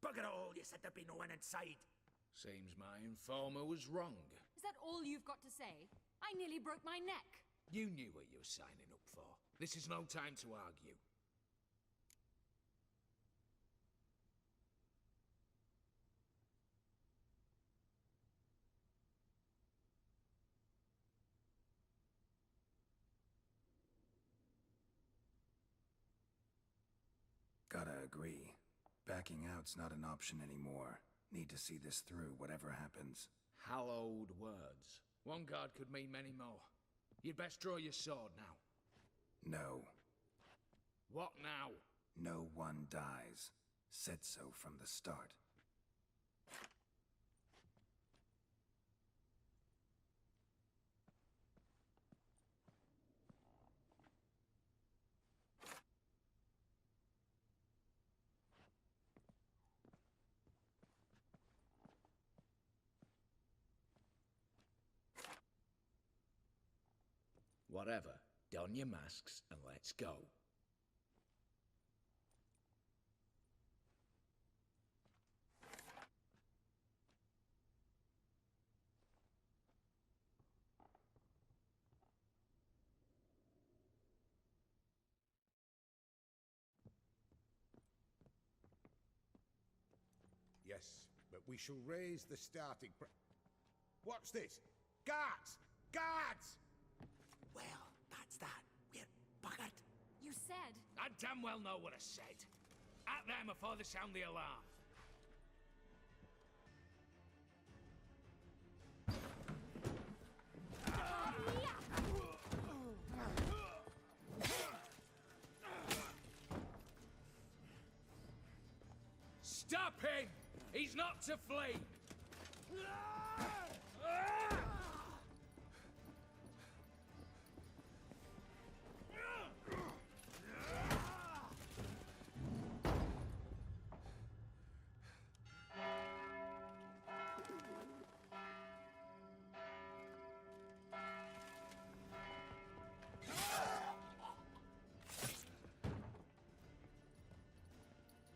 Bugger all, you said there'd be no one inside. Seems my informer was wrong. Is that all you've got to say? I nearly broke my neck. You knew what you were signing up for. This is no time to argue. Gotta agree. Backing out's not an option anymore. Need to see this through, whatever happens. Hallowed words. One guard could mean many more. You'd best draw your sword now. No. What now? No one dies. Said so from the start. Whatever. Don your masks and let's go. Yes, but we shall raise the starting What's this? Guards! Guards! Well, that's that. We're buggered. You said... I damn well know what I said. At them before they sound the alarm. Stop him! He's not to flee!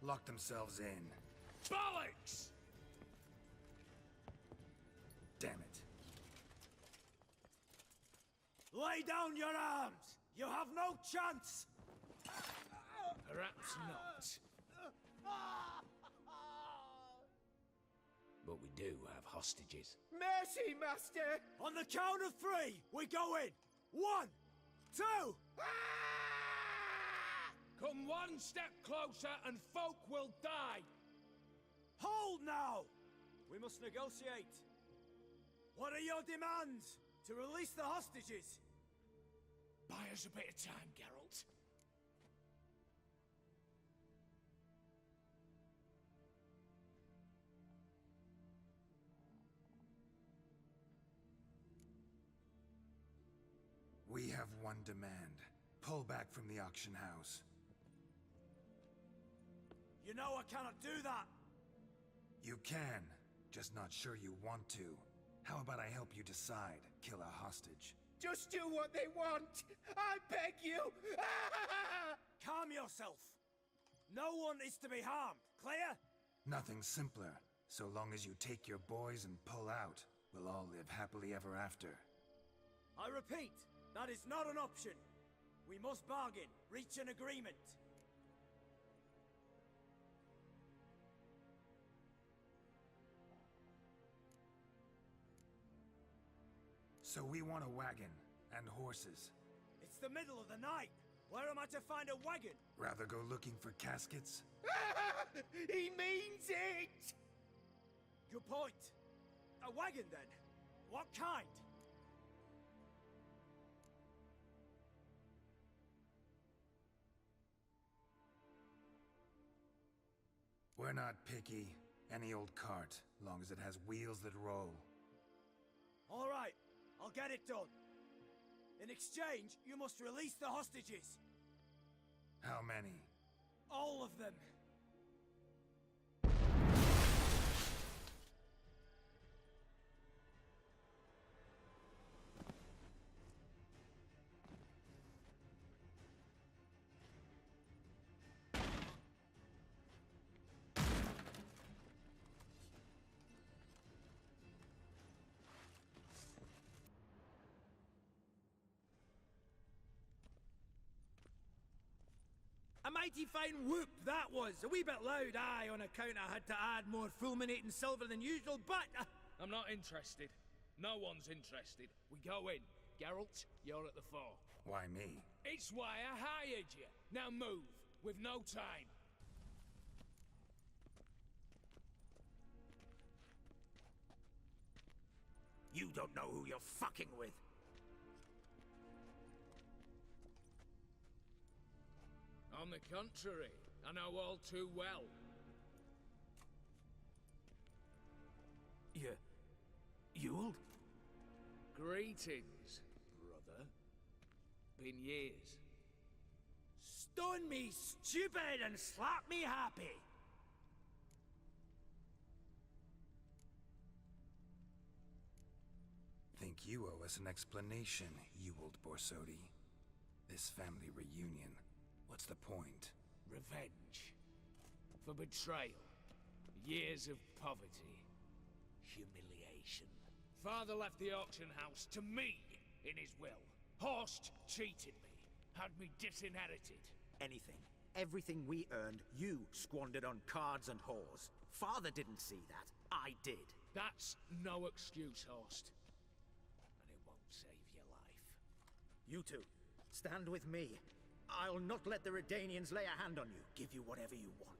Lock themselves in. Bollocks! Damn it. Lay down your arms! You have no chance! Perhaps not. But we do have hostages. Mercy, Master! On the count of 3, we go in! 1, 2... Come one step closer and folk will die! Hold now! We must negotiate. What are your demands? To release the hostages? Buy us a bit of time, Geralt. We have one demand. Pull back from the auction house. You know I cannot do that! You can, just not sure you want to. How about I help you decide? Kill a hostage. Just do what they want! I beg you! Calm yourself! No one is to be harmed, clear? Nothing simpler. So long as you take your boys and pull out, we'll all live happily ever after. I repeat, that is not an option. We must bargain, reach an agreement. So we want a wagon, and horses. It's the middle of the night. Where am I to find a wagon? Rather go looking for caskets? He means it! Good point. A wagon, then? What kind? We're not picky. Any old cart, long as it has wheels that roll. All right, I'll get it done. In exchange, you must release the hostages. How many? All of them. A mighty fine whoop that was. A wee bit loud, aye, on account I had to add more fulminating silver than usual, but... I'm not interested. No one's interested. We go in. Geralt, you're at the fore. Why me? It's why I hired you. Now move. We've no time. You don't know who you're fucking with. On the contrary, I know all too well. You'll? Greetings, brother. Been years. Stone me stupid and slap me happy. Think you owe us an explanation, Ewald Borsodi. This family reunion, what's the point? Revenge. For betrayal. Years of poverty. Humiliation. Father left the auction house to me in his will. HoS cheated me. Had me disinherited. Anything. Everything we earned, you squandered on cards and whores. Father didn't see that. I did. That's no excuse, HoS. And it won't save your life. You two, stand with me. I'll not let the Redanians lay a hand on you. Give you whatever you want.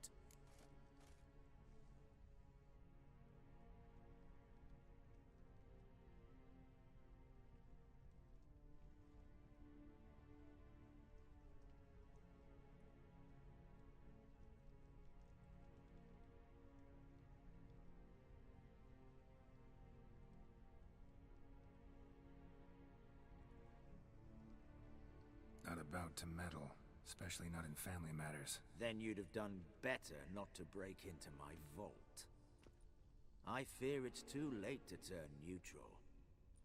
Not about to meddle, especially not in family matters. Then you'd have done better not to break into my vault. I fear it's too late to turn neutral.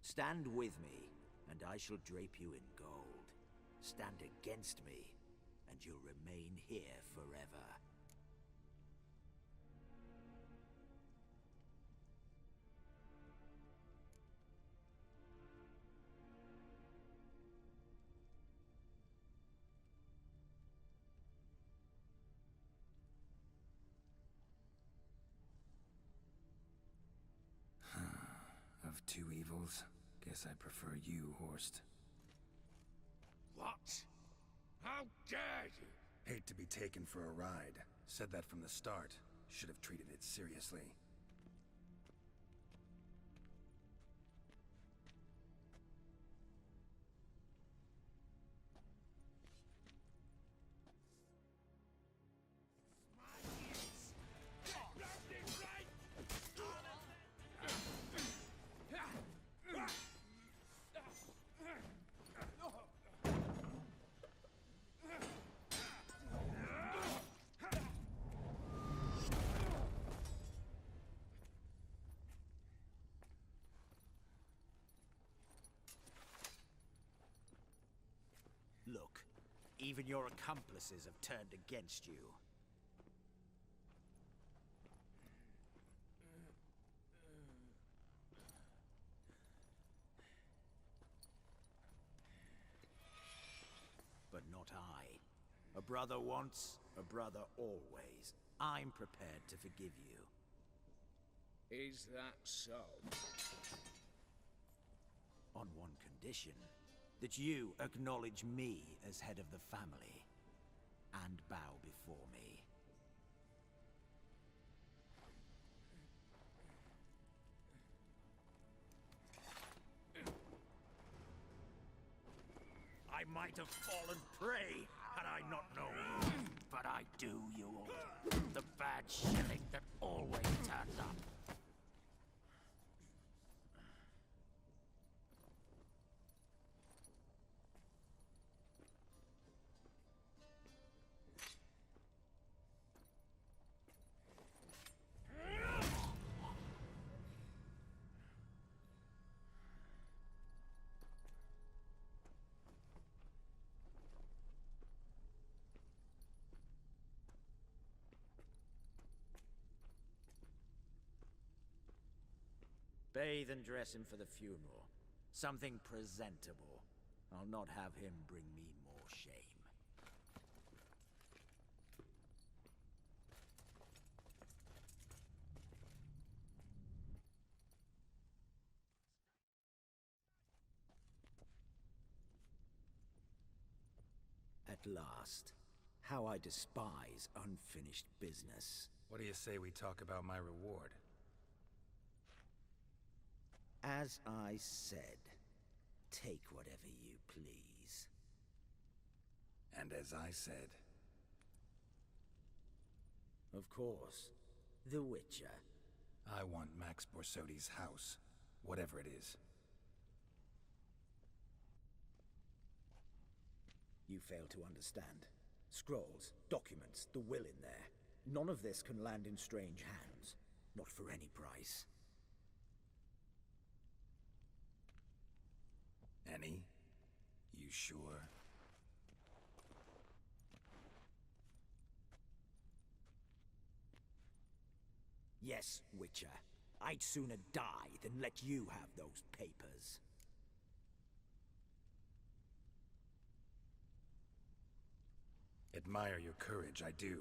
Stand with me, and I shall drape you in gold. Stand against me, and you'll remain here forever. Candles. Guess I prefer you, Horst. What? How dare you? Hate to be taken for a ride. Said that from the start. Should have treated it seriously. Look, even your accomplices have turned against you. But not I. A brother once, a brother always. I'm prepared to forgive you. Is that so? On one condition. That you acknowledge me as head of the family, and bow before me. I might have fallen prey had I not known, but I do, you all. The bad shilling that always turns up. Bathe and dress him for the funeral. Something presentable. I'll not have him bring me more shame. At last. How I despise unfinished business. What do you say we talk about my reward? As I said, take whatever you please. And as I said... Of course, The Witcher. I want Max Borsodi's house, whatever it is. You fail to understand. Scrolls, documents, the will in there. None of this can land in strange hands. Not for any price. Any? You sure? Yes, Witcher. I'd sooner die than let you have those papers. Admire your courage, I do.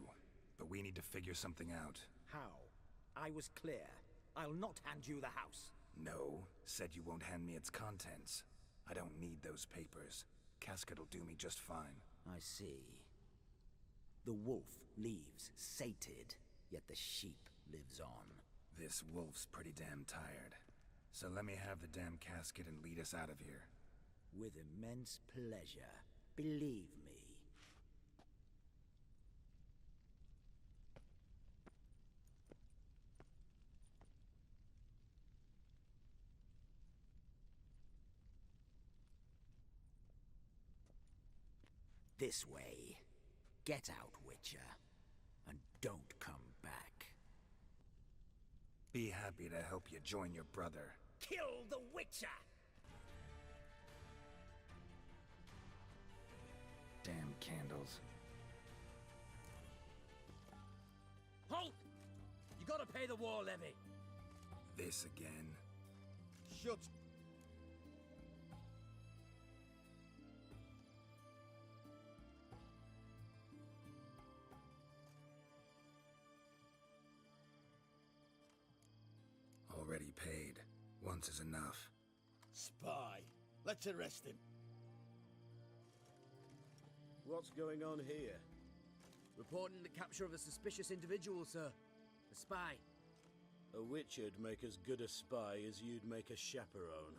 But we need to figure something out. How? I was clear. I'll not hand you the house. No, said you won't hand me its contents. I don't need those papers. Casket'll do me just fine. I see. The wolf leaves sated, yet the sheep lives on. This wolf's pretty damn tired. So let me have the damn casket and lead us out of here. With immense pleasure. Believe me. This way. Get out, Witcher. And don't come back. Be happy to help you join your brother. Kill the Witcher! Damn candles. Halt! You gotta pay the war levy. This again. Shut. Already paid. Once is enough. Spy. Let's arrest him. What's going on here? Reporting the capture of a suspicious individual, sir. A spy. A witcher'd make as good a spy as you'd make a chaperone.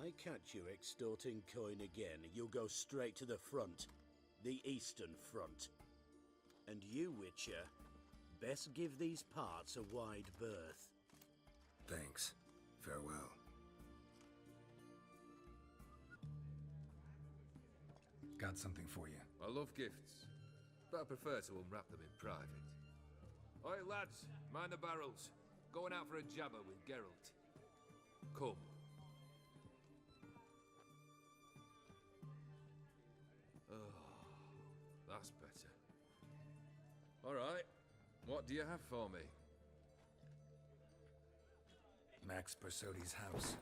I catch you extorting coin again, you'll go straight to the front. The Eastern Front. And you, Witcher, best give these parts a wide berth. Thanks. Farewell. Got something for you. I love gifts, but I prefer to unwrap them in private. Oi, lads, mind the barrels. Going out for a jabber with Geralt. Come. Oh, that's better. All right, what do you have for me? Max Bersodi's house,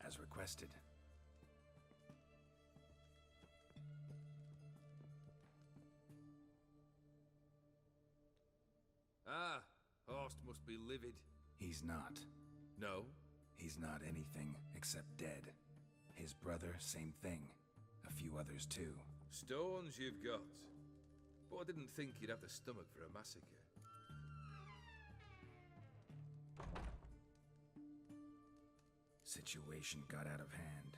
as requested. Ah, HoS must be livid. He's not. No? He's not anything except dead. His brother, same thing. A few others too. Stones you've got. But I didn't think you'd have the stomach for a massacre. Situation got out of hand.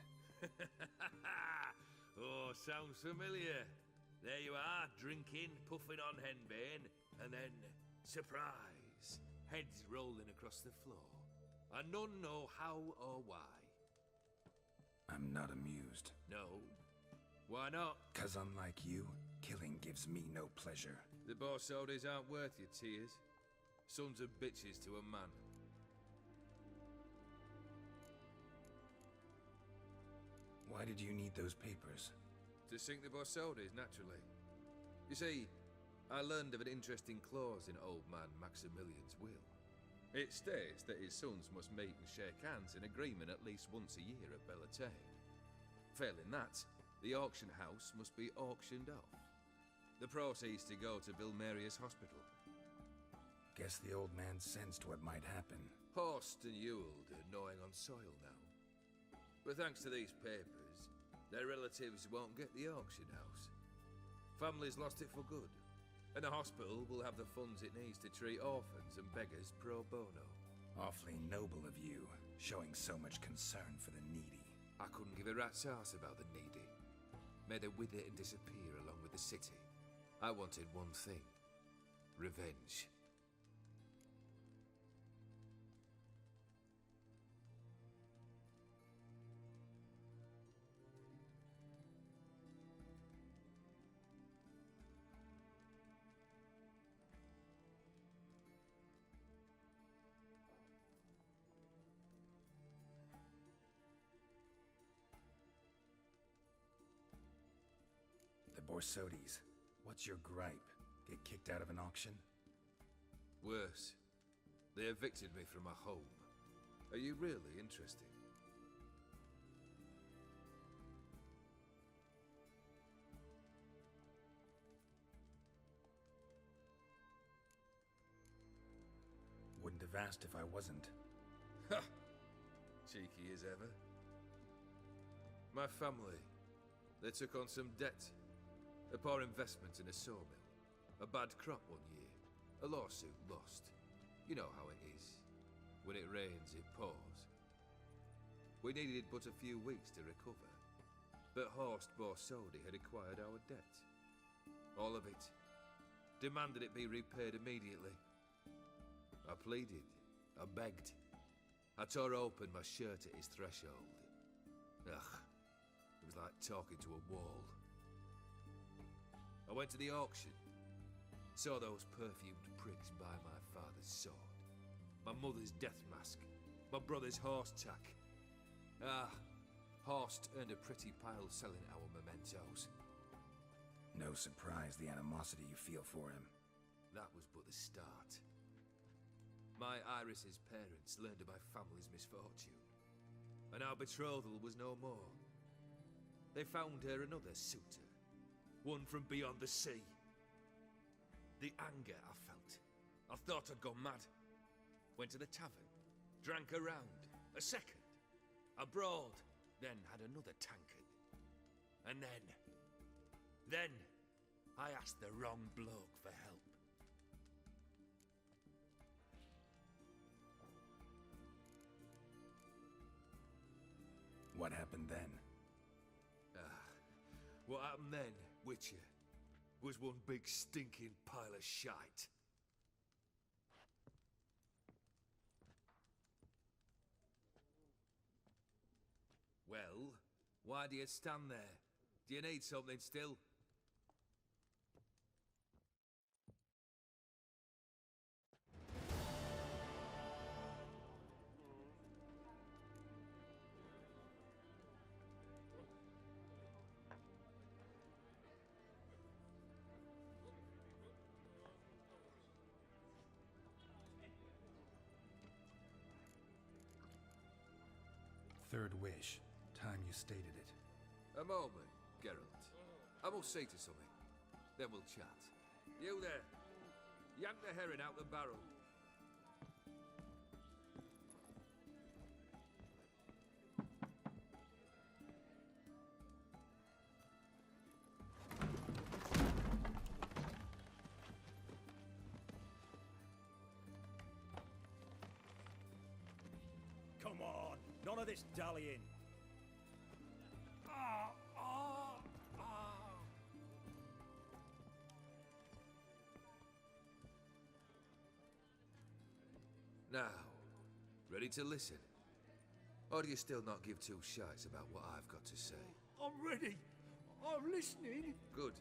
Oh, sounds familiar. There you are, drinking, puffing on henbane, and then, surprise, heads rolling across the floor. And none know how or why. I'm not amused. No? Why not? 'Cause unlike you, killing gives me no pleasure. The Borsodis aren't worth your tears. Sons of bitches to a man. Why did you need those papers? To sink the Borsodis, naturally. You see, I learned of an interesting clause in old man Maximilian's will. It states that his sons must meet and shake hands in agreement at least once a year at Bellatane. Failing that, the auction house must be auctioned off. The proceeds to go to Vilmeria's hospital. Guess the old man sensed what might happen. Horst and Ewald are gnawing on soil now. But thanks to these papers, their relatives won't get the auction house. Families lost it for good, and the hospital will have the funds it needs to treat orphans and beggars pro bono. Awfully noble of you, showing so much concern for the needy. I couldn't give a rat's ass about the needy. May they wither and disappear along with the city. I wanted one thing. Revenge. The Borsodis. What's your gripe? Get kicked out of an auction? Worse. They evicted me from my home. Are you really interested? Wouldn't have asked if I wasn't. Ha! Cheeky as ever. My family, they took on some debt. A poor investment in a sawmill. A bad crop one year. A lawsuit lost. You know how it is. When it rains, it pours. We needed but a few weeks to recover. But Horst Borsodi had acquired our debt. All of it. Demanded it be repaid immediately. I pleaded. I begged. I tore open my shirt at his threshold. Ugh. It was like talking to a wall. I went to the auction. Saw those perfumed pricks buy my father's sword. My mother's death mask. My brother's horse tack. Ah, Horst earned a pretty pile selling our mementos. No surprise the animosity you feel for him. That was but the start. My Iris's parents learned of my family's misfortune. And our betrothal was no more. They found her another suitor. One from beyond the sea. The anger I felt. I thought I'd gone mad. Went to the tavern. Drank a round. A second. abroad, then had another tankard. And then, I asked the wrong bloke for help. What happened then? What happened then, Witcher, was one big stinking pile of shite. Well, why do you stand there? Do you need something still? Third wish. Time you stated it. A moment, Geralt. I must see to something. Then we'll chat. You there. Yank the herring out the barrel. Come on, none of this dallying. Now, ready to listen? Or do you still not give two shites about what I've got to say? I'm ready. I'm listening. Good.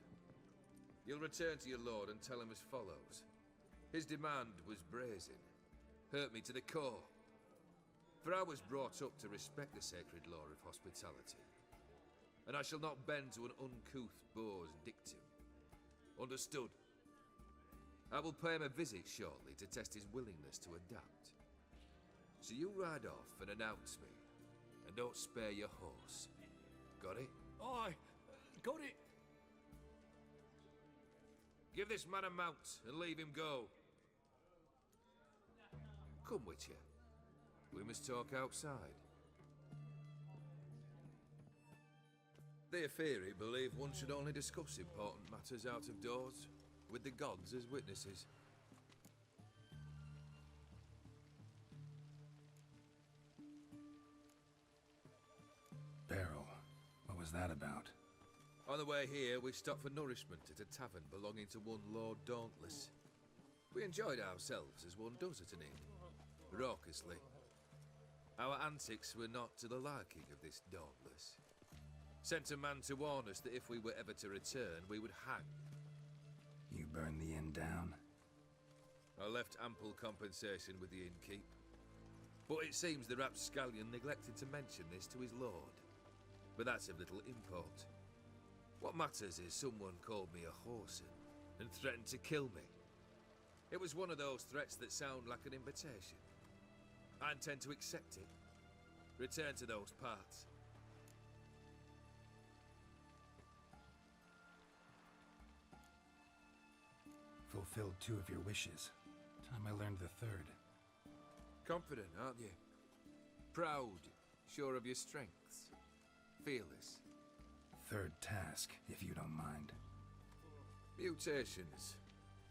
You'll return to your lord and tell him as follows. His demand was brazen. Hurt me to the core. For I was brought up to respect the sacred law of hospitality. And I shall not bend to an uncouth boor's dictum. Understood? I will pay him a visit shortly to test his willingness to adapt. So you ride off and announce me. And don't spare your horse. Got it? Aye, got it. Give this man a mount and leave him go. Come, Witcher. We must talk outside. The Aetheri believe one should only discuss important matters out of doors, with the gods as witnesses. Beryl, what was that about? On the way here, we stopped for nourishment at a tavern belonging to one Lord Dauntless. We enjoyed ourselves as one does at an inn, raucously. Our antics were not to the liking of this Dauntless. Sent a man to warn us that if we were ever to return, we would hang. You burned the inn down? I left ample compensation with the innkeep. But it seems the rapscallion neglected to mention this to his lord. But that's of little import. What matters is someone called me a whoreson and threatened to kill me. It was one of those threats that sound like an invitation. I intend to accept it. Return to those parts. Fulfilled 2 of your wishes. Time I learned the 3rd. Confident, aren't you? Proud, sure of your strengths. Fearless. 3rd task, if you don't mind. Mutations.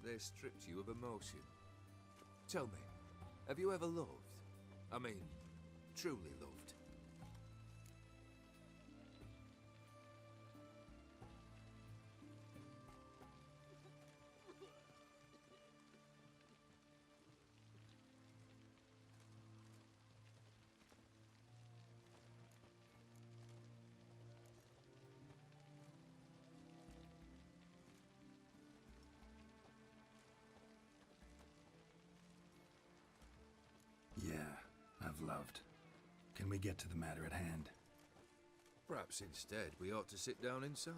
They stripped you of emotion. Tell me, have you ever loved? I mean, truly loved? Yeah, I've loved. Can we get to the matter at hand? Perhaps instead we ought to sit down inside.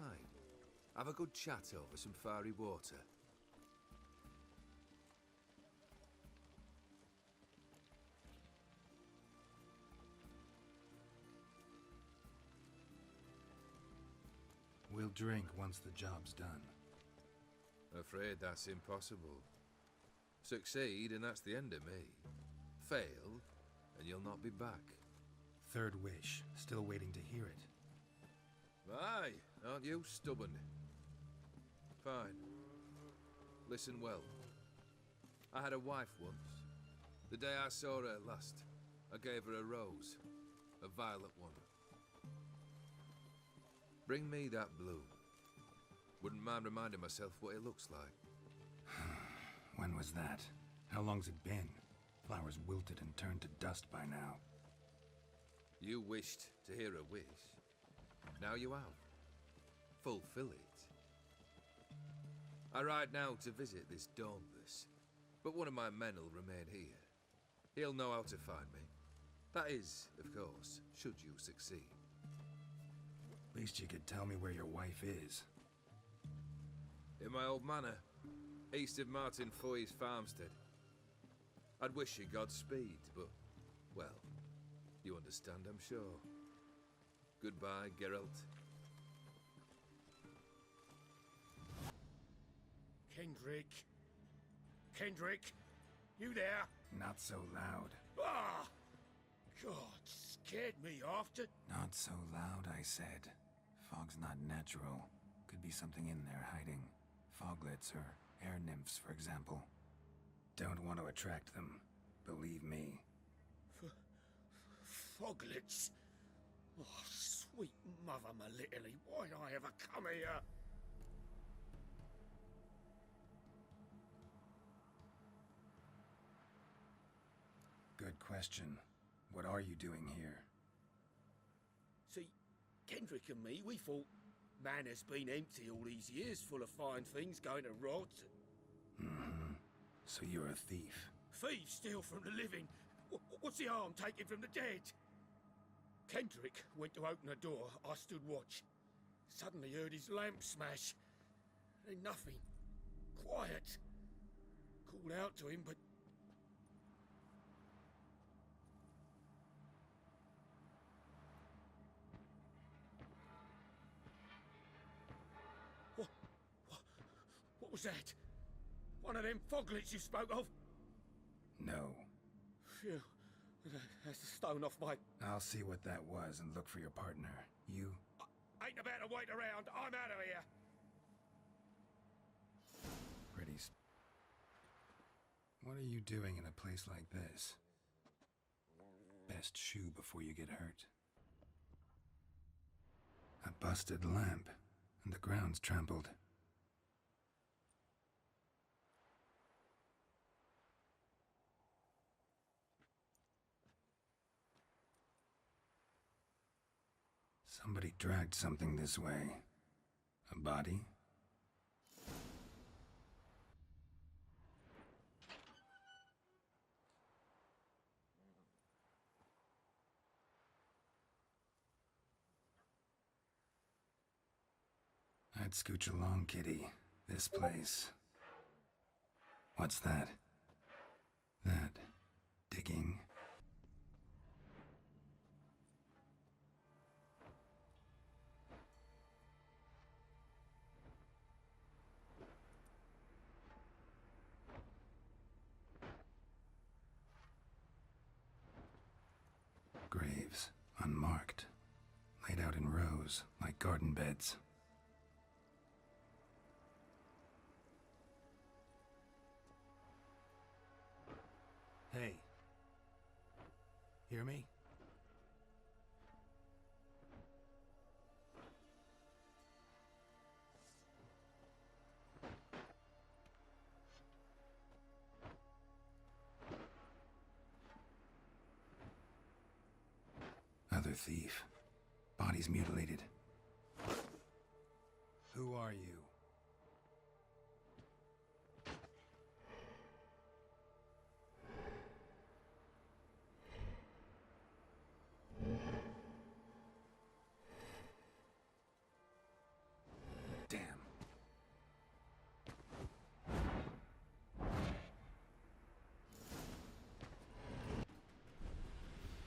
Have a good chat over some fiery water. We'll drink once the job's done. Afraid that's impossible. Succeed and that's the end of me. Fail and you'll not be back. third wish. Still waiting to hear it. Aye, aren't you stubborn? Fine. Listen well. I had a wife once. The day I saw her last, I gave her a rose. A violet one. Bring me that bloom. Wouldn't mind reminding myself what it looks like. When was that? How long's it been? Flowers wilted and turned to dust by now. You wished to hear a wish. Now you have. Fulfill it. I ride now to visit this Dauntless, but one of my men will remain here. He'll know how to find me. That is, of course, should you succeed. Least you could tell me where your wife is. In my old manor, east of Martin Foy's farmstead. I'd wish you Godspeed, but, well, you understand, I'm sure. Goodbye, Geralt. Kendrick? Kendrick? You there? Not so loud. Ah! God, scared me after. Not so loud, I said. Fog's not natural. Could be something in there hiding. Foglets or air nymphs, for example. Don't want to attract them. Believe me. Foglets? Oh, sweet mother, my little, why'd I ever come here? Good question. What are you doing here? See, Kendrick and me, we thought Manor's been empty all these years, full of fine things going to rot. Mm-hmm. So you're a thief. Thieves steal from the living. What's the harm taken from the dead? Kendrick went to open the door. I stood watch. Suddenly heard his lamp smash. Then nothing. Quiet. Called out to him, but... What was that? One of them foglets you spoke of? No. Phew. That's the stone off my... I'll see what that was and look for your partner. You? Ain't about to wait around. I'm out of here. Pretty... What are you doing in a place like this? Best shoe before you get hurt. A busted lamp, and the ground's trampled. Somebody dragged something this way. A body? I'd scooch along, kitty. This place. What's that? That. Digging. Graves, unmarked, laid out in rows, like garden beds. Hey. Hear me? Other thief. Body's mutilated. Who are you? Damn.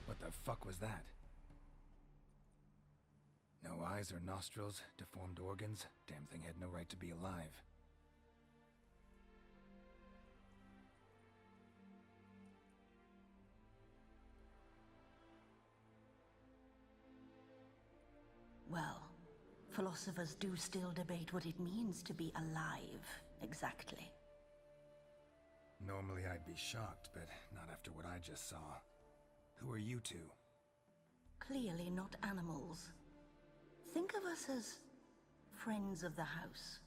What the fuck was that? No eyes or nostrils, deformed organs. Damn thing had no right to be alive. Philosophers do still debate what it means to be alive, exactly. Normally I'd be shocked, but not after what I just saw. Who are you two? Clearly not animals. Think of us as friends of the house.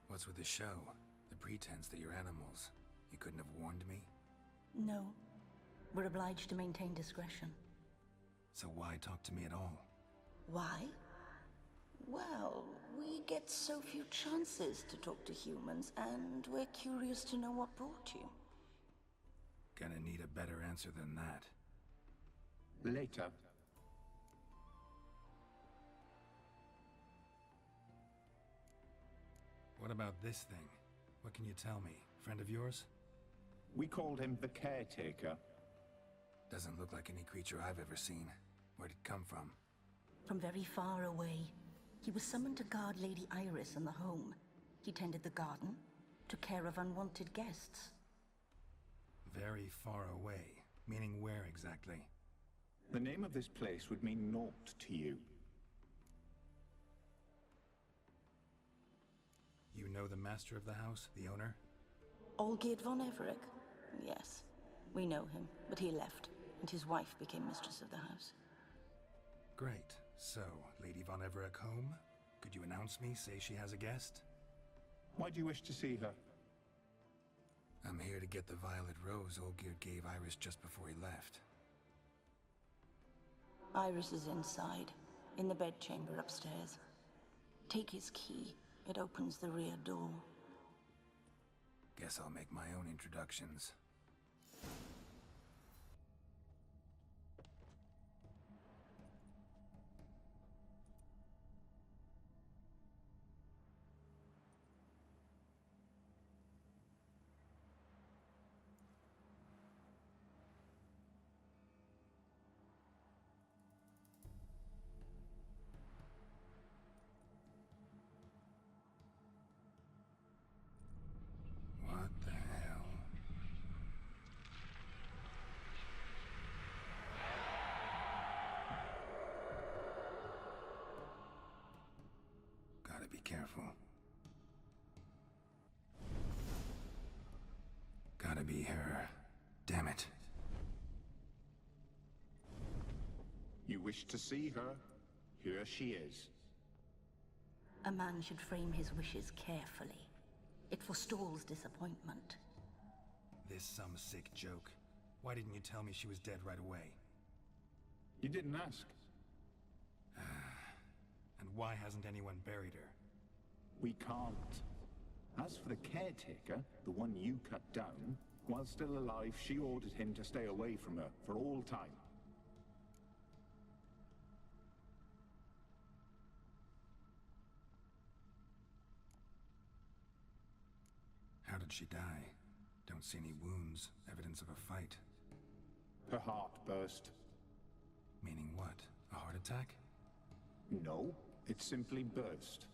What's with the show? The pretense that you're animals. You couldn't have warned me? No. We're obliged to maintain discretion. So why talk to me at all? Why? Well, we get so few chances to talk to humans, and we're curious to know what brought you. Gonna need a better answer than that. Later. What about this thing? What can you tell me? Friend of yours? We called him the Caretaker. Doesn't look like any creature I've ever seen. Where'd it come from? From very far away. He was summoned to guard Lady Iris in the home. He tended the garden, took care of unwanted guests. Very far away. Meaning where exactly? The name of this place would mean naught to you. You know the master of the house, the owner? Olgierd von Everec? Yes. We know him, but he left, and his wife became mistress of the house. Great. So, Lady von Everec home? Could you announce me, say she has a guest? Why do you wish to see her? I'm here to get the violet rose Olgierd gave Iris just before he left. Iris is inside, in the bedchamber upstairs. Take his key. It opens the rear door. Guess I'll make my own introductions. What the hell? Gotta be careful. Gotta be her. Damn it. You wish to see her? Here she is. A man should frame his wishes carefully. It forestalls disappointment. This some sick joke. Why didn't you tell me she was dead right away? You didn't ask. And why hasn't anyone buried her? We can't. As for the Caretaker, the one you cut down, while still alive, she ordered him to stay away from her for all time. How did she die? Don't see any wounds, evidence of a fight. Her heart burst. Meaning what? A heart attack? No, it simply burst.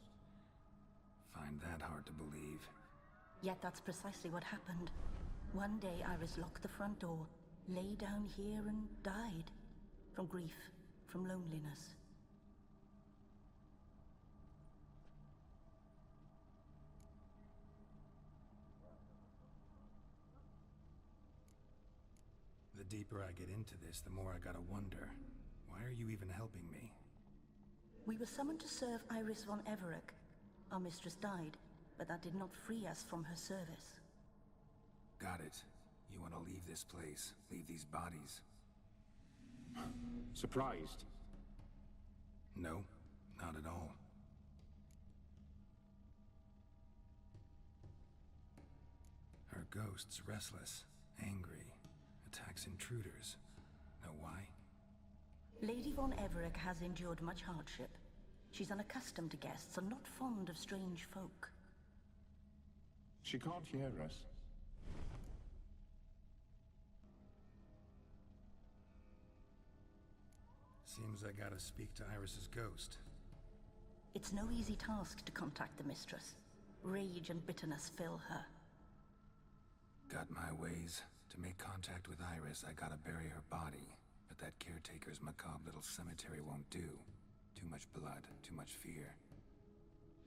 Find that hard to believe. Yet that's precisely what happened. One day Iris locked the front door, lay down here and died. From grief, from loneliness. The deeper I get into this, the more I gotta wonder. Why are you even helping me? We were summoned to serve Iris von Everec. Our mistress died, but that did not free us from her service. Got it. You want to leave this place, leave these bodies. Surprised? No, not at all. Her ghost's restless, angry, attacks intruders. Know why? Lady von Everec has endured much hardship. She's unaccustomed to guests and not fond of strange folk. She can't hear us. Seems I gotta speak to Iris's ghost. It's no easy task to contact the mistress. Rage and bitterness fill her. Got my ways. To make contact with Iris, I gotta bury her body. But What that caretaker's macabre little cemetery won't do. Too much blood, too much fear.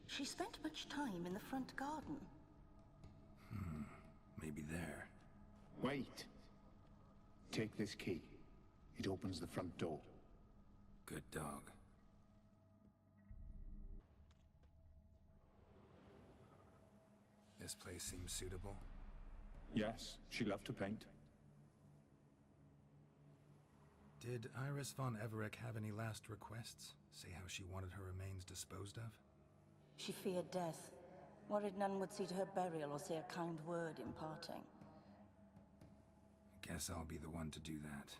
She spent much time in the front garden. Maybe there. Wait. Take this key. It opens the front door. Good dog. This place seems suitable. Yes, she loved to paint. Did Iris von Everec have any last requests? Say how she wanted her remains disposed of? She feared death. Worried none would see to her burial or say a kind word in parting. Guess I'll be the one to do that.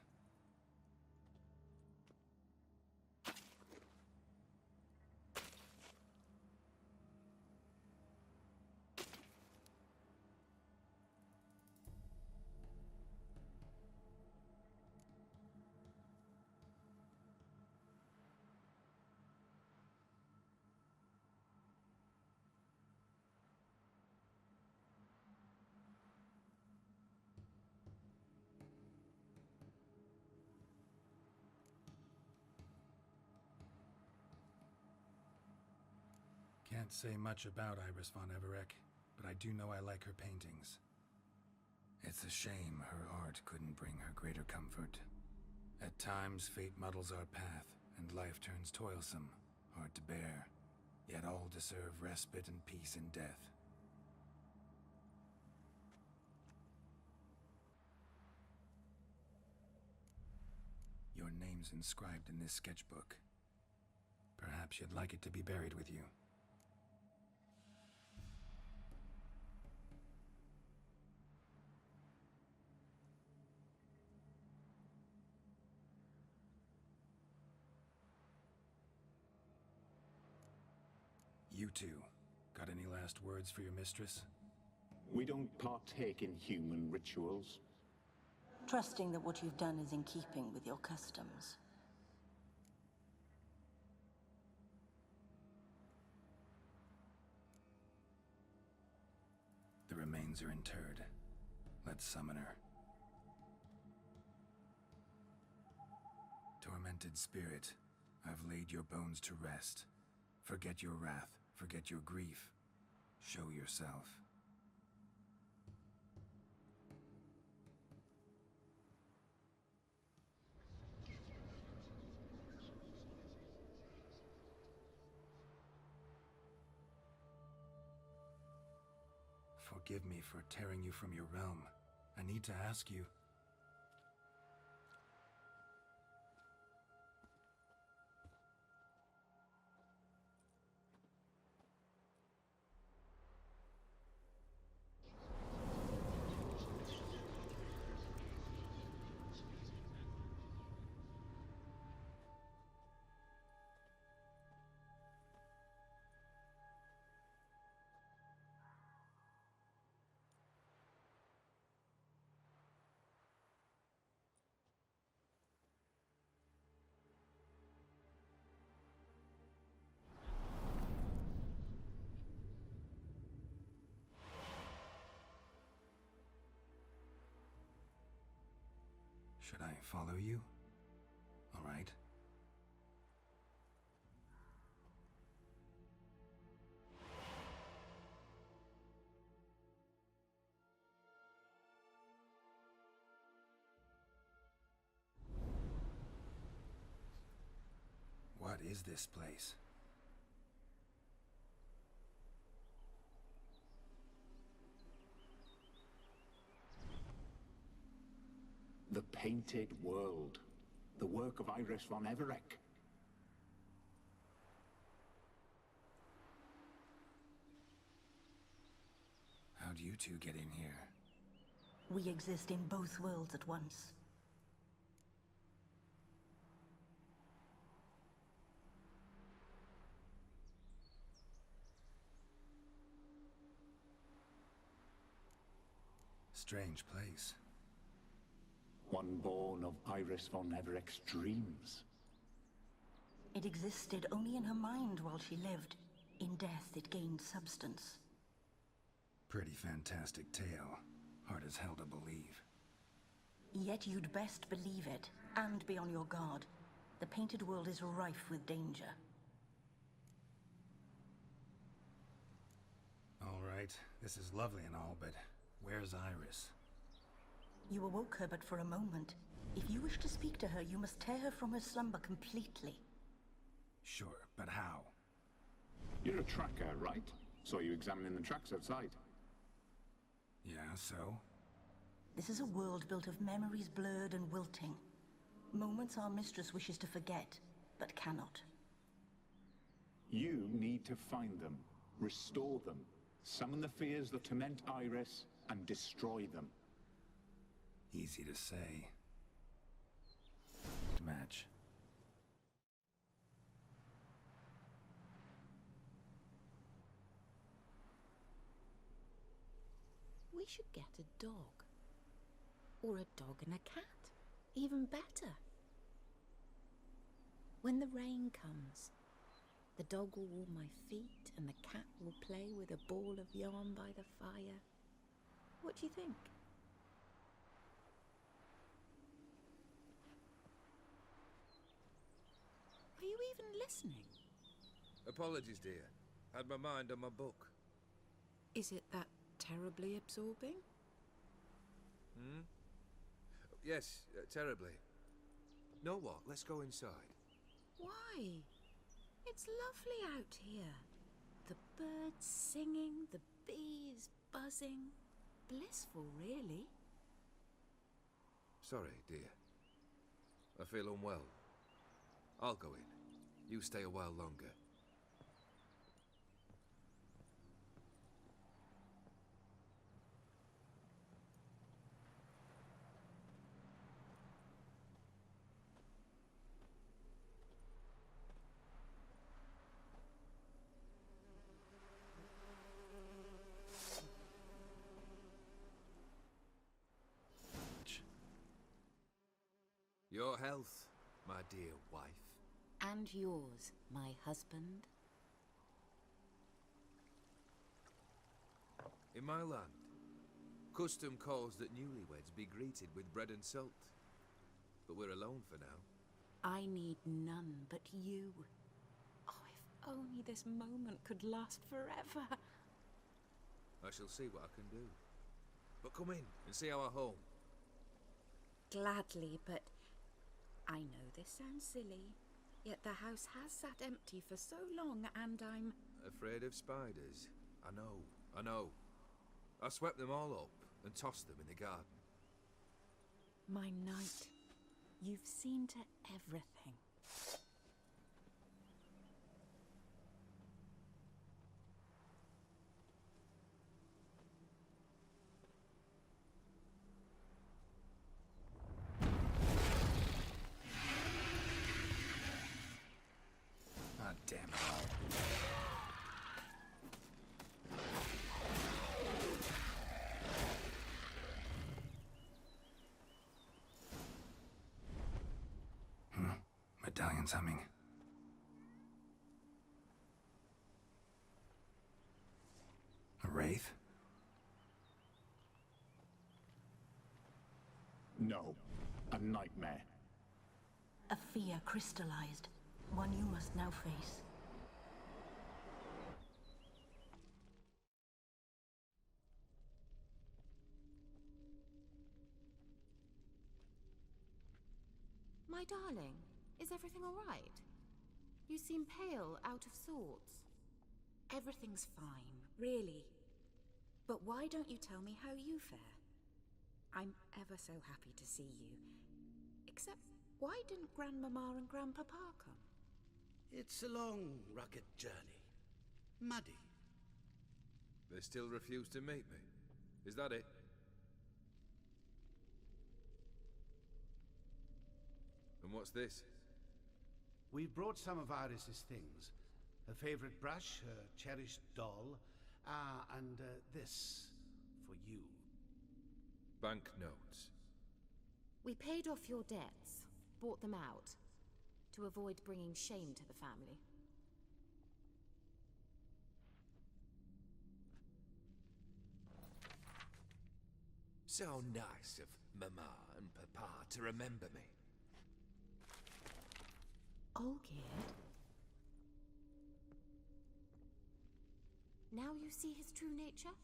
Can't say much about Iris von Everec, but I do know I like her paintings. It's a shame her art couldn't bring her greater comfort. At times, fate muddles our path, and life turns toilsome, hard to bear. Yet all deserve respite and peace in death. Your name's inscribed in this sketchbook. Perhaps you'd like it to be buried with you. You two, got any last words for your mistress? We don't partake in human rituals. Trusting that what you've done is in keeping with your customs. The remains are interred. Let's summon her. Tormented spirit, I've laid your bones to rest. Forget your wrath, forget your grief. Show yourself. Forgive me for tearing you from your realm. I need to ask you. Should I follow you? All right. What is this place? The Painted World. The work of Iris von Everec. How'd you two get in here? We exist in both worlds at once. Strange place. One born of Iris von Everec's dreams. It existed only in her mind while she lived. In death, it gained substance. Pretty fantastic tale. Hard as hell to believe. Yet you'd best believe it. And be on your guard. The painted world is rife with danger. All right, this is lovely and all, but where's Iris? You awoke her but for a moment. If you wish to speak to her, you must tear her from her slumber completely. Sure, but how? You're a tracker, right? Saw you examining the tracks outside. Yeah, so? This is a world built of memories blurred and wilting. Moments our mistress wishes to forget, but cannot. You need to find them, restore them, summon the fears that torment Iris, and destroy them. Easy to say. Match. We should get a dog. Or a dog and a cat. Even better. When the rain comes, the dog will warm my feet and the cat will play with a ball of yarn by the fire. What do you think? Are you even listening? Apologies, dear. Had my mind on my book. Is it that terribly absorbing? Hmm? Yes, terribly. Know what? Let's go inside. Why? It's lovely out here. The birds singing, the bees buzzing. Blissful, really. Sorry, dear. I feel unwell. I'll go in. You stay a while longer. Your health, my dear wife. And yours, my husband. In my land, custom calls that newlyweds be greeted with bread and salt. But we're alone for now. I need none but you. Oh, if only this moment could last forever. I shall see what I can do. But come in and see our home. Gladly, but I know this sounds silly, yet the house has sat empty for so long and I'm... Afraid of spiders? I know. I swept them all up and tossed them in the garden. My knight, you've seen to everything. Ah, damn it all. Medallion's humming. A wraith? No, a nightmare. A fear crystallized, one you must now face. My darling, is everything all right? You seem pale, out of sorts. Everything's fine, really. But why don't you tell me how you fare? I'm ever so happy to see you. Except, why didn't Grandmama and Grandpapa come? It's a long, rugged journey. Muddy. They still refuse to meet me. Is that it? And what's this? We brought some of Iris's things. Her favorite brush, her cherished doll, and this for you. Banknotes. We paid off your debts, bought them out, to avoid bringing shame to the family. So nice of Mama and Papa to remember me. Olgierd? Now you see his true nature?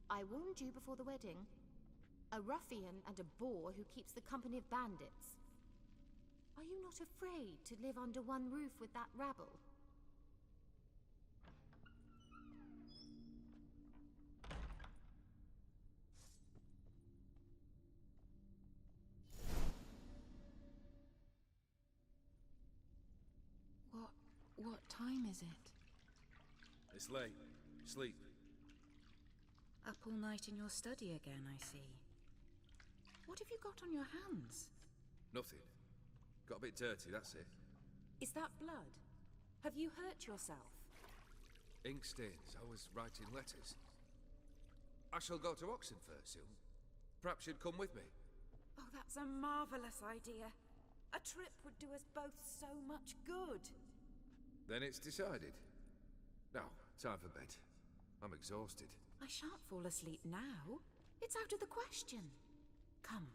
I warned you before the wedding. A ruffian and a boor who keeps the company of bandits. Are you not afraid to live under one roof with that rabble? What time is it? It's late. Sleep. Up all night in your study again, I see. What have you got on your hands? Nothing. Got a bit dirty, that's it. Is that blood? Have you hurt yourself? Ink stains. I was writing letters. I shall go to Oxenfurt soon. Perhaps you'd come with me. Oh, that's a marvelous idea. A trip would do us both so much good. Then it's decided. Now, time for bed. I'm exhausted. I shan't fall asleep now. It's out of the question. Come,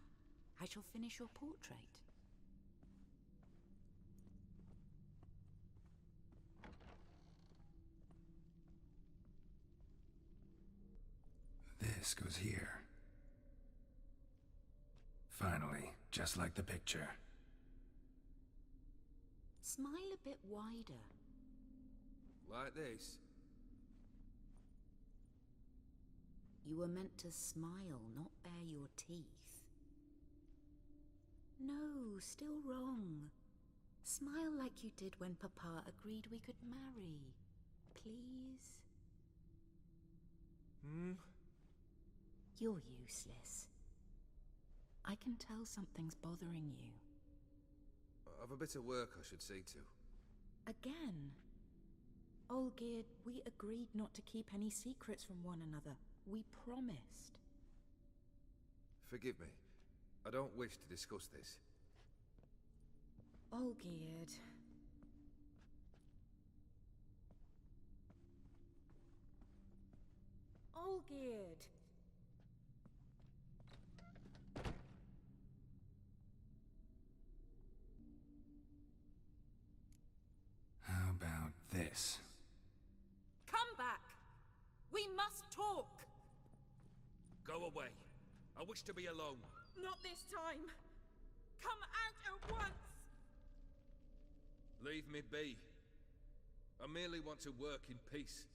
I shall finish your portrait. This goes here. Finally, just like the picture. Smile a bit wider. Like this? You were meant to smile, not bare your teeth. No, still wrong. Smile like you did when Papa agreed we could marry. Please? You're useless. I can tell something's bothering you. I've a bit of work I should see to. Again? Olgierd, we agreed not to keep any secrets from one another. We promised. Forgive me. I don't wish to discuss this. Olgierd. Olgierd! How about this? Come back! We must talk! Go away. I wish to be alone. Not this time! Come out at once! Leave me be. I merely want to work in peace.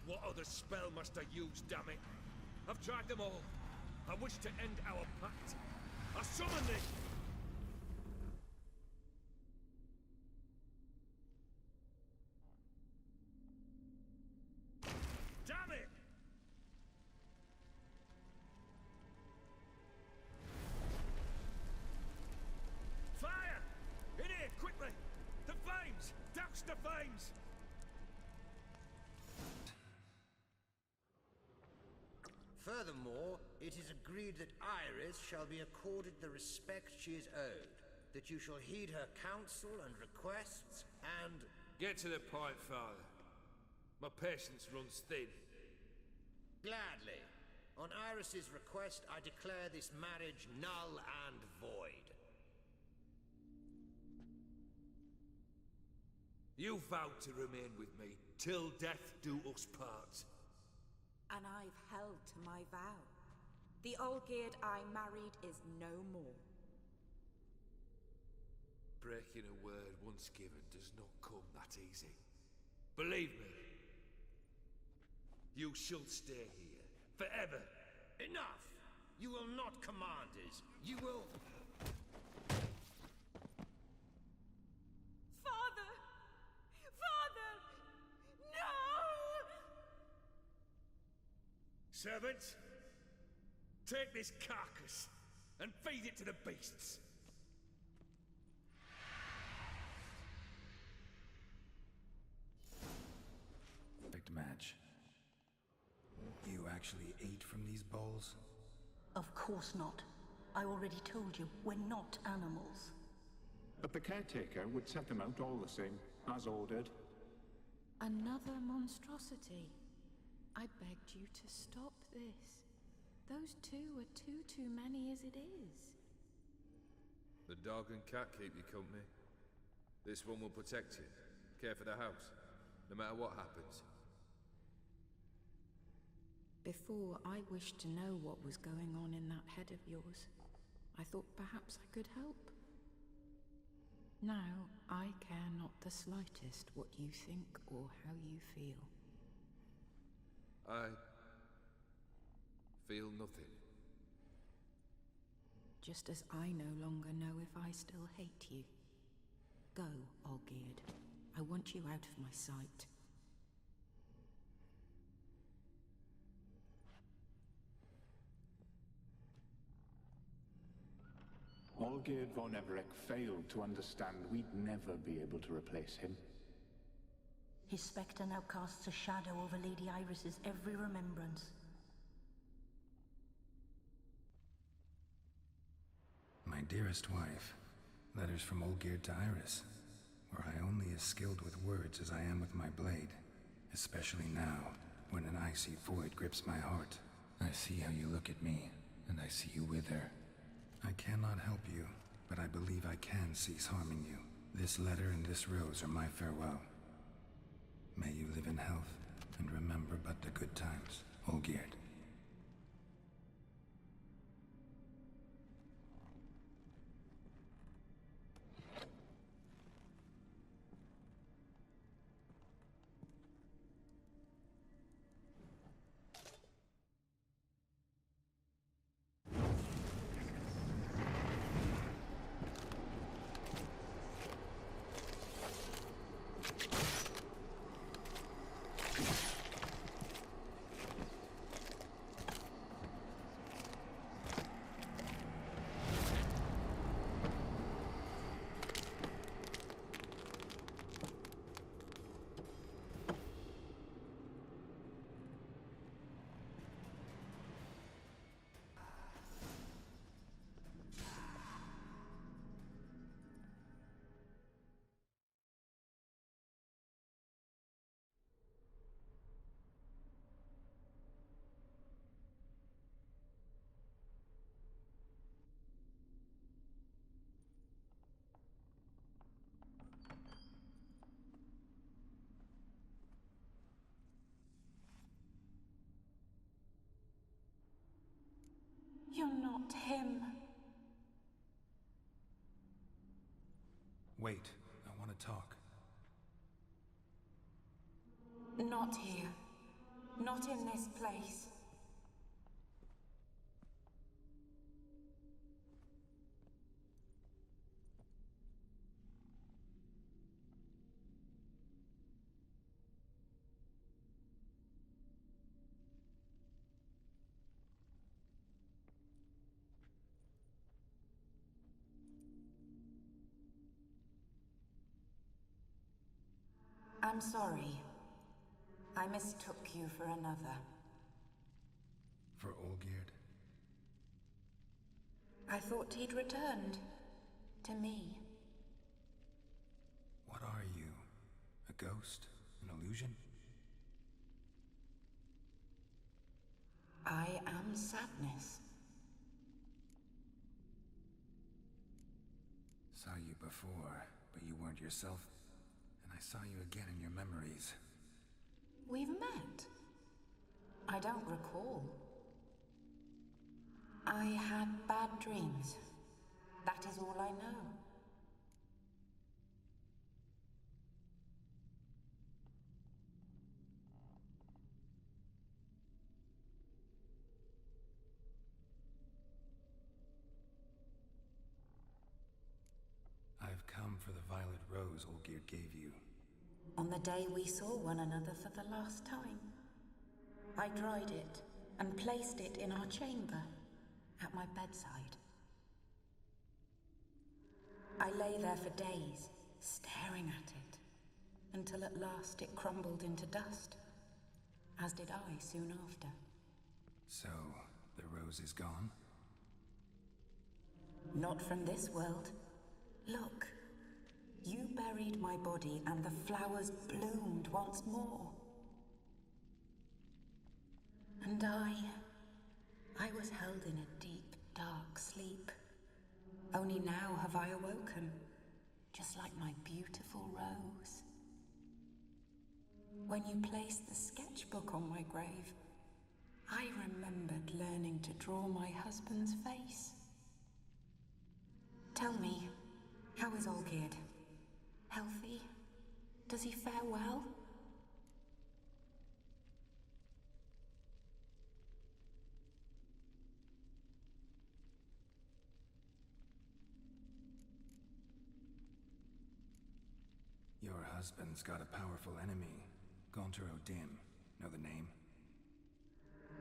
What other spell must I use, damn it? I've tried them all. I wish to end our pact. I summon thee! Damn it! Fire! In here, quickly! The flames! Douse the flames! Furthermore, it is agreed that Iris shall be accorded the respect she is owed, that you shall heed her counsel and requests, and... Get to the point, Father. My patience runs thin. Gladly. On Iris's request, I declare this marriage null and void. You vowed to remain with me, till death do us part. And I've held to my vow. The Olgierd I married is no more. Breaking a word once given does not come that easy. Believe me. You shall stay here forever. Enough! You will not command us. You will... Father! Father! No! Servants, take this carcass and feed it to the beasts. Perfect match. You actually ate from these bowls? Of course not. I already told you, we're not animals. But the caretaker would set them out all the same, as ordered. Another monstrosity. I begged you to stop this. Those two are too many as it is. The dog and cat keep you company. This one will protect you. Care for the house, no matter what happens. Before, I wished to know what was going on in that head of yours. I thought perhaps I could help. Now, I care not the slightest what you think or how you feel. I feel nothing. Just as I no longer know if I still hate you. Go, Olgierd. I want you out of my sight. Olgierd von Everec failed to understand we'd never be able to replace him. His spectre now casts a shadow over Lady Iris's every remembrance. My dearest wife, letters from Olgierd to Iris. Were I only as skilled with words as I am with my blade, especially now, when an icy void grips my heart. I see how you look at me, and I see you wither. I cannot help you, but I believe I can cease harming you. This letter and this rose are my farewell. May you live in health, and remember but the good times, Olgierd. You're not him. Wait, I want to talk. Not here. Not in this place. I'm sorry. I mistook you for another. For Olgierd? I thought he'd returned. To me. What are you? A ghost? An illusion? I am sadness. Saw you before, but you weren't yourself. And I saw you again in your memories. We've met. I don't recall. I had bad dreams. That is all I know. rose Olgierd gave you. On the day we saw one another for the last time. I dried it and placed it in our chamber, at my bedside. I lay there for days, staring at it, until at last it crumbled into dust, as did I soon after. So, the rose is gone? Not from this world. Look, you buried my body and the flowers bloomed once more. And I was held in a deep, dark sleep. Only now have I awoken, just like my beautiful rose. When you placed the sketchbook on my grave, I remembered learning to draw my husband's face. Tell me, how is Olgierd? Healthy? Does he fare well? Your husband's got a powerful enemy. Gaunter O'Dim. Know the name?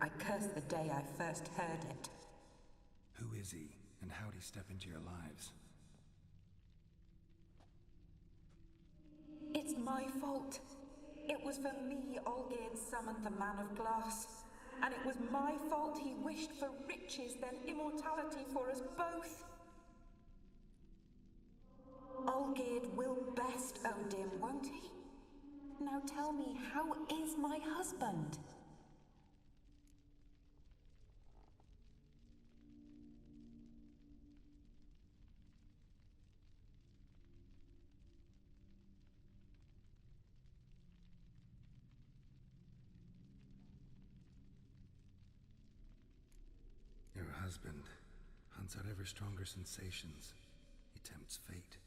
I curse the day I first heard it. Who is he, and how'd he step into your lives? It's my fault. It was for me Olgierd summoned the Man of Glass. And it was my fault he wished for riches, then immortality for us both. Olgierd will best O'Dim, won't he? Now tell me, how is my husband? Your husband hunts out ever stronger sensations. He tempts fate,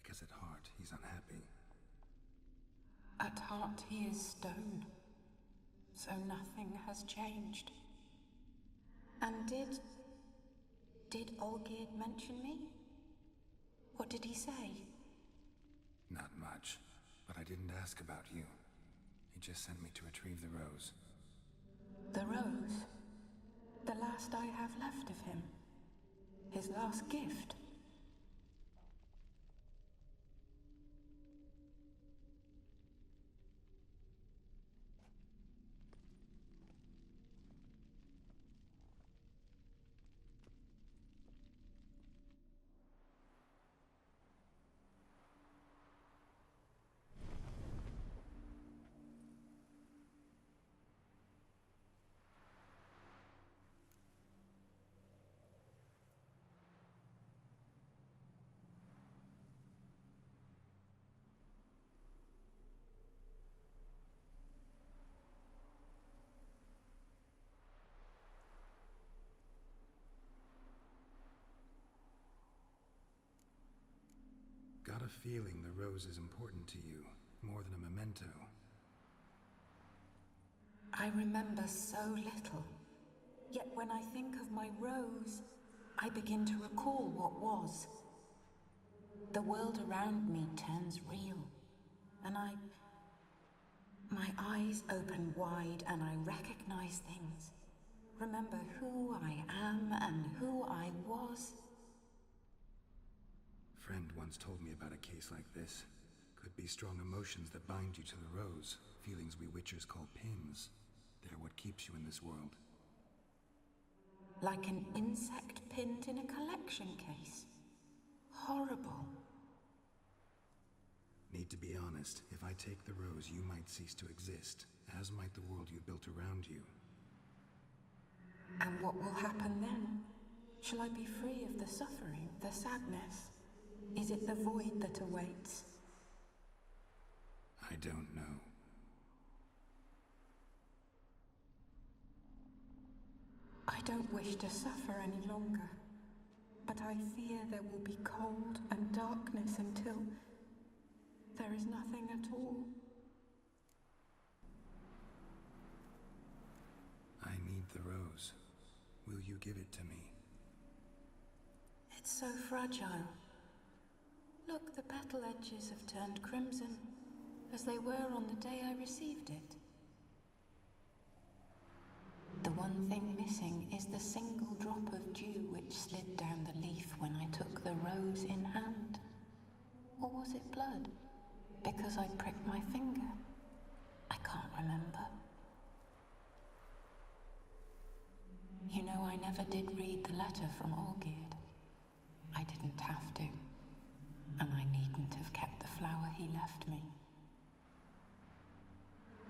because at heart he's unhappy. At heart he is stone, so nothing has changed. And did Olgierd mention me? What did he say? Not much, but I didn't ask about you. He just sent me to retrieve the rose. The rose? The last I have left of him. His last gift. Got a feeling the rose is important to you, more than a memento. I remember so little. Yet when I think of my rose, I begin to recall what was. The world around me turns real, and my eyes open wide and I recognize things. Remember who I am and who I was. Friend once told me about a case like this. Could be strong emotions that bind you to the rose, feelings we witchers call pins. They're what keeps you in this world. Like an insect pinned in a collection case. Horrible. Need to be honest, if I take the rose, you might cease to exist, as might the world you built around you. And what will happen then? Shall I be free of the suffering, the sadness? Is it the void that awaits? I don't know. I don't wish to suffer any longer, but I fear there will be cold and darkness until there is nothing at all. I need the rose. Will you give it to me? It's so fragile. Look, the petal edges have turned crimson, as they were on the day I received it. The one thing missing is the single drop of dew which slid down the leaf when I took the rose in hand. Or was it blood? Because I pricked my finger. I can't remember. You know, I never did read the letter from Olgierd. I didn't have to. And I needn't have kept the flower he left me.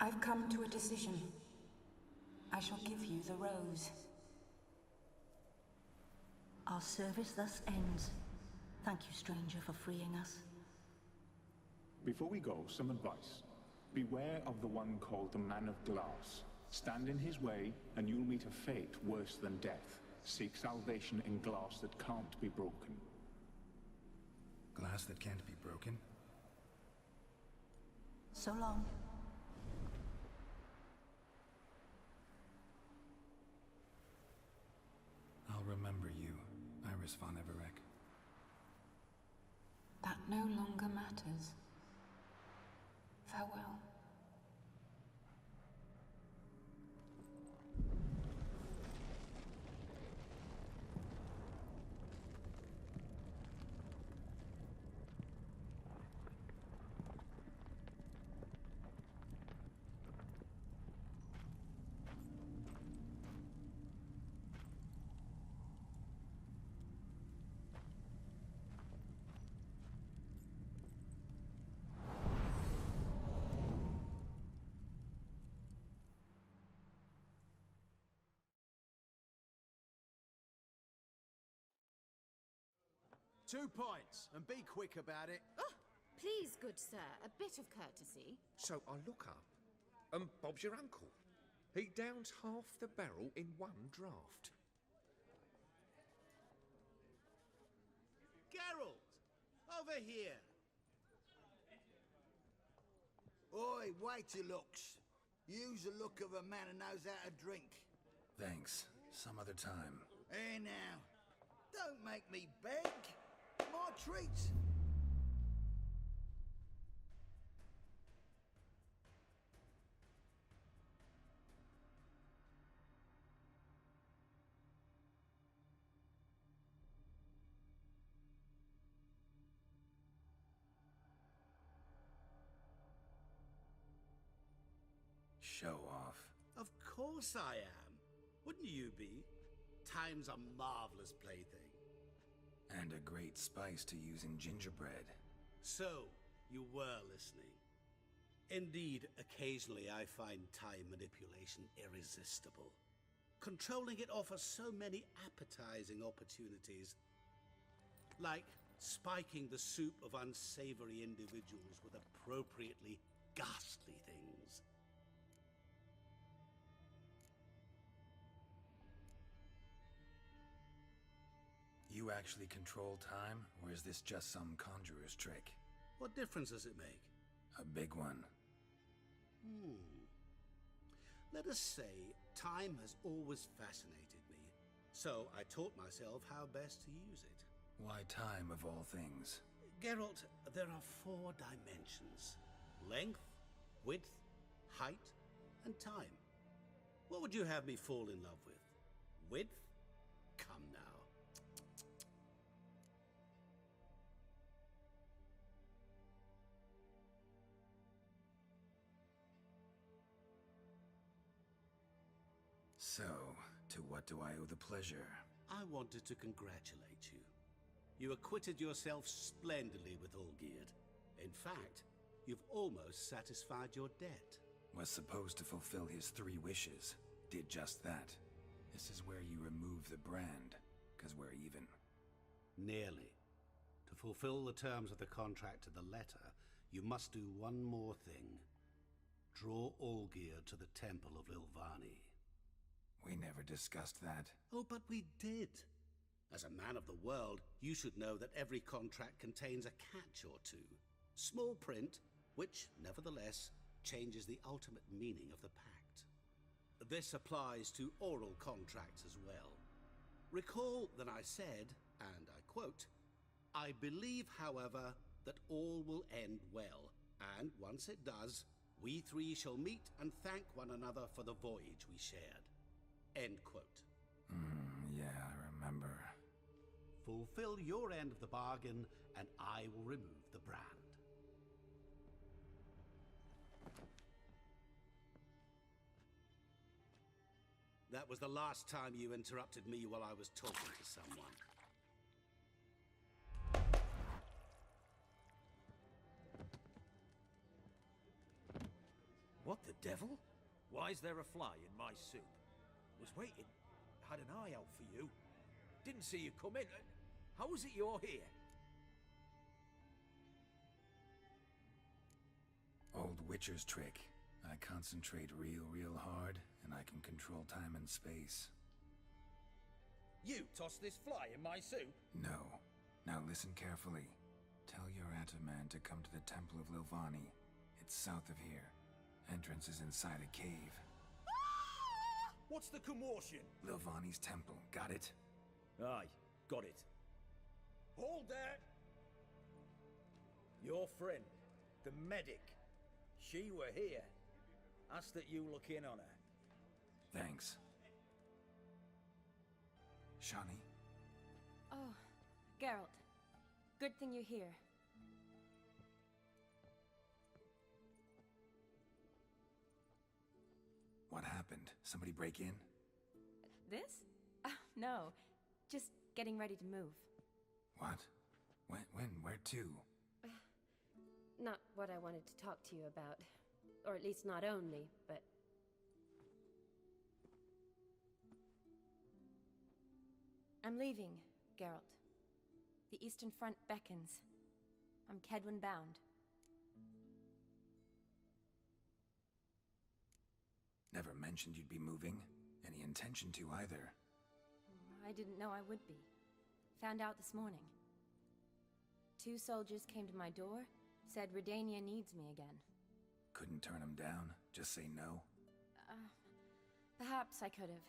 I've come to a decision. I shall give you the rose. Our service thus ends. Thank you, stranger, for freeing us. Before we go, some advice. Beware of the one called the Man of Glass. Stand in his way, and you'll meet a fate worse than death. Seek salvation in glass that can't be broken. Glass that can't be broken? So long. I'll remember you, Iris von Everec. That no longer matters. Farewell. Two points, and be quick about it. Oh, please, good sir, a bit of courtesy. So I look up, and Bob's your uncle. He downs half the barrel in one draft. Geralt! Over here! Oi, wait your looks. Use the look of a man who knows how to drink. Thanks. Some other time. Hey now, don't make me beg. My treat. Show off. Of course I am. Wouldn't you be? Time's a marvelous plaything. And a great spice to use in gingerbread. So, you were listening. Indeed, occasionally I find time manipulation irresistible. Controlling it offers so many appetizing opportunities. Like spiking the soup of unsavory individuals with appropriately ghastly things. You actually control time, or is this just some conjurer's trick? What difference does it make? A big one. Let us say time has always fascinated me, so I taught myself how best to use it. Why time, of all things? Geralt, there are 4 dimensions. Length, width, height, and time. What would you have me fall in love with? Width? Come now. So, to what do I owe the pleasure? I wanted to congratulate you. You acquitted yourself splendidly with Olgierd. In fact, you've almost satisfied your debt. Was supposed to fulfill his 3 wishes. Did just that. This is where you remove the brand, 'cause we're even. Nearly. To fulfill the terms of the contract to the letter, you must do one more thing. Draw Olgierd to the Temple of Ilvani. We never discussed that. Oh, but we did. As a man of the world, you should know that every contract contains a catch or two. Small print, which, nevertheless, changes the ultimate meaning of the pact. This applies to oral contracts as well. Recall that I said, and I quote, "I believe, however, that all will end well. And once it does, we three shall meet and thank one another for the voyage we shared. End quote. Yeah, I remember. Fulfill your end of the bargain, and I will remove the brand. That was the last time you interrupted me while I was talking to someone. What the devil? Why is there a fly in my soup? Was waiting. Had an eye out for you. Didn't see you come in. How is it you're here? Old Witcher's trick. I concentrate real hard, and I can control time and space. You tossed this fly in my soup? No. Now listen carefully. Tell your Ataman to come to the Temple of Lilvani. It's south of here. Entrance is inside a cave. What's the commotion? Lilvani's temple. Got it? Aye, got it. Hold there! Your friend, the medic. She were here. Ask that you look in on her. Thanks. Shani? Oh, Geralt. Good thing you're here. What happened? Somebody break in? This? No. Just getting ready to move. What? When? Where to? Not what I wanted to talk to you about. Or at least not only, but... I'm leaving, Geralt. The Eastern Front beckons. I'm Kedwin bound. Never mentioned you'd be moving. Any intention to either. I didn't know I would be. Found out this morning. 2 soldiers came to my door, said Redania needs me again. Couldn't turn him down? Just say no? Perhaps I could have.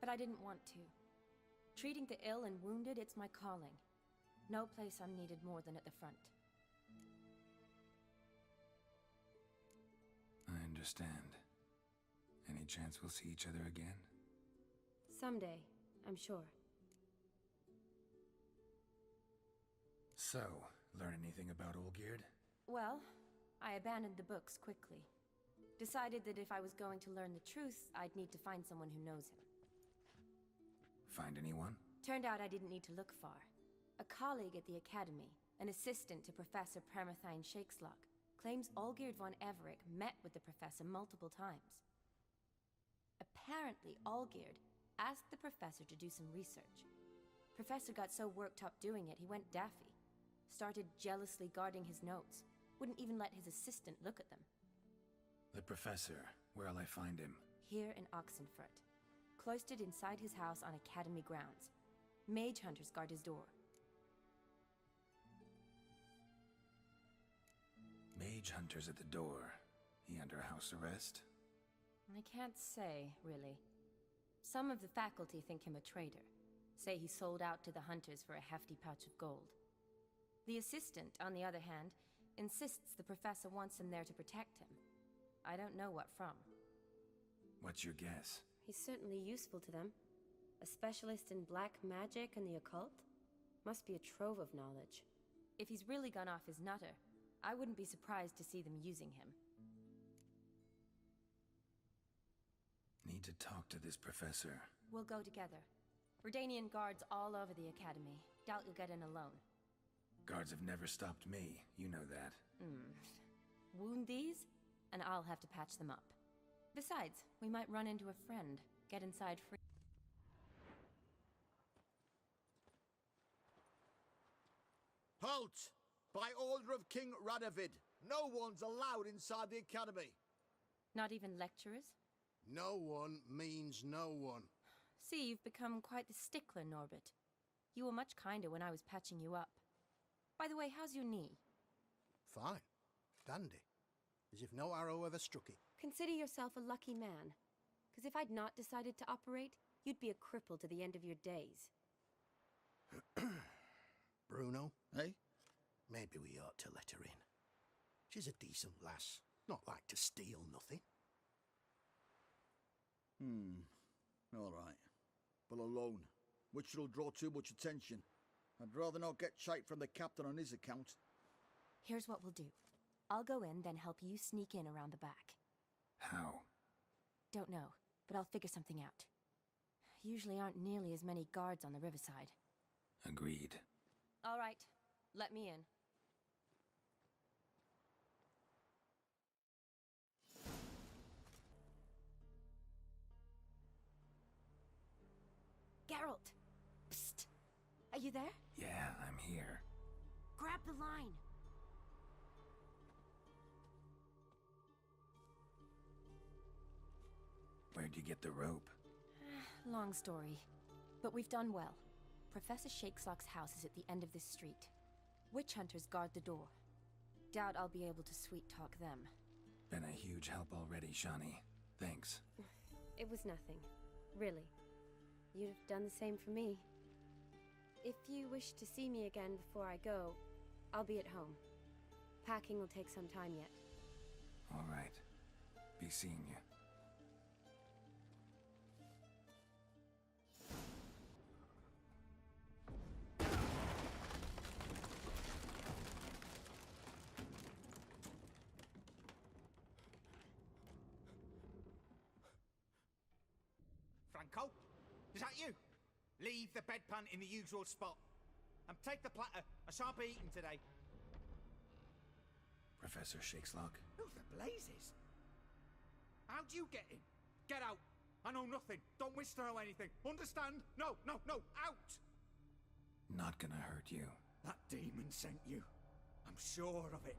But I didn't want to. Treating the ill and wounded, it's my calling. No place I'm needed more than at the front. I understand. Any chance we'll see each other again? Someday, I'm sure. So, learn anything about Olgierd? Well, I abandoned the books quickly. Decided that if I was going to learn the truth, I'd need to find someone who knows him. Find anyone? Turned out I didn't need to look far. A colleague at the Academy, an assistant to Professor Permathine Shakeslock, claims Olgierd von Everett met with the professor multiple times. Apparently, Olgierd asked the professor to do some research. Professor got so worked up doing it, he went daffy. Started jealously guarding his notes. Wouldn't even let his assistant look at them. The professor. Where'll I find him? Here in Oxenfurt. Cloistered inside his house on Academy grounds. Mage hunters guard his door. Mage hunters at the door. He under house arrest? I can't say, really. Some of the faculty think him a traitor. Say he sold out to the hunters for a hefty pouch of gold. The assistant, on the other hand, insists the professor wants him there to protect him. I don't know what from. What's your guess? He's certainly useful to them. A specialist in black magic and the occult? Must be a trove of knowledge. If he's really gone off his nutter, I wouldn't be surprised to see them using him. Need to talk to this professor. We'll go together. Redanian guards all over the Academy. Doubt you'll get in alone. Guards have never stopped me. You know that. Wound these, and I'll have to patch them up. Besides, we might run into a friend. Get inside free. Halt! By order of King Radovid, no one's allowed inside the Academy. Not even lecturers? No one means no one. See, you've become quite the stickler, Norbert. You were much kinder when I was patching you up. By the way, how's your knee? Fine. Dandy. As if no arrow ever struck it. Consider yourself a lucky man. Because if I'd not decided to operate, you'd be a cripple to the end of your days. Bruno, eh? Maybe we ought to let her in. She's a decent lass, not like to steal nothing. All right. But alone, which will draw too much attention. I'd rather not get shite from the captain on his account. Here's what we'll do. I'll go in, then help you sneak in around the back. How? Don't know, but I'll figure something out. Usually aren't nearly as many guards on the riverside. Agreed. All right, let me in. Geralt! Psst! Are you there? Yeah, I'm here. Grab the line! Where'd you get the rope? Long story. But we've done well. Professor Shakeslock's house is at the end of this street. Witch hunters guard the door. Doubt I'll be able to sweet-talk them. Been a huge help already, Shani. Thanks. It was nothing. Really. You'd have done the same for me. If you wish to see me again before I go, I'll be at home. Packing will take some time yet. All right. Be seeing you. Franco? Is that you? Leave the bedpan in the usual spot. And take the platter. I shan't be eating today. Professor Shakeslock? Who the blazes? How'd you get in? Get out. I know nothing. Don't wish to know anything. Understand? No, no, no. Out! Not gonna hurt you. That demon sent you. I'm sure of it.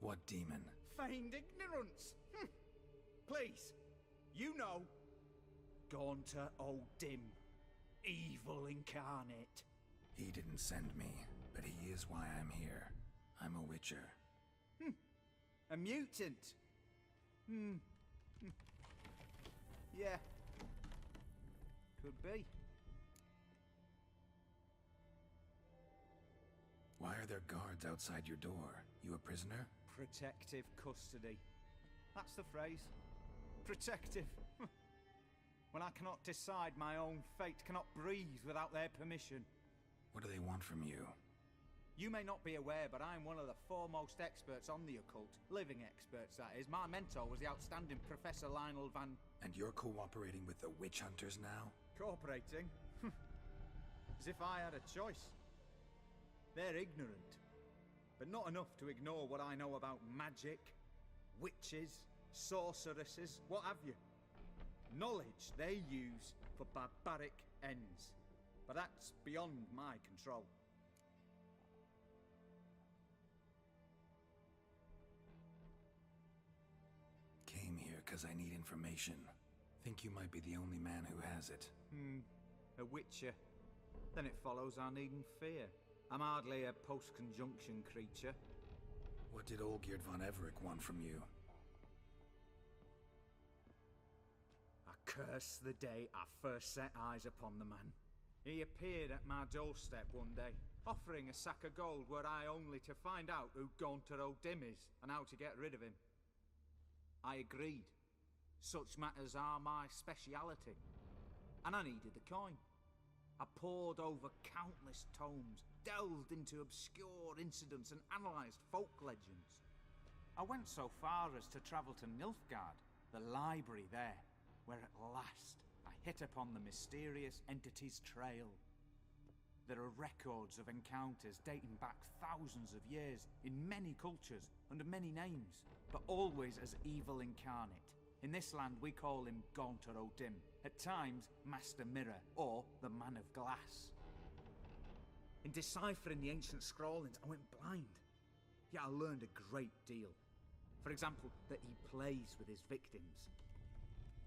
What demon? Feigned ignorance. Please. You know. Gaunter O'Dim. Evil incarnate. He didn't send me, but he is why I'm here. I'm a witcher. A mutant. Yeah. Could be. Why are there guards outside your door? You a prisoner? Protective custody. That's the phrase. Protective. When I cannot decide my own fate, cannot breathe without their permission. What do they want from you? You may not be aware, but I'm one of the foremost experts on the occult. Living experts, that is. My mentor was the outstanding Professor Lionel Van... And you're cooperating with the witch hunters now? Cooperating? As if I had a choice. They're ignorant. But not enough to ignore what I know about magic, witches, sorceresses, what have you. Knowledge they use for barbaric ends. But that's beyond my control. Came here because I need information. Think you might be the only man who has it. A witcher. Then it follows I needn't fear. I'm hardly a post-conjunction creature. What did Olgierd von Everec want from you? I curse the day I first set eyes upon the man. He appeared at my doorstep one day, offering a sack of gold were I only to find out who Gaunter O'Dim is and how to get rid of him. I agreed. Such matters are my speciality. And I needed the coin. I pored over countless tomes, delved into obscure incidents and analysed folk legends. I went so far as to travel to Nilfgaard, the library there, where at last I hit upon the mysterious entity's trail. There are records of encounters dating back thousands of years in many cultures, under many names, but always as evil incarnate. In this land we call him Gaunter O'Dim, at times Master Mirror, or the Man of Glass. In deciphering the ancient scrawlings, I went blind. Yet I learned a great deal. For example, that he plays with his victims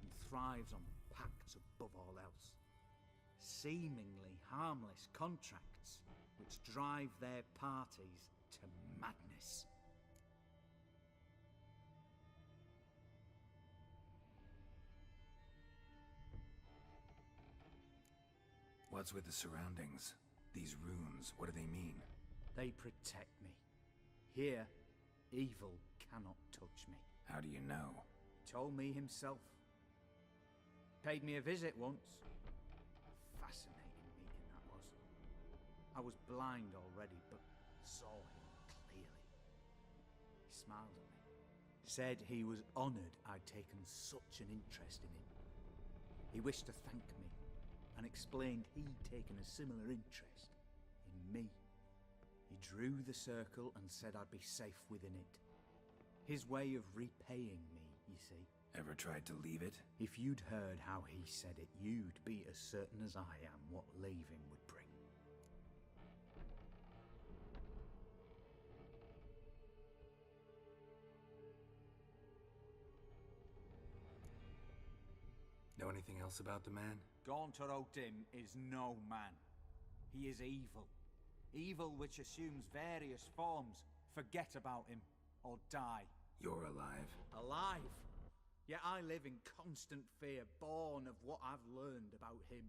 and thrives on pacts above all else. Seemingly harmless contracts which drive their parties to madness. What's with the surroundings? These runes, what do they mean? They protect me. Here, evil cannot touch me. How do you know? Told me himself. Paid me a visit once. Fascinating meeting that was. I was blind already, but saw him clearly. He smiled at me. Said he was honoured I'd taken such an interest in him. He wished to thank me, and explained he'd taken a similar interest in me. He drew the circle and said I'd be safe within it. His way of repaying me, you see. Ever tried to leave it? If you'd heard how he said it, you'd be as certain as I am what leaving would bring. Know anything else about the man? Gaunter O'Dim is no man. He is evil. Evil which assumes various forms. Forget about him, or die. You're alive. Alive? Yet I live in constant fear, born of what I've learned about him.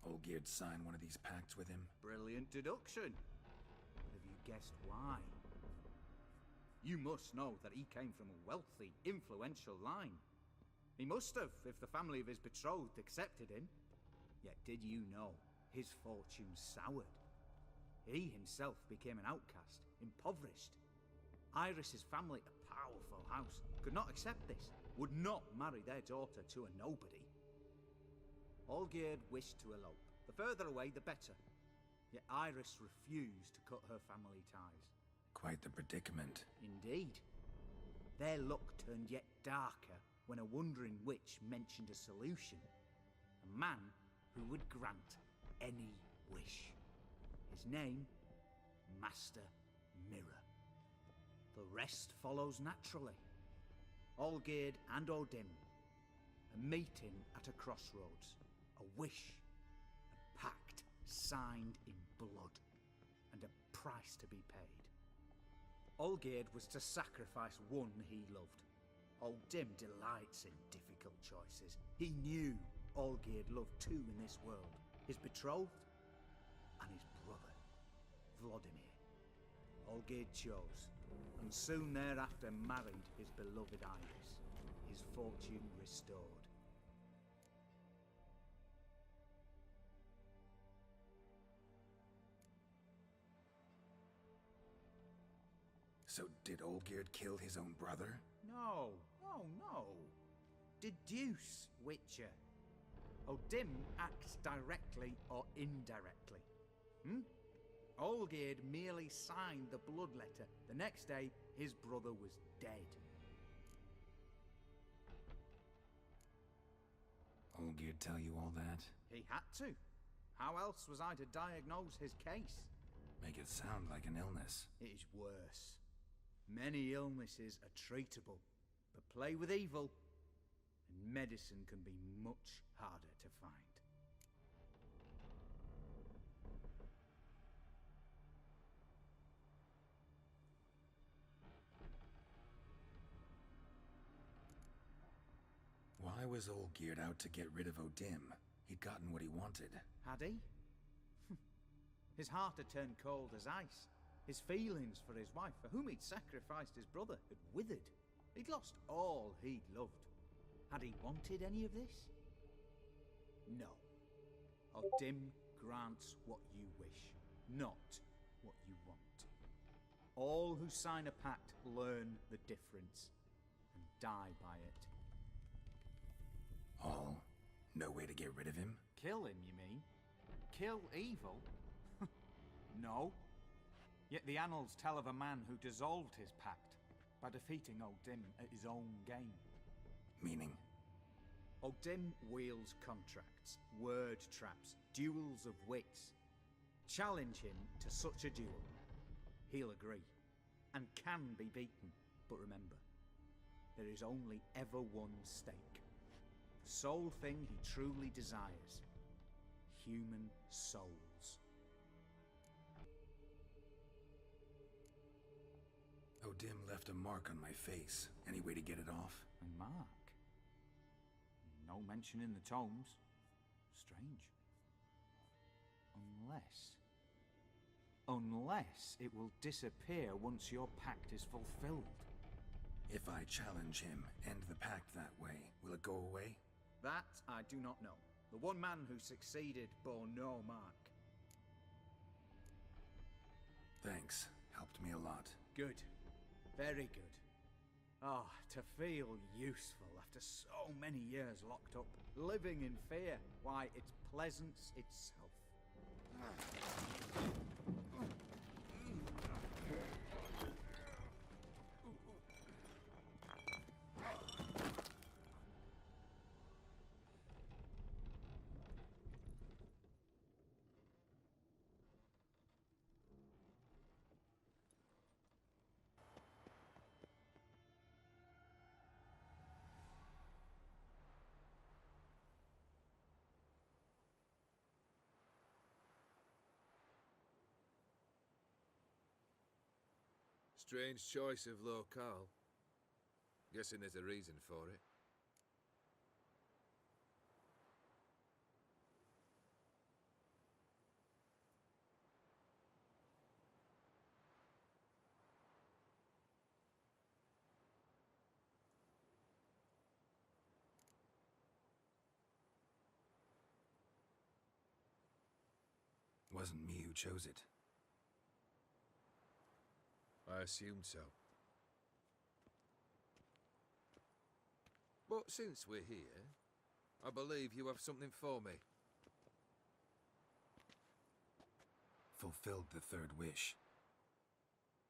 Olgierd signed one of these pacts with him. Brilliant deduction. Have you guessed why? You must know that he came from a wealthy, influential line. He must have, if the family of his betrothed accepted him. Yet did you know his fortune soured? He himself became an outcast, impoverished. Iris's family, a powerful house, could not accept this, would not marry their daughter to a nobody. Olgierd wished to elope. The further away, the better. Yet Iris refused to cut her family ties. Quite the predicament. Indeed. Their luck turned yet darker when a wandering witch mentioned a solution. A man who would grant any wish. His name, Master Mirror. The rest follows naturally. Olgierd and O'Dim, a meeting at a crossroads, a wish, a pact signed in blood, and a price to be paid. Olgierd was to sacrifice one he loved. O'Dim delights in difficult choices. He knew Olgierd loved two in this world, his betrothed and his brother, Vladimir. Olgierd chose, and soon thereafter married his beloved Iris, his fortune restored. So did Olgierd kill his own brother? No, no. Deduce, Witcher. O'Dim acts directly or indirectly. Olgierd merely signed the blood letter. The next day, his brother was dead. Olgierd tell you all that? He had to. How else was I to diagnose his case? Make it sound like an illness. It is worse. Many illnesses are treatable, but play with evil, and medicine can be much harder to find. Why was Olgierd out to get rid of O'Dim? He'd gotten what he wanted. Had he? His heart had turned cold as ice. His feelings for his wife, for whom he'd sacrificed his brother, had withered. He'd lost all he'd loved. Had he wanted any of this? No. O'Dim grants what you wish, not what you want. All who sign a pact learn the difference and die by it. All? No way to get rid of him? Kill him, you mean? Kill evil? No. Yet the annals tell of a man who dissolved his pact by defeating O'Dim at his own game. Meaning? O'Dim wields contracts, word traps, duels of wits. Challenge him to such a duel. He'll agree, and can be beaten. But remember, there is only ever one stake. The sole thing he truly desires. Human souls. O'Dim left a mark on my face. Any way to get it off? A mark? No mention in the tomes. Strange. Unless it will disappear once your pact is fulfilled. If I challenge him, end the pact that way, will it go away? That I do not know. The one man who succeeded bore no mark. Thanks. Helped me a lot. Good. Very good. Ah, to feel useful after so many years locked up, living in fear. Why, it's pleasance itself. Strange choice of locale. Guessing there's a reason for it. Wasn't me who chose it. I assumed so. But since we're here, I believe you have something for me. Fulfilled the third wish.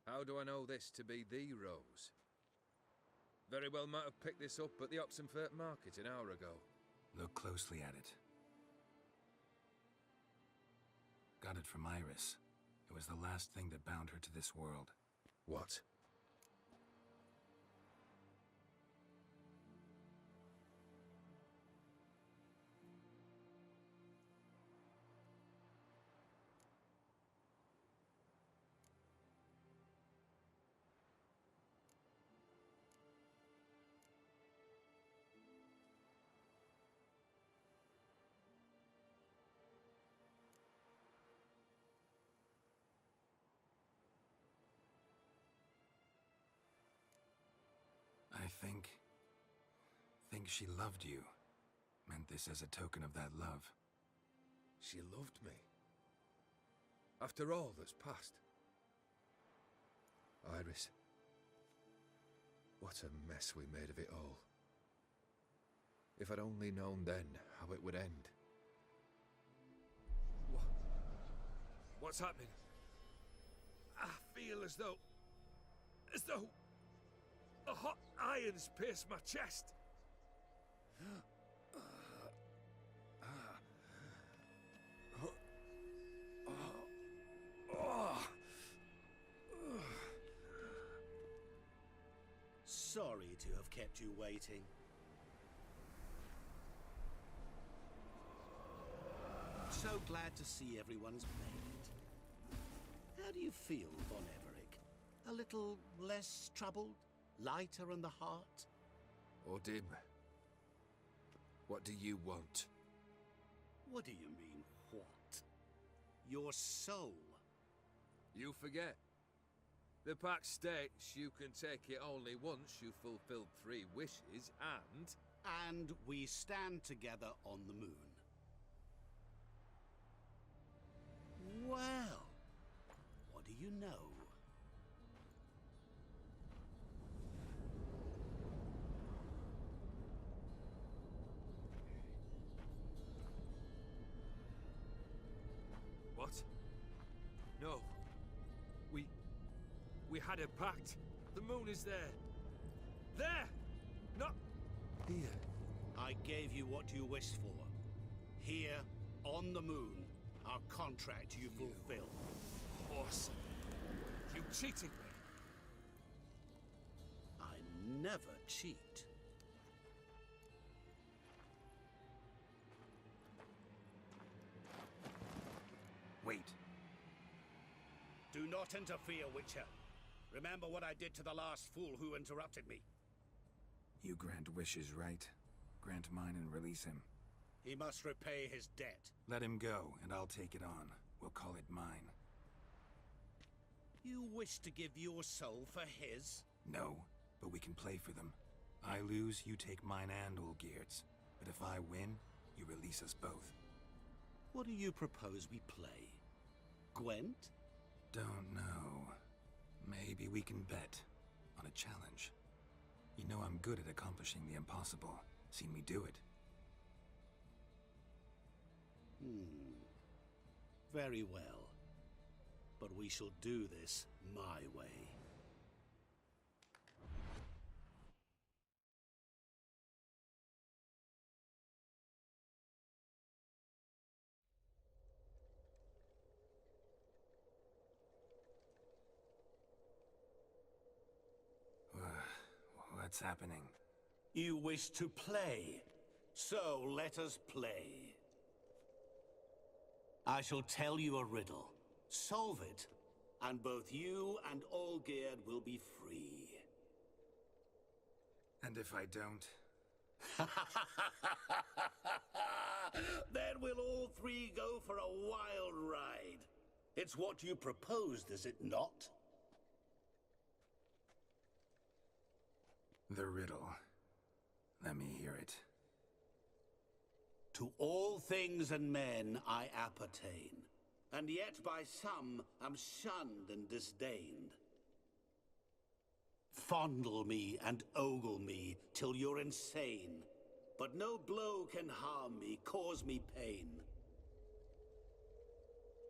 How do I know this to be the rose? Very well might have picked this up at the Oxenfurt market an hour ago. Look closely at it. Got it from Iris. It was the last thing that bound her to this world. What? I think she loved you. Meant this as a token of that love. She loved me. After all that's passed. Iris. What a mess we made of it all. If I'd only known then how it would end. What's happening? I feel as though a hot iron's pierced my chest. Sorry to have kept you waiting. So glad to see everyone's made it. How do you feel, Von Everett? A little less troubled? Lighter on the heart? Or dim? What do you want? What do you mean, what? Your soul. You forget. The pact states you can take it only once you've fulfilled 3 wishes, and... And we stand together on the moon. Well, what do you know? What? No. We had a pact. The moon is there. There! Not here. I gave you what you wished for. Here, on the moon, our contract you fulfilled. HoS. You cheated me. I never cheat. Wait. Do not interfere, Witcher. Remember what I did to the last fool who interrupted me. You grant wishes, right? Grant mine and release him. He must repay his debt. Let him go, and I'll take it on. We'll call it mine. You wish to give your soul for his? No, but we can play for them. I lose, you take mine and Olgierd's. But if I win, you release us both. What do you propose we play? Gwent? Don't know. Maybe we can bet on a challenge. You know I'm good at accomplishing the impossible. Seen me do it. Very well. But we shall do this my way. What's happening? You wish to play, so let us play. I shall tell you a riddle. Solve it, and both you and Olgierd will be free. And if I don't? Then we'll all three go for a wild ride. It's what you proposed, is it not? The riddle. Let me hear it. To all things and men I appertain, and yet by some am shunned and disdained. Fondle me and ogle me till you're insane, but no blow can harm me, cause me pain.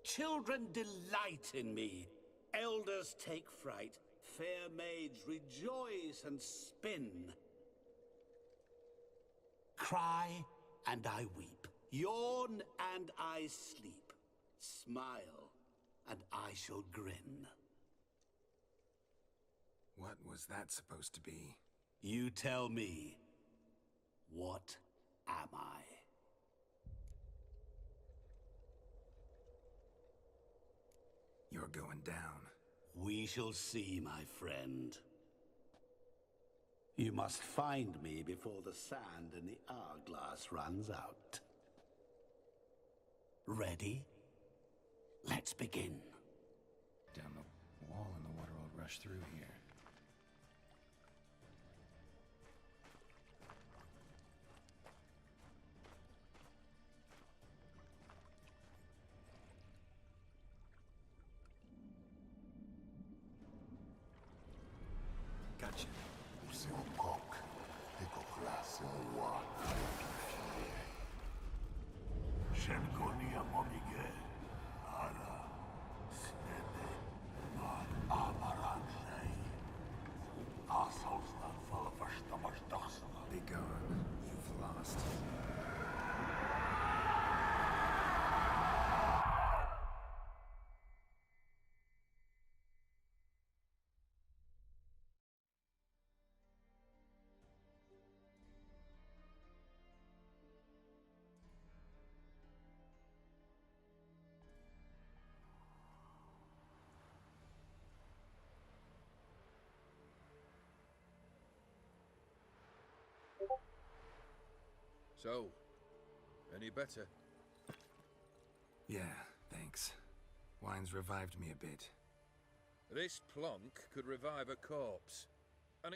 Children delight in me, elders take fright, fair maids rejoice and spin. Cry and I weep, yawn and I sleep, smile and I shall grin. What was that supposed to be? You tell me, what am I? You're going down. We shall see, my friend. You must find me before the sand in the hourglass runs out. Ready? Let's begin. Down the wall and the water will rush through here. Gotcha. Shenkonia Momige, Ara, Snede, Mar Amaranjay, Asalstan Falafashtamash Be gone. You've lost. So, any better? Yeah, thanks. Wine's revived me a bit. This plonk could revive a corpse. An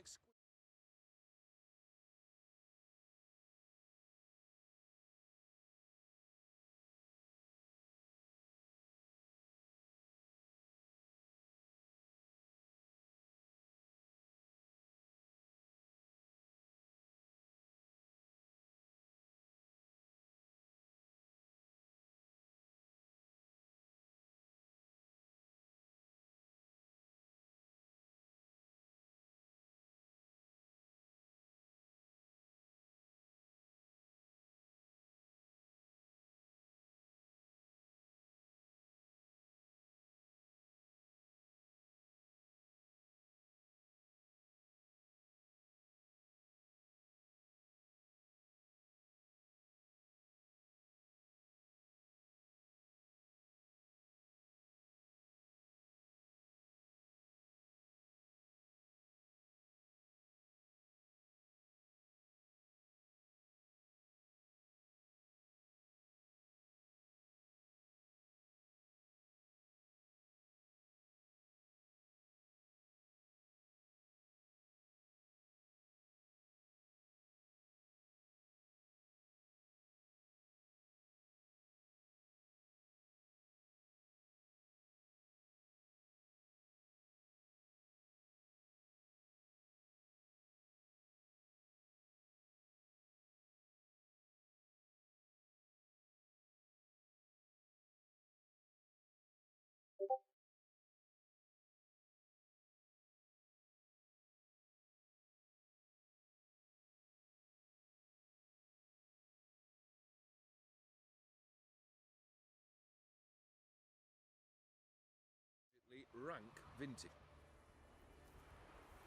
rank vintage.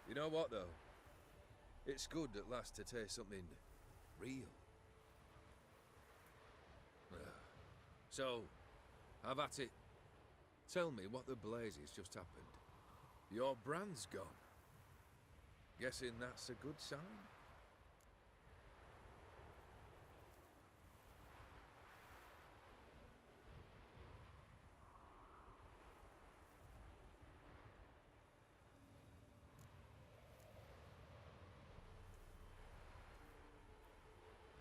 You know what, though? It's good at last to taste something real. So, have at it. Tell me what the blazes just happened. Your brand's gone. Guessing that's a good sign?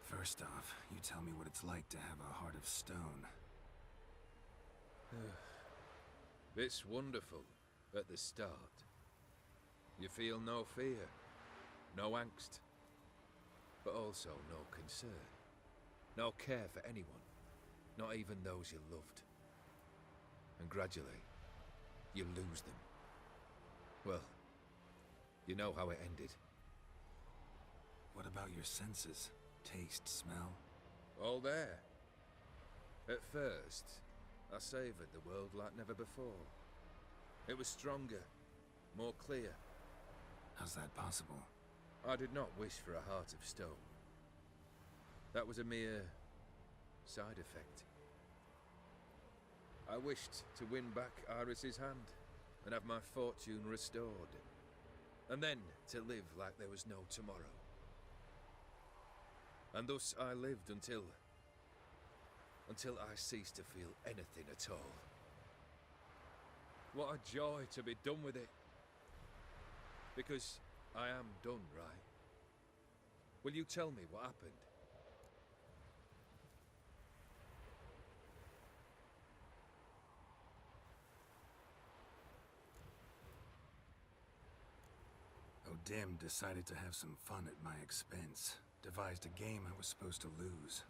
First off, you tell me what it's like to have a heart of stone. It's wonderful at the start. You feel no fear, no angst, but also no concern, no care for anyone, not even those you loved. And gradually, you lose them. Well, you know how it ended. What about your senses? Taste, smell? All there. At first, I savoured the world like never before. It was stronger, more clear. How's that possible? I did not wish for a heart of stone. That was a mere side effect. I wished to win back Iris's hand and have my fortune restored. And then to live like there was no tomorrow. And thus I lived until I ceased to feel anything at all. What a joy to be done with it. Because I am done, right? Will you tell me what happened? O'Dim decided to have some fun at my expense. Devised a game I was supposed to lose.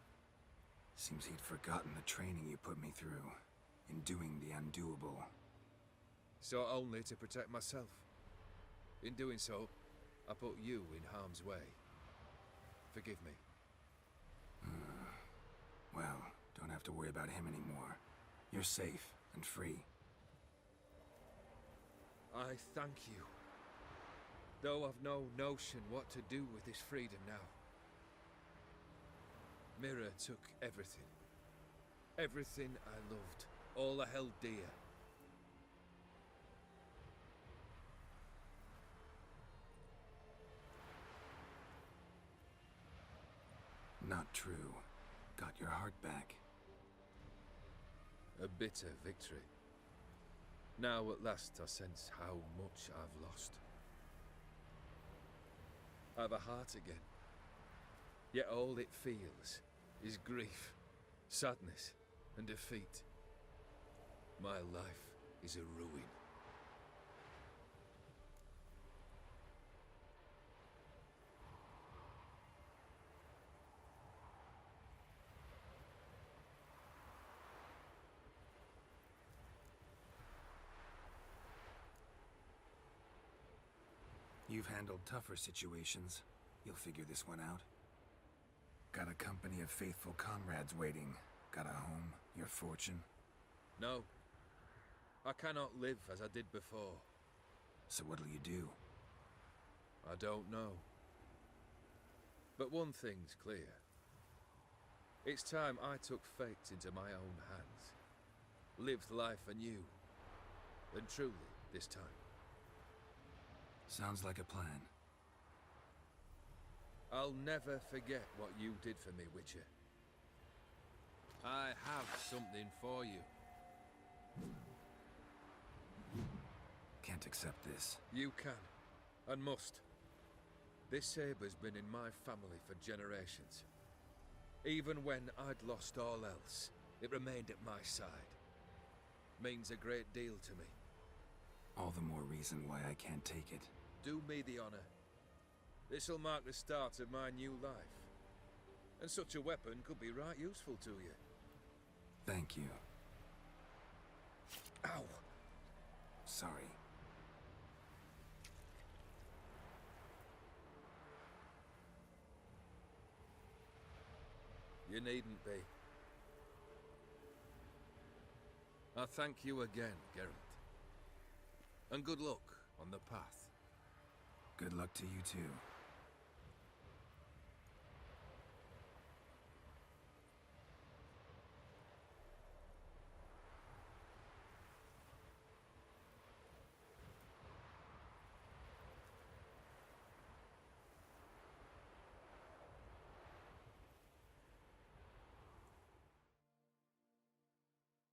Seems he'd forgotten the training you put me through in doing the undoable. So only to protect myself. In doing so, I put you in harm's way. Forgive me. Well, don't have to worry about him anymore. You're safe and free. I thank you. Though I've no notion what to do with this freedom now. Mira took everything. Everything I loved. All I held dear. Not true. Got your heart back. A bitter victory. Now at last I sense how much I've lost. I've a heart again. Yet all it feels is grief, sadness, and defeat. My life is a ruin. You've handled tougher situations. You'll figure this one out. Got a company of faithful comrades waiting. Got a home, your fortune. No. I cannot live as I did before. So what'll you do? I don't know. But one thing's clear. It's time I took fate into my own hands. Lived life anew. And truly, this time. Sounds like a plan. I'll never forget what you did for me, Witcher. I have something for you. Can't accept this. You can, and must. This saber's been in my family for generations. Even when I'd lost all else, it remained at my side. Means a great deal to me. All the more reason why I can't take it. Do me the honor. This'll mark the start of my new life. And such a weapon could be right useful to you. Thank you. Ow! Sorry. You needn't be. I thank you again, Geralt. And good luck on the path. Good luck to you too.